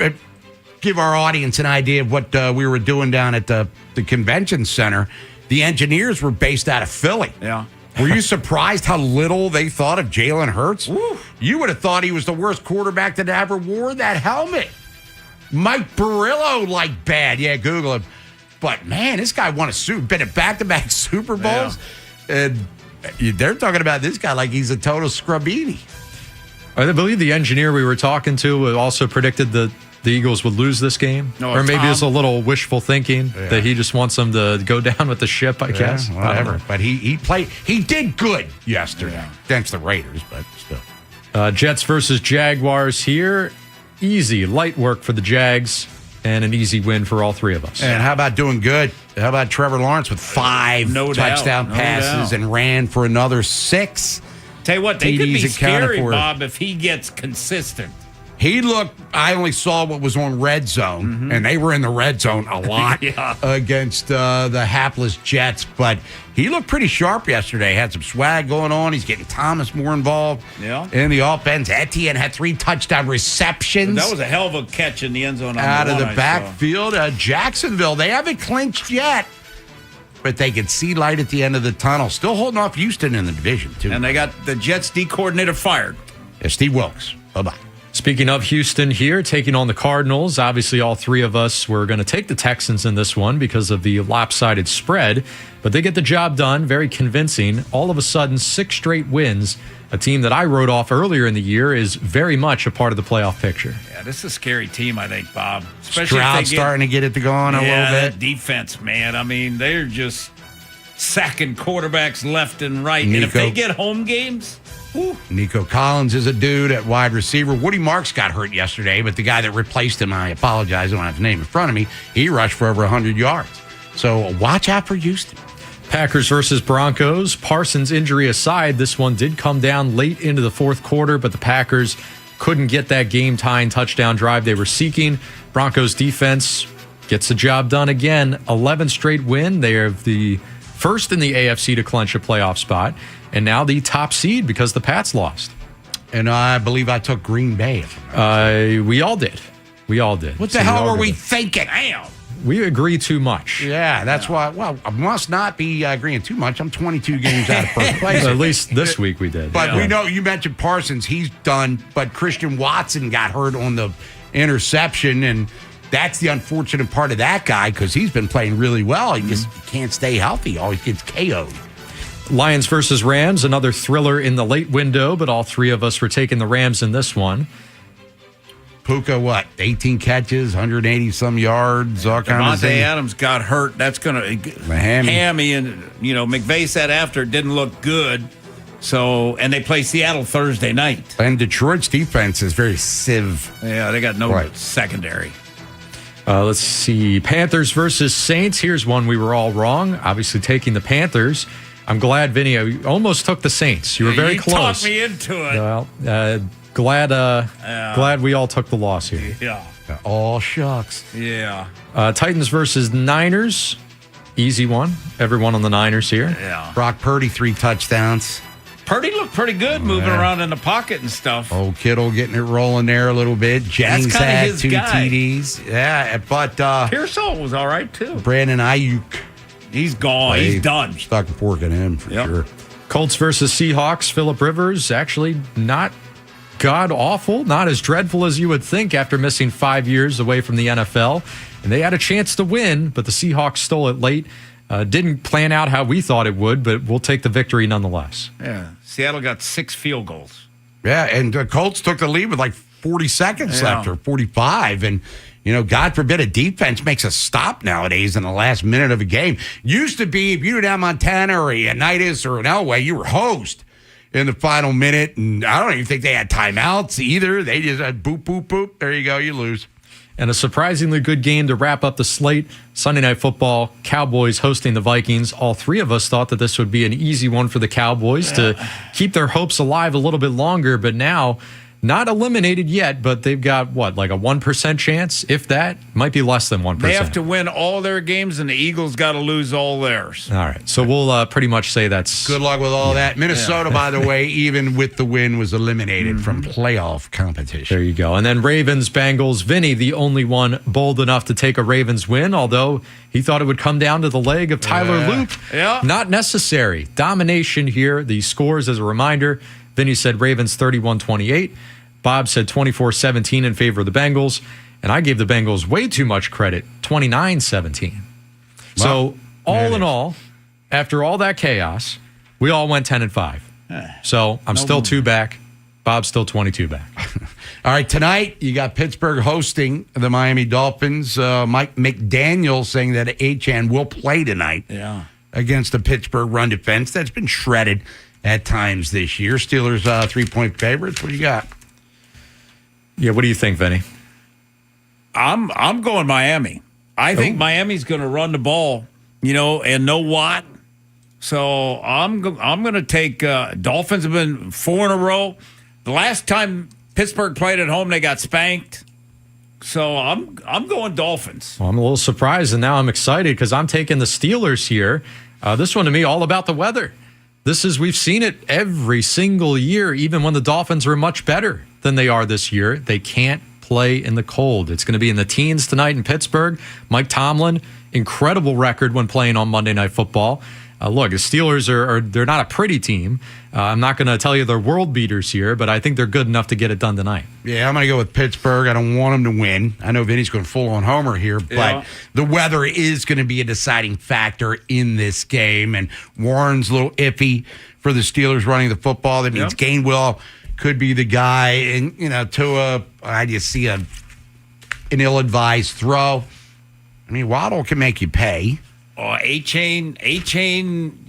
give our audience an idea of what we were doing down at the convention center. The Engineers were based out of Philly.
Yeah.
Were you surprised how little they thought of Jalen Hurts? Woo. You would have thought he was the worst quarterback that ever wore that helmet. Mike Barillo, bad. Yeah, Google him. But, man, this guy won been at back-to-back Super Bowls. Yeah. And they're talking about this guy like he's a total scrubini.
I believe the engineer we were talking to also predicted that the Eagles would lose this game.
No,
or maybe it's a little wishful thinking that he just wants them to go down with the ship, I guess.
Whatever. But he did good yesterday against the Raiders, but still.
Jets versus Jaguars here. Easy, light work for the Jags, and an easy win for all 3 of us.
And how about doing good? How about Trevor Lawrence with 5 touchdown passes and ran for another 6?
Tell you what, they could be scary,
for.
Bob, if he gets consistent.
He looked, I only saw what was on red zone, and they were in the red zone a lot against the hapless Jets, but he looked pretty sharp yesterday. Had some swag going on. He's getting Thomas more involved in the offense. Etienne had 3 touchdown receptions.
That was a hell of a catch in the end zone.
Out of the backfield. Jacksonville, they haven't clinched yet, but they can see light at the end of the tunnel. Still holding off Houston in the division, too.
And they got the Jets D coordinator fired.
Yeah, Steve Wilkes. Bye-bye.
Speaking of Houston here, taking on the Cardinals, obviously all 3 of us were going to take the Texans in this one because of the lopsided spread, but they get the job done, very convincing. All of a sudden, 6 straight wins. A team that I wrote off earlier in the year is very much a part of the playoff picture.
Yeah, this is a scary team, I think, Bob. Especially
Stroud starting to get it going a little bit.
That defense, man. I mean, they're just sacking quarterbacks left and right. And if they get home games... Whew.
Nico Collins is a dude at wide receiver. Woody Marks got hurt yesterday, but the guy that replaced him, I apologize, I don't have his name in front of me, he rushed for over 100 yards. So watch out for Houston.
Packers versus Broncos. Parsons' injury aside, this one did come down late into the 4th quarter, but the Packers couldn't get that game-tying touchdown drive they were seeking. Broncos defense gets the job done again. 11 straight win. They are the first in the AFC to clinch a playoff spot, and now the top seed because the Pats lost.
And I believe I took Green Bay.
We all did.
What the hell were we thinking?
Damn.
We agree too much.
Yeah, that's why. Well, I must not be agreeing too much. I'm 22 games out of first place.
At least this week we did.
But we know you mentioned Parsons. He's done. But Christian Watson got hurt on the interception, and that's the unfortunate part of that guy because he's been playing really well. He just can't stay healthy. Always gets KO'd.
Lions versus Rams, another thriller in the late window, but all 3 of us were taking the Rams in this one.
Puka, 18 catches, 180-some yards, all kind of things.
Devontae Adams got hurt. That's going to... Hammy. And, McVay said after it didn't look good. So, and they play Seattle Thursday night.
And Detroit's defense is very civ.
Yeah, they got no secondary.
Let's see. Panthers versus Saints. Here's one we were all wrong. Obviously taking the Panthers. I'm glad, Vinny, I almost took the Saints. You were very close. You
talked me into it.
Well, glad we all took the loss here.
Yeah.
All shucks.
Yeah.
Titans versus Niners. Easy one. Everyone on the Niners here.
Yeah.
Brock Purdy, 3 touchdowns.
Purdy looked pretty good moving around in the pocket and stuff.
Old Kittle getting it rolling there a little bit. Jennings had
his
2
guy.
TDs. Yeah, but
Pearsall was all right, too.
Brandon Ayuk.
He's gone. He's done.
Stuck a fork in him for sure.
Colts versus Seahawks. Phillip Rivers actually not god-awful, not as dreadful as you would think after missing 5 years away from the NFL. And they had a chance to win, but the Seahawks stole it late. Didn't plan out how we thought it would, but we'll take the victory nonetheless.
Yeah, Seattle got 6 field goals.
Yeah, and the Colts took the lead with like 40 seconds left or 45. And, God forbid a defense makes a stop nowadays in the last minute of a game. Used to be if you were down Montana or a Unitas or an Elway, you were hosed in the final minute. And I don't even think they had timeouts either. They just had boop, boop, boop. There you go. You lose.
And a surprisingly good game to wrap up the slate. Sunday Night Football, Cowboys hosting the Vikings. All three of us thought that this would be an easy one for the Cowboys to keep their hopes alive a little bit longer. But now, not eliminated yet, but they've got, like a 1% chance? If that, might be less than 1%.
They have to win all their games, and the Eagles got to lose all theirs.
All right, so we'll pretty much say that's...
Good luck with all that. Minnesota, by the way, even with the win, was eliminated from playoff competition.
There you go. And then Ravens, Bengals. Vinny, the only one bold enough to take a Ravens win, although he thought it would come down to the leg of Tyler Loop.
Yeah.
Not necessary. Domination here. The scores as a reminder. Vinny said Ravens 31-28. Bob said 24-17 in favor of the Bengals. And I gave the Bengals way too much credit, 29-17. So all in all, after all that chaos, we all went 10-5. So I'm still 2 back. Bob's still 22 back.
All right, tonight you got Pittsburgh hosting the Miami Dolphins. Mike McDaniel saying that Achane will play tonight against the Pittsburgh run defense. That's been shredded at times this year. Steelers 3-point favorites. What do you got?
Yeah, what do you think, Vinny?
I'm going Miami. I think Miami's going to run the ball, and know what? So I'm going to take Dolphins have been 4 in a row. The last time Pittsburgh played at home, they got spanked. So I'm going Dolphins.
Well, I'm a little surprised, and now I'm excited because I'm taking the Steelers here. This one to me, all about the weather. We've seen it every single year, even when the Dolphins were much better than they are this year. They can't play in the cold. It's going to be in the teens tonight in Pittsburgh. Mike Tomlin, incredible record when playing on Monday Night Football. Look, the Steelers they're not a pretty team. I'm not going to tell you they're world beaters here, but I think they're good enough to get it done tonight.
Yeah, I'm going to go with Pittsburgh. I don't want them to win. I know Vinny's going full on homer here, but the weather is going to be a deciding factor in this game. And Warren's a little iffy for the Steelers running the football. That means Gainwell could be the guy. And, Tua, I just see an ill-advised throw. I mean, Waddle can make you pay.
Oh, Achane,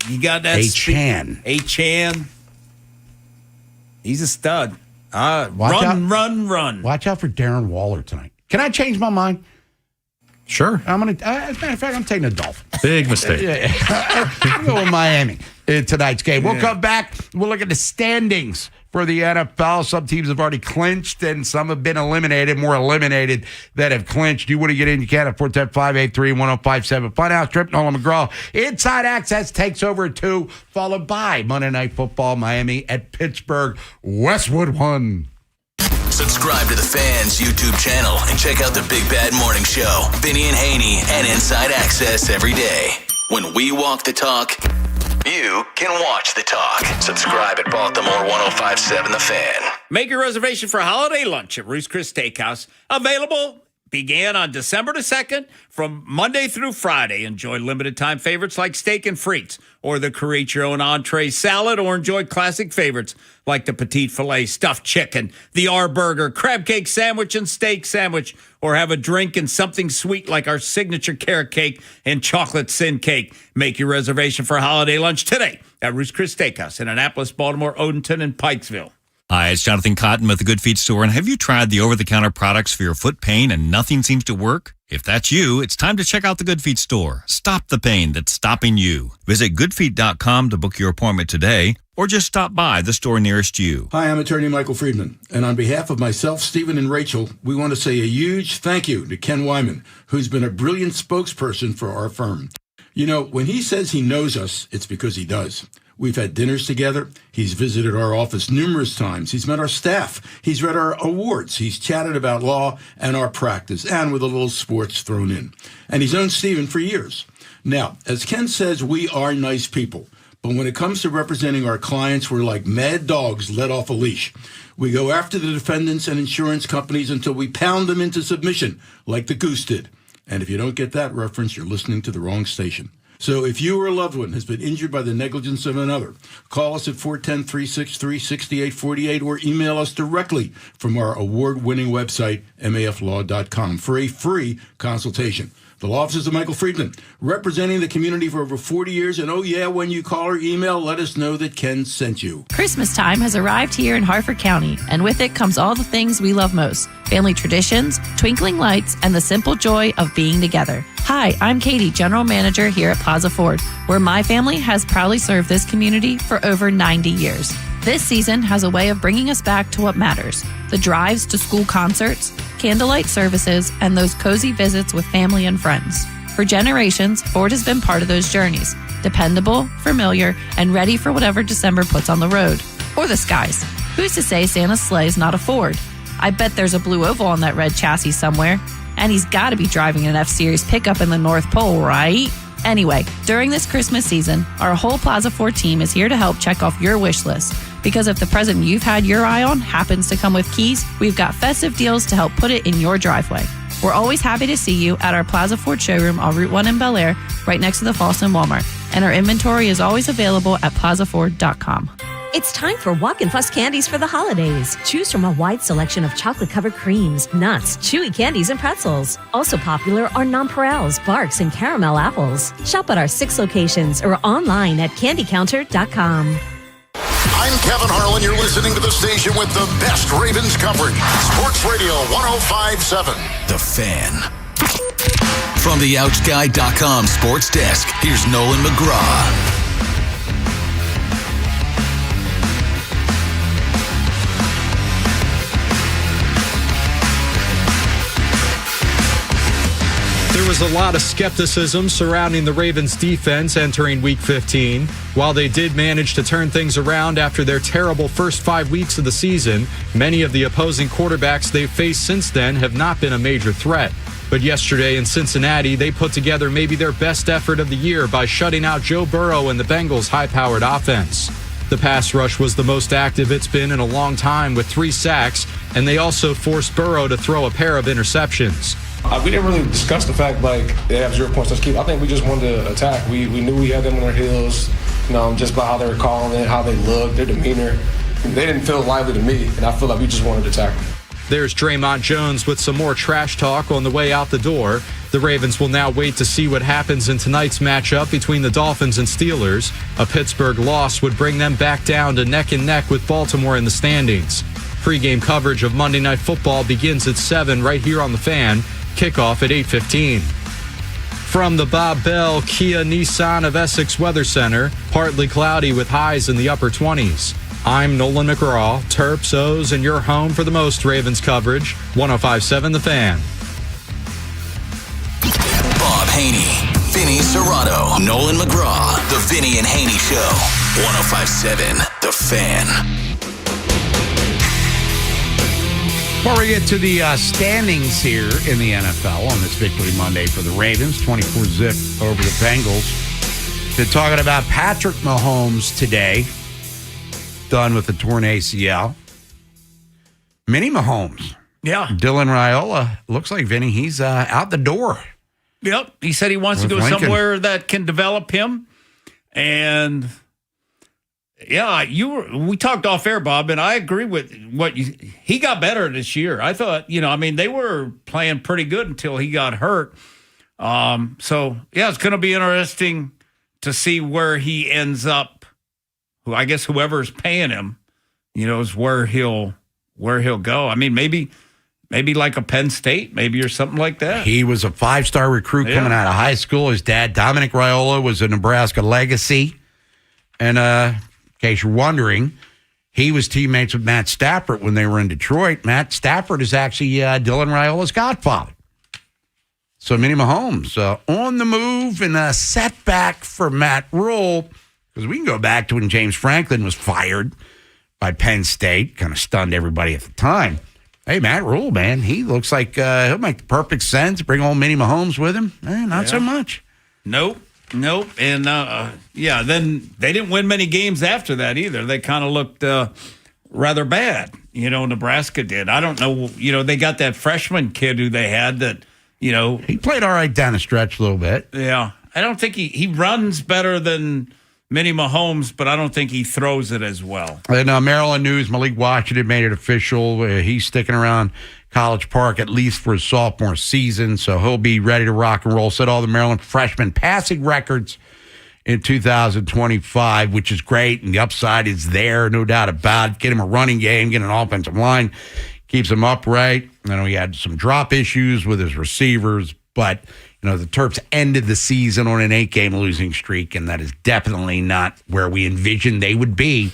you got that? Achane. He's a stud. Run.
Watch out for Darren Waller tonight. Can I change my mind?
Sure.
As a matter of fact, I'm taking the Dolphins.
Big mistake.
I'm going with Miami in tonight's game. We'll come back. We'll look at the standings for the NFL. Some teams have already clinched, and some have been eliminated, more eliminated that have clinched. You want to get in, you can at 410-583-1057. Funhouse, Trip, Nolan McGraw. Inside Access takes over at 2, followed by Monday Night Football, Miami at Pittsburgh, Westwood 1.
Subscribe to the Fans YouTube channel and check out the Big Bad Morning Show. Vinny and Haynie and Inside Access every day. When we walk the talk, you can watch the talk. Subscribe at Baltimore 1057 The Fan.
Make your reservation for holiday lunch at Ruth's Chris Steakhouse. Available. Began on December the 2nd from Monday through Friday. Enjoy limited time favorites like steak and frites or the create your own entree salad, or enjoy classic favorites like the petite filet stuffed chicken, the R burger, crab cake sandwich, and steak sandwich, or have a drink and something sweet like our signature carrot cake and chocolate sin cake. Make your reservation for holiday lunch today at Ruth's Chris Steakhouse in Annapolis, Baltimore, Odenton, and Pikesville.
Hi, it's Jonathan Cotton with the Good Feet Store. And have you tried the over-the-counter products for your foot pain and nothing seems to work? If that's you, it's time to check out the Good Feet Store. Stop the pain that's stopping you. Visit goodfeet.com to book your appointment today, or just stop by the store nearest you.
Hi, I'm attorney Michael Friedman. And on behalf of myself, Stephen, and Rachel, we want to say a huge thank you to Ken Wyman, who's been a brilliant spokesperson for our firm. When he says he knows us, it's because he does. We've had dinners together. He's visited our office numerous times. He's met our staff. He's read our awards. He's chatted about law and our practice, and with a little sports thrown in. And he's known Stephen for years. Now, as Ken says, we are nice people. But when it comes to representing our clients, we're like mad dogs let off a leash. We go after the defendants and insurance companies until we pound them into submission, like the Goose did. And if you don't get that reference, you're listening to the wrong station. So if you or a loved one has been injured by the negligence of another, call us at 410-363-6848 or email us directly from our award-winning website, maflaw.com, for a free consultation. The law offices of Michael Friedman, representing the community for over 40 years. And oh yeah, when you call or email, let us know that Ken sent you.
Christmas time has arrived here in Harford County, and with it comes all the things we love most. Family traditions, twinkling lights, and the simple joy of being together. Hi, I'm Katie, General Manager here at Plaza Ford, where my family has proudly served this community for over 90 years. This season has a way of bringing us back to what matters: the drives to school concerts, candlelight services, and those cozy visits with family and friends. For generations, Ford has been part of those journeys, dependable, familiar, and ready for whatever December puts on the road. Or the skies. Who's to say Santa's sleigh is not a Ford? I bet there's a blue oval on that red chassis somewhere. And he's got to be driving an F-Series pickup in the North Pole, right? Anyway, during this Christmas season, our whole Plaza 4 team is here to help check off your wish list. Because if the present you've had your eye on happens to come with keys, we've got festive deals to help put it in your driveway. We're always happy to see you at our Plaza Ford showroom on Route 1 in Bel Air, right next to the Falston Walmart. And our inventory is always available at plazaford.com.
It's time for Walk and Fuss candies for the holidays. Choose from a wide selection of chocolate-covered creams, nuts, chewy candies, and pretzels. Also popular are nonpareils, barks, and caramel apples. Shop at our 6 locations or online at candycounter.com.
I'm Kevin Harlan. You're listening to the station with the best Ravens coverage. Sports Radio 105.7.
The Fan. From the OutSky.com sports desk, here's Nolan McGraw.
There was a lot of skepticism surrounding the Ravens defense entering Week 15. While they did manage to turn things around after their terrible first 5 weeks of the season, many of the opposing quarterbacks they've faced since then have not been a major threat. But yesterday in Cincinnati, they put together maybe their best effort of the year by shutting out Joe Burrow and the Bengals' high-powered offense. The pass rush was the most active it's been in a long time with 3 sacks, and they also forced Burrow to throw a pair of interceptions.
We didn't really discuss the fact, like, they have 0 points. Let's keep. I think we just wanted to attack. We knew we had them on their heels, just by how they were calling it, how they looked, their demeanor. They didn't feel lively to me, and I feel like we just wanted to attack them.
There's Draymond Jones with some more trash talk on the way out the door. The Ravens will now wait to see what happens in tonight's matchup between the Dolphins and Steelers. A Pittsburgh loss would bring them back down to neck and neck with Baltimore in the standings. Pre-game coverage of Monday Night Football begins at 7 right here on The Fan. Kickoff at 8:15. From the Bob Bell Kia Nissan of Essex Weather Center, partly cloudy with highs in the upper 20s. I'm Nolan McGraw, Terps, O's, and your home for the most Ravens coverage, 105.7 The Fan.
Bob Haynie, Vinny Serrato, Nolan McGraw, The Vinny and Haynie Show, 105.7 The Fan.
Before we get to the standings here in the NFL on this Victory Monday for the Ravens, 24-zip over the Bengals, they're talking about Patrick Mahomes today, done with the torn ACL. Mini Mahomes. Yeah. Dylan Raiola, looks like, Vinny, he's out the door. Yep. He said he wants to go somewhere that can develop him. And... yeah, we talked off air, Bob, and I agree with what he got better this year. I thought, they were playing pretty good until he got hurt. So, yeah, it's going to be interesting to see where he ends up. I guess whoever's paying him, is where he'll go. I mean, maybe like a Penn State, maybe, or something like that.
He was a 5-star recruit coming out of high school. His dad, Dominic Raiola, was a Nebraska legacy. And, in case you're wondering, he was teammates with Matt Stafford when they were in Detroit. Matt Stafford is actually Dylan Raiola's godfather. So Mini Mahomes on the move, and a setback for Matt Rule Because we can go back to when James Franklin was fired by Penn State, kind of stunned everybody at the time. Hey, Matt Rule, man, he looks like he'll make the perfect sense. Bring old Minnie Mahomes with him. Not so much.
Nope. And, then they didn't win many games after that either. They kind of looked rather bad. Nebraska did. I don't know. They got that freshman kid who they had that,
He played all right down the stretch a little bit.
Yeah. I don't think he runs better than Minnie Mahomes, but I don't think he throws it as well.
And Maryland news, Malik Washington made it official. He's sticking around College Park at least for his sophomore season, so he'll be ready to rock and roll. Set all the Maryland freshman passing records in 2025, which is great, and the upside is there, no doubt about it. Get him a running game, get an offensive line, keeps him upright. I know he had some drop issues with his receivers, but the Terps ended the season on an 8-game losing streak, and that is definitely not where we envisioned they would be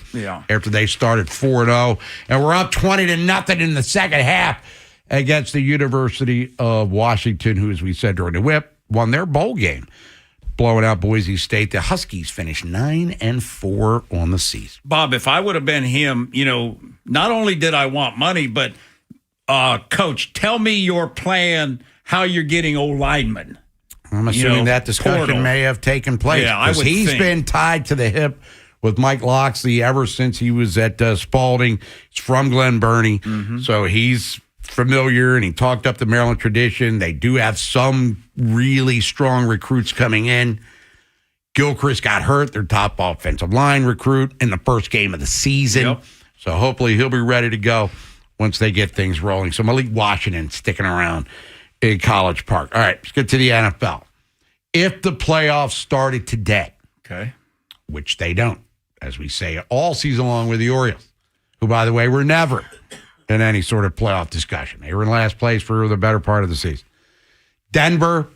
after they started 4-0. And we're up 20-0 in the second half against the University of Washington, who, as we said during the whip, won their bowl game, blowing out Boise State. The Huskies finished 9-4 on the season.
Bob, if I would have been him, not only did I want money, but Coach, tell me your plan, how you're getting old linemen.
I'm assuming that discussion
portal.
may have taken place.
Yeah, I would
he's
think.
been tied to the hip with Mike Loxley ever since he was at Spalding. He's from Glen Burnie, so he's familiar, and he talked up the Maryland tradition. They do have some really strong recruits coming in. Gilchrist got hurt, their top offensive line recruit, in the first game of the season. So hopefully he'll be ready to go once they get things rolling. So Malik Washington sticking around in College Park. All right, let's get to the NFL. If the playoffs started today, which they don't, as we say all season long with the Orioles, who, by the way, were never in any sort of playoff discussion. They were in last place for the better part of the season. Denver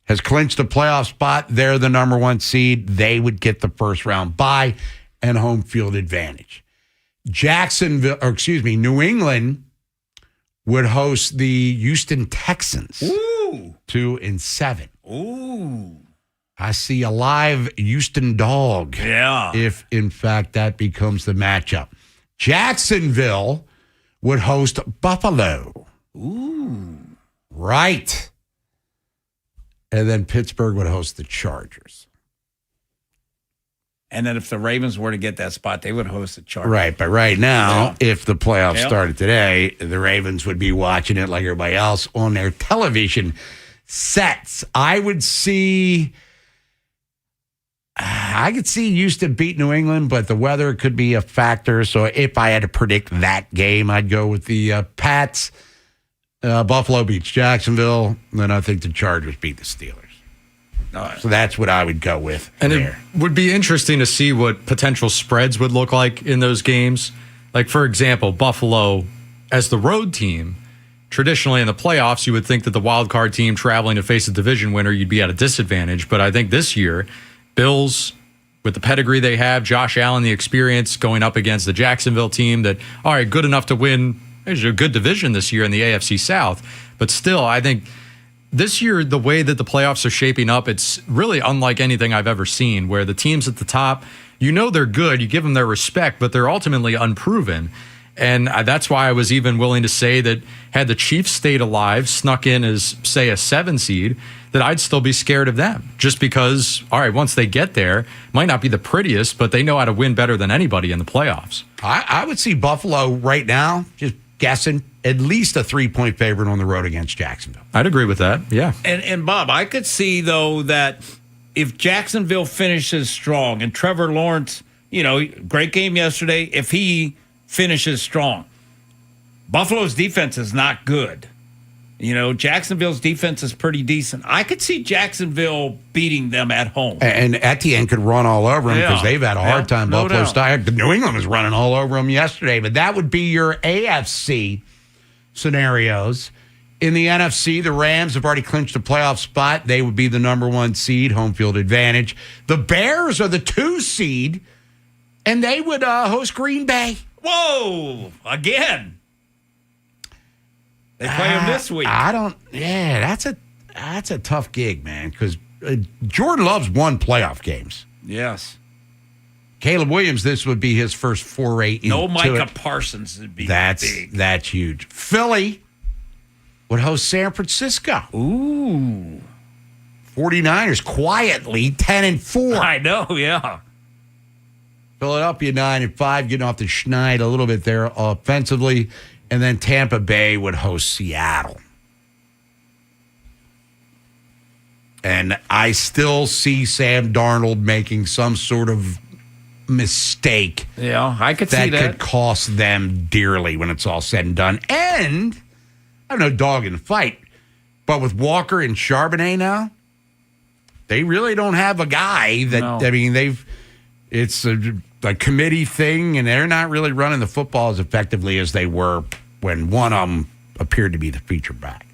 has clinched a playoff spot. They're the number 1 seed. They would get the first round bye and home field advantage. New England would host the Houston Texans. 2-7.
Ooh.
I see a live Houston dog.
Yeah.
If, in fact, that becomes the matchup. Jacksonville would host Buffalo.
Ooh.
Right. And then Pittsburgh would host the Chargers.
And then if the Ravens were to get that spot, they would host the Chargers.
Right, but right now, if the playoffs started today, the Ravens would be watching it like everybody else on their television sets. I could see Houston beat New England, but the weather could be a factor. So if I had to predict that game, I'd go with the Pats. Buffalo beats Jacksonville, and then I think the Chargers beat the Steelers. So that's what I would go with.
And
there.
It would be interesting to see what potential spreads would look like in those games. Like, for example, Buffalo, as the road team, traditionally in the playoffs, you would think that the wild card team traveling to face a division winner, you'd be at a disadvantage. But I think this year, Bills, with the pedigree they have, Josh Allen, the experience going up against the Jacksonville team that, all right, good enough to win. There's a good division this year in the AFC South. But still, I think this year, the way that the playoffs are shaping up, it's really unlike anything I've ever seen, where the teams at the top, they're good, you give them their respect, but they're ultimately unproven. And that's why I was even willing to say that had the Chiefs stayed alive, snuck in as, say, a 7 seed, that I'd still be scared of them. Just because, all right, once they get there, might not be the prettiest, but they know how to win better than anybody in the playoffs.
I would see Buffalo right now, just guessing, at least a 3-point favorite on the road against Jacksonville.
I'd agree with that, yeah.
And Bob, I could see, though, that if Jacksonville finishes strong, and Trevor Lawrence, great game yesterday, if he finishes strong, Buffalo's defense is not good. Jacksonville's defense is pretty decent. I could see Jacksonville beating them at home.
And Etienne could run all over them because they've had a hard time.
No
Buffalo's
doubt.
tired. New England was running all over them yesterday, but that would be your AFC scenarios. In the NFC, the Rams have already clinched a playoff spot. They would be the number 1 seed, home field advantage. The Bears are the 2 seed, and they would host Green Bay.
Whoa! Again. They play them this week.
That's a tough gig, man, because Jordan Love's won playoff games.
Yes.
Caleb Williams, this would be his first foray into
No Micah
it.
Parsons would be big.
That's huge. Philly would host San Francisco.
Ooh.
49ers quietly 10-4.
I know, yeah.
Philadelphia 9-5, getting off the schneid a little bit there offensively. And then Tampa Bay would host Seattle. And I still see Sam Darnold making some sort of mistake.
Yeah, I could see that.
That could cost them dearly when it's all said and done. And I have no dog in the fight, but with Walker and Charbonnet now, they really don't have a guy that,
No.
I mean, it's a committee thing, and they're not really running the football as effectively as they were when one of them appeared to be the feature back.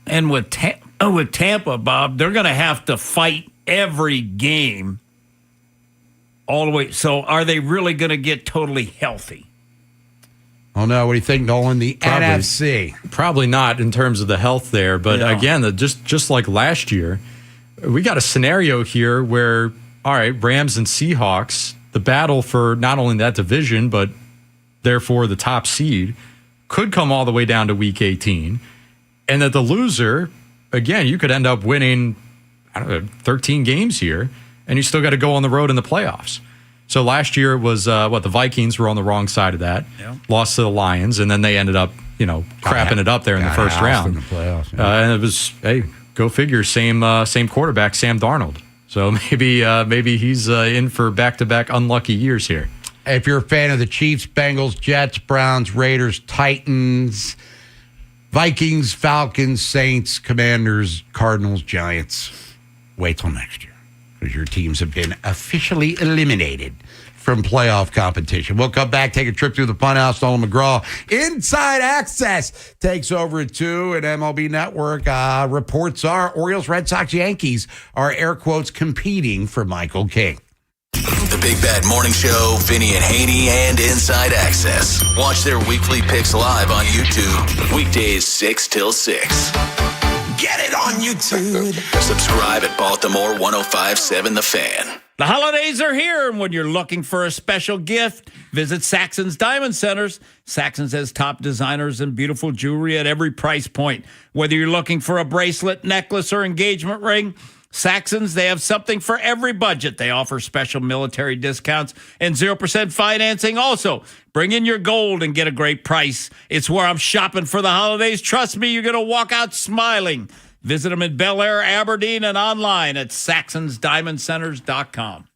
And with Tampa, Bob, they're going to have to fight every game all the way. So are they really going to get totally healthy?
Oh, no. What do you think, Nolan? The NFC.
Probably not in terms of the health there. But again, just like last year, we got a scenario here where, all right, Rams and Seahawks, the battle for not only that division, but therefore the top seed, could come all the way down to week 18. And that the loser, again, you could end up winning, 13 games here, and you still got to go on the road in the playoffs. So last year it was, the Vikings were on the wrong side of that, lost to the Lions, and then they ended up, crapping it up there in the first round.
In the playoffs,
and it was, hey, go figure, same quarterback, Sam Darnold. So maybe he's in for back-to-back unlucky years here.
If you're a fan of the Chiefs, Bengals, Jets, Browns, Raiders, Titans, Vikings, Falcons, Saints, Commanders, Cardinals, Giants, wait till next year because your teams have been officially eliminated from playoff competition. We'll come back, take a trip through the funhouse. Nolan McGraw, Inside Access, takes over at 2 at MLB Network. Reports are Orioles, Red Sox, Yankees are air quotes competing for Michael King.
The Big Bad Morning Show, Vinny and Haynie, and Inside Access. Watch their weekly picks live on YouTube. Weekdays 6 till 6. Get it on YouTube. Subscribe at Baltimore 105.7 The Fan.
The holidays are here, and when you're looking for a special gift, visit Saxon's Diamond Centers. Saxon's has top designers and beautiful jewelry at every price point. Whether you're looking for a bracelet, necklace, or engagement ring, Saxon's, they have something for every budget. They offer special military discounts and 0% financing. Also, bring in your gold and get a great price. It's where I'm shopping for the holidays. Trust me, you're going to walk out smiling. Visit them in Bel Air, Aberdeen, and online at saxonsdiamondcenters.com.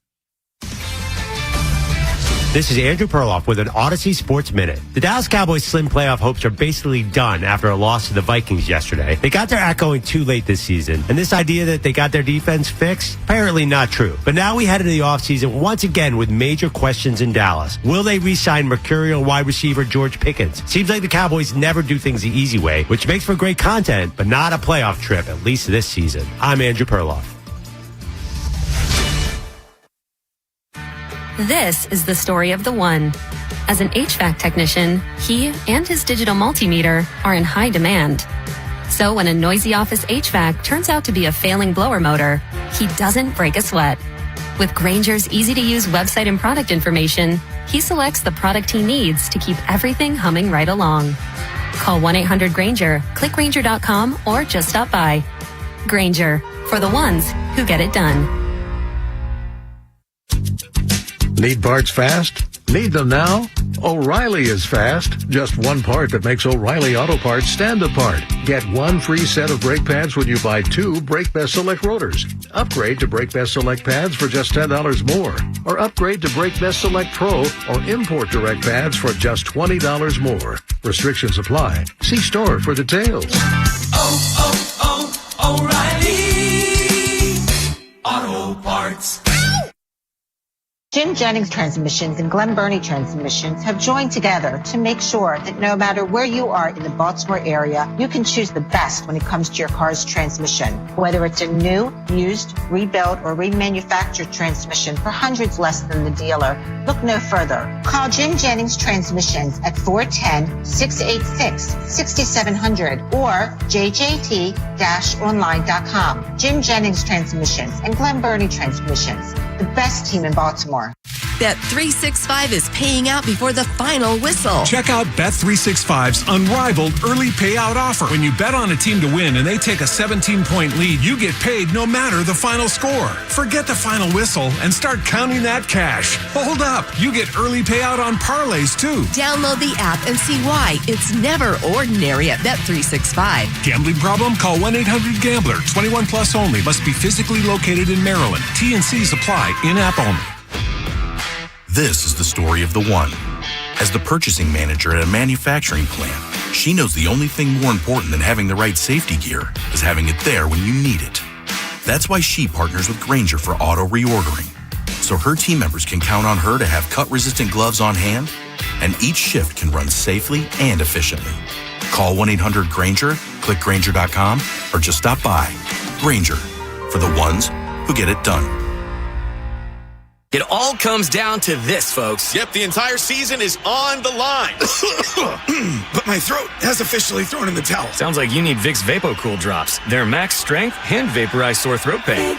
This is Andrew Perloff with an Odyssey Sports Minute. The Dallas Cowboys' slim playoff hopes are basically done after a loss to the Vikings yesterday. They got their act going too late this season, and this idea that they got their defense fixed, apparently not true. But now we head into the offseason once again with major questions in Dallas. Will they re-sign mercurial wide receiver George Pickens? Seems like the Cowboys never do things the easy way, which makes for great content, but not a playoff trip, at least this season. I'm Andrew Perloff.
This is the story of the one. As an HVAC technician, he and his digital multimeter are in high demand. So when a noisy office HVAC turns out to be a failing blower motor, he doesn't break a sweat. With Grainger's easy-to-use website and product information, he selects the product he needs to keep everything humming right along. Call 1-800-GRAINGER, click Grainger.com, or just stop by. Grainger, for the ones who get it done.
Need parts fast? Need them now? O'Reilly is fast. Just one part that makes O'Reilly Auto Parts stand apart. Get one free set of brake pads when you buy 2 Brake Best Select rotors. Upgrade to Brake Best Select pads for just $10 more. Or upgrade to Brake Best Select Pro or import direct pads for just $20 more. Restrictions apply. See store for details.
O'Reilly Auto Parts.
Jim Jennings Transmissions and Glen Burnie Transmissions have joined together to make sure that no matter where you are in the Baltimore area, you can choose the best when it comes to your car's transmission. Whether it's a new, used, rebuilt, or remanufactured transmission for hundreds less than the dealer, look no further. Call Jim Jennings Transmissions at 410-686-6700 or jjt-online.com. Jim Jennings Transmissions and Glen Burnie Transmissions, the best team in Baltimore.
Bet365 is paying out before the final whistle.
Check out Bet365's unrivaled early payout offer. When you bet on a team to win and they take a 17-point lead, you get paid no matter the final score. Forget the final whistle and start counting that cash. Hold up. You get early payout on parlays, too.
Download the app and see why it's never ordinary at Bet365.
Gambling problem? Call 1-800-GAMBLER. 21 plus only. Must be physically located in Maryland. T&Cs apply. In-app only.
This is the story of the one. As the purchasing manager at a manufacturing plant, she knows the only thing more important than having the right safety gear is having it there when you need it. That's why she partners with Grainger for auto reordering, so her team members can count on her to have cut-resistant gloves on hand, and each shift can run safely and efficiently. Call 1-800-GRAINGER, click Grainger.com, or just stop by. Grainger, for the ones who get it done.
It all comes down to this, folks.
Yep, the entire season is on the line. But my throat has officially thrown in the towel.
Sounds like you need Vicks VapoCool drops. They're max strength and vaporize sore throat pain.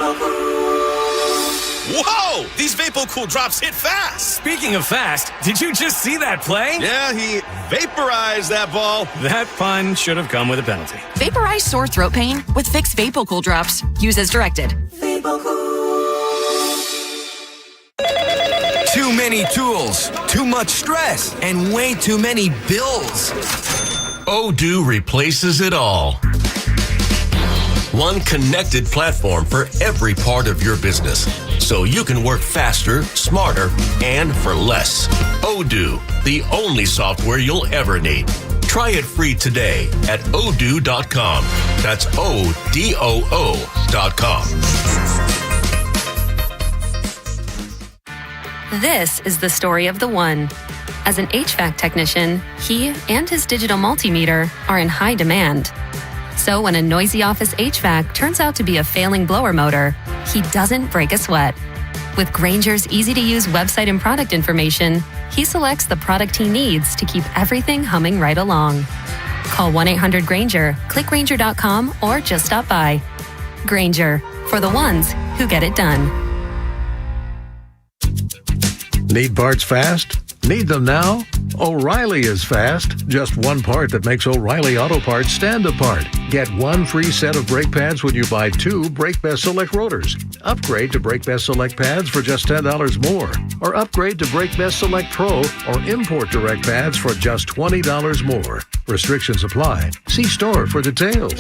Whoa! These VapoCool drops hit fast.
Speaking of fast, did you just see that play?
Yeah, he vaporized that ball.
That pun should have come with a penalty.
Vaporize sore throat pain with Vicks VapoCool drops. Use as directed.
Too many tools, too much stress, and way too many bills.
Odoo replaces it all. One connected platform for every part of your business, so you can work faster, smarter, and for less. Odoo, the only software you'll ever need. Try it free today at odoo.com. That's ODOO.com.
This is the story of the one. As an HVAC technician, he and his digital multimeter are in high demand. So when a noisy office HVAC turns out to be a failing blower motor, he doesn't break a sweat. With Grainger's easy-to-use website and product information, he selects the product he needs to keep everything humming right along. Call 1-800-GRAINGER, click Grainger.com, or just stop by. Grainger, for the ones who get it done.
Need parts fast? Need them now? O'Reilly is fast. Just one part that makes O'Reilly Auto Parts stand apart. Get one free set of brake pads when you buy two Brake Best Select rotors. Upgrade to Brake Best Select pads for just $10 more. Or upgrade to Brake Best Select Pro or Import Direct pads for just $20 more. Restrictions apply. See store for details.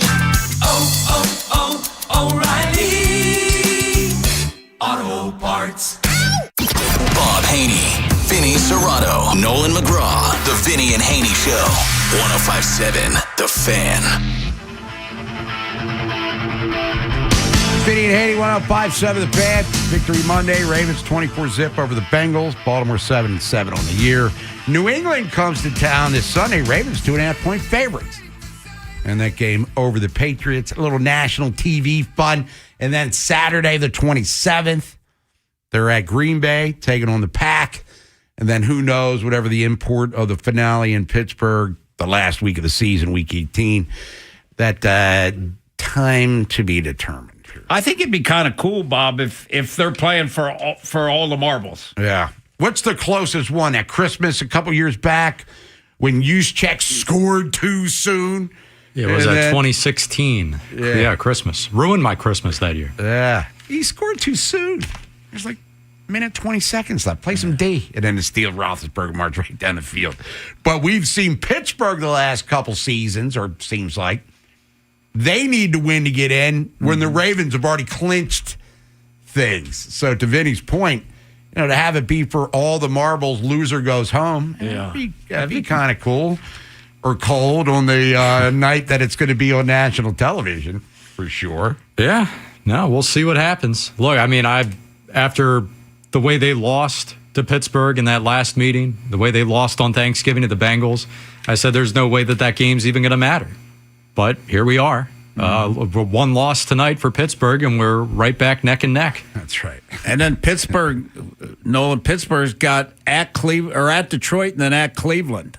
O'Reilly Auto Parts.
Bob Haynie, Vinny Serrato, Nolan McGraw, The Vinny and Haynie Show. 105.7 The Fan.
Vinny and Haynie, 105.7 The Fan. Victory Monday. Ravens 24-zip over the Bengals. Baltimore 7-7 on the year. New England comes to town this Sunday. Ravens 2.5-point favorites. And that game over the Patriots. A little national TV fun. And then Saturday the 27th. They're at Green Bay, taking on the Pack. And then who knows, whatever the import of the finale in Pittsburgh, the last week of the season, week 18, that time to be determined.
I think it'd be kind of cool, Bob, if they're playing for all the marbles.
Yeah. What's the closest one? At Christmas a couple years back when Juszczyk scored too soon?
Yeah, it was at 2016. Yeah, Christmas. Ruined my Christmas that year.
Yeah. He scored too soon. There's like a minute, 20 seconds left. Play some D. And then the Steel Roethlisberger march right down the field. But we've seen Pittsburgh the last couple seasons, or seems like. They need to win to get in when the Ravens have already clinched things. So to Vinny's point, to have it be for all the marbles, loser goes home.
Yeah.
That'd be kind of cool. Or cold on the night that it's going to be on national television, for sure.
Yeah. No, we'll see what happens. Look, I mean, after the way they lost to Pittsburgh in that last meeting, the way they lost on Thanksgiving to the Bengals, I said there's no way that game's even going to matter. But here we are. One loss tonight for Pittsburgh, and we're right back neck and neck.
That's right.
And then Pittsburgh's got at Detroit and then at Cleveland.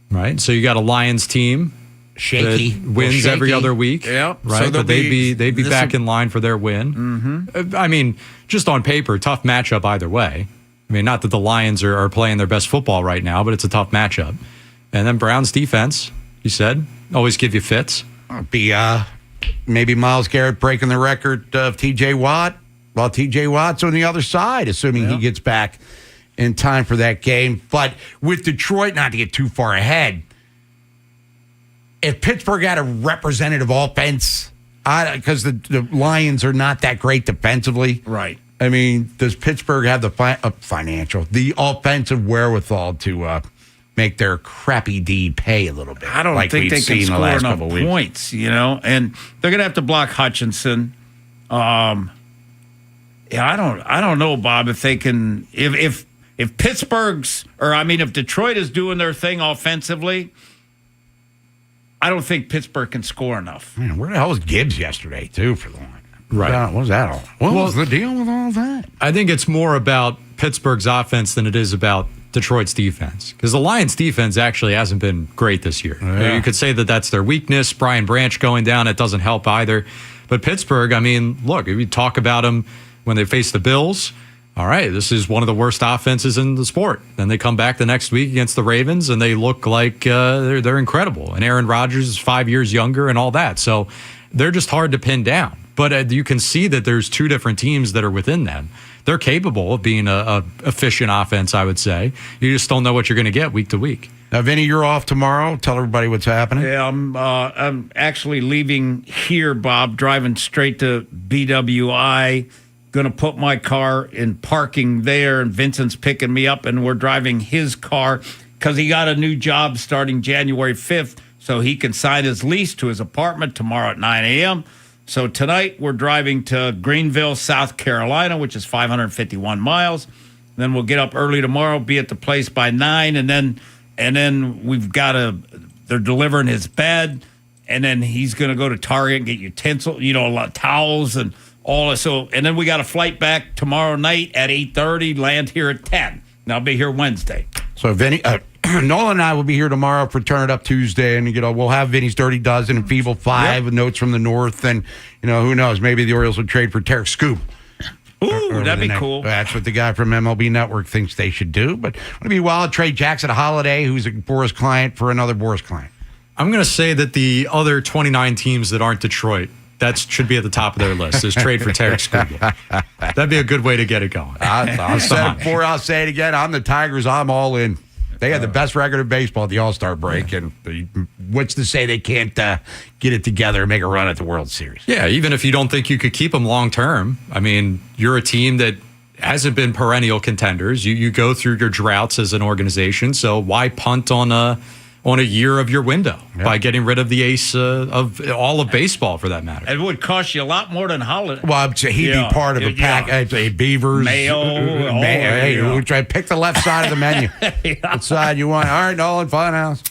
Right. So you got a Lions team.
Shaky.
That wins every other week.
Yeah.
Right.
So
but they'd be back in line for their win.
Mm-hmm.
I mean, just on paper, tough matchup either way. I mean, not that the Lions are playing their best football right now, but it's a tough matchup. And then Browns defense, you said, always give you fits.
Be maybe Myles Garrett breaking the record of T.J. Watt. Well, T.J. Watt's on the other side, assuming he gets back in time for that game. But with Detroit, not to get too far ahead, if Pittsburgh had a representative offense, because the Lions are not that great defensively.
Right.
I mean, does Pittsburgh have the the offensive wherewithal to make their crappy D pay a little bit?
I don't think they can score enough points, and they're going to have to block Hutchinson. I don't know, Bob, if they can, if Pittsburgh's, if Detroit is doing their thing offensively, I don't think Pittsburgh can score enough.
Man, where the hell was Gibbs yesterday, too, for the line?
Right.
What was that all? What was the deal with all that?
I think it's more about Pittsburgh's offense than it is about Detroit's defense. Because the Lions' defense actually hasn't been great this year.
Yeah.
You could say that that's their weakness. Brian Branch going down, it doesn't help either. But Pittsburgh, look, if you talk about them when they face the Bills, all right, this is one of the worst offenses in the sport. Then they come back the next week against the Ravens, and they look like they're incredible. And Aaron Rodgers is 5 years younger and all that. So they're just hard to pin down. But you can see that there's two different teams that are within them. They're capable of being a efficient offense, I would say. You just don't know what you're going to get week to week.
Now, Vinny, you're off tomorrow. Tell everybody what's happening.
Yeah, I'm actually leaving here, Bob, driving straight to BWI. Going to put my car in parking there, and Vincent's picking me up, and we're driving his car because he got a new job starting January 5th, so he can sign his lease to his apartment tomorrow at 9 a.m., So tonight we're driving to Greenville, South Carolina, which is 551 miles. Then we'll get up early tomorrow, be at the place by 9, and then we've got they're delivering his bed, and then he's going to go to Target and get utensils, a lot of towels and all that. So, and then we got a flight back tomorrow night at 8:30, land here at 10. And I'll be here Wednesday.
So Vinny, Nolan and I will be here tomorrow for Turn It Up Tuesday, and we'll have Vinny's Dirty Dozen and Feeble 5 with notes from the North, and who knows, maybe the Orioles would trade for Tarek Scoop.
Ooh, that'd be cool.
That's what the guy from MLB Network thinks they should do. But it'd be wild. Trade Jackson Holiday, who's a Boris client, for another Boris client.
I'm going to say that the other 29 teams that aren't Detroit, that should be at the top of their list, is trade for Tarek Scoop. That'd be a good way to get it going.
I'll say it before, I'll say it again. I'm the Tigers. I'm all in. They had the best record of baseball at the All-Star break, and what's to say they can't get it together and make a run at the World Series?
Yeah, even if you don't think you could keep them long-term. You're a team that hasn't been perennial contenders. You go through your droughts as an organization, so why punt on a year of your window by getting rid of the ace of all of baseball, for that matter?
It would cost you a lot more than Holiday.
Well, he'd be part of a pack. Beavers,
Mayo.
Hey, try to pick the left side of the menu. What side you want? All right, Nolan, Funhouse.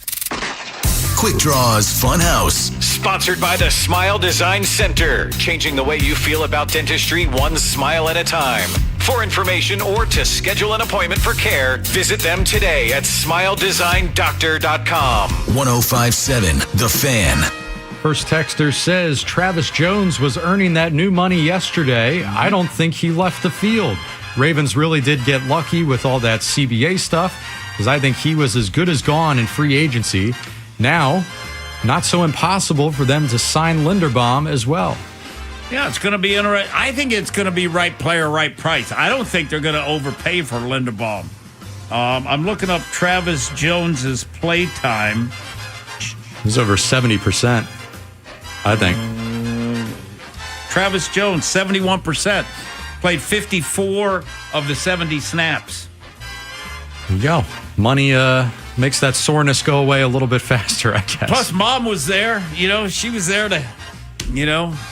Quick Draws Funhouse.
Sponsored by the Smile Design Center, changing the way you feel about dentistry one smile at a time. For information or to schedule an appointment for care, visit them today at smiledesignDoctor.com.
105.7 The Fan.
First texter says Travis Jones was earning that new money yesterday. I don't think he left the field. Ravens really did get lucky with all that CBA stuff, because I think he was as good as gone in free agency. Now, not so impossible for them to sign Linderbaum as well.
Yeah, it's going to be interesting. I think it's going to be right player, right price. I don't think they're going to overpay for Linderbaum. I'm looking up Travis Jones's play time.
He's over 70%, I think.
Travis Jones, 71%. Played 54 of the 70 snaps.
There you go. Money makes that soreness go away a little bit faster, I guess.
Plus, Mom was there. She was there to...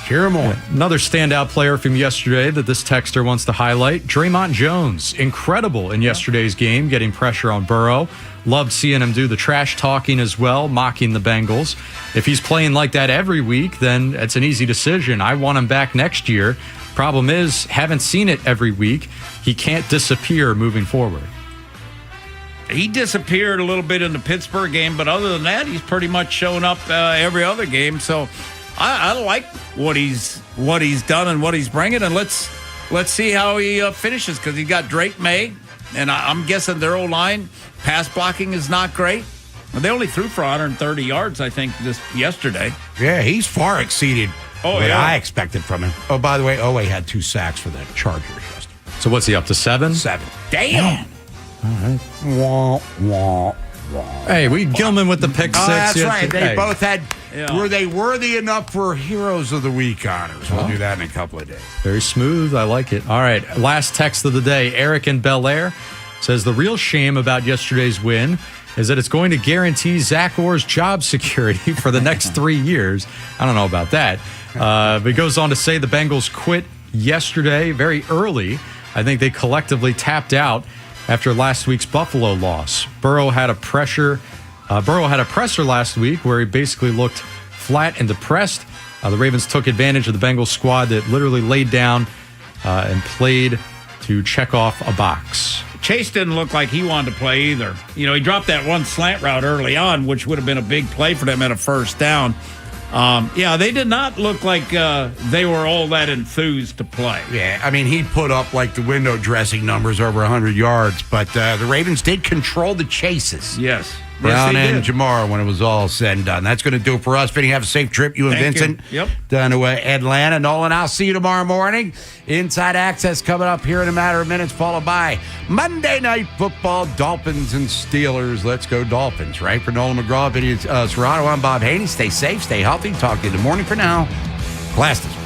cheer him on.
Another standout player from yesterday that this texter wants to highlight, Draymond Jones. Incredible in yesterday's game, getting pressure on Burrow. Loved seeing him do the trash talking as well, mocking the Bengals. If he's playing like that every week, then it's an easy decision. I want him back next year. Problem is, haven't seen it every week. He can't disappear moving forward.
He disappeared a little bit in the Pittsburgh game, but other than that, he's pretty much showing up every other game. So I like what he's done and what he's bringing, and let's see how he finishes, because he got Drake May, And I'm guessing their O-line pass blocking is not great. They only threw for 130 yards, I think, yesterday.
Yeah, he's far exceeded what I expected from him. Oh, by the way, Owe had 2 sacks for the Chargers yesterday.
So what's he up to, 7?
7.
Damn.
All right. Wah, wah, wah.
Hey, Gilman with the pick 6.
That's right. They both had.
Yeah.
Were they worthy enough for Heroes of the Week honors? We'll do that in a couple of days.
Very smooth. I like it. All right. Last text of the day. Eric in Bel Air says the real shame about yesterday's win is that it's going to guarantee Zach Orr's job security for the next 3 years. I don't know about that. But it goes on to say the Bengals quit yesterday very early. I think they collectively tapped out after last week's Buffalo loss. Burrow had a presser last week where he basically looked flat and depressed. The Ravens took advantage of the Bengals squad that literally laid down and played to check off a box.
Chase didn't look like he wanted to play either. You know, he dropped that one slant route early on, which would have been a big play for them at a first down. They did not look like they were all that enthused to play.
Yeah, I mean, he put up like the window dressing numbers over 100 yards, but the Ravens did control the chases.
Yes.
Brown and Jamar when it was all said and done. That's going to do it for us. Vinny, have a safe trip. You and
Thank
Vincent
you. Yep.
down to Atlanta. Nolan, I'll see you tomorrow morning. Inside Access coming up here in a matter of minutes, followed by Monday Night Football, Dolphins and Steelers. Let's go Dolphins, right? For Nolan McGraw, Vinny Serrano, I'm Bob Haynie. Stay safe, stay healthy. Talk to you in the morning. For now, class dismissed.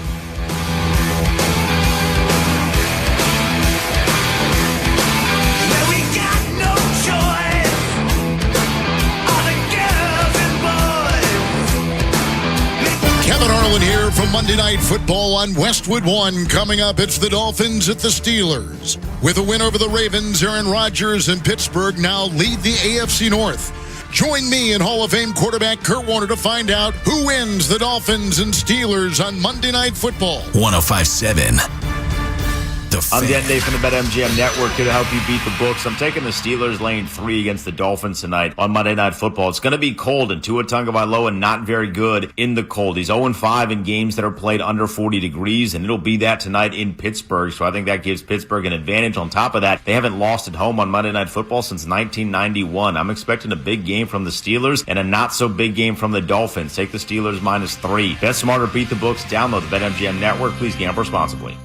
Here from Monday Night Football on Westwood One. Coming up, it's the Dolphins at the Steelers. With a win over the Ravens, Aaron Rodgers and Pittsburgh now lead the AFC North. Join me and Hall of Fame quarterback Kurt Warner to find out who wins the Dolphins and Steelers on Monday Night Football.
105.7.
I'm Dan Day from the BetMGM Network here to help you beat the books. I'm taking the Steelers laying 3 against the Dolphins tonight on Monday Night Football. It's going to be cold, and Tua Tagovailoa not very good in the cold. He's 0-5 in games that are played under 40 degrees, and it'll be that tonight in Pittsburgh. So I think that gives Pittsburgh an advantage. On top of that, they haven't lost at home on Monday Night Football since 1991. I'm expecting a big game from the Steelers and a not-so-big game from the Dolphins. Take the Steelers -3. Bet smarter, beat the books. Download the BetMGM Network. Please gamble responsibly.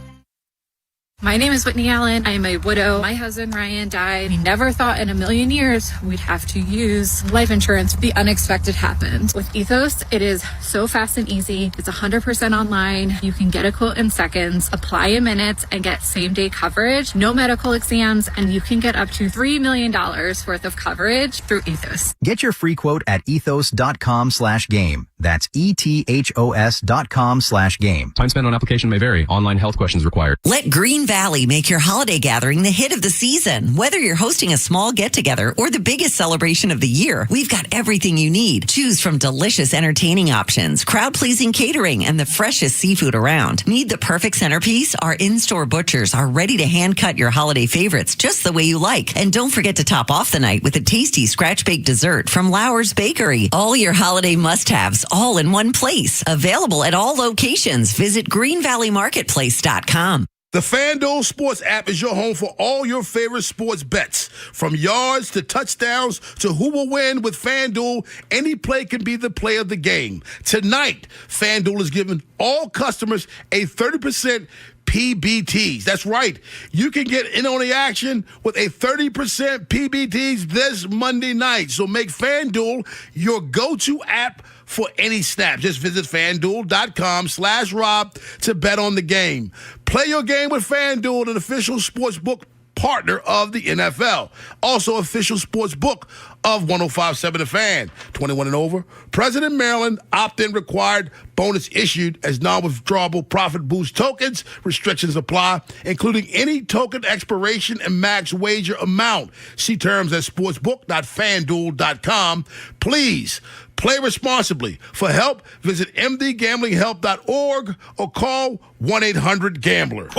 My name is Whitney Allen. I am a widow. My husband, Ryan, died. We never thought in a million years we'd have to use life insurance. The unexpected happened. With Ethos, it is so fast and easy. It's 100% online. You can get a quote in seconds, apply in minutes, and get same-day coverage. No medical exams, and you can get up to $3 million worth of coverage through Ethos.
Get your free quote at ethos.com/game. That's ethos.com/game.
Time spent on application may vary. Online health questions required.
Let Green Valley make your holiday gathering the hit of the season. Whether you're hosting a small get-together or the biggest celebration of the year, we've got everything you need. Choose from delicious entertaining options, crowd-pleasing catering, and the freshest seafood around. Need the perfect centerpiece? Our in-store butchers are ready to hand-cut your holiday favorites just the way you like. And don't forget to top off the night with a tasty scratch-baked dessert from Lauer's Bakery. All your holiday must-haves, all in one place. Available at all locations. Visit greenvalleymarketplace.com.
The FanDuel Sports app is your home for all your favorite sports bets. From yards to touchdowns to who will win with FanDuel, any play can be the play of the game. Tonight, FanDuel is giving all customers a 30% PBTs. That's right. You can get in on the action with a 30% PBTs this Monday night. So make FanDuel your go-to app for any snap. Just visit FanDuel.com/Rob to bet on the game. Play your game with FanDuel, an official sportsbook partner of the NFL. Also official sportsbook of 105.7 The Fan. 21 and over. President Maryland, opt-in required. Bonus issued as non-withdrawable profit boost tokens. Restrictions apply, including any token expiration and max wager amount. See terms at sportsbook.fanduel.com. Please play responsibly. For help, visit mdgamblinghelp.org or call 1-800-GAMBLER.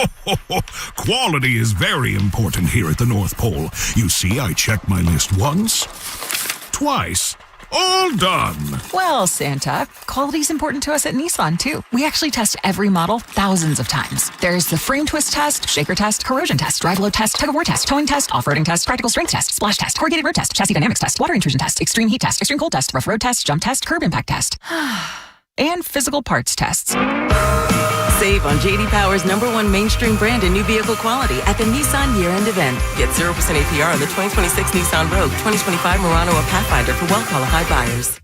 Quality is very important here at the North Pole. You see, I check my list once, twice, All done.
Well, Santa, quality's important to us at Nissan, too. We actually test every model thousands of times. There's the frame twist test, shaker test, corrosion test, drive load test, tug-of-war test, towing test, off-roading test, practical strength test, splash test, corrugated road test, chassis dynamics test, water intrusion test, extreme heat test, extreme cold test, rough road test, jump test, curb impact test. And physical parts tests.
Save on J.D. Power's #1 mainstream brand and new vehicle quality at the Nissan year-end event. Get 0% APR on the 2026 Nissan Rogue, 2025 Murano, or Pathfinder for well-qualified buyers.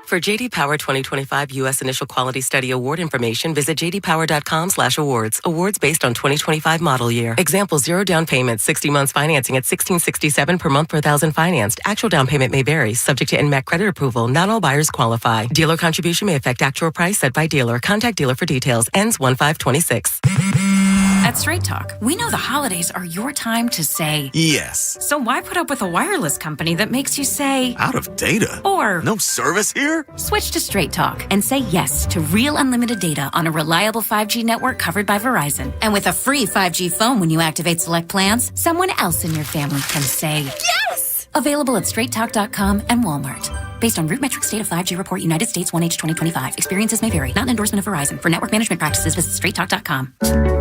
For J.D. Power 2025 U.S. Initial Quality Study Award information, visit jdpower.com/awards. Awards based on 2025 model year. Example: 0 down payment, 60 months financing at $1,667 per month per thousand financed. Actual down payment may vary, subject to NMAC credit approval. Not all buyers qualify. Dealer contribution may affect actual price set by dealer. Contact dealer for details. Ends 1/5/26.
At Straight Talk, we know the holidays are your time to say
yes.
So why put up with a wireless company that makes you say
Out of data?
Or
no service here?
Switch to Straight Talk and say yes to real unlimited data on a reliable 5G network covered by Verizon. And with a free 5G phone when you activate select plans, someone else in your family can say yes! Available at straighttalk.com and Walmart. Based on RootMetrics State of 5G Report, United States 1H 2025. Experiences may vary. Not an endorsement of Verizon. For network management practices, visit straighttalk.com.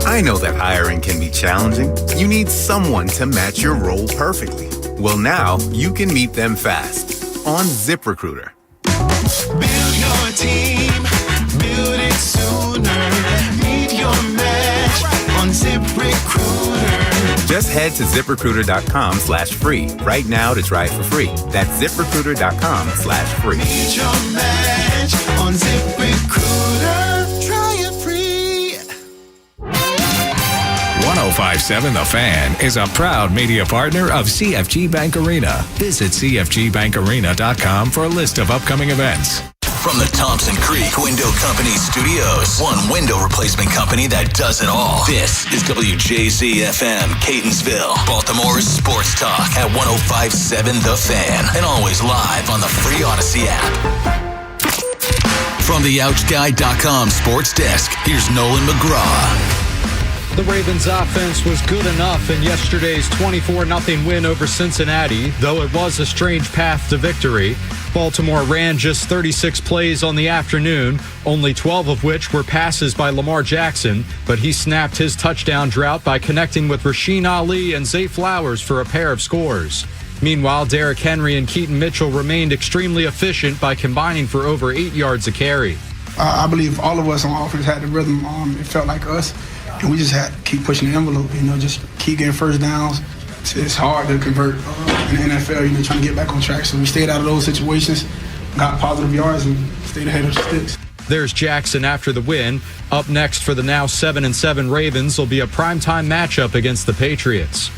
I know that hiring can be challenging. You need someone to match your role perfectly. Well, now you can meet them fast on ZipRecruiter.
Build your team, build it sooner. Meet your match on ZipRecruiter.
Just head to ZipRecruiter.com/free right now to try it for free. That's ZipRecruiter.com/free.
Meet your match on ZipRecruiter. Try it free.
105.7 The Fan is a proud media partner of CFG Bank Arena. Visit CFGBankArena.com for a list of upcoming events.
From the Thompson Creek Window Company Studios, one window replacement company that does it all. This is WJZ-FM, Catonsville, Baltimore's sports talk at 105.7 The Fan, and always live on the free Odyssey app. From the OutGuy.com sports desk, here's Nolan McGraw.
The Ravens' offense was good enough in yesterday's 24-0 win over Cincinnati, though it was a strange path to victory. Baltimore ran just 36 plays on the afternoon, only 12 of which were passes by Lamar Jackson, but he snapped his touchdown drought by connecting with Rasheed Ali and Zay Flowers for a pair of scores. Meanwhile, Derrick Henry and Keaton Mitchell remained extremely efficient by combining for over 8 yards a carry.
I believe all of us on offense had the rhythm. It felt like us. And we just had to keep pushing the envelope, just keep getting first downs. It's hard to convert in the NFL, trying to get back on track. So we stayed out of those situations, got positive yards, and stayed ahead of the sticks.
There's Jackson after the win. Up next for the now 7-7 Ravens will be a primetime matchup against the Patriots.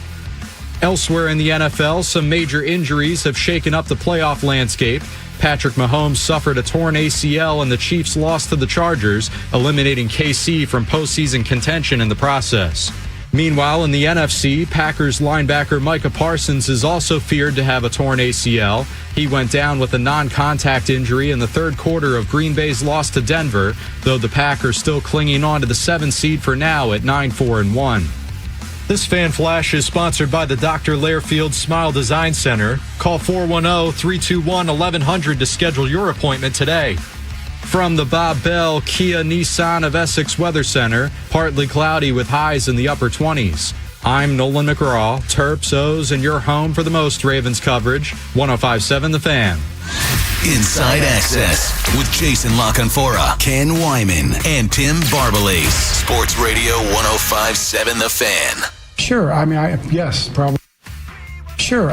Elsewhere in the NFL, some major injuries have shaken up the playoff landscape. Patrick Mahomes suffered a torn ACL and the Chiefs lost to the Chargers, eliminating KC from postseason contention in the process. Meanwhile, in the NFC, Packers linebacker Micah Parsons is also feared to have a torn ACL. He went down with a non-contact injury in the third quarter of Green Bay's loss to Denver, though the Packers still clinging on to the 7th seed for now at 9-4-1. This Fan Flash is sponsored by the Dr. Lairfield Smile Design Center. Call 410-321-1100 to schedule your appointment today. From the Bob Bell Kia Nissan of Essex Weather Center, partly cloudy with highs in the upper 20s. I'm Nolan McGraw, Terps, O's, and your home for the most Ravens coverage. 105.7 The Fan.
Inside Access with Jason LaConfora, Ken Wyman, and Tim Barbalase. Sports Radio 105.7 The Fan.
Sure. Yes, probably. Sure.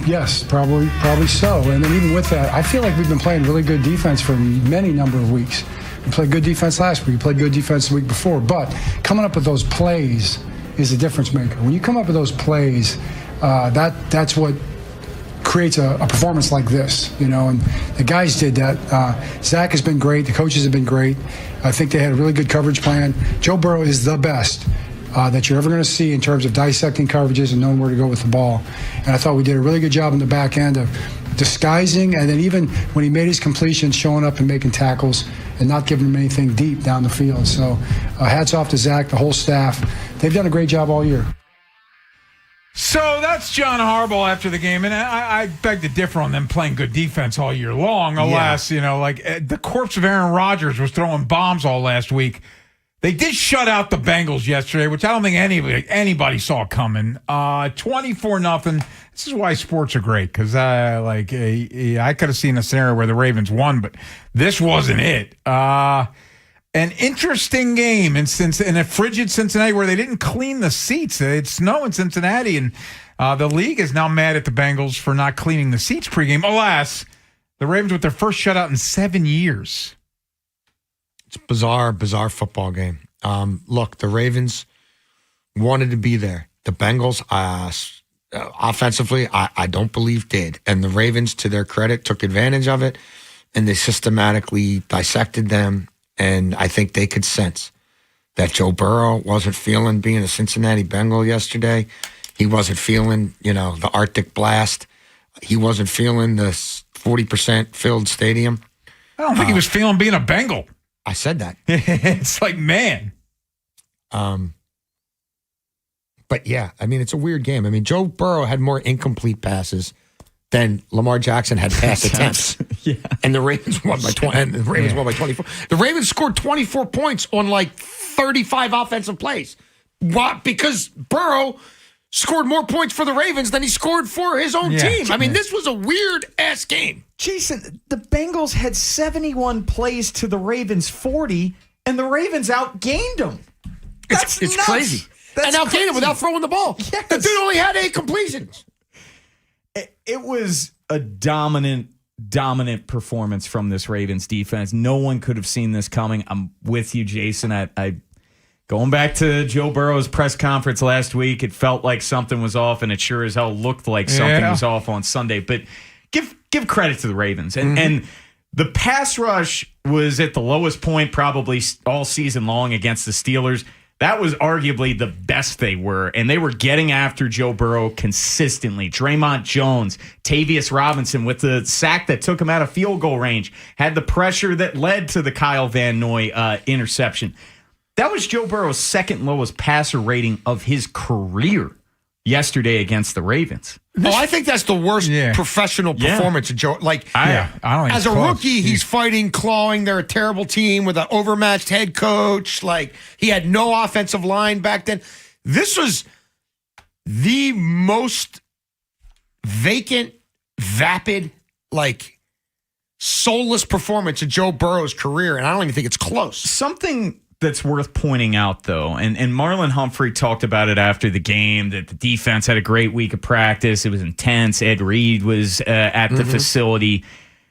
Yes, probably so. And then even with that, I feel like we've been playing really good defense for many number of weeks. We played good defense last week. We played good defense the week before. But coming up with those plays is a difference maker. When you come up with those plays, that's what creates a performance like this, and the guys did that. Zach has been great. The coaches have been great. I think they had a really good coverage plan. Joe Burrow is the best that you're ever going to see in terms of dissecting coverages and knowing where to go with the ball. And I thought we did a really good job in the back end of disguising, and then even when he made his completions, showing up and making tackles and not giving him anything deep down the field. So hats off to Zach, the whole staff. They've done a great job all year.
So that's John Harbaugh after the game, and I beg to differ on them playing good defense all year long. Alas, the corpse of Aaron Rodgers was throwing bombs all last week. They did shut out the Bengals yesterday, which I don't think anybody saw coming. 24-0. This is why sports are great, because I could have seen a scenario where the Ravens won, but this wasn't it. An interesting game in a frigid Cincinnati where they didn't clean the seats. It's snow in Cincinnati, and the league is now mad at the Bengals for not cleaning the seats pregame. Alas, the Ravens with their first shutout in 7 years.
It's a bizarre football game. Look, the Ravens wanted to be there. The Bengals, offensively, I don't believe did. And the Ravens, to their credit, took advantage of it, and they systematically dissected them. And I think they could sense that Joe Burrow wasn't feeling being a Cincinnati Bengal yesterday. He wasn't feeling, the Arctic blast. He wasn't feeling the 40% filled stadium.
I don't think he was feeling being a Bengal.
I said that.
It's like, man.
But yeah, it's a weird game. Joe Burrow had more incomplete passes than Lamar Jackson had pass attempts.
Yeah.
And the Ravens won by 20. And the Ravens won by 24. The Ravens scored 24 points on 35 offensive plays. Why? Because Burrow scored more points for the Ravens than he scored for his own team. This was a weird ass game.
Jason, the Bengals had 71 plays to the Ravens 40, and the Ravens outgained them.
It's crazy. And outgained him without throwing the ball.
Yes.
The dude only had 8 completions.
It was a dominant performance from this Ravens defense. No one could have seen this coming. I'm with you, Jason. I going back to Joe Burrow's press conference last week, it felt like something was off, and it sure as hell looked like something was off on Sunday. But give credit to the Ravens. And the pass rush was at the lowest point probably all season long against the Steelers. That was arguably the best they were, and they were getting after Joe Burrow consistently. Draymond Jones, Tavius Robinson with the sack that took him out of field goal range, had the pressure that led to the Kyle Van Noy interception. That was Joe Burrow's second lowest passer rating of his career yesterday against the Ravens.
I think that's the worst professional performance of Joe.
I don't think
as a rookie, he's fighting, clawing. They're a terrible team with an overmatched head coach. He had no offensive line back then. This was the most vacant, vapid, soulless performance of Joe Burrow's career, and I don't even think it's close.
Something that's worth pointing out, though, and Marlon Humphrey talked about it after the game, that the defense had a great week of practice. It was intense. Ed Reed was at the facility.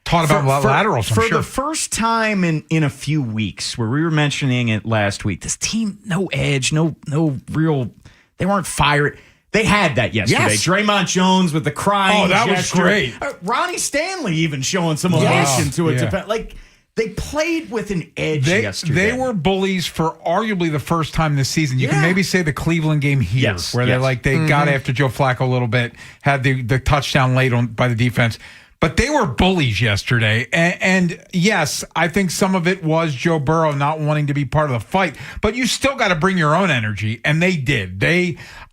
Taught about laterals,
For the first time in a few weeks, where we were mentioning it last week, this team, no edge, no real, they weren't fired. They had that yesterday.
Yes.
Draymond Jones with the crying
that
gesture.
was great.
Ronnie Stanley even showing some emotion to it.
Yeah.
They played with an edge yesterday.
They were bullies for arguably the first time this season. You can maybe say the Cleveland game here, where they got after Joe Flacco a little bit, had the touchdown late on by the defense. But they were bullies yesterday. And yes, I think some of it was Joe Burrow not wanting to be part of the fight. But you still got to bring your own energy. And they did.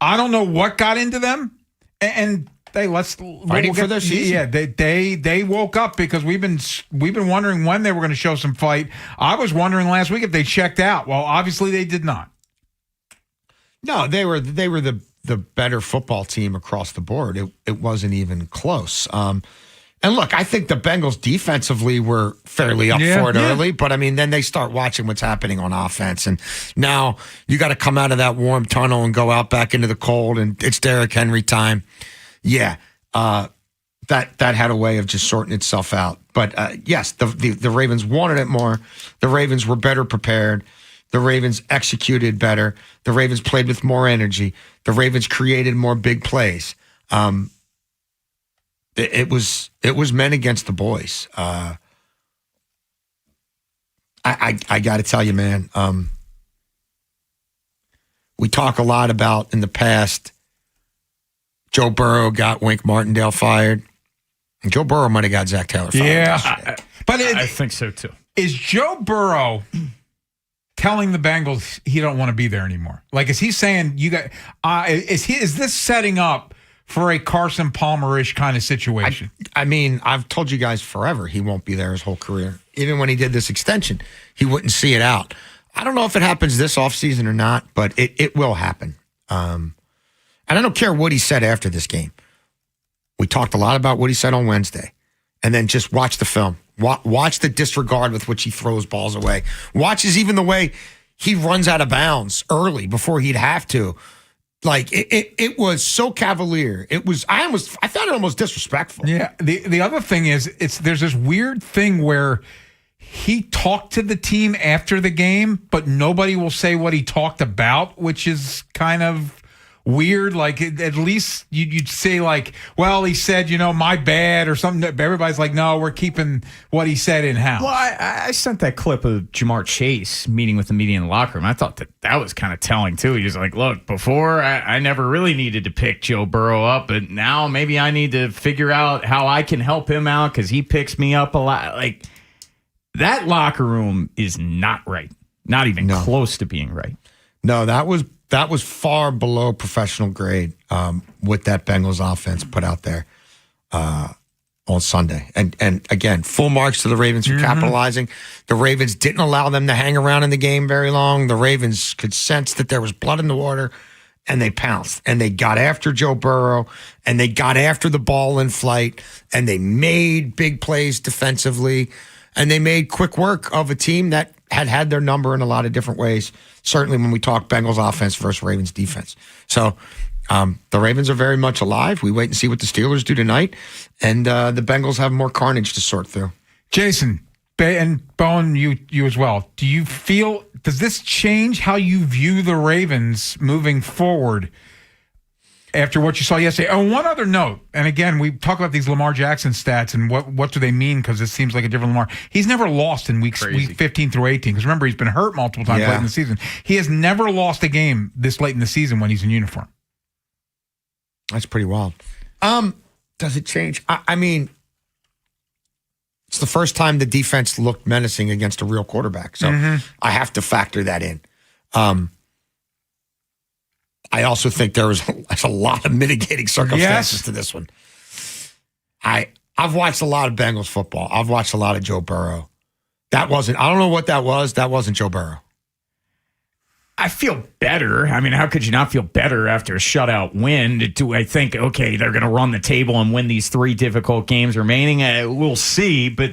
I don't know what got into them. And
fighting for their season.
Yeah, they woke up because we've been wondering when they were going to show some fight. I was wondering last week if they checked out. Well, obviously they did not.
No, they were the better football team across the board. It wasn't even close. And look, I think the Bengals defensively were fairly up for it early, but then they start watching what's happening on offense, and now you got to come out of that warm tunnel and go out back into the cold, and it's Derrick Henry time. Yeah, that had a way of just sorting itself out. But yes, the Ravens wanted it more. The Ravens were better prepared. The Ravens executed better. The Ravens played with more energy. The Ravens created more big plays. It was men against the boys. I got to tell you, man. We talk a lot about in the past. Joe Burrow got Wink Martindale fired. And Joe Burrow might have got Zach Taylor fired.
Yeah.
But I think so, too.
Is Joe Burrow telling the Bengals he don't want to be there anymore? Like, is he saying you got? Is this setting up for a Carson Palmer-ish kind of situation?
I mean, I've told you guys forever he won't be there his whole career. Even when he did this extension, he wouldn't see it out. I don't know if it happens this offseason or not, but it will happen. And I don't care what he said after this game. We talked a lot about what he said on Wednesday. And then just watch the film. Watch the disregard with which he throws balls away. Watches even the way he runs out of bounds early before he'd have to. Like, it was so cavalier. I found it almost disrespectful.
Yeah. The other thing is, there's this weird thing where he talked to the team after the game, but nobody will say what he talked about, which is kind of weird. Like, at least you'd say, like, well, he said, my bad or something. But everybody's like, no, we're keeping what he said in-house.
Well, I sent that clip of Jamar Chase meeting with the media in the locker room. I thought that was kind of telling, too. He was like, look, before I never really needed to pick Joe Burrow up, but now maybe I need to figure out how I can help him out because he picks me up a lot. Like, that locker room is not right. Not even close to being right.
No, that was far below professional grade what that Bengals offense put out there on Sunday. And again, full marks to the Ravens for capitalizing. The Ravens didn't allow them to hang around in the game very long. The Ravens could sense that there was blood in the water, and they pounced. And they got after Joe Burrow, and they got after the ball in flight, and they made big plays defensively, and they made quick work of a team that had their number in a lot of different ways, certainly when we talk Bengals offense versus Ravens defense. So the Ravens are very much alive. We wait and see what the Steelers do tonight, and the Bengals have more carnage to sort through.
Jason, and Bone, you as well. Does this change how you view the Ravens moving forward after what you saw yesterday? Oh, one other note, and again, we talk about these Lamar Jackson stats and what do they mean, because it seems like a different Lamar. He's never lost in week 15 through 18, because remember, he's been hurt multiple times late in the season. He has never lost a game this late in the season when he's in uniform.
That's pretty wild. Does it change? I mean, it's the first time the defense looked menacing against a real quarterback, so I have to factor that in. I also think there's a lot of mitigating circumstances to this one. I've watched a lot of Bengals football. I've watched a lot of Joe Burrow. I don't know what that was. That wasn't Joe Burrow.
I feel better. I mean, how could you not feel better after a shutout win? Do I think, okay, they're going to run the table and win these 3 difficult games remaining? We'll see, but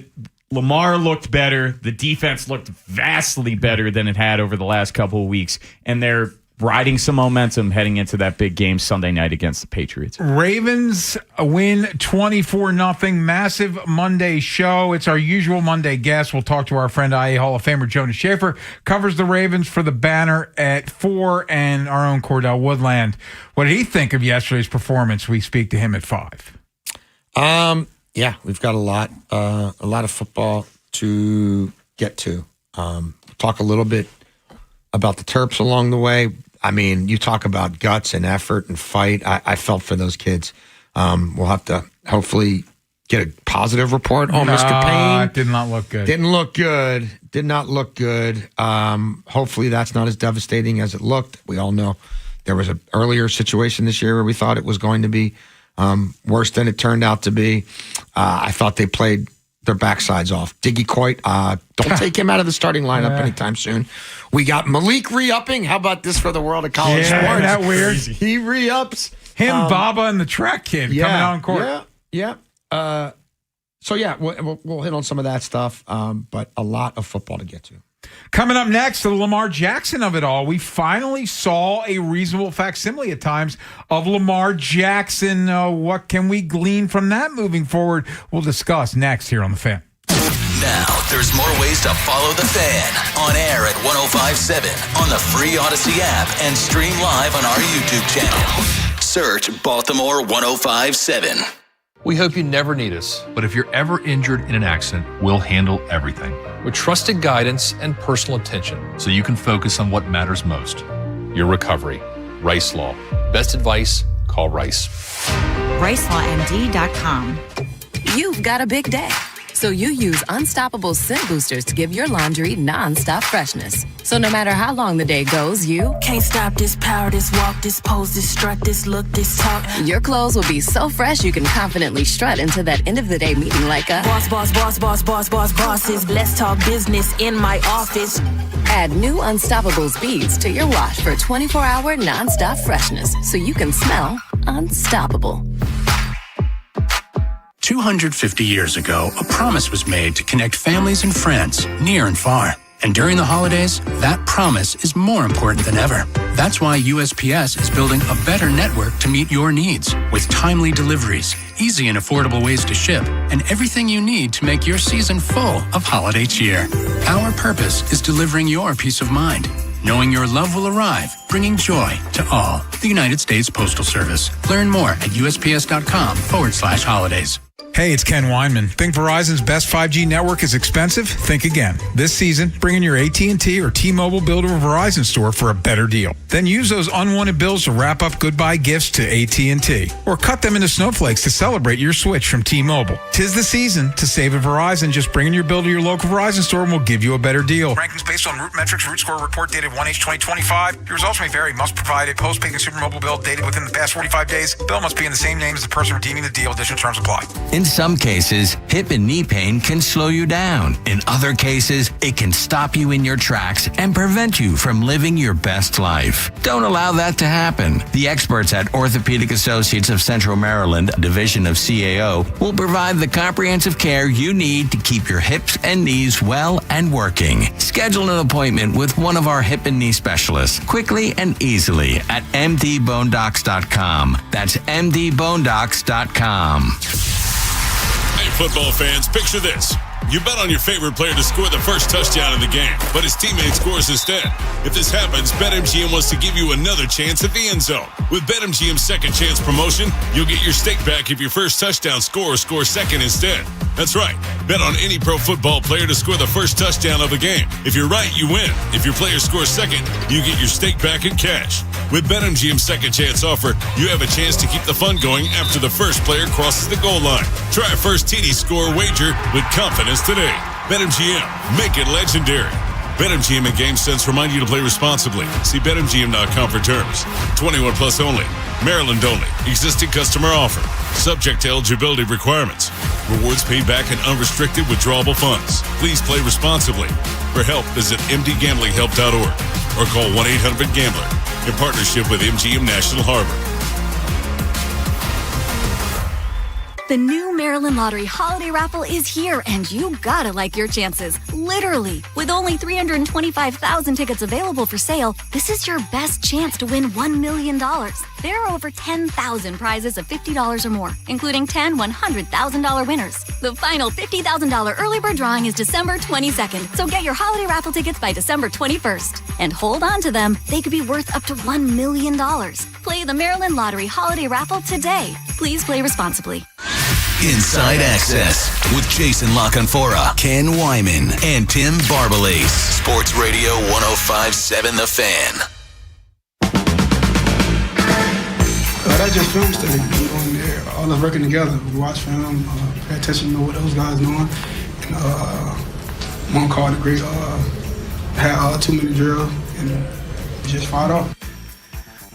Lamar looked better. The defense looked vastly better than it had over the last couple of weeks, and they're riding some momentum heading into that big game Sunday night against the Patriots.
Ravens win 24-0. Massive Monday show. It's our usual Monday guest. We'll talk to our friend IA Hall of Famer Jonas Schaefer. Covers the Ravens for the Banner at 4, and our own Cordell Woodland. What did he think of yesterday's performance? We speak to him at 5.
Yeah, we've got a lot of football to get to. Talk a little bit about the Terps along the way. I mean, you talk about guts and effort and fight. I felt for those kids. We'll have to hopefully get a positive report on Mr. Payne.
It did not look good.
Didn't look good. Did not look good. Hopefully that's not as devastating as it looked. We all know there was an earlier situation this year where we thought it was going to be worse than it turned out to be. I thought they played their backsides off. Diggy Coit, don't take him out of the starting lineup anytime soon. We got Malik re-upping. How about this for the world of college sports?
Isn't that weird?
He re-ups.
Him, Baba, and the track kid coming out on court.
Yeah. So, we'll hit on some of that stuff, but a lot of football to get to.
Coming up next, the Lamar Jackson of it all. We finally saw a reasonable facsimile at times of Lamar Jackson. What can we glean from that moving forward? We'll discuss next here on The Fan.
Now, there's more ways to follow The Fan. On air at 105.7, on the free Odyssey app, and stream live on our YouTube channel. Search Baltimore 105.7.
We hope you never need us, but if you're ever injured in an accident, we'll handle everything with trusted guidance and personal attention so you can focus on what matters most, your recovery. Rice Law. Best advice, call Rice.
RiceLawMD.com. You've got a big day.
So you use Unstoppable scent boosters to give your laundry non-stop freshness. So no matter how long the day goes, you
can't stop this power, this walk, this pose, this strut, this look, this talk.
Your clothes will be so fresh you can confidently strut into that end of the day meeting like a
boss, boss, boss, boss, boss, boss, bosses. Let's talk business in my office.
Add new Unstoppables beads to your wash for 24-hour non-stop freshness so you can smell unstoppable.
250 years ago, a promise was made to connect families and friends near and far. And during the holidays, that promise is more important than ever. That's why USPS is building a better network to meet your needs with timely deliveries, easy and affordable ways to ship, and everything you need to make your season full of holiday cheer. Our purpose is delivering your peace of mind, knowing your love will arrive, bringing joy to all. The United States Postal Service. Learn more at USPS.com/holidays.
Hey, it's Ken Weinman. Think Verizon's best 5G network is expensive? Think again. This season, bring in your AT&T or T-Mobile bill to a Verizon store for a better deal. Then use those unwanted bills to wrap up goodbye gifts to AT&T. Or cut them into snowflakes to celebrate your switch from T-Mobile. 'Tis the season to save at Verizon. Just bring in your bill to your local Verizon store and we'll give you a better deal.
Rankings based on Root Metrics Root Score report dated 1H2025. Your results may vary. Must provide a postpaid consumer mobile bill dated within the past 45 days. Bill must be in the same name as the person redeeming the deal. Additional terms apply.
In some cases, hip and knee pain can slow you down. In other cases, it can stop you in your tracks and prevent you from living your best life. Don't allow that to happen. The experts at Orthopedic Associates of Central Maryland, a division of CAO, will provide the comprehensive care you need to keep your hips and knees well and working. Schedule an appointment with one of our hip and knee specialists quickly and easily at mdbonedocs.com. That's mdbonedocs.com.
Hey, football fans, picture this. You bet on your favorite player to score the first touchdown in the game, but his teammate scores instead. If this happens, BetMGM wants to give you another chance at the end zone. With BetMGM's second chance promotion, you'll get your stake back if your first touchdown scorer scores second instead. That's right. Bet on any pro football player to score the first touchdown of the game. If you're right, you win. If your player scores second, you get your stake back in cash. With BetMGM's second chance offer, you have a chance to keep the fun going after the first player crosses the goal line. Try a first TD score wager with confidence today. BetMGM, make it legendary. BetMGM and GameSense remind you to play responsibly. See BetMGM.com for terms. 21 plus only. Maryland only. Existing customer offer. Subject to eligibility requirements. Rewards paid back in unrestricted withdrawable funds. Please play responsibly. For help, visit mdgamblinghelp.org or call 1-800-GAMBLER in partnership with MGM National Harbor.
The new Maryland Lottery Holiday Raffle is here, and you gotta like your chances. Literally. With only 325,000 tickets available for sale, this is your best chance to win $1 million. There are over 10,000 prizes of $50 or more, including 10 $100,000 winners. The final $50,000 early bird drawing is December 22nd, so get your holiday raffle tickets by December 21st. And hold on to them. They could be worth up to $1 million. Play the Maryland Lottery Holiday Raffle today. Please play responsibly.
Inside Access with Jason LaCanfora, Ken Wyman, and Tim Barbalase. Sports Radio 105.7 The Fan.
That's just film study. All of us working together. We watch film, pay attention to what those guys doing. And one called a great, had 2-minute drill, and we just fired off.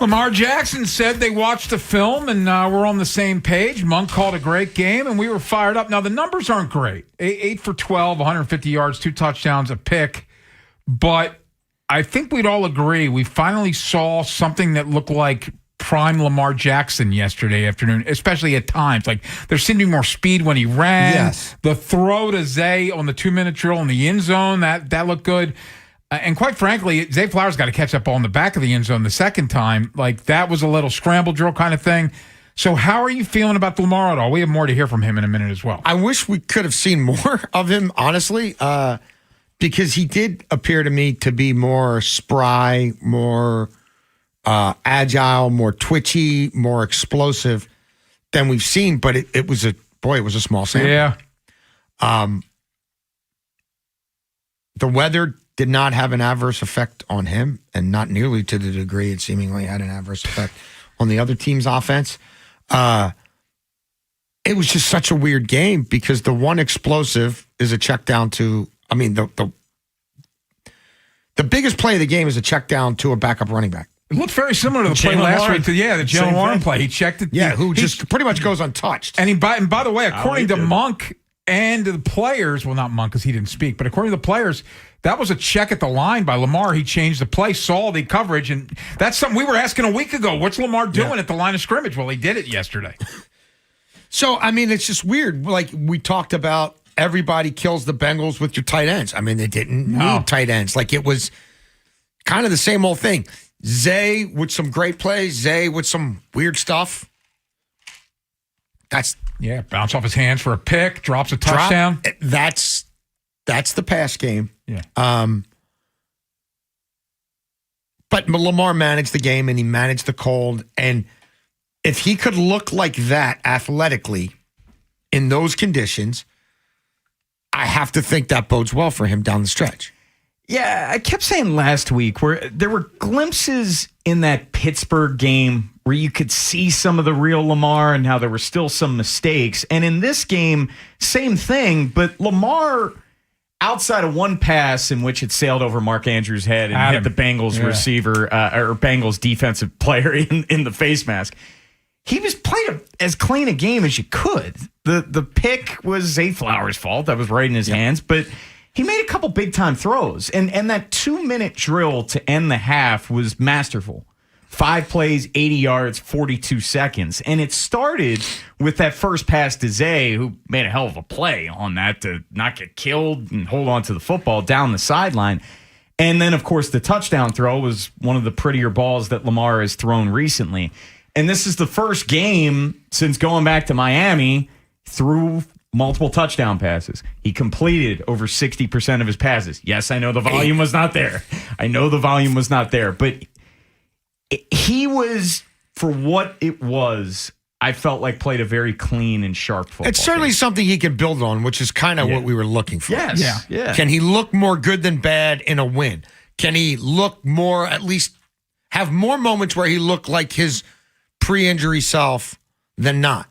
Lamar Jackson said they watched the film and we're on the same page. Monk called a great game and we were fired up. Now, the numbers aren't great. 8 for 12, 150 yards, 2 touchdowns, a pick. But I think we'd all agree we finally saw something that looked like prime Lamar Jackson yesterday afternoon, especially at times. Like, there seemed to be more speed when he ran.
Yes.
The throw to Zay on the 2-minute drill in the end zone, that looked good. And quite frankly, Zay Flowers got to catch that ball in the back of the end zone the second time. Like, that was a little scramble drill kind of thing. So how are you feeling about Lamar at all? We have more to hear from him in a minute as well.
I wish we could have seen more of him, honestly, because he did appear to me to be more spry, more agile, more twitchy, more explosive than we've seen. But it was a small sample.
Yeah.
The weather did not have an adverse effect on him, and not nearly to the degree it seemingly had an adverse effect on the other team's offense. it was just such a weird game because the one explosive is a check down to, I mean, the biggest play of the game is a check down to a backup running back.
It looked very similar to the play last week. The Jalen Warren play. He checked it.
Yeah, who just pretty much goes untouched.
And by the way, according to Monk and the players, well, not Monk because he didn't speak, but according to the players, that was a check at the line by Lamar. He changed the play, saw the coverage, and that's something we were asking a week ago. What's Lamar doing at the line of scrimmage? Well, he did it yesterday.
So, I mean, it's just weird. Like we talked about, everybody kills the Bengals with your tight ends. I mean, they didn't need tight ends. Like it was kind of the same old thing. Zay with some great plays, Zay with some weird stuff. Bounce
off his hands for a pick, drops a touchdown.
That's the pass game.
Yeah.
But Lamar managed the game and he managed the cold. And if he could look like that athletically in those conditions, I have to think that bodes well for him down the stretch.
Yeah, I kept saying last week where there were glimpses in that Pittsburgh game where you could see some of the real Lamar and how there were still some mistakes. And in this game, same thing, but Lamar, outside of one pass in which it sailed over Mark Andrews' head and hit the Bengals receiver or Bengals defensive player in the face mask, he was playing as clean a game as you could. The pick was Zay Flowers' fault. That was right in his hands, but he made a couple big-time throws, and that 2-minute drill to end the half was masterful. 5 plays, 80 yards, 42 seconds. And it started with that first pass to Zay, who made a hell of a play on that to not get killed and hold on to the football down the sideline. And then, of course, the touchdown throw was one of the prettier balls that Lamar has thrown recently. And this is the first game since going back to Miami through multiple touchdown passes. He completed over 60% of his passes. Yes, I know the volume was not there. But he was, for what it was, I felt like played a very clean and sharp football.
It's certainly something he can build on, which is kind of what we were looking for.
Yes. Yeah.
Can he look more good than bad in a win? Can he look more, at least have more moments where he looked like his pre-injury self than not?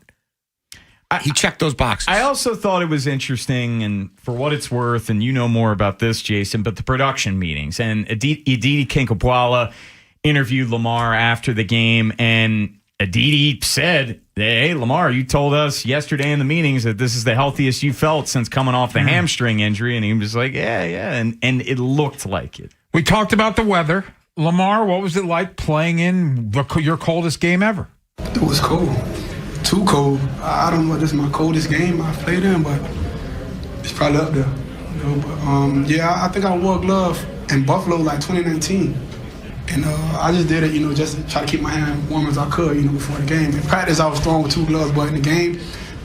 He checked those boxes.
I also thought it was interesting, and for what it's worth, and you know more about this, Jason, but the production meetings. And Aditi Kinkhabwala interviewed Lamar after the game, and Aditi said, hey, Lamar, you told us yesterday in the meetings that this is the healthiest you felt since coming off the hamstring injury. And he was like, yeah. And it looked like it.
We talked about the weather. Lamar, what was it like playing in your coldest game ever?
It was cold. Too cold. I don't know if this is my coldest game I've played in, but it's probably up there. But I think I wore a glove in Buffalo like 2019. And I just did it, just to try to keep my hand warm as I could, before the game. In practice, I was throwing with 2 gloves, but in the game,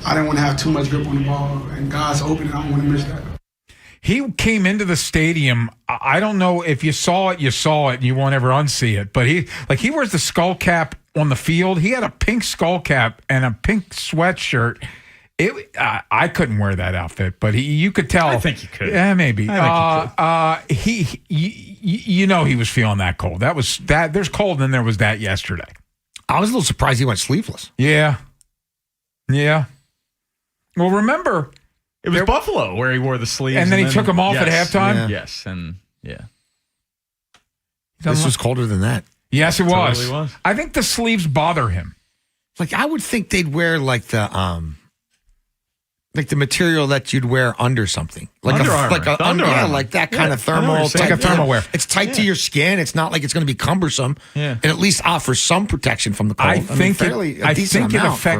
I didn't want to have too much grip on the ball. And God's open, and I don't want to miss that.
He came into the stadium. I don't know if you saw it, and you won't ever unsee it. But he wears the skull cap on the field. He had a pink skull cap and a pink sweatshirt. I couldn't wear that outfit, but you could tell.
I think you could.
Yeah, maybe. He was feeling that cold. That was that. There's cold, and there was that yesterday.
I was a little surprised he went sleeveless.
Yeah. Well, remember.
It was Buffalo where he wore the sleeves.
And then he took them off at halftime?
Yeah. Yes, and
This was colder than that.
Yes, it was.
Totally was.
I think the sleeves bother him.
Like, I would think they'd wear like the material that you'd wear under something. Like
Under Armour.
like that kind of thermal.
It's like a thermal wear.
It's tight to your skin. It's not like it's going to be cumbersome.
Yeah.
And at least offers some protection from the cold.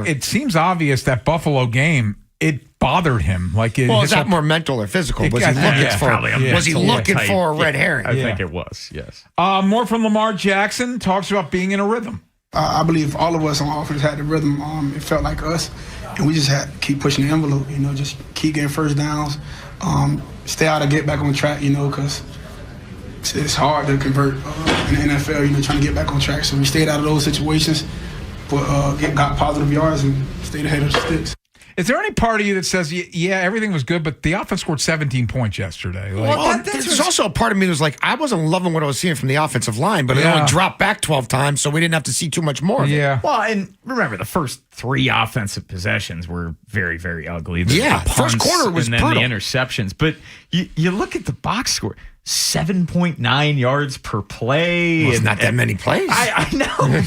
It seems obvious that Buffalo game, it bothered him. Like,
is that more mental or physical? Was he looking for a red herring?
I think it was, yes.
More from Lamar Jackson. Talks about being in a rhythm.
I believe all of us on offense had the rhythm. It felt like us. And we just had to keep pushing the envelope, just keep getting first downs, stay out of get back on track, because it's hard to convert in the NFL, trying to get back on track. So we stayed out of those situations, but got positive yards and stayed ahead of the sticks.
Is there any part of you that says, yeah, everything was good, but the offense scored 17 points yesterday?
There's also a part of me that was like, I wasn't loving what I was seeing from the offensive line, but it only dropped back 12 times, so we didn't have to see too much more of it.
Well, and remember, the first 3 offensive possessions were very, very ugly. The
first quarter was
and then
brutal.
the interceptions. But you look at the box score, 7.9 yards per play.
Well, it's not that many plays.
I know,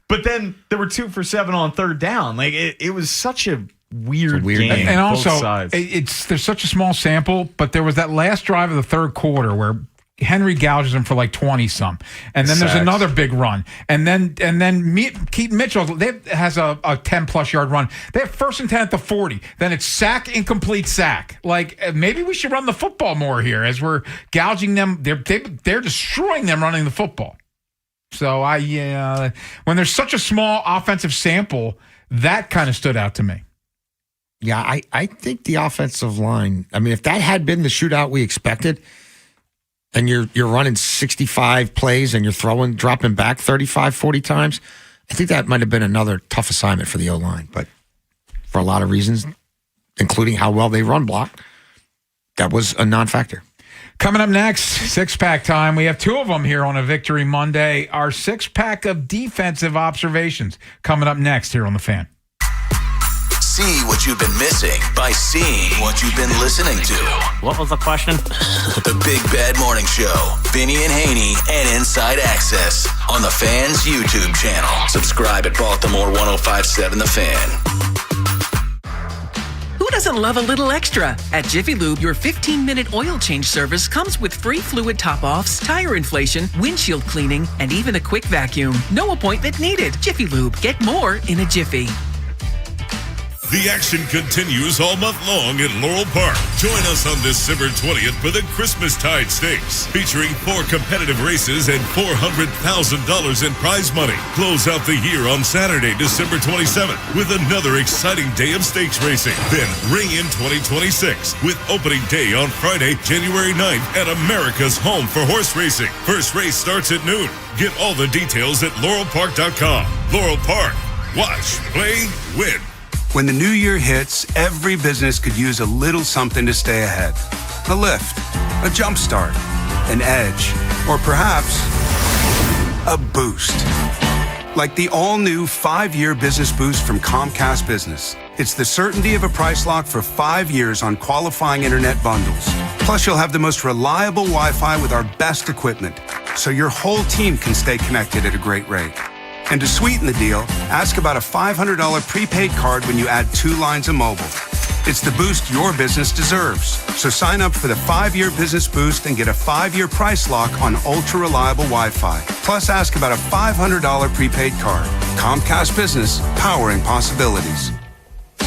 but then there were 2 for 7 on third down. Like it was such a weird game.
And also,
both sides.
there's such a small sample, but there was that last drive of the third quarter where Henry gouges him for like 20-some. And then there's another big run. And then Keaton Mitchell has a 10-plus yard run. They have 1st and 10 at the 40. Then it's sack, incomplete sack. Like, maybe we should run the football more here as we're gouging them. They're destroying them running the football. So, when there's such a small offensive sample, that kind of stood out to me.
Yeah, I think the offensive line, I mean, if that had been the shootout we expected, and you're running 65 plays and you're dropping back 35, 40 times, I think that might have been another tough assignment for the O-line. But for a lot of reasons, including how well they run block, that was a non-factor.
Coming up next, six-pack time. We have 2 of them here on a Victory Monday. Our six-pack of defensive observations coming up next here on The Fan.
See what you've been missing by seeing what you've been listening to.
What was the question?
The Big Bad Morning Show. Vinny and Haynie and Inside Access on the Fan's YouTube channel. Subscribe at Baltimore 1057 The Fan.
Who doesn't love a little extra? At Jiffy Lube, your 15-minute oil change service comes with free fluid top-offs, tire inflation, windshield cleaning, and even a quick vacuum. No appointment needed. Jiffy Lube. Get more in a jiffy.
The action continues all month long at Laurel Park. Join us on December 20th for the Christmastide Stakes, featuring 4 competitive races and $400,000 in prize money. Close out the year on Saturday, December 27th, with another exciting day of stakes racing. Then ring in 2026 with opening day on Friday, January 9th at America's home for horse racing. First race starts at noon. Get all the details at laurelpark.com. Laurel Park. Watch, play, win.
When the new year hits, every business could use a little something to stay ahead. A lift, a jump start, an edge, or perhaps a boost. Like the all-new 5-year business boost from Comcast Business. It's the certainty of a price lock for 5 years on qualifying internet bundles. Plus, you'll have the most reliable Wi-Fi with our best equipment, so your whole team can stay connected at a great rate. And to sweeten the deal, ask about a $500 prepaid card when you add 2 lines of mobile. It's the boost your business deserves. So sign up for the 5-year business boost and get a 5-year price lock on ultra-reliable Wi-Fi. Plus, ask about a $500 prepaid card. Comcast Business, powering possibilities.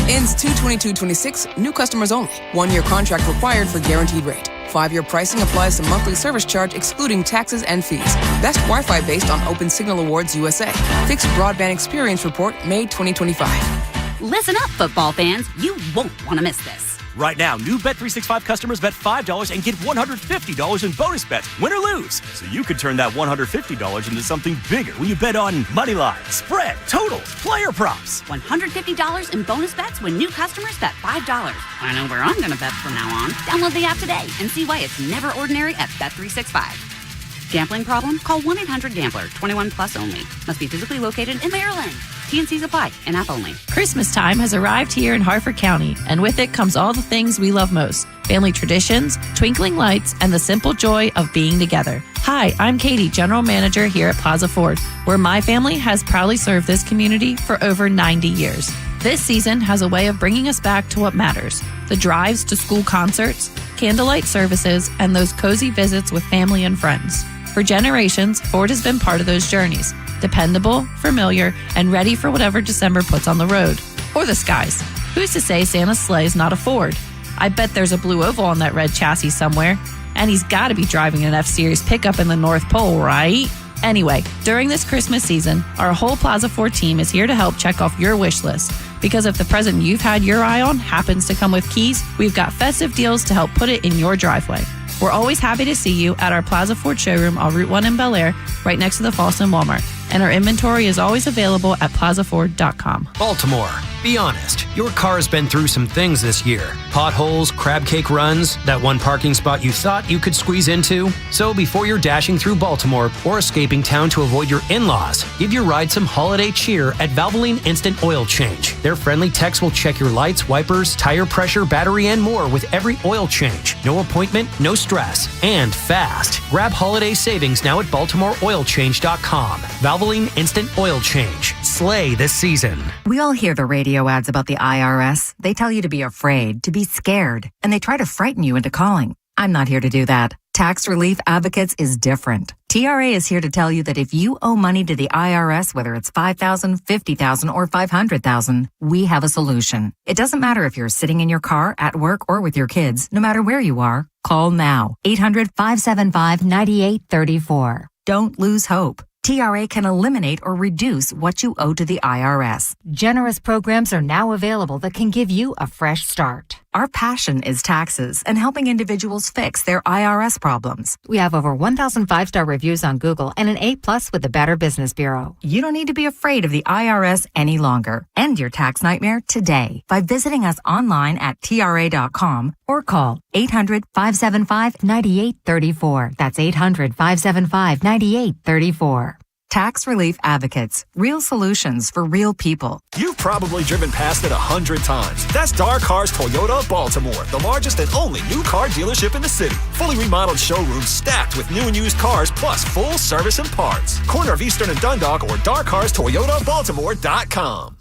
Ends 2/22/26, new customers only. 1-year contract required for guaranteed rate. 5-year pricing applies to monthly service charge excluding taxes and fees. Best Wi-Fi based on Open Signal Awards USA. Fixed Broadband Experience Report, May 2025.
Listen up, football fans. You won't want to miss this.
Right now, new Bet365 customers bet $5 and get $150 in bonus bets, win or lose. So you could turn that $150 into something bigger when you bet on money line, spread, totals, player props.
$150 in bonus bets when new customers bet $5. I know where I'm going to bet from now on. Download the app today and see why it's never ordinary at Bet365. Gambling problem? Call 1-800-GAMBLER. 21 plus only. Must be physically located in Maryland. T&Cs apply. In-app only.
Christmas time has arrived here in Harford County, and with it comes all the things we love most. Family traditions, twinkling lights, and the simple joy of being together. Hi, I'm Katie, General Manager here at Plaza Ford, where my family has proudly served this community for over 90 years. This season has a way of bringing us back to what matters. The drives to school concerts, candlelight services, and those cozy visits with family and friends. For generations, Ford has been part of those journeys. Dependable, familiar, and ready for whatever December puts on the road. Or the skies. Who's to say Santa's sleigh is not a Ford? I bet there's a blue oval on that red chassis somewhere. And he's got to be driving an F-Series pickup in the North Pole, right? Anyway, during this Christmas season, our whole Plaza Ford team is here to help check off your wish list. Because if the present you've had your eye on happens to come with keys, we've got festive deals to help put it in your driveway. We're always happy to see you at our Plaza Ford showroom on Route 1 in Bel Air, right next to the Falston Walmart. And our inventory is always available at plazaford.com.
Baltimore, be honest. Your car's been through some things this year. Potholes, crab cake runs, that one parking spot you thought you could squeeze into. So before you're dashing through Baltimore or escaping town to avoid your in-laws, give your ride some holiday cheer at Valvoline Instant Oil Change. Their friendly techs will check your lights, wipers, tire pressure, battery, and more with every oil change. No appointment, no stress, and fast. Grab holiday savings now at BaltimoreOilChange.com. Valvoline Instant Oil Change. Slay this season.
We all hear the radio ads about the IRS. They tell you to be afraid, to be scared, and they try to frighten you into calling. I'm not here to do that. Tax Relief Advocates is different. TRA is here to tell you that if you owe money to the IRS, whether it's $5,000, $50,000, or $500,000, we have a solution. It doesn't matter if you're sitting in your car, at work, or with your kids. No matter where you are, call now. 800-575-9834. Don't lose hope. TRA can eliminate or reduce what you owe to the IRS. Generous programs are now available that can give you a fresh start. Our passion is taxes and helping individuals fix their IRS problems. We have over 1,000 5-star reviews on Google and an A+ with the Better Business Bureau. You don't need to be afraid of the IRS any longer. End your tax nightmare today by visiting us online at TRA.com or call 800-575-9834. That's 800-575-9834. Tax Relief Advocates. Real solutions for real people.
You've probably driven past it 100 times. That's Dar Cars Toyota of Baltimore, the largest and only new car dealership in the city. Fully remodeled showrooms stacked with new and used cars, plus full service and parts. Corner of Eastern and Dundalk or DarCarsToyotaBaltimore.com.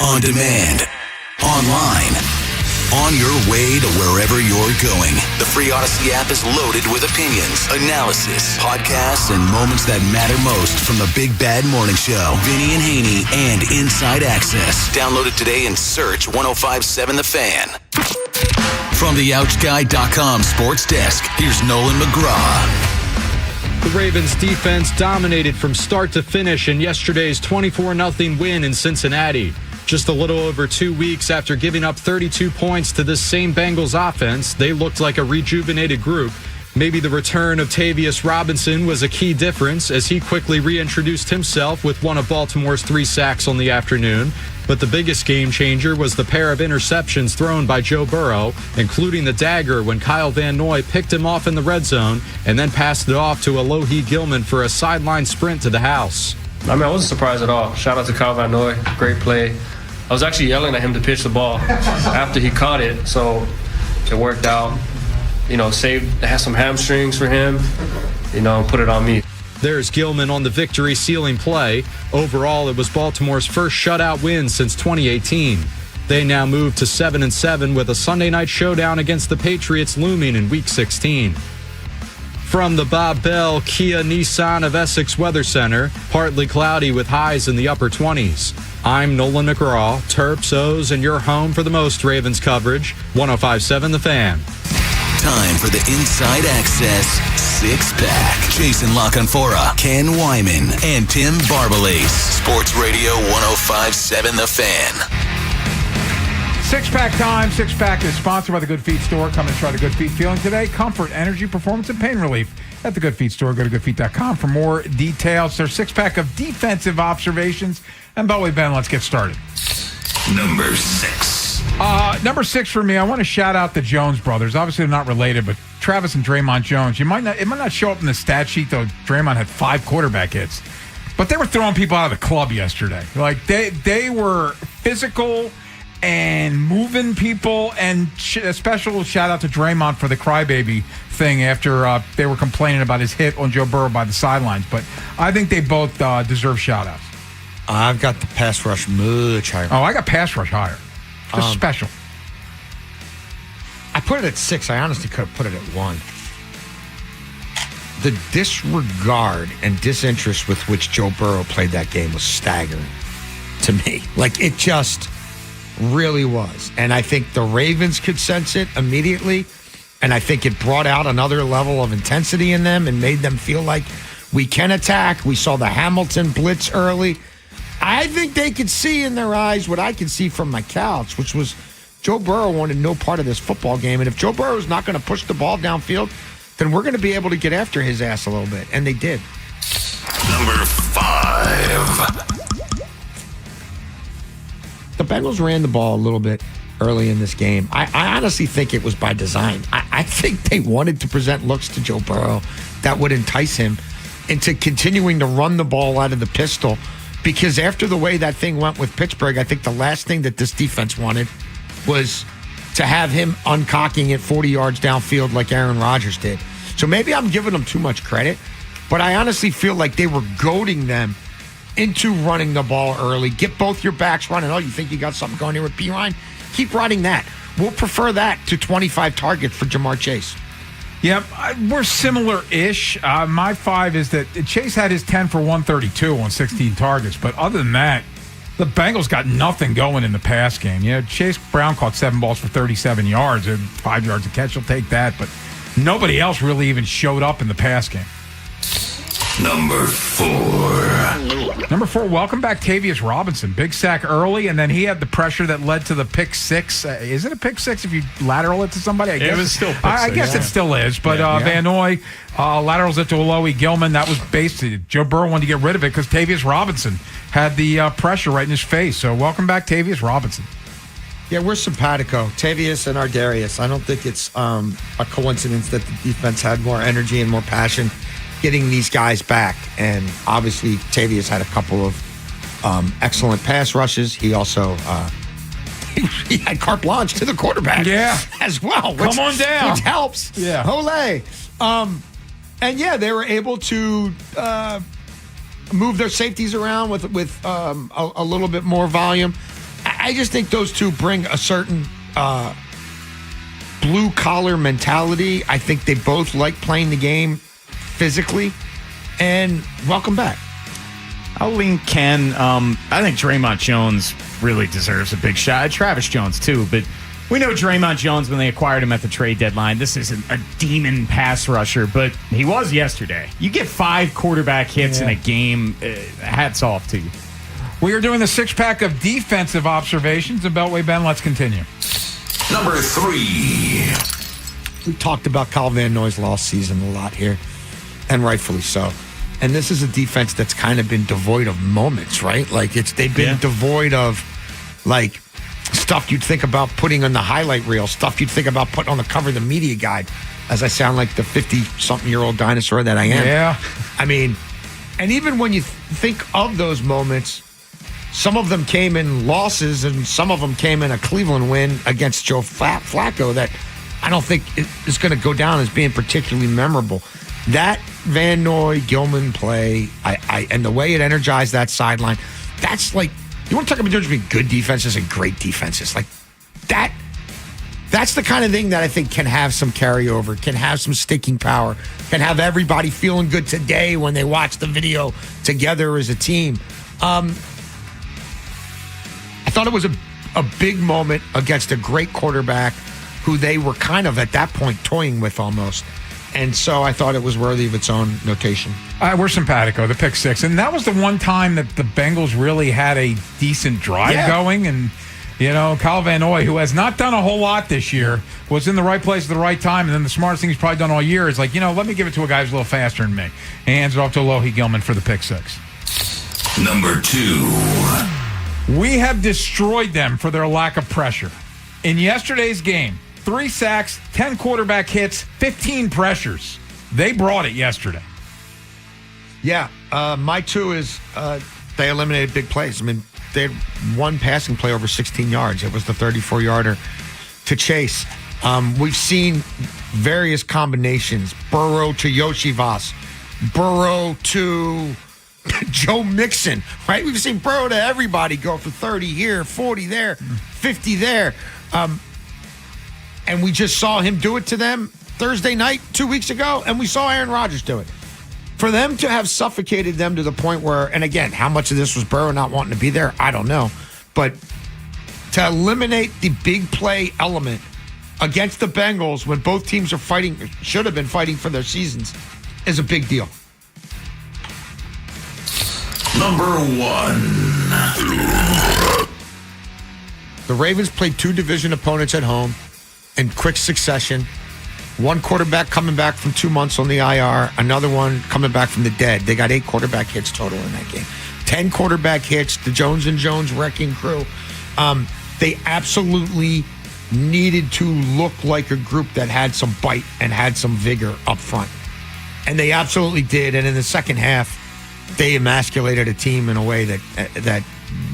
On demand, online, on your way to wherever you're going. The free Odyssey app is loaded with opinions, analysis, podcasts, and moments that matter most from the Big Bad Morning Show. Vinny and Haynie and Inside Access. Download it today and search 105.7 The Fan. From the OutGuy.com sports desk, here's Nolan McGraw.
The Ravens defense dominated from start to finish in yesterday's 24-0 win in Cincinnati. Just a little over 2 weeks after giving up 32 points to this same Bengals offense, they looked like a rejuvenated group. Maybe the return of Tavius Robinson was a key difference as he quickly reintroduced himself with one of Baltimore's 3 sacks on the afternoon. But the biggest game changer was the pair of interceptions thrown by Joe Burrow, including the dagger when Kyle Van Noy picked him off in the red zone and then passed it off to Alohi Gilman for a sideline sprint to the house.
I mean, I wasn't surprised at all. Shout out to Kyle Van Noy. Great play. I was actually yelling at him to pitch the ball after he caught it, so it worked out. You know, had some hamstrings for him, and put it on me.
There's Gilman on the victory-sealing play. Overall, it was Baltimore's first shutout win since 2018. They now move to 7-7 with a Sunday night showdown against the Patriots looming in Week 16. From the Bob Bell Kia Nissan of Essex Weather Center, partly cloudy with highs in the upper 20s. I'm Nolan McGraw, Terps, O's, and your home for the most Ravens coverage, 105.7 The Fan.
Time for the Inside Access Six-Pack. Jason LaConfora, Ken Wyman, and Tim Barbalace. Sports Radio 105.7 The Fan.
Six-Pack time. Six-Pack is sponsored by the Good Feet Store. Come and try the Good Feet feeling today. Comfort, energy, performance, and pain relief at the Good Feet Store. Go to goodfeet.com for more details. There's six-pack of defensive observations. And by the way, Ben, let's get started.
Number 6.
Number 6 for me, I want to shout out the Jones brothers. Obviously, they're not related, but Travis and Draymond Jones. It might not show up in the stat sheet, though. Draymond had 5 quarterback hits. But they were throwing people out of the club yesterday. Like, they were physical and moving people, and a special shout out to Draymond for the crybaby thing after they were complaining about his hit on Joe Burrow by the sidelines. But I think they both deserve shout outs.
I've got the pass rush much higher.
Oh, I got pass rush higher. Just special.
I put it at 6. I honestly could have put it at 1. The disregard and disinterest with which Joe Burrow played that game was staggering to me. Like, it just really was. And I think the Ravens could sense it immediately. And I think it brought out another level of intensity in them and made them feel like we can attack. We saw the Hamilton blitz early. I think they could see in their eyes what I could see from my couch, which was Joe Burrow wanted no part of this football game. And if Joe Burrow is not going to push the ball downfield, then we're going to be able to get after his ass a little bit. And they did.
Number 5.
The Bengals ran the ball a little bit early in this game. I honestly think it was by design. I think they wanted to present looks to Joe Burrow that would entice him into continuing to run the ball out of the pistol, because after the way that thing went with Pittsburgh, I think the last thing that this defense wanted was to have him uncocking it 40 yards downfield like Aaron Rodgers did. So maybe I'm giving them too much credit, but I honestly feel like they were goading them into running the ball early. Get both your backs running. Oh, you think you got something going here with P-Line? Keep running that. We'll prefer that to 25 targets for Jamar Chase.
Yep, we're similar-ish. My 5 is that Chase had his 10 for 132 on 16 targets, but other than that, the Bengals got nothing going in the pass game. Chase Brown caught 7 balls for 37 yards and 5 yards a catch. He'll take that, but nobody else really even showed up in the pass game.
Number 4.
Welcome back, Tavius Robinson. Big sack early, and then he had the pressure that led to the pick 6. Is it a pick 6 if you lateral it to somebody?
It was still pick
I
6.
guess it still is, but Van Noy laterals it to Alohi Gilman. That was basically Joe Burrow wanted to get rid of it because Tavius Robinson had the pressure right in his face. So welcome back, Tavius Robinson.
Yeah, we're simpatico. Tavius and Ardarius. I don't think it's a coincidence that the defense had more energy and more passion getting these guys back. And obviously, Tavius had a couple of excellent pass rushes. He also he had carte blanche to the quarterback as well.
Come on down.
Which helps.
Yeah.
Olay. And yeah, they were able to move their safeties around with a little bit more volume. I just think those two bring a certain blue-collar mentality. I think they both like playing the game physically. And welcome back.
I'll lean Ken. I think Draymond Jones really deserves a big shot. Travis Jones, too. But we know Draymond Jones, when they acquired him at the trade deadline, this isn't a demon pass rusher, but he was yesterday. You get 5 quarterback hits in a game, hats off to you.
We are doing the 6-pack of defensive observations. And Beltway Ben, let's continue.
Number 3.
We talked about Kyle Van Noy's lost season a lot here, and rightfully so. And this is a defense that's kind of been devoid of moments, right? Like they've been devoid of like stuff you'd think about putting on the highlight reel, stuff you'd think about putting on the cover of the media guide, as I sound like the 50-something-year-old dinosaur that I am.
Yeah.
I mean, and even when you think of those moments, some of them came in losses and some of them came in a Cleveland win against Joe Flacco that I don't think is going to go down as being particularly memorable. That Van Noy Gilman play, and the way it energized that sideline, that's like, you want to talk about difference between good defenses and great defenses. Like that, that's the kind of thing that I think can have some carryover, can have some sticking power, can have everybody feeling good today when they watch the video together as a team. I thought it was a big moment against a great quarterback who they were kind of at that point toying with almost. And so I thought it was worthy of its own notation.
We're simpatico, the pick 6. And that was the one time that the Bengals really had a decent drive going. And, Kyle Van Noy, who has not done a whole lot this year, was in the right place at the right time. And then the smartest thing he's probably done all year is like, let me give it to a guy who's a little faster than me. And hands it off to Alohi Gilman for the pick 6.
Number 2.
We have destroyed them for their lack of pressure. In yesterday's game, 3 sacks, 10 quarterback hits, 15 pressures. They brought it yesterday.
Yeah, my 2 is they eliminated big plays. I mean, they had one passing play over 16 yards. It was the 34-yarder to Chase. We've seen various combinations. Burrow to Yoshivas. Burrow to Joe Mixon, right? We've seen Burrow to everybody go for 30 here, 40 there, 50 there. And we just saw him do it to them Thursday night 2 weeks ago, and we saw Aaron Rodgers do it. For them to have suffocated them to the point where, and again, how much of this was Burrow not wanting to be there, I don't know. But to eliminate the big play element against the Bengals when both teams are fighting, should have been fighting for their seasons, is a big deal.
Number 1.
The Ravens played 2 division opponents at home in quick succession, One quarterback coming back from 2 months on the IR, another one coming back from the dead. They got 8 quarterback hits total in that game. 10 quarterback hits, the Jones & Jones wrecking crew. They absolutely needed to look like a group that had some bite and had some vigor up front. And they absolutely did. And in the second half, they emasculated a team in a way that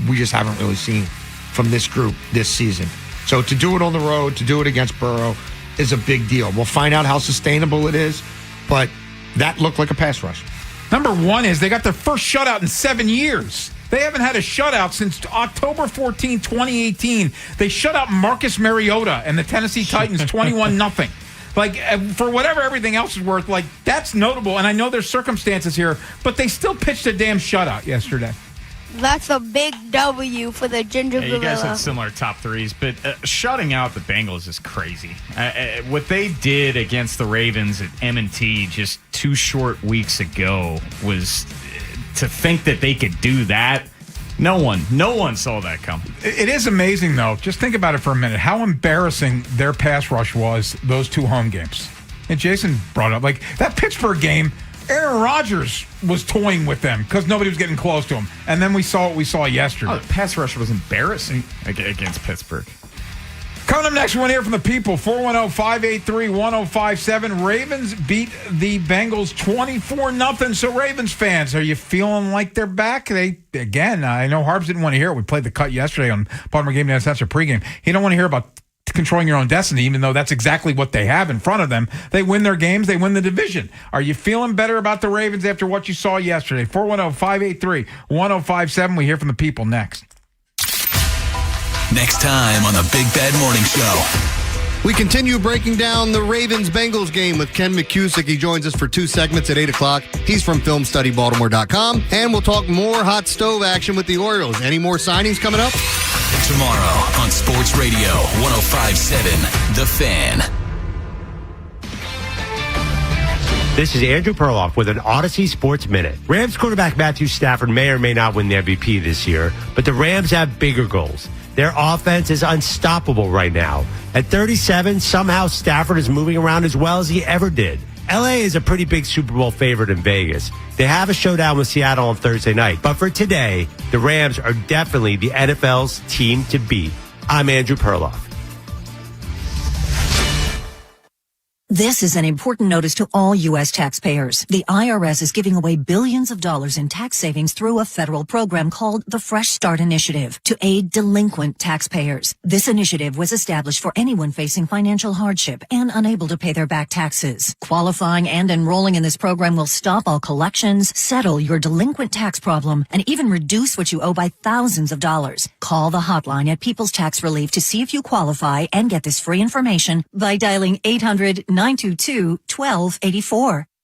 we just haven't really seen from this group this season. So to do it on the road, to do it against Burrow is a big deal. We'll find out how sustainable it is, but that looked like a pass rush.
Number one is they got their first shutout in 7 years. They haven't had a shutout since October 14, 2018. They shut out Marcus Mariota and the Tennessee Titans 21-0. Like, for whatever everything else is worth, like, that's notable. And I know there's circumstances here, but they still pitched a damn shutout yesterday.
That's a big W for the Ginger Gorilla.
You guys had similar top threes, but shutting out the Bengals is crazy. What they did against the Ravens at M&T just 2 short weeks ago was to think that they could do that. No one saw that coming.
It is amazing, though. Just think about it for a minute. How embarrassing their pass rush was those 2 home games. And Jason brought up, like, that Pittsburgh game, Aaron Rodgers was toying with them because nobody was getting close to him. And then we saw what we saw yesterday.
Oh, the pass rush was embarrassing against Pittsburgh.
Coming up next, we want to hear from the people. 410-583-1057. Ravens beat the Bengals 24-0. So, Ravens fans, are you feeling like they're back? Again, I know Harbs didn't want to hear it. We played the cut yesterday on Baltimore Game Day. That's our pregame. He don't want to hear about controlling your own destiny, even though that's exactly what they have in front of them. They win their games. They win the division. Are you feeling better about the Ravens after what you saw yesterday? 410-583-1057. We hear from the people next.
Next time on the Big Bad Morning Show.
We continue breaking down the Ravens-Bengals game with Ken McCusick. He joins us for 2 segments at 8 o'clock. He's from FilmStudyBaltimore.com. And we'll talk more hot stove action with the Orioles. Any more signings coming up?
Tomorrow on Sports Radio 105.7 The Fan.
This is Andrew Perloff with an Odyssey Sports Minute. Rams quarterback Matthew Stafford may or may not win the MVP this year, but the Rams have bigger goals. Their offense is unstoppable right now. At 37, somehow Stafford is moving around as well as he ever did. LA is a pretty big Super Bowl favorite in Vegas. They have a showdown with Seattle on Thursday night. But for today, the Rams are definitely the NFL's team to beat. I'm Andrew Perloff.
This is an important notice to all U.S. taxpayers. The IRS is giving away billions of dollars in tax savings through a federal program called the Fresh Start Initiative to aid delinquent taxpayers. This initiative was established for anyone facing financial hardship and unable to pay their back taxes. Qualifying and enrolling in this program will stop all collections, settle your delinquent tax problem, and even reduce what you owe by thousands of dollars. Call the hotline at People's Tax Relief to see if you qualify and get this free information by dialing 800-922-1284.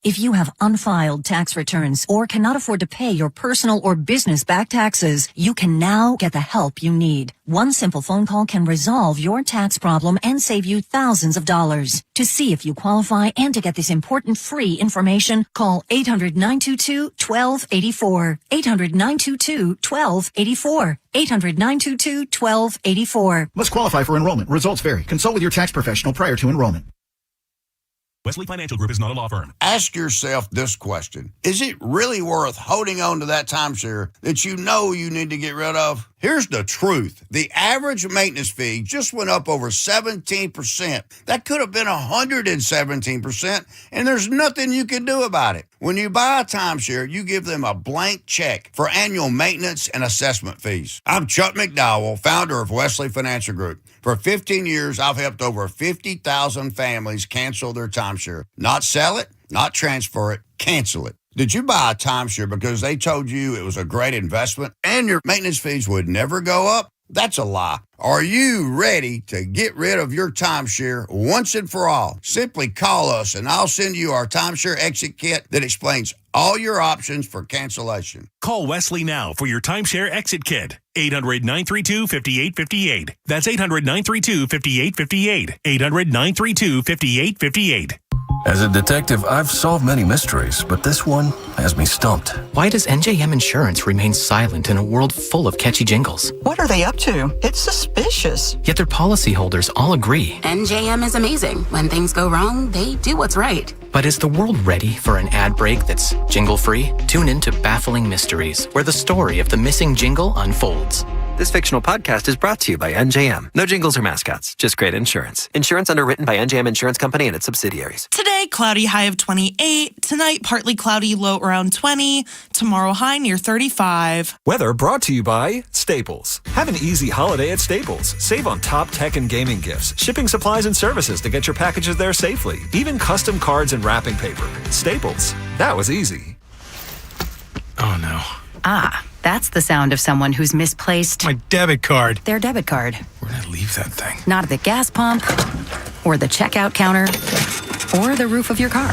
If you have unfiled tax returns or cannot afford to pay your personal or business back taxes, you can now get the help you need. One simple phone call can resolve your tax problem and save you thousands of dollars. To see if you qualify and to get this important free information, call 800-922-1284. 800-922-1284. 800-922-1284.
Must qualify for enrollment. Results vary. Consult with your tax professional prior to enrollment.
Wesley Financial Group is not a law firm.
Ask yourself this question. Is it really worth holding on to that timeshare that you know you need to get rid of? Here's the truth. The average maintenance fee just went up over 17%. That could have been 117%, and there's nothing you can do about it. When you buy a timeshare, you give them a blank check for annual maintenance and assessment fees. I'm Chuck McDowell, founder of Wesley Financial Group. For 15 years, I've helped over 50,000 families cancel their timeshare. Not sell it, not transfer it, cancel it. Did you buy a timeshare because they told you it was a great investment and your maintenance fees would never go up? That's a lie. Are you ready to get rid of your timeshare once and for all? Simply call us and I'll send you our timeshare exit kit that explains all your options for cancellation.
Call Wesley now for your timeshare exit kit. 800-932-5858. That's 800-932-5858. 800-932-5858.
As a detective, I've solved many mysteries, but this one has me stumped.
Why does NJM Insurance remain silent in a world full of catchy jingles?
What are they up to? It's suspicious.
Yet their policyholders all agree.
NJM is amazing. When things go wrong, they do what's right.
But is the world ready for an ad break that's jingle-free? Tune in to Baffling Mysteries, where the story of the missing jingle unfolds.
This fictional podcast is brought to you by NJM. No jingles or mascots, just great insurance. Insurance underwritten by NJM Insurance Company and its subsidiaries.
Today, cloudy high of 28. Tonight, partly cloudy, low around 20. Tomorrow, high near 35.
Weather brought to you by Staples. Have an easy holiday at Staples. Save on top tech and gaming gifts, shipping supplies and services to get your packages there safely, even custom cards and wrapping paper. Staples. That was easy.
Oh, no.
Ah, that's the sound of someone who's misplaced
my debit card.
Their debit card.
Where'd I leave that thing?
Not at the gas pump, or the checkout counter, or the roof of your car.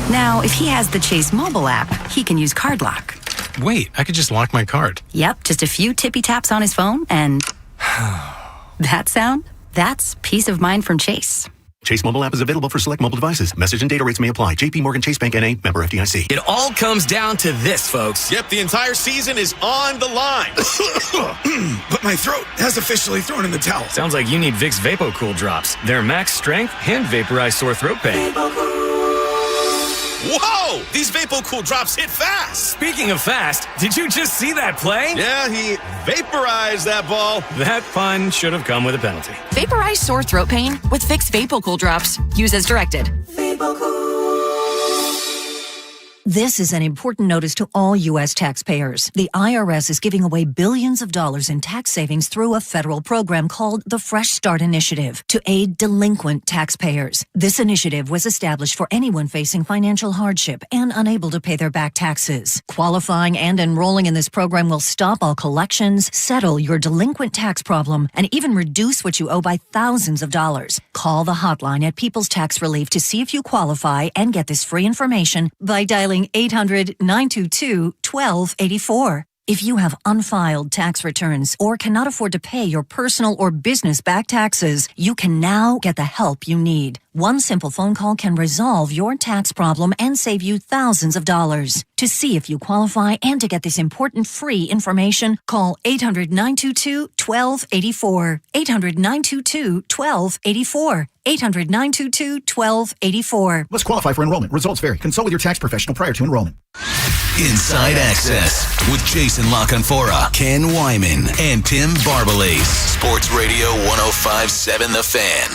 Now, if he has the Chase mobile app, he can use Card Lock.
Wait, I could just lock my card.
Yep, just a few tippy taps on his phone, and that sound? That's peace of mind from Chase.
Chase mobile app is available for select mobile devices. Message and data rates may apply. JP Morgan Chase Bank N.A. member FDIC.
It all comes down to this, folks.
Yep, the entire season is on the line.
But my throat has officially thrown in the towel.
Sounds like you need Vicks VapoCool drops. They're max strength and vaporize sore throat pain.
Whoa! These VapoCool drops hit fast.
Speaking of fast, did you just see that play?
Yeah, he vaporized that ball.
That pun should have come with a penalty.
Vaporize sore throat pain with Vicks VapoCool drops. Use as directed.
This is an important notice to all U.S. taxpayers. The IRS is giving away billions of dollars in tax savings through a federal program called the Fresh Start Initiative to aid delinquent taxpayers. This initiative was established for anyone facing financial hardship and unable to pay their back taxes. Qualifying and enrolling in this program will stop all collections, settle your delinquent tax problem, and even reduce what you owe by thousands of dollars. Call the hotline at People's Tax Relief to see if you qualify and get this free information by dialing 800-922-1284. If you have unfiled tax returns or cannot afford to pay your personal or business back taxes, you can now get the help you need. One simple phone call can resolve your tax problem and save you thousands of dollars. To see if you qualify and to get this important free information, call 800-922-1284. 800-922-1284. 800-922-1284.
Must qualify for enrollment. Results vary. Consult with your tax professional prior to enrollment.
Inside Access with Jason LaConfora, Ken Wyman, and Tim Barbalase. Sports Radio 105.7 The Fan.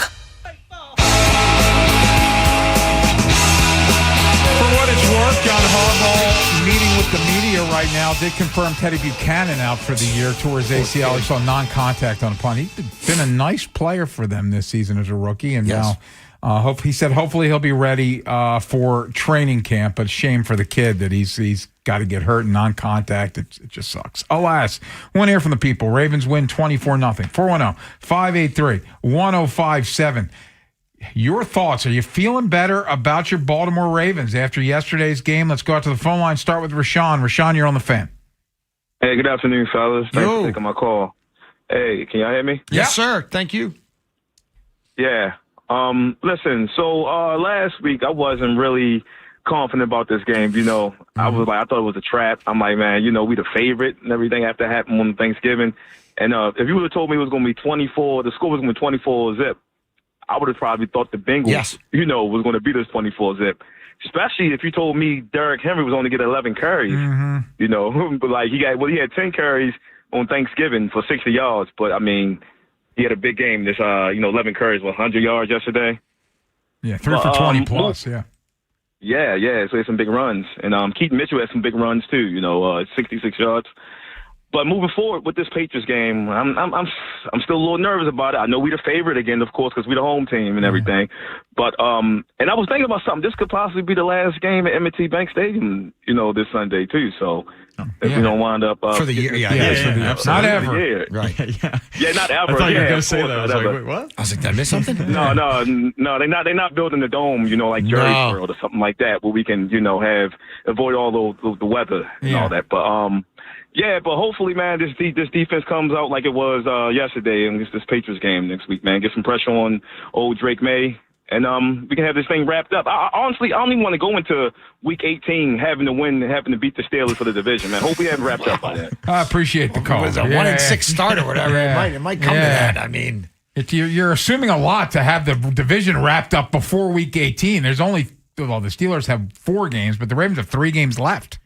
For what it's worth, John Harbaugh meeting with the media right now did confirm Teddy Buchanan out for the year, tore his ACL. He saw non-contact on a punt. He's been a nice player for them this season as a rookie, and now he said hopefully he'll be ready for training camp. But shame for the kid that he's got to get hurt in non-contact. It just sucks. Alas, one here from the people. Ravens win 24-0. 410-583-1057. Your thoughts. Are you feeling better about your Baltimore Ravens after yesterday's game? Let's go out to the phone line. Start with Rashawn. Rashawn, you're on the Fan.
Hey, good afternoon, fellas. Thanks for taking my call. Hey, can y'all hear me?
Yes, sir. Thank you.
Yeah. Listen, so last week I wasn't really confident about this game. You know, I thought it was a trap. I'm like, man, we the favorite and everything after it happened on Thanksgiving. And if you would have told me it was going to be 24, the score was going to be 24-0, I would have probably thought the Bengals, was going to beat us 24-0. Especially if you told me Derrick Henry was only getting 11 carries, but like he had 10 carries on Thanksgiving for 60 yards. But I mean, he had a big game. This, 11 carries, 100 yards yesterday.
Yeah, 3 for 20 plus. Yeah.
Yeah. So he had some big runs, and Keaton Mitchell had some big runs too. 66 yards. But moving forward with this Patriots game, I'm still a little nervous about it. I know we're the favorite again, of course, because we're the home team and everything. But and I was thinking about something. This could possibly be the last game at M&T Bank Stadium, this Sunday too. So if we don't wind up
for the year,
not ever,
right?
Yeah, not ever.
I thought you were going to say that. I was like, wait, what?
I was like, did I miss something?
No, they're not building the dome, like Jerry's World or something like that, where we can, avoid all the weather and all that. But yeah, but hopefully, man, this defense comes out like it was yesterday in this Patriots game next week, man. Get some pressure on old Drake May and we can have this thing wrapped up. Honestly, I don't even want to go into Week 18 having to beat the Steelers for the division, man. Hope we have it wrapped up by that.
I appreciate the call.
It was a 1-6 start or whatever. It might come to that. I mean,
you're assuming a lot to have the division wrapped up before Week 18. There's only the Steelers have 4 games, but the Ravens have 3 games left.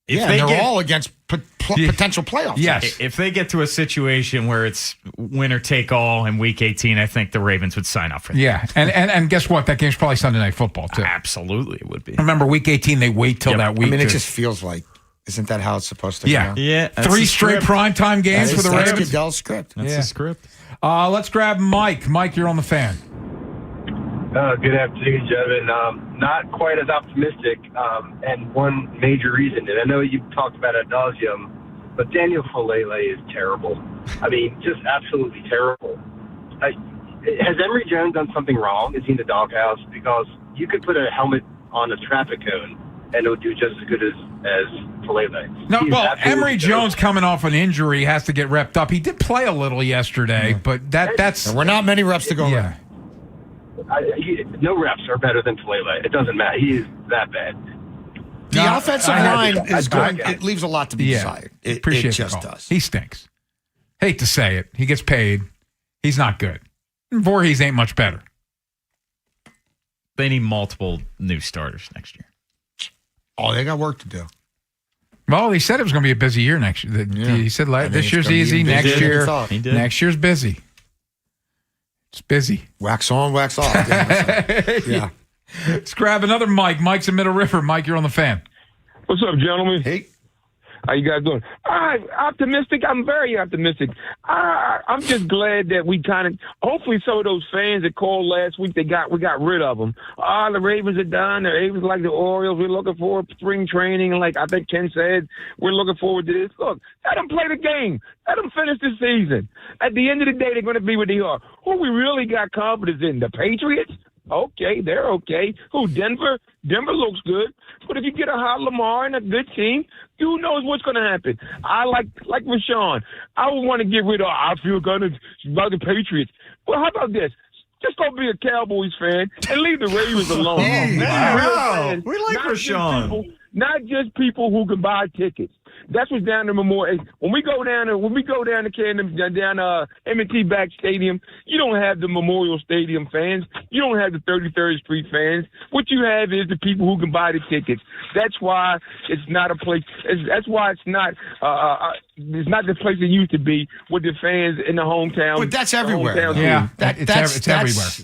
They're all against potential playoffs.
Yes. If they get to a situation where it's winner take all in Week 18, I think the Ravens would sign up for that.
Yeah, and guess what? That game's probably Sunday Night Football, too.
Absolutely, it would be.
Remember, Week 18, they wait till that week.
I mean, it just feels like, isn't that how it's supposed to go?
Yeah.
3 straight primetime games for the Ravens.
That's Goodell's script.
That's the script.
Let's grab Mike. Mike, you're on the Fan.
Good afternoon, gentlemen. Not quite as optimistic, and one major reason, and I know you've talked about it ad nauseum, but Daniel Falele is terrible. I mean, just absolutely terrible. Has Emory Jones done something wrong? Is he in the doghouse? Because you could put a helmet on a traffic cone, and it would do just as good as Falele.
No, well, Emory Jones coming off an injury has to get repped up. He did play a little yesterday, but that's...
We're not many reps to go around.
No reps are better than Falele. It doesn't matter. He is that bad.
The offensive line is good. It leaves a lot to be desired. It just does.
He stinks. Hate to say it. He gets paid. He's not good. Voorhees ain't much better.
They need multiple new starters next year.
Oh, they got work to do.
Well, he said it was going to be a busy year next year. He said this year's easy. Next year's busy. It's busy.
Wax on, wax off. Yeah.
Let's grab another Mike. Mike's in Middle River. Mike, you're on the Fan.
What's up, gentlemen?
Hey.
How you guys doing? Optimistic. I'm very optimistic. I'm just glad that we hopefully some of those fans that called last week, we got rid of them. The Ravens are done. The Ravens like the Orioles. We're looking for spring training. And like I think Ken said, we're looking forward to this. Look, let them play the game. Let them finish the season. At the end of the day, they're going to be what they are. Who we really got confidence in? The Patriots? Okay, they're okay. Who, Denver? Denver looks good. But if you get a hot Lamar and a good team, who knows what's going to happen? I like Rashawn. I would want to get rid of, I feel good about the Patriots. Well, how about this? Just go be a Cowboys fan and leave the Ravens alone.
Wow. We like Rashawn.
Not just people who can buy tickets. That's what's down to Memorial. When we go down to Camden, down M&T Bank Stadium, you don't have the Memorial Stadium fans. You don't have the 33rd Street fans. What you have is the people who can buy the tickets. That's why it's not a place. That's why it's not the place it used to be with the fans in the hometown.
But that's everywhere.
It's everywhere.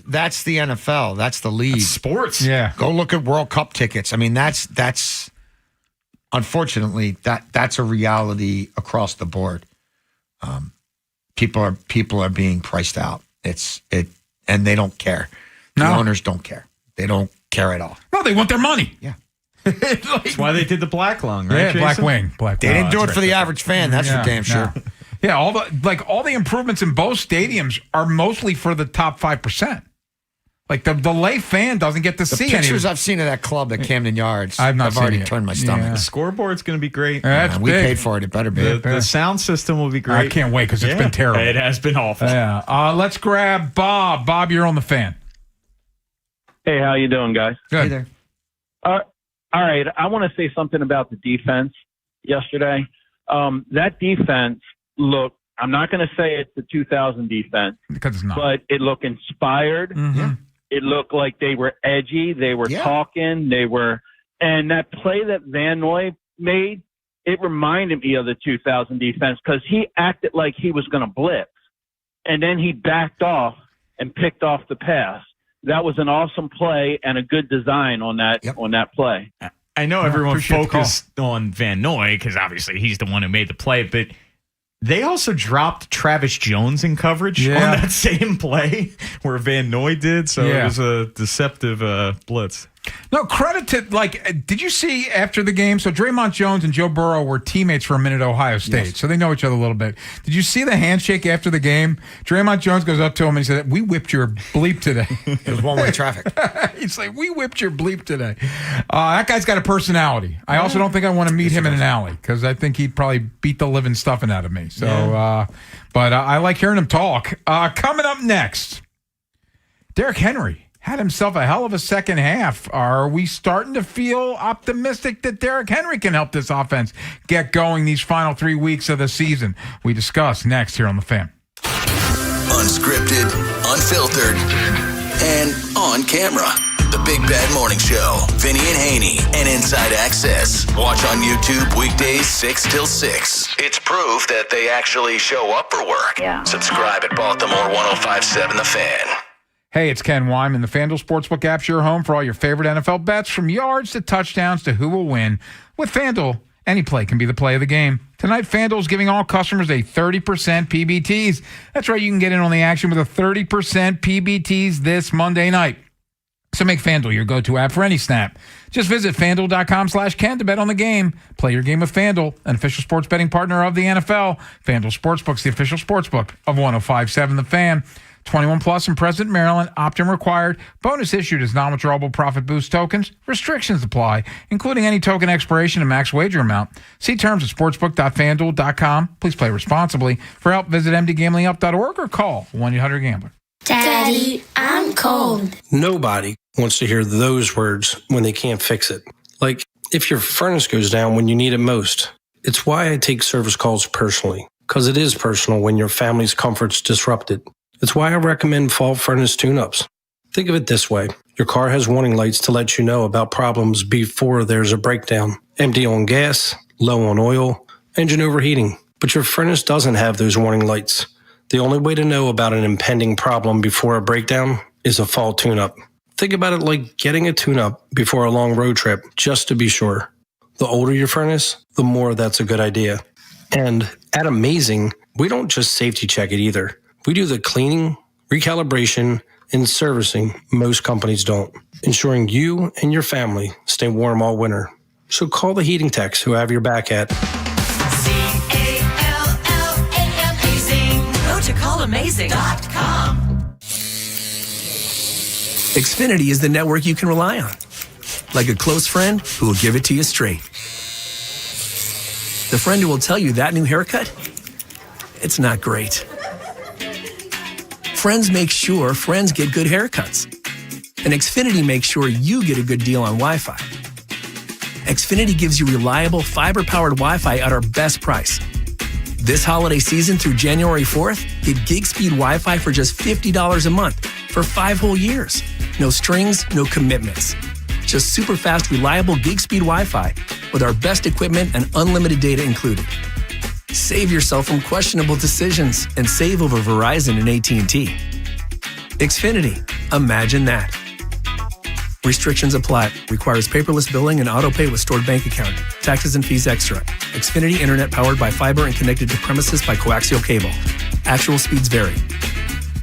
That's the NFL. That's the league. That's
sports.
Yeah.
Go look at World Cup tickets. I mean, that's unfortunately that's a reality across the board. People are being priced out. And they don't care. The owners don't care. They don't care at all.
No, they want their money.
Yeah.
That's why they did the black lung, right?
Yeah, Black Wing.
They didn't do it for the average fan. That's for damn sure.
No. Yeah, all the improvements in both stadiums are mostly for the top 5%. Like the lay fan doesn't get to see
the pictures
any.
I've seen of that club at Camden Yards.
I've
already turned my stomach.
The scoreboard's going to be great.
We paid for it. It better be.
The sound system will be great.
I can't wait because it's been terrible.
It has been awful.
Yeah. Let's grab Bob. Bob, you're on the Fan.
Hey, how you doing, guys?
Good.
Hey there.
All right. I want to say something about the defense yesterday. That defense looked, I'm not going to say it's the 2000 defense.
Because it's not.
But it looked inspired.
Mm-hmm.
It looked like they were edgy. They were talking. And that play that Van Noy made, it reminded me of the 2000 defense because he acted like he was going to blitz. And then he backed off and picked off the pass. That was an awesome play and a good design on that play.
I know everyone focused on Van Noy because obviously he's the one who made the play, but they also dropped Travis Jones in coverage on that same play where Van Noy did. So it was a deceptive blitz.
No, credit to, did you see after the game? So Draymond Jones and Joe Burrow were teammates for a minute at Ohio State. So they know each other a little bit. Did you see the handshake after the game? Draymond Jones goes up to him and he said, "We whipped your bleep today."
It was one-way traffic.
He's like, "We whipped your bleep today." That guy's got a personality. I also don't think I want to meet him in an alley because I think he'd probably beat the living stuffing out of me. So, but I like hearing him talk. Coming up next, Derrick Henry had himself a hell of a second half. Are we starting to feel optimistic that Derrick Henry can help this offense get going these final 3 weeks of the season? We discuss next here on The Fan.
Unscripted, unfiltered, and on camera. The Big Bad Morning Show. Vinny and Haynie and Inside Access. Watch on YouTube weekdays 6 till 6. It's proof that they actually show up for work. Yeah. Subscribe at Baltimore 1057 The Fan.
Hey, it's Ken Wyman. The FanDuel Sportsbook app's your home for all your favorite NFL bets, from yards to touchdowns to who will win. With FanDuel, any play can be the play of the game. Tonight, FanDuel is giving all customers a 30% PBTs. That's right, you can get in on the action with a 30% PBTs this Monday night. So make FanDuel your go-to app for any snap. Just visit FanDuel.com/Ken to bet on the game. Play your game with FanDuel, an official sports betting partner of the NFL. FanDuel Sportsbook's the official sportsbook of 1057 The Fan. 21 plus and present in Maryland. Opt-in required. Bonus issued as non-withdrawable profit boost tokens. Restrictions apply, including any token expiration and max wager amount. See terms at sportsbook.fanduel.com. Please play responsibly. For help, visit mdgamblingup.org or call 1-800-GAMBLER.
Daddy, I'm cold.
Nobody wants to hear those words when they can't fix it. Like if your furnace goes down when you need it most. It's why I take service calls personally, because it is personal when your family's comfort's disrupted. It's why I recommend fault furnace tune-ups. Think of it this way. Your car has warning lights to let you know about problems before there's a breakdown. Empty on gas, low on oil, engine overheating. But your furnace doesn't have those warning lights. The only way to know about an impending problem before a breakdown is a fault tune-up. Think about it like getting a tune-up before a long road trip, just to be sure. The older your furnace, the more that's a good idea. And at Amazing, we don't just safety check it either. We do the cleaning, recalibration, and servicing most companies don't, ensuring you and your family stay warm all winter. So call the heating techs who have your back at
CALLAMAZING.com. Xfinity is the network you can rely on. Like a close friend who will give it to you straight. The friend who will tell you that new haircut, it's not great. Friends make sure friends get good haircuts. And Xfinity makes sure you get a good deal on Wi-Fi. Xfinity gives you reliable fiber-powered Wi-Fi at our best price. This holiday season through January 4th, get gig speed Wi-Fi for just $50 a month for 5 whole years. No strings, no commitments. Just super fast, reliable gig speed Wi-Fi with our best equipment and unlimited data included. Save yourself from questionable decisions and save over Verizon and AT&T. Xfinity. Imagine that. Restrictions apply. Requires paperless billing and auto-pay with stored bank account. Taxes and fees extra. Xfinity Internet powered by fiber and connected to premises by coaxial cable. Actual speeds vary.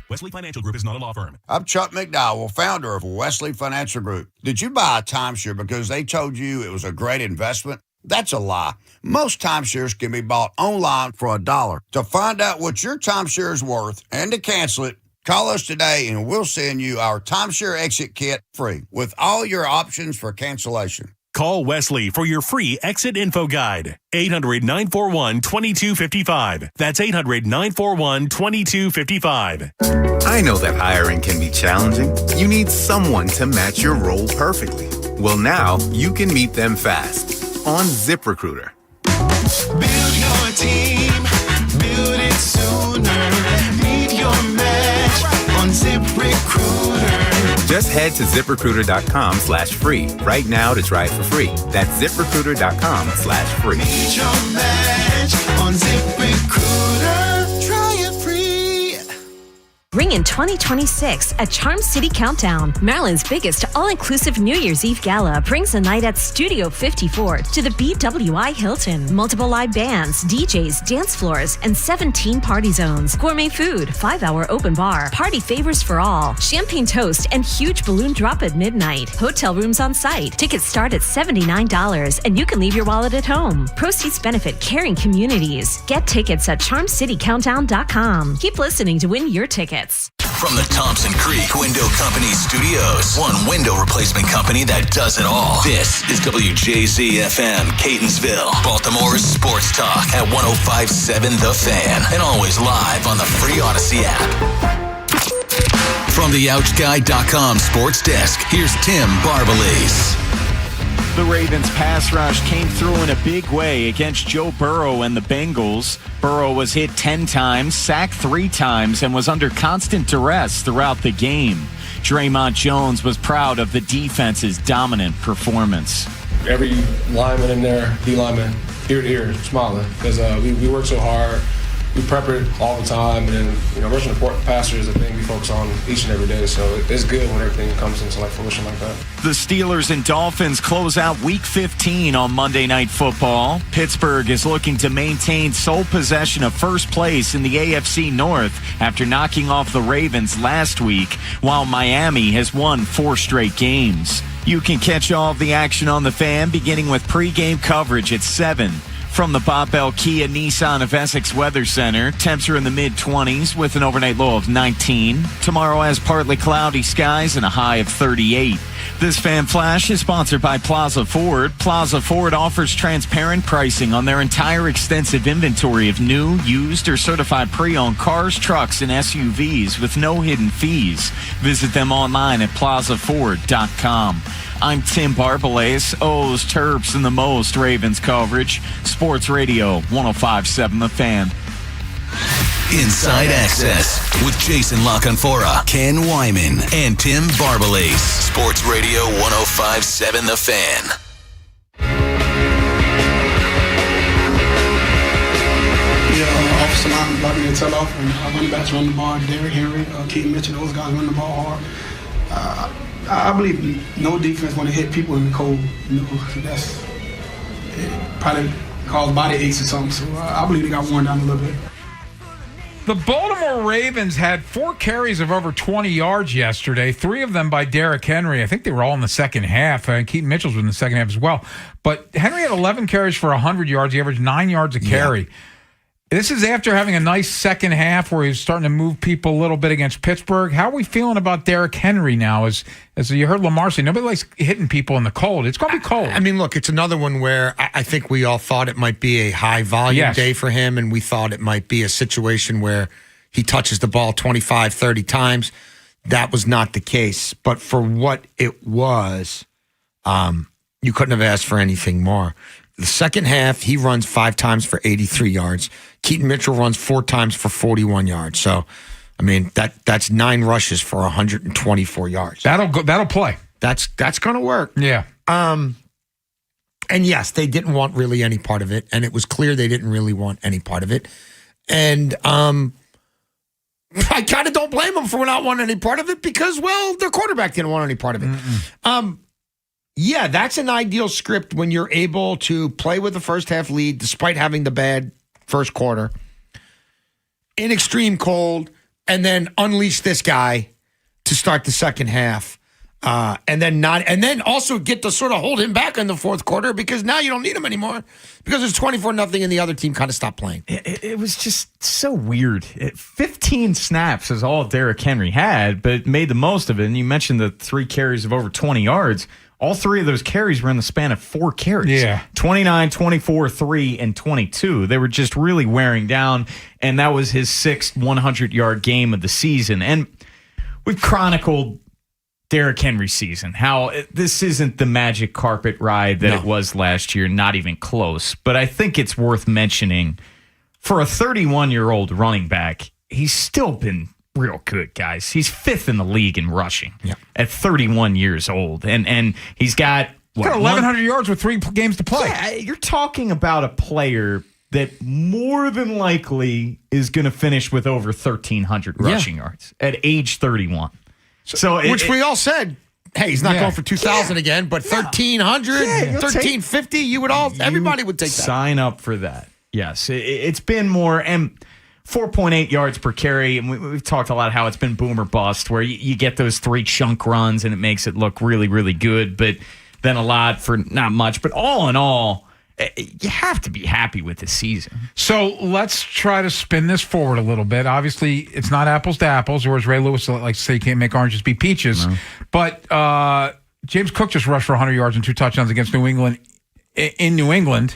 Wesley Financial Group is not a law firm.
I'm Chuck McDowell, founder of Wesley Financial Group. Did you buy a timeshare because they told you it was a great investment? That's a lie. Most timeshares can be bought online for $1. To find out what your timeshare is worth and to cancel it, call us today and we'll send you our timeshare exit kit free with all your options for cancellation.
Call Wesley for your free exit info guide. 800-941-2255. That's 800-941-2255.
I know that hiring can be challenging. You need someone to match your role perfectly. Well, now you can meet them fast on ZipRecruiter.
Build your team. Build it sooner. Meet your match on ZipRecruiter.
Just head to ZipRecruiter.com/free right now to try it for free. That's ZipRecruiter.com/free.
Meet your match on ZipRecruiter. Try it free.
Ring in 2026 at Charm City Countdown. Maryland's biggest all-inclusive New Year's Eve gala brings a night at Studio 54 to the BWI Hilton. Multiple live bands, DJs, dance floors, and 17 party zones. Gourmet food, 5-hour open bar, party favors for all, champagne toast, and huge balloon drop at midnight. Hotel rooms on site. Tickets start at $79, and you can leave your wallet at home. Proceeds benefit caring communities. Get tickets at CharmCityCountdown.com. Keep listening to win your tickets.
From the Thompson Creek Window Company Studios, one window replacement company that does it all. This is WJZ-FM, Catonsville, Baltimore's sports talk at 1057 The Fan, and always live on the free Odyssey app. From the OutchGuy.com sports desk, here's Tim Barbalese.
The Ravens pass rush came through in a big way against Joe Burrow and the Bengals. Burrow was hit 10 times, sacked 3 times, and was under constant duress throughout the game. Draymond Jones was proud of the defense's dominant performance.
Every lineman in there, D lineman, ear to ear, smiling, because we work so hard. We prep it all the time, and then, rushing the passer is a thing we focus on each and every day, so it's good when everything comes into fruition like that.
The Steelers and Dolphins close out Week 15 on Monday Night Football. Pittsburgh is looking to maintain sole possession of first place in the AFC North after knocking off the Ravens last week, while Miami has won 4 straight games. You can catch all of the action on the Fan, beginning with pregame coverage at 7. From the Bob Bell Kia Nissan of Essex Weather Center, temps are in the mid-20s with an overnight low of 19. Tomorrow has partly cloudy skies and a high of 38. This Fan Flash is sponsored by Plaza Ford. Plaza Ford offers transparent pricing on their entire extensive inventory of new, used, or certified pre-owned cars, trucks, and SUVs with no hidden fees. Visit them online at plazaford.com. I'm Tim Barbalese. O's, Terps, and the most Ravens coverage. Sports Radio 105.7 The Fan.
Inside Access with Jason LaConfora, Ken Wyman, and Tim Barbalese. Sports Radio 105.7 The Fan.
Offensive line blocking their tail off, and running backs run the ball. Derrick Henry, Keaton Mitchell, those guys run the ball hard. I believe no defense want to hit people in the cold. That's probably cause body aches or something. So I believe they got worn down a little bit.
The Baltimore Ravens had 4 carries of over 20 yards yesterday, 3 of them by Derrick Henry. I think they were all in the second half. Keaton Mitchell's was in the second half as well. But Henry had 11 carries for 100 yards. He averaged 9 yards a carry. Yeah. This is after having a nice second half where he's starting to move people a little bit against Pittsburgh. How are we feeling about Derrick Henry now? As you heard Lamar say, nobody likes hitting people in the cold. It's going to be cold.
I mean, look, it's another one where I think we all thought it might be a high-volume day for him, and we thought it might be a situation where he touches the ball 25, 30 times. That was not the case. But for what it was, you couldn't have asked for anything more. The second half, he runs 5 times for 83 yards. Keaton Mitchell runs 4 times for 41 yards. So, I mean, that's 9 rushes for 124 yards.
That'll play.
That's going to work.
Yeah.
And yes, they didn't want really any part of it, and it was clear they didn't really want any part of it. And I kind of don't blame them for not wanting any part of it because, well, their quarterback didn't want any part of it. Yeah, that's an ideal script when you're able to play with the first half lead despite having the bad first quarter in extreme cold and then unleash this guy to start the second half. And then also get to sort of hold him back in the fourth quarter because now you don't need him anymore because it's 24-0 and the other team kind of stopped playing.
It was just so weird. 15 snaps is all Derrick Henry had, but made the most of it. And you mentioned the 3 carries of over 20 yards. All 3 of those carries were in the span of 4 carries.
Yeah.
29, 24, 3, and 22. They were just really wearing down, and that was his 6th 100-yard game of the season. And we've chronicled Derrick Henry's season, how this isn't the magic carpet ride that it was last year, not even close. But I think it's worth mentioning, for a 31-year-old running back, he's still been real good, guys. He's 5th in the league in rushing at 31 years old. And he's got,
He's got 1,100 yards with 3 games to play.
Yeah, you're talking about a player that more than likely is going to finish with over 1,300 rushing yards at age 31.
Which we all said, hey, he's not going for 2,000 again, but 1,300, 1,350, everybody would take that.
Sign up for that. Yes, it's been more, and 4.8 yards per carry, and we've talked a lot how it's been boom or bust, where you get those 3 chunk runs, and it makes it look really, really good, but then a lot for not much. But all in all, you have to be happy with the season.
So let's try to spin this forward a little bit. Obviously, it's not apples to apples, or as Ray Lewis likes to say, you can't make oranges be peaches. No. But James Cook just rushed for 100 yards and 2 touchdowns against New England in New England.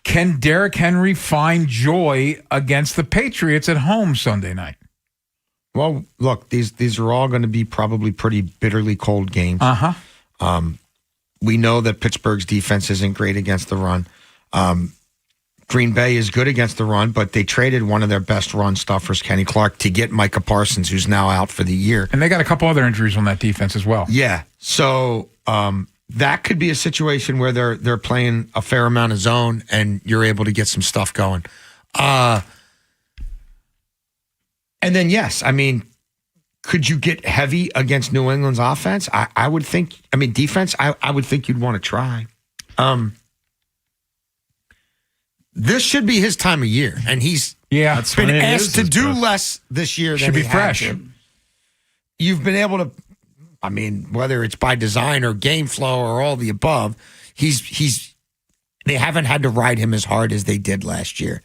Can Derrick Henry find joy against the Patriots at home Sunday night?
Well, look, these are all going to be probably pretty bitterly cold games. We know that Pittsburgh's defense isn't great against the run. Green Bay is good against the run, but they traded one of their best run stuffers, Kenny Clark, to get Micah Parsons, who's now out for the year.
And they got a couple other injuries on that defense as well.
Yeah. So that could be a situation where they're playing a fair amount of zone and you're able to get some stuff going. And then, yes, I mean, could you get heavy against New England's offense? I would think, defense, I would think you'd want to try. This should be his time of year, and he's been asked to do less this year than he had to. You've been able to, whether it's by design or game flow or all the above, they haven't had to ride him as hard as they did last year.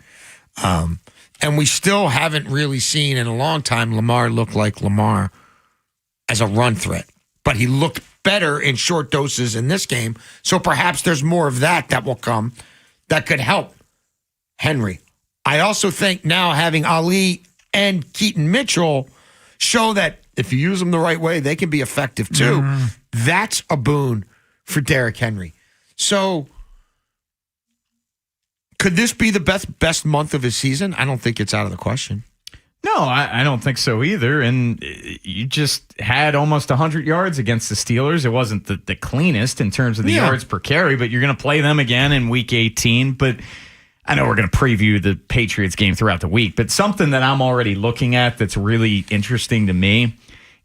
And we still haven't really seen in a long time Lamar look like Lamar as a run threat. But he looked better in short doses in this game, so perhaps there's more of that will come that could help Henry. I also think now having Ali and Keaton Mitchell show that if you use them the right way, they can be effective too. Mm-hmm. That's a boon for Derrick Henry. So could this be the best month of his season? I don't think it's out of the question.
No, I don't think so either. And you just had almost 100 yards against the Steelers. It wasn't the cleanest in terms of the yards per carry, but you're going to play them again in Week 18. But I know we're going to preview the Patriots game throughout the week, but something that I'm already looking at that's really interesting to me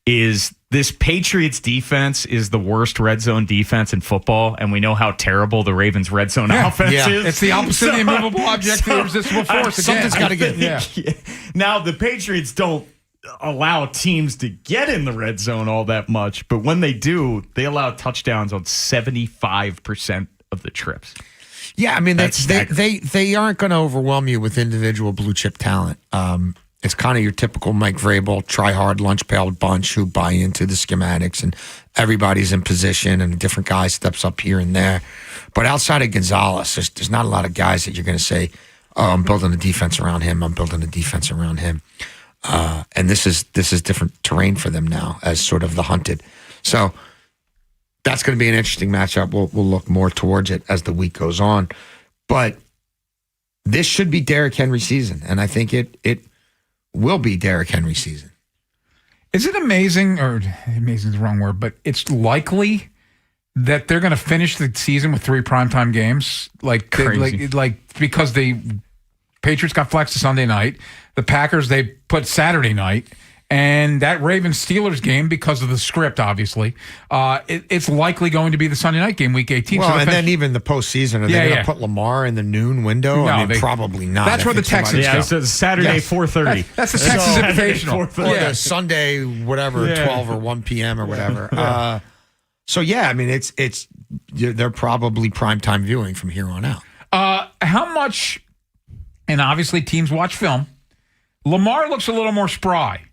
is this Patriots defense is the worst red zone defense in football, and we know how terrible the Ravens red zone offense is.
It's the opposite of the immovable object, the irresistible force.
Something's got to get.
Now, the Patriots don't allow teams to get in the red zone all that much, but when they do, they allow touchdowns on 75% of the trips.
Yeah, they aren't going to overwhelm you with individual blue chip talent. It's kind of your typical Mike Vrabel, try hard, lunch pail bunch who buy into the schematics and everybody's in position and a different guy steps up here and there. But outside of Gonzalez, there's not a lot of guys that you're going to say, oh, I'm building a defense around him. I'm building a defense around him. And this is different terrain for them now as sort of the hunted. So that's going to be an interesting matchup. We'll look more towards it as the week goes on. But this should be Derrick Henry season. And I think it will be Derrick Henry season.
Is it amazing, or amazing is the wrong word, but it's likely that they're going to finish the season with 3 primetime games? Because the Patriots got flexed to Sunday night. The Packers, they put Saturday night. And that Ravens-Steelers game, because of the script, obviously, it's likely going to be the Sunday night game, Week 18.
Well, and then even the postseason, are they going to put Lamar in the noon window?
No,
probably not.
That's where the Texans go.
So Saturday, 4:30.
That's the Texas Invitational.
Or the Sunday, whatever, 12 or 1 p.m. or whatever. They're probably primetime viewing from here on out.
How much, and obviously teams watch film, Lamar looks a little more spry.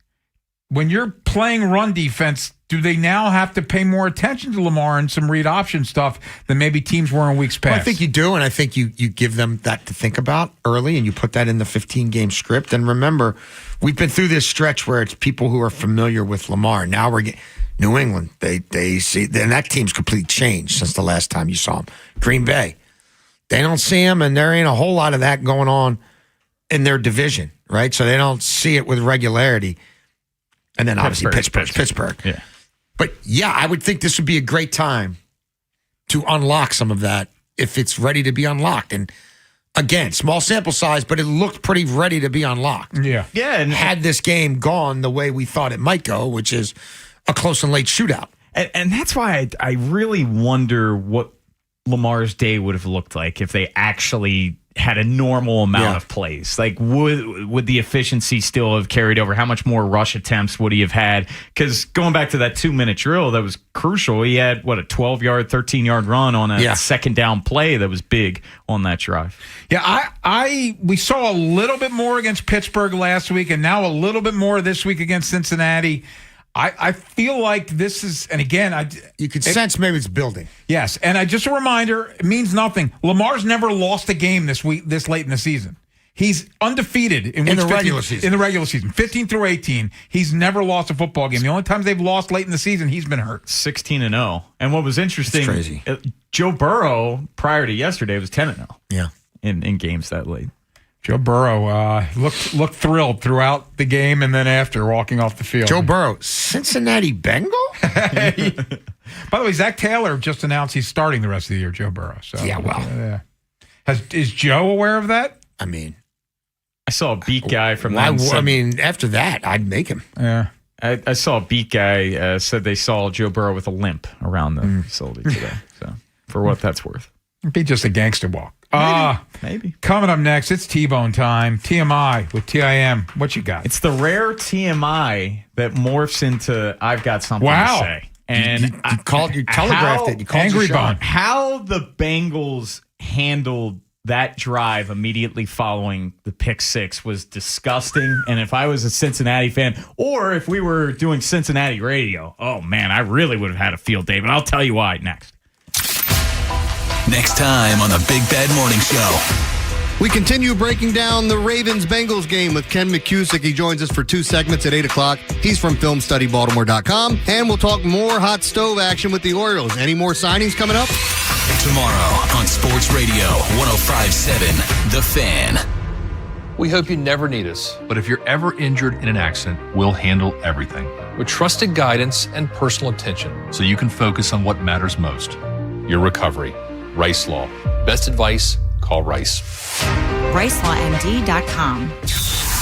When you're playing run defense, do they now have to pay more attention to Lamar and some read option stuff than maybe teams were in weeks past?
Well, I think you do, and I think you give them that to think about early, and you put that in the 15-game script. And remember, we've been through this stretch where it's people who are familiar with Lamar. Now we're getting New England. They see, and that team's completely changed since the last time you saw him. Green Bay, they don't see him, and there ain't a whole lot of that going on in their division, right? So they don't see it with regularity. And then obviously Pittsburgh.
Yeah.
But yeah, I would think this would be a great time to unlock some of that if it's ready to be unlocked. And again, small sample size, but it looked pretty ready to be unlocked.
Yeah.
Yeah. And
had this game gone the way we thought it might go, which is a close and late shootout.
And that's why I really wonder what Lamar's day would have looked like if they actually had a normal amount of plays. Like, would the efficiency still have carried over? How much more rush attempts would he have had? Because going back to that 2-minute drill, that was crucial. He had, a 12-yard, 13-yard run on a second down play that was big on that drive.
Yeah, we saw a little bit more against Pittsburgh last week, and now a little bit more this week against Cincinnati. I feel like this is, and again,
you could sense maybe it's building.
Yes, and just a reminder, it means nothing. Lamar's never lost a game this late in the season. He's undefeated in the
regular season.
In the regular season, 15 through 18, he's never lost a football game. The only times they've lost late in the season, he's been hurt.
16-0. And what was interesting,
crazy.
Joe Burrow prior to yesterday was 10-0.
Yeah,
in games that late.
Joe Burrow looked thrilled throughout the game and then after walking off the field.
Joe Burrow, Cincinnati Bengal?
By the way, Zach Taylor just announced he's starting the rest of the year, Joe Burrow. So
yeah, well.
Is Joe aware of that?
I mean,
I saw a beat guy from
after that, I'd make him.
Yeah.
I saw a beat guy said they saw Joe Burrow with a limp around the facility today. So, for what that's worth.
It'd be just a gangster walk.
Maybe.
Coming up next, it's T-Bone time. TMI with TIM. What you got?
It's the rare TMI that morphs into I've got something to say. And
you telegraphed it. You called
Angry Bone.
How the Bengals handled that drive immediately following the pick six was disgusting. And if I was a Cincinnati fan, or if we were doing Cincinnati radio, oh man, I really would have had a field day. But I'll tell you why next.
Next time on the Big Bad Morning Show.
We continue breaking down the Ravens-Bengals game with Ken McCusick. He joins us for 2 segments at 8 o'clock. He's from FilmStudyBaltimore.com. And we'll talk more hot stove action with the Orioles. Any more signings coming up?
Tomorrow on Sports Radio 105.7 The Fan.
We hope you never need us, but if you're ever injured in an accident, we'll handle everything. With trusted guidance and personal attention, so you can focus on what matters most, your recovery. Rice Law. Best advice, call Rice.
RiceLawMD.com.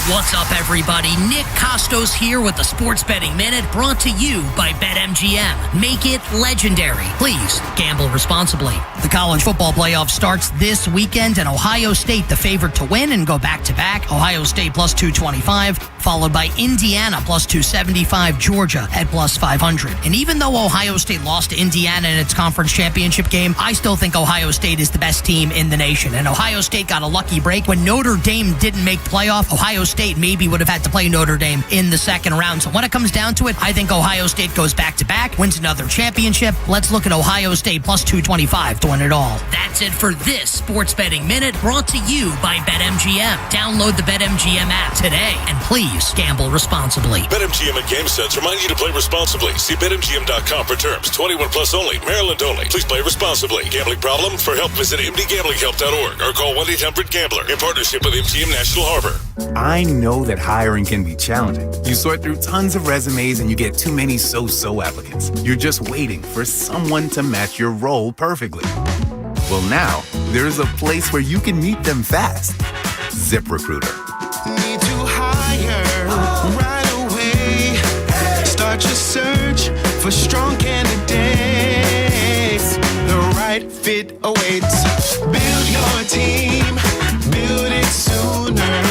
What's up, everybody? Nick Costos here with the Sports Betting Minute, brought to you by BetMGM. Make it legendary. Please gamble responsibly. The college football playoff starts this weekend, and Ohio State the favorite to win and go back-to-back. Ohio State plus 225, followed by Indiana plus 275, Georgia at plus 500. And even though Ohio State lost to Indiana in its conference championship game, I still think Ohio State is the best team in the nation. And Ohio State got a lucky break. When Notre Dame didn't make the playoff, Ohio State maybe would have had to play Notre Dame in the second round. So when it comes down to it, I think Ohio State goes back-to-back, wins another championship. Let's look at Ohio State plus 225 to win it all. That's it for this Sports Betting Minute, brought to you by BetMGM. Download the BetMGM app today, and please gamble responsibly.
BetMGM and GameSense remind you to play responsibly. See BetMGM.com for terms. 21 plus only. Maryland only. Please play responsibly. Gambling problem? For help, visit mdgamblinghelp.org or call 1-800-GAMBLER in partnership with MGM National Harbor.
I know that hiring can be challenging. You sort through tons of resumes and you get too many so-so applicants. You're just waiting for someone to match your role perfectly. Well, now, there's a place where you can meet them fast. ZipRecruiter.
Need to hire right away. Start your search for strong candidates. The right fit awaits. Build your team. Build it sooner.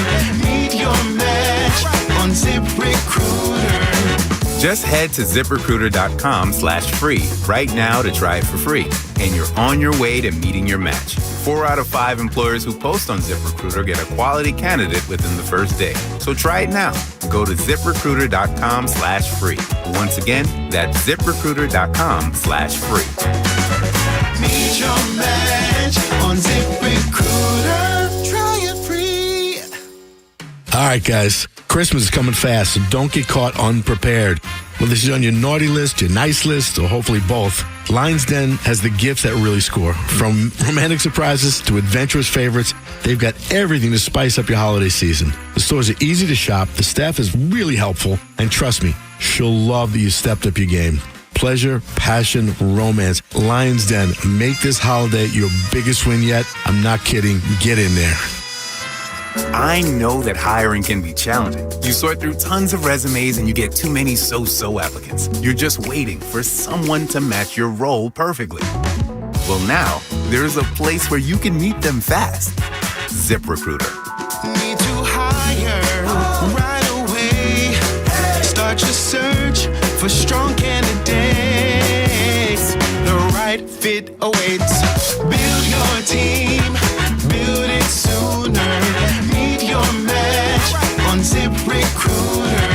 Meet your match on ZipRecruiter.
Just head to ZipRecruiter.com/free right now to try it for free. And you're on your way to meeting your match. 4 out of 5 employers who post on ZipRecruiter get a quality candidate within the first day. So try it now. Go to ZipRecruiter.com/free. Once again, that's ZipRecruiter.com/free.
Meet your match on ZipRecruiter. Try it free.
All right, guys. Christmas is coming fast, so don't get caught unprepared. Whether this is on your naughty list, your nice list, or hopefully both, Lion's Den has the gifts that really score. From romantic surprises to adventurous favorites, they've got everything to spice up your holiday season. The stores are easy to shop, the staff is really helpful, and trust me, she'll love that you stepped up your game. Pleasure, passion, romance. Lion's Den. Make this holiday your biggest win yet. I'm not kidding. Get in there.
I know that hiring can be challenging. You sort through tons of resumes and you get too many so-so applicants. You're just waiting for someone to match your role perfectly. Well, now, there's a place where you can meet them fast. ZipRecruiter.
Need to hire right away. Start your search for strong candidates. The right fit awaits. Build your team. Build it sooner. Meet your match on ZipRecruiter.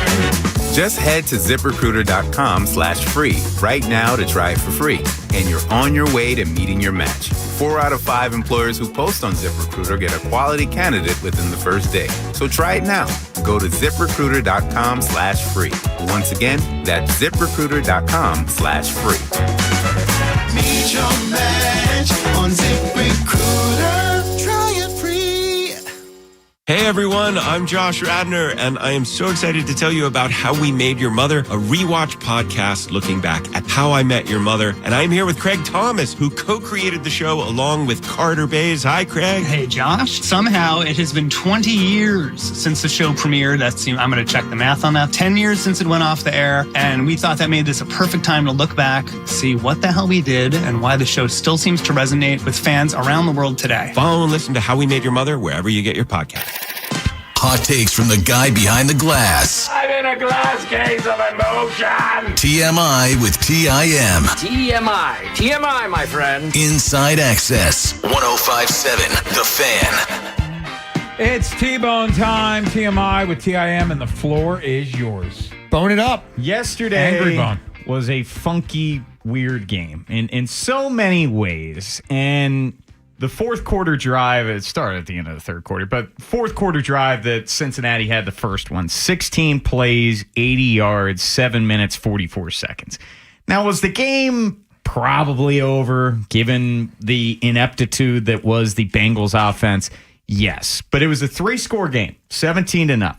Just head to ZipRecruiter.com/free right now to try it for free. And you're on your way to meeting your match. 4 out of 5 employers who post on ZipRecruiter get a quality candidate within the first day. So try it now. Go to ZipRecruiter.com/free. Once again, that's ZipRecruiter.com/free.
Meet your match on ZipRecruiter. Try it free.
Hey everyone, I'm Josh Radner, and I am so excited to tell you about How We Made Your Mother, a rewatch podcast looking back at How I Met Your Mother. And I'm here with Craig Thomas, who co-created the show along with Carter Bays. Hi, Craig.
Hey, Josh. Somehow it has been 20 years since the show premiered. I'm going to check the math on that. 10 years since it went off the air, and we thought that made this a perfect time to look back, see what the hell we did, and why the show still seems to resonate with fans around the world today.
Follow and listen to How We Made Your Mother wherever you get your podcast.
Hot takes from the guy behind the glass.
I'm in a glass case of emotion.
TMI with TIM.
TMI, my friend.
Inside Access. 105.7 The Fan.
It's T-Bone time. TMI with TIM, and the floor is yours.
Bone it up.
Yesterday
Angry Bone
was a funky, weird game in so many ways. And the fourth quarter drive, it started at the end of the third quarter, but fourth quarter drive that Cincinnati had the first one, 16 plays, 80 yards, 7 minutes, 44 seconds. Now, was the game probably over given the ineptitude that was the Bengals offense? Yes, but it was a 3-score game, 17-0.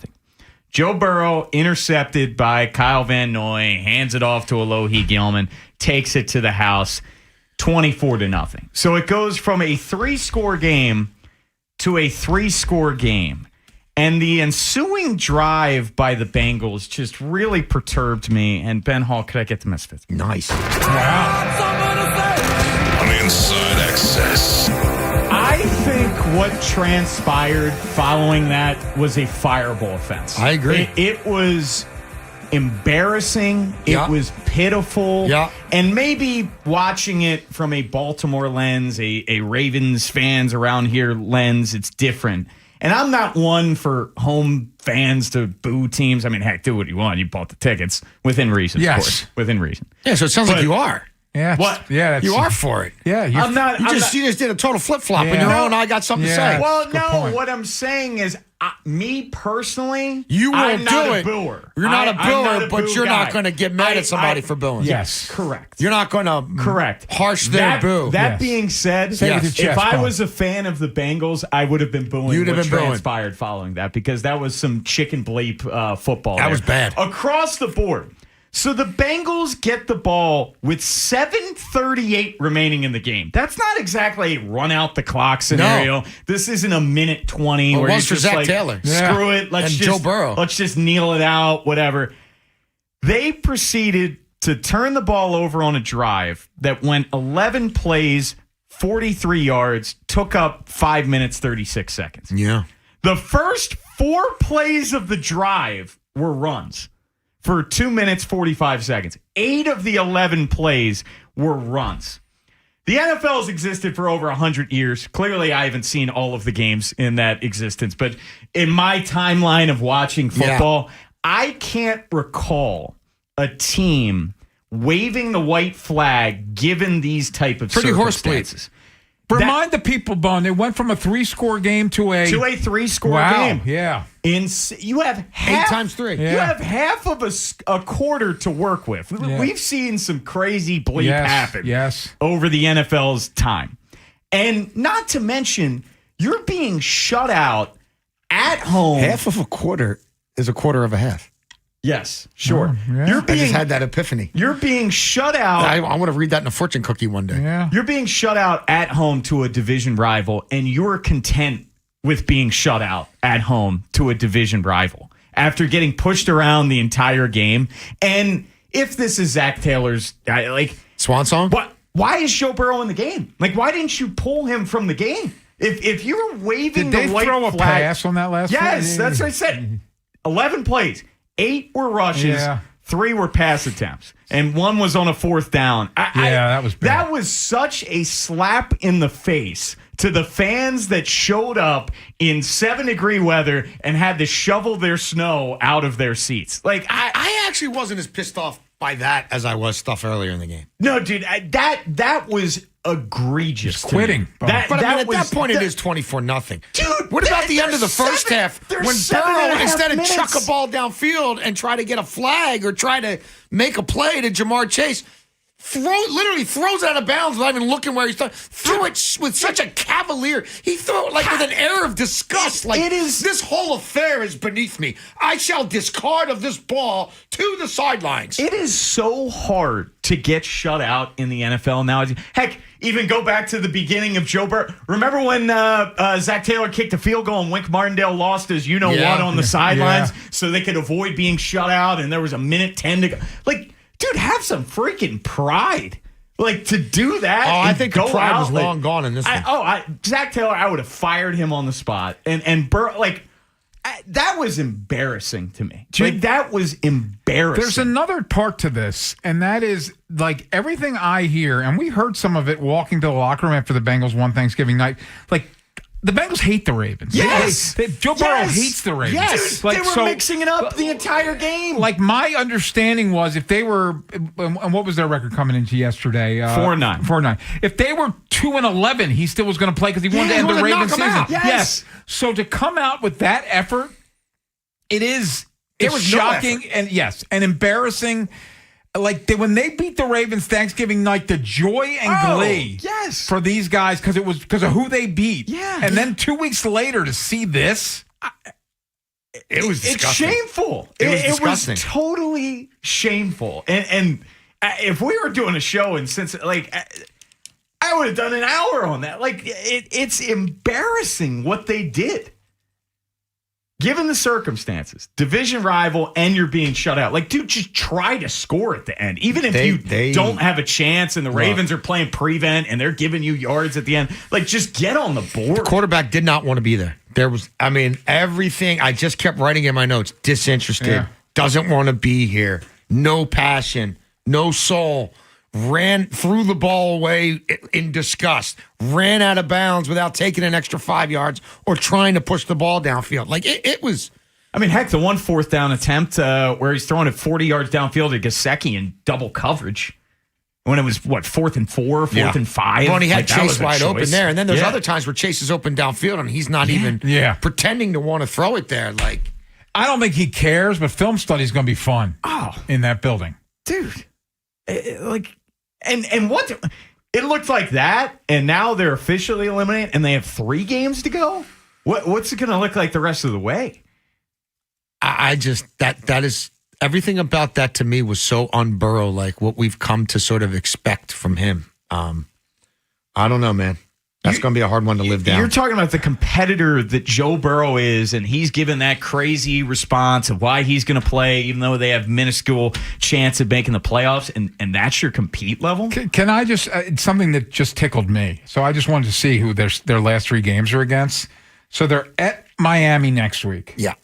Joe Burrow intercepted by Kyle Van Noy, hands it off to Alohi Gilman, takes it to the house. 24-0. So it goes from a 3-score game to a 3-score game. And the ensuing drive by the Bengals just really perturbed me. And Ben Hall, could I get the Misfits?
Nice.
Wow. On Inside Access.
I think what transpired following that was a fireball offense.
I agree.
It was embarrassing. It was pitiful.
Yeah.
And maybe watching it from a Baltimore lens, a Ravens fans around here lens, it's different. And I'm not one for home fans to boo teams. I mean, heck, do what you want. You bought the tickets within reason, of course. Within reason.
Yeah, so it sounds like you are.
Yeah.
What?
Yeah.
You are for it.
Yeah.
You just did a total flip-flop on your own. I got something to say.
Well, no, what I'm saying is, me personally,
you won't
I'm not
do
a
it.
Booer.
You're not a
I'm
booer,
not
but
boo
you're
guy.
not going to get mad at somebody for booing.
Yes, correct.
You're not going to harsh their boo.
That being said, if I was a fan of the Bengals, I would have been booing what transpired following that, because that was some chicken bleep football.
That was bad.
Across the board. So the Bengals get the ball with 7:38 remaining in the game. That's not exactly a run out the clock scenario. No. This isn't a minute 20 where you're just
Zach Taylor.
Screw it. Let's just
Joe Burrow.
Let's just kneel it out, whatever. They proceeded to turn the ball over on a drive that went 11 plays, 43 yards, took up 5 minutes, 36 seconds.
Yeah.
The first 4 plays of the drive were runs for 2 minutes, 45 seconds. 8 of the 11 plays were runs. The NFL has existed for over 100 years. Clearly, I haven't seen all of the games in that existence, but in my timeline of watching football, I can't recall a team waving the white flag given these type of circumstances.
Remind the people, Bone, it went from a 3-score game to a
3-score game.
Yeah.
You have half,
8 times 3.
You have half of a quarter to work with.
Yeah.
We've seen some crazy bleep happen
Yes.
over the NFL's time. And not to mention, you're being shut out at home.
Half of a quarter is a quarter of a half.
Yes, sure.
I just had that epiphany.
You're being shut out.
I want to read that in a fortune cookie one day.
Yeah.
You're being shut out at home to a division rival, and you're content with being shut out at home to a division rival after getting pushed around the entire game. And if this is Zach Taylor's
swan song,
why is Joe Burrow in the game? Why didn't you pull him from the game? If you were waving
Did they
the white
throw a
flag,
pass on that last
Yes,
play?
that's what I said. 11 plays. 8 were rushes, 3 were pass attempts, and 1 was on a 4th down.
That was bad.
That was such a slap in the face to the fans that showed up in 7-degree weather and had to shovel their snow out of their seats. Like,
I actually wasn't as pissed off by that as I was stuff earlier in the game.
No, dude, that was egregious.
He's quitting.
But I mean, at that point, it is 24-0.
Dude,
what about the end of the first half when Burrow, instead of chuck a ball downfield and try to get a flag or try to make a play to Jamar Chase, literally throws it out of bounds without even looking where he's throwing. Threw it with such a cavalier. He threw it like with an air of disgust. Like, this whole affair is beneath me. I shall discard of this ball to the sidelines.
It is so hard to get shut out in the NFL now. Heck, even go back to the beginning of Joe Burrow. Remember when Zach Taylor kicked a field goal and Wink Martindale lost his what on the sidelines so they could avoid being shut out, and there was a minute 10 to go. Like, dude, have some freaking pride. Like, to do that.
Oh, I think the pride was long gone in this one.
Zach Taylor, I would have fired him on the spot. And Burrow, that was embarrassing to me. Like, that was embarrassing.
There's another part to this, and that is, like, everything I hear, and we heard some of it walking to the locker room after the Bengals won Thanksgiving night, like, the Bengals hate the Ravens.
Yes.
Joe Burrow hates the Ravens.
Yes. Dude, they were mixing it up the entire game.
Like, my understanding was if they were, and what was their record coming into yesterday?
4-9.
4-9. If they were 2-11, he still was going to play because he wanted to end the Ravens season.
Yes.
So to come out with that effort, it's shocking and embarrassing. Like, when they beat the Ravens Thanksgiving night, the joy and glee for these guys because of who they beat. Yeah. And then 2 weeks later to see this,
it was disgusting.
It's shameful.
It
was totally shameful. And if we were doing a show in Cincinnati, I would have done an hour on that. Like, it's embarrassing what they did. Given the circumstances, division rival, and you're being shut out. Like, dude, just try to score at the end. Even if you don't have a chance and the Ravens are playing prevent and they're giving you yards at the end, like, just get on the board.
The quarterback did not want to be there. There was, everything. I just kept writing in my notes. Disinterested. Doesn't want to be here. No passion. No soul. Threw the ball away in disgust, ran out of bounds without taking an extra 5 yards or trying to push the ball downfield. Like, it was.
I mean, heck, the one 4th down attempt where he's throwing it 40 yards downfield to Gesicki in double coverage when it was, 4th and 4, 4th and 5.
Well, and he had Chase wide open there. And then there's other times where Chase is open downfield and he's not even pretending to want to throw it there. Like,
I don't think he cares, but film study is going to be fun in that building.
Dude, And what it looked like that, and now they're officially eliminated, and they have 3 games to go. What's it going to look like the rest of the way?
I just that is everything about that to me was so un-Burrow, like what we've come to sort of expect from him. I don't know, man. That's going to be a hard one to live down.
You're talking about the competitor that Joe Burrow is, and he's given that crazy response of why he's going to play, even though they have minuscule chance of making the playoffs, and that's your compete level?
Can I just, it's something that just tickled me. So I just wanted to see who their last 3 games are against. So they're at Miami next week.
Yeah.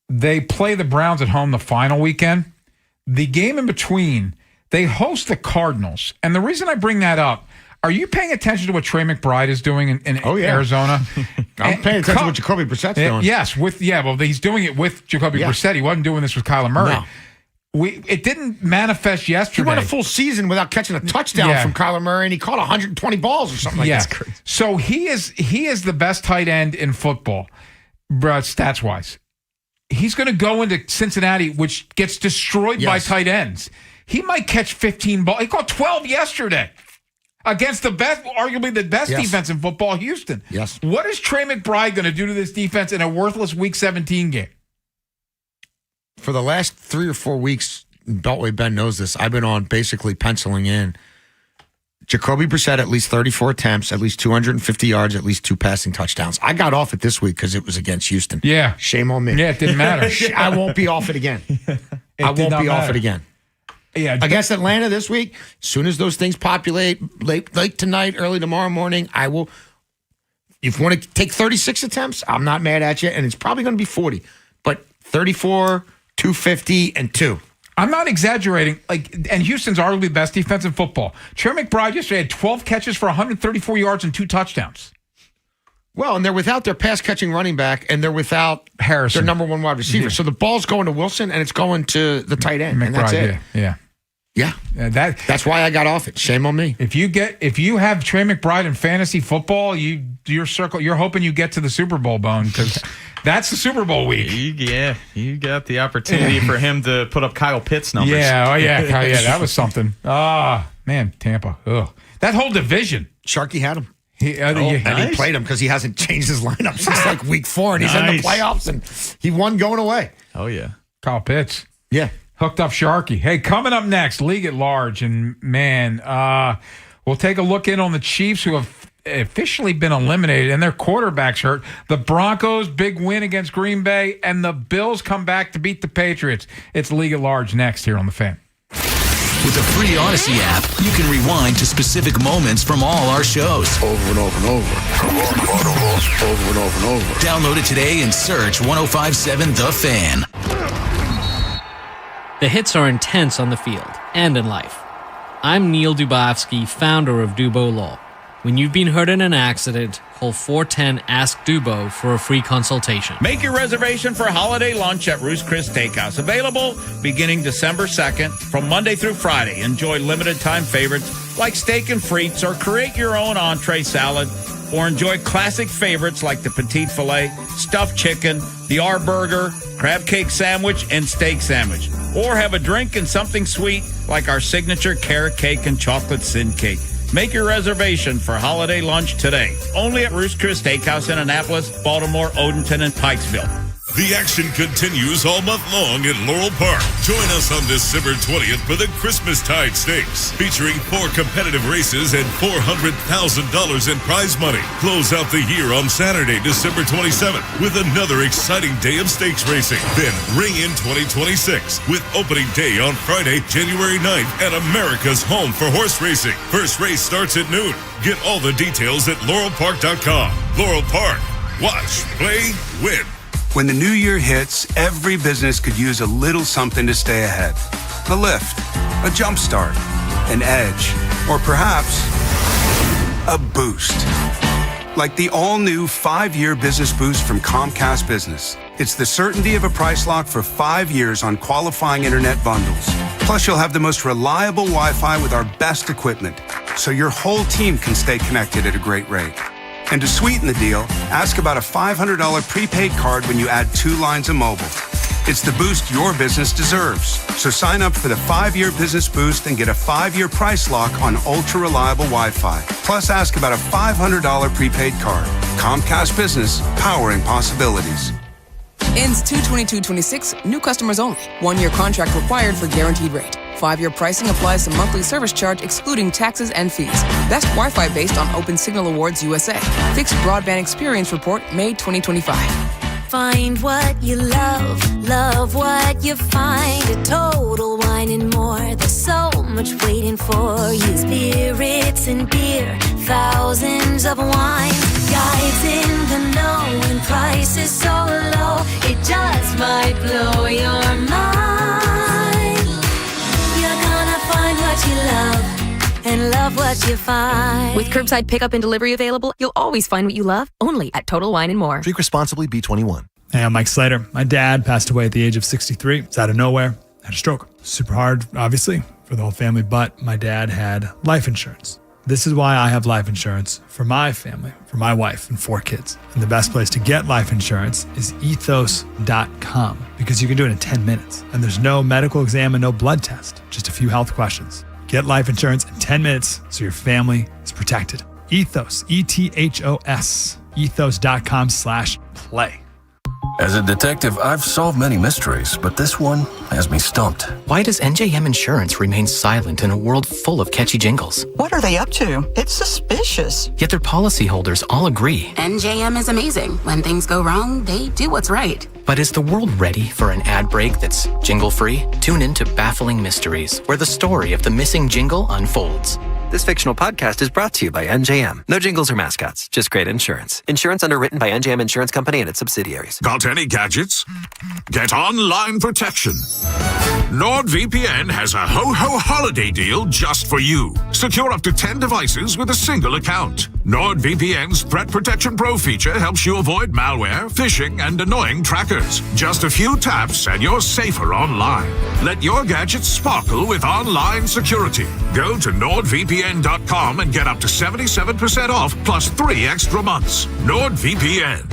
They play the Browns at home the final weekend. The game in between, they host the Cardinals. And the reason I bring that up, are you paying attention to what Trey McBride is doing in Arizona?
I'm paying attention to what Jacoby Brissett's doing.
Yes, he's doing it with Jacoby Brissett. He wasn't doing this with Kyler Murray. No. It didn't manifest yesterday.
He went a full season without catching a touchdown from Kyler Murray, and he caught 120 balls or something like that.
So he is the best tight end in football, stats wise. He's going to go into Cincinnati, which gets destroyed by tight ends. He might catch 15 balls. He caught 12 yesterday. Against arguably the best defense in football, Houston.
Yes.
What is Trey McBride going to do to this defense in a worthless Week 17 game?
For the last 3 or 4 weeks, Beltway Ben knows this, I've been on basically penciling in Jacoby Brissett at least 34 attempts, at least 250 yards, at least 2 passing touchdowns. I got off it this week because it was against Houston.
Yeah.
Shame on me.
Yeah, it didn't matter.
I won't be off it again. Off it again.
Yeah,
against Atlanta this week, as soon as those things populate late tonight, early tomorrow morning, I will. If you want to take 36 attempts, I'm not mad at you, and it's probably going to be 40. But 34, 250, and 2.
I'm not exaggerating. And Houston's arguably the best defense in football. Trey McBride yesterday had 12 catches for 134 yards and 2 touchdowns.
Well, and they're without their pass-catching running back, and they're without
Harrison,
their number one wide receiver.
Yeah.
So the ball's going to Wilson, and it's going to the tight end, and that's it.
Yeah. That's
why I got off it. Shame on me.
If you have Trey McBride in fantasy football, you're hoping you get to the Super Bowl, Bone, because that's the Super Bowl week.
You got the opportunity for him to put up Kyle Pitts numbers.
Yeah, that was something. Man, Tampa. Ugh. That whole division.
Sharky had him.
And
he played him because he hasn't changed his lineup since like week 4, and he's in the playoffs, and he won going away.
Oh, yeah.
Kyle Pitts.
Yeah.
Hooked up Sharky. Hey, coming up next, League at Large. And, man, we'll take a look in on the Chiefs, who have officially been eliminated, and their quarterback's hurt. The Broncos, big win against Green Bay, and the Bills come back to beat the Patriots. It's League at Large next here on The Fan.
With the free Odyssey app, you can rewind to specific moments from all our shows.
Over and over and over. Over and over and over.
Download it today and search 105.7 The Fan.
The hits are intense on the field and in life. I'm Neil Dubovsky, founder of Dubo Law. When you've been hurt in an accident, call 410-ASK-DUBO for a free consultation.
Make your reservation for holiday lunch at Ruth's Chris Steakhouse. Available beginning December 2nd from Monday through Friday. Enjoy limited time favorites like steak and frites, or create your own entree salad, or enjoy classic favorites like the petite filet, stuffed chicken, the R burger, crab cake sandwich, and steak sandwich. Or have a drink and something sweet like our signature carrot cake and chocolate sin cake. Make your reservation for holiday lunch today. Only at Ruth's Chris Steakhouse in Annapolis, Baltimore, Odenton, and Pikesville.
The action continues all month long at Laurel Park. Join us on December 20th for the Christmastide Stakes, featuring 4 competitive races and $400,000 in prize money. Close out the year on Saturday, December 27th, with another exciting day of stakes racing. Then ring in 2026 with opening day on Friday, January 9th at America's home for horse racing. First race starts at noon. Get all the details at laurelpark.com. Laurel Park. Watch, play, win.
When the new year hits, every business could use a little something to stay ahead. A lift, a jump start, an edge, or perhaps a boost. Like the all-new 5-year business boost from Comcast Business. It's the certainty of a price lock for 5 years on qualifying internet bundles. Plus, you'll have the most reliable Wi-Fi with our best equipment, so your whole team can stay connected at a great rate. And to sweeten the deal, ask about a $500 prepaid card when you add 2 lines of mobile. It's the boost your business deserves. So sign up for the 5-year business boost and get a 5-year price lock on ultra-reliable Wi-Fi. Plus, ask about a $500 prepaid card. Comcast Business, powering possibilities.
Ends 2/22/26, new customers only. 1-year contract required for guaranteed rate. 5-year pricing applies to monthly service charge excluding taxes and fees. Best Wi-Fi based on Open Signal Awards USA. Fixed Broadband Experience Report, May 2025.
Find what you love, love what you find at Total Wine and More. There's so much waiting for you. Spirits and beer, thousands of wines. Guides in the know and prices so low, it just might blow your mind. You're gonna find what you love and love what you find.
With curbside pickup and delivery available, you'll always find what you love, only at Total Wine and More.
Drink responsibly, B21.
Hey, I'm Mike Slater. My dad passed away at the age of 63. It's out of nowhere. Had a stroke. Super hard, obviously, for the whole family, but my dad had life insurance. This is why I have life insurance for my family, for my wife and 4 kids. And the best place to get life insurance is ethos.com, because you can do it in 10 minutes. And there's no medical exam and no blood test, just a few health questions. Get life insurance in 10 minutes so your family is protected. Ethos, ETHOS, ethos.com/play.
As a detective, I've solved many mysteries, but this one has me stumped.
Why does NJM Insurance remain silent in a world full of catchy jingles?
What are they up to? It's suspicious.
Yet their policyholders all agree.
NJM is amazing. When things go wrong, they do what's right.
But is the world ready for an ad break that's jingle-free? Tune in to Baffling Mysteries, where the story of the missing jingle unfolds.
This fictional podcast is brought to you by NJM. No jingles or mascots, just great insurance. Insurance underwritten by NJM Insurance Company and its subsidiaries.
Got any gadgets? Get online protection. NordVPN has a ho-ho holiday deal just for you. Secure up to 10 devices with a single account. NordVPN's Threat Protection Pro feature helps you avoid malware, phishing, and annoying trackers. Just a few taps and you're safer online. Let your gadgets sparkle with online security. Go to NordVPN.com and get up to 77% off plus 3 extra months. NordVPN.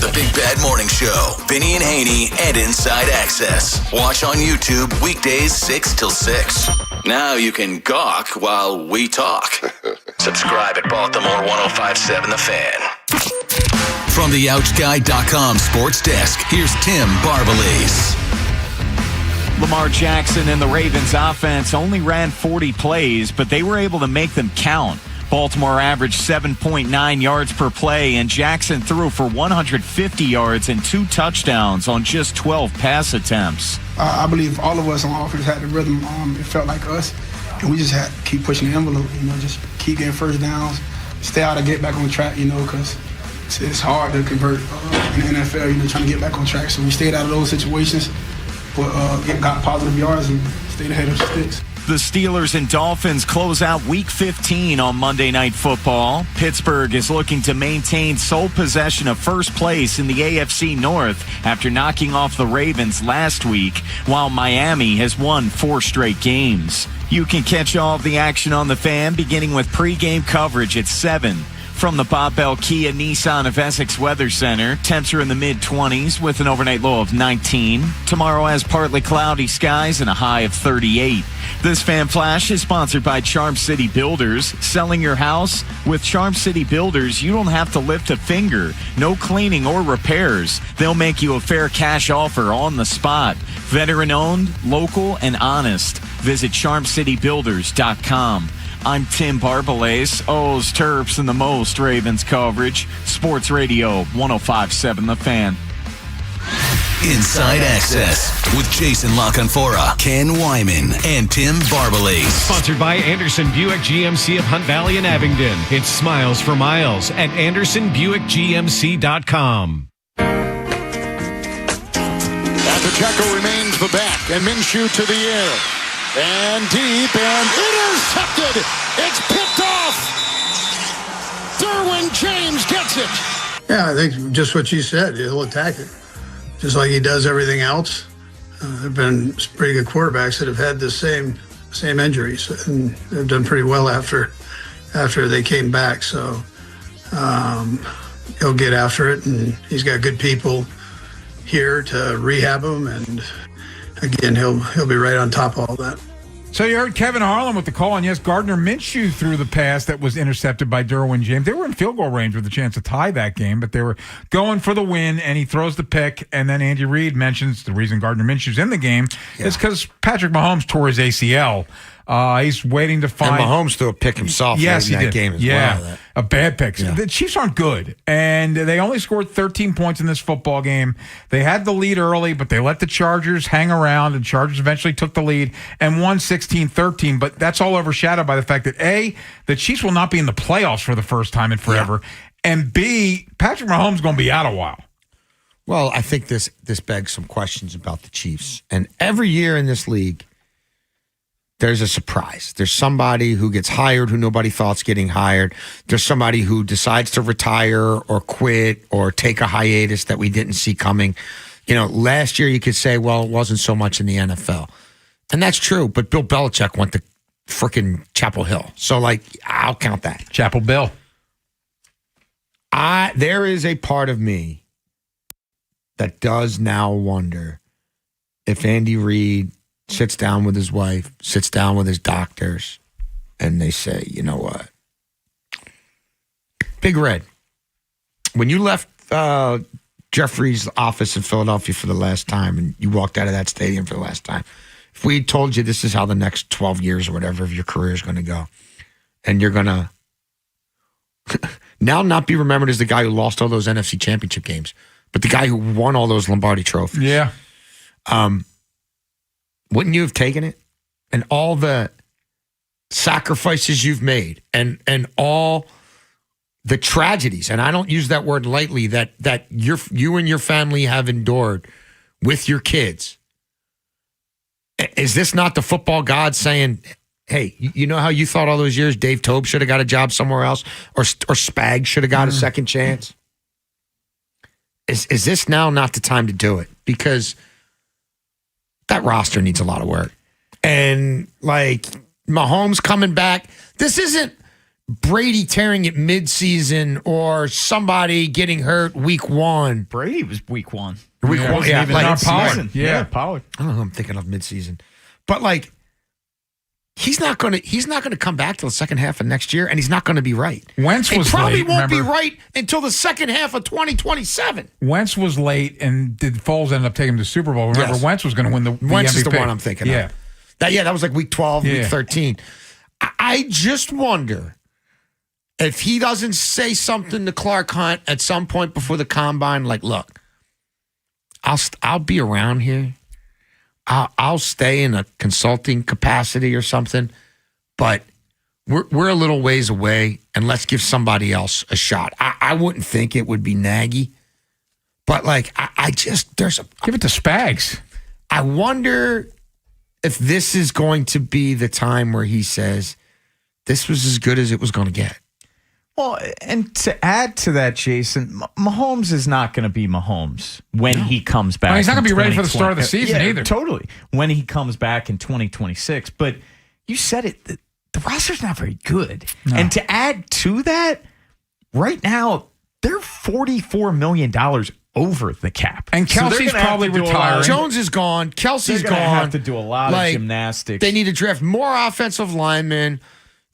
The Big Bad Morning Show, Vinny and Haynie, and Inside Access. Watch on YouTube weekdays 6 till 6. Now you can gawk while we talk. Subscribe at Baltimore 1057 The Fan. From the OutGuy.com sports desk, here's Tim Barbalace.
Lamar Jackson and the Ravens offense only ran 40 plays, but they were able to make them count. Baltimore averaged 7.9 yards per play, and Jackson threw for 150 yards and 2 touchdowns on just 12 pass attempts.
I believe all of us on offense had the rhythm. It felt like us, and we just had to keep pushing the envelope, just keep getting first downs, stay out and get back on track, because it's hard to convert in the NFL, trying to get back on track. So we stayed out of those situations, but got positive yards and stayed ahead of the sticks.
The Steelers and Dolphins close out Week 15 on Monday Night Football. Pittsburgh is looking to maintain sole possession of first place in the AFC North after knocking off the Ravens last week, while Miami has won 4 straight games. You can catch all of the action on the Fan beginning with pregame coverage at 7. From the Bob Bell Kia Nissan of Essex Weather Center, temps are in the mid-20s with an overnight low of 19. Tomorrow has partly cloudy skies and a high of 38. This Fan Flash is sponsored by Charm City Builders. Selling your house? With Charm City Builders, you don't have to lift a finger. No cleaning or repairs. They'll make you a fair cash offer on the spot. Veteran-owned, local, and honest. Visit CharmCityBuilders.com. I'm Tim Barbalace, O's, Terps, and the most Ravens coverage. Sports Radio 1057 The Fan.
Inside Access with Jason LaConfora, Ken Wyman, and Tim Barbalace.
Sponsored by Anderson Buick GMC of Hunt Valley and Abingdon. It's smiles for miles at AndersonBuickGMC.com.
And Pacheco remains the back, and Minshew to the air. And deep, and intercepted. It's picked off. Derwin James gets it.
Yeah, I think just what you said. He'll attack it, just like he does everything else. There've been pretty good quarterbacks that have had the same injuries, and they've done pretty well after they came back. So he'll get after it, and he's got good people here to rehab him, and again, he'll be right on top of all that.
So you heard Kevin Harlan with the call, and yes, Gardner Minshew threw the pass that was intercepted by Derwin James. They were in field goal range with a chance to tie that game, but they were going for the win, and he throws the pick, and then Andy Reid mentions the reason Gardner Minshew's in the game is because Patrick Mahomes tore his ACL. He's waiting to find.
And Mahomes threw a pick himself in that game as well.
A bad pick. Yeah. The Chiefs aren't good, and they only scored 13 points in this football game. They had the lead early, but they let the Chargers hang around, and Chargers eventually took the lead and won 16-13. But that's all overshadowed by the fact that A, the Chiefs will not be in the playoffs for the first time in forever, and B, Patrick Mahomes is going to be out a while.
Well, I think this begs some questions about the Chiefs. And every year in this league, there's a surprise. There's somebody who gets hired who nobody thought's getting hired. There's somebody who decides to retire or quit or take a hiatus that we didn't see coming. Last year you could say, well, it wasn't so much in the NFL. And that's true, but Bill Belichick went to freaking Chapel Hill. So, I'll count that.
Chapel Bill.
There is a part of me that does now wonder if Andy Reid sits down with his wife, sits down with his doctors, and they say, you know what? Big Red, when you left Jeffrey's office in Philadelphia for the last time and you walked out of that stadium for the last time, if we told you this is how the next 12 years or whatever of your career is going to go, and you're going to now not be remembered as the guy who lost all those NFC championship games, but the guy who won all those Lombardi trophies.
Yeah.
Wouldn't you have taken it? And all the sacrifices you've made and all the tragedies, and I don't use that word lightly, that you and your family have endured with your kids. Is this not the football god saying, hey, you know how you thought all those years Dave Tobe should have got a job somewhere else or Spags should have got a second chance? Is this now not the time to do it? Because that roster needs a lot of work. And like Mahomes coming back, this isn't Brady tearing it midseason or somebody getting hurt week one.
Brady was week one.
Week one, yeah.
Like
Pollard.
Yeah, Pollard.
I don't know who I'm thinking of midseason. But like, he's not gonna come back till the second half of next year, and he's not gonna be right.
Wentz was
probably
late,
won't
remember?
be right until the second half of 2027.
Wentz was late, and did Foles end up taking him to the Super Bowl? Remember,
Yes.
Wentz was going to win the
Wentz
MVP.
is the one I'm thinking of. That was like week 12,
Yeah.
week 13. I just wonder if he doesn't say something to Clark Hunt at some point before the combine, like, look, I'll be around here. I'll stay in a consulting capacity or something, but we're a little ways away, and let's give somebody else a shot. I wouldn't think it would be Nagy, but like give
it to Spags.
I wonder if this is going to be the time where he says this was as good as it was going to get.
Well, and to add to that, Jason, Mahomes is not going to be Mahomes when he comes back.
Well, he's not
going
gonna
to
be ready for the start of the season either.
Totally. When he comes back in 2026. But you said it, the roster's not very good.
No.
And to add to that, right now, they're $44 million over the cap.
And Kelsey's probably retiring.
Jones is gone. Kelsey's
They're gonna
gone.
have to do a lot of gymnastics.
They need to draft more offensive linemen.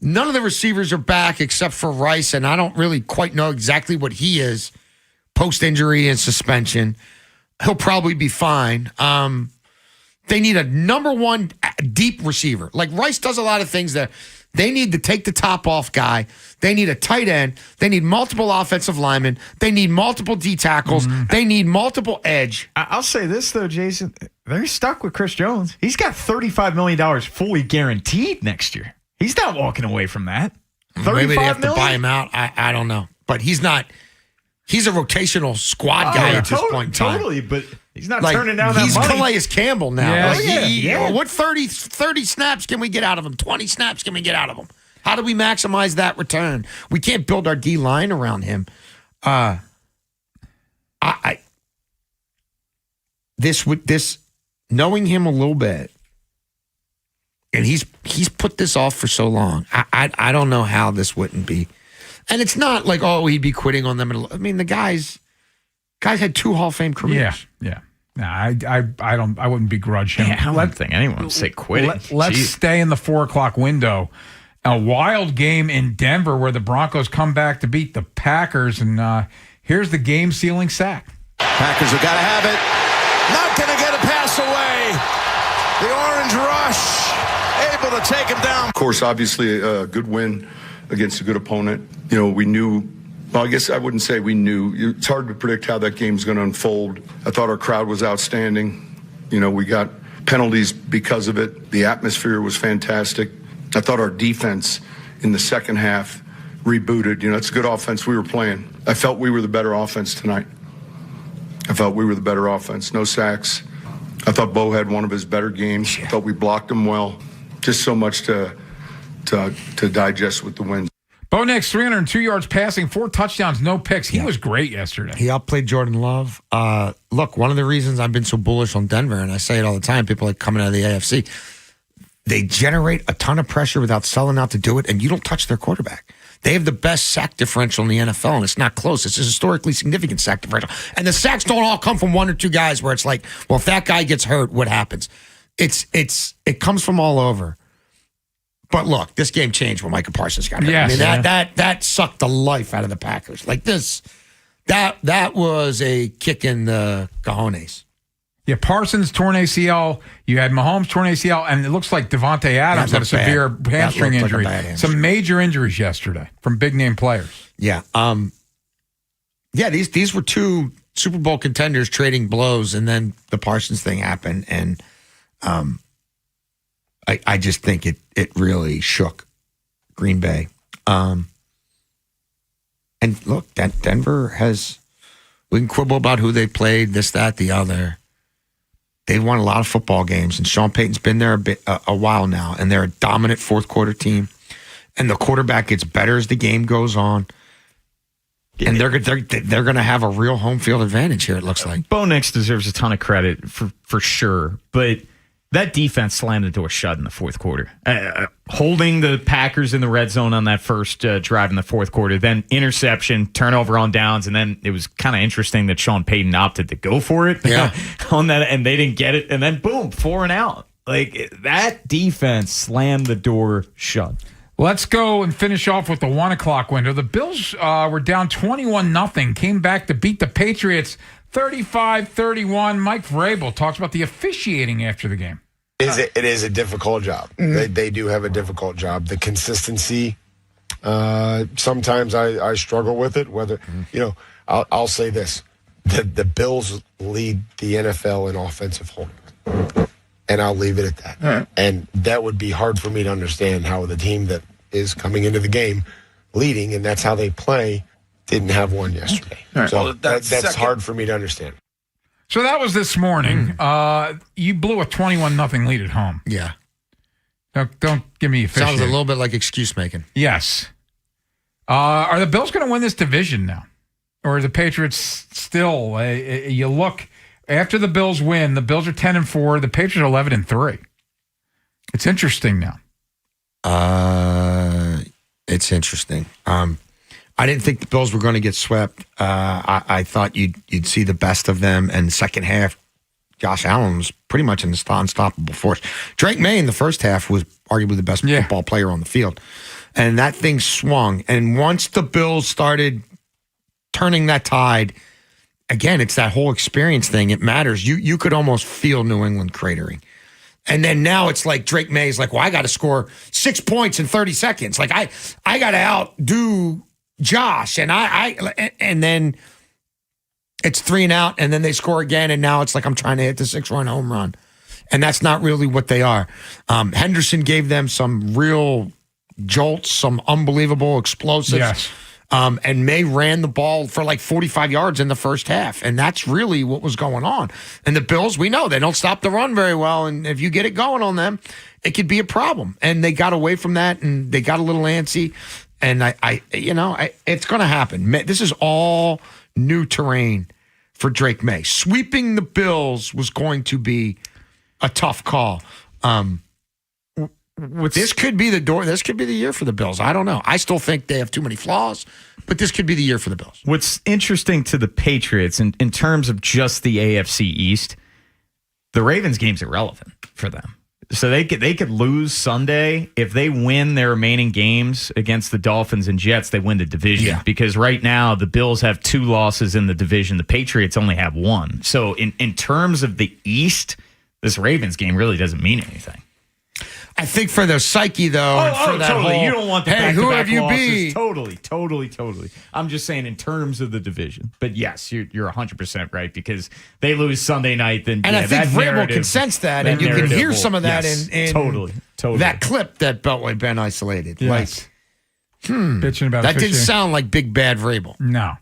None of the receivers are back except for Rice, and I don't really quite know exactly what he is post-injury and suspension. He'll probably be fine. They need a number one deep receiver. Like Rice does a lot of things there. They need to take the top off guy. They need a tight end. They need multiple offensive linemen. They need multiple D tackles. They need multiple edge.
I'll say this, though, Jason. They're stuck with Chris Jones. He's got $35 million fully guaranteed next year. He's not walking away from that.
Maybe they have
$35
to buy him out. I don't know. But he's not. He's a rotational squad guy at this point in time.
Totally, but he's not
Like,
turning down that
he's
money.
Calais Campbell now.
Yeah.
Like, what 30 snaps can we get out of him? 20 snaps can we get out of him? How do we maximize that return? We can't build our D line around him. This knowing him a little bit, and he's put this off for so long. I don't know how this wouldn't be. And it's not like, oh, he'd be quitting on them. I mean, the guys had 2 Hall of Fame careers.
Yeah. No, I wouldn't begrudge him.
I wouldn't think anyone would say quitting.
Let's stay in the 4:00 window. A wild game in Denver where the Broncos come back to beat the Packers, and here's the game-sealing sack.
Packers have got to have it. Not going to get a pass away. The orange rush able to take him down.
Of course, obviously a good win against a good opponent. You know, we knew, well, I guess I wouldn't say we knew. It's hard to predict how that game's going to unfold. I thought our crowd was outstanding. You know, we got penalties because of it. The atmosphere was fantastic. I thought our defense in the second half rebooted. You know, it's a good offense we were playing. I felt we were the better offense tonight. I felt we were the better offense. No sacks. I thought Bo had one of his better games. I thought we blocked him well. Just so much to digest with the win.
Bo Nix, 302 yards passing, 4 touchdowns, no picks. He was great yesterday.
He outplayed Jordan Love. Look, one of the reasons I've been so bullish on Denver, and I say it all the time, people like coming out of the AFC, they generate a ton of pressure without selling out to do it, and you don't touch their quarterback. They have the best sack differential in the NFL, and it's not close. It's a historically significant sack differential. And the sacks don't all come from 1 or 2 guys where it's like, well, if that guy gets hurt, what happens? It comes from all over. But look, this game changed when Micah Parsons got hurt.
Yes,
I mean, that sucked the life out of the Packers. Like this, that was a kick in the cojones.
Yeah, Parsons torn ACL. You had Mahomes torn ACL, and it looks like Devontae Adams had a severe hamstring injury. Some major injuries yesterday from big name players.
Yeah. These were 2 Super Bowl contenders trading blows, and then the Parsons thing happened, and I just think it really shook Green Bay. And look, Denver has, we can quibble about who they played, this, that, the other. They've won a lot of football games, and Sean Payton's been there a while now, and they're a dominant fourth quarter team. And the quarterback gets better as the game goes on. And they're going to have a real home field advantage here, it looks like.
Bo Nix deserves a ton of credit for sure, but that defense slammed the door shut in the fourth quarter. Holding the Packers in the red zone on that first drive in the fourth quarter, then interception, turnover on downs, and then it was kind of interesting that Sean Payton opted to go for it on that, and they didn't get it, and then boom, 4 and out. Like, that defense slammed the door shut.
Let's go and finish off with the 1 o'clock window. The Bills were down 21-0, came back to beat the Patriots 35-31. Mike Vrabel talks about the officiating after the game.
It is a difficult job. Mm-hmm. They do have a difficult job. The consistency, sometimes I struggle with it. Whether, I'll say this. The Bills lead the NFL in offensive holding. And I'll leave it at that. Right. And that would be hard for me to understand how the team that is coming into the game leading, and that's how they play, didn't have one yesterday. Right. So that's hard for me to understand.
So that was this morning. You blew a 21-0 lead at home.
Yeah.
Don't give me a fish.
Sounds a little bit like excuse making.
Yes. Are the Bills going to win this division now? Or are the Patriots still, you look, after the Bills win, the Bills are 10-4, the Patriots are 11-3. It's interesting now.
It's interesting. I didn't think the Bills were going to get swept. I thought you'd see the best of them. And the second half, Josh Allen was pretty much an unstoppable force. Drake May in the first half was arguably the best football player on the field. And that thing swung. And once the Bills started turning that tide, again, it's that whole experience thing. It matters. You could almost feel New England cratering. And then now it's like Drake May's like, well, I got to score 6 points in 30 seconds. Like I got to outdo Josh, and then it's 3 and out, and then they score again, and now it's like I'm trying to hit the 6-run home run, and that's not really what they are. Henderson gave them some real jolts, some unbelievable explosives.
Yes.
And May ran the ball for like 45 yards in the first half, and that's really what was going on. And the Bills, we know they don't stop the run very well, and if you get it going on them, it could be a problem. And they got away from that, and they got a little antsy. And it's going to happen. This is all new terrain for Drake May. Sweeping the Bills was going to be a tough call. This could be the door. This could be the year for the Bills. I don't know. I still think they have too many flaws, but this could be the year for the Bills.
What's interesting to the Patriots in terms of just the AFC East, the Ravens game's irrelevant for them. So they could lose Sunday. If they win their remaining games against the Dolphins and Jets, they win the division. Yeah. Because right now the Bills have 2 losses in the division. The Patriots only have 1. So in terms of the East, this Ravens game really doesn't mean anything.
I think for their psyche, though, and for that
totally.
whole,
You don't want the
hey, who have you
losses.
beat?
Totally. I'm just saying in terms of the division. But yes, you're 100% right, because they lose Sunday night. Then
and I think Vrabel can sense that, and you can hear some of that in
totally
that clip that Beltway Ben isolated.
Yes.
Like,
bitching about
that didn't sound like big bad Vrabel.
No.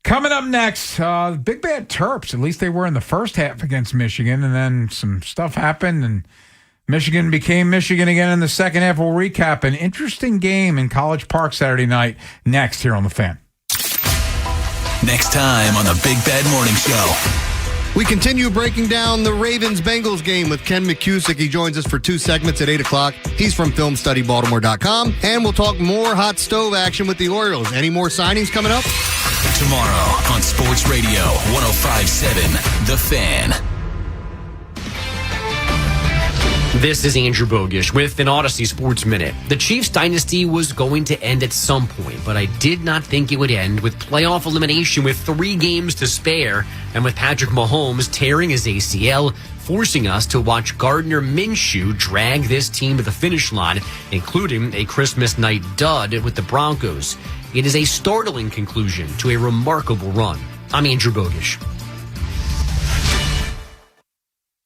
Coming up next, Big Bad Terps. At least they were in the first half against Michigan, and then some stuff happened, and Michigan became Michigan again in the second half. We'll recap an interesting game in College Park Saturday night next here on The Fan.
Next time on the Big Bad Morning Show.
We continue breaking down the Ravens-Bengals game with Ken McCusick. He joins us for 2 segments at 8 o'clock. He's from FilmStudyBaltimore.com. And we'll talk more hot stove action with the Orioles. Any more signings coming up?
Tomorrow on Sports Radio 105.7 The Fan.
This is Andrew Bogish with an Odyssey Sports Minute. The Chiefs dynasty was going to end at some point, but I did not think it would end with playoff elimination with 3 games to spare and with Patrick Mahomes tearing his ACL, forcing us to watch Gardner Minshew drag this team to the finish line, including a Christmas night dud with the Broncos. It is a startling conclusion to a remarkable run. I'm Andrew Bogish.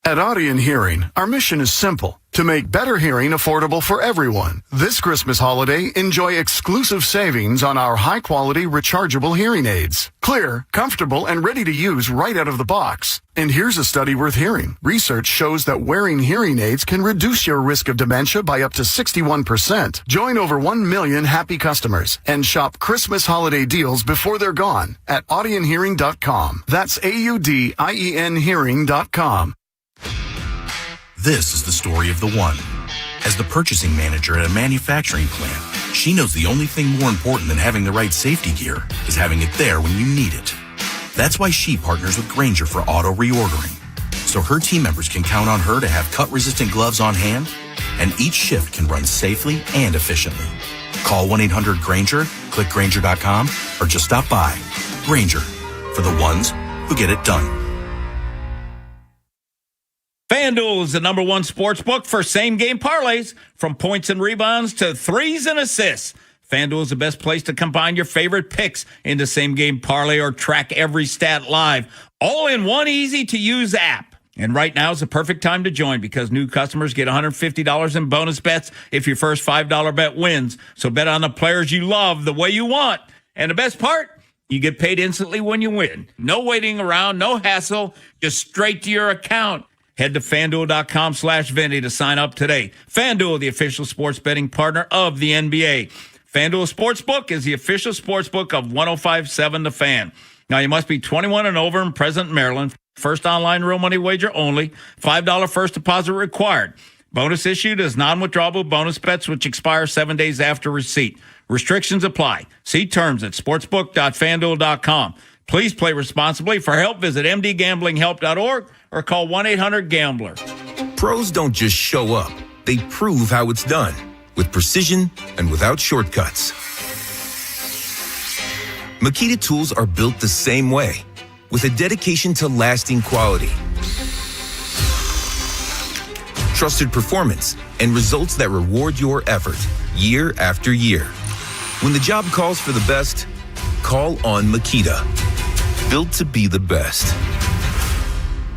At Audion Hearing, our mission is simple: to make better hearing affordable for everyone. This Christmas holiday, enjoy exclusive savings on our high-quality rechargeable hearing aids. Clear, comfortable, and ready to use right out of the box. And here's a study worth hearing. Research shows that wearing hearing aids can reduce your risk of dementia by up to 61%. Join over 1 million happy customers and shop Christmas holiday deals before they're gone at audionhearing.com. That's AUDIEN hearing.com.
This is the story of the one. As the purchasing manager at a manufacturing plant, she knows the only thing more important than having the right safety gear is having it there when you need it. That's why she partners with Grainger for auto reordering, so her team members can count on her to have cut-resistant gloves on hand, and each shift can run safely and efficiently. Call 1-800-GRAINGER, click Grainger.com, or just stop by. Grainger, for the ones who get it done.
FanDuel is the number one sports book for same-game parlays, from points and rebounds to threes and assists. FanDuel is the best place to combine your favorite picks into same-game parlay or track every stat live, all in one easy-to-use app. And right now is the perfect time to join because new customers get $150 in bonus bets if your first $5 bet wins. So bet on the players you love the way you want. And the best part? You get paid instantly when you win. No waiting around, no hassle, just straight to your account. Head to FanDuel.com/Vinny to sign up today. FanDuel, the official sports betting partner of the NBA. FanDuel Sportsbook is the official sportsbook of 105.7 The Fan. Now, you must be 21 and over and present in Maryland. First online real money wager only. $5 first deposit required. Bonus issued as non-withdrawable bonus bets, which expire 7 days after receipt. Restrictions apply. See terms at sportsbook.fanduel.com. Please play responsibly. For help, visit mdgamblinghelp.org or call 1-800-GAMBLER.
Pros don't just show up. They prove how it's done, with precision and without shortcuts. Makita tools are built the same way, with a dedication to lasting quality, trusted performance, and results that reward your effort year after year. When the job calls for the best, call on Makita. Built to be the best.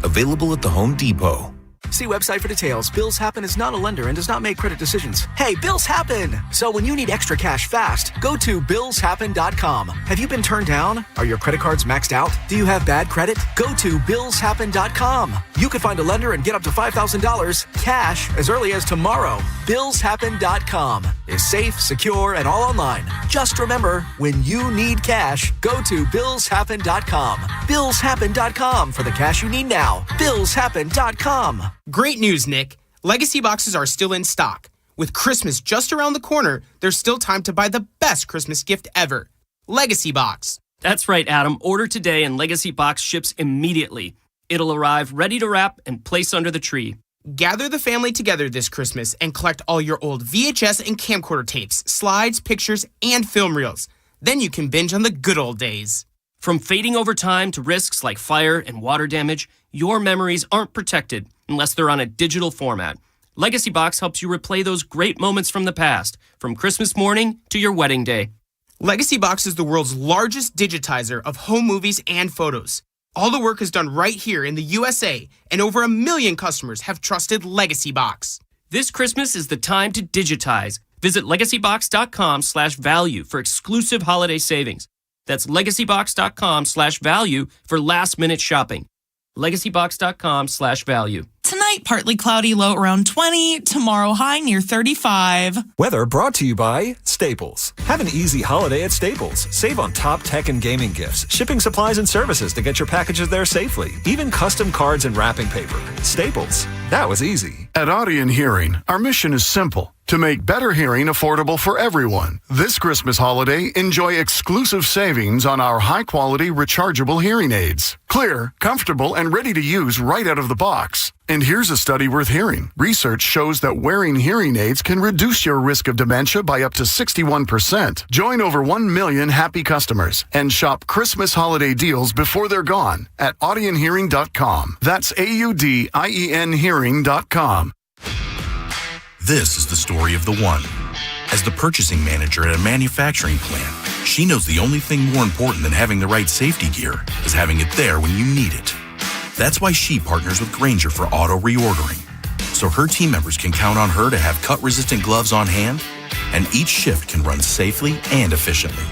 Available at the Home Depot.
See website for details. Bills Happen is not a lender and does not make credit decisions. Hey, bills happen! So when you need extra cash fast, go to billshappen.com. Have you been turned down? Are your credit cards maxed out? Do you have bad credit? Go to billshappen.com. You could find a lender and get up to $5,000 cash as early as tomorrow. Billshappen.com is safe, secure, and all online. Just remember, when you need cash, go to billshappen.com. Billshappen.com for the cash you need now. Billshappen.com.
Great news, Nick. Legacy boxes are still in stock. With Christmas just around the corner, there's still time to buy the best Christmas gift ever. Legacy Box.
That's right, Adam. Order today and Legacy Box ships immediately. It'll arrive ready to wrap and place under the tree.
Gather the family together this Christmas and collect all your old VHS and camcorder tapes, slides, pictures, and film reels. Then you can binge on the good old days.
From fading over time to risks like fire and water damage, your memories aren't protected unless they're on a digital format. Legacy Box helps you replay those great moments from the past, from Christmas morning to your wedding day.
Legacy Box is the world's largest digitizer of home movies and photos. All the work is done right here in the USA, and over 1 million customers have trusted Legacy Box.
This Christmas is the time to digitize. Visit legacybox.com/value for exclusive holiday savings. That's legacybox.com/value for last-minute shopping. legacybox.com/value.
Tonight, partly cloudy, low around 20. Tomorrow, high near 35.
Weather brought to you by Staples. Have an easy holiday at Staples. Save on top tech and gaming gifts, shipping supplies and services to get your packages there safely, even custom cards and wrapping paper. Staples. That was easy.
At Audion Hearing, our mission is simple: to make better hearing affordable for everyone. This Christmas holiday, enjoy exclusive savings on our high-quality rechargeable hearing aids. Clear, comfortable, and ready to use right out of the box. And here's a study worth hearing. Research shows that wearing hearing aids can reduce your risk of dementia by up to 61%. Join over 1 million happy customers and shop Christmas holiday deals before they're gone at audionhearing.com. That's AUDIEN hearing.com.
This is the story of the one. As the purchasing manager at a manufacturing plant, She knows the only thing more important than having the right safety gear is having it there when you need it. That's why she partners with Grainger for auto reordering, so her team members can count on her to have cut-resistant gloves on hand, and each shift can run safely and efficiently.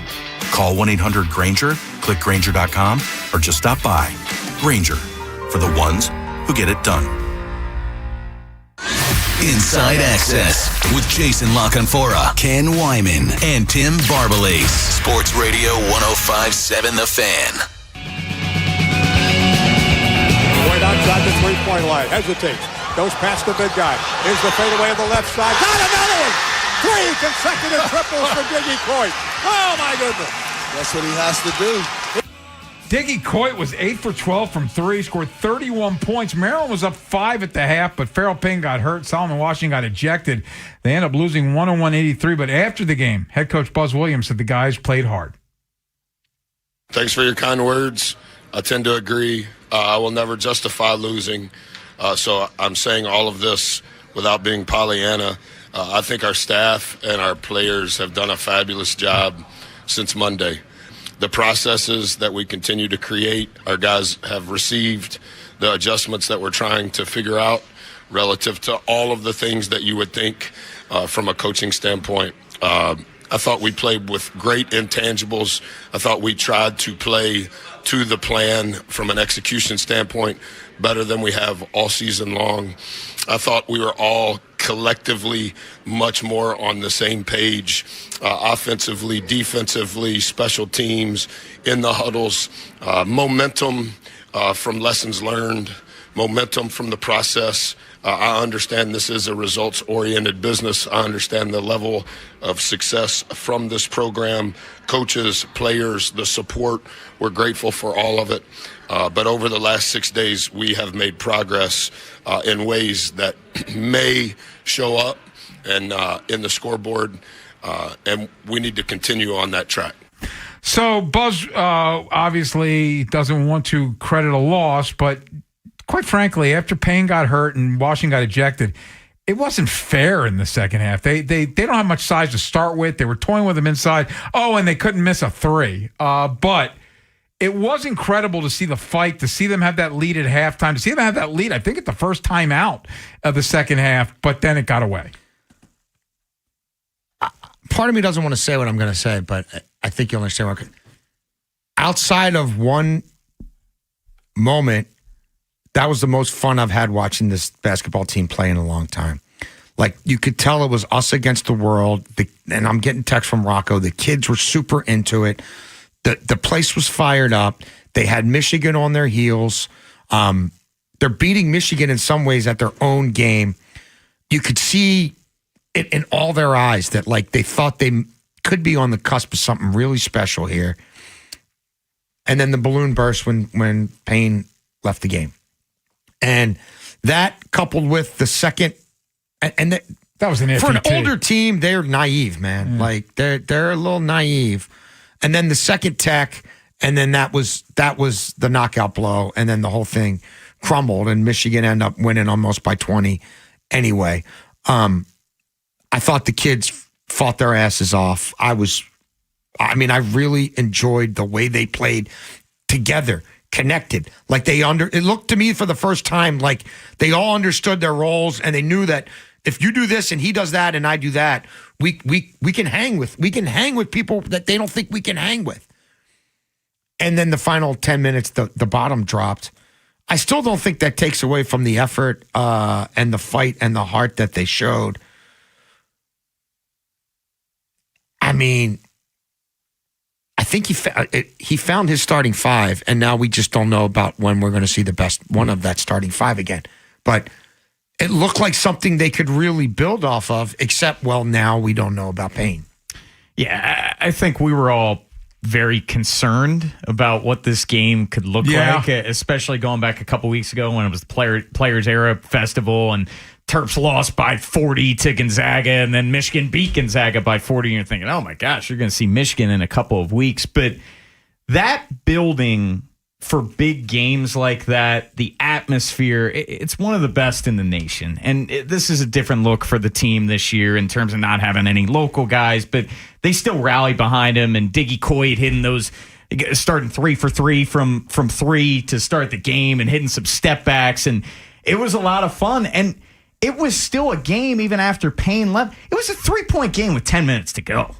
Call 1-800-GRAINGER, click Grainger.com, or just stop by. Grainger, for the ones who get it done.
Inside Access with Jason LaCanfora, Ken Wyman, and Tim Barbalace. Sports Radio 105.7 The Fan.
Right outside the three-point line. Hesitates. Goes past the big guy. Here's the fadeaway on the left side. Got another one! 3 consecutive triples for Diggy Coit. Oh, my goodness.
That's what he has to do.
Diggy Coit was 8 for 12 from 3, scored 31 points. Maryland was up 5 at the half, but Farrell Payne got hurt. Solomon Washington got ejected. They ended up losing 101-83, but after the game, head coach Buzz Williams said the guys played hard.
Thanks for your kind words. I tend to agree. I will never justify losing, so I'm saying all of this without being Pollyanna. I think our staff and our players have done a fabulous job since Monday. The processes that we continue to create, our guys have received the adjustments that we're trying to figure out relative to all of the things that you would think from a coaching standpoint. I thought we played with great intangibles. I thought we tried to play to the plan from an execution standpoint better than we have all season long. I thought we were all collectively much more on the same page, offensively, defensively, special teams, in the huddles, momentum from lessons learned, momentum from the process. I understand this is a results-oriented business. I understand the level of success from this program, coaches, players, the support. We're grateful for all of it. But over the last 6 days, we have made progress in ways that may show up and in the scoreboard, and we need to continue on that track.
So Buzz obviously doesn't want to credit a loss, but quite frankly, after Payne got hurt and Washington got ejected, it wasn't fair in the second half. They don't have much size to start with. They were toying with him inside. Oh, and they couldn't miss a three. But it was incredible to see the fight, to see them have that lead at halftime, to see them have that lead, I think, at the first time out of the second half, but then it got away.
Part of me doesn't want to say what I'm going to say, but I think you'll understand what outside of one moment, that was the most fun I've had watching this basketball team play in a long time. Like, you could tell it was us against the world, and I'm getting texts from Rocco. The kids were super into it. The place was fired up. They had Michigan on their heels. They're beating Michigan in some ways at their own game. You could see it in all their eyes that, like, they thought they could be on the cusp of something really special here. And then the balloon burst when Payne left the game. And that coupled with the second, and
that was an
for an older team, they're naive, man.
Yeah.
Like they're a little naive. And then the second tech, and then that was the knockout blow, and then the whole thing crumbled, and Michigan ended up winning almost by 20 anyway. I thought the kids fought their asses off. I really enjoyed the way they played together, connected. Like it looked to me for the first time like they all understood their roles, and they knew that if you do this and he does that and I do that, we can hang with people that they don't think we can hang with. And then the final 10 minutes, the bottom dropped. I still don't think that takes away from the effort and the fight and the heart that they showed. I mean, I think he found his starting five, and now we just don't know about when we're going to see the best one of that starting five again. But it looked like something they could really build off of, except, well, now we don't know about Payne.
Yeah, I think we were all very concerned about what this game could look like, especially going back a couple weeks ago when it was the Players Era Festival and Terps lost by 40 to Gonzaga, and then Michigan beat Gonzaga by 40. And you're thinking, oh my gosh, you're going to see Michigan in a couple of weeks. But that building for big games like that, the atmosphere, it's one of the best in the nation. And this is a different look for the team this year in terms of not having any local guys, but they still rally behind him. And Diggy Coit hitting those, starting 3 for 3 from 3 to start the game and hitting some step backs. And it was a lot of fun. And it was still a game even after Payne left. It was a 3-point game with 10 minutes to go.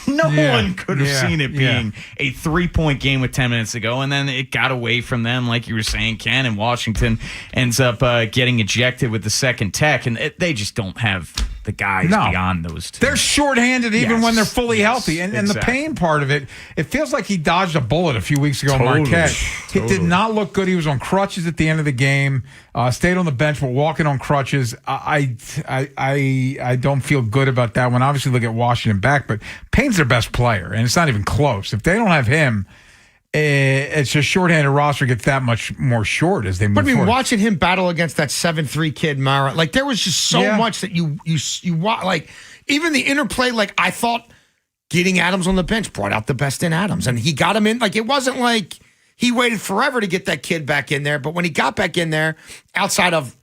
No one could have seen it being a 3-point game with 10 minutes to go. And then it got away from them, like you were saying, Ken, and Washington ends up getting ejected with the second tech. And they just don't have the guys beyond those two.
They're shorthanded even when they're fully healthy. And the Payne part of it, it feels like he dodged a bullet a few weeks ago in Marquette. He did not look good. He was on crutches at the end of the game, stayed on the bench, but walking on crutches. I don't feel good about that one. Obviously, look at Washington back, but Payne's their best player, and it's not even close. If they don't have him, it's just shorthanded roster gets that much more short as they move forward.
Watching him battle against that 7'3" kid, Mara, like there was just so much that you like, even the interplay, like I thought getting Adams on the bench brought out the best in Adams, and he got him in. Like it wasn't like he waited forever to get that kid back in there, but when he got back in there, outside of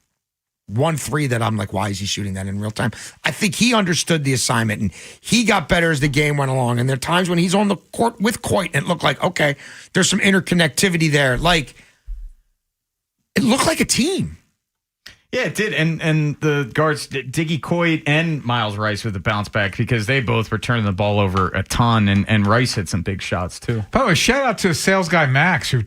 1-3 that I'm like, why is he shooting that in real time? I think he understood the assignment and he got better as the game went along. And there are times when he's on the court with Coit and it looked like, okay, there's some interconnectivity there. Like, it looked like a team.
Yeah, it did. And the guards, Diggy Coit and Miles Rice with the bounce back because they both were turning the ball over a ton. And Rice hit some big shots too.
By the way, shout out to sales guy Max, who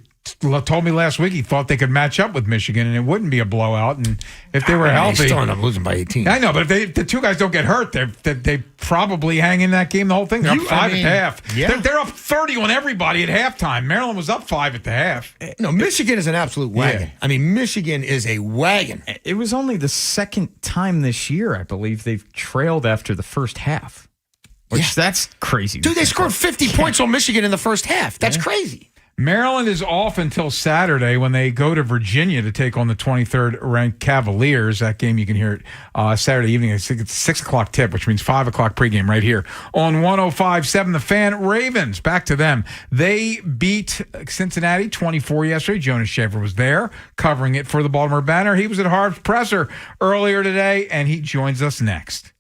told me last week he thought they could match up with Michigan and it wouldn't be a blowout. And if they were healthy,
they still end up losing by 18.
I know, but if the two guys don't get hurt, they probably hang in that game the whole thing. They're up 5 at the half.
Yeah.
They're up 30 on everybody at halftime. Maryland was up 5 at the half.
No, Michigan is an absolute wagon.
Yeah.
I mean, Michigan is a wagon.
It was only the second time this year, I believe, they've trailed after the first half. Which that's crazy.
Dude, they scored 50 points on Michigan in the first half. That's crazy.
Maryland is off until Saturday when they go to Virginia to take on the 23rd ranked Cavaliers. That game, you can hear it Saturday evening. It's a 6 o'clock tip, which means 5 o'clock pregame right here on 105.7 The Fan. Ravens, back to them. They beat Cincinnati 24 yesterday. Jonas Schaefer was there covering it for the Baltimore Banner. He was at Harv's Presser earlier today, and he joins us next.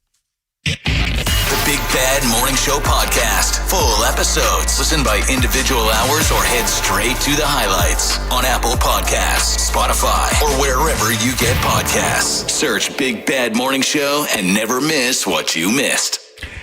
The Big Bad Morning Show podcast. Full episodes. Listen by individual hours or head straight to the highlights on Apple Podcasts, Spotify, or wherever you get podcasts. Search Big Bad Morning Show and never miss what you missed.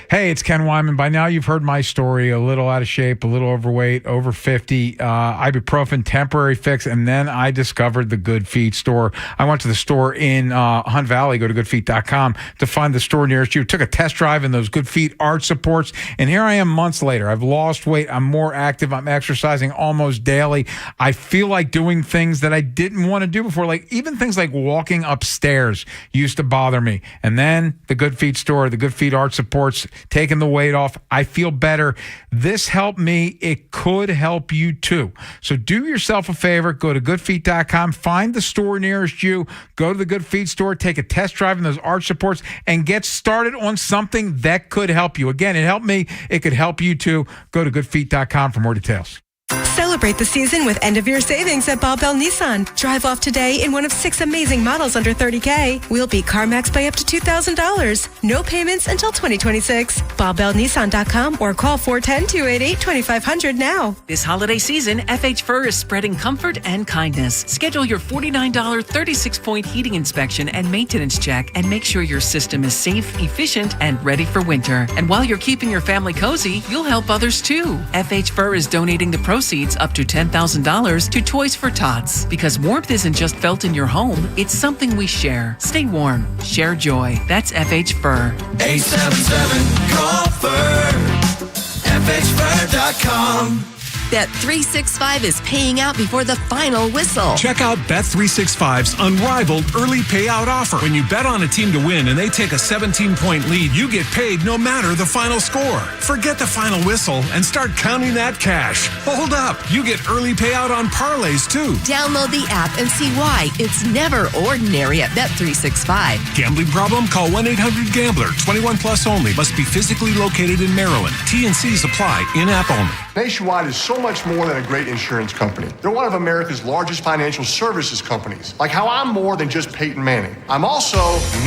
Hey, it's Ken Wyman. By now, you've heard my story. A little out of shape, a little overweight, over 50, ibuprofen, temporary fix, and then I discovered the Good Feet store. I went to the store in Hunt Valley. Go to goodfeet.com to find the store nearest you. Took a test drive in those Good Feet arch supports, and here I am months later. I've lost weight. I'm more active. I'm exercising almost daily. I feel like doing things that I didn't want to do before, like even things like walking upstairs used to bother me. And then the Good Feet store, the Good Feet arch supports, taking the weight off. I feel better. This helped me. It could help you too. So do yourself a favor. Go to goodfeet.com. Find the store nearest you. Go to the Good Feet store. Take a test drive in those arch supports and get started on something that could help you. Again, it helped me. It could help you too. Go to goodfeet.com for more details.
Celebrate the season with end-of-year savings at Bob Bell Nissan. Drive off today in one of 6 amazing models under $30K. We'll beat CarMax by up to $2,000. No payments until 2026. BobBellNissan.com or call 410-288-2500 now.
This holiday season, FH Fur is spreading comfort and kindness. Schedule your $49 36-point heating inspection and maintenance check and make sure your system is safe, efficient, and ready for winter. And while you're keeping your family cozy, you'll help others too. FH Fur is donating the proceeds up to $10,000 to Toys for Tots. Because warmth isn't just felt in your home, it's something we share. Stay warm. Share joy. That's FH Fur.
877-CALL-FUR. FHFur.com.
Bet365 is paying out before the final whistle.
Check out Bet365's unrivaled early payout offer. When you bet on a team to win and they take a 17-point lead, you get paid no matter the final score. Forget the final whistle and start counting that cash. Hold up. You get early payout on parlays, too.
Download the app and see why it's never ordinary at Bet365.
Gambling problem? Call 1-800-GAMBLER. 21 plus only. Must be physically located in Maryland. T&Cs apply. In-app only.
Nationwide is so
much more than a great insurance company. They're one of America's largest financial services companies. Like how I'm more than just Peyton Manning. I'm also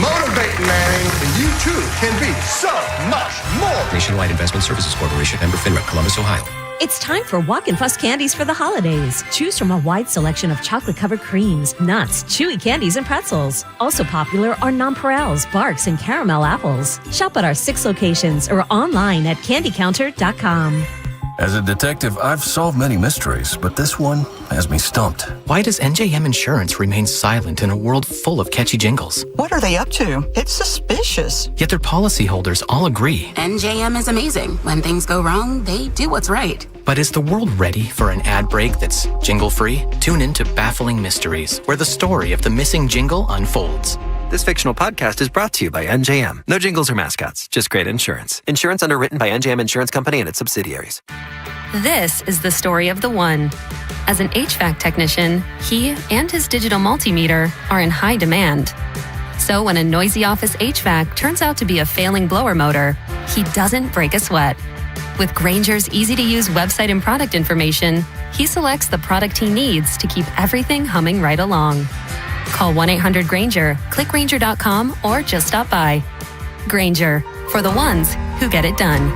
motivating Manning, and you too can be so much more.
Nationwide Investment Services Corporation, member FINRA, Columbus, Ohio.
It's time for Walk and Fuss candies for the holidays. Choose from a wide selection of chocolate-covered creams, nuts, chewy candies, and pretzels. Also popular are nonpareils, barks, and caramel apples. Shop at our 6 locations or online at candycounter.com.
As a detective, I've solved many mysteries, but this one has me stumped.
Why does NJM Insurance remain silent in a world full of catchy jingles?
What are they up to? It's suspicious.
Yet their policyholders all agree.
NJM is amazing. When things go wrong, they do what's right.
But is the world ready for an ad break that's jingle-free? Tune in to Baffling Mysteries, where the story of the missing jingle unfolds.
This fictional podcast is brought to you by NJM. No jingles or mascots, just great insurance. Insurance underwritten by NJM Insurance Company and its subsidiaries.
This is the story of the one. As an HVAC technician, he and his digital multimeter are in high demand. So when a noisy office HVAC turns out to be a failing blower motor, he doesn't break a sweat. With Grainger's easy-to-use website and product information, he selects the product he needs to keep everything humming right along. Call 1-800-GRAINGER, click Grainger.com, or just stop by. Grainger, for the ones who get it done.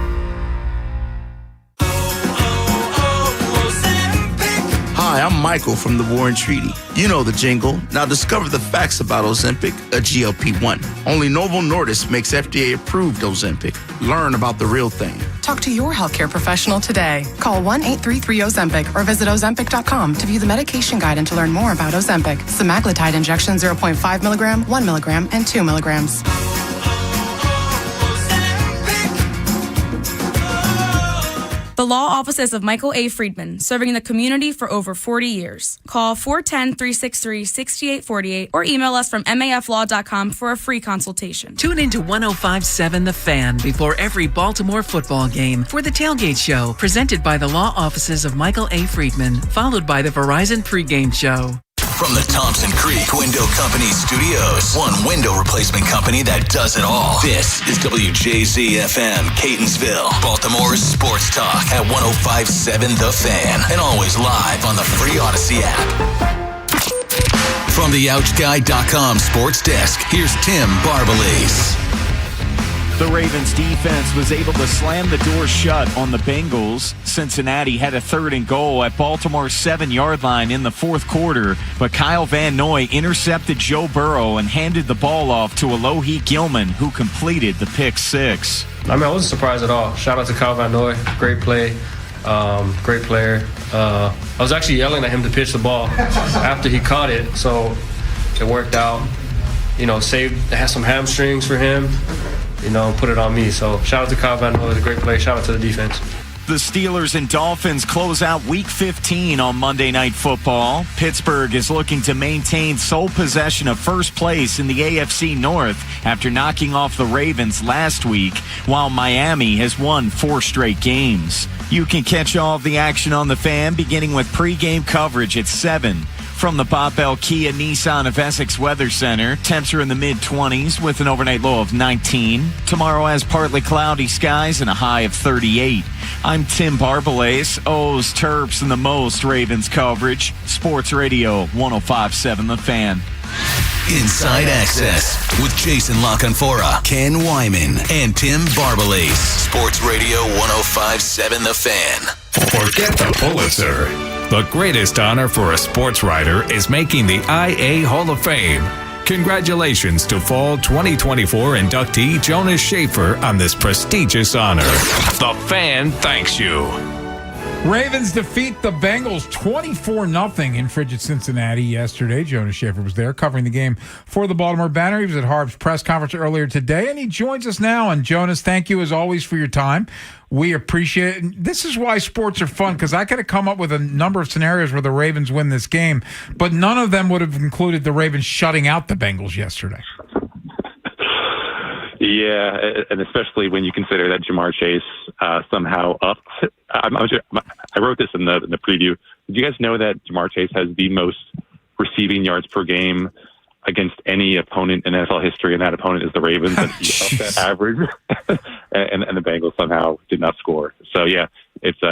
Hi, I'm Michael from the War and Treaty. You know the jingle. Now discover the facts about Ozempic, a GLP-1. Only Novo Nordisk makes FDA-approved Ozempic. Learn about the real thing.
Talk to your healthcare professional today. Call 1-833-OZEMPIC or visit Ozempic.com to view the medication guide and to learn more about Ozempic. Semaglutide injection 0.5 milligram, 1 milligram, and 2 milligrams.
The law offices of Michael A. Friedman, serving the community for over 40 years. Call 410-363-6848 or email us from maflaw.com for a free consultation.
Tune into 105.7 The Fan before every Baltimore football game for the Tailgate Show, presented by the law offices of Michael A. Friedman, followed by the Verizon pregame show.
From the Thompson Creek Window Company studios, one window replacement company that does it all. This is WJZ-FM, Catonsville, Baltimore's sports talk at 105.7 The Fan, and always live on the free Odyssey app. From the OutGuy.com sports desk, here's Tim Barbalise.
The Ravens defense was able to slam the door shut on the Bengals. Cincinnati had a 3rd and goal at Baltimore's 7-yard line in the 4th quarter, but Kyle Van Noy intercepted Joe Burrow and handed the ball off to Alohi Gilman, who completed the pick 6.
I wasn't surprised at all. Shout out to Kyle Van Noy. Great play. Great player. I was actually yelling at him to pitch the ball after he caught it, so it worked out. Had some hamstrings for him. Put it on me. So shout out to Kyle Van Noy. It was a great play. Shout out to the defense.
The Steelers and Dolphins close out Week 15 on Monday Night Football. Pittsburgh is looking to maintain sole possession of first place in the AFC North after knocking off the Ravens last week, while Miami has won 4 straight games. You can catch all of the action on The Fan, beginning with pregame coverage at 7. From the Bob Bell Kia Nissan of Essex Weather Center, temps are in the mid-20s with an overnight low of 19. Tomorrow has partly cloudy skies and a high of 38. I'm Tim Barbalase, O's, Terps, and the most Ravens coverage. Sports Radio 105.7 The Fan.
Inside Access with Jason LaConfora, Ken Wyman, and Tim Barbalase. Sports Radio 105.7 The Fan.
Forget the Pulitzer. The greatest honor for a sports writer is making the IA Hall of Fame. Congratulations to Fall 2024 inductee Jonas Schaefer on this prestigious honor. The Fan thanks you.
Ravens defeat the Bengals 24-0 in frigid Cincinnati yesterday. Jonas Schaefer was there covering the game for the Baltimore Banner. He was at Harb's press conference earlier today, and he joins us now. And Jonas, thank you as always for your time. We appreciate it. This is why sports are fun, because I could have come up with a number of scenarios where the Ravens win this game, but none of them would have included the Ravens shutting out the Bengals yesterday.
Yeah, and especially when you consider that Jamar Chase somehow upped. I wrote this in the preview. Did you guys know that Jamar Chase has the most receiving yards per game against any opponent in NFL history, and that opponent is the Ravens, and he upped that average, and the Bengals somehow did not score. So yeah, it's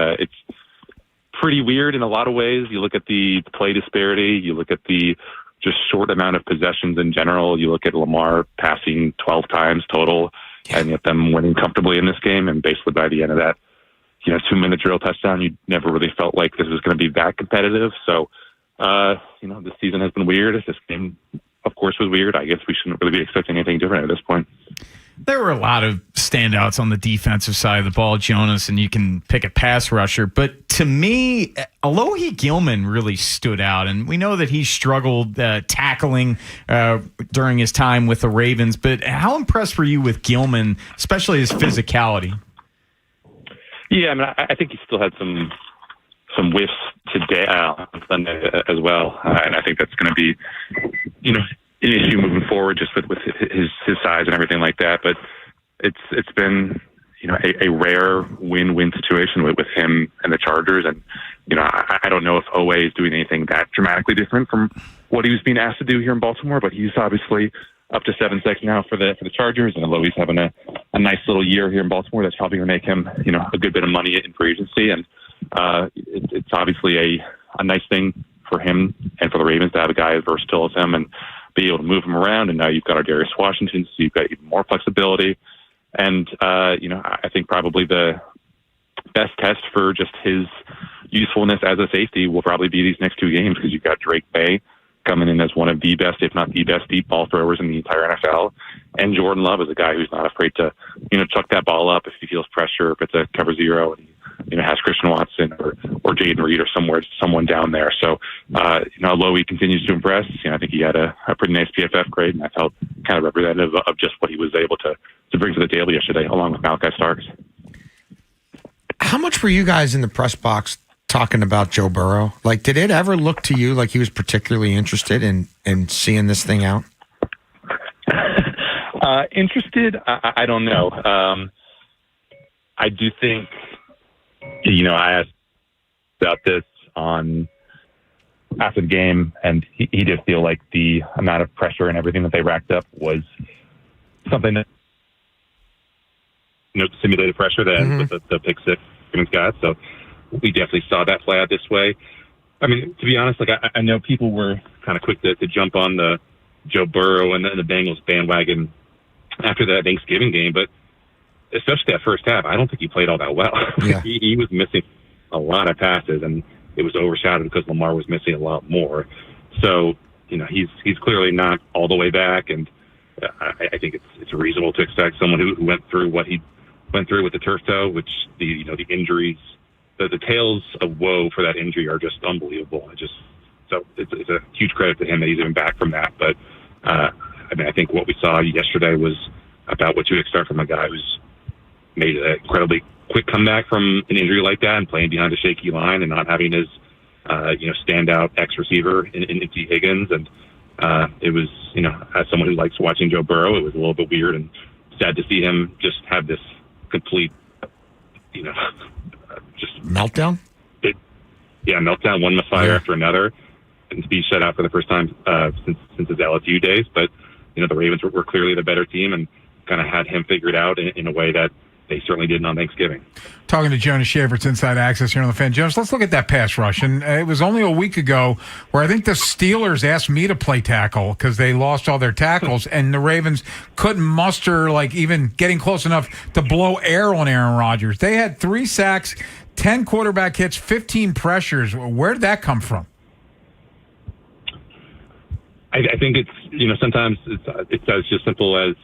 pretty weird in a lot of ways. You look at the play disparity, you look at the just short amount of possessions in general. You look at Lamar passing 12 times total, and yet them winning comfortably in this game. And basically by the end of that, 2-minute drill touchdown, you never really felt like this was going to be that competitive. So, this season has been weird. This game, of course, was weird. I guess we shouldn't really be expecting anything different at this point.
There were a lot of standouts on the defensive side of the ball, Jonas, and you can pick a pass rusher. But to me, Alohi Gilman really stood out. And we know that he struggled tackling during his time with the Ravens. But how impressed were you with Gilman, especially his physicality?
Yeah, I mean, I think he still had some whiffs today on Sunday as well. And I think that's going to be, an issue moving forward just with his size and everything like that. But it's been, a rare win-win situation with him and the Chargers. And, I don't know if OA is doing anything that dramatically different from what he was being asked to do here in Baltimore, but he's obviously up to 7 sacks now for the Chargers, and Alohi's having a nice little year here in Baltimore. That's probably going to make him, a good bit of money in free agency. And it's obviously a nice thing for him and for the Ravens to have a guy as versatile as him and be able to move him around. And now you've got our Darius Washington, so you've got even more flexibility. And, I think probably the best test for just his usefulness as a safety will probably be these next two games, because you've got Drake Bay coming in as one of the best, if not the best, deep ball throwers in the entire NFL. And Jordan Love is a guy who's not afraid to, chuck that ball up if he feels pressure, if it's a cover zero, and has Christian Watson or Jaden Reed or someone down there. So, Alohi continues to impress. I think he had a pretty nice PFF grade, and I felt kind of representative of just what he was able to bring to the table yesterday, along with Malachi Starks.
How much were you guys in the press box talking about Joe Burrow? Like, did it ever look to you like he was particularly interested in seeing this thing out?
Interested? I don't know. I do think, I asked about this after the game, and he did feel like the amount of pressure and everything that they racked up was something that, simulated pressure that with the pick six got. So we definitely saw that play out this way. I mean, to be honest, like I know people were kind of quick to jump on the Joe Burrow and the Bengals bandwagon after that Thanksgiving game, but especially that first half, I don't think he played all that well. Yeah. he was missing a lot of passes, and it was overshadowed because Lamar was missing a lot more. So, he's clearly not all the way back, and I think it's reasonable to expect someone who went through what he went through with the turf toe, which the injuries, the tales of woe for that injury are just unbelievable. So it's a huge credit to him that he's even back from that. But I think what we saw yesterday was about what you expect from a guy who's made an incredibly quick comeback from an injury like that and playing behind a shaky line and not having his standout ex-receiver in T. Higgins. And it was, as someone who likes watching Joe Burrow, it was a little bit weird and sad to see him just have this complete, just
meltdown.
Meltdown, one misfire after another, and to be shut out for the first time since his LSU days. But the Ravens were clearly the better team and kind of had him figured out in a way that they certainly didn't on Thanksgiving.
Talking to Jonas Schaefer's Inside Access here on the Fan. Jonas, let's look at that pass rush. And it was only a week ago where I think the Steelers asked me to play tackle because they lost all their tackles, and the Ravens couldn't muster, even getting close enough to blow air on Aaron Rodgers. They had 3 sacks, 10 quarterback hits, 15 pressures. Where did that come from?
I think it's, sometimes it's as just simple as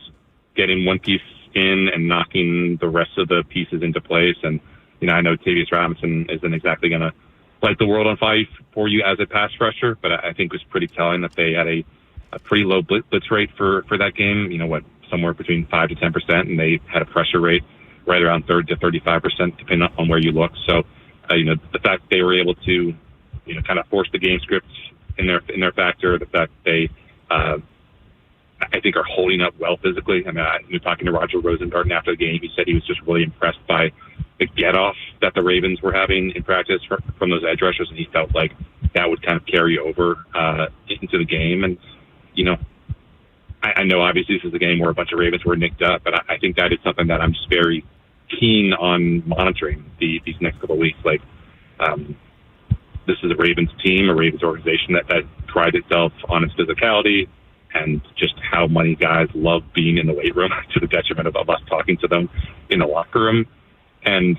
getting one piece in and knocking the rest of the pieces into place. And, I know Tavius Robinson isn't exactly going to light the world on fire for you as a pass rusher, but I think it was pretty telling that they had a pretty low blitz rate for that game, somewhere between 5 to 10%, and they had a pressure rate right around 30 to 35%, depending on where you look. So, the fact they were able to, kind of force the game script in their factor, the fact they, I think, are holding up well physically. I mean, talking to Roger Rosengarten after the game, he said he was just really impressed by the get-off that the Ravens were having in practice from those edge rushers, and he felt like that would kind of carry over into the game. And, I know obviously this is a game where a bunch of Ravens were nicked up, but I think that is something that I'm just very keen on monitoring these next couple of weeks. this is a Ravens team, a Ravens organization that prides itself on its physicality and just how many guys love being in the weight room to the detriment of us talking to them in the locker room. And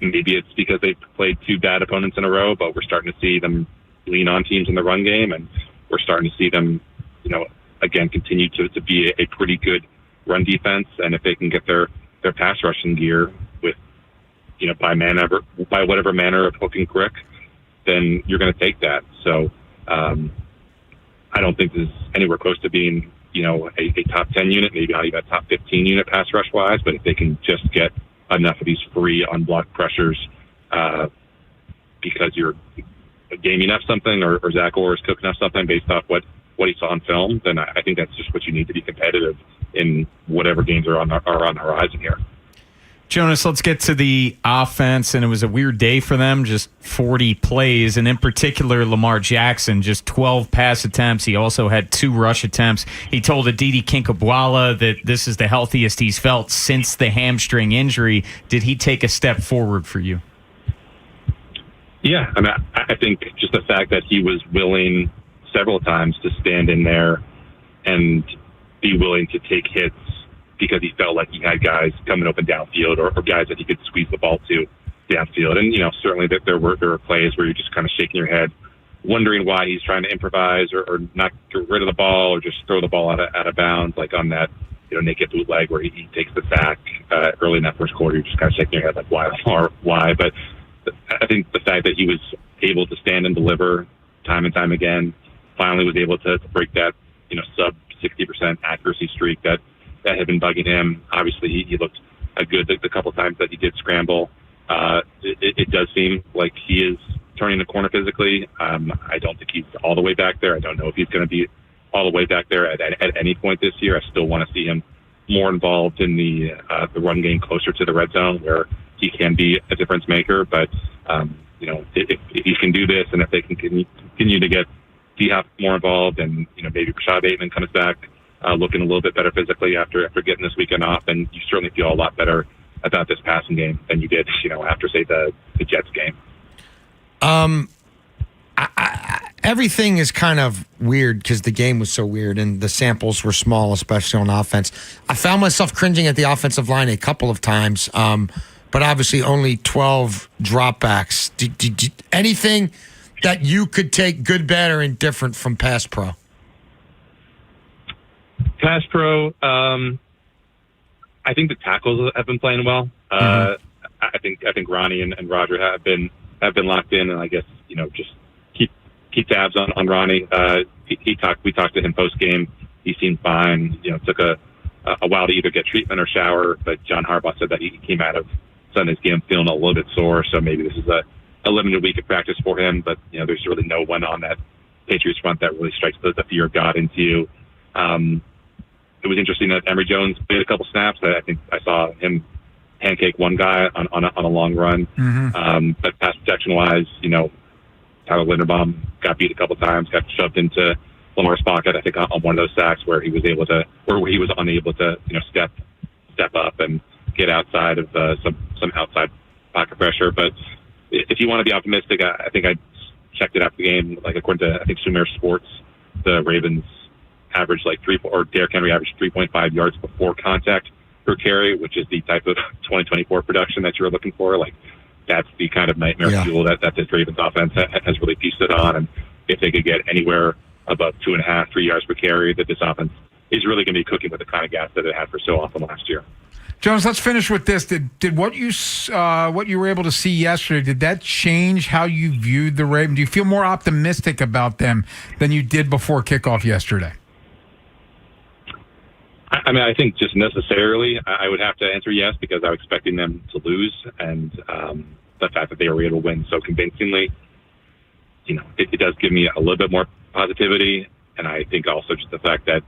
maybe it's because they've played 2 bad opponents in a row, but we're starting to see them lean on teams in the run game, and we're starting to see them, again, continue to be a pretty good run defense. And if they can get their pass rushing gear with, by whatever manner of hook and crook, then you're going to take that. So I don't think this is anywhere close to being, a top 10 unit, maybe not even a top 15 unit pass rush wise, but if they can just get enough of these free unblocked pressures because you're gaming up something or Zach Orr is cooking up something based off what he saw on film, then I think that's just what you need to be competitive in whatever games are on the horizon here.
Jonas, let's get to the offense, and it was a weird day for them, just 40 plays, and in particular, Lamar Jackson, just 12 pass attempts. He also had 2 rush attempts. He told Aditi Kinkhabwala that this is the healthiest he's felt since the hamstring injury. Did he take a step forward for you?
Yeah, I think just the fact that he was willing several times to stand in there and be willing to take hits because he felt like he had guys coming open downfield or guys that he could squeeze the ball to downfield. And, certainly there were plays where you're just kind of shaking your head, wondering why he's trying to improvise or not get rid of the ball or just throw the ball out of bounds, like on that, naked bootleg where he takes the sack early in that first quarter. You're just kind of shaking your head like, why? But I think the fact that he was able to stand and deliver time and time again, finally was able to break that, sub 60% accuracy streak that had been bugging him. Obviously, he looked good the couple times that he did scramble. It does seem like he is turning the corner physically. I don't think he's all the way back there. I don't know if he's going to be all the way back there at any point this year. I still want to see him more involved in the run game closer to the red zone where he can be a difference maker. But, if he can do this and if they can continue to get D-Hop more involved and, maybe Rashad Bateman comes back looking a little bit better physically after getting this weekend off, and you certainly feel a lot better about this passing game than you did, after, say, the Jets game.
Everything is kind of weird because the game was so weird and the samples were small, especially on offense. I found myself cringing at the offensive line a couple of times, but obviously only 12 dropbacks. Did anything that you could take good, bad, or indifferent from Pass Pro?
Pass Pro, I think the tackles have been playing well. I think Ronnie and Roger have been locked in, and I guess just keep tabs on Ronnie. We talked to him post game. He seemed fine. Took a while to either get treatment or shower, but John Harbaugh said that he came out of Sunday's game feeling a little bit sore. So maybe this is a limited week of practice for him. But there's really no one on that Patriots front that really strikes the fear of God into you. It was interesting that Emory Jones played a couple snaps. I think I saw him pancake one guy on a long run. But pass protection wise, Tyler Linderbaum got beat a couple times, got shoved into Lamar's pocket. I think on one of those sacks where he was unable to step up and get outside of some outside pocket pressure. But if you want to be optimistic, I think I checked it after the game. Like according to Sumer Sports, the Ravens averaged Derrick Henry averaged 3.5 yards before contact per carry, which is the type of 2024 production that you're looking for. Like that's the kind of nightmare fuel that this Ravens offense has really feasted on. And if they could get anywhere above 2.5, 3 yards per carry, that this offense is really going to be cooking with the kind of gas that it had for so often last year.
Jones, let's finish with this. Did what you were able to see yesterday, did that change how you viewed the Ravens? Do you feel more optimistic about them than you did before kickoff yesterday?
I think just necessarily, I would have to answer yes because I was expecting them to lose, and the fact that they were able to win so convincingly, it does give me a little bit more positivity. And I think also just the fact that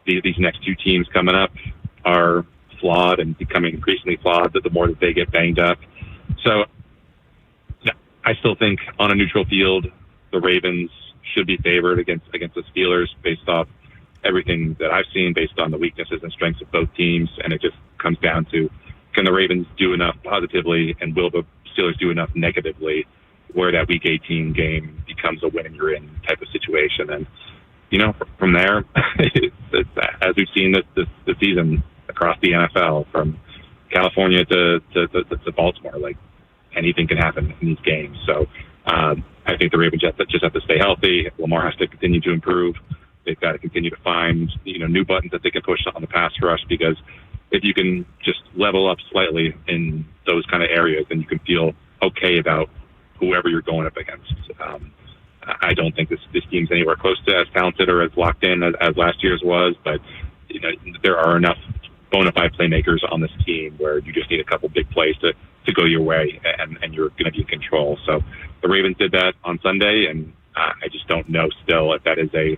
these next two teams coming up are flawed and becoming increasingly flawed the more that they get banged up. So I still think on a neutral field, the Ravens should be favored against the Steelers based off everything that I've seen, based on the weaknesses and strengths of both teams. And it just comes down to, can the Ravens do enough positively and will the Steelers do enough negatively where that Week 18 game becomes a win and you're in type of situation. And, from there, it's as we've seen this season across the NFL, from California to Baltimore, like anything can happen in these games. So I think the Ravens just have to stay healthy. Lamar has to continue to improve. They've got to continue to find new buttons that they can push on the pass rush, because if you can just level up slightly in those kind of areas, then you can feel okay about whoever you're going up against. I don't think this team's anywhere close to as talented or as locked in as last year's was, but there are enough bona fide playmakers on this team where you just need a couple big plays to go your way, and you're going to be in control. So the Ravens did that on Sunday, and I just don't know still if that is a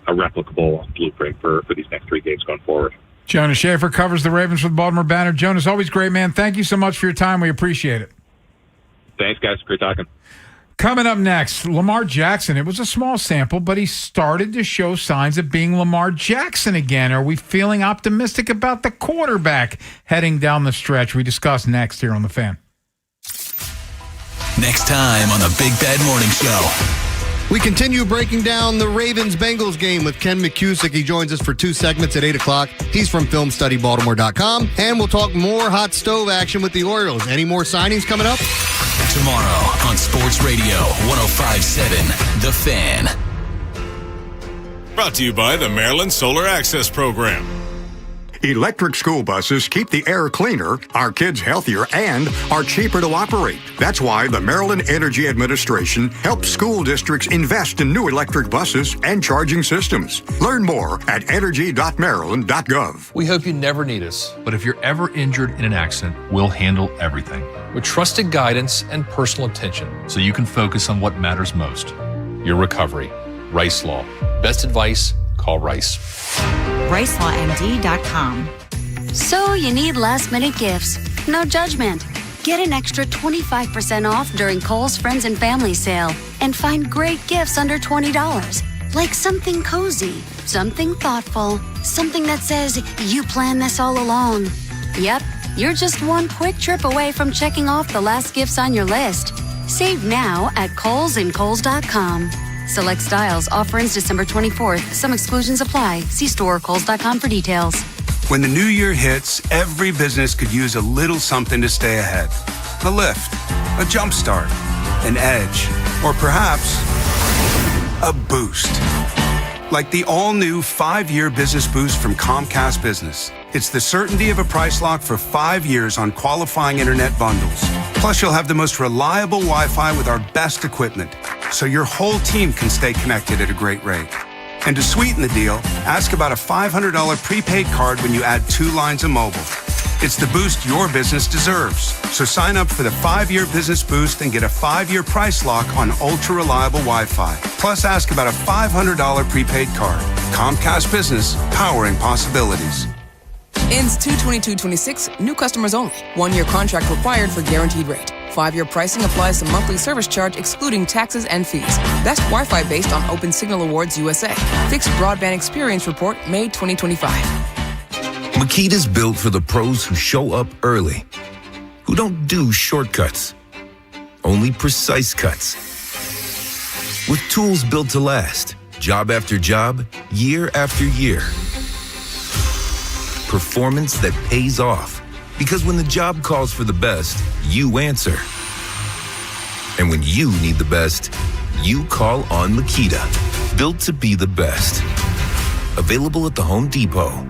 replicable blueprint for these next 3 games going forward.
Jonas Schaefer covers the Ravens for the Baltimore Banner. Jonas, always great, man. Thank you so much for your time. We appreciate it.
Thanks, guys. Great talking.
Coming up next, Lamar Jackson. It was a small sample, but he started to show signs of being Lamar Jackson again. Are we feeling optimistic about the quarterback heading down the stretch? We discuss next here on The Fan.
Next time on the Big Bad Morning Show.
We continue breaking down the Ravens-Bengals game with Ken McCusick. He joins us for 2 segments at 8 o'clock. He's from FilmStudyBaltimore.com. And we'll talk more hot stove action with the Orioles. Any more signings coming up?
Tomorrow on Sports Radio 105.7 The Fan.
Brought to you by the Maryland Solar Access Program.
Electric school buses keep the air cleaner, our kids healthier, and are cheaper to operate. That's why the Maryland Energy Administration helps school districts invest in new electric buses and charging systems. Learn more at energy.maryland.gov.
We hope you never need us, but if you're ever injured in an accident, we'll handle everything with trusted guidance and personal attention so you can focus on what matters most, your recovery. Rice Law. Best advice, call Rice.
RiceLawMD.com.
So you need last-minute gifts. No judgment. Get an extra 25% off during Kohl's Friends and Family Sale and find great gifts under $20. Like something cozy, something thoughtful, something that says you planned this all along. Yep, you're just one quick trip away from checking off the last gifts on your list. Save now at Kohl's and Kohl's.com. Select styles. Offer ends December 24th. Some exclusions apply. See store or Kohl's.com for details.
When the new year hits, every business could use a little something to stay ahead. A lift, a jump start, an edge, or perhaps a boost. Like the all-new 5-year business boost from Comcast Business. It's the certainty of a price lock for 5 years on qualifying internet bundles. Plus, you'll have the most reliable Wi-Fi with our best equipment, so your whole team can stay connected at a great rate. And to sweeten the deal, ask about a $500 prepaid card when you add 2 lines of mobile. It's the boost your business deserves. So sign up for the 5-year business boost and get a 5-year price lock on ultra-reliable Wi-Fi. Plus, ask about a $500 prepaid card. Comcast Business, powering possibilities.
Ends 2/22/26. New customers only. 1-year contract required for guaranteed rate. 5-year pricing applies to monthly service charge excluding taxes and fees. Best Wi-Fi based on Open Signal Awards USA. Fixed Broadband Experience Report, May 2025.
Makita's built for the pros who show up early, who don't do shortcuts, only precise cuts. With tools built to last, job after job, year after year. Performance that pays off. Because when the job calls for the best, you answer. And when you need the best, you call on Makita. Built to be the best. Available at the Home Depot.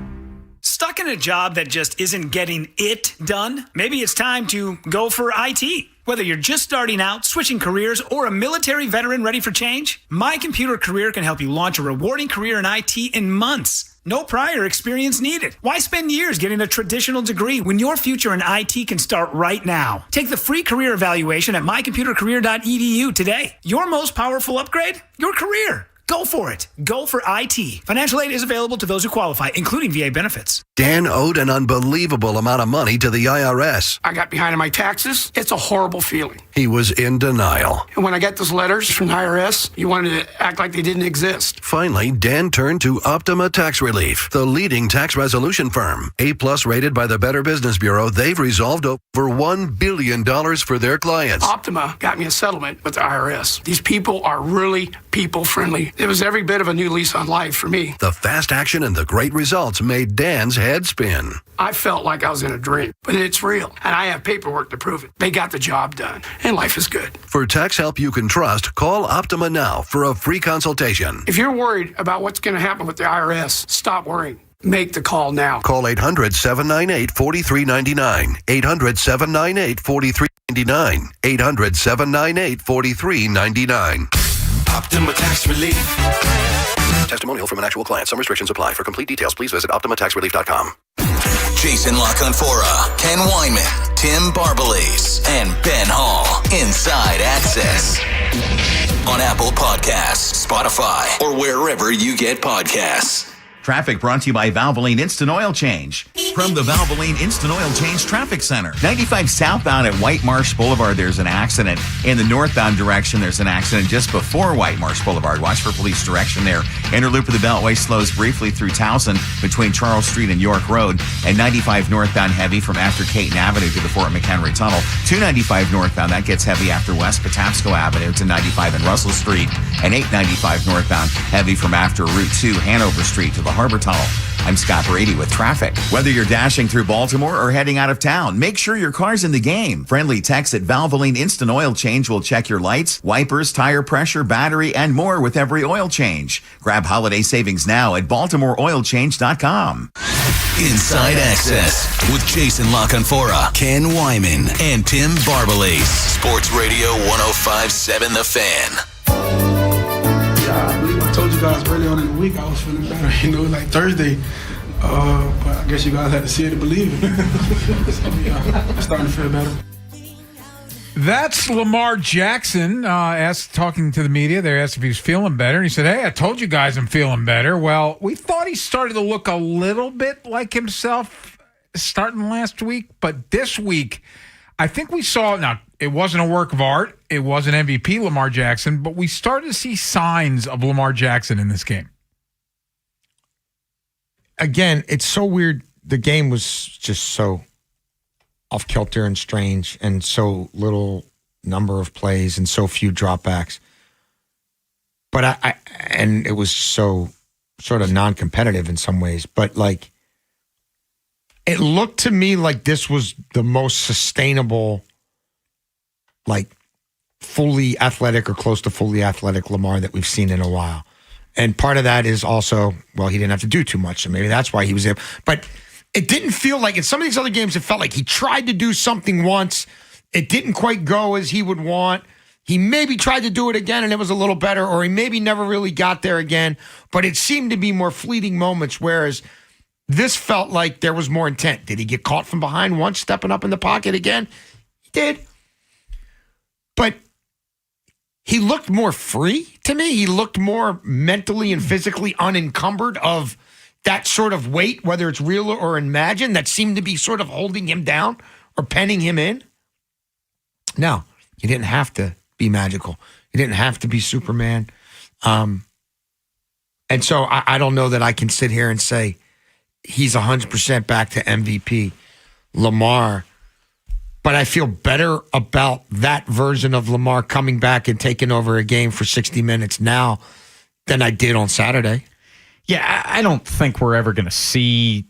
Stuck in a job that just isn't getting it done? Maybe it's time to go for IT. Whether you're just starting out, switching careers, or a military veteran ready for change, My Computer Career can help you launch a rewarding career in IT in months. No prior experience needed. Why spend years getting a traditional degree when your future in IT can start right now? Take the free career evaluation at mycomputercareer.edu today. Your most powerful upgrade? Your career. Go for it. Go for IT. Financial aid is available to those who qualify, including VA benefits.
Dan owed an unbelievable amount of money to the IRS.
I got behind on my taxes. It's a horrible feeling.
He was in denial.
And when I got those letters from the IRS, you wanted to act like they didn't exist.
Finally, Dan turned to Optima Tax Relief, the leading tax resolution firm. A-plus rated by the Better Business Bureau, they've resolved over $1 billion for their clients.
Optima got me a settlement with the IRS. These people are really people-friendly. It was every bit of a new lease on life for me.
The fast action and the great results made Dan's head spin.
I felt like I was in a dream, but it's real, and I have paperwork to prove it. They got the job done, and life is good.
For tax help you can trust, call Optima now for a free consultation.
If you're worried about what's going to happen with the IRS, stop worrying. Make the call now.
Call 800-798-4399. 800-798-4399. 800-798-4399. Optima Tax Relief. Testimonial from an actual client. Some restrictions apply. For complete details, please visit OptimaTaxRelief.com.
Jason LaConfora, Ken Weinman, Tim Barbalese, and Ben Hall. Inside Access. On Apple Podcasts, Spotify, or wherever you get podcasts.
Traffic brought to you by Valvoline Instant Oil Change. From the Valvoline Instant Oil Change Traffic Center. 95 southbound at White Marsh Boulevard, there's an accident. In the northbound direction, there's an accident just before White Marsh Boulevard. Watch for police direction there. Inner loop of the Beltway slows briefly through Towson between Charles Street and York Road. And 95 northbound heavy from after Caton Avenue to the Fort McHenry Tunnel. 295 northbound, that gets heavy after West Patapsco Avenue to 95 and Russell Street. And 895 northbound heavy from after Route 2 Hanover Street to the Harbor Tunnel. I'm Scott Brady with traffic. Whether you're dashing through Baltimore or heading out of town, make sure your car's in the game. Friendly techs at Valvoline Instant Oil Change will check your lights, wipers, tire pressure, battery, and more with every oil change. Grab holiday savings now at BaltimoreOilChange.com.
Inside Access with Jason LaConfora, Ken Weinman, and Tim Barbalese. Sports Radio 105.7 The Fan.
I believe I told you guys early on in the week I was feeling better, like Thursday. But I guess you guys had to see it to believe it. So, I'm starting to feel better.
That's Lamar Jackson talking to the media. They asked if he was feeling better. And he said, hey, I told you guys I'm feeling better. Well, we thought he started to look a little bit like himself starting last week. But this week, I think we saw, now, it wasn't a work of art. It wasn't MVP Lamar Jackson, but we started to see signs of Lamar Jackson in this game.
Again, it's so weird. The game was just so off kilter and strange, and so little number of plays and so few dropbacks. But and it was so sort of non-competitive in some ways. But like, it looked to me like this was the most sustainable, like fully athletic or close to fully athletic Lamar that we've seen in a while. And part of that is also, well, he didn't have to do too much, so maybe that's why he was able. But it didn't feel like, in some of these other games, it felt like he tried to do something once. It didn't quite go as he would want. He maybe tried to do it again and it was a little better, or he maybe never really got there again. But it seemed to be more fleeting moments, whereas this felt like there was more intent. Did he get caught from behind once, stepping up in the pocket again? He did. But he looked more free to me. He looked more mentally and physically unencumbered of that sort of weight, whether it's real or imagined, that seemed to be sort of holding him down or penning him in. No, he didn't have to be magical. He didn't have to be Superman. And so I don't know that I can sit here and say he's 100% back to MVP Lamar. But I feel better about that version of Lamar coming back and taking over a game for 60 minutes now than I did on Saturday.
Yeah, I don't think we're ever going to see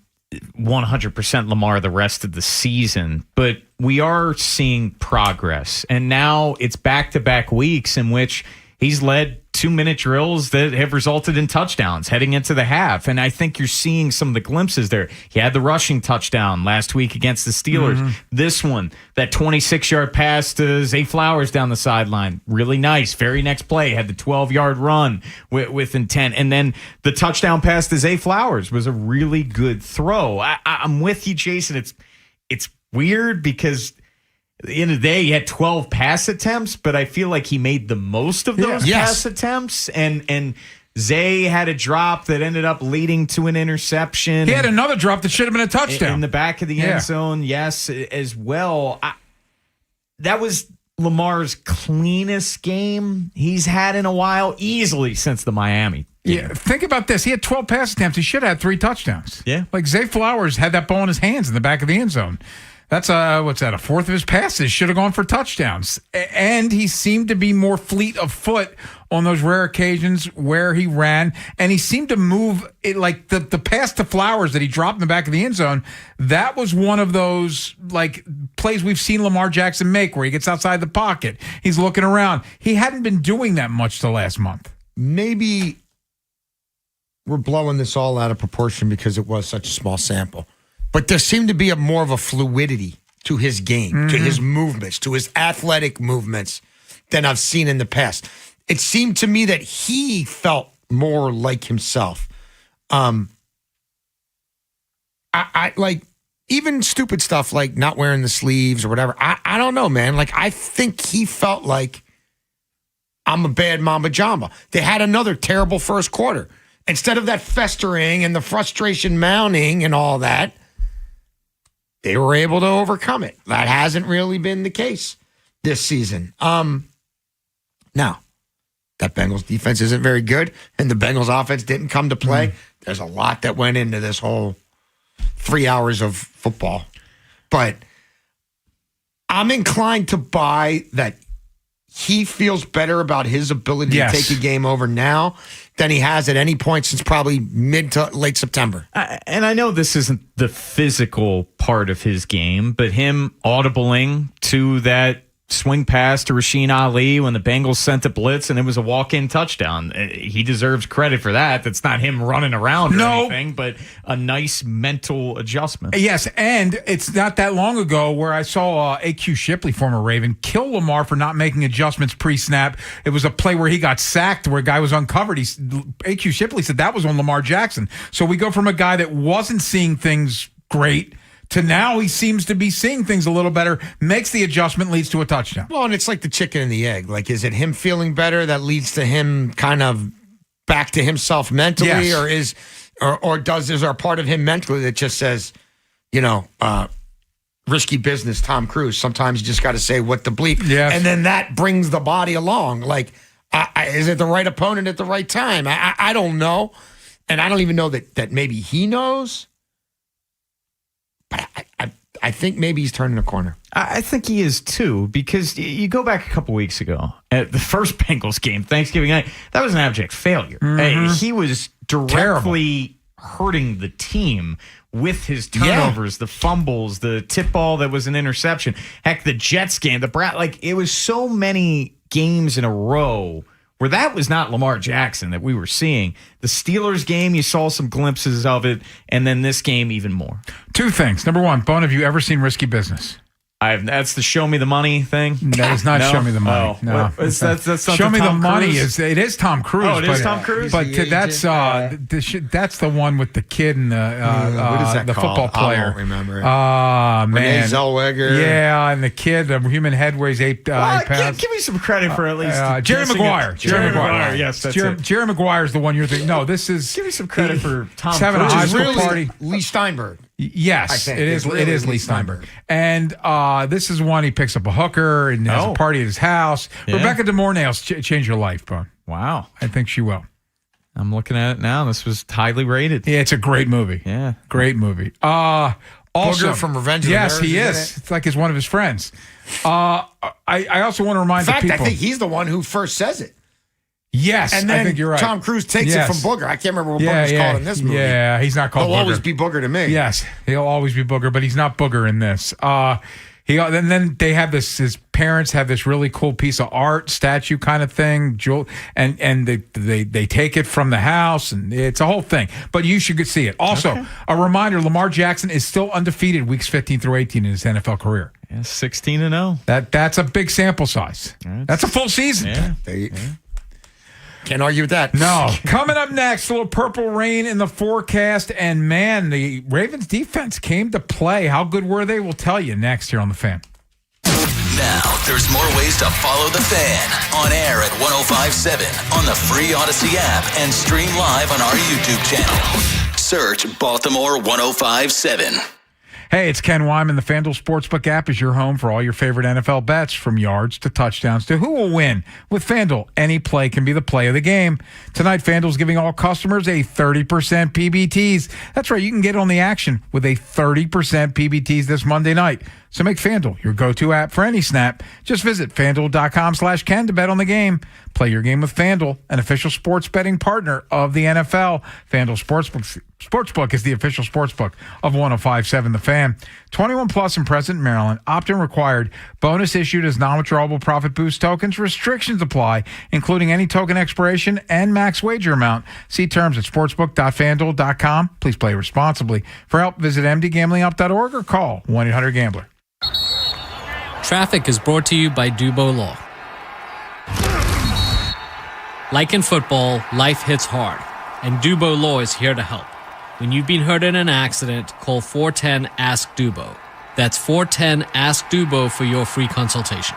100% Lamar the rest of the season, but we are seeing progress. And now it's back-to-back weeks in which he's led 2-minute drills that have resulted in touchdowns heading into the half. And I think you're seeing some of the glimpses there. He had the rushing touchdown last week against the Steelers. Mm-hmm. This one, that 26-yard pass to Zay Flowers down the sideline. Really nice. Very next play, had the 12-yard run with intent. And then the touchdown pass to Zay Flowers was a really good throw. I'm with you, Jason. It's weird because at the end of the day, he had 12 pass attempts, but I feel like he made the most of those pass attempts. And Zay had a drop that ended up leading to an interception.
He had another drop that should have been a touchdown.
In the back of the end zone, yes, as well. That was Lamar's cleanest game he's had in a while, easily since the Miami game.
Yeah, think about this. He had 12 pass attempts. He should have had 3 touchdowns.
Yeah.
Like Zay Flowers had that ball in his hands in the back of the end zone. That's a fourth of his passes should have gone for touchdowns. And he seemed to be more fleet of foot on those rare occasions where he ran. And he seemed to move it like the pass to Flowers that he dropped in the back of the end zone. That was one of those like plays we've seen Lamar Jackson make where he gets outside the pocket. He's looking around. He hadn't been doing that much the last month.
Maybe we're blowing this all out of proportion because it was such a small sample. But there seemed to be more of a fluidity to his game, to his movements, to his athletic movements than I've seen in the past. It seemed to me that he felt more like himself. I like even stupid stuff like not wearing the sleeves or whatever. I don't know, man. Like I think he felt like I'm a bad Mamba Jamba. They had another terrible first quarter. Instead of that festering and the frustration mounting and all that, they were able to overcome it. That hasn't really been the case this season. Now, that Bengals defense isn't very good, and the Bengals offense didn't come to play. There's a lot that went into this whole 3 hours of football. But I'm inclined to buy that he feels better about his ability to take a game over now than he has at any point since probably mid to late September.
And I know this isn't the physical part of his game, but him audibling to that swing pass to Rasheen Ali when the Bengals sent a blitz and it was a walk-in touchdown. He deserves credit for that. That's not him running around or anything, but a nice mental adjustment.
Yes, and it's not that long ago where I saw A.Q. Shipley, former Raven, kill Lamar for not making adjustments pre-snap. It was a play where he got sacked where a guy was uncovered. A.Q. Shipley said that was on Lamar Jackson. So we go from a guy that wasn't seeing things great to now he seems to be seeing things a little better, makes the adjustment, leads to a touchdown.
Well, and it's like the chicken and the egg. Like, is it him feeling better that leads to him kind of back to himself mentally?
Yes.
Or is there a part of him mentally that just says, risky business, Tom Cruise. Sometimes you just got to say what the bleep.
Yes.
And then that brings the body along. Like, is it the right opponent at the right time? I don't know. And I don't even know that maybe he knows. But I think maybe he's turning a corner.
I think he is too, because you go back a couple weeks ago at the first Bengals game, Thanksgiving night, that was an abject failure. He was directly hurting the team with his turnovers, the fumbles, the tip ball that was an interception. Heck, the Jets game, it was so many games in a row where that was not Lamar Jackson that we were seeing. The Steelers game, you saw some glimpses of it, and then this game even more.
Two things. Number one, Bone, have you ever seen Risky Business?
That's the show me the money thing.
That is not Show Me the Money.
Oh,
no,
that's not
Show Me the Money it is Tom Cruise.
Oh, it is Tom Cruise.
But that's the one with the kid and the football player.
I don't remember it.
Man,
Renee Zellweger.
Yeah, and the kid, the human head weighs 8 pounds.
Give me some credit for at least
Jerry Maguire.
Jerry Maguire. Yes, that's it.
Jerry Maguire is the one you're thinking. No, this is.
Give me some credit for Tom Cruise.
Having a high school
really
party.
Lee Steinberg.
Yes, it is Lee Steinberg. And this is one he picks up a hooker and has a party at his house. Yeah. Rebecca De Mornay's change your life, Bone.
Wow.
I think she will.
I'm looking at it now. This was highly rated.
Yeah, it's a great movie.
Yeah.
Great movie. Also,
Booger from Revenge of the Nerds.
Yes, he is. It's like he's one of his friends. I also want to remind
the people.
In fact,
I think he's the one who first says it.
Yes,
and then
I think you're right.
Tom Cruise takes it from Booger. I can't remember what Booger's called in this movie.
Yeah, he's not called Booger.
He'll always be Booger to me.
Yes, he'll always be Booger, but he's not Booger in this. And then they have this. His parents have this really cool piece of art, statue kind of thing, and they take it from the house, and it's a whole thing. But you should see it. Also, a reminder: Lamar Jackson is still undefeated weeks 15 through 18 in his NFL career.
Yeah, 16-0.
That's a big sample size. That's a full season.
Yeah.
Can't argue with that.
No. Coming up next, a little purple rain in the forecast. And, man, the Ravens defense came to play. How good were they? We'll tell you next here on The Fan.
Now, there's more ways to follow the Fan. On air at 105.7, on the free Odyssey app, and stream live on our YouTube channel. Search Baltimore 105.7.
Hey, it's Ken Wyman. The FanDuel Sportsbook app is your home for all your favorite NFL bets, from yards to touchdowns to who will win. With FanDuel, any play can be the play of the game. Tonight, FanDuel's giving all customers a 30% PBTs. That's right, you can get on the action with a 30% PBTs this Monday night. So make FanDuel your go-to app for any snap. Just visit FanDuel.com/Ken to bet on the game. Play your game with FanDuel, an official sports betting partner of the NFL. FanDuel Sportsbook is the official sportsbook of 105.7 The Fan. 21 plus and present in Maryland. Opt-in required. Bonus issued as non-withdrawable profit boost tokens. Restrictions apply, including any token expiration and max wager amount. See terms at sportsbook.fanduel.com. Please play responsibly. For help, visit mdgamblingup.org or call 1-800-GAMBLER.
Traffic is brought to you by Dubo Law. Like in football, life hits hard, and Dubo Law is here to help. When you've been hurt in an accident, call 410-ASK-DUBO. That's 410-ASK-DUBO for your free consultation.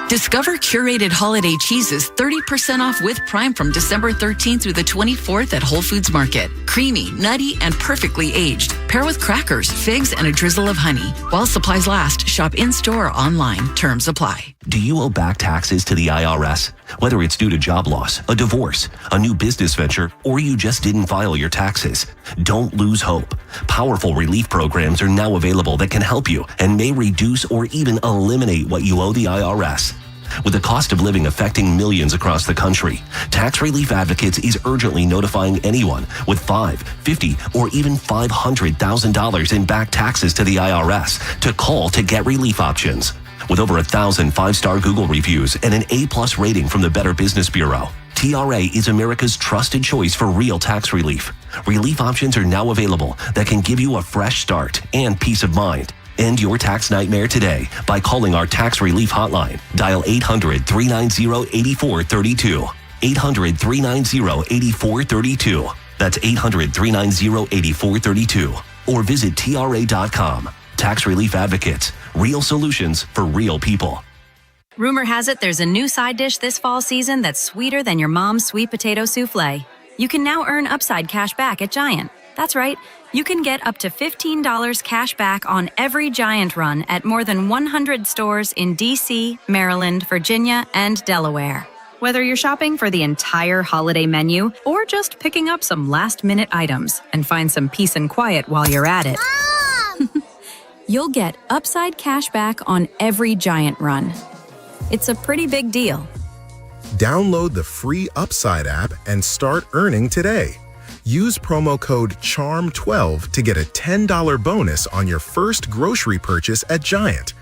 Discover curated holiday cheeses 30% off with Prime from December 13th through the 24th at Whole Foods Market. Creamy, nutty, and perfectly aged. Pair with crackers, figs, and a drizzle of honey. While supplies last, shop in-store or online. Terms apply.
Do you owe back taxes to the IRS? Whether it's due to job loss, a divorce, a new business venture, or you just didn't file your taxes, don't lose hope. Powerful relief programs are now available that can help you and may reduce or even eliminate what you owe the IRS. With the cost of living affecting millions across the country, Tax Relief Advocates is urgently notifying anyone with $5, $50, or even $500,000 in back taxes to the IRS to call to get relief options. With over 1,000 5-star Google reviews and an A+ rating from the Better Business Bureau, TRA is America's trusted choice for real tax relief. Relief options are now available that can give you a fresh start and peace of mind. End your tax nightmare today by calling our tax relief hotline. Dial 800-390-8432. 800-390-8432. That's 800-390-8432. Or visit TRA.com. Tax Relief Advocates. Real solutions for real people.
Rumor has it there's a new side dish this fall season that's sweeter than your mom's sweet potato souffle. You can now earn Upside cash back at Giant. That's right. You can get up to $15 cash back on every Giant run at more than 100 stores in D.C., Maryland, Virginia, and Delaware. Whether you're shopping for the entire holiday menu or just picking up some last-minute items and find some peace and quiet while you're at it, you'll get Upside cash back on every Giant run. It's a pretty big deal.
Download the free Upside app and start earning today. Use promo code CHARM12 to get a $10 bonus on your first grocery purchase at Giant.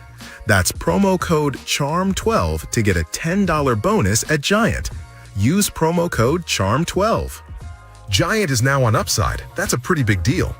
That's promo code CHARM12 to get a $10 bonus at Giant. Use promo code CHARM12. Giant is now on Upside. That's a pretty big deal.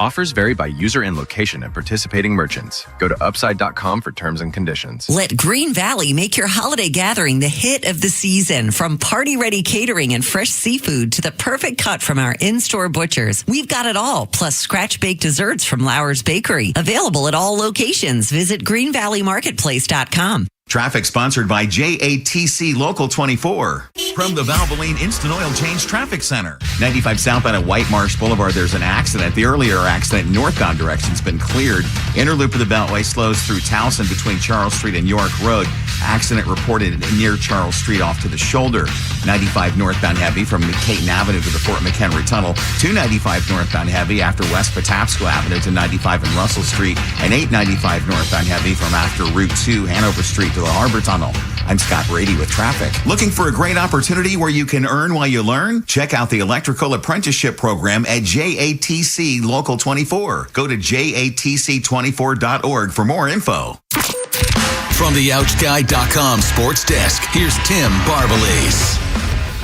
Offers vary by user and location at participating merchants. Go to upside.com for terms and conditions.
Let Green Valley make your holiday gathering the hit of the season. From party-ready catering and fresh seafood to the perfect cut from our in-store butchers, we've got it all, plus scratch-baked desserts from Lauer's Bakery. Available at all locations. Visit greenvalleymarketplace.com.
Traffic sponsored by JATC Local 24. From the Valvoline Instant Oil Change Traffic Center. 95 southbound at White Marsh Boulevard, there's an accident. The earlier accident, northbound direction's been cleared. Inner loop of the Beltway slows through Towson between Charles Street and York Road. Accident reported near Charles Street off to the shoulder. 95 northbound heavy from Caton Avenue to the Fort McHenry Tunnel. 295 northbound heavy after West Patapsco Avenue to 95 and Russell Street. And 895 northbound heavy from after Route 2 Hanover Street to the Harbor Tunnel. I'm Scott Brady with traffic. Looking for a great opportunity where you can earn while you learn? Check out the Electrical Apprenticeship Program at JATC Local 24. Go to JATC24.org for more info.
From the OutGuy.com sports desk, here's Tim Barbalese.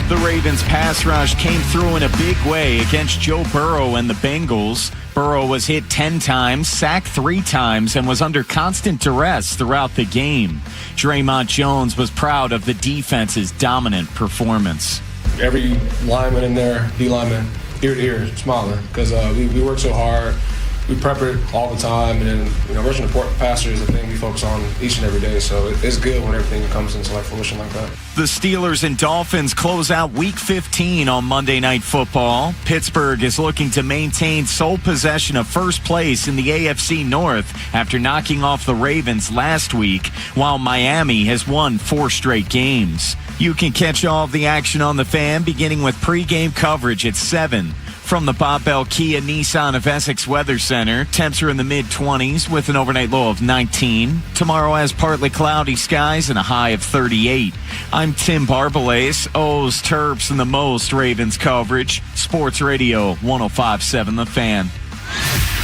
The Ravens' pass rush came through in a big way against Joe Burrow and the Bengals. Burrow was hit 10 times, sacked 3 times, and was under constant duress throughout the game. Draymond Jones was proud of the defense's dominant performance.
Every lineman in there, D lineman, ear to ear, smiling, because we work so hard.
we prep it all the time, and then rushing the passer is the thing we focus on each and every day. So it's good when everything comes into fruition like that.
The Steelers and Dolphins close out Week 15 on Monday Night Football. Pittsburgh is looking to maintain sole possession of first place in the AFC North after knocking off the Ravens last week, while Miami has won 4 straight games. You can catch all of the action on the Fan, beginning with pregame coverage at 7. From the Bob Bell Kia Nissan of Essex Weather Center, temps are in the mid-20s with an overnight low of 19. Tomorrow has partly cloudy skies and a high of 38. I'm Tim Barbalace, O's, Terps, and the most Ravens coverage. Sports Radio 105.7 The Fan.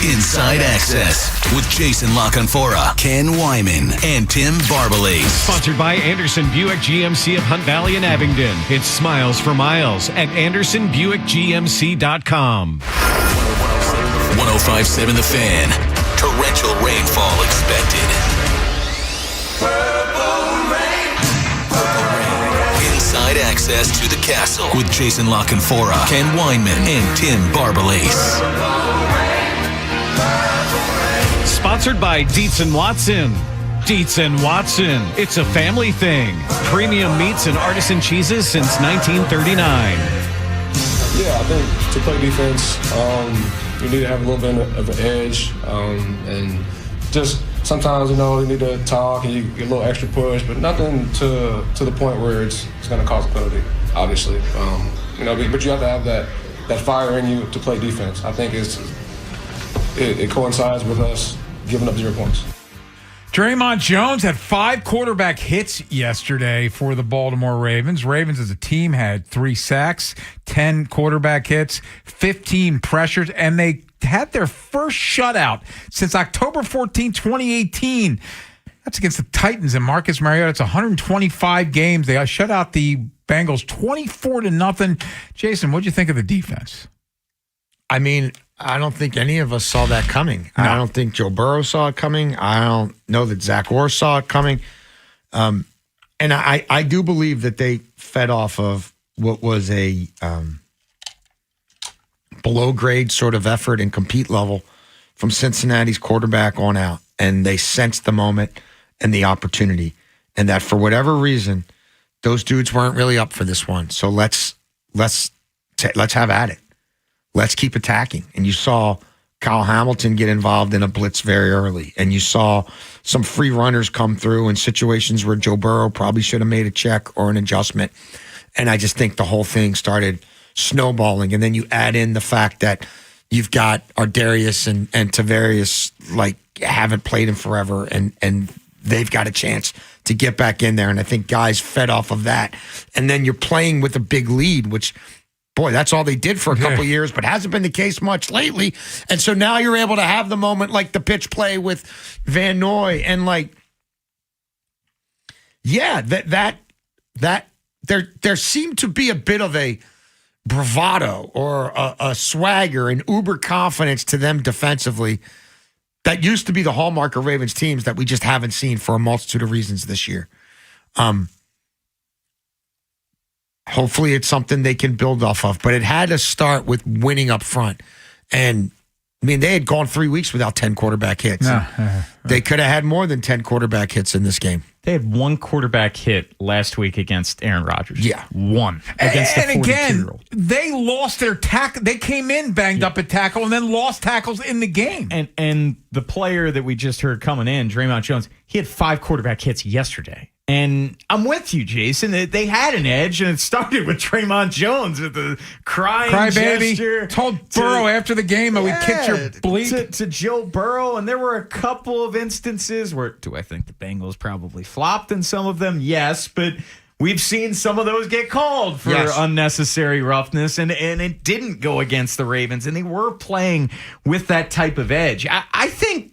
Inside Access with Jason LaConfora, Ken Wyman, and Tim Barbalace.
Sponsored by Anderson Buick GMC of Hunt Valley and Abingdon. It's Smiles for Miles at AndersonBuickGMC.com.
105.7 The Fan. Torrential rainfall expected. Inside Access to the Castle with Jason LaConfora, Ken Wyman, and Tim Barbalace.
Sponsored by Dietz & Watson. Dietz & Watson. It's a family thing. Premium meats and artisan cheeses since 1939.
Yeah, I think to play defense, you need to have a little bit of an edge, and just sometimes you need to talk and you get a little extra push, but nothing to the point where it's going to cause a penalty. Obviously, but you have to have that fire in you to play defense. I think it coincides with us giving up 0 points.
Draymond Jones had 5 quarterback hits yesterday for the Baltimore Ravens. Ravens as a team had 3 sacks, 10 quarterback hits, 15 pressures, and they had their first shutout since October 14, 2018. That's against the Titans and Marcus Mariota. It's 125 games. They shut out the Bengals 24-0. Jason, what'd you think of the defense?
I mean, I don't think any of us saw that coming. No. I don't think Joe Burrow saw it coming. I don't know that Zach Orr saw it coming. And I do believe that they fed off of what was a below grade sort of effort and compete level from Cincinnati's quarterback on out. And they sensed the moment and the opportunity. And that for whatever reason, those dudes weren't really up for this one. So let's have at it. Let's keep attacking. And you saw Kyle Hamilton get involved in a blitz very early. And you saw some free runners come through in situations where Joe Burrow probably should have made a check or an adjustment. And I just think the whole thing started snowballing. And then you add in the fact that you've got Ardarius and Tavarius haven't played in forever. And they've got a chance to get back in there. And I think guys fed off of that. And then you're playing with a big lead, which... boy, that's all they did for a couple years, but hasn't been the case much lately. And so now you're able to have the moment like the pitch play with Van Noy and that there seemed to be a bit of a bravado or a swagger and uber confidence to them defensively that used to be the hallmark of Ravens teams that we just haven't seen for a multitude of reasons this year. Hopefully it's something they can build off of, but it had to start with winning up front. And I mean, they had gone 3 weeks without 10 quarterback hits. They could have had more than 10 quarterback hits in this game.
They had 1 quarterback hit last week against Aaron Rodgers.
Yeah.
1 against the 42-year-old.
They lost their tackle. They came in banged up at tackle and then lost tackles in the game.
And the player that we just heard coming in, Draymond Jones, he had 5 quarterback hits yesterday. And I'm with you, Jason. They had an edge, and it started with Draymond Jones with the crying gesture.
Told Burrow after the game that we kicked your bleep.
To Joe Burrow, and there were a couple of instances where, do I think the Bengals probably flopped in some of them? Yes, but we've seen some of those get called for unnecessary roughness, and it didn't go against the Ravens, and they were playing with that type of edge. I think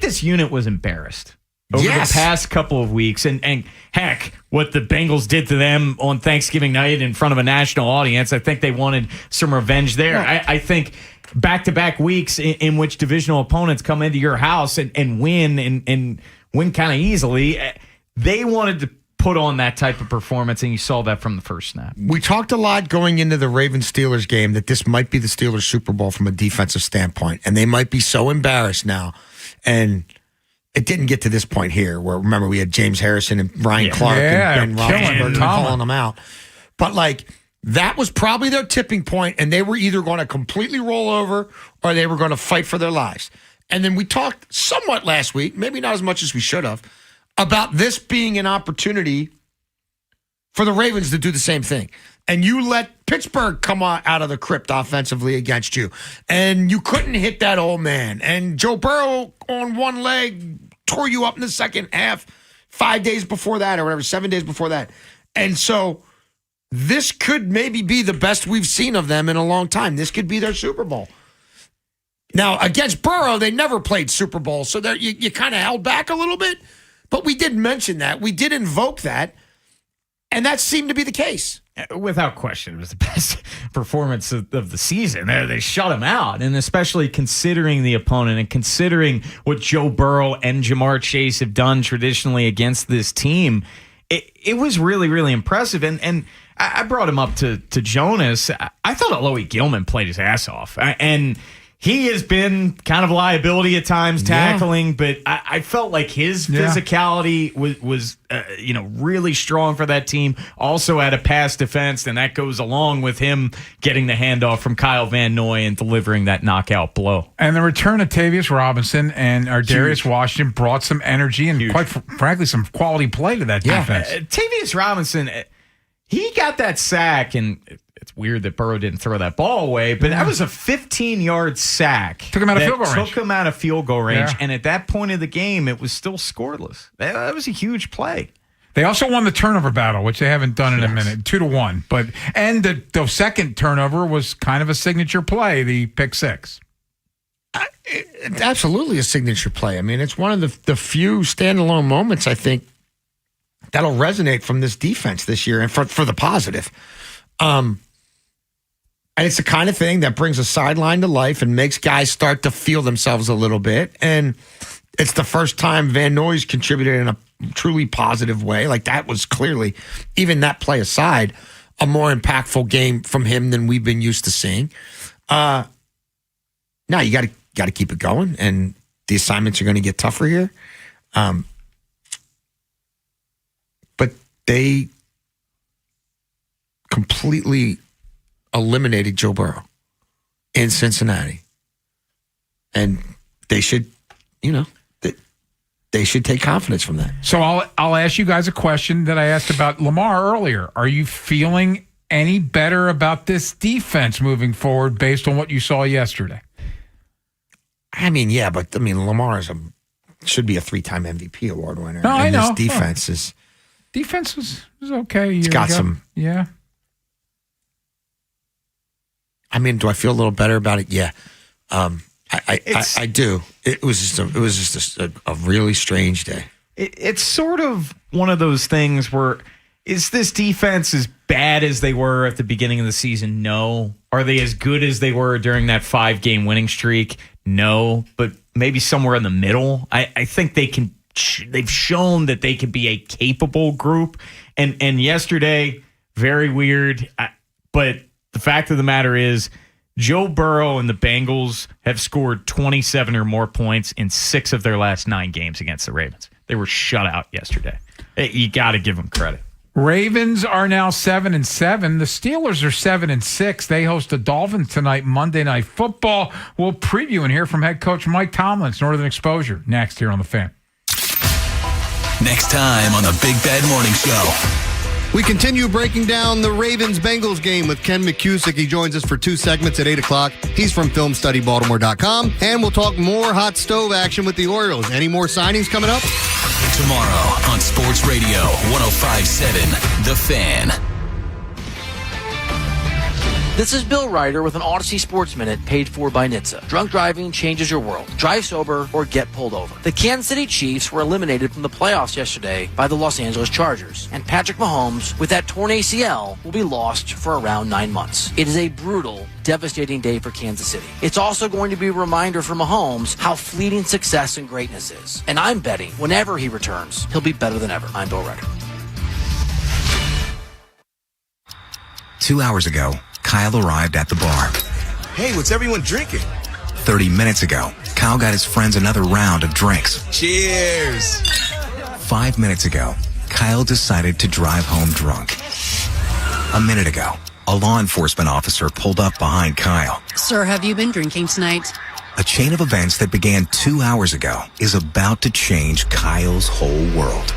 this unit was embarrassed over the past couple of weeks. And heck, what the Bengals did to them on Thanksgiving night in front of a national audience, I think they wanted some revenge there. Yeah. I think back-to-back weeks in which divisional opponents come into your house and win and win kind of easily, they wanted to put on that type of performance, and you saw that from the first snap.
We talked a lot going into the Ravens-Steelers game that this might be the Steelers' Super Bowl from a defensive standpoint, and they might be so embarrassed now. And it didn't get to this point here where, remember, we had James Harrison and Brian Clark and Ben Roethlisberger calling them out. But, like, that was probably their tipping point, and they were either going to completely roll over or they were going to fight for their lives. And then we talked somewhat last week, maybe not as much as we should have, about this being an opportunity for the Ravens to do the same thing. And you let Pittsburgh come out of the crypt offensively against you. And you couldn't hit that old man. And Joe Burrow on one leg tore you up in the second half 5 days before that or whatever, 7 days before that. And so this could maybe be the best we've seen of them in a long time. This could be their Super Bowl. Now, against Burrow, they never played Super Bowl, so you kind of held back a little bit. But we did mention that. We did invoke that, and that seemed to be the case.
Without question, it was the best performance of the season. They shut him out, and especially considering the opponent and considering what Joe Burrow and Jamar Chase have done traditionally against this team, it was really, really impressive. And I brought him up to Jonas. I thought Alohi Gilman played his ass off. And he has been kind of a liability at times tackling, but I felt like his physicality was really strong for that team. Also had a pass defense, and that goes along with him getting the handoff from Kyle Van Noy and delivering that knockout blow.
And the return of Tavius Robinson and Darius Washington brought some energy and, quite frankly, some quality play to that defense.
Tavius Robinson, he got that sack, and it's weird that Burrow didn't throw that ball away, but that was a 15-yard sack.
Took him out of field goal range.
Took him out of field goal range, and at that point of the game, it was still scoreless. That was a huge play.
They also won the turnover battle, which they haven't done in a minute, 2-1. And the second turnover was kind of a signature play, the pick six.
It's absolutely a signature play. I mean, it's one of the few standalone moments, I think, that'll resonate from this defense this year, and for the positive. And it's the kind of thing that brings a sideline to life and makes guys start to feel themselves a little bit. And it's the first time Van Noy's contributed in a truly positive way. Like, that was clearly, even that play aside, a more impactful game from him than we've been used to seeing. Now you got to keep it going, and the assignments are going to get tougher here. But they completely eliminated Joe Burrow in Cincinnati. And they should, they should take confidence from that.
So I'll ask you guys a question that I asked about Lamar earlier. Are you feeling any better about this defense moving forward based on what you saw yesterday?
I mean, yeah, but Lamar should be a 3-time MVP award winner.
No, I know.
This defense is...
Defense was okay.
It's got some...
Yeah.
I mean, do I feel a little better about it? Yeah, I do. It was just a really strange day.
It's sort of one of those things where, is this defense as bad as they were at the beginning of the season? No. Are they as good as they were during that 5-game winning streak? No. But maybe somewhere in the middle. I think they can. They've shown that they can be a capable group. And yesterday, very weird. But the fact of the matter is, Joe Burrow and the Bengals have scored 27 or more points in 6 of their last 9 games against the Ravens. They were shut out yesterday. You got to give them credit.
Ravens are now 7-7. The Steelers are 7-6. They host the Dolphins tonight, Monday Night Football. We'll preview and hear from head coach Mike Tomlin's Northern Exposure next here on The Fan.
Next time on the Big Bad Morning Show.
We continue breaking down the Ravens-Bengals game with Ken McCusick. He joins us for 2 segments at 8 o'clock. He's from FilmStudyBaltimore.com. And we'll talk more hot stove action with the Orioles. Any more signings coming up?
Tomorrow on Sports Radio 105.7 The Fan.
This is Bill Ryder with an Odyssey Sports Minute paid for by NHTSA. Drunk driving changes your world. Drive sober or get pulled over. The Kansas City Chiefs were eliminated from the playoffs yesterday by the Los Angeles Chargers. And Patrick Mahomes, with that torn ACL, will be lost for around 9 months. It is a brutal, devastating day for Kansas City. It's also going to be a reminder for Mahomes how fleeting success and greatness is. And I'm betting whenever he returns, he'll be better than ever. I'm Bill Ryder.
2 hours ago, Kyle arrived at the bar.
Hey, what's everyone drinking?
30 minutes ago, Kyle got his friends another round of drinks.
Cheers!
5 minutes ago, Kyle decided to drive home drunk. A minute ago, a law enforcement officer pulled up behind Kyle.
Sir, have you been drinking tonight?
A chain of events that began 2 hours ago is about to change Kyle's whole world.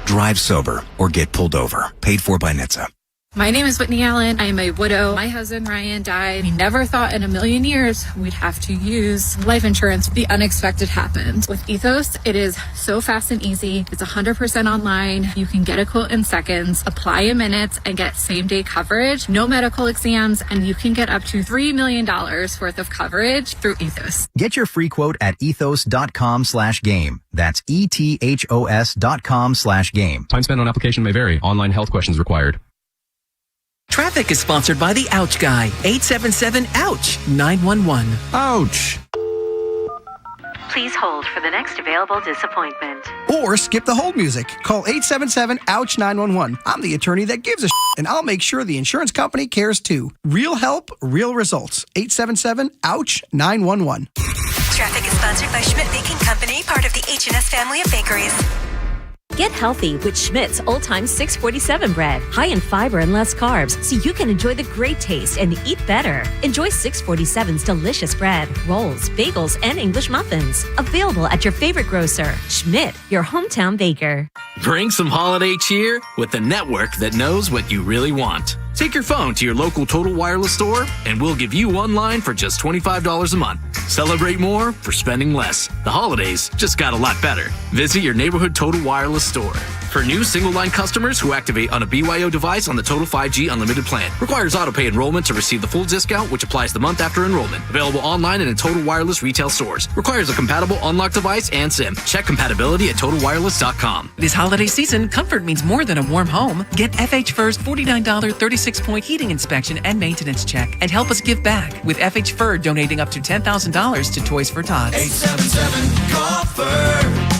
Drive sober or get pulled over. Paid for by NHTSA.
My name is Whitney Allen. I am a widow. My husband, Ryan, died. We never thought in a million years we'd have to use life insurance. The unexpected happened. With Ethos, it is so fast and easy. It's 100% online. You can get a quote in seconds, apply in minutes, and get same-day coverage. No medical exams, and you can get up to $3 million worth of coverage through Ethos.
Get your free quote at ethos.com/game. That's ethos.com/game.
Time spent on application may vary. Online health questions required.
Traffic is sponsored by the Ouch Guy. 877-OUCH-911.
Ouch!
Please hold for the next available disappointment.
Or skip the hold music. Call 877-OUCH-911. I'm the attorney that gives a and I'll make sure the insurance company cares too. Real help, real results. 877-OUCH-911.
Traffic is sponsored by Schmidt Baking Company, part of the H&S family of bakeries.
Get healthy with Schmidt's Old Time 647 bread. High in fiber and less carbs, so you can enjoy the great taste and eat better. Enjoy 647's delicious bread, rolls, bagels, and English muffins. Available at your favorite grocer. Schmidt, your hometown baker.
Bring some holiday cheer with the network that knows what you really want. Take your phone to your local Total Wireless store, and we'll give you one line for just $25 a month. Celebrate more for spending less. The holidays just got a lot better. Visit your neighborhood Total Wireless store. For new single-line customers who activate on a BYO device on the Total 5G Unlimited plan. Requires auto-pay enrollment to receive the full discount, which applies the month after enrollment. Available online and in Total Wireless retail stores. Requires a compatible unlocked device and SIM. Check compatibility at TotalWireless.com.
This holiday season, comfort means more than a warm home. Get FH Fur's $49 36-point heating inspection and maintenance check and help us give back with FH Fur donating up to $10,000 to Toys for Tots.
877-CALL-FUR.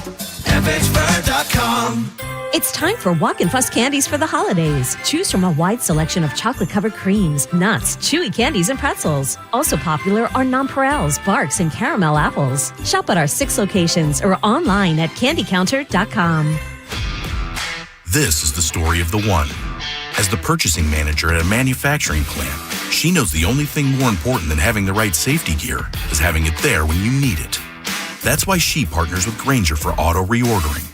FHFur.com.
It's time for Walk and Fuss candies for the holidays. Choose from a wide selection of chocolate-covered creams, nuts, chewy candies, and pretzels. Also popular are nonpareils, barks, and caramel apples. Shop at our 6 locations or online at candycounter.com.
This is the story of the one. As the purchasing manager at a manufacturing plant, she knows the only thing more important than having the right safety gear is having it there when you need it. That's why she partners with Grainger for auto reordering,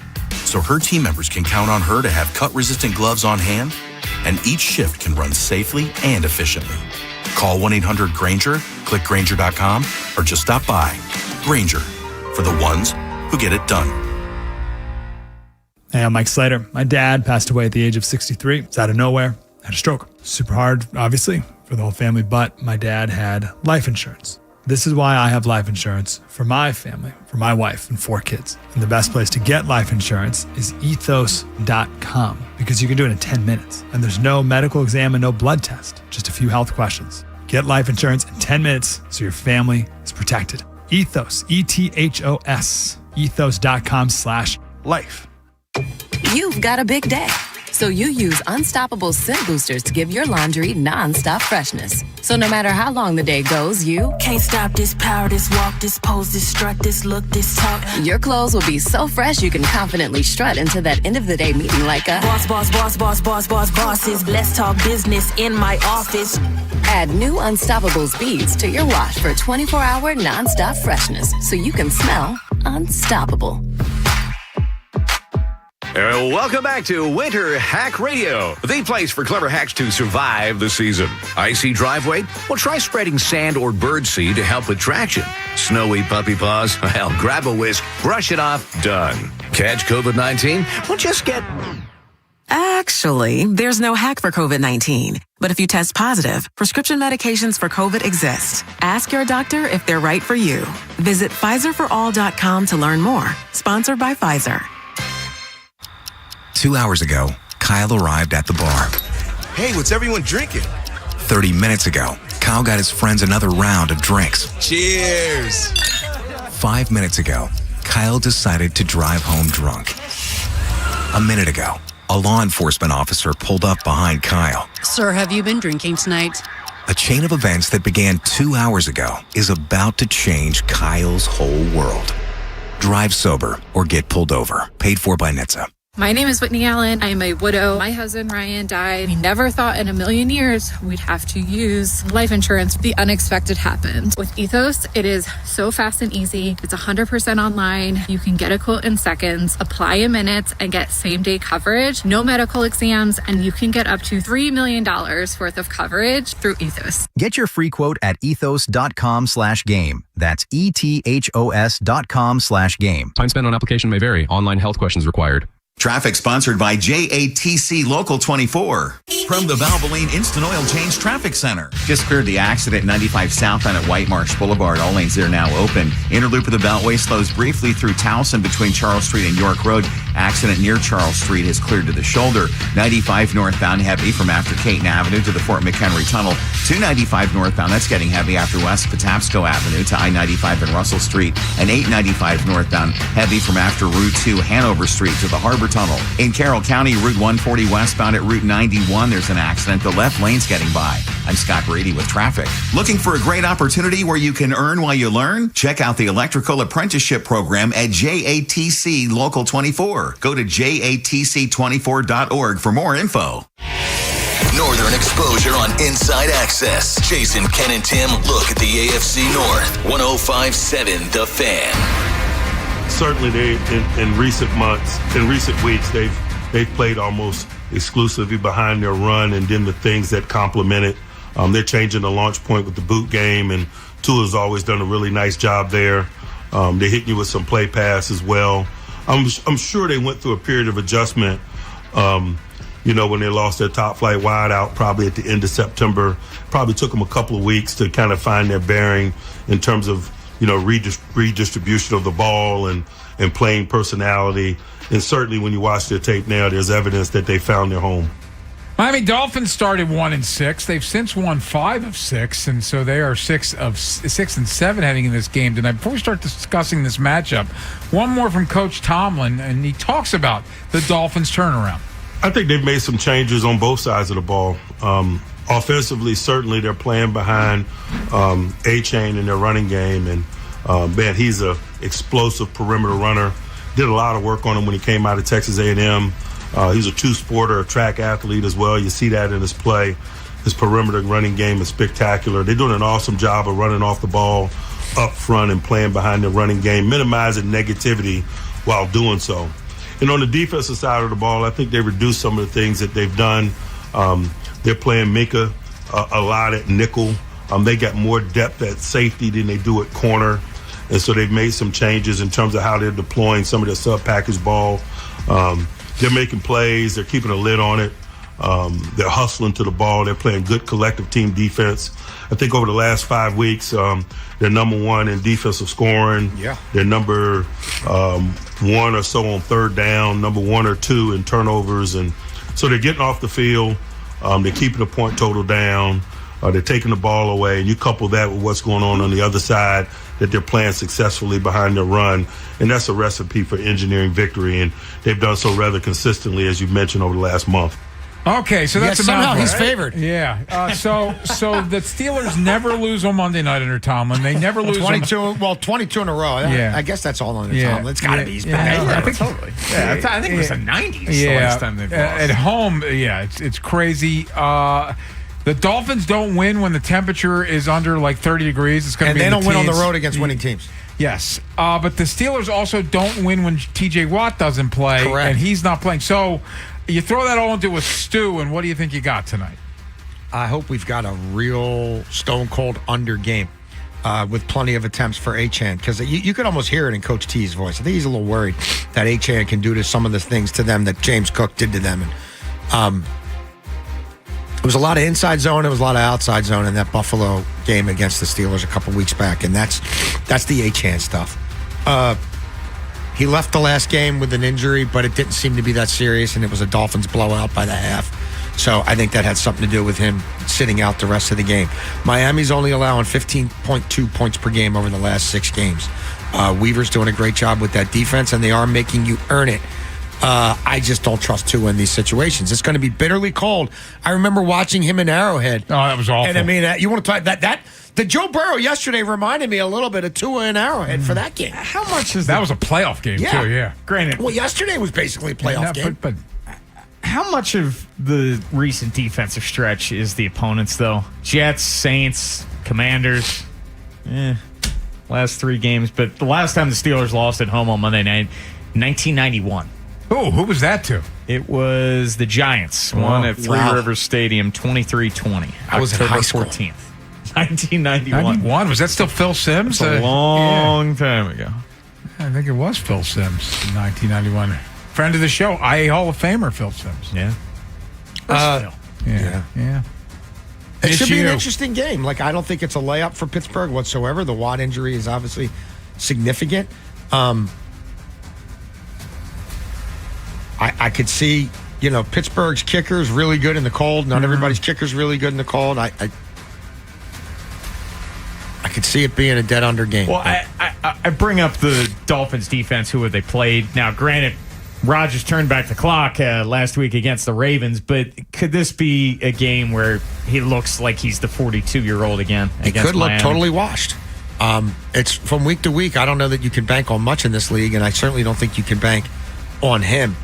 so her team members can count on her to have cut-resistant gloves on hand, and each shift can run safely and efficiently. Call 1-800-GRAINGER, click Grainger.com, or just stop by. Grainger, for the ones who get it done.
Hey, I'm Mike Slater. My dad passed away at the age of 63. It's out of nowhere. Had a stroke. Super hard, obviously, for the whole family, but my dad had life insurance. This is why I have life insurance for my family, for my wife and 4 kids. And the best place to get life insurance is ethos.com, because you can do it in 10 minutes. And there's no medical exam and no blood test, just a few health questions. Get life insurance in 10 minutes so your family is protected. Ethos, ETHOS, ethos.com/life.
You've got a big day, so you use Unstoppable Scent Boosters to give your laundry nonstop freshness. So no matter how long the day goes, you
can't stop this power, this walk, this pose, this strut, this look, this talk.
Your clothes will be so fresh you can confidently strut into that end of the day meeting like a
bosses. Let's talk business in my office.
Add new Unstoppables beads to your wash for 24-hour nonstop freshness so you can smell unstoppable.
Welcome back to Winter Hack Radio, the place for clever hacks to survive the season. Icy driveway? Well, try spreading sand or birdseed to help with traction. Snowy puppy paws? Well, grab a whisk, brush it off, done. Catch COVID-19? Well, just get...
Actually, there's no hack for COVID-19. But if you test positive, prescription medications for COVID exist. Ask your doctor if they're right for you. Visit PfizerForAll.com to learn more. Sponsored by Pfizer.
2 hours ago, Kyle arrived at the bar.
Hey, what's everyone drinking?
30 minutes ago, Kyle got his friends another round of drinks.
Cheers!
5 minutes ago, Kyle decided to drive home drunk. A minute ago, A law enforcement officer pulled up behind Kyle.
Sir, have you been drinking tonight?
A chain of events that began 2 hours ago is about to change Kyle's whole world. Drive sober or get pulled over. Paid for by NHTSA.
My name is Whitney Allen. I am a widow. My husband, Ryan, died. We never thought in a million years we'd have to use life insurance. The unexpected happened. With Ethos, it is so fast and easy. It's 100% online. You can get a quote in seconds, apply in minutes, and get same-day coverage. No medical exams, and you can get up to $3 million worth of coverage through Ethos.
Get your free quote at ethos.com/game. That's ETHOS.com/game.
Time spent on application may vary. Online health questions required.
Traffic sponsored by JATC Local 24 from the Valvoline Instant Oil Change Traffic Center. Just cleared the accident 95 southbound at White Marsh Boulevard. All lanes there now open. Inner loop of the Beltway slows briefly through Towson between Charles Street and York Road. Accident near Charles Street is cleared to the shoulder. 95 northbound heavy from after Caton Avenue to the Fort McHenry Tunnel. 295 northbound, that's getting heavy after West Patapsco Avenue to I-95 and Russell Street. And 895 northbound heavy from after Route 2 Hanover Street to the Harbor Tunnel. In Carroll County, Route 140 westbound at Route 91, there's an accident. The left lane's getting by. I'm Scott Brady with traffic. Looking for a great opportunity where you can earn while you learn? Check out the Electrical Apprenticeship Program at JATC Local 24. Go to jatc24.org for more info.
Northern exposure on Inside Access. Jason, Ken, and Tim look at the AFC North. 105.7 The Fan.
Certainly, they in recent months, in recent weeks, they've played almost exclusively behind their run, and then the things that complement it. They're changing the launch point with the boot game, and Tua's always done a really nice job there. They're hitting you with some play pass as well. I'm sure they went through a period of adjustment. When they lost their top flight wide out, probably at the end of September. Probably took them a couple of weeks to kind of find their bearing in terms of redistribution of the ball and playing personality. And certainly when you watch their tape now, there's evidence that they found their home.
Miami Dolphins started 1-6. They've since won 5 of 6, and so they are 6 and 7 heading in this game tonight. Before we start discussing this matchup, one more from Coach Tomlin, and he talks about the Dolphins' turnaround.
I think they've made some changes on both sides of the ball. Offensively, certainly they're playing behind A-Chain in their running game, and he's a explosive perimeter runner. Did a lot of work on him when he came out of Texas A&M. He's a two-sporter, a track athlete as well. You see that in his play. His perimeter running game is spectacular. They're doing an awesome job of running off the ball up front and playing behind the running game, minimizing negativity while doing so. And on the defensive side of the ball, I think they reduced some of the things that they've done. They're playing Minka a lot at nickel. They got more depth at safety than they do at corner. And so they've made some changes in terms of how they're deploying some of their sub-package ball. They're making plays. They're keeping a lid on it. They're hustling to the ball. They're playing good collective team defense. I think over the last 5 weeks, they're number 1 in defensive scoring. Yeah. They're number 1 or so on third down, number 1 or 2 in turnovers. And so they're getting off the field. They're keeping the point total down. They're taking the ball away. And you couple that with what's going on the other side, that they're playing successfully behind their run. And that's a recipe for engineering victory. And they've done so rather consistently, as you mentioned, over the last month.
Okay, so that's
somehow he's
right?
favored.
Yeah. So the Steelers never lose on Monday night under Tomlin. They never lose
22 in a row.
Yeah.
I guess that's all under Tomlin. It's got to be. He's been
I
think totally.
Yeah,
I think it was the 90s the last time they've lost.
At home, it's crazy. The Dolphins don't win when the temperature is under like 30 degrees. It's going to be.
And they don't win on the road against winning teams.
Yes, but the Steelers also don't win when T.J. Watt doesn't play.
Correct.
And he's not playing. So you throw that all into a stew, and what do you think you got tonight?
I hope we've got a real stone-cold under game with plenty of attempts for Achane, because you could almost hear it in Coach T's voice. I think he's a little worried that Achane can do to some of the things to them that James Cook did to them. And it was a lot of inside zone. It was a lot of outside zone in that Buffalo game against the Steelers a couple weeks back, and that's the Achane stuff. He left the last game with an injury, but it didn't seem to be that serious, and it was a Dolphins blowout by the half. So I think that had something to do with him sitting out the rest of the game. Miami's only allowing 15.2 points per game over the last 6 games. Weaver's doing a great job with that defense, and they are making you earn it. I just don't trust Tua in these situations. It's going to be bitterly cold. I remember watching him in Arrowhead.
Oh, that was awful.
And I mean, you want to talk that the Joe Burrow yesterday reminded me a little bit of Tua in Arrowhead for that game.
How much is
that? Was a playoff game too. Yeah.
Granted.
Well, yesterday was basically a playoff game.
But how much of the recent defensive stretch is the opponents, though? Jets, Saints, Commanders. Last 3 games. But the last time the Steelers lost at home on Monday night, 1991.
Oh, who was that to?
It was the Giants. Won at Three Rivers Stadium, 23-20.
I was in high school.
14th. 1991.
91? Was that still Phil Simms?
That's a long time ago.
I think it was Phil Simms in 1991. Friend of the show, IA Hall of Famer Phil Simms.
Yeah.
Yeah.
It should be an interesting game. Like, I don't think it's a layup for Pittsburgh whatsoever. The Watt injury is obviously significant. I could see, Pittsburgh's kicker is really good in the cold. Not everybody's kicker is really good in the cold. I could see it being a dead under game.
Well, I bring up the Dolphins defense, who they played. Now, granted, Rodgers turned back the clock last week against the Ravens, but could this be a game where he looks like he's the 42-year-old again?
He could look totally washed. It's from week to week. I don't know that you can bank on much in this league, and I certainly don't think you can bank on him.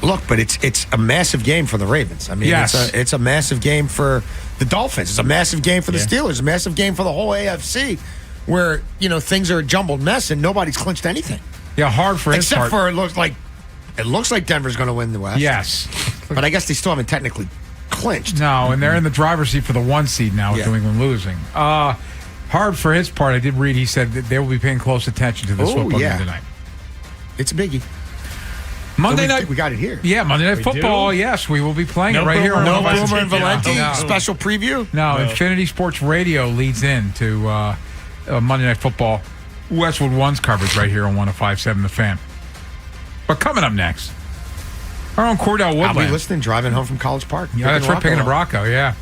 Look, but it's a massive game for the Ravens. I mean, it's a massive game for the Dolphins. It's a massive game for the Steelers. A massive game for the whole AFC, where things are a jumbled mess and nobody's clinched anything.
Yeah, hard for his
except for it looks like Denver's going to win the West.
Yes,
but I guess they still haven't technically clinched.
No, and they're in the driver's seat for the 1 seed now with New England losing. Hard for his part. I did read he said that they will be paying close attention to this football game tonight.
It's a biggie.
Monday night,
we got it here.
Yeah, Monday Night Football. Yes, we will be playing it right here.
No Boomer and Valenti special preview.
No, Infinity Sports Radio leads in to Monday Night Football. Westwood One's coverage right here on 105.7 The Fan. But coming up next, our own Cordell Woodland.
I'll be listening driving home from College Park.
Yeah, that's right, picking up Rocco. Yeah,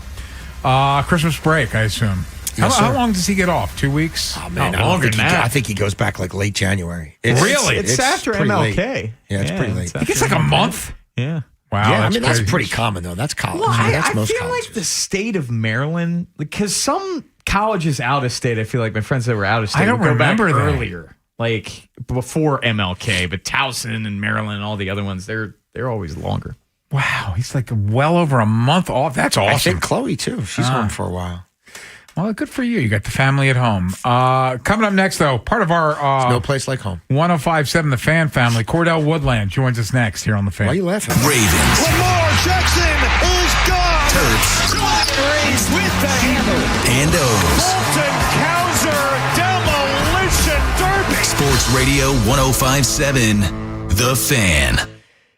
Christmas break, I assume.
Yes,
how long does he get off? 2 weeks?
Oh, man, longer than that. I think he goes back like late January.
It's after MLK.
Late. Yeah, it's pretty late.
He gets like a month?
Yeah.
Wow.
Yeah, that's pretty common, though. That's college.
Well,
that's
I
most
feel
colleges.
like the state of Maryland, because some colleges out of state, I feel like my friends that were out of state
I don't
would go back
remember that.
earlier, like before MLK, but Towson and Maryland and all the other ones, they're always longer.
Wow, he's like well over a month off. That's awesome.
I think Chloe, too. She's home for a while.
Well, good for you. You got the family at home. Coming up next, though, part of our
no place like home.
105.7 The Fan family, Cordell Woodland joins us next here on The Fan.
Why are you laughing?
Ravens.
Lamar Jackson is gone.
Terps.
Rays with the hammer.
And O's.
Bolton Cowser demolition derby.
Sports Radio 105.7 The Fan.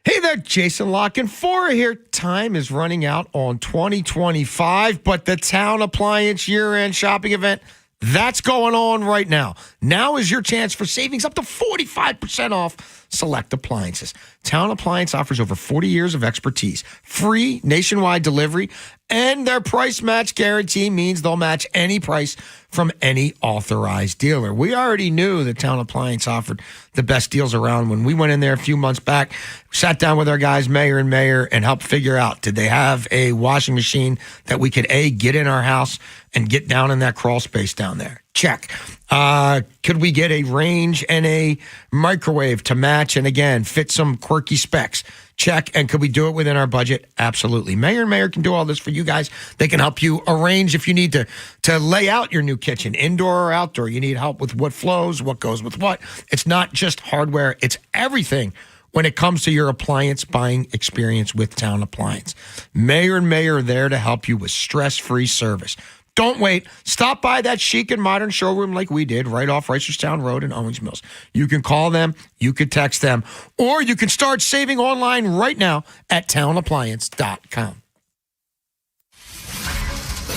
Hey there, Jason Lockenfora here. Time is running out on 2025, but the Town Appliance year-end shopping event, that's going on right now. Now is your chance for savings up to 45% off select appliances. Town Appliance offers over 40 years of expertise, free nationwide delivery, and their price match guarantee means they'll match any price from any authorized dealer. We already knew that Town Appliance offered the best deals around when we went in there a few months back, sat down with our guys, Mayor, and helped figure out, did they have a washing machine that we could, A, get in our house and get down in that crawl space down there? Check. Could we get a range and a microwave to match and, again, fit some quirky specs? Check. And could we do it within our budget? Absolutely. Mayor can do all this for you guys. They can help you arrange if you need to lay out your new kitchen, indoor or outdoor. You need help with what flows, what goes with what. It's not just hardware. It's everything when it comes to your appliance buying experience with Town Appliance. Mayor are there to help you with stress-free service. Don't wait. Stop by that chic and modern showroom like we did right off Reisterstown Road in Owings Mills. You can call them, you can text them, or you can start saving online right now at townappliance.com.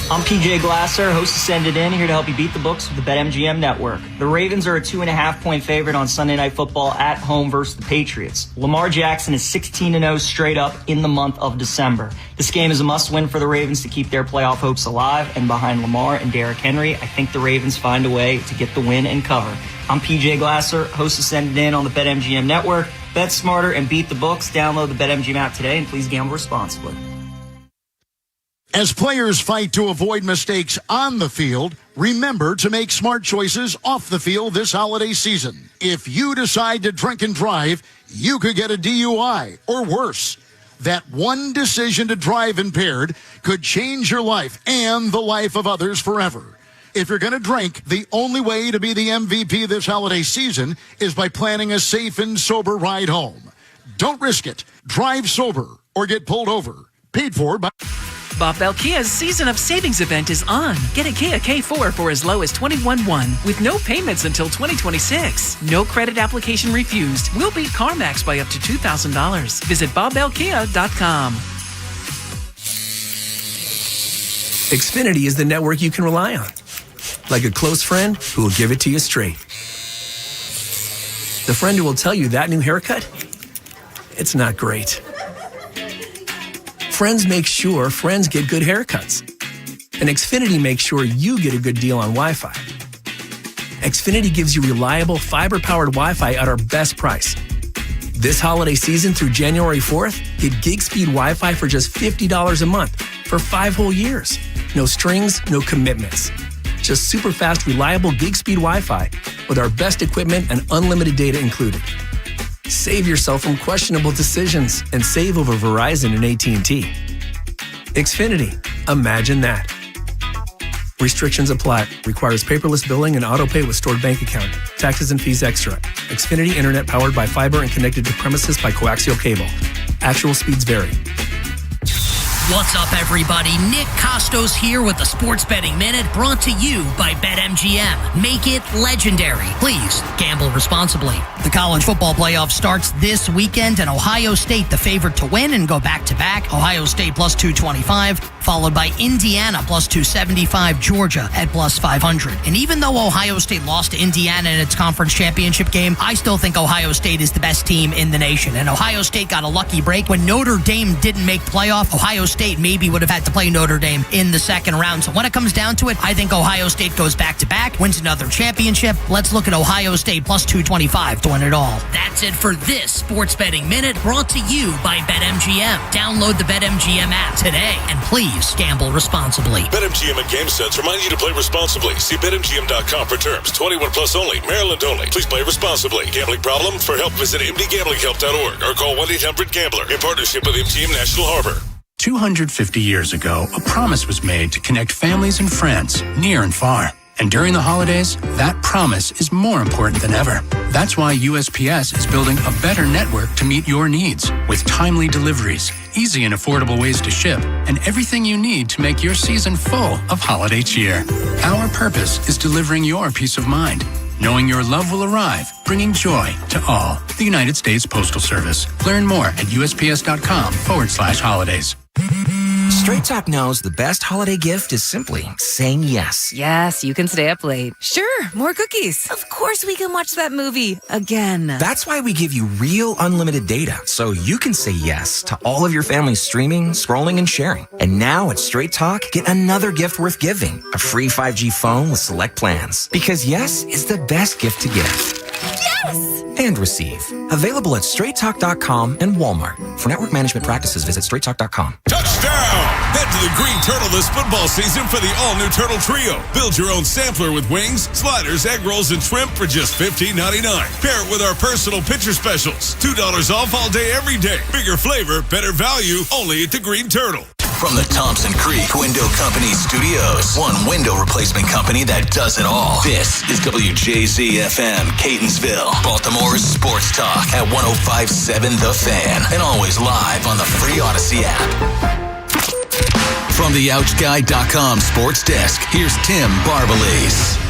I'm PJ Glasser, host of Send It In, here to help you beat the books with the BetMGM Network. The Ravens are a 2.5-point favorite on Sunday Night Football at home versus the Patriots. Lamar Jackson is 16-0 straight up in the month of December. This game is a must-win for the Ravens to keep their playoff hopes alive, and behind Lamar and Derrick Henry, I think the Ravens find a way to get the win and cover. I'm PJ Glasser, host of Send It In on the BetMGM Network. Bet smarter and beat the books. Download the BetMGM app today, and please gamble responsibly.
As players fight to avoid mistakes on the field, remember to make smart choices off the field this holiday season. If you decide to drink and drive, you could get a DUI or worse. That one decision to drive impaired could change your life and the life of others forever. If you're going to drink, the only way to be the MVP this holiday season is by planning a safe and sober ride home. Don't risk it. Drive sober or get pulled over. Paid for by...
Bob Bell Kia's Season of Savings event is on. Get a Kia K4 for as low as $21,100 with no payments until 2026. No credit application refused. We'll beat CarMax by up to $2,000. Visit BobBellKia.com.
Xfinity is the network you can rely on. Like a close friend who will give it to you straight. The friend who will tell you that new haircut, it's not great. Friends make sure friends get good haircuts. And Xfinity makes sure you get a good deal on Wi-Fi. Xfinity gives you reliable fiber-powered Wi-Fi at our best price. This holiday season through January 4th, get gig speed Wi-Fi for just $50 a month for 5 whole years. No strings, no commitments. Just super fast, reliable gig speed Wi-Fi with our best equipment and unlimited data included. Save yourself from questionable decisions and save over Verizon and AT&T. Xfinity. Imagine that. Restrictions apply. Requires paperless billing and auto pay with stored bank account. Taxes and fees extra. Xfinity Internet powered by fiber and connected to premises by coaxial cable. Actual speeds vary.
What's up, everybody? Nick Costos here with the Sports Betting Minute, brought to you by BetMGM. Make it legendary. Please gamble responsibly. The college football playoff starts this weekend, and Ohio State the favorite to win and go back-to-back. Ohio State plus 225, followed by Indiana plus 275, Georgia at plus 500. And even though Ohio State lost to Indiana in its conference championship game, I still think Ohio State is the best team in the nation. And Ohio State got a lucky break. When Notre Dame didn't make playoff, Ohio State maybe would have had to play Notre Dame in the second round. So when it comes down to it, I think Ohio State goes back-to-back, wins another championship. Let's look at Ohio State plus 225 to win it all. That's it for this Sports Betting Minute, brought to you by BetMGM. Download the BetMGM app today, and please gamble responsibly.
BetMGM and GameSense remind you to play responsibly. See BetMGM.com for terms. 21 plus only. Maryland only. Please play responsibly. Gambling problem? For help, visit mdgamblinghelp.org or call 1-800-GAMBLER in partnership with MGM National Harbor.
250 years ago, a promise was made to connect families and friends near and far. And during the holidays, that promise is more important than ever. That's why USPS is building a better network to meet your needs, with timely deliveries, easy and affordable ways to ship, and everything you need to make your season full of holiday cheer. Our purpose is delivering your peace of mind, knowing your love will arrive, bringing joy to all. The United States Postal Service. Learn more at USPS.com/holidays.
Straight Talk knows the best holiday gift is simply saying yes.
Yes, you can stay up late. Sure, more cookies. Of course we can watch that movie again.
That's why we give you real unlimited data, so you can say yes to all of your family's streaming, scrolling, and sharing. And now at Straight Talk, get another gift worth giving, a free 5G phone with select plans. Because yes is the best gift to give.
Yes!
And receive. Available at straighttalk.com and Walmart. For network management practices, visit straighttalk.com.
Touchdown! Head to the Green Turtle this football season for the all-new Turtle Trio. Build your own sampler with wings, sliders, egg rolls, and shrimp for just $15.99. Pair it with our personal pitcher specials. $2 off all day, every day. Bigger flavor, better value, only at the Green Turtle.
From the Thompson Creek Window Company Studios, one window replacement company that does it all. This is WJZ-FM, Catonsville, Baltimore's sports talk at 105.7 The Fan, and always live on the free Odyssey app. From the OutGuy.com sports desk, here's Tim Barbalise.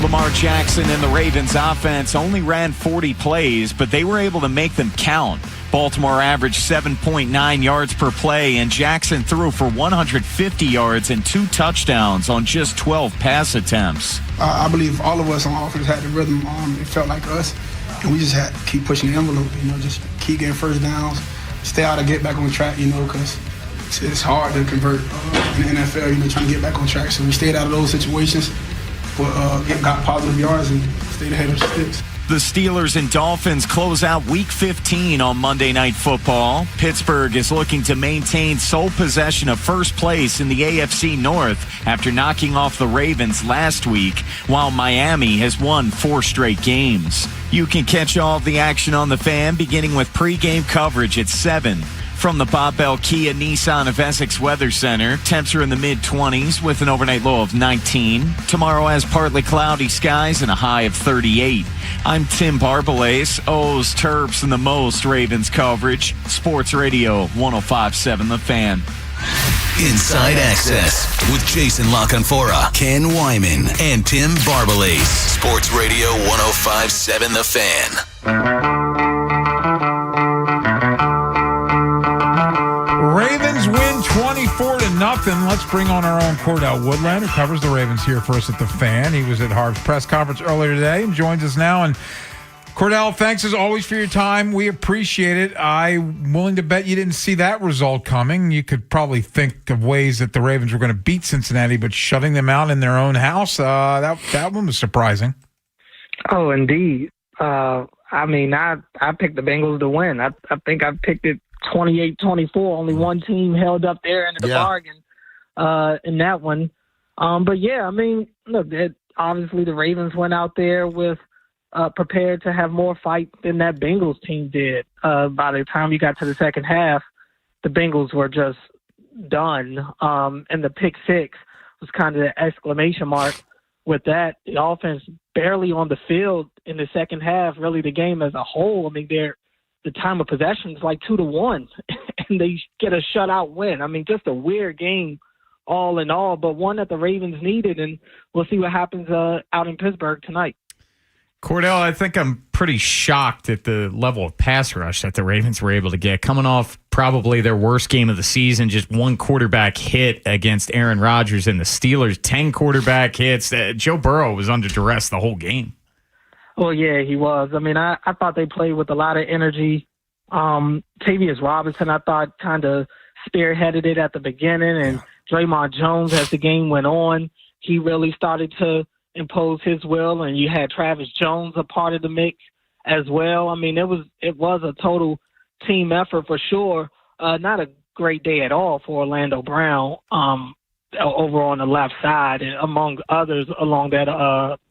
Lamar Jackson and the Ravens offense only ran 40 plays, but they were able to make them count.
Baltimore averaged 7.9 yards per play, and Jackson threw for 150 yards and 2 touchdowns on just 12 pass attempts.
I believe all of us on offense had the rhythm. It felt like us, and we just had to keep pushing the envelope, just keep getting first downs, stay out of get back on track, because it's hard to convert in the NFL, trying to get back on track. So we stayed out of those situations, but got positive yards and stayed ahead of the sticks.
The Steelers and Dolphins close out Week 15 on Monday Night Football. Pittsburgh is looking to maintain sole possession of first place in the AFC North after knocking off the Ravens last week, while Miami has won 4 straight games. You can catch all of the action on the Fan, beginning with pregame coverage at 7. From the Bob Bell Kia Nissan of Essex Weather Center, temps are in the mid-20s with an overnight low of 19. Tomorrow has partly cloudy skies and a high of 38. I'm Tim Barbalace, O's, Terps, and the most Ravens coverage. Sports Radio 105.7 The Fan.
Inside Access with Jason LaConfora, Ken Wyman, and Tim Barbalace. Sports Radio 105.7 The Fan.
Ravens win 24-0. Let's bring on our own Cordell Woodland, who covers the Ravens here for us at the Fan. He was at Harv's press conference earlier today and joins us now. And Cordell, thanks as always for your time. We appreciate it. I'm willing to bet you didn't see that result coming. You could probably think of ways that the Ravens were going to beat Cincinnati, but shutting them out in their own house, that one was surprising.
Oh, indeed. I picked the Bengals to win. I think I picked it 28-24. Only one team held up there in the bargain in that one. Look, obviously the Ravens went out there with prepared to have more fight than that Bengals team did. By the time you got to the second half, the Bengals were just done. And the pick six was kind of the exclamation mark with that. The offense barely on the field in the second half, really the game as a whole. The time of possession is like 2-1, and they get a shutout win. Just a weird game all in all, but one that the Ravens needed, and we'll see what happens out in Pittsburgh tonight.
Cordell, I think I'm pretty shocked at the level of pass rush that the Ravens were able to get. Coming off probably their worst game of the season, just one quarterback hit against Aaron Rodgers and the Steelers, 10 quarterback hits. Joe Burrow was under duress the whole game.
Well, yeah, he was. I thought they played with a lot of energy. Tavius Robinson, I thought, kind of spearheaded it at the beginning, and Draymond Jones, as the game went on, he really started to impose his will, and you had Travis Jones a part of the mix as well. It was a total team effort for sure. Not a great day at all for Orlando Brown over on the left side, and among others along that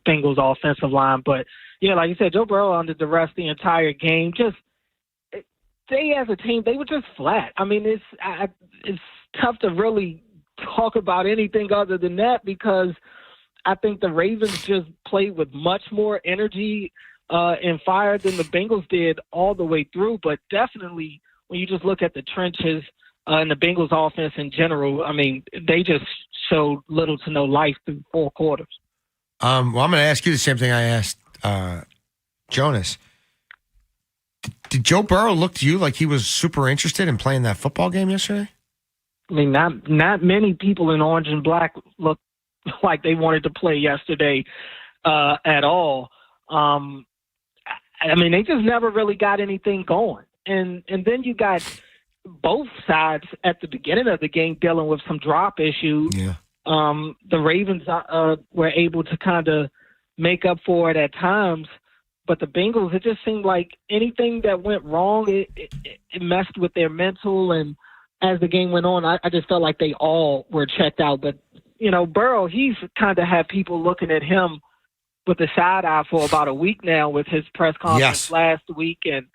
Bengals offensive line. But yeah, like you said, Joe Burrow under duress the entire game. They as a team, they were just flat. It's tough to really talk about anything other than that, because I think the Ravens just played with much more energy and fire than the Bengals did all the way through. But definitely, when you just look at the trenches and the Bengals offense in general, they just showed little to no life through 4 quarters.
I'm going to ask you the same thing I asked Jonas. Did Joe Burrow look to you like he was super interested in playing that football game yesterday?
Not many people in orange and black looked like they wanted to play yesterday at all. They just never really got anything going. And then you got both sides at the beginning of the game dealing with some drop issues.
Yeah.
The Ravens were able to kind of make up for it at times, but the Bengals, it just seemed like anything that went wrong, it messed with their mental. And as the game went on, I just felt like they all were checked out. But, Burrow, he's kind of had people looking at him with a side eye for about a week now with his press conference last week. And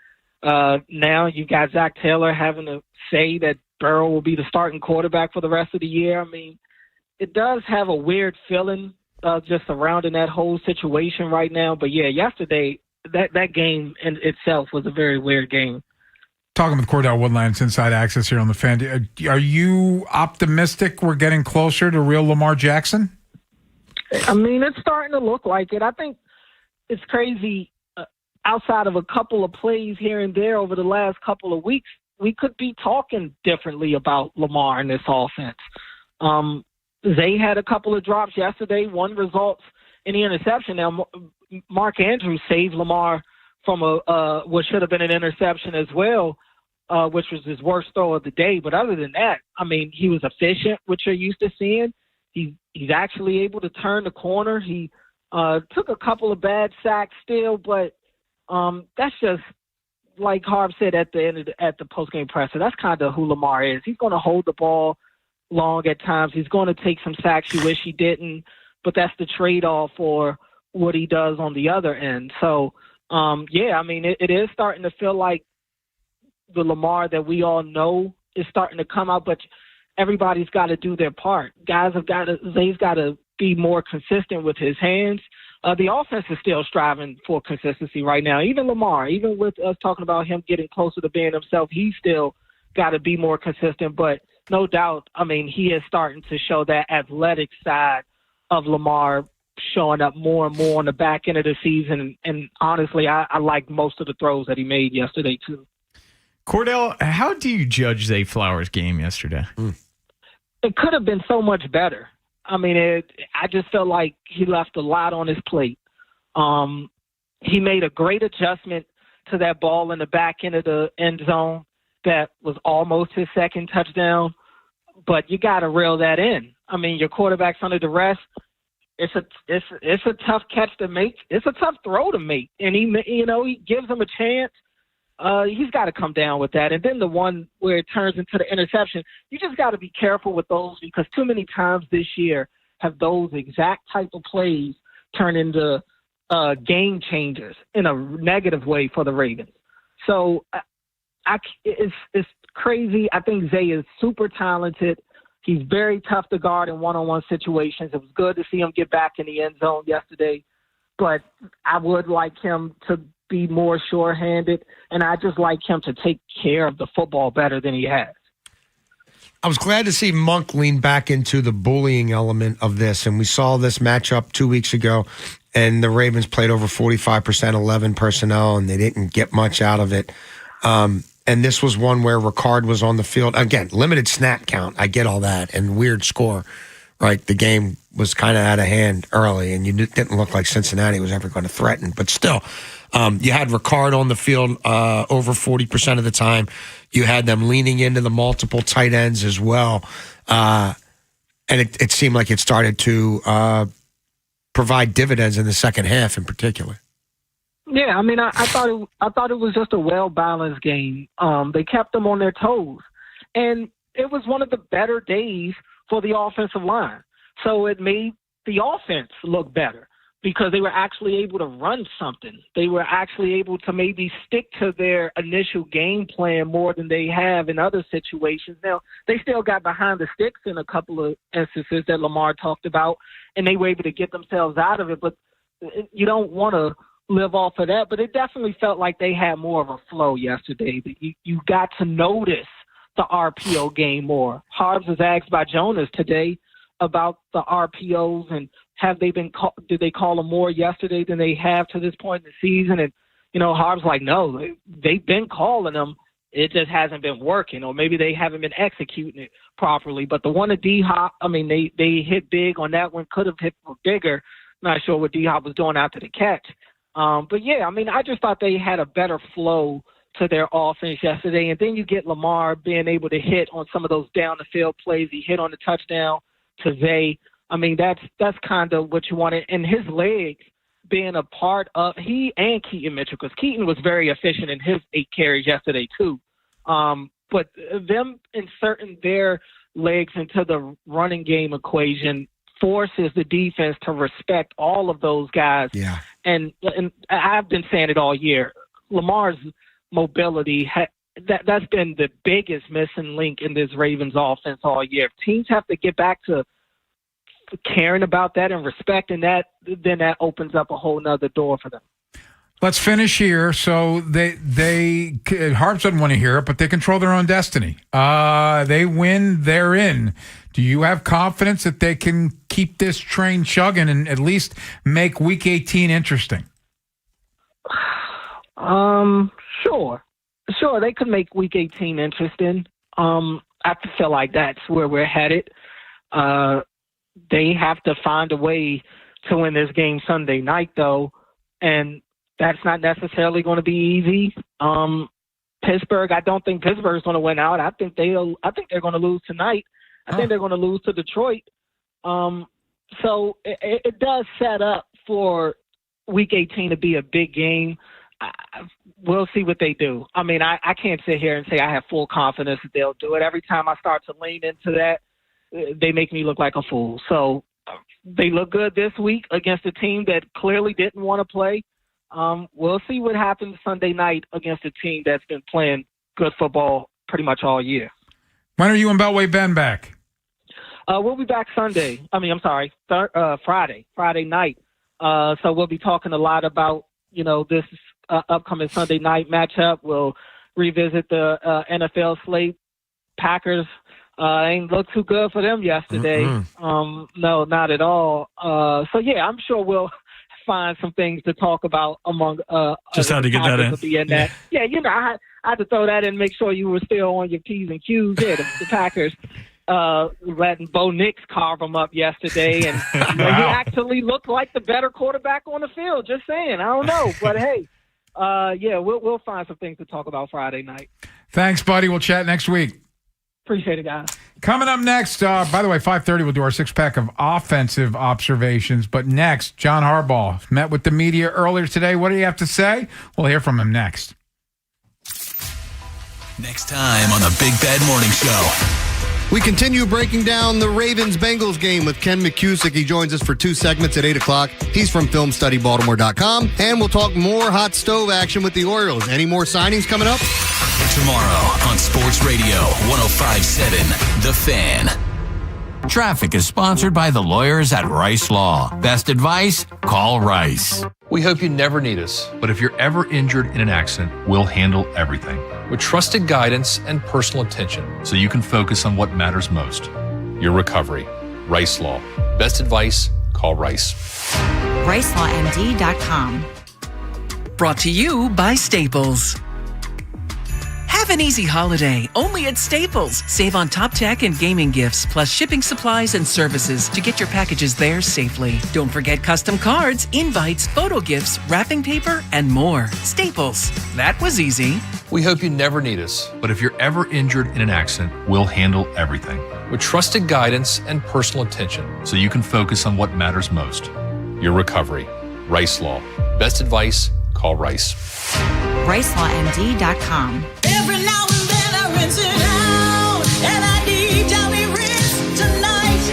now you got Zach Taylor having to say that Burrow will be the starting quarterback for the rest of the year. It does have a weird feeling just surrounding that whole situation right now. But, yeah, yesterday, that game in itself was a very weird game.
Talking with Cordell Woodland, Inside Access here on the Fan. Are you optimistic we're getting closer to real Lamar Jackson?
It's starting to look like it. I think it's crazy. outside of a couple of plays here and there over the last couple of weeks, we could be talking differently about Lamar and this offense. They had a couple of drops yesterday. One results in the interception. Now, Mark Andrews saved Lamar from what should have been an interception as well, which was his worst throw of the day. But other than that, I mean, he was efficient, which you're used to seeing. He's actually able to turn the corner. He took a couple of bad sacks still, but that's just, like Harv said at the post-game presser, that's kind of who Lamar is. He's going to hold the ball long at times. He's going to take some sacks you wish he didn't, but that's the trade-off for what he does on the other end. So, I mean, it is starting to feel like the Lamar that we all know is starting to come out, but everybody's got to do their part. Zay's got to be more consistent with his hands. The offense is still striving for consistency right now. Even Lamar, even with us talking about him getting closer to being himself, he's still got to be more consistent. But no doubt, I mean, he is starting to show that athletic side of Lamar showing up more and more on the back end of the season. And honestly, I like most of the throws that he made yesterday, too.
Cordell, how do you judge Zay Flowers' game yesterday?
It could have been so much better. I mean, I just felt like he left a lot on his plate. He made a great adjustment to that ball in the back end of the end zone that was almost his second touchdown, but you got to reel that in. I mean, your quarterback's under duress. It's a tough catch to make. It's a tough throw to make, and he gives him a chance. He's got to come down with that. And then the one where it turns into the interception, you just got to be careful with those because too many times this year have those exact type of plays turn into game changers in a negative way for the Ravens. So it's crazy. I think Zay is super talented. He's very tough to guard in one-on-one situations. It was good to see him get back in the end zone yesterday, but I would like him to be more sure-handed, and I just like him to take care of the football better than he has.
I was glad to see Monk lean back into the bullying element of this, and we saw this matchup 2 weeks ago, and the Ravens played over 45% 11 personnel, and they didn't get much out of it. And this was one where Ricard was on the field. Again, limited snap count. I get all that, and weird score, right? The game was kind of out of hand early, and you didn't look like Cincinnati was ever going to threaten, but still – you had Ricard on the field over 40% of the time. You had them leaning into the multiple tight ends as well. And it seemed like it started to provide dividends in the second half in particular.
Yeah, I mean, I thought it was just a well-balanced game. They kept them on their toes. And it was one of the better days for the offensive line. So it made the offense look better, because they were actually able to run something. They were actually able to maybe stick to their initial game plan more than they have in other situations. Now, they still got behind the sticks in a couple of instances that Lamar talked about, and they were able to get themselves out of it. But you don't want to live off of that. But it definitely felt like they had more of a flow yesterday. You got to notice the RPO game more. Harbs was asked by Jonas today about the RPOs and did they call them more yesterday than they have to this point in the season? And, Harb's like, no, they've been calling them. It just hasn't been working, or maybe they haven't been executing it properly. But the one at D-Hop, I mean, they hit big on that one, could have hit bigger. Not sure what D-Hop was doing after the catch. But, yeah, I mean, I just thought they had a better flow to their offense yesterday. And then you get Lamar being able to hit on some of those down-the-field plays. He hit on the touchdown to Zay. I mean, that's kind of what you wanted. And his legs being a part of he and Keaton Mitchell, because Keaton was very efficient in his 8 carries yesterday too. But them inserting their legs into the running game equation forces the defense to respect all of those guys.
Yeah.
And I've been saying it all year. Lamar's mobility, that's been the biggest missing link in this Ravens offense all year. If teams have to get back to caring about that and respecting that, then that opens up a whole nother door for them.
Let's finish here. So they Harps doesn't want to hear it, but they control their own destiny. They win, they're in. Do you have confidence that they can keep this train chugging and at least make Week 18 interesting?
Sure. They could make Week 18 interesting. I feel like that's where we're headed. They have to find a way to win this game Sunday night, though, and that's not necessarily going to be easy. Pittsburgh, I don't think Pittsburgh's going to win out. I think they're going to lose tonight. I think they're going to lose to Detroit. So it does set up for Week 18 to be a big game. We'll see what they do. I mean, I can't sit here and say I have full confidence that they'll do it. Every time I start to lean into that, they make me look like a fool. So they look good this week against a team that clearly didn't want to play. We'll see what happens Sunday night against a team that's been playing good football pretty much all year.
When are you and Beltway Ben back?
We'll be back Friday night. So we'll be talking a lot about, this upcoming Sunday night matchup. We'll revisit the NFL slate. Packers ain't looked too good for them yesterday. No, not at all. So yeah, I'm sure we'll find some things to talk about among
just had to get that in.
Yeah, I had to throw that in, make sure you were still on your P's and Q's. Yeah, the Packers letting Bo Nix carve them up yesterday, and he actually looked like the better quarterback on the field. Just saying, I don't know, but hey, we'll find some things to talk about Friday night.
Thanks, buddy. We'll chat next week.
Appreciate it, guys.
Coming up next, by the way, 5:30 we'll do our six-pack of offensive observations. But next, John Harbaugh met with the media earlier today. What do you have to say? We'll hear from him next.
Next time on the Big Bad Morning Show.
We continue breaking down the Ravens-Bengals game with Ken McCusick. He joins us for 2 segments at 8 o'clock. He's from FilmStudyBaltimore.com. And we'll talk more hot stove action with the Orioles. Any more signings coming up?
Tomorrow on Sports Radio 105.7 The Fan.
Traffic is sponsored by the lawyers at Rice Law. Best advice? Call Rice.
We hope you never need us, but if you're ever injured in an accident, we'll handle everything with trusted guidance and personal attention so you can focus on what matters most, your recovery. Rice Law. Best advice? Call Rice.
RiceLawMD.com.
Brought to you by Staples. Have an easy holiday, only at Staples. Save on top tech and gaming gifts, plus shipping supplies and services to get your packages there safely. Don't forget custom cards, invites, photo gifts, wrapping paper, and more. Staples. That was easy.
We hope you never need us, but if you're ever injured in an accident, we'll handle everything with trusted guidance and personal attention so you can focus on what matters most, your recovery. Rice Law. Best advice? Call Rice.
RiceLawMD.com.
Every now and then I rinse it out, and I need Downy Rinse tonight,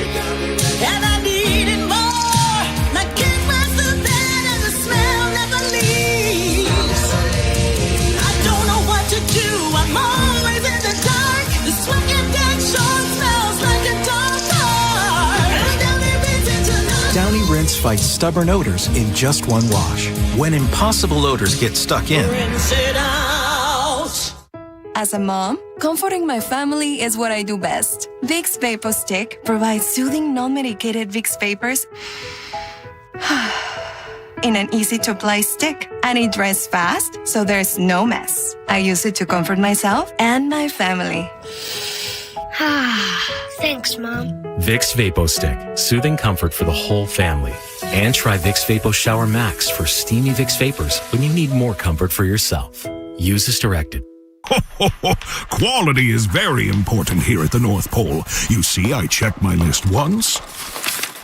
and I need it more. My kid was the bed and the smell never leaves. I don't know what to do, I'm always in the dark. The sweat and dead sure smells like a dog park. Downy Rinse tonight.
Downy Rinse fights stubborn odors in just one wash. When impossible odors get stuck in,
Rinse it out.
As a mom, comforting my family is what I do best. Vicks Vapor Stick provides soothing, non-medicated Vicks Vapors in an easy-to-apply stick, and it dries fast, so there's no mess. I use it to comfort myself and my family.
Thanks, Mom.
Vicks Vapo Stick, soothing comfort for the whole family. And try Vicks Vapo Shower Max for steamy Vicks Vapors when you need more comfort for yourself. Use as directed.
Quality is very important here at the North Pole. You see, I check my list once,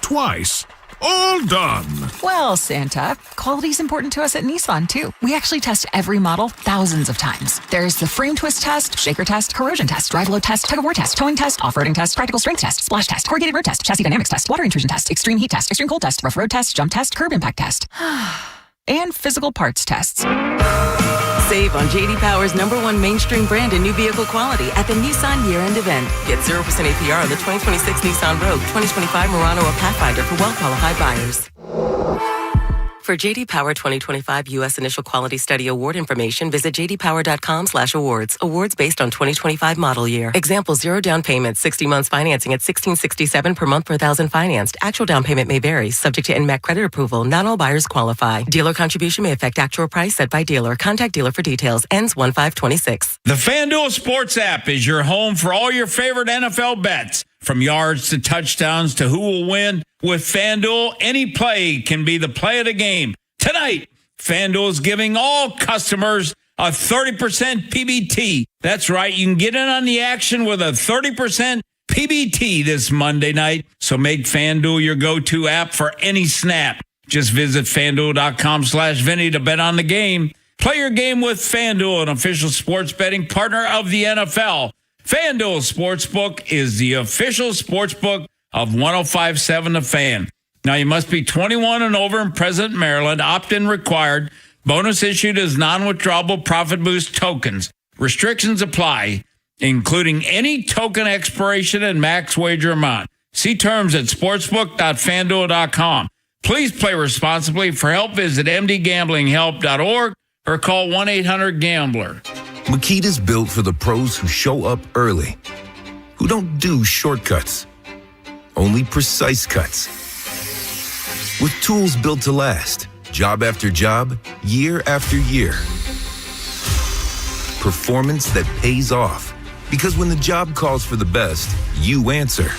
twice, all done.
Well, Santa, quality's important to us at Nissan, too. We actually test every model thousands of times. There's the frame twist test, shaker test, corrosion test, drive load test, tug-of-war test, towing test, off-roading test, practical strength test, splash test, corrugated road test, chassis dynamics test, water intrusion test, extreme heat test, extreme cold test, rough road test, jump test, curb impact test. And physical parts tests.
Save on J.D. Power's #1 mainstream brand in new vehicle quality at the Nissan year-end event. Get 0% APR on the 2026 Nissan Rogue, 2025 Murano or Pathfinder for well-qualified buyers. For JD Power 2025 U.S. Initial Quality Study Award information, visit jdpower.com/awards. Awards based on 2025 model year. Example: 0 down payment, 60 months financing at $1,667 per month per thousand financed. Actual down payment may vary, subject to NMAC credit approval. Not all buyers qualify. Dealer contribution may affect actual price set by dealer. Contact dealer for details. Ends 1/5/26.
The FanDuel Sports app is your home for all your favorite NFL bets. From yards to touchdowns to who will win, with FanDuel, any play can be the play of the game. Tonight, FanDuel is giving all customers a 30% PBT. That's right, you can get in on the action with a 30% PBT this Monday night. So make FanDuel your go-to app for any snap. Just visit FanDuel.com/Vinny to bet on the game. Play your game with FanDuel, an official sports betting partner of the NFL. FanDuel Sportsbook is the official sportsbook of 105.7 The Fan. Now, you must be 21 and over and present in Maryland. Opt-in required. Bonus issued as non-withdrawable profit boost tokens. Restrictions apply, including any token expiration and max wager amount. See terms at sportsbook.fanduel.com. Please play responsibly. For help, visit mdgamblinghelp.org or call 1-800-GAMBLER.
Makita's built for the pros who show up early, who don't do shortcuts, only precise cuts. With tools built to last, job after job, year after year. Performance that pays off, because when the job calls for the best, you answer.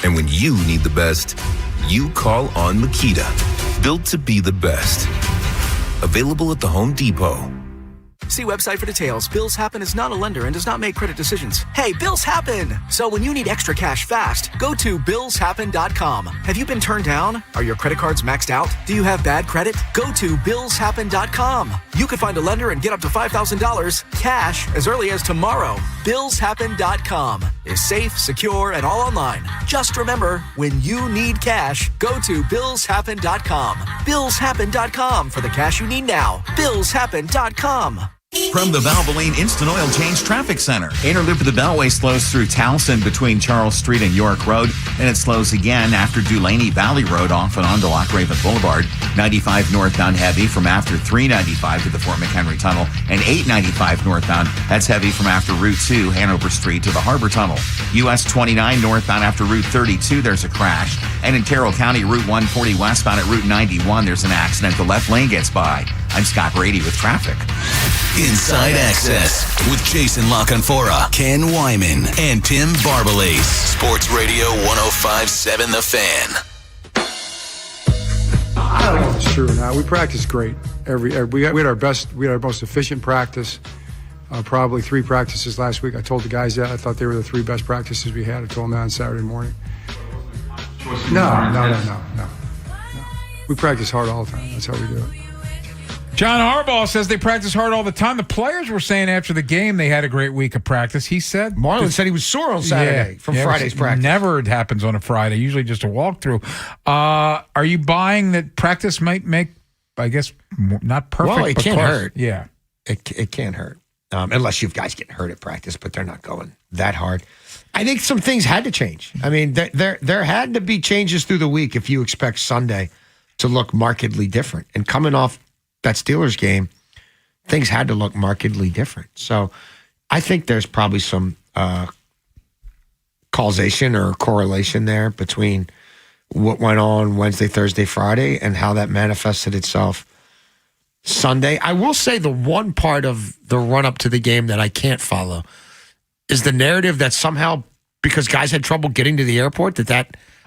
And when you need the best, you call on Makita. Built to be the best. Available at the Home Depot.
See website for details. Bills Happen is not a lender and does not make credit decisions. Hey, bills happen! So when you need extra cash fast, go to billshappen.com. Have you been turned down? Are your credit cards maxed out? Do you have bad credit? Go to billshappen.com. You could find a lender and get up to $5,000 cash as early as tomorrow. Billshappen.com is safe, secure, and all online. Just remember, when you need cash, go to billshappen.com. Billshappen.com for the cash you need now. Billshappen.com.
From the Valvoline Instant Oil Change Traffic Center. Inner loop of the Beltway slows through Towson between Charles Street and York Road, and it slows again after Dulaney Valley Road off and onto Loch Raven Boulevard. 95 northbound heavy from after 395 to the Fort McHenry Tunnel, and 895 northbound, that's heavy from after Route 2, Hanover Street to the Harbor Tunnel. US 29 northbound after Route 32, there's a crash. And in Carroll County, Route 140 westbound at Route 91, there's an accident. The left lane gets by. I'm Scott Brady with traffic.
Inside Access with Jason LaConfora, Ken Wyman, and Tim Barbalase. Sports Radio 105.7 The Fan.
I don't know if it's true or not. We practiced great. We had our best. We had our most efficient practice. Probably 3 practices last week. I told the guys that. I thought they were the 3 best practices we had. I told them that on Saturday morning. No. We practice hard all the time. That's how we do it.
John Harbaugh says they practice hard all the time. The players were saying after the game they had a great week of practice. He said
Marlon said he was sore on Saturday from Friday's practice.
Never happens on a Friday. Usually just a walkthrough. Are you buying that practice might make, I guess, not perfect?
Well, it can't hurt.
Yeah,
it can't hurt unless you guys getting hurt at practice, but they're not going that hard. I think some things had to change. I mean, there had to be changes through the week if you expect Sunday to look markedly different. And coming off that Steelers game, things had to look markedly different. So I think there's probably some causation or correlation there between what went on Wednesday, Thursday, Friday, and how that manifested itself Sunday. I will say the one part of the run-up to the game that I can't follow is the narrative that somehow, because guys had trouble getting to the airport,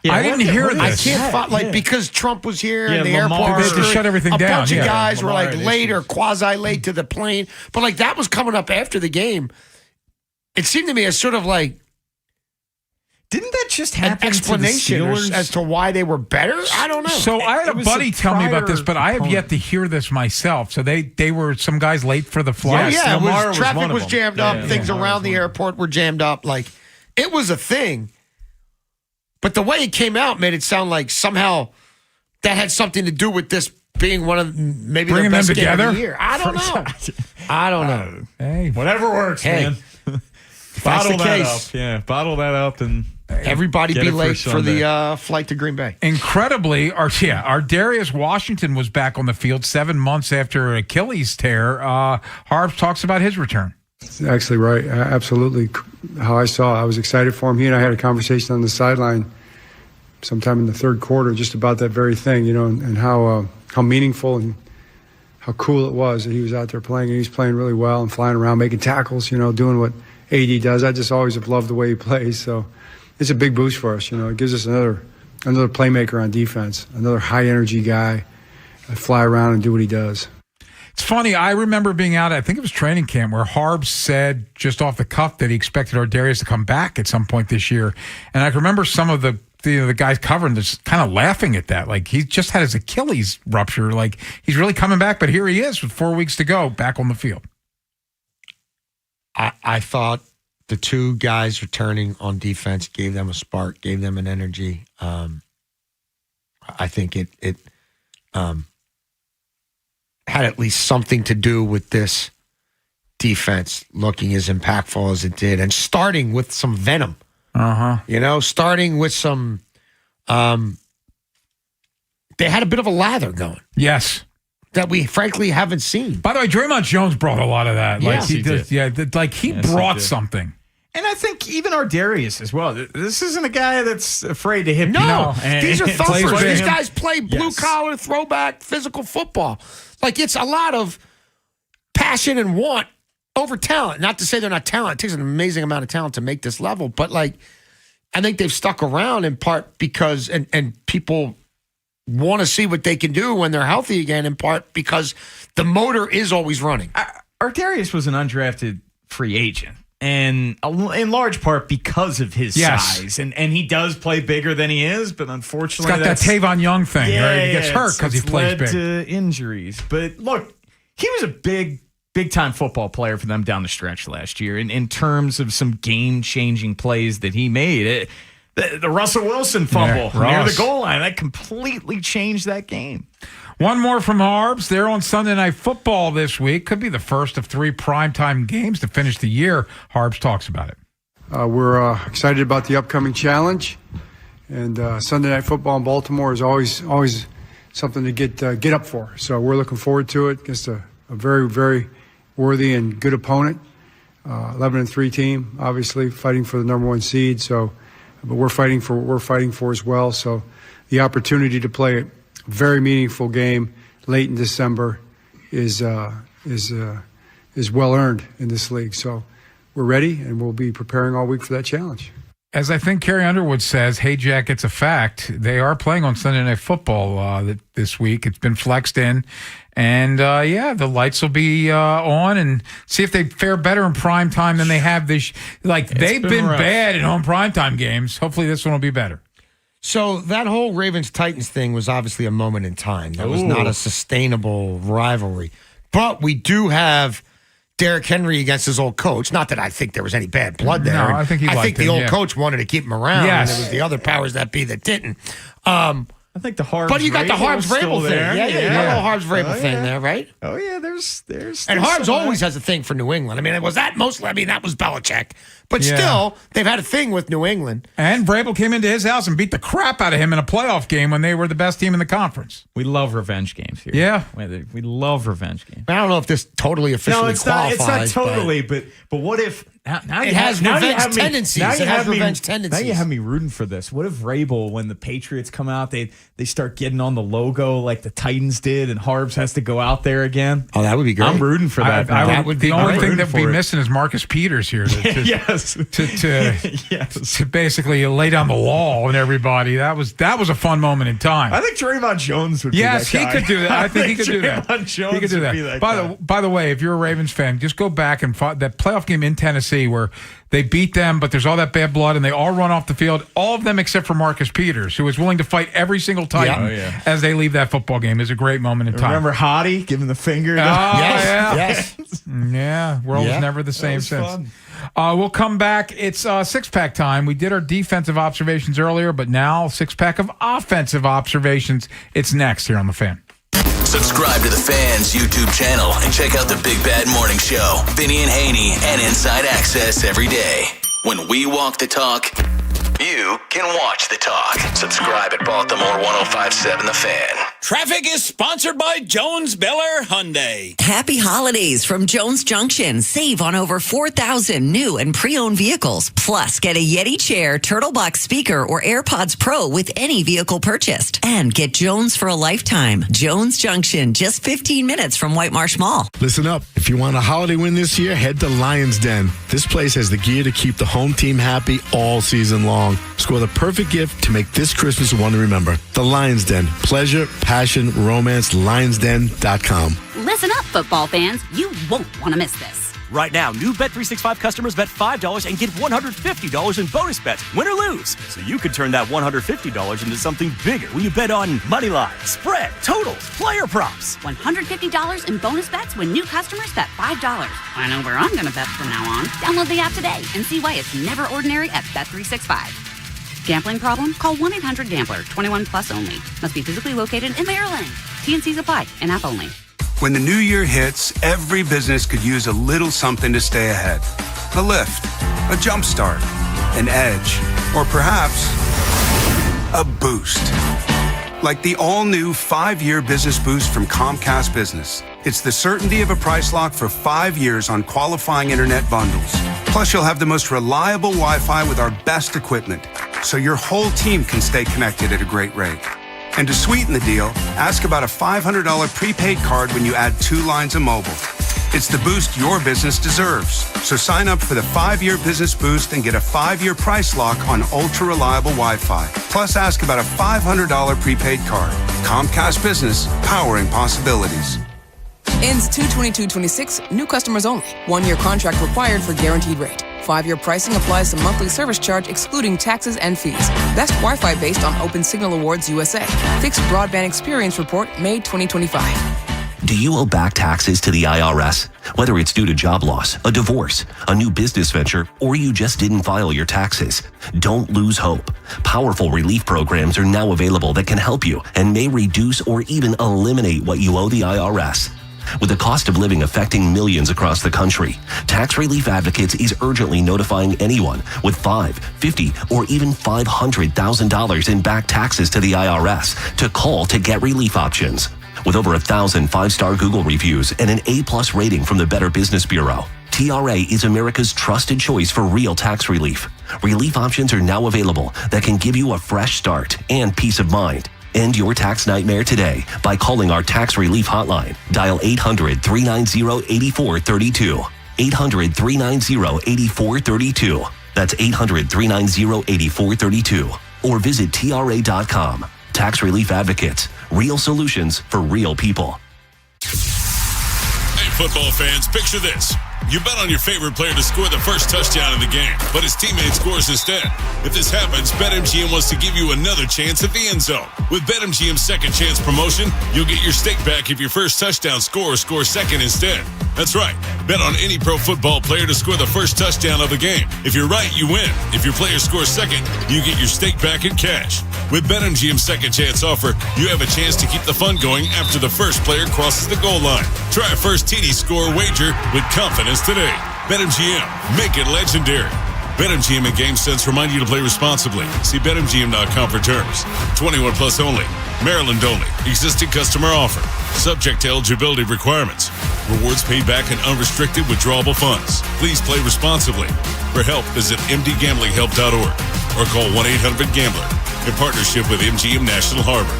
I didn't hear this.
I can't follow, because Trump was here and the
Lamar,
airport.
they shut everything down.
A bunch of guys
Lamar
were late or quasi-late to the plane. But that was coming up after the game. It seemed to me as sort of
didn't that just happen
an explanation
to the Steelers?
as to why they were better? I don't know.
So I had a buddy tell me about this, but I have yet to hear this myself. So they were some guys late for the flight.
Traffic was jammed up. Things around the airport were jammed up. It was a thing. But the way it came out made it sound like somehow that had something to do with this being one of maybe
bringing
the best
them
game
together.
of the year. I don't know. I don't know.
Hey,
whatever works, man. Bottle that up. Yeah, bottle that up and
Everybody
Get
be
it for
late for
Sunday.
the flight to Green Bay.
Incredibly, our Darius Washington was back on the field 7 months after an Achilles tear. Harv talks about his return.
That's actually right. Absolutely. How I saw it. I was excited for him. He and I had a conversation on the sideline sometime in the third quarter just about that very thing, and how meaningful and how cool it was that he was out there playing, and he's playing really well and flying around, making tackles, doing what AD does. I just always have loved the way he plays. So it's a big boost for us. It gives us another playmaker on defense, another high-energy guy that fly around and do what he does.
It's funny. I remember being out, I think it was training camp, where Harb said just off the cuff that he expected Ardarius to come back at some point this year. And I can remember some of the guys covering this kind of laughing at that. Like, he just had his Achilles rupture. Like, he's really coming back, but here he is with 4 weeks to go back on the field.
I thought the two guys returning on defense gave them a spark, gave them an energy. I think it had at least something to do with this defense looking as impactful as it did, and starting with some venom. Starting with some. They had a bit of a lather going.
Yes.
That we frankly haven't seen.
By the way, Draymond Jones brought a lot of that. Like,
Yes,
he did. Yeah, he brought something.
And I think even Ardarius as well. This isn't a guy that's afraid to hit people.
No, these are thumpers. These
him.
guys play blue-collar, throwback, physical football. Like, it's a lot of passion and want over talent. Not to say they're not talented. It takes an amazing amount of talent to make this level. But, I think they've stuck around in part because, and people want to see what they can do when they're healthy again, in part because the motor is always running.
Ardarius was an undrafted free agent. And in large part because of his size. And he does play bigger than he is, but unfortunately...
He's got that Tavon Young thing, right? He gets hurt because he plays big.
To injuries. But look, he was a big-time football player for them down the stretch last year in terms of some game-changing plays that he made. The Russell Wilson fumble near the goal line, that completely changed that game.
One more from Harbs. They're on Sunday Night Football this week. Could be the first of 3 primetime games to finish the year. Harbs talks about it.
We're excited about the upcoming challenge. And Sunday Night Football in Baltimore is always something to get up for. So we're looking forward to it against a very, very worthy and good opponent. 11-3 team, obviously, fighting for the number 1 seed. But we're fighting for what we're fighting for as well. So the opportunity to play a very meaningful game late in December is well earned in this league. So we're ready, and we'll be preparing all week for that challenge.
As I think Carrie Underwood says, hey, Jack, it's a fact. They are playing on Sunday Night Football this week. It's been flexed in. And, the lights will be on, and see if they fare better in prime time than they have this. They've been bad in home primetime games. Hopefully this one will be better.
So that whole Ravens-Titans thing was obviously a moment in time. That was not a sustainable rivalry. But we do have Derrick Henry against his old coach. Not that I think there was any bad blood there.
No, I think
the old coach wanted to keep him around.
Yes.
And it was the other powers that be that didn't.
I think the Harbs.
But you got the Harbs Vrabel thing.
There.
Yeah, you got a little Harbs Vrabel thing there, right?
Oh yeah, there's
and Harbs always has a thing for New England. I mean, that was Belichick. But still, they've had a thing with New England.
And Vrabel came into his house and beat the crap out of him in a playoff game when they were the best team in the conference.
We love revenge games here.
Yeah.
We love revenge games.
I don't know if this totally officially qualifies.
It's not totally, but what if... Now
it has revenge tendencies. It has revenge tendencies.
Now you have me rooting for this. What if Vrabel, when the Patriots come out, they start getting on the logo like the Titans did, and Harbs has to go out there again?
Oh, that would be great.
I'm rooting for that.
The only thing that would be missing is Marcus Peters here to basically lay down the law on everybody. That was a fun moment in time.
I think Draymond Jones would be that guy.
He could do that. I think he could do that.
Draymond Jones
he could do
would
that.
be that guy.
By the way, if you're a Ravens fan, just go back and find that playoff game in Tennessee where they beat them, but there's all that bad blood, and they all run off the field. All of them except for Marcus Peters, who was willing to fight every single Titan as they leave that football game. Is a great moment in time.
Remember Hottie giving the finger?
Yes.
Yeah, world was never the same since. We'll come back. It's six-pack time. We did our defensive observations earlier, but now six-pack of offensive observations. It's next here on The Fan.
Subscribe to the Fan's YouTube channel and check out the Big Bad Morning Show. Vinny and Haynie and Inside Access every day. When we walk the talk, You can watch the talk. Subscribe at Baltimore 1057 The Fan.
Traffic is sponsored by Jones Beller Hyundai.
Happy holidays from Jones Junction. Save on over 4,000 new and pre-owned vehicles. Plus, get a Yeti chair, Turtle Box speaker, or AirPods Pro with any vehicle purchased. And get Jones for a lifetime. Jones Junction, just 15 minutes from White Marsh Mall.
Listen up. If you want a holiday win this year, head to Lion's Den. This place has the gear to keep the home team happy all season long. Score the perfect gift to make this Christmas one to remember. The Lion's Den. Pleasure, passion, romance. LionsDen.com.
Listen up, football fans. You won't want to miss this.
Right now, new Bet365 customers bet $5 and get $150 in bonus bets, win or lose. So you could turn that $150 into something bigger when you bet on money line, spread, totals, player props.
$150 in bonus bets when new customers bet $5. I know where I'm going to bet from now on. Download the app today and see why it's never ordinary at Bet365. Gambling problem? Call 1-800-GAMBLER. 21 plus only. Must be physically located in Maryland. T&Cs apply. In-app only.
When the new year hits, every business could use a little something to stay ahead. A lift, a jump start, an edge, or perhaps a boost. Like the all-new 5-year business boost from Comcast Business. It's the certainty of a price lock for 5 years on qualifying internet bundles. Plus, you'll have the most reliable Wi-Fi with our best equipment, so your whole team can stay connected at a great rate. And to sweeten the deal, ask about a $500 prepaid card when you add 2 lines of mobile. It's the boost your business deserves. So sign up for the 5-year business boost and get a 5-year price lock on ultra-reliable Wi-Fi. Plus, ask about a $500 prepaid card. Comcast Business, powering possibilities.
Ends 2/22/26, new customers only. 1-year contract required for guaranteed rate. 5-year pricing applies to monthly service charge excluding taxes and fees. Best Wi-Fi based on Open Signal Awards USA. Fixed Broadband Experience Report, May 2025.
Do you owe back taxes to the IRS? Whether it's due to job loss, a divorce, a new business venture, or you just didn't file your taxes, don't lose hope. Powerful relief programs are now available that can help you and may reduce or even eliminate what you owe the IRS. With the cost of living affecting millions across the country, Tax Relief Advocates is urgently notifying anyone with $5, $50, or even $500,000 in back taxes to the IRS to call to get relief options. With over 1,000 5-star Google reviews and an A+ rating from the Better Business Bureau, TRA is America's trusted choice for real tax relief. Relief options are now available that can give you a fresh start and peace of mind. End your tax nightmare today by calling our tax relief hotline. Dial 800-390-8432. 800-390-8432. That's 800-390-8432. Or visit TRA.com. Tax Relief Advocates. Real solutions for real people.
Hey, football fans, picture this. You bet on your favorite player to score the first touchdown in the game, but his teammate scores instead. If this happens, BetMGM wants to give you another chance at the end zone. With BetMGM's second chance promotion, you'll get your stake back if your first touchdown scores second instead. That's right. Bet on any pro football player to score the first touchdown of the game. If you're right, you win. If your player scores second, you get your stake back in cash. With BetMGM's second chance offer, you have a chance to keep the fun going after the first player crosses the goal line. Try a first TD score wager with confidence today. BetMGM. Make it legendary. BetMGM and GameSense remind you to play responsibly. See BetMGM.com for terms. 21 plus only. Maryland only. Existing customer offer. Subject to eligibility requirements. Rewards paid back in unrestricted withdrawable funds. Please play responsibly. For help, visit mdgamblinghelp.org or call 1-800-GAMBLER in partnership with MGM National Harbor.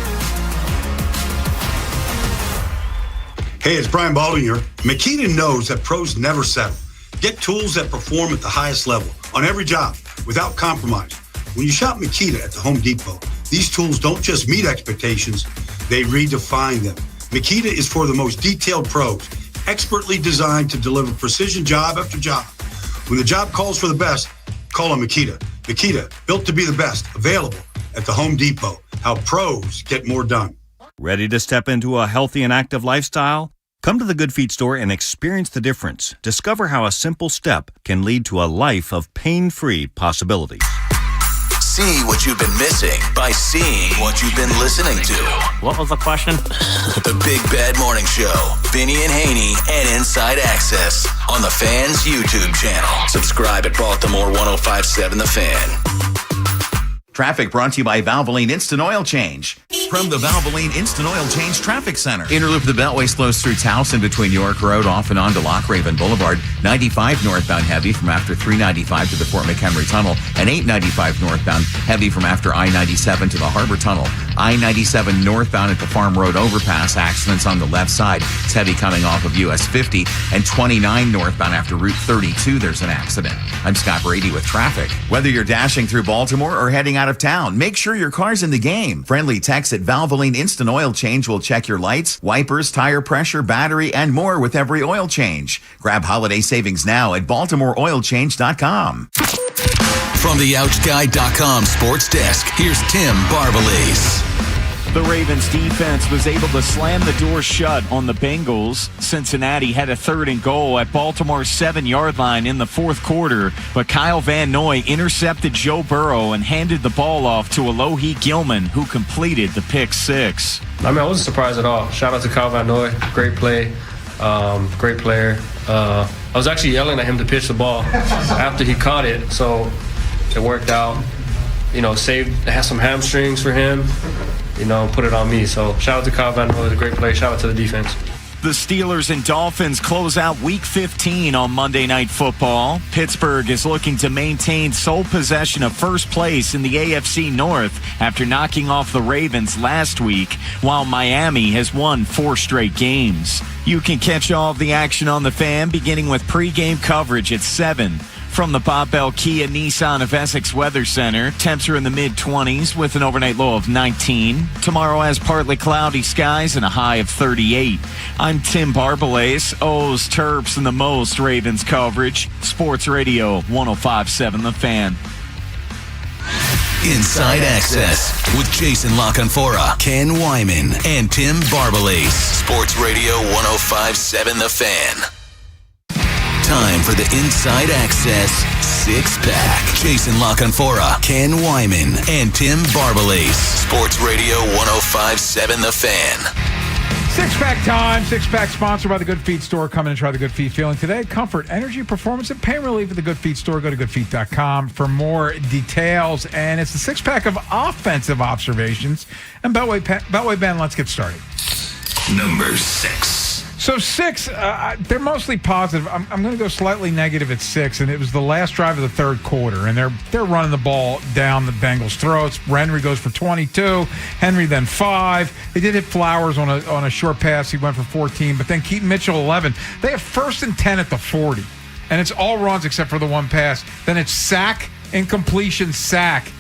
Hey, it's Brian Baldwin here. Makita knows that pros never settle. Get tools that perform at the highest level on every job without compromise. When you shop Makita at the Home Depot, these tools don't just meet expectations, they redefine them. Makita is for the most detailed pros, expertly designed to deliver precision job after job. When the job calls for the best, call on Makita. Makita, built to be the best, available at the Home Depot. How pros get more done.
Ready to step into a healthy and active lifestyle? Come to the Good Feet store and experience the difference. Discover how a simple step can lead to a life of pain-free possibilities.
See what you've been missing by seeing what you've been listening to.
What was the question?
The Big Bad Morning Show. Vinny and Haynie and Inside Access on the Fan's YouTube channel. Subscribe at Baltimore 1057 The Fan.
Traffic brought to you by Valvoline Instant Oil Change. From the Valvoline Instant Oil Change Traffic Center. Interloop the Beltway slows through Towson between York Road off and on to Loch Raven Boulevard. 95 northbound heavy from after 395 to the Fort McHenry Tunnel. And 895 northbound heavy from after I-97 to the Harbor Tunnel. I-97 northbound at the Farm Road overpass. Accidents on the left side. It's heavy coming off of US 50. And 29 northbound after Route 32, there's an accident. I'm Scott Brady with traffic. Whether you're dashing through Baltimore or heading out of town, make sure your car's in the game. Friendly techs at Valvoline Instant Oil Change will check your lights, wipers, tire pressure, battery, and more with every oil change. Grab holiday savings now at BaltimoreOilChange.com.
From the OutchGuy.com sports desk, here's Tim Barbalese.
The Ravens defense was able to slam the door shut on the Bengals. Cincinnati had a 3rd and goal at Baltimore's 7-yard line in the fourth quarter, but Kyle Van Noy intercepted Joe Burrow and handed the ball off to Alohi Gilman, who completed the pick six.
I mean, I wasn't surprised at all. Shout out to Kyle Van Noy. Great play. Great player. I was actually yelling at him to pitch the ball after he caught it, so it worked out. You know, had some hamstrings for him. You know, put it on me. So shout out to Kyle Van Noy. It was a great play. Shout out to the defense.
The Steelers and Dolphins close out Week 15 on Monday Night Football. Pittsburgh is looking to maintain sole possession of first place in the AFC North after knocking off the Ravens last week, while Miami has won 4 straight games. You can catch all of the action on the Fan beginning with pregame coverage at 7. From the Bob Bell Kia Nissan of Essex Weather Center, temps are in the mid-20s with an overnight low of 19. Tomorrow has partly cloudy skies and a high of 38. I'm Tim Barbalese, O's, Terps, and the most Ravens coverage. Sports Radio 105.7 The Fan.
Inside Access with Jason LaCanfora, Ken Wyman, and Tim Barbalese. Sports Radio 105.7 The Fan. Time for the Inside Access Six-Pack. Jason LaCanfora, Ken Wyman, and Tim Barbalese. Sports Radio 105.7 The Fan.
Six-Pack time. Six-Pack sponsored by the Good Feet Store. Come in and try the Good Feet feeling today. Comfort, energy, performance, and pain relief at the Good Feet Store. Go to goodfeet.com for more details. And it's the six-pack of offensive observations. And Beltway Ben, let's get started.
Number 6.
So 6, they're mostly positive. I'm going to go slightly negative at 6, and it was the last drive of the third quarter, and they're running the ball down the Bengals' throats. Henry goes for 22, Henry then 5. They did hit Flowers on a short pass. He went for 14, but then Keaton Mitchell 11. They have 1st and 10 at the 40, and it's all runs except for the one pass. Then it's sack, incompletion, sack.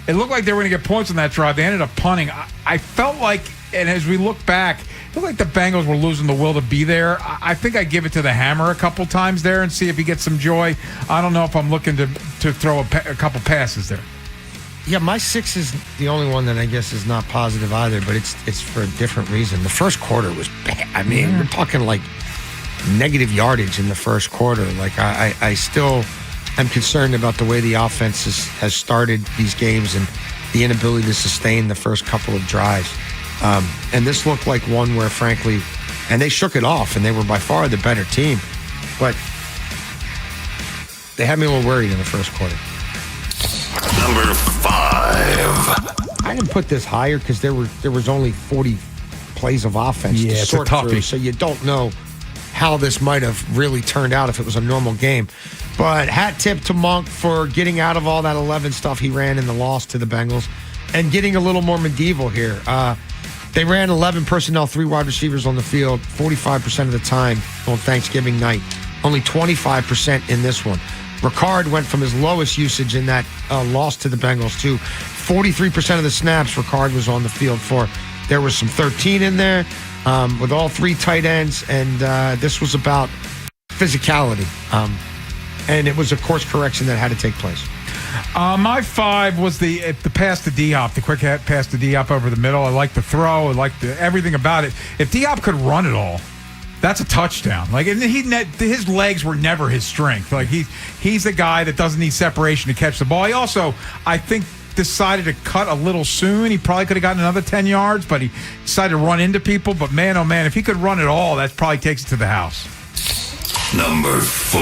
It looked like they were going to get points on that drive. They ended up punting. I felt like, and as we look back, it looked like the Bengals were losing the will to be there. I think I give it to the Hammer a couple times there and see if he gets some joy. I don't know if I'm looking to throw a couple passes there.
Yeah, my 6 is the only one that I guess is not positive either, but it's for a different reason. The first quarter was bad. I mean, we're talking like negative yardage in the first quarter. Like I still am concerned about the way the offense has started these games and the inability to sustain the first couple of drives. And this looked like one where, frankly, and they shook it off, and they were by far the better team. But they had me a little worried in the first quarter.
Number 5.
I didn't put this higher because there was only 40 plays of offense to sort through, so you don't know how this might have really turned out if it was a normal game. But hat tip to Monk for getting out of all that 11 stuff he ran in the loss to the Bengals and getting a little more medieval here. They ran 11 personnel, 3 wide receivers on the field, 45% of the time on Thanksgiving night. Only 25% in this one. Ricard went from his lowest usage in that loss to the Bengals to 43% of the snaps Ricard was on the field for. There was some 13 in there with all 3 tight ends, and this was about physicality. And it was a course correction that had to take place.
My 5 was the pass to D-Hop, the quick pass to D-Hop over the middle. I like the throw. I like everything about it. If D-Hop could run it all, that's a touchdown. Like, and his legs were never his strength. Like, he's a guy that doesn't need separation to catch the ball. He also, I think, decided to cut a little soon. He probably could have gotten another 10 yards, but he decided to run into people. But man, oh man, if he could run it all, that probably takes it to the house.
Number 4.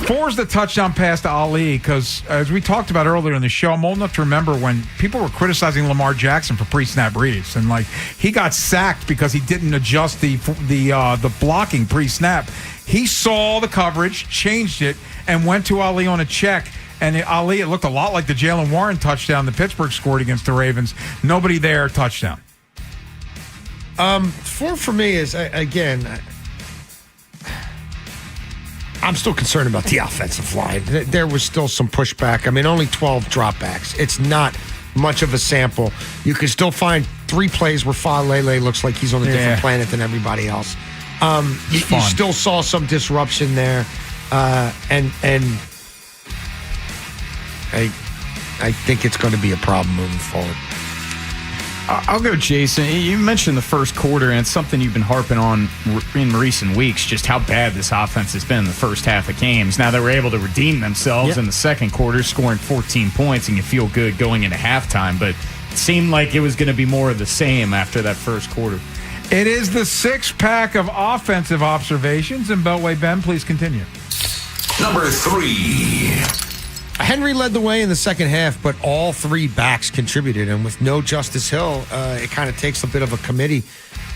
4 is the touchdown pass to Ali, because as we talked about earlier in the show, I'm old enough to remember when people were criticizing Lamar Jackson for pre-snap reads, and like he got sacked because he didn't adjust the blocking pre-snap. He saw the coverage, changed it, and went to Ali on a check. And Ali, it looked a lot like the Jalen Warren touchdown that Pittsburgh scored against the Ravens. Nobody there, touchdown.
4 for me is, again, I'm still concerned about the offensive line. There was still some pushback. I mean, only 12 dropbacks. It's not much of a sample. You can still find 3 plays where Falele looks like he's on a different planet than everybody else. You still saw some disruption there. And I think it's going to be a problem moving forward.
I'll go, Jason. You mentioned the first quarter, and it's something you've been harping on in recent weeks, just how bad this offense has been in the first half of games. Now they were able to redeem themselves in the second quarter, scoring 14 points, and you feel good going into halftime, but it seemed like it was going to be more of the same after that first quarter.
It is the 6-pack of offensive observations, and Beltway Ben, please continue.
Number 3.
Henry led the way in the second half, but all 3 backs contributed. And with no Justice Hill, it kind of takes a bit of a committee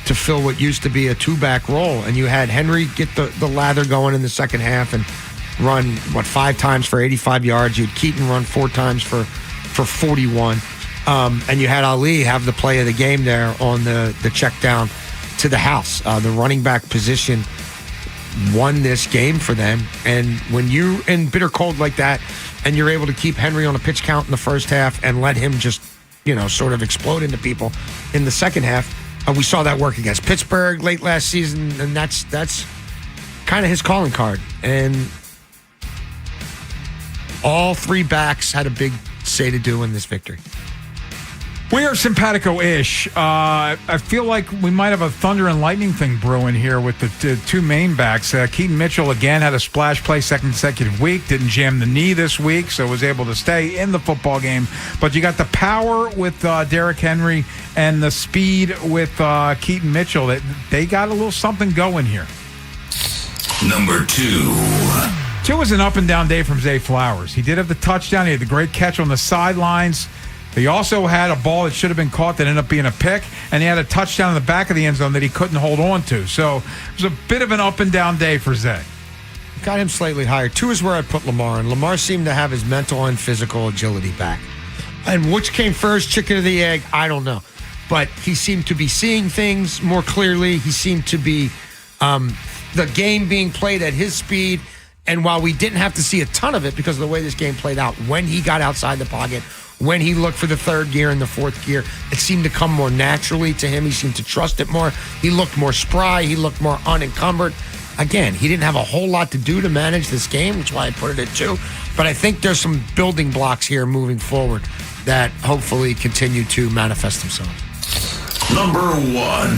to fill what used to be a 2-back role. And you had Henry get the lather going in the second half and run, 5 times for 85 yards. You had Keaton run 4 times for 41. And you had Ali have the play of the game there on the check down to the house. The running back position won this game for them. And when you in bitter cold like that, and you're able to keep Henry on a pitch count in the first half and let him just, sort of explode into people in the second half, we saw that work against Pittsburgh late last season, and that's kind of his calling card. And all 3 backs had a big say to do in this victory.
We are simpatico-ish. I feel like we might have a thunder and lightning thing brewing here with the 2 main backs. Keaton Mitchell, again, had a splash play second consecutive week. Didn't jam the knee this week, so was able to stay in the football game. But you got the power with Derrick Henry and the speed with Keaton Mitchell. They got a little something going here.
Number 2.
2 was an up-and-down day from Zay Flowers. He did have the touchdown. He had the great catch on the sidelines. He also had a ball that should have been caught that ended up being a pick, and he had a touchdown in the back of the end zone that he couldn't hold on to. So it was a bit of an up-and-down day for Zay.
Got him slightly higher. 2 is where I put Lamar, and Lamar seemed to have his mental and physical agility back. And which came first, chicken or the egg, I don't know. But he seemed to be seeing things more clearly. He seemed to be the game being played at his speed. And while we didn't have to see a ton of it because of the way this game played out, when he got outside the pocket, when he looked for the 3rd gear and the 4th gear, it seemed to come more naturally to him. He seemed to trust it more. He looked more spry. He looked more unencumbered. Again, he didn't have a whole lot to do to manage this game, which is why I put it at 2. But I think there's some building blocks here moving forward that hopefully continue to manifest themselves.
Number 1.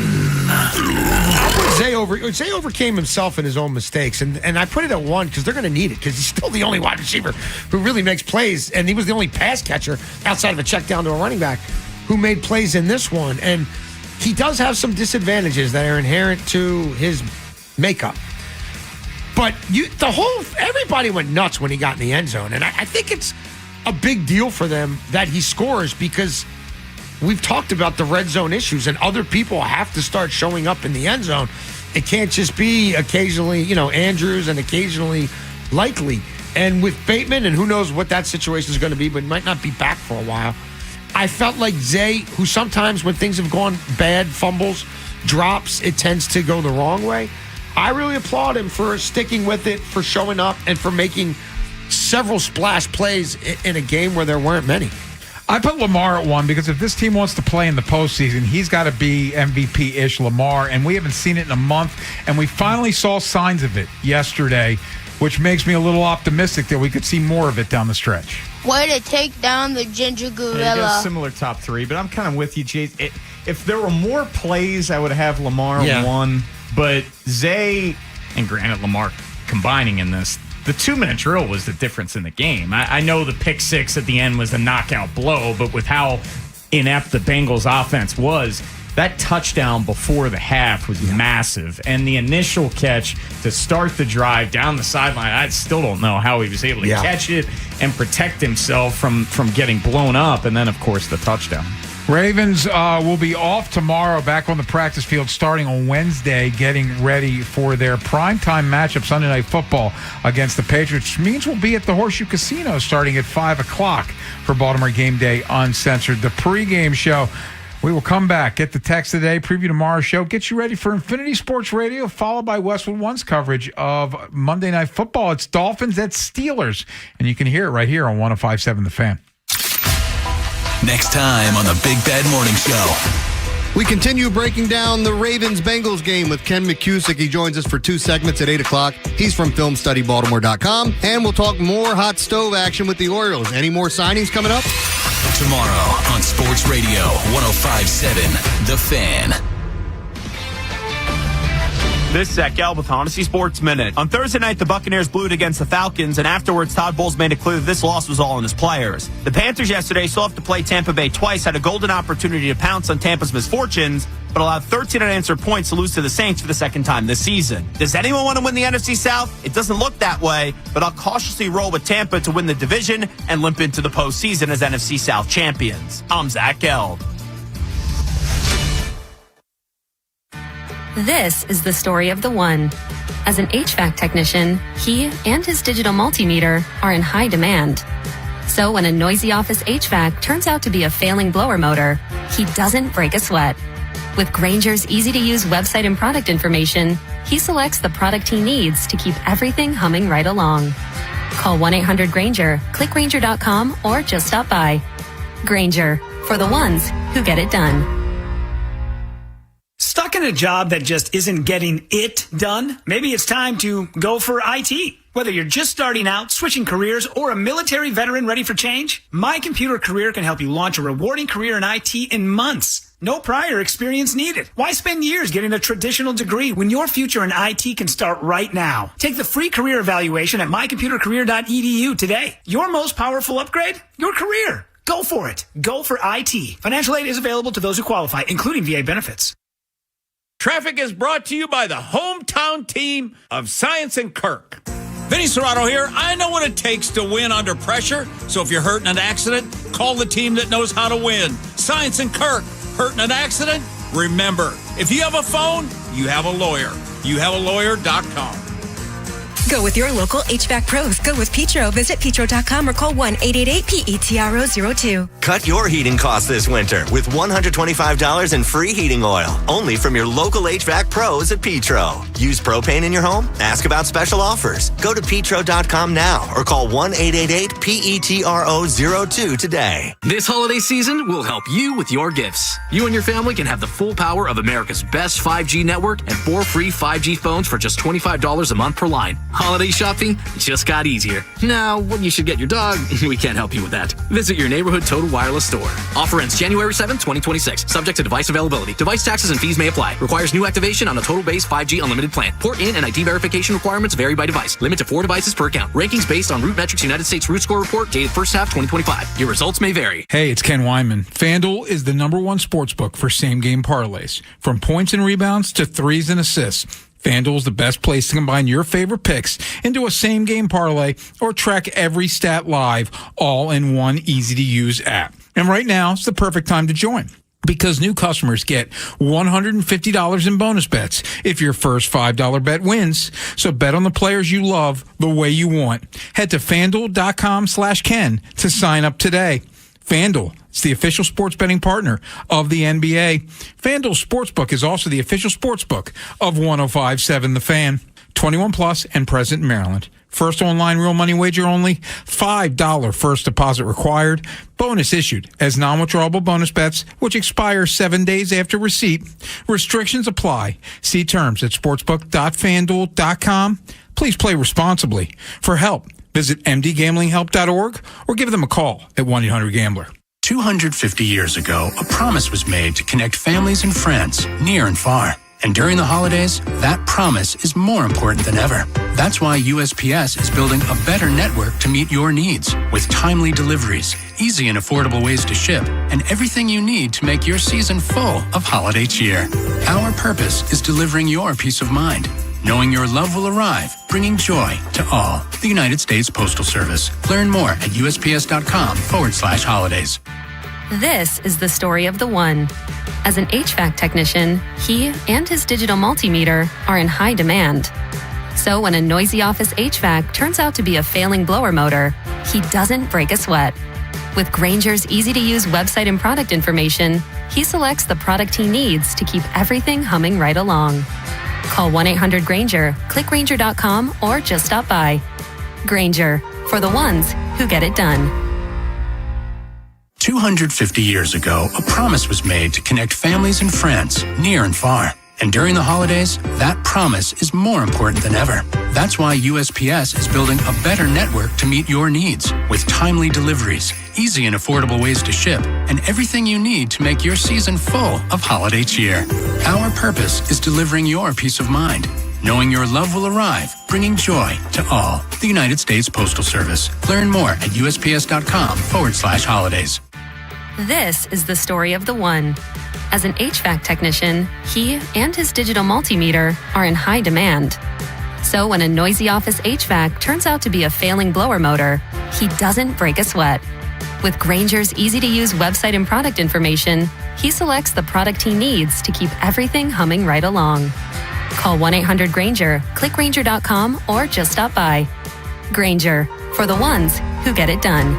Zay overcame himself and his own mistakes, and I put it at 1 because they're going to need it because he's still the only wide receiver who really makes plays, and he was the only pass catcher outside of a check down to a running back who made plays in this one. And he does have some disadvantages that are inherent to his makeup. But everybody went nuts when he got in the end zone, and I think it's a big deal for them that he scores because we've talked about the red zone issues, and other people have to start showing up in the end zone. It can't just be occasionally, Andrews and occasionally Likely. And with Bateman, and who knows what that situation is going to be, but might not be back for a while. I felt like Zay, who sometimes when things have gone bad, fumbles, drops, it tends to go the wrong way. I really applaud him for sticking with it, for showing up, and for making several splash plays in a game where there weren't many.
I put Lamar at 1 because if this team wants to play in the postseason, he's got to be MVP-ish Lamar, and we haven't seen it in a month, and we finally saw signs of it yesterday, which makes me a little optimistic that we could see more of it down the stretch.
Way to take down the ginger gorilla.
Yeah, you got a similar top 3, but I'm kind of with you, Jay. If there were more plays, I would have Lamar 1, but Zay, and granted Lamar combining in this, the 2-minute drill was the difference in the game. I know the pick 6 at the end was a knockout blow, but with how inept the Bengals offense was, That touchdown before the half was massive. And the initial catch to start the drive down the sideline, I still don't know how he was able to catch it and protect himself from getting blown up. And then, of course, the touchdown.
Ravens will be off tomorrow, back on the practice field starting on Wednesday, getting ready for their primetime matchup Sunday Night Football against the Patriots, which means we'll be at the Horseshoe Casino starting at 5 o'clock for Baltimore Game Day Uncensored. The pregame show, we will come back, get the text today, preview tomorrow's show, get you ready for Infinity Sports Radio, followed by Westwood One's coverage of Monday Night Football. It's Dolphins at Steelers, and you can hear it right here on 105.7 The Fan.
Next time on the Big Bad Morning Show.
We continue breaking down the Ravens-Bengals game with Ken McCusick. He joins us for 2 segments at 8 o'clock. He's from FilmStudyBaltimore.com. And we'll talk more hot stove action with the Orioles. Any more signings coming up?
Tomorrow on Sports Radio 105.7 The Fan.
This is Zach Gelb with Honesty Sports Minute. On Thursday night, the Buccaneers blew it against the Falcons, and afterwards, Todd Bowles made it clear that this loss was all on his players. The Panthers yesterday still have to play Tampa Bay twice, had a golden opportunity to pounce on Tampa's misfortunes, but allowed 13 unanswered points to lose to the Saints for the second time this season. Does anyone want to win the NFC South? It doesn't look that way, but I'll cautiously roll with Tampa to win the division and limp into the postseason as NFC South champions. I'm Zach Gelb.
This is the story of the one. As an HVAC technician, he and his digital multimeter are in high demand. So when a noisy office HVAC turns out to be a failing blower motor, he doesn't break a sweat. With Grainger's easy-to-use website and product information, he selects the product he needs to keep everything humming right along. Call 1-800-GRAINGER, click Grainger.com, or just stop by. Grainger, for the ones who get it done.
Stuck in a job that just isn't getting it done? Maybe it's time to go for IT. Whether you're just starting out, switching careers, or a military veteran ready for change, My Computer Career can help you launch a rewarding career in IT in months. No prior experience needed. Why spend years getting a traditional degree when your future in IT can start right now? Take the free career evaluation at mycomputercareer.edu today. Your most powerful upgrade? Your career. Go for it. Go for IT. Financial aid is available to those who qualify, including VA benefits.
Traffic is brought to you by the hometown team of Science and Kirk. Vinny Serrato here. I know what it takes to win under pressure. So if you're hurt in an accident, call the team that knows how to win. Science and Kirk. Hurt in an accident? Remember, if you have a phone, you have a lawyer. YouHaveALawyer.com.
Go with your local HVAC pros. Go with Petro. Visit Petro.com or call 1-888-PETRO02.
Cut your heating costs this winter with $125 in free heating oil. Only from your local HVAC pros at Petro. Use propane in your home? Ask about special offers. Go to Petro.com now or call 1-888-PETRO02 today.
This holiday season, we'll help you with your gifts. You and your family can have the full power of America's best 5G network and 4 free 5G phones for just $25 a month per line. Holiday shopping just got easier. Now, when you should get your dog, we can't help you with that. Visit your neighborhood Total Wireless store. Offer ends January 7th, 2026. Subject to device availability. Device taxes and fees may apply. Requires new activation on a Total Base 5G unlimited plan. Port in and ID verification requirements vary by device. Limit to 4 devices per account. Rankings based on Root Metrics United States Root Score Report dated first half 2025. Your results may vary.
Hey, it's Ken Wyman. FanDuel is the #1 sportsbook for same-game parlays. From points and rebounds to threes and assists, FanDuel is the best place to combine your favorite picks into a same-game parlay or track every stat live, all in one easy-to-use app. And right now, it's the perfect time to join, because new customers get $150 in bonus bets if your first $5 bet wins. So bet on the players you love the way you want. Head to FanDuel.com/Ken to sign up today. FanDuel, it's the official sports betting partner of the NBA. FanDuel Sportsbook is also the official sportsbook of 105.7 The Fan. 21 plus and present in Maryland. First online real money wager only. $5 first deposit required. Bonus issued as non-withdrawable bonus bets, which expire 7 days after receipt. Restrictions apply. See terms at sportsbook.fanduel.com. Please play responsibly. For help, visit mdgamblinghelp.org or give them a call at 1-800-GAMBLER.
250 years ago, a promise was made to connect families and friends near and far.
And during the holidays, that promise is more important than ever. That's why USPS is building a better network to meet your needs with timely deliveries, easy and affordable ways to ship, and everything you need to make your season full of holiday cheer. Our purpose is delivering your peace of mind, knowing your love will arrive, bringing joy to all. The United States Postal Service. Learn more at USPS.com/holidays.
This is the story of the one. As an HVAC technician, he and his digital multimeter are in high demand. So when a noisy office HVAC turns out to be a failing blower motor, he doesn't break a sweat. With Grainger's easy-to-use website and product information, he selects the product he needs to keep everything humming right along. Call 1-800-GRAINGER, click Grainger.com, or just stop by. Grainger, for the ones who get it done.
250 years ago, a promise was made to connect families and friends near and far. And during the holidays, that promise is more important than ever. That's why USPS is building a better network to meet your needs with timely deliveries, easy and affordable ways to ship, and everything you need to make your season full of holiday cheer. Our purpose is delivering your peace of mind, knowing your love will arrive, bringing joy to all. The United States Postal Service. Learn more at USPS.com/holidays.
This is the story of the one. As an HVAC technician, he and his digital multimeter are in high demand. So when a noisy office HVAC turns out to be a failing blower motor, he doesn't break a sweat. With Grainger's easy-to-use website and product information, he selects the product he needs to keep everything humming right along. Call 1-800-GRAINGER, click Grainger.com, or just stop by. Grainger, for the ones who get it done.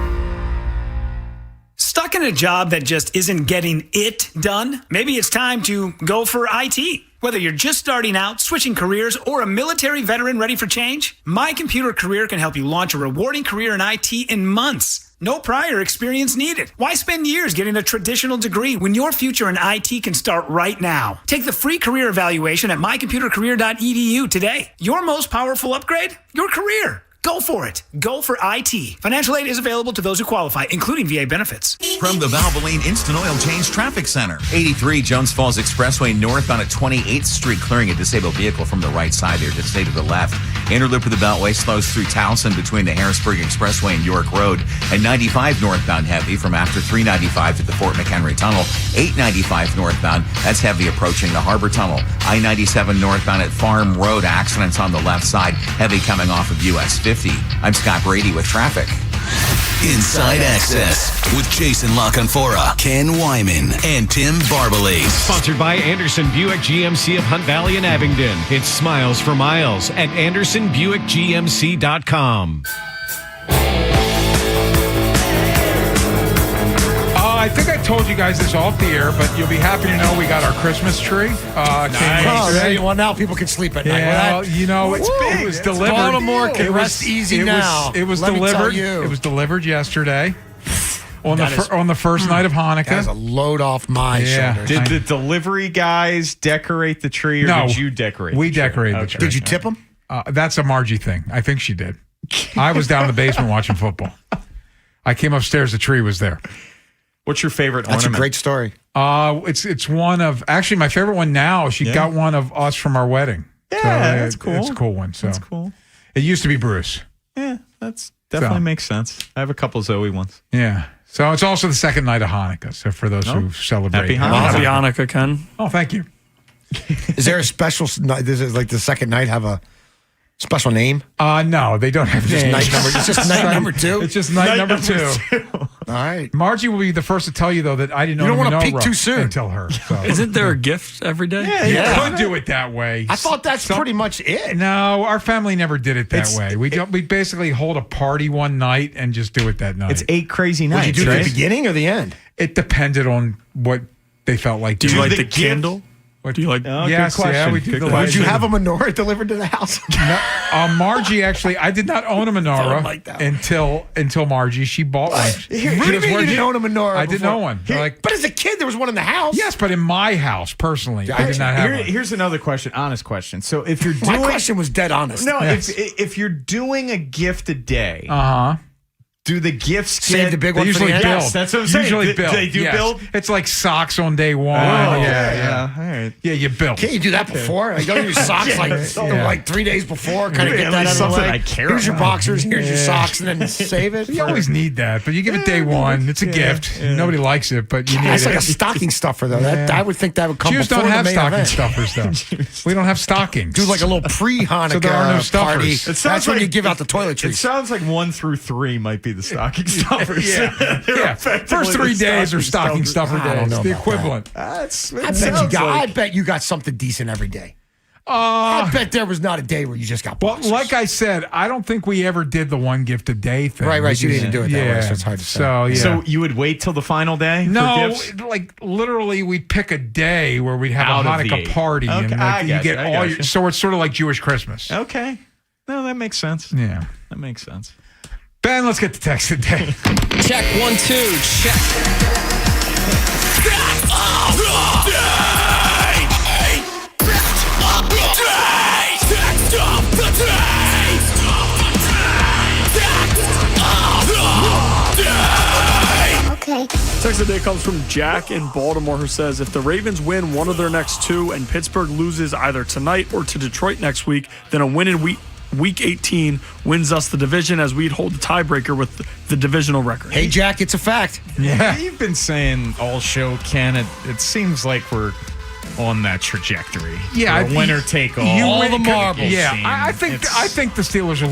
Stuck in a job that just isn't getting it done? Maybe it's time to go for IT. Whether you're just starting out, switching careers, or a military veteran ready for change, My Computer Career can help you launch a rewarding career in IT in months. No prior experience needed. Why spend years getting a traditional degree when your future in IT can start right now? Take the free career evaluation at mycomputercareer.edu today. Your most powerful upgrade? Your career. Go for it. Go for IT. Financial aid is available to those who qualify, including VA benefits.
From the Valvoline Instant Oil Change Traffic Center. 83 Jones Falls Expressway northbound at 28th Street, clearing a disabled vehicle from the right side there. Just stay to the left. Inner loop of the Beltway slows through Towson between the Harrisburg Expressway and York Road. And 95 northbound heavy from after 395 to the Fort McHenry Tunnel. 895 northbound, that's heavy approaching the Harbor Tunnel. I-97 northbound at Farm Road, accidents on the left side. Heavy coming off of US 50. I'm Scott Brady with traffic.
Inside Access with Jason LaConfora, Ken Wyman, and Tim Barbalese.
Sponsored by Anderson Buick GMC of Hunt Valley and Abingdon. It's Smiles for Miles at AndersonBuickGMC.com.
I think I told you guys this off the air, but you'll be happy to know we got our Christmas tree.
Nice. Well, now people can sleep at night.
Yeah, well, you know, it's big. It was delivered.
Baltimore can rest easy now.
It was delivered. It was delivered yesterday on the first night of Hanukkah.
That's a load off my shoulders.
Did the delivery guys decorate the tree, or did you decorate?
We decorated the tree.
Did you tip them?
That's a Margie thing. I think she did. I was down in the basement watching football. I came upstairs. The tree was there.
What's your favorite
That's
ornament?
a great story.
It's one of, actually, my favorite one now. She got one of us from our wedding.
Yeah,
so
that's cool.
It's a cool one. So
that's cool.
It used to be Bruce.
Yeah, that's definitely makes sense. I have a couple Zoe ones.
Yeah. So it's also the second night of Hanukkah. So for those who celebrate.
Happy Hanukkah, Ken.
Oh, thank you.
Is there a special, does like the second night have a special name?
No, they don't have
just
names.
night number. It's just night number 2.
It's just night number two.
All right.
Margie will be the first to tell you though that I didn't know.
You don't want to peek
menorah
too soon.
until her. So.
Isn't there a gift every day?
Yeah, you could do it that way.
I thought that's pretty much it.
No, our family never did it that way. We basically hold a party one night and just do it that night.
It's 8 crazy nights.
Would you do it at the beginning or the end?
It depended on what they felt like.
Do you
doing.
like the candle? Do you like?
Yes,
good question.
yeah, we do.
Would you have a menorah delivered to the house?
No, Margie actually, I did not own a menorah until Margie. She bought one.
You didn't own a menorah?
I didn't own one.
But as a kid, there was one in the house.
Yes, but in my house personally, I did not have one.
Here's another question, honest question. So if you're doing,
my question was dead honest.
No, if you're doing a gift a day, Do the gifts
Save the big
They
one for
usually
the end?
build.
Yes, that's what I'm saying.
Usually
Do
build.
they do
Yes.
build?
It's like socks on day one. Yeah.
All right.
Yeah, you build.
Can't you do that before? Like, go to your socks like 3 days before, kind of
Yeah,
get
at
that
least
out of the
something
way.
I care
Here's your
about.
boxers, here's your socks, and then save it.
You always need that, but you give it day one. It's a gift. Nobody likes it, but you need
That's
it.
like a stocking stuffer, though. That, I would think that would come
Jews
before
don't have
the main
stocking
event.
stuffers, though. We don't have stockings.
Do like a little pre-Hanukkah
So there are no
party.
stuffers.
That's when you give out the toiletries.
It sounds like 1 through 3 might be the stocking stuffers.
Yeah. First 3 days are stocking stuffer
I don't
days.
know
The
about
equivalent.
I bet you got something decent every day. I bet there was not a day where you just got boxers.
Like I said, I don't think we ever did the one gift a day thing.
Right.
We
So you
just-
didn't do it that way, so it's hard to say.
So, yeah.
So you would wait till the final day for
No,
gifts?
like literally, we'd pick a day where we'd have
Out
a
of the
Hanukkah
8.
party,
Okay,
and
I
like, you
gotcha,
get
I
all
gotcha.
your. So it's sort of like Jewish Christmas.
Okay. No, that makes sense.
Yeah,
That makes sense.
Ben, let's get the text today.
Check 1, 2, check.
Okay.
Text of the day comes from Jack in Baltimore, who says, if the Ravens win one of their next 2 and Pittsburgh loses either tonight or to Detroit next week, then a win in week 18 wins us the division, as we'd hold the tiebreaker with the divisional record.
Hey, Jack, it's a fact.
Yeah.
You've been saying all show, Ken. It seems like we're on that trajectory.
Yeah,
For a winner take all.
You
All
win-
the marbles.
Yeah, I think the Steelers are.